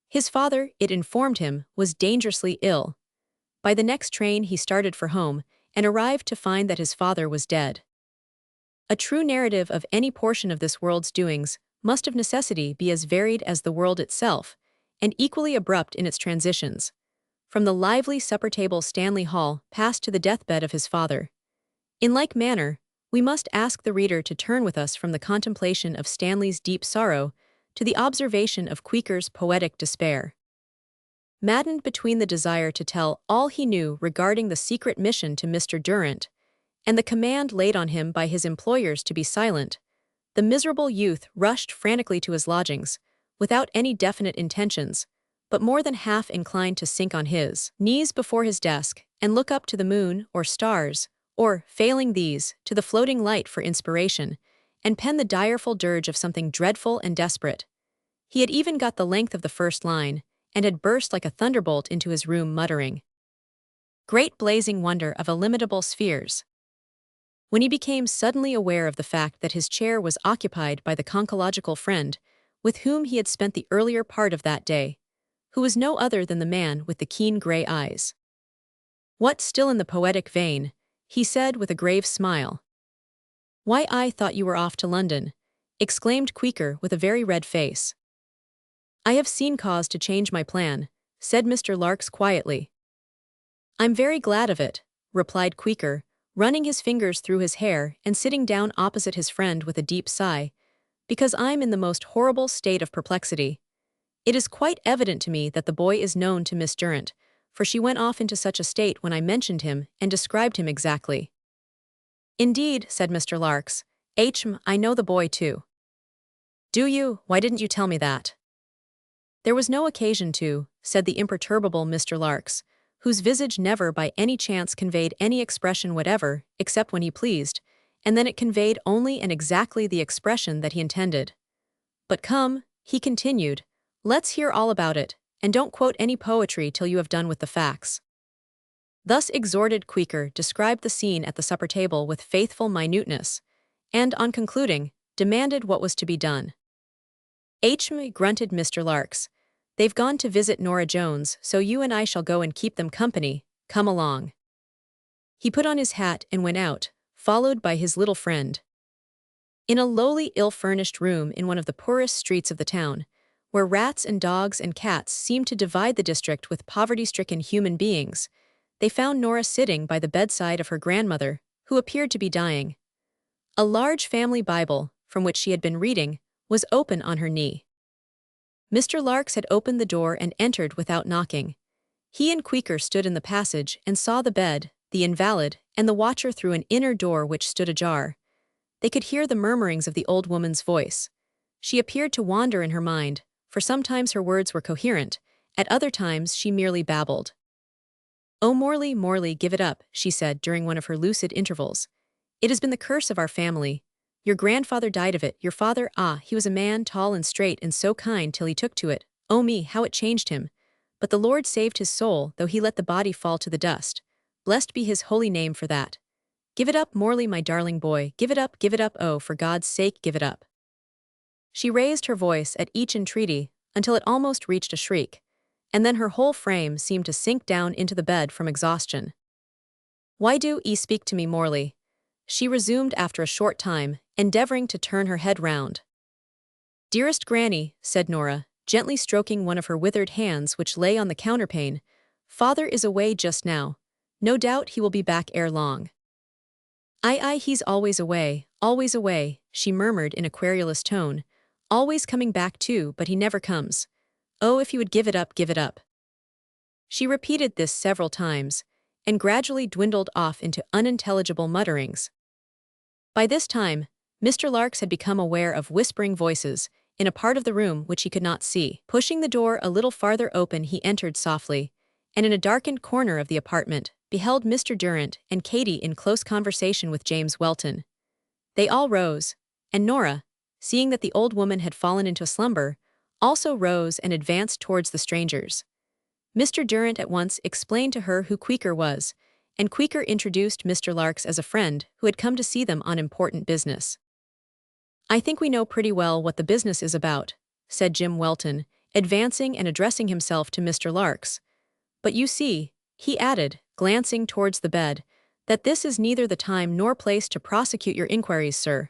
His father, it informed him, was dangerously ill. By the next train he started for home, and arrived to find that his father was dead. A true narrative of any portion of this world's doings must of necessity be as varied as the world itself, and equally abrupt in its transitions. From the lively supper-table Stanley Hall passed to the deathbed of his father. In like manner, we must ask the reader to turn with us from the contemplation of Stanley's deep sorrow to the observation of Queequer's poetic despair. Maddened between the desire to tell all he knew regarding the secret mission to Mr. Durrant, and the command laid on him by his employers to be silent, the miserable youth rushed frantically to his lodgings, without any definite intentions, but more than half inclined to sink on his knees before his desk and look up to the moon or stars, or, failing these, to the floating light for inspiration, and pen the direful dirge of something dreadful and desperate. He had even got the length of the first line, and had burst like a thunderbolt into his room muttering, "Great blazing wonder of illimitable spheres," when he became suddenly aware of the fact that his chair was occupied by the conchological friend with whom he had spent the earlier part of that day, who was no other than the man with the keen grey eyes. "What, still in the poetic vein?" he said with a grave smile. "Why, I thought you were off to London," exclaimed Queequer with a very red face. "I have seen cause to change my plan," said Mr. Larks quietly. "I'm very glad of it," replied Queequer, running his fingers through his hair and sitting down opposite his friend with a deep sigh, "because I'm in the most horrible state of perplexity. It is quite evident to me that the boy is known to Miss Durrant, for she went off into such a state when I mentioned him and described him exactly." "Indeed," said Mr. Larks, "I know the boy too." "Do you? Why didn't you tell me that?" "There was no occasion to," said the imperturbable Mr. Larks, whose visage never by any chance conveyed any expression whatever, except when he pleased, and then it conveyed only and exactly the expression that he intended. "But come," he continued, "let's hear all about it, and don't quote any poetry till you have done with the facts." Thus exhorted, Queequer described the scene at the supper table with faithful minuteness, and, on concluding, demanded what was to be done. Grunted Mr. Larks. "They've gone to visit Nora Jones, so you and I shall go and keep them company. Come along." He put on his hat and went out, followed by his little friend. In a lowly, ill-furnished room in one of the poorest streets of the town, where rats and dogs and cats seemed to divide the district with poverty-stricken human beings, they found Nora sitting by the bedside of her grandmother, who appeared to be dying. A large family Bible, from which she had been reading, was open on her knee. Mr. Larks had opened the door and entered without knocking. He and Queequer stood in the passage and saw the bed, the invalid, and the watcher through an inner door which stood ajar. They could hear the murmurings of the old woman's voice. She appeared to wander in her mind, for sometimes her words were coherent, at other times she merely babbled. "Oh, Morley, Morley, give it up," she said during one of her lucid intervals. "It has been the curse of our family. Your grandfather died of it, your father, he was a man tall and straight and so kind till he took to it. Oh me, how it changed him. But the Lord saved his soul, though he let the body fall to the dust. Blessed be his holy name for that. Give it up, Morley, my darling boy, give it up, oh, for God's sake, give it up." She raised her voice at each entreaty until it almost reached a shriek, and then her whole frame seemed to sink down into the bed from exhaustion. "Why do 'ee speak to me, Morley? she resumed after a short time, endeavoring to turn her head round. "Dearest Granny," said Nora, gently stroking one of her withered hands which lay on the counterpane, "Father is away just now. No doubt he will be back ere long." Aye, he's always away," she murmured in a querulous tone. "Always coming back too, but he never comes. Oh, if he would give it up, give it up." She repeated this several times, and gradually dwindled off into unintelligible mutterings. By this time, Mr. Larks had become aware of whispering voices in a part of the room which he could not see. Pushing the door a little farther open, he entered softly, and in a darkened corner of the apartment, beheld Mr. Durant and Katy in close conversation with James Welton. They all rose, and Nora, seeing that the old woman had fallen into a slumber, also rose and advanced towards the strangers. Mr. Durant at once explained to her who Queequor was, and Queequor introduced Mr. Larks as a friend who had come to see them on important business. "I think we know pretty well what the business is about," said Jim Welton, advancing and addressing himself to Mr. Larks. "But you see," he added, glancing towards the bed, "that this is neither the time nor place to prosecute your inquiries, sir."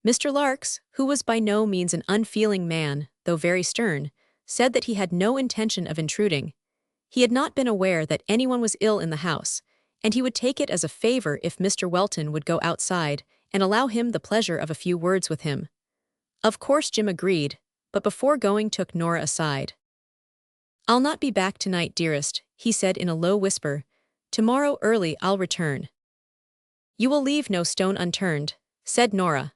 Mr. Larks, who was by no means an unfeeling man, though very stern, said that he had no intention of intruding. He had not been aware that anyone was ill in the house, and he would take it as a favor if Mr. Welton would go outside and allow him the pleasure of a few words with him. Of course Jim agreed, but before going took Nora aside. "I'll not be back tonight, dearest," he said in a low whisper. "Tomorrow early I'll return." "You will leave no stone unturned," said Nora.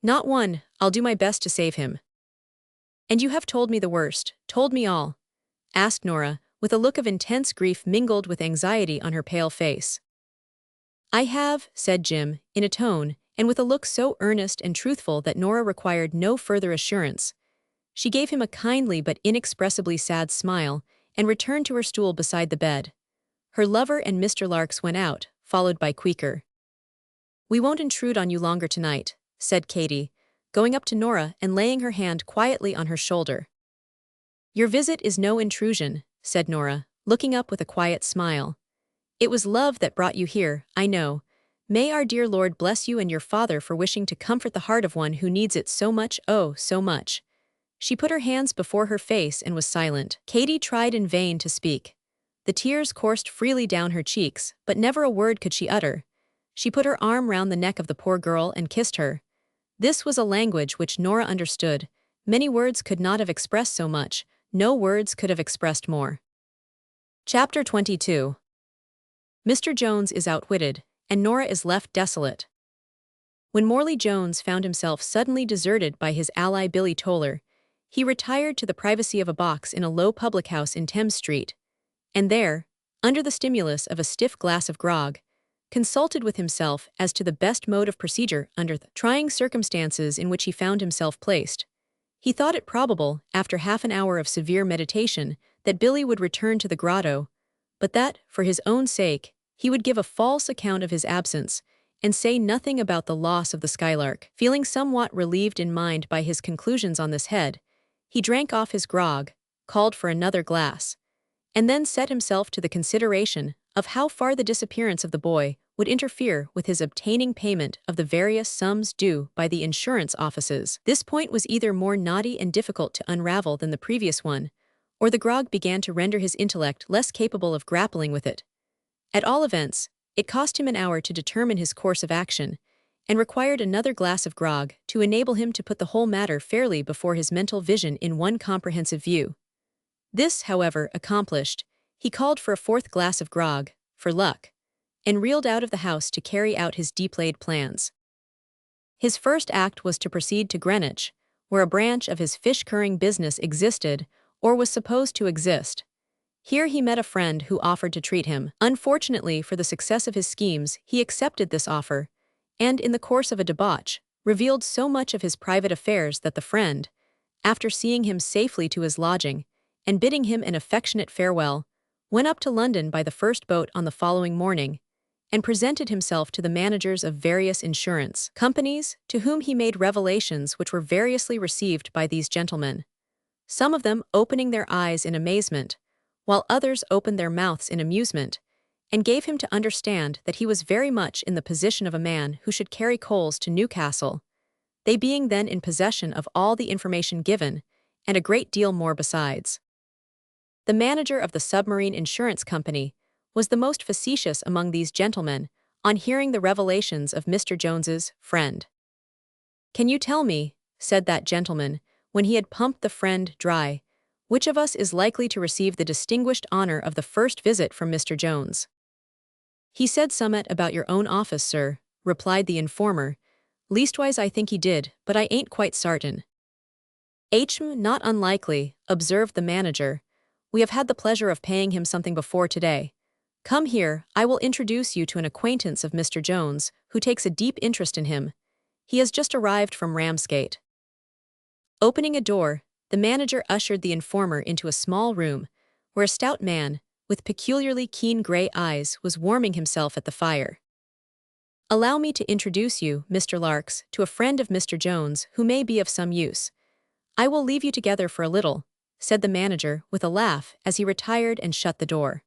"Not one. I'll do my best to save him." "And you have told me the worst, told me all?" asked Nora, with a look of intense grief mingled with anxiety on her pale face. "I have," said Jim, in a tone, and with a look so earnest and truthful that Nora required no further assurance. She gave him a kindly but inexpressibly sad smile, and returned to her stool beside the bed. Her lover and Mr. Larks went out, followed by Queequor. "We won't intrude on you longer tonight," said Katy, going up to Nora and laying her hand quietly on her shoulder. "Your visit is no intrusion," said Nora, looking up with a quiet smile. "It was love that brought you here, I know. May our dear Lord bless you and your father for wishing to comfort the heart of one who needs it so much, oh, so much." She put her hands before her face and was silent. Katy tried in vain to speak. The tears coursed freely down her cheeks, but never a word could she utter. She put her arm round the neck of the poor girl and kissed her. This was a language which Nora understood. Many words could not have expressed so much, no words could have expressed more. Chapter 22. Mr. Jones is outwitted, and Nora is left desolate. When Morley Jones found himself suddenly deserted by his ally Billy Toller, he retired to the privacy of a box in a low public house in Thames Street, and there, under the stimulus of a stiff glass of grog, consulted with himself as to the best mode of procedure under the trying circumstances in which he found himself placed. He thought it probable, after half an hour of severe meditation, that Billy would return to the grotto, but that, for his own sake, he would give a false account of his absence, and say nothing about the loss of the Skylark. Feeling somewhat relieved in mind by his conclusions on this head, he drank off his grog, called for another glass, and then set himself to the consideration of how far the disappearance of the boy would interfere with his obtaining payment of the various sums due by the insurance offices. This point was either more knotty and difficult to unravel than the previous one, or the grog began to render his intellect less capable of grappling with it. At all events, it cost him an hour to determine his course of action, and required another glass of grog to enable him to put the whole matter fairly before his mental vision in one comprehensive view. This, however, accomplished, he called for a fourth glass of grog, for luck, and reeled out of the house to carry out his deep-laid plans. His first act was to proceed to Greenwich, where a branch of his fish-curing business existed, or was supposed to exist. Here he met a friend who offered to treat him. Unfortunately for the success of his schemes, he accepted this offer, and in the course of a debauch, revealed so much of his private affairs that the friend, after seeing him safely to his lodging, and bidding him an affectionate farewell, went up to London by the first boat on the following morning, and presented himself to the managers of various insurance companies, to whom he made revelations which were variously received by these gentlemen, some of them opening their eyes in amazement, while others opened their mouths in amusement, and gave him to understand that he was very much in the position of a man who should carry coals to Newcastle, they being then in possession of all the information given, and a great deal more besides. The manager of the submarine insurance company was the most facetious among these gentlemen on hearing the revelations of Mr. Jones's friend. "Can you tell me," said that gentleman, when he had pumped the friend dry, "which of us is likely to receive the distinguished honor of the first visit from Mr. Jones?" "He said summat about your own office, sir," replied the informer. "Leastwise I think he did, but I ain't quite sartain." Not unlikely," observed the manager. "We have had the pleasure of paying him something before today. Come here, I will introduce you to an acquaintance of Mr. Jones, who takes a deep interest in him. He has just arrived from Ramsgate." Opening a door, the manager ushered the informer into a small room, where a stout man, with peculiarly keen gray eyes, was warming himself at the fire. "Allow me to introduce you, Mr. Larks, to a friend of Mr. Jones who may be of some use. I will leave you together for a little," said the manager with a laugh as he retired and shut the door.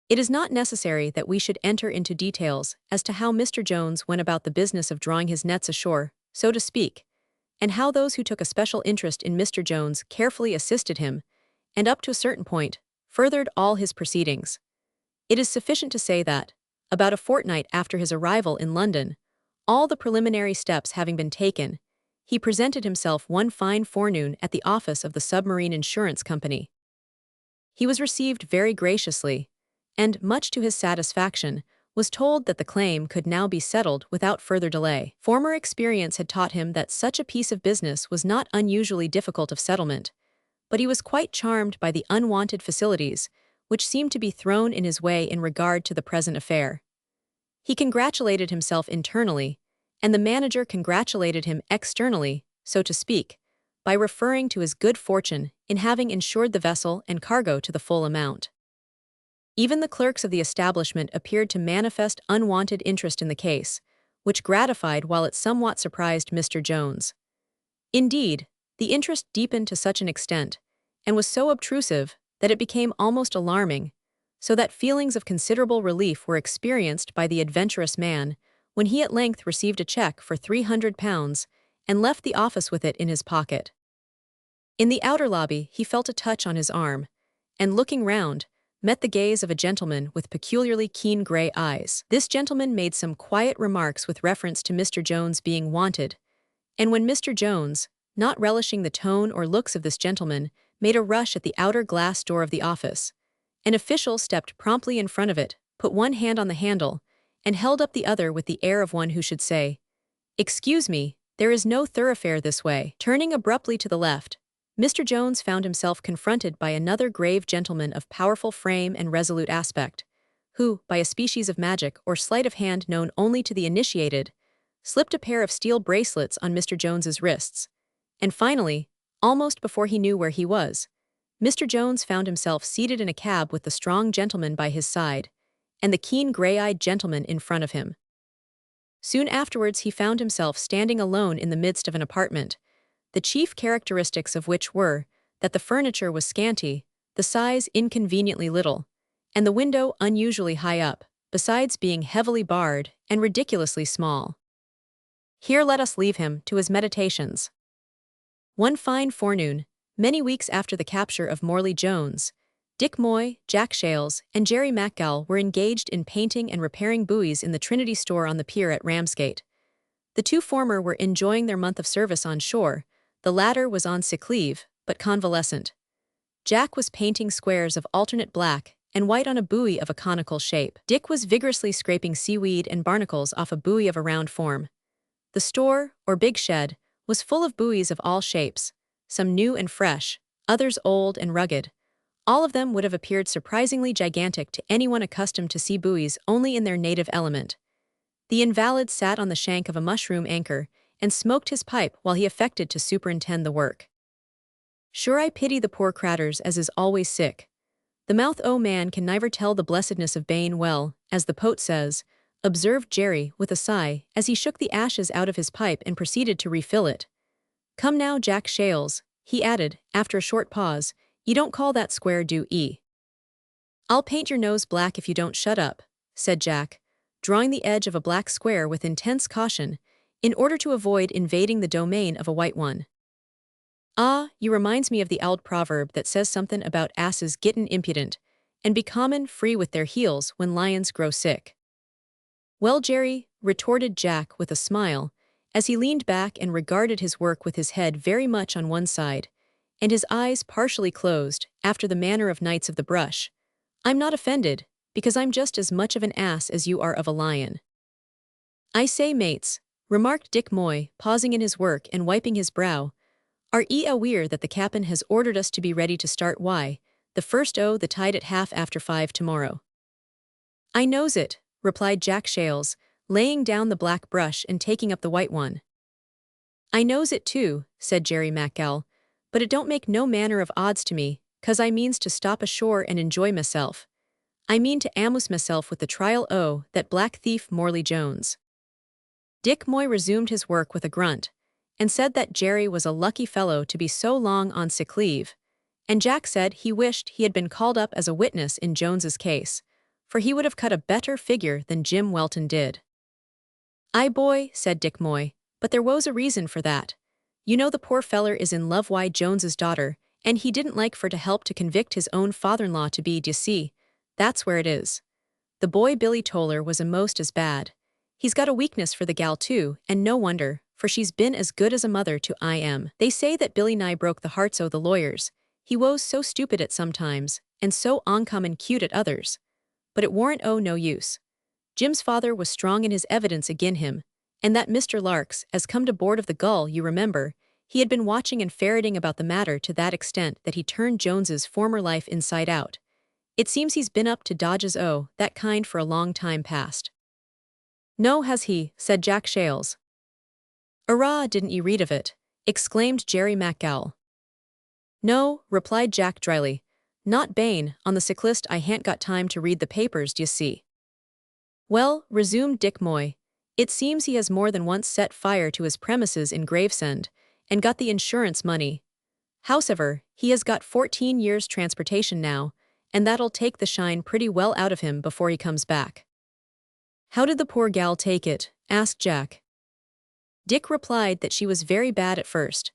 It is not necessary that we should enter into details as to how Mr. Jones went about the business of drawing his nets ashore, so to speak, and how those who took a special interest in Mr. Jones carefully assisted him, and up to a certain point, furthered all his proceedings. It is sufficient to say that, about a fortnight after his arrival in London, all the preliminary steps having been taken, he presented himself one fine forenoon at the office of the Submarine Insurance Company. He was received very graciously, and, much to his satisfaction, was told that the claim could now be settled without further delay. Former experience had taught him that such a piece of business was not unusually difficult of settlement, but he was quite charmed by the unwonted facilities which seemed to be thrown in his way in regard to the present affair. He congratulated himself internally, and the manager congratulated him externally, so to speak, by referring to his good fortune in having insured the vessel and cargo to the full amount. Even the clerks of the establishment appeared to manifest unwonted interest in the case, which gratified while it somewhat surprised Mr. Jones. Indeed, the interest deepened to such an extent, and was so obtrusive, that it became almost alarming, so that feelings of considerable relief were experienced by the adventurous man when he at length received a check for £300 and left the office with it in his pocket. In the outer lobby he felt a touch on his arm, and looking round, met the gaze of a gentleman with peculiarly keen grey eyes. This gentleman made some quiet remarks with reference to Mr. Jones being wanted, and when Mr. Jones, not relishing the tone or looks of this gentleman, made a rush at the outer glass door of the office, an official stepped promptly in front of it, put one hand on the handle, and held up the other with the air of one who should say, "Excuse me, there is no thoroughfare this way." Turning abruptly to the left, Mr. Jones found himself confronted by another grave gentleman of powerful frame and resolute aspect, who, by a species of magic or sleight of hand known only to the initiated, slipped a pair of steel bracelets on Mr. Jones's wrists, and finally, almost before he knew where he was, Mr. Jones found himself seated in a cab with the strong gentleman by his side, and the keen gray-eyed gentleman in front of him. Soon afterwards he found himself standing alone in the midst of an apartment, the chief characteristics of which were that the furniture was scanty, the size inconveniently little, and the window unusually high up, besides being heavily barred and ridiculously small. Here let us leave him to his meditations. One fine forenoon, many weeks after the capture of Morley Jones, Dick Moy, Jack Shales, and Jerry MacGowl were engaged in painting and repairing buoys in the Trinity store on the pier at Ramsgate. The two former were enjoying their month of service on shore, the latter was on sick leave, but convalescent. Jack was painting squares of alternate black and white on a buoy of a conical shape. Dick was vigorously scraping seaweed and barnacles off a buoy of a round form. The store, or big shed, was full of buoys of all shapes, some new and fresh, others old and rugged. All of them would have appeared surprisingly gigantic to anyone accustomed to see buoys only in their native element. The invalid sat on the shank of a mushroom anchor and smoked his pipe while he affected to superintend the work. "Sure I pity the poor craters as is always sick. The mouth o' man can never tell the blessedness of bane well, as the poet says," observed Jerry with a sigh as he shook the ashes out of his pipe and proceeded to refill it. "Come now, Jack Shales," he added, after a short pause, "you don't call that square, do ye?" I'll paint your nose black if you don't shut up, said Jack, drawing the edge of a black square with intense caution, in order to avoid invading the domain of a white one. Ah, you reminds me of the old proverb that says something about asses gittin' impudent, and be common free with their heels when lions grow sick. Well, Jerry, retorted Jack with a smile, as he leaned back and regarded his work with his head very much on one side, and his eyes partially closed, after the manner of knights of the brush. I'm not offended, because I'm just as much of an ass as you are of a lion. I say, mates, remarked Dick Moy, pausing in his work and wiping his brow, are ye aware that the cap'n has ordered us to be ready to start the first o' the tide at 5:30 tomorrow? I knows it, replied Jack Shales, laying down the black brush and taking up the white one. I knows it too, said Jerry MacGall, but it don't make no manner of odds to me, 'cause I means to stop ashore and enjoy myself. I mean to amuse myself with the trial o' that black thief Morley Jones. Dick Moy resumed his work with a grunt, and said that Jerry was a lucky fellow to be so long on sick leave, and Jack said he wished he had been called up as a witness in Jones's case, for he would have cut a better figure than Jim Welton did. Aye, boy, said Dick Moy, but there was a reason for that. You know the poor feller is in love wi' Jones's daughter, and he didn't like for to help to convict his own father-in-law to be, d'ye see, that's where it is. The boy Billy Toller was a'most as bad. He's got a weakness for the gal too, and no wonder, for she's been as good as a mother to I. They say that Billy nigh broke the hearts o' the lawyers. He was so stupid at some times, and so uncommon cute at others. But it warn't no use. Jim's father was strong in his evidence agin him, and that Mr. Larks, as come to board of the Gull, you remember, he had been watching and ferreting about the matter to that extent that he turned Jones's former life inside out. It seems he's been up to dodges that kind for a long time past. No, has he, said Jack Shales. Arrah, didn't ye read of it? Exclaimed Jerry MacGall. No, replied Jack dryly. Not bane, on the sick list I han't got time to read the papers, d'ye see. Well, resumed Dick Moy, it seems he has more than once set fire to his premises in Gravesend, and got the insurance money. Howsever, he has got 14 years' transportation now, and that'll take the shine pretty well out of him before he comes back. How did the poor gal take it? Asked Jack. Dick replied that she was very bad at first,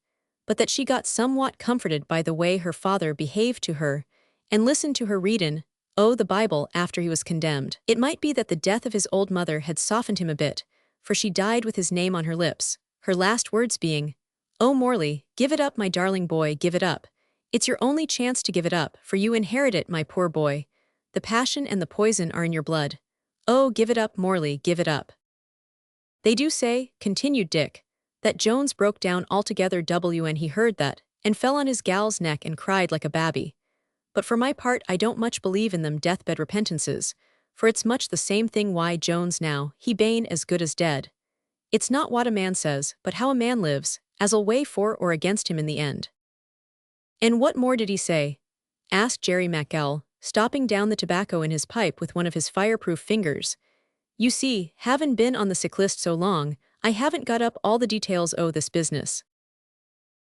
but that she got somewhat comforted by the way her father behaved to her, and listened to her readin' the Bible after he was condemned. It might be that the death of his old mother had softened him a bit, for she died with his name on her lips, her last words being, "Oh, Morley, give it up, my darling boy, give it up. It's your only chance to give it up, for you inherit it, my poor boy. The passion and the poison are in your blood. Oh, give it up, Morley, give it up." They do say, continued Dick, that Jones broke down altogether when he heard that, and fell on his gal's neck and cried like a babby. But for my part I don't much believe in them deathbed repentances, for it's much the same thing why Jones now, he bane as good as dead. It's not what a man says, but how a man lives, as'll weigh for or against him in the end. And what more did he say? Asked Jerry MacGall, stopping down the tobacco in his pipe with one of his fireproof fingers. You see, havin' been on the sick list so long, I haven't got up all the details o' this business.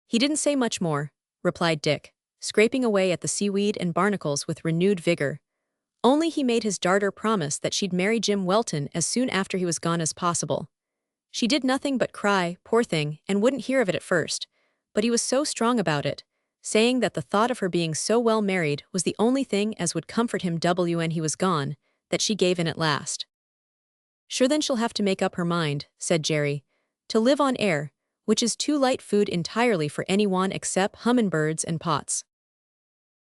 He didn't say much more, replied Dick, scraping away at the seaweed and barnacles with renewed vigor. Only he made his darter promise that she'd marry Jim Welton as soon after he was gone as possible. She did nothing but cry, poor thing, and wouldn't hear of it at first, but he was so strong about it, saying that the thought of her being so well married was the only thing as would comfort him when he was gone, that she gave in at last. Sure, then she'll have to make up her mind, said Jerry, to live on air, which is too light food entirely for anyone except hummingbirds and pots.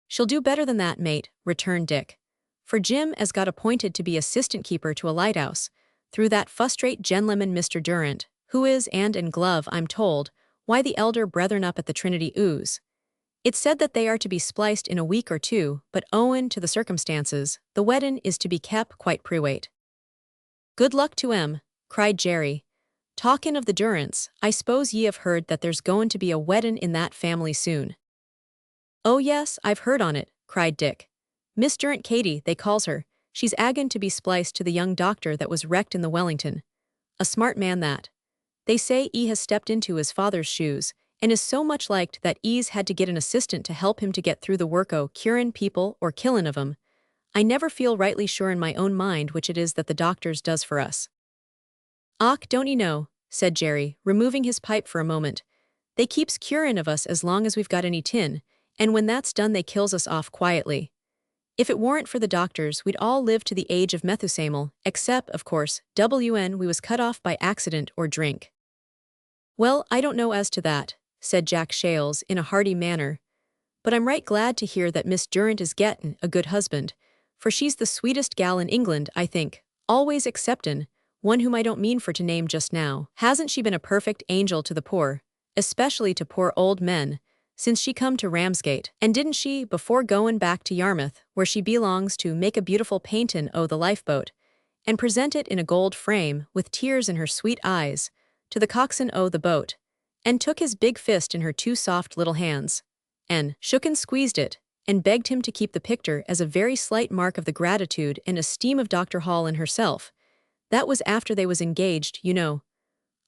She'll do better than that, mate, returned Dick, for Jim as got appointed to be assistant keeper to a lighthouse, through that fustrate gentleman Mr. Durant, who is hand and glove, I'm told, why the elder brethren up at the Trinity ooze. It's said that they are to be spliced in a week or two, but owin' to the circumstances, the weddin' is to be kep' quite prewait. Good luck to 'em, cried Jerry. Talkin' of the Durants, I s'pose ye have heard that there's goin' to be a weddin' in that family soon. Oh yes, I've heard on it, cried Dick. Miss Durant Katy, they calls her, she's agin to be spliced to the young doctor that was wrecked in the Wellington. A smart man that. They say he has stepped into his father's shoes, and is so much liked that he's had to get an assistant to help him to get through the work o' curin' people or killin' of 'em. I never feel rightly sure in my own mind which it is that the doctors does for us." "Och, don't 'ee know," said Jerry, removing his pipe for a moment. "They keeps curin' of us as long as we've got any tin, and when that's done they kills us off quietly. If it warn't for the doctors, we'd all live to the age of Methuselah, except, of course, we was cut off by accident or drink." "Well, I don't know as to that," said Jack Shales in a hearty manner, "but I'm right glad to hear that Miss Durrant is gettin' a good husband, for she's the sweetest gal in England, I think, always exceptin' one whom I don't mean for to name just now. Hasn't she been a perfect angel to the poor, especially to poor old men, since she come to Ramsgate? And didn't she, before goin' back to Yarmouth, where she belongs to, make a beautiful paintin' o' the lifeboat, and present it in a gold frame, with tears in her sweet eyes, to the coxswain o' the boat, and took his big fist in her two soft little hands, and shook and squeezed it, and begged him to keep the picture as a very slight mark of the gratitude and esteem of Dr. Hall and herself. That was after they was engaged, you know."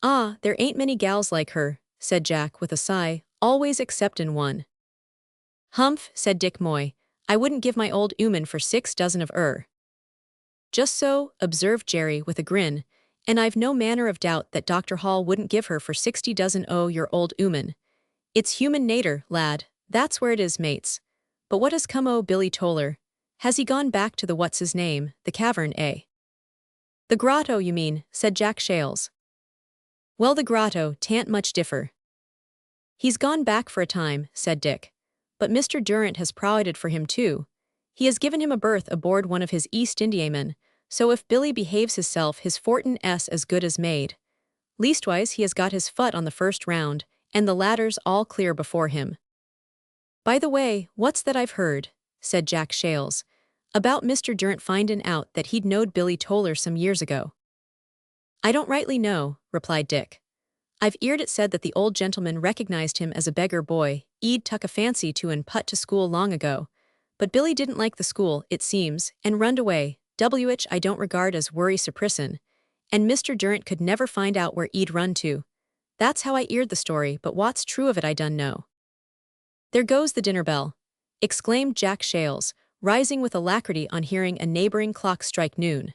"Ah, there ain't many gals like her," said Jack with a sigh, "always exceptin' one." "Humph," said Dick Moy, "I wouldn't give my old 'ooman for 6 dozen of 'er." "Just so," observed Jerry with a grin, "and I've no manner of doubt that Dr. Hall wouldn't give her for 60 dozen o' your old 'ooman. It's human nater, lad, that's where it is, mates. But what has come o' Billy Toller? Has he gone back to the what's-his-name, the cavern, eh?" "The grotto, you mean," said Jack Shales. "Well, the grotto tan't much differ." "He's gone back for a time," said Dick. "But Mr. Durrant has provided for him too. He has given him a berth aboard one of his East Indiamen, so if Billy behaves hisself his fortin's as good as made. Leastwise he has got his fut on the first round, and the ladder's all clear before him." "By the way, what's that I've heard," said Jack Shales, "about Mr. Durrant findin' out that he'd knowed Billy Toller some years ago?" "I don't rightly know," replied Dick. "I've 'eard it said that the old gentleman recognized him as a beggar boy he'd tuck a fancy to and put to school long ago, but Billy didn't like the school, it seems, and runned away, which I don't regard as worry suppressin', and Mr. Durrant could never find out where he'd run to. That's how I 'eard the story, but what's true of it I dun know." "There goes the dinner bell," exclaimed Jack Shales, rising with alacrity on hearing a neighboring clock strike noon.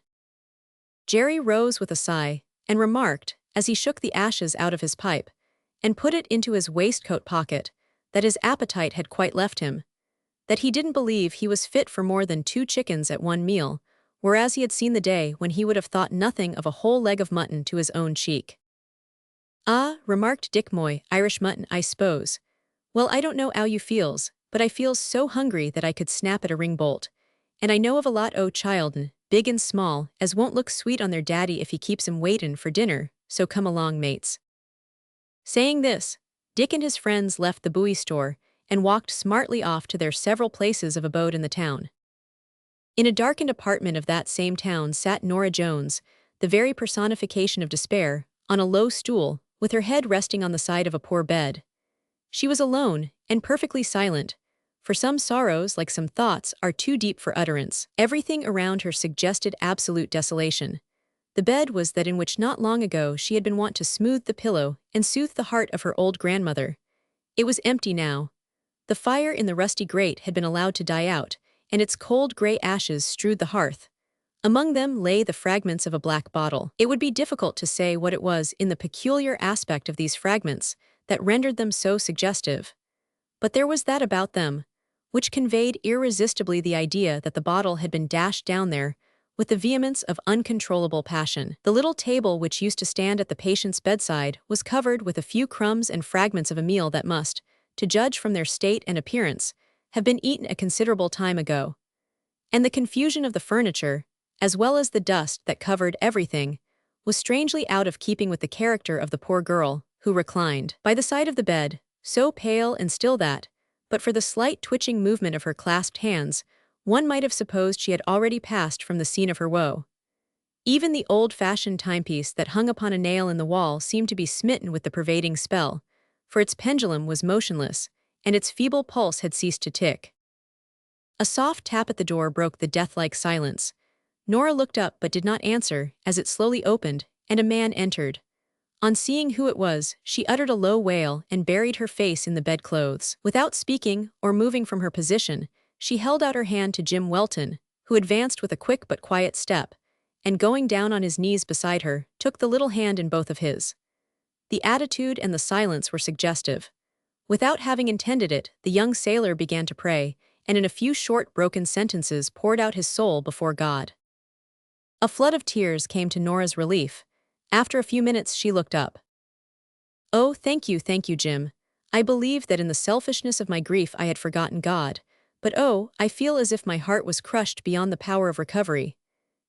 Jerry rose with a sigh, and remarked, as he shook the ashes out of his pipe, and put it into his waistcoat pocket, that his appetite had quite left him, that he didn't believe he was fit for more than 2 chickens at one meal, whereas he had seen the day when he would have thought nothing of a whole leg of mutton to his own cheek. "Ah," remarked Dick Moy, "Irish mutton, I s'pose. Well, I don't know 'ow you feels, but I feels so hungry that I could snap at a ring bolt, and I know of a lot o' child'n, big and small, as won't look sweet on their daddy if he keeps 'em waitin' for dinner, so come along, mates." Saying this, Dick and his friends left the Bowie store and walked smartly off to their several places of abode in the town. In a darkened apartment of that same town sat Nora Jones, the very personification of despair, on a low stool, with her head resting on the side of a poor bed. She was alone, and perfectly silent, for some sorrows, like some thoughts, are too deep for utterance. Everything around her suggested absolute desolation. The bed was that in which not long ago she had been wont to smooth the pillow and soothe the heart of her old grandmother. It was empty now. The fire in the rusty grate had been allowed to die out, and its cold grey ashes strewed the hearth. Among them lay the fragments of a black bottle. It would be difficult to say what it was in the peculiar aspect of these fragments that rendered them so suggestive. But there was that about them which conveyed irresistibly the idea that the bottle had been dashed down there with the vehemence of uncontrollable passion. The little table which used to stand at the patient's bedside was covered with a few crumbs and fragments of a meal that must, to judge from their state and appearance, have been eaten a considerable time ago. And the confusion of the furniture, as well as the dust that covered everything, was strangely out of keeping with the character of the poor girl, who reclined by the side of the bed, so pale and still that, but for the slight twitching movement of her clasped hands, one might have supposed she had already passed from the scene of her woe. Even the old-fashioned timepiece that hung upon a nail in the wall seemed to be smitten with the pervading spell, for its pendulum was motionless, and its feeble pulse had ceased to tick. A soft tap at the door broke the death-like silence. Nora looked up but did not answer as it slowly opened, and a man entered. On seeing who it was, she uttered a low wail and buried her face in the bedclothes. Without speaking or moving from her position, she held out her hand to Jim Welton, who advanced with a quick but quiet step, and going down on his knees beside her, took the little hand in both of his. The attitude and the silence were suggestive. Without having intended it, the young sailor began to pray, and in a few short broken sentences poured out his soul before God. A flood of tears came to Nora's relief. After a few minutes she looked up. "Oh, thank you, Jim. I believe that in the selfishness of my grief I had forgotten God, but oh, I feel as if my heart was crushed beyond the power of recovery.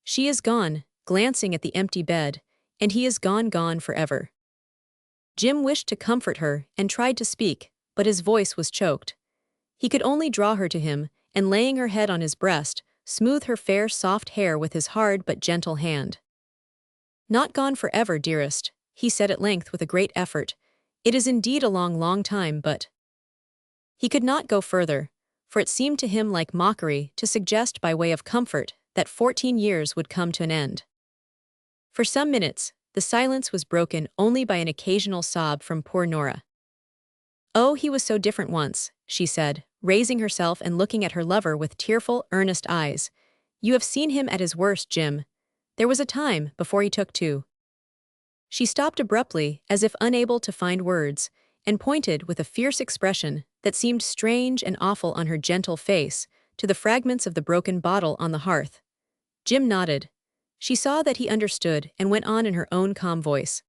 She is gone," glancing at the empty bed, "and he is gone forever." Jim wished to comfort her and tried to speak, but his voice was choked. He could only draw her to him, and laying her head on his breast, smooth her fair soft hair with his hard but gentle hand. "Not gone forever, dearest," he said at length with a great effort. "It is indeed a long time, but—" He could not go further, for it seemed to him like mockery to suggest by way of comfort that 14 years would come to an end. For some minutes, the silence was broken only by an occasional sob from poor Nora. "Oh, he was so different once," she said, raising herself and looking at her lover with tearful, earnest eyes. "You have seen him at his worst, Jim. There was a time before he took to—" She stopped abruptly, as if unable to find words, and pointed with a fierce expression that seemed strange and awful on her gentle face to the fragments of the broken bottle on the hearth. Jim nodded. She saw that he understood and went on in her own calm voice.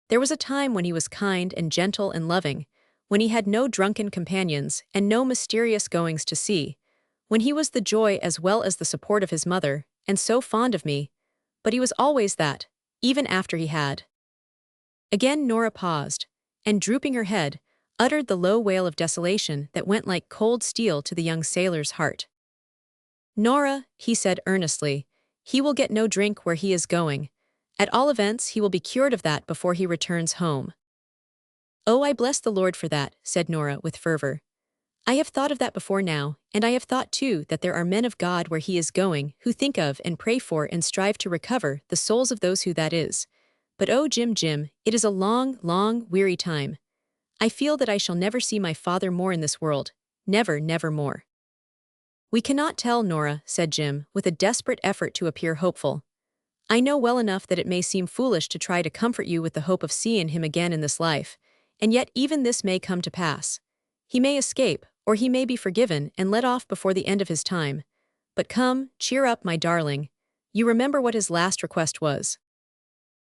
"There was a time when he was kind and gentle and loving, when he had no drunken companions and no mysterious goings to sea, when he was the joy as well as the support of his mother, and so fond of me, but he was always that, even after he had—" Again Nora paused, and drooping her head, uttered the low wail of desolation that went like cold steel to the young sailor's heart. "Nora," he said earnestly, "he will get no drink where he is going. At all events he will be cured of that before he returns home." "Oh, I bless the Lord for that," said Nora with fervor. "I have thought of that before now, and I have thought too that there are men of God where he is going who think of and pray for and strive to recover the souls of those who that is. But oh, Jim, it is a long, weary time. I feel that I shall never see my father more in this world, never more." "We cannot tell, Nora," said Jim, with a desperate effort to appear hopeful. "I know well enough that it may seem foolish to try to comfort you with the hope of seeing him again in this life, and yet even this may come to pass. He may escape, or he may be forgiven and let off before the end of his time. But come, cheer up, my darling. You remember what his last request was."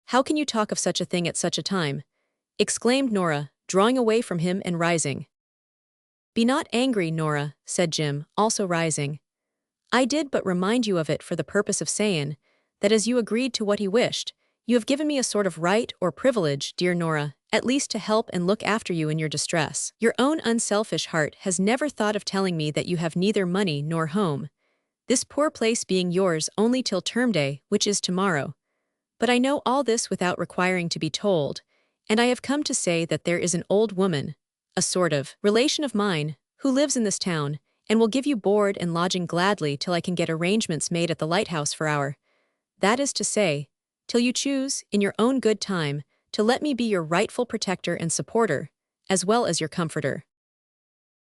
"How can you talk of such a thing at such a time?" exclaimed Nora, drawing away from him and rising. "Be not angry, Nora," said Jim, also rising. "I did but remind you of it for the purpose of saying that as you agreed to what he wished, you have given me a sort of right or privilege, dear Nora, at least to help and look after you in your distress. Your own unselfish heart has never thought of telling me that you have neither money nor home, this poor place being yours only till term day, which is tomorrow. But I know all this without requiring to be told, and I have come to say that there is an old woman, a sort of relation of mine, who lives in this town, and will give you board and lodging gladly till I can get arrangements made at the lighthouse for that is to say, till you choose, in your own good time, to let me be your rightful protector and supporter, as well as your comforter."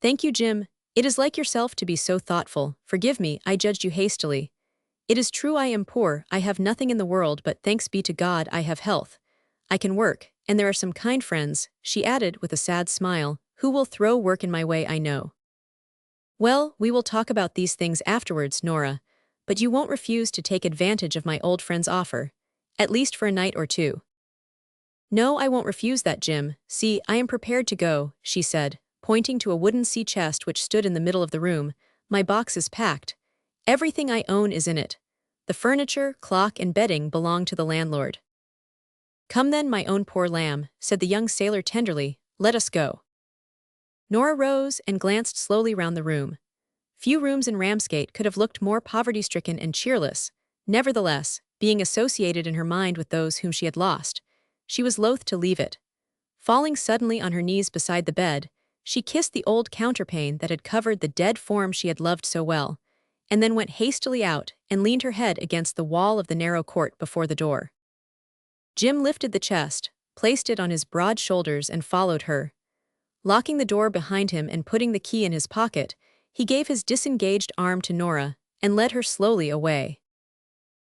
"Thank you, Jim. It is like yourself to be so thoughtful. Forgive me, I judged you hastily. It is true I am poor, I have nothing in the world, but thanks be to God I have health. I can work, and there are some kind friends," she added with a sad smile, "who will throw work in my way, I know." "Well, we will talk about these things afterwards, Nora, but you won't refuse to take advantage of my old friend's offer, at least for a night or two." "No, I won't refuse that, Jim. See, I am prepared to go," she said, pointing to a wooden sea chest which stood in the middle of the room. "My box is packed. Everything I own is in it. The furniture, clock, and bedding belong to the landlord." "Come then, my own poor lamb," said the young sailor tenderly, "let us go." Nora rose and glanced slowly round the room. Few rooms in Ramsgate could have looked more poverty-stricken and cheerless. Nevertheless, being associated in her mind with those whom she had lost, she was loath to leave it. Falling suddenly on her knees beside the bed, she kissed the old counterpane that had covered the dead form she had loved so well, and then went hastily out and leaned her head against the wall of the narrow court before the door. Jim lifted the chest, placed it on his broad shoulders and followed her. Locking the door behind him and putting the key in his pocket, he gave his disengaged arm to Nora, and led her slowly away.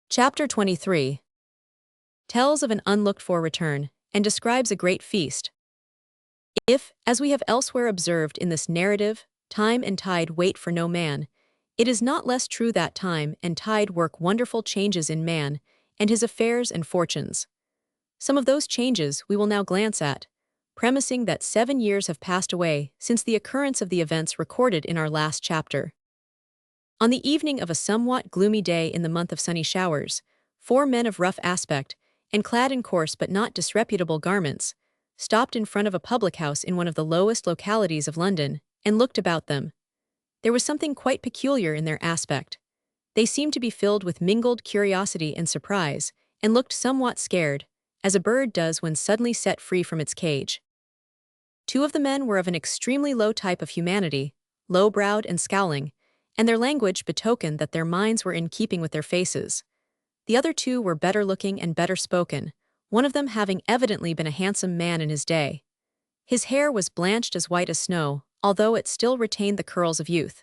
Chapter 23 tells of an unlooked-for return and describes a great feast. If, as we have elsewhere observed in this narrative, time and tide wait for no man, it is not less true that time and tide work wonderful changes in man and his affairs and fortunes. Some of those changes we will now glance at, premising that 7 years have passed away since the occurrence of the events recorded in our last chapter. On the evening of a somewhat gloomy day in the month of sunny showers, 4 men of rough aspect, and clad in coarse but not disreputable garments, stopped in front of a public house in one of the lowest localities of London, and looked about them. There was something quite peculiar in their aspect. They seemed to be filled with mingled curiosity and surprise, and looked somewhat scared, as a bird does when suddenly set free from its cage. 2 of the men were of an extremely low type of humanity, low-browed and scowling, and their language betokened that their minds were in keeping with their faces. The other 2 were better-looking and better-spoken, one of them having evidently been a handsome man in his day. His hair was blanched as white as snow, although it still retained the curls of youth.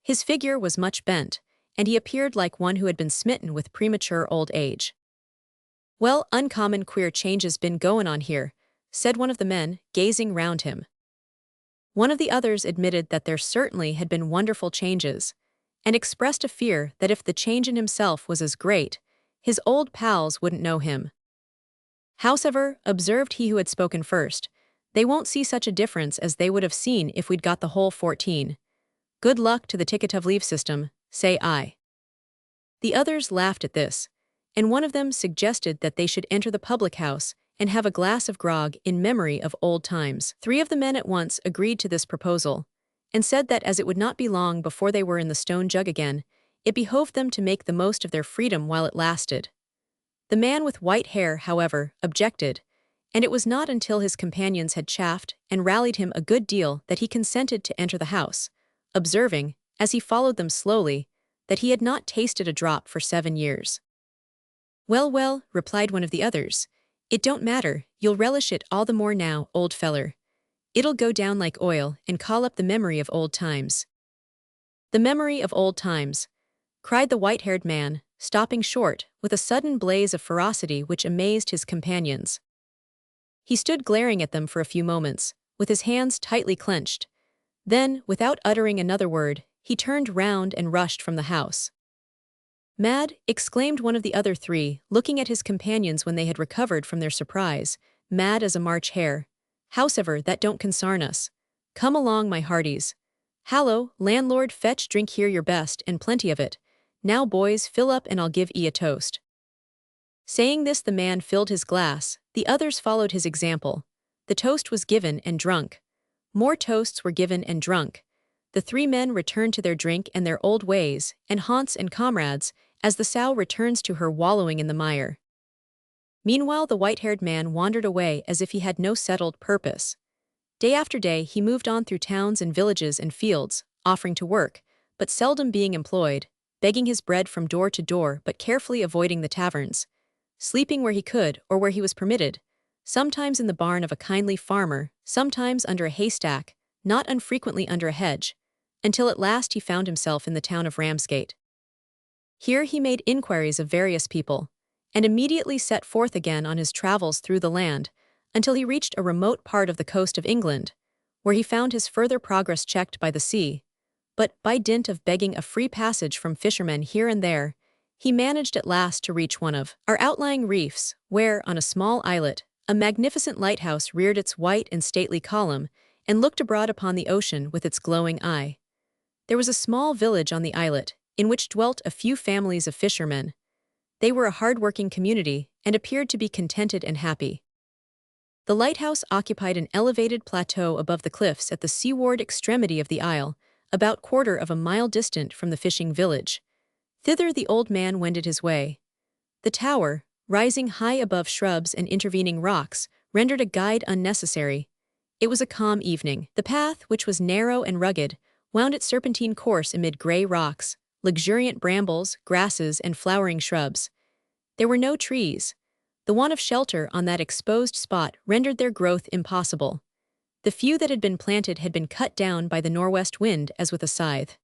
His figure was much bent, and he appeared like one who had been smitten with premature old age. "Well, uncommon queer changes been goin' on here," said one of the men, gazing round him. One of the others admitted that there certainly had been wonderful changes, and expressed a fear that if the change in himself was as great, his old pals wouldn't know him. "Howsever," observed he who had spoken first, "they won't see such a difference as they would have seen if we'd got the whole 14. Good luck to the ticket of leave system, say I." The others laughed at this, and one of them suggested that they should enter the public house and have a glass of grog in memory of old times. 3 of the men at once agreed to this proposal, and said that as it would not be long before they were in the stone jug again, it behoved them to make the most of their freedom while it lasted. The man with white hair, however, objected, and it was not until his companions had chaffed and rallied him a good deal that he consented to enter the house, observing, as he followed them slowly, that he had not tasted a drop for 7 years. "Well, well," replied one of the others, "it don't matter, you'll relish it all the more now, old feller. It'll go down like oil and call up the memory of old times." "The memory of old times," cried the white-haired man, stopping short, with a sudden blaze of ferocity which amazed his companions. He stood glaring at them for a few moments, with his hands tightly clenched. Then, without uttering another word, he turned round and rushed from the house. "Mad," exclaimed one of the other 3, looking at his companions when they had recovered from their surprise, "mad as a March hare. Howsever, that don't consarn us. Come along, my hearties. Hallo, landlord, fetch drink here your best, and plenty of it. Now, boys, fill up and I'll give 'ee a toast." Saying this, the man filled his glass, the others followed his example. The toast was given and drunk. More toasts were given and drunk. The 3 men returned to their drink and their old ways, and haunts and comrades, as the sow returns to her wallowing in the mire. Meanwhile, the white-haired man wandered away as if he had no settled purpose. Day after day he moved on through towns and villages and fields, offering to work, but seldom being employed, begging his bread from door to door but carefully avoiding the taverns, sleeping where he could or where he was permitted, sometimes in the barn of a kindly farmer, sometimes under a haystack, not unfrequently under a hedge, until at last he found himself in the town of Ramsgate. Here he made inquiries of various people, and immediately set forth again on his travels through the land, until he reached a remote part of the coast of England, where he found his further progress checked by the sea. But, by dint of begging a free passage from fishermen here and there, he managed at last to reach one of our outlying reefs, where, on a small islet, a magnificent lighthouse reared its white and stately column, and looked abroad upon the ocean with its glowing eye. There was a small village on the islet, in which dwelt a few families of fishermen. They were a hard-working community, and appeared to be contented and happy. The lighthouse occupied an elevated plateau above the cliffs at the seaward extremity of the isle, about 1/4 of a mile distant from the fishing village. Thither the old man wended his way. The tower, rising high above shrubs and intervening rocks, rendered a guide unnecessary. It was a calm evening. The path, which was narrow and rugged, wound its serpentine course amid grey rocks, luxuriant brambles, grasses, and flowering shrubs. There were no trees. The want of shelter on that exposed spot rendered their growth impossible. The few that had been planted had been cut down by the northwest wind as with a scythe.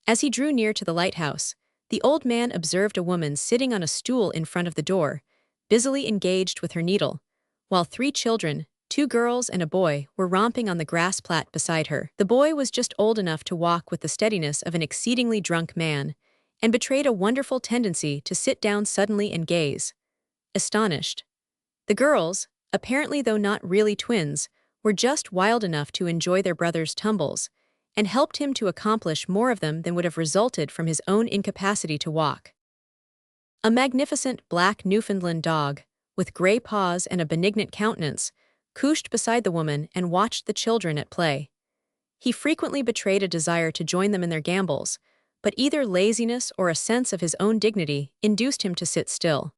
As he drew near to the lighthouse, the old man observed a woman sitting on a stool in front of the door, busily engaged with her needle, while 3 children, 2 girls and a boy, were romping on the grass plat beside her. The boy was just old enough to walk with the steadiness of an exceedingly drunk man, and betrayed a wonderful tendency to sit down suddenly and gaze, astonished. The girls, apparently though not really twins, were just wild enough to enjoy their brother's tumbles, and helped him to accomplish more of them than would have resulted from his own incapacity to walk. A magnificent black Newfoundland dog, with gray paws and a benignant countenance, couched beside the woman and watched the children at play. He frequently betrayed a desire to join them in their gambols, but either laziness or a sense of his own dignity induced him to sit still.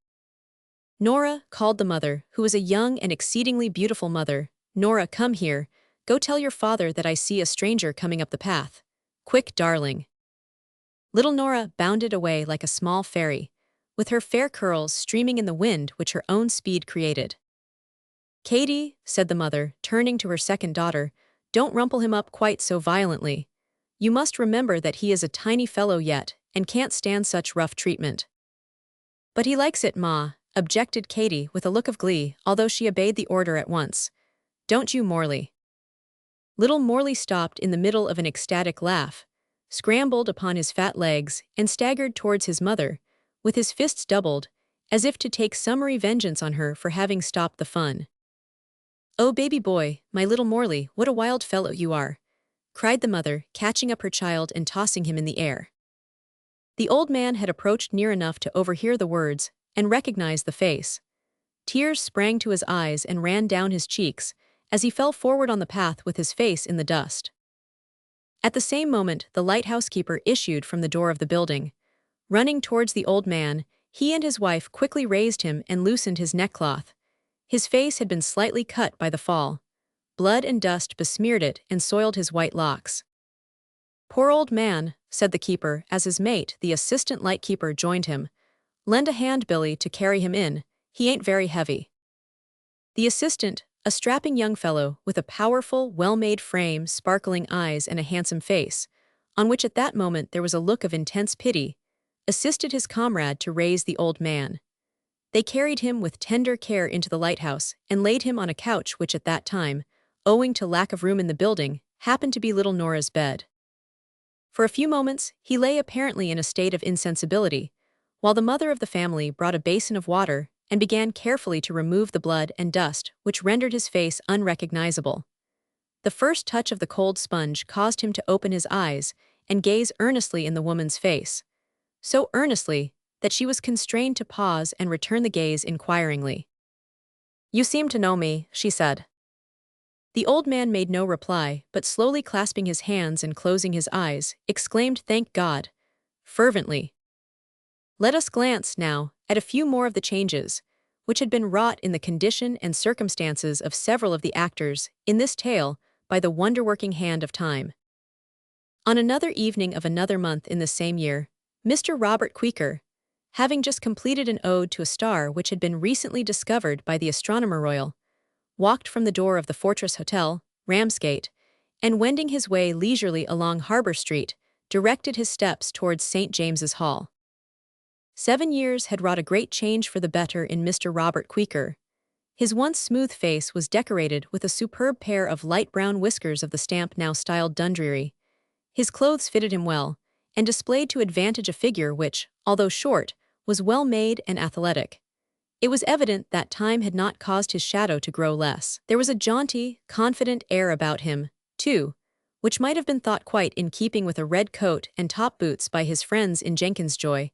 Nora, called the mother, who was a young and exceedingly beautiful mother. Nora, come here. Go tell your father that I see a stranger coming up the path. Quick, darling. Little Nora bounded away like a small fairy, with her fair curls streaming in the wind which her own speed created. Katie, said the mother, turning to her second daughter, don't rumple him up quite so violently. You must remember that he is a tiny fellow yet, and can't stand such rough treatment. But he likes it, Ma, objected Katie with a look of glee, although she obeyed the order at once. Don't you, Morley? Little Morley stopped in the middle of an ecstatic laugh, scrambled upon his fat legs, and staggered towards his mother, with his fists doubled, as if to take summary vengeance on her for having stopped the fun. Oh, baby boy, my little Morley, what a wild fellow you are, cried the mother, catching up her child and tossing him in the air. The old man had approached near enough to overhear the words and recognize the face. Tears sprang to his eyes and ran down his cheeks as he fell forward on the path with his face in the dust. At the same moment, the lighthouse keeper issued from the door of the building. Running towards the old man, he and his wife quickly raised him and loosened his neckcloth. His face had been slightly cut by the fall. Blood and dust besmeared it and soiled his white locks. Poor old man, said the keeper as his mate, the assistant lightkeeper, joined him. Lend a hand, Billy, to carry him in. He ain't very heavy. The assistant, a strapping young fellow with a powerful, well-made frame, sparkling eyes and a handsome face, on which at that moment there was a look of intense pity, assisted his comrade to raise the old man. They carried him with tender care into the lighthouse and laid him on a couch which at that time, owing to lack of room in the building, happened to be little Nora's bed. For a few moments, he lay apparently in a state of insensibility, while the mother of the family brought a basin of water and began carefully to remove the blood and dust which rendered his face unrecognizable. The first touch of the cold sponge caused him to open his eyes and gaze earnestly in the woman's face, so earnestly that she was constrained to pause and return the gaze inquiringly. You seem to know me, she said. The old man made no reply, but slowly clasping his hands and closing his eyes, exclaimed, Thank God, fervently. Let us glance, now, at a few more of the changes, which had been wrought in the condition and circumstances of several of the actors in this tale by the wonder-working hand of time. On another evening of another month in the same year, Mr. Robert Queequer, having just completed an ode to a star which had been recently discovered by the Astronomer Royal, walked from the door of the Fortress Hotel, Ramsgate, and wending his way leisurely along Harbour Street, directed his steps towards St. James's Hall. 7 years had wrought a great change for the better in Mr. Robert Queequer. His once smooth face was decorated with a superb pair of light brown whiskers of the stamp now styled Dundreary. His clothes fitted him well, and displayed to advantage a figure which, although short, was well made and athletic. It was evident that time had not caused his shadow to grow less. There was a jaunty, confident air about him, too, which might have been thought quite in keeping with a red coat and top boots by his friends in Jenkinsjoy,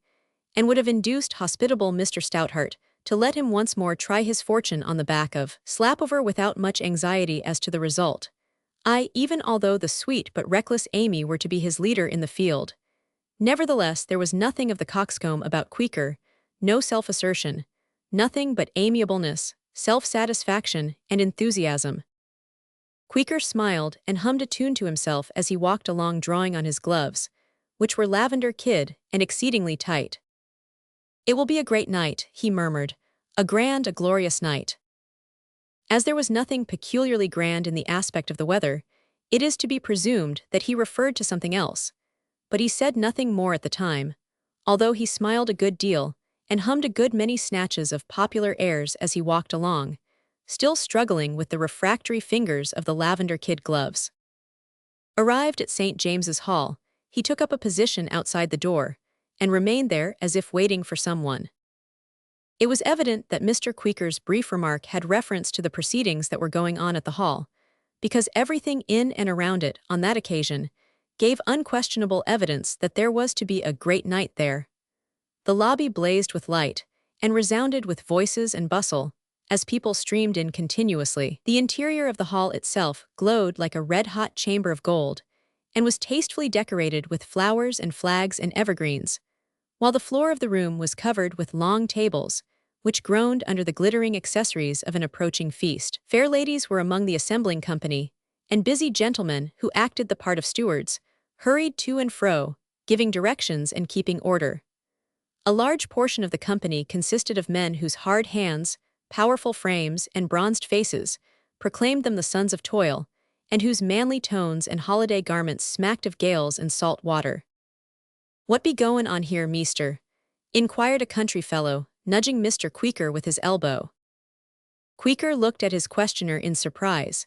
and would have induced hospitable Mr. Stoutheart to let him once more try his fortune on the back of Slapover without much anxiety as to the result. Even although the sweet but reckless Amy were to be his leader in the field. Nevertheless, there was nothing of the coxcomb about Queequer, no self-assertion, nothing but amiableness, self-satisfaction, and enthusiasm. Queequer smiled and hummed a tune to himself as he walked along drawing on his gloves, which were lavender kid and exceedingly tight. It will be a great night, he murmured, a glorious night. As there was nothing peculiarly grand in the aspect of the weather, it is to be presumed that he referred to something else, but he said nothing more at the time, although he smiled a good deal and hummed a good many snatches of popular airs as he walked along, still struggling with the refractory fingers of the lavender kid gloves. Arrived at St. James's Hall, he took up a position outside the door and remained there as if waiting for someone. It was evident that Mr. Queeker's brief remark had reference to the proceedings that were going on at the hall, because everything in and around it on that occasion gave unquestionable evidence that there was to be a great night there. The lobby blazed with light and resounded with voices and bustle as people streamed in continuously. The interior of the hall itself glowed like a red-hot chamber of gold and was tastefully decorated with flowers and flags and evergreens, while the floor of the room was covered with long tables, which groaned under the glittering accessories of an approaching feast. Fair ladies were among the assembling company, and busy gentlemen, who acted the part of stewards, hurried to and fro, giving directions and keeping order. A large portion of the company consisted of men whose hard hands, powerful frames, and bronzed faces proclaimed them the sons of toil, and whose manly tones and holiday garments smacked of gales and salt water. "What be goin' on here, meester?" inquired a country fellow, nudging Mr. Queeker with his elbow. Queeker looked at his questioner in surprise,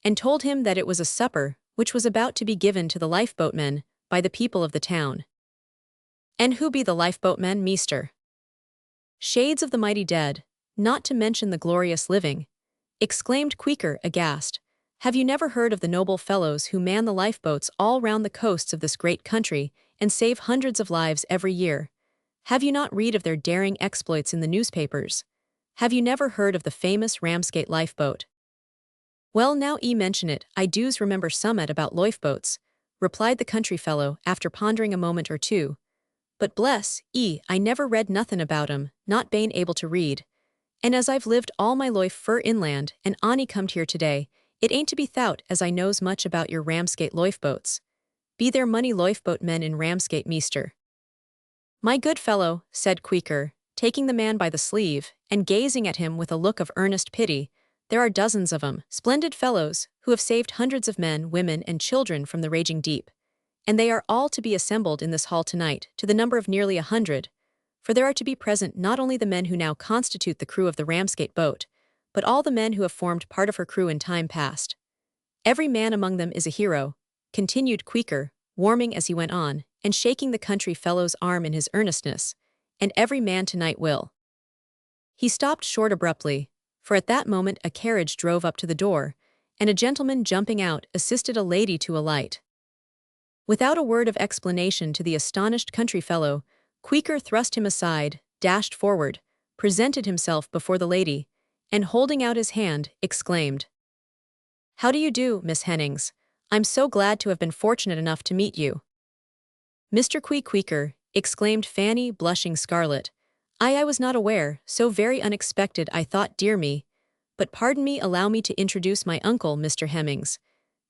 and told him that it was a supper which was about to be given to the lifeboatmen by the people of the town. "And who be the lifeboatmen, meester?" "Shades of the mighty dead, not to mention the glorious living," exclaimed Queeker aghast. "Have you never heard of the noble fellows who man the lifeboats all round the coasts of this great country and save hundreds of lives every year? Have you not read of their daring exploits in the newspapers? Have you never heard of the famous Ramsgate lifeboat?" "Well, now ye mention it, I doos remember summat about lifeboats," replied the country fellow after pondering a moment or two. "But bless ye, I never read nothin' about 'em, not bane able to read. And as I've lived all my life fur inland and onny comed here today, it ain't to be thought as I knows much about your Ramsgate lifeboats. Be there money lifeboatmen in Ramsgate, meester?" "My good fellow," said Queeker, taking the man by the sleeve and gazing at him with a look of earnest pity, "there are dozens of 'em, splendid fellows, who have saved hundreds of men, women, and children from the raging deep. And they are all to be assembled in this hall tonight, to the number of nearly 100, for there are to be present not only the men who now constitute the crew of the Ramsgate boat, but all the men who have formed part of her crew in time past. Every man among them is a hero," continued Queeker, warming as he went on, and shaking the country fellow's arm in his earnestness, "and every man tonight will—" He stopped short abruptly, for at that moment a carriage drove up to the door, and a gentleman jumping out assisted a lady to alight. Without a word of explanation to the astonished country fellow, Queeker thrust him aside, dashed forward, presented himself before the lady, and holding out his hand, exclaimed, "How do you do, Miss Hennings? I'm so glad to have been fortunate enough to meet you." "Mr. Queeker," exclaimed Fanny, blushing scarlet, I was not aware, so very unexpected I thought, dear me. But pardon me, allow me to introduce my uncle, Mr. Hemmings.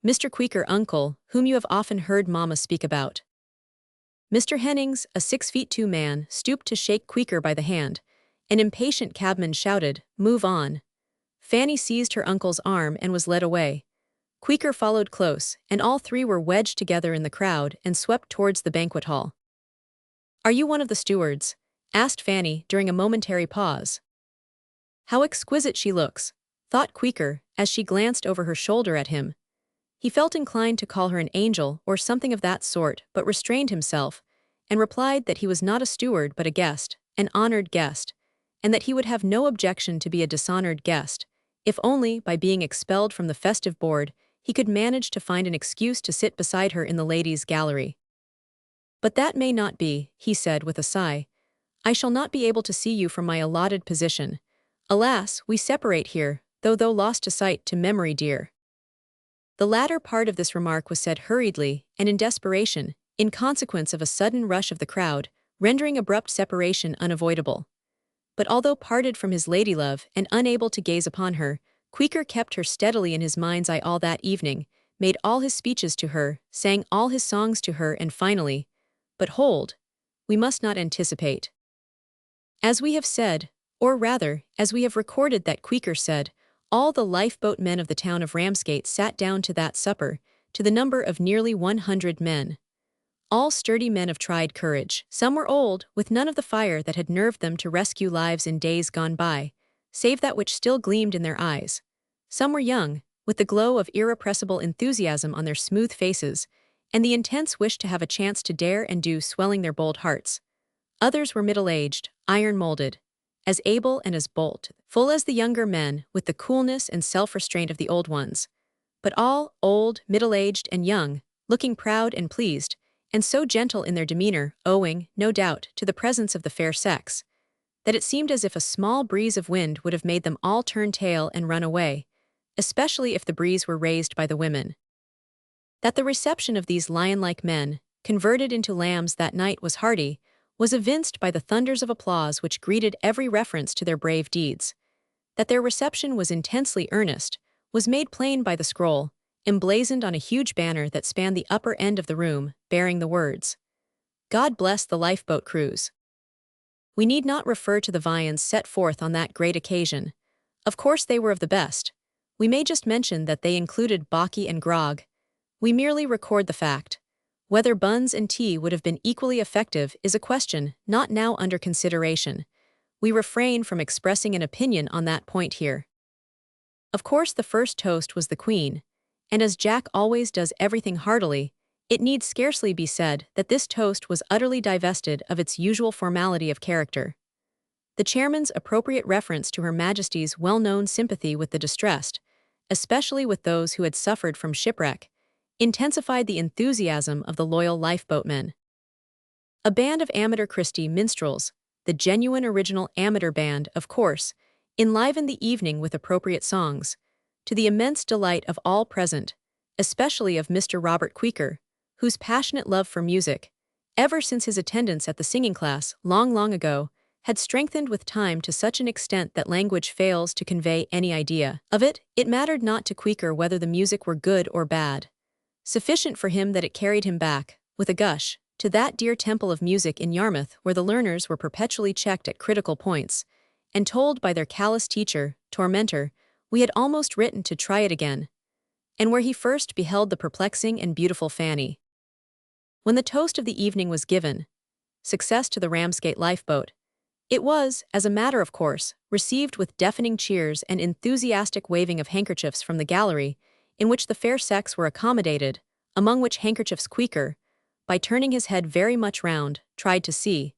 Mr. Queeker uncle, whom you have often heard Mamma speak about." Mr. Hennings, a 6'2" man, stooped to shake Queeker by the hand. An impatient cabman shouted, "Move on." Fanny seized her uncle's arm and was led away. Queeker followed close, and all three were wedged together in the crowd and swept towards the banquet hall. "Are you one of the stewards?" asked Fanny during a momentary pause. "How exquisite she looks," thought Queeker as she glanced over her shoulder at him. He felt inclined to call her an angel or something of that sort, but restrained himself, and replied that he was not a steward but a guest, an honored guest, and that he would have no objection to be a dishonored guest, if only, by being expelled from the festive board, he could manage to find an excuse to sit beside her in the ladies' gallery. "But that may not be," he said with a sigh. "I shall not be able to see you from my allotted position. Alas, we separate here, though lost to sight, to memory dear." The latter part of this remark was said hurriedly and in desperation, in consequence of a sudden rush of the crowd, rendering abrupt separation unavoidable. But although parted from his ladylove and unable to gaze upon her, Queeker kept her steadily in his mind's eye all that evening, made all his speeches to her, sang all his songs to her, and finally— But hold, we must not anticipate. As we have said, or rather, as we have recorded that Queeker said, all the lifeboat men of the town of Ramsgate sat down to that supper, to the number of nearly 100 men. all sturdy men of tried courage. Some were old, with none of the fire that had nerved them to rescue lives in days gone by, save that which still gleamed in their eyes. Some were young, with the glow of irrepressible enthusiasm on their smooth faces, and the intense wish to have a chance to dare and do swelling their bold hearts. Others were middle-aged, iron-molded, as able and as bold, full as the younger men, with the coolness and self-restraint of the old ones. But all, old, middle-aged, and young, looking proud and pleased, and so gentle in their demeanor, owing, no doubt, to the presence of the fair sex, that it seemed as if a small breeze of wind would have made them all turn tail and run away, especially if the breeze were raised by the women. That the reception of these lion-like men, converted into lambs that night, was hearty, was evinced by the thunders of applause which greeted every reference to their brave deeds. That their reception was intensely earnest was made plain by the scroll, emblazoned on a huge banner that spanned the upper end of the room, bearing the words, "God bless the lifeboat crews." We need not refer to the viands set forth on that great occasion. Of course they were of the best. We may just mention that they included baccy and grog. We merely record the fact. Whether buns and tea would have been equally effective is a question not now under consideration. We refrain from expressing an opinion on that point here. Of course, the first toast was the Queen, and as Jack always does everything heartily, it need scarcely be said that this toast was utterly divested of its usual formality of character. The chairman's appropriate reference to Her Majesty's well-known sympathy with the distressed, especially with those who had suffered from shipwreck, intensified the enthusiasm of the loyal lifeboatmen. A band of amateur Christie minstrels, the genuine original amateur band, of course, enlivened the evening with appropriate songs, to the immense delight of all present, especially of Mr. Robert Queeker, whose passionate love for music, ever since his attendance at the singing class long ago, had strengthened with time to such an extent that language fails to convey any idea of it. It mattered not to Queeker whether the music were good or bad. Sufficient for him that it carried him back, with a gush, to that dear temple of music in Yarmouth where the learners were perpetually checked at critical points, and told by their callous teacher, tormentor, we had almost written to try it again, and where he first beheld the perplexing and beautiful Fanny. When the toast of the evening was given, success to the Ramsgate lifeboat, it was, as a matter of course, received with deafening cheers and enthusiastic waving of handkerchiefs from the gallery, in which the fair sex were accommodated, among which handkerchiefs Queeker, by turning his head very much round, tried to see,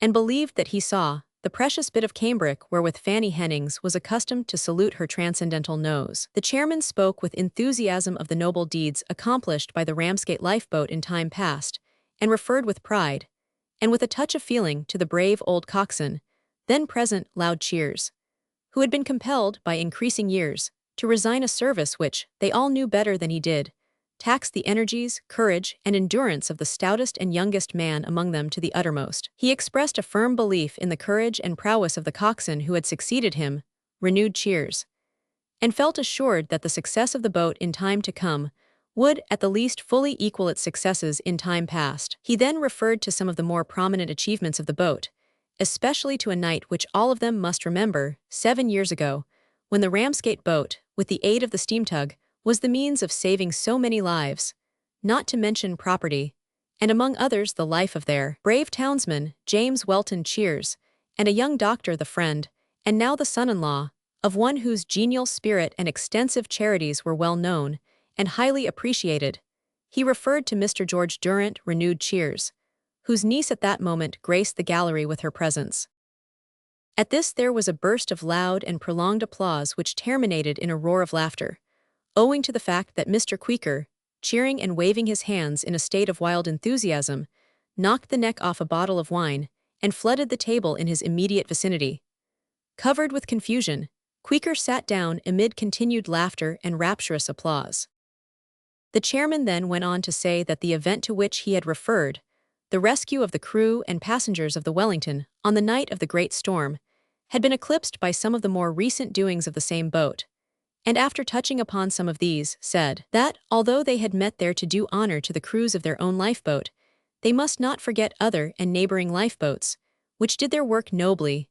and believed that he saw, the precious bit of cambric wherewith Fanny Hennings was accustomed to salute her transcendental nose. The chairman spoke with enthusiasm of the noble deeds accomplished by the Ramsgate lifeboat in time past, and referred with pride, and with a touch of feeling, to the brave old coxswain, then present, loud cheers, who had been compelled, by increasing years, to resign a service which, they all knew better than he did, taxed the energies, courage, and endurance of the stoutest and youngest man among them to the uttermost. He expressed a firm belief in the courage and prowess of the coxswain who had succeeded him, renewed cheers, and felt assured that the success of the boat in time to come would, at the least, fully equal its successes in time past. He then referred to some of the more prominent achievements of the boat, especially to a night which all of them must remember, 7 years ago, when the Ramsgate boat, with the aid of the steam tug, was the means of saving so many lives, not to mention property, and among others the life of their brave townsman, James Welton Cheers, and a young doctor, the friend, and now the son-in-law, of one whose genial spirit and extensive charities were well known, and highly appreciated. He referred to Mr. George Durant, renewed cheers, whose niece at that moment graced the gallery with her presence. At this there was a burst of loud and prolonged applause which terminated in a roar of laughter, owing to the fact that Mr. Queeker, cheering and waving his hands in a state of wild enthusiasm, knocked the neck off a bottle of wine, and flooded the table in his immediate vicinity. Covered with confusion, Queeker sat down amid continued laughter and rapturous applause. The chairman then went on to say that the event to which he had referred, the rescue of the crew and passengers of the Wellington on the night of the great storm, had been eclipsed by some of the more recent doings of the same boat, and after touching upon some of these, said that, although they had met there to do honor to the crews of their own lifeboat, they must not forget other and neighboring lifeboats, which did their work nobly,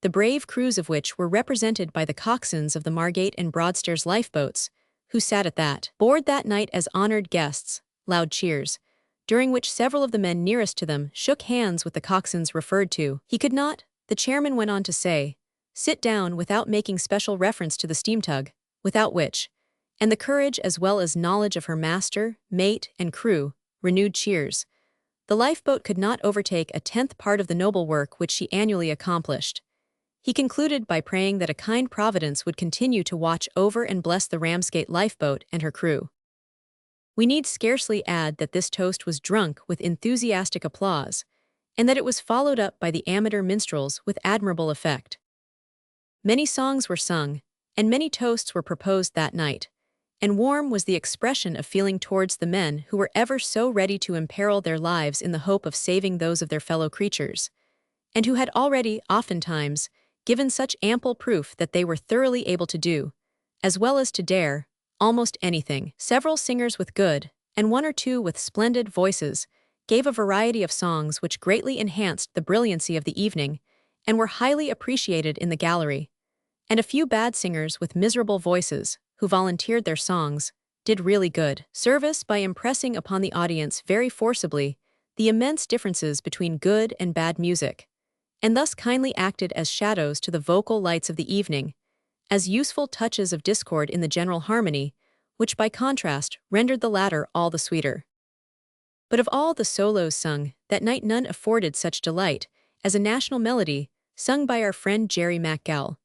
the brave crews of which were represented by the coxswains of the Margate and Broadstairs lifeboats, who sat at that board that night as honored guests, loud cheers, during which several of the men nearest to them shook hands with the coxswains referred to. He could not, the chairman went on to say, sit down without making special reference to the steam tug, without which, and the courage as well as knowledge of her master, mate, and crew, renewed cheers. The lifeboat could not overtake a tenth part of the noble work which she annually accomplished. He concluded by praying that a kind providence would continue to watch over and bless the Ramsgate lifeboat and her crew. We need scarcely add that this toast was drunk with enthusiastic applause, and that it was followed up by the amateur minstrels with admirable effect. Many songs were sung, and many toasts were proposed that night, and warm was the expression of feeling towards the men who were ever so ready to imperil their lives in the hope of saving those of their fellow creatures, and who had already, oftentimes, given such ample proof that they were thoroughly able to do, as well as to dare, almost anything. Several singers with good, and one or two with splendid voices, gave a variety of songs which greatly enhanced the brilliancy of the evening, and were highly appreciated in the gallery. And a few bad singers with miserable voices, who volunteered their songs, did really good service by impressing upon the audience very forcibly the immense differences between good and bad music, and thus kindly acted as shadows to the vocal lights of the evening, as useful touches of discord in the general harmony, which by contrast rendered the latter all the sweeter. But of all the solos sung, that night none afforded such delight as a national melody sung by our friend Jerry MacGall,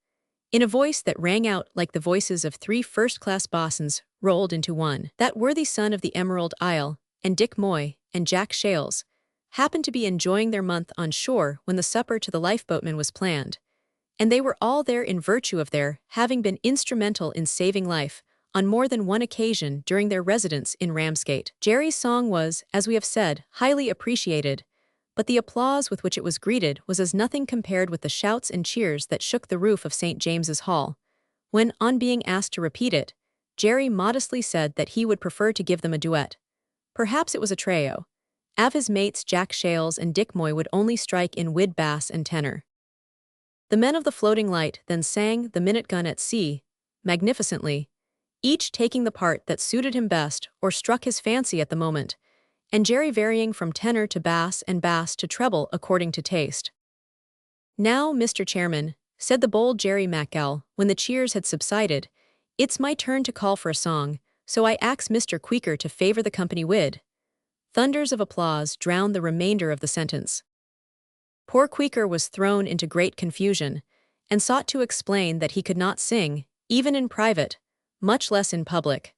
in a voice that rang out like the voices of three first-class bossons rolled into one. That worthy son of the Emerald Isle, and Dick Moy, and Jack Shales, happened to be enjoying their month on shore when the supper to the lifeboatmen was planned, and they were all there in virtue of their having been instrumental in saving life on more than one occasion during their residence in Ramsgate. Jerry's song was, as we have said, highly appreciated, but the applause with which it was greeted was as nothing compared with the shouts and cheers that shook the roof of St. James's Hall, when, on being asked to repeat it, Jerry modestly said that he would prefer to give them a duet. Perhaps it was a trio. Av his mates Jack Shales and Dick Moy would only strike in wid bass and tenor. The men of the Floating Light then sang The Minute Gun at Sea, magnificently, each taking the part that suited him best or struck his fancy at the moment, and Jerry varying from tenor to bass and bass to treble according to taste. Now, Mr. Chairman, said the bold Jerry MacGall, when the cheers had subsided, it's my turn to call for a song, so I ax Mr. Queeker to favor the company wid. Thunders of applause drowned the remainder of the sentence. Poor Queeker was thrown into great confusion, and sought to explain that he could not sing, even in private, much less in public.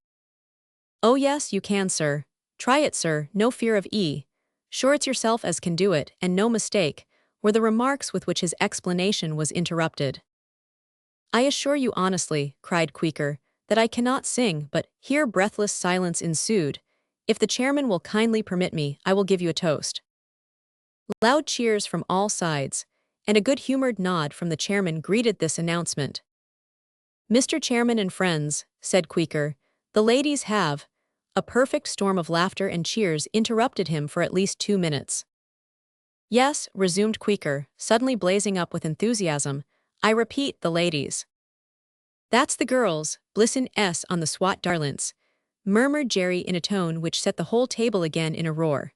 Oh yes, you can, sir. Try it, sir, no fear of Sure it's yourself as can do it, and no mistake, were the remarks with which his explanation was interrupted. I assure you honestly, cried Queeker, that I cannot sing, but here breathless silence ensued. If the chairman will kindly permit me, I will give you a toast. Loud cheers from all sides, and a good-humored nod from the chairman greeted this announcement. Mr. Chairman and friends, said Queeker, the ladies have. A perfect storm of laughter and cheers interrupted him for at least 2 minutes. Yes, resumed Queeker, suddenly blazing up with enthusiasm, I repeat, the ladies. That's the girls, blissin' s on the swat darlints, murmured Jerry in a tone which set the whole table again in a roar.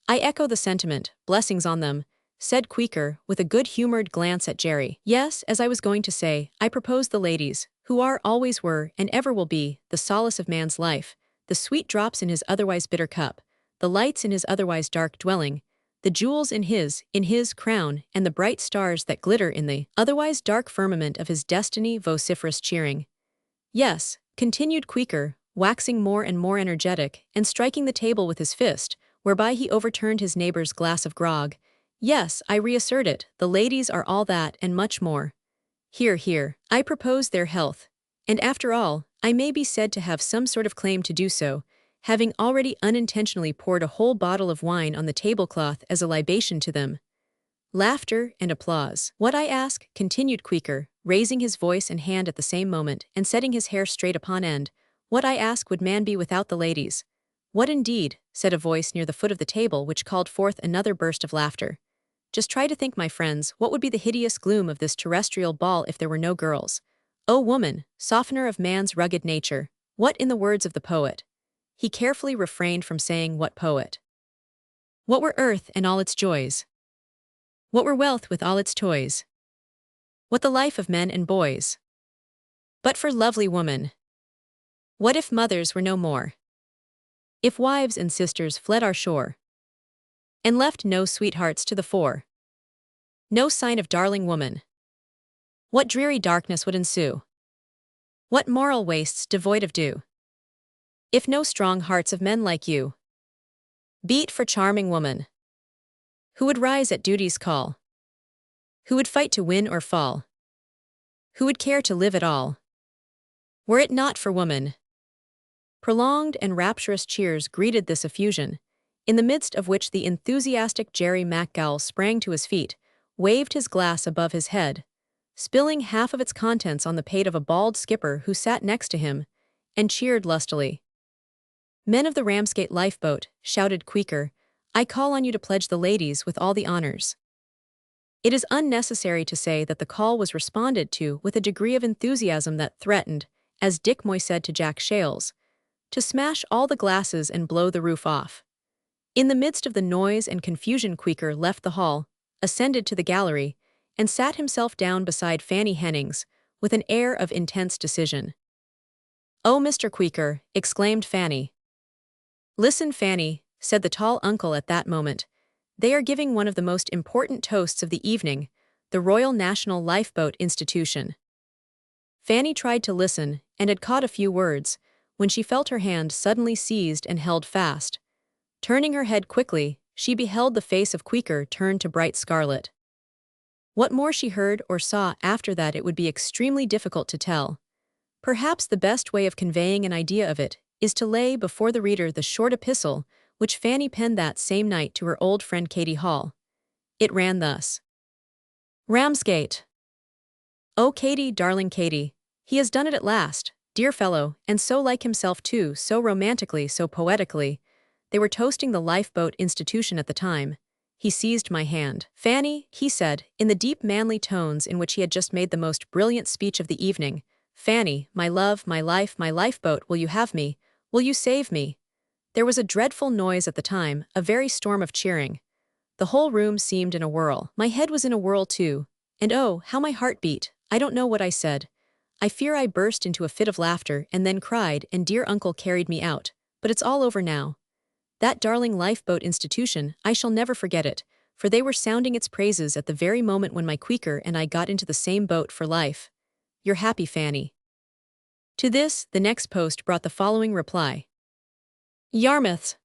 I echo the sentiment, blessings on them, said Queeker with a good-humored glance at Jerry. Yes, as I was going to say, I propose the ladies, who are, always were, and ever will be, the solace of man's life, the sweet drops in his otherwise bitter cup, the lights in his otherwise dark dwelling, the jewels in his crown, and the bright stars that glitter in the otherwise dark firmament of his destiny vociferous cheering. Yes, continued Queeker, waxing more and more energetic, and striking the table with his fist, whereby he overturned his neighbor's glass of grog. Yes, I reassert it, the ladies are all that and much more. Hear, hear, I propose their health, and after all, I may be said to have some sort of claim to do so, having already unintentionally poured a whole bottle of wine on the tablecloth as a libation to them. Laughter and applause. What I ask, continued Queeker, raising his voice and hand at the same moment and setting his hair straight upon end, what I ask would man be without the ladies? What indeed, said a voice near the foot of the table which called forth another burst of laughter. Just try to think, my friends, what would be the hideous gloom of this terrestrial ball if there were no girls. O woman, softener of man's rugged nature, what, in the words of the poet, he carefully refrained from saying what poet. What were earth and all its joys? What were wealth with all its toys? What the life of men and boys? But for lovely woman. What if mothers were no more? If wives and sisters fled our shore, and left no sweethearts to the fore? No sign of darling woman. What dreary darkness would ensue? What moral wastes devoid of dew? If no strong hearts of men like you beat for charming woman, who would rise at duty's call? Who would fight to win or fall? Who would care to live at all? Were it not for woman? Prolonged and rapturous cheers greeted this effusion, in the midst of which the enthusiastic Jerry McGowl sprang to his feet, waved his glass above his head, spilling half of its contents on the pate of a bald skipper who sat next to him, and cheered lustily. Men of the Ramsgate lifeboat, shouted Queequor, I call on you to pledge the ladies with all the honors. It is unnecessary to say that the call was responded to with a degree of enthusiasm that threatened, as Dick Moy said to Jack Shales, to smash all the glasses and blow the roof off. In the midst of the noise and confusion, Queequor left the hall, ascended to the gallery, and sat himself down beside Fanny Hennings, with an air of intense decision. "Oh, Mr. Queequor," exclaimed Fanny. "Listen, Fanny," said the tall uncle at that moment. "They are giving one of the most important toasts of the evening, the Royal National Lifeboat Institution." Fanny tried to listen, and had caught a few words, when she felt her hand suddenly seized and held fast. Turning her head quickly, she beheld the face of Queequor turn to bright scarlet. What more she heard or saw after that it would be extremely difficult to tell. Perhaps the best way of conveying an idea of it is to lay before the reader the short epistle which Fanny penned that same night to her old friend Katy Hall. It ran thus. Ramsgate. Oh, Katy, darling Katy, he has done it at last, dear fellow, and so like himself too, so romantically, so poetically. They were toasting the Lifeboat Institution at the time. He seized my hand. Fanny, he said, in the deep manly tones in which he had just made the most brilliant speech of the evening, Fanny, my love, my life, my lifeboat, will you have me? Will you save me? There was a dreadful noise at the time, a very storm of cheering. The whole room seemed in a whirl. My head was in a whirl too, and oh, how my heart beat. I don't know what I said. I fear I burst into a fit of laughter and then cried, and dear uncle carried me out. But it's all over now. That darling Lifeboat Institution, I shall never forget it, for they were sounding its praises at the very moment when my Queequor and I got into the same boat for life. Your happy Fanny. To this, the next post brought the following reply. Yarmouth.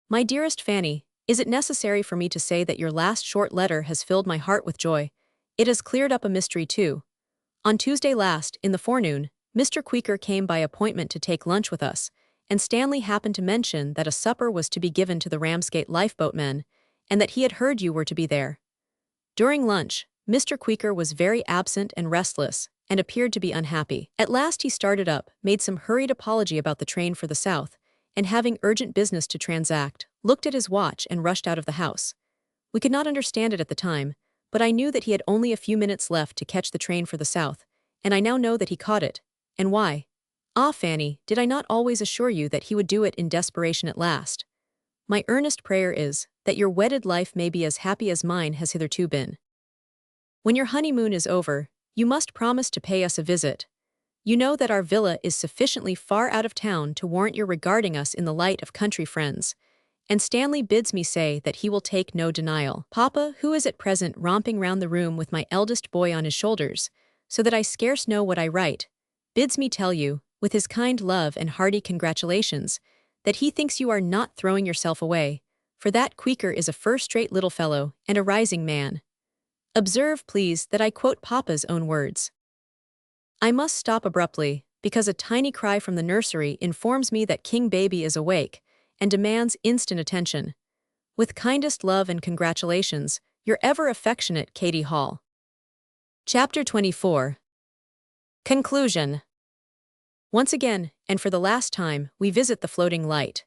My dearest Fanny, is it necessary for me to say that your last short letter has filled my heart with joy? It has cleared up a mystery too. On Tuesday last, in the forenoon, Mr. Queequor came by appointment to take lunch with us, and Stanley happened to mention that a supper was to be given to the Ramsgate lifeboat men, and that he had heard you were to be there. During lunch, Mr. Queequor was very absent and restless, and appeared to be unhappy. At last he started up, made some hurried apology about the train for the south, and having urgent business to transact, looked at his watch and rushed out of the house. We could not understand it at the time, but I knew that he had only a few minutes left to catch the train for the south, and I now know that he caught it. And why? Ah, Fanny, did I not always assure you that he would do it in desperation at last? My earnest prayer is, that your wedded life may be as happy as mine has hitherto been. When your honeymoon is over, you must promise to pay us a visit. You know that our villa is sufficiently far out of town to warrant your regarding us in the light of country friends, and Stanley bids me say that he will take no denial. Papa, who is at present romping round the room with my eldest boy on his shoulders, so that I scarce know what I write, bids me tell you, with his kind love and hearty congratulations, that he thinks you are not throwing yourself away, for that Queequor is a first-rate little fellow and a rising man. Observe, please, that I quote Papa's own words. I must stop abruptly, because a tiny cry from the nursery informs me that King Baby is awake and demands instant attention. With kindest love and congratulations, your ever affectionate Katy Hall. Chapter 24. Conclusion. Once again, and for the last time, we visit the floating light.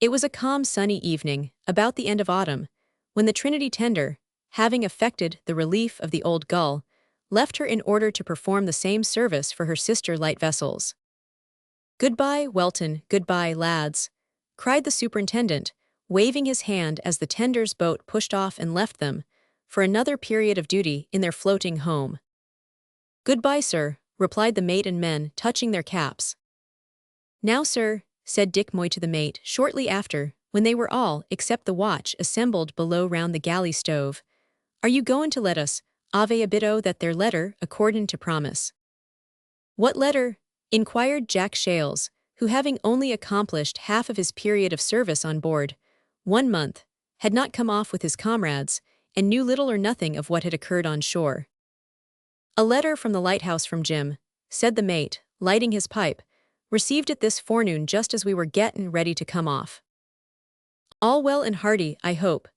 It was a calm sunny evening, about the end of autumn, when the Trinity tender, having effected the relief of the old gull, left her in order to perform the same service for her sister light vessels. Goodbye, Welton, goodbye, lads, cried the superintendent, waving his hand as the tender's boat pushed off and left them, for another period of duty in their floating home. Goodbye, sir, replied the mate and men, touching their caps. Now, sir, said Dick Moy to the mate, shortly after, when they were all, except the watch, assembled below round the galley stove, are you goin' to let us, ave a bit o' that there letter, accordin' to promise? What letter? Inquired Jack Shales, who having only accomplished half of his period of service on board, 1 month, had not come off with his comrades, and knew little or nothing of what had occurred on shore. A letter from the lighthouse from Jim, said the mate, lighting his pipe, received it this forenoon just as we were gettin' ready to come off. All well and hearty, I hope?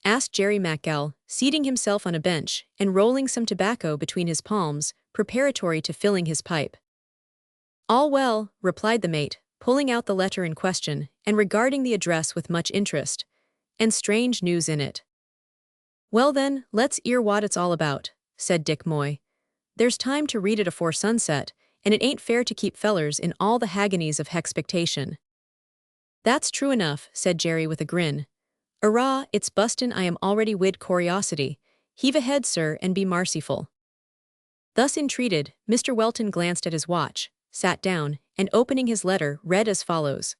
Asked Jerry MacGall, seating himself on a bench and rolling some tobacco between his palms, preparatory to filling his pipe. All well, replied the mate, pulling out the letter in question and regarding the address with much interest, and strange news in it. Well then, let's 'ear what it's all about, said Dick Moy. There's time to read it afore sunset, and it ain't fair to keep fellers in all the hagonies of hexpectation. That's true enough, said Jerry with a grin. Arrah, it's bustin' I am already wid curiosity. Heave ahead, sir, and be marcyful. Thus entreated, Mr. Welton glanced at his watch, sat down, and opening his letter, read as follows.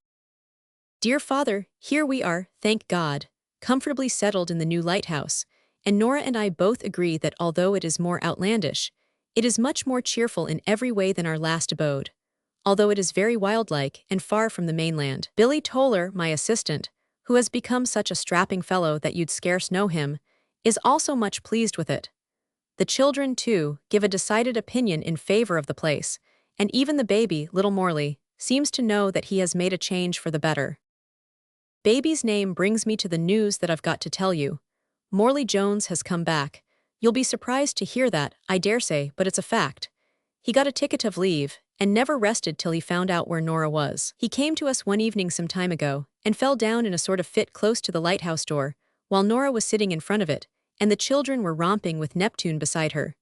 Dear Father, here we are, thank God, comfortably settled in the new lighthouse, and Nora and I both agree that although it is more outlandish, it is much more cheerful in every way than our last abode, although it is very wildlike and far from the mainland. Billy Toller, my assistant, who has become such a strapping fellow that you'd scarce know him, is also much pleased with it. The children, too, give a decided opinion in favor of the place, and even the baby, little Morley, seems to know that he has made a change for the better. Baby's name brings me to the news that I've got to tell you. Morley Jones has come back. You'll be surprised to hear that, I daresay, but it's a fact. He got a ticket of leave, and never rested till he found out where Nora was. He came to us one evening some time ago, and fell down in a sort of fit close to the lighthouse door, while Nora was sitting in front of it, and the children were romping with Neptune beside her.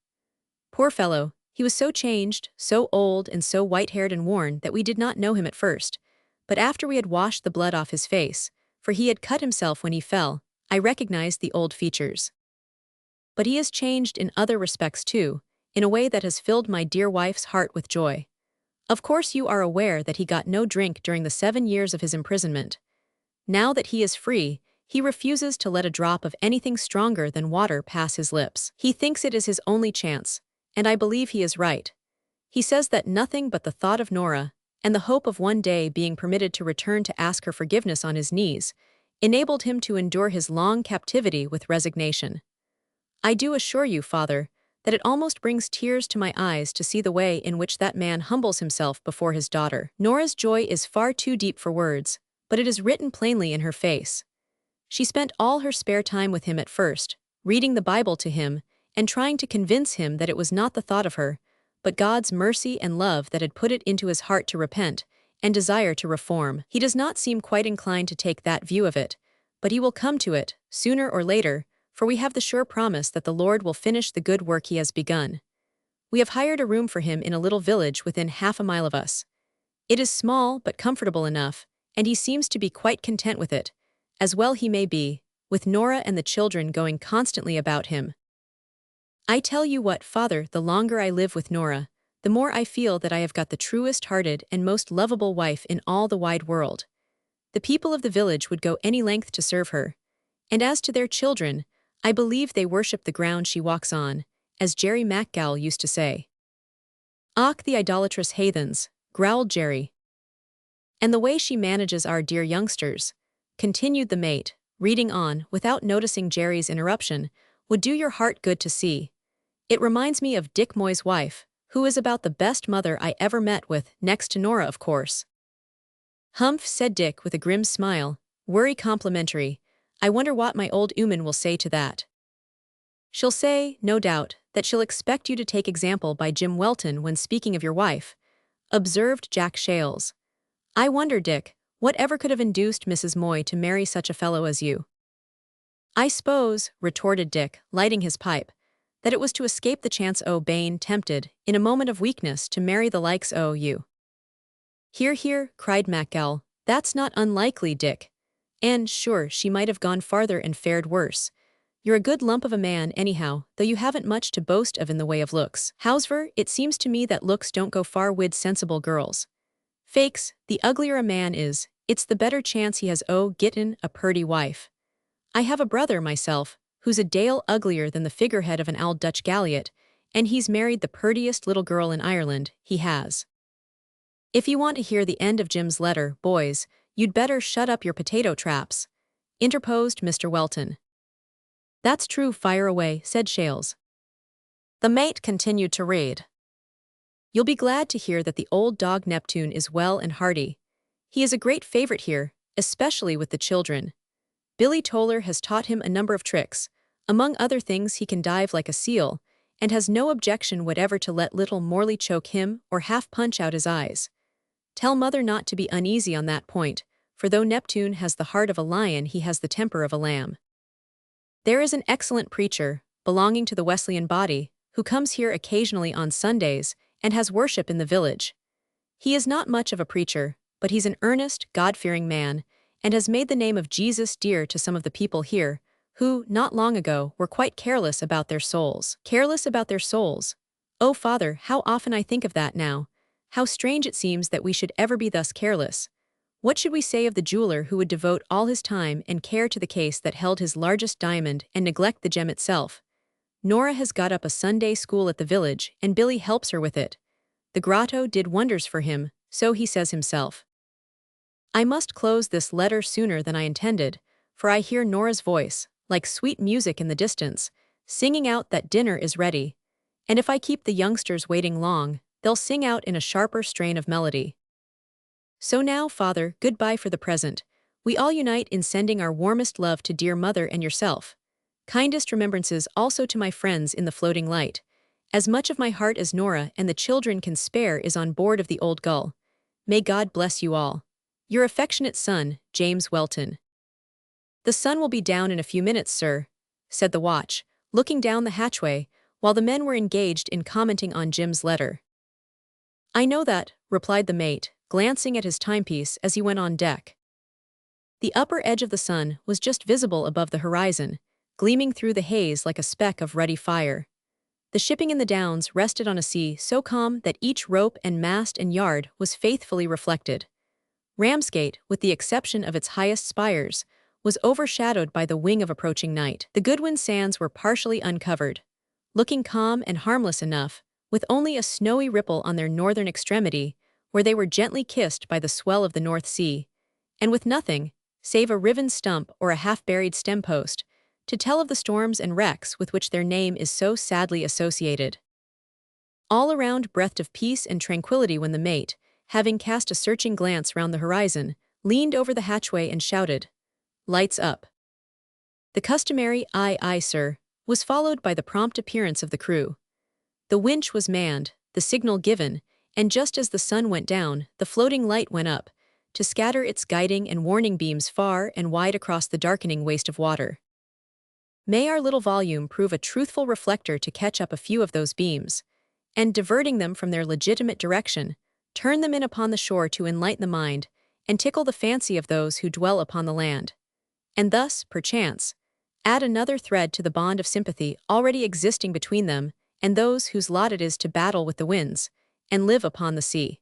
Poor fellow, he was so changed, so old and so white-haired and worn that we did not know him at first, but after we had washed the blood off his face, for he had cut himself when he fell, I recognized the old features. But he has changed in other respects too, in a way that has filled my dear wife's heart with joy. Of course you are aware that he got no drink during the 7 years of his imprisonment. Now that he is free, he refuses to let a drop of anything stronger than water pass his lips. He thinks it is his only chance, and I believe he is right. He says that nothing but the thought of Nora, and the hope of one day being permitted to return to ask her forgiveness on his knees, enabled him to endure his long captivity with resignation. I do assure you, Father, that it almost brings tears to my eyes to see the way in which that man humbles himself before his daughter. Nora's joy is far too deep for words, but it is written plainly in her face. She spent all her spare time with him at first, reading the Bible to him, and trying to convince him that it was not the thought of her, but God's mercy and love that had put it into his heart to repent, and desire to reform. He does not seem quite inclined to take that view of it, but he will come to it, sooner or later, for we have the sure promise that the Lord will finish the good work he has begun. We have hired a room for him in a little village within half a mile of us. It is small but comfortable enough, and he seems to be quite content with it, as well he may be, with Nora and the children going constantly about him. I tell you what, Father, the longer I live with Nora, the more I feel that I have got the truest-hearted and most lovable wife in all the wide world. The people of the village would go any length to serve her, and as to their children, I believe they worship the ground she walks on, as Jerry MacGall used to say. Och, the idolatrous heathens, growled Jerry. And the way she manages our dear youngsters, continued the mate, reading on, without noticing Jerry's interruption, would do your heart good to see. It reminds me of Dick Moy's wife, who is about the best mother I ever met with, next to Nora, of course. Humph, said Dick with a grim smile, worry complimentary. I wonder what my old ooman will say to that. She'll say, no doubt, that she'll expect you to take example by Jim Welton when speaking of your wife, observed Jack Shales. I wonder, Dick, whatever could have induced Mrs. Moy to marry such a fellow as you? I suppose, retorted Dick, lighting his pipe, that it was to escape the chance o' Bain tempted, in a moment of weakness, to marry the likes o' you. "Hear, hear," cried Macgal. "That's not unlikely, Dick. And, sure, she might have gone farther and fared worse. You're a good lump of a man, anyhow, though you haven't much to boast of in the way of looks. However, it seems to me that looks don't go far wid sensible girls. Fakes, the uglier a man is, it's the better chance he has o' gittin' a purty wife. I have a brother, myself, who's a dale uglier than the figurehead of an old Dutch galliot, and he's married the purtiest little girl in Ireland, he has." "If you want to hear the end of Jim's letter, boys, you'd better shut up your potato traps," interposed Mr. Welton. "That's true, fire away," said Shales. The mate continued to read. "You'll be glad to hear that the old dog Neptune is well and hearty. He is a great favorite here, especially with the children. Billy Toller has taught him a number of tricks. Among other things, he can dive like a seal, and has no objection whatever to let little Morley choke him or half punch out his eyes. Tell mother not to be uneasy on that point, for though Neptune has the heart of a lion, he has the temper of a lamb. There is an excellent preacher, belonging to the Wesleyan body, who comes here occasionally on Sundays, and has worship in the village. He is not much of a preacher, but he's an earnest, God-fearing man, and has made the name of Jesus dear to some of the people here, who, not long ago, were quite careless about their souls." "Careless about their souls? Oh, father, how often I think of that now. How strange it seems that we should ever be thus careless. What should we say of the jeweler who would devote all his time and care to the case that held his largest diamond and neglect the gem itself? Nora has got up a Sunday school at the village, and Billy helps her with it. The grotto did wonders for him, so he says himself. I must close this letter sooner than I intended, for I hear Nora's voice, like sweet music in the distance, singing out that dinner is ready, and if I keep the youngsters waiting long, they'll sing out in a sharper strain of melody. So now, father, goodbye for the present. We all unite in sending our warmest love to dear mother and yourself. Kindest remembrances also to my friends in the floating light. As much of my heart as Nora and the children can spare is on board of the Old Gull. May God bless you all. Your affectionate son, James Welton." "The sun will be down in a few minutes, sir," said the watch, looking down the hatchway, while the men were engaged in commenting on Jim's letter. "I know that," replied the mate, glancing at his timepiece as he went on deck. The upper edge of the sun was just visible above the horizon, gleaming through the haze like a speck of ruddy fire. The shipping in the Downs rested on a sea so calm that each rope and mast and yard was faithfully reflected. Ramsgate, with the exception of its highest spires, was overshadowed by the wing of approaching night. The Goodwin Sands were partially uncovered, looking calm and harmless enough, with only a snowy ripple on their northern extremity, where they were gently kissed by the swell of the North Sea, and with nothing, save a riven stump or a half-buried stem post, to tell of the storms and wrecks with which their name is so sadly associated. All around breathed of peace and tranquility when the mate, having cast a searching glance round the horizon, leaned over the hatchway and shouted, "Lights up." The customary "Aye, aye, sir," was followed by the prompt appearance of the crew. The winch was manned, the signal given, and just as the sun went down, the floating light went up, to scatter its guiding and warning beams far and wide across the darkening waste of water. May our little volume prove a truthful reflector to catch up a few of those beams, and diverting them from their legitimate direction, turn them in upon the shore to enlighten the mind, and tickle the fancy of those who dwell upon the land, and thus, perchance, add another thread to the bond of sympathy already existing between them and those whose lot it is to battle with the winds, and live upon the sea.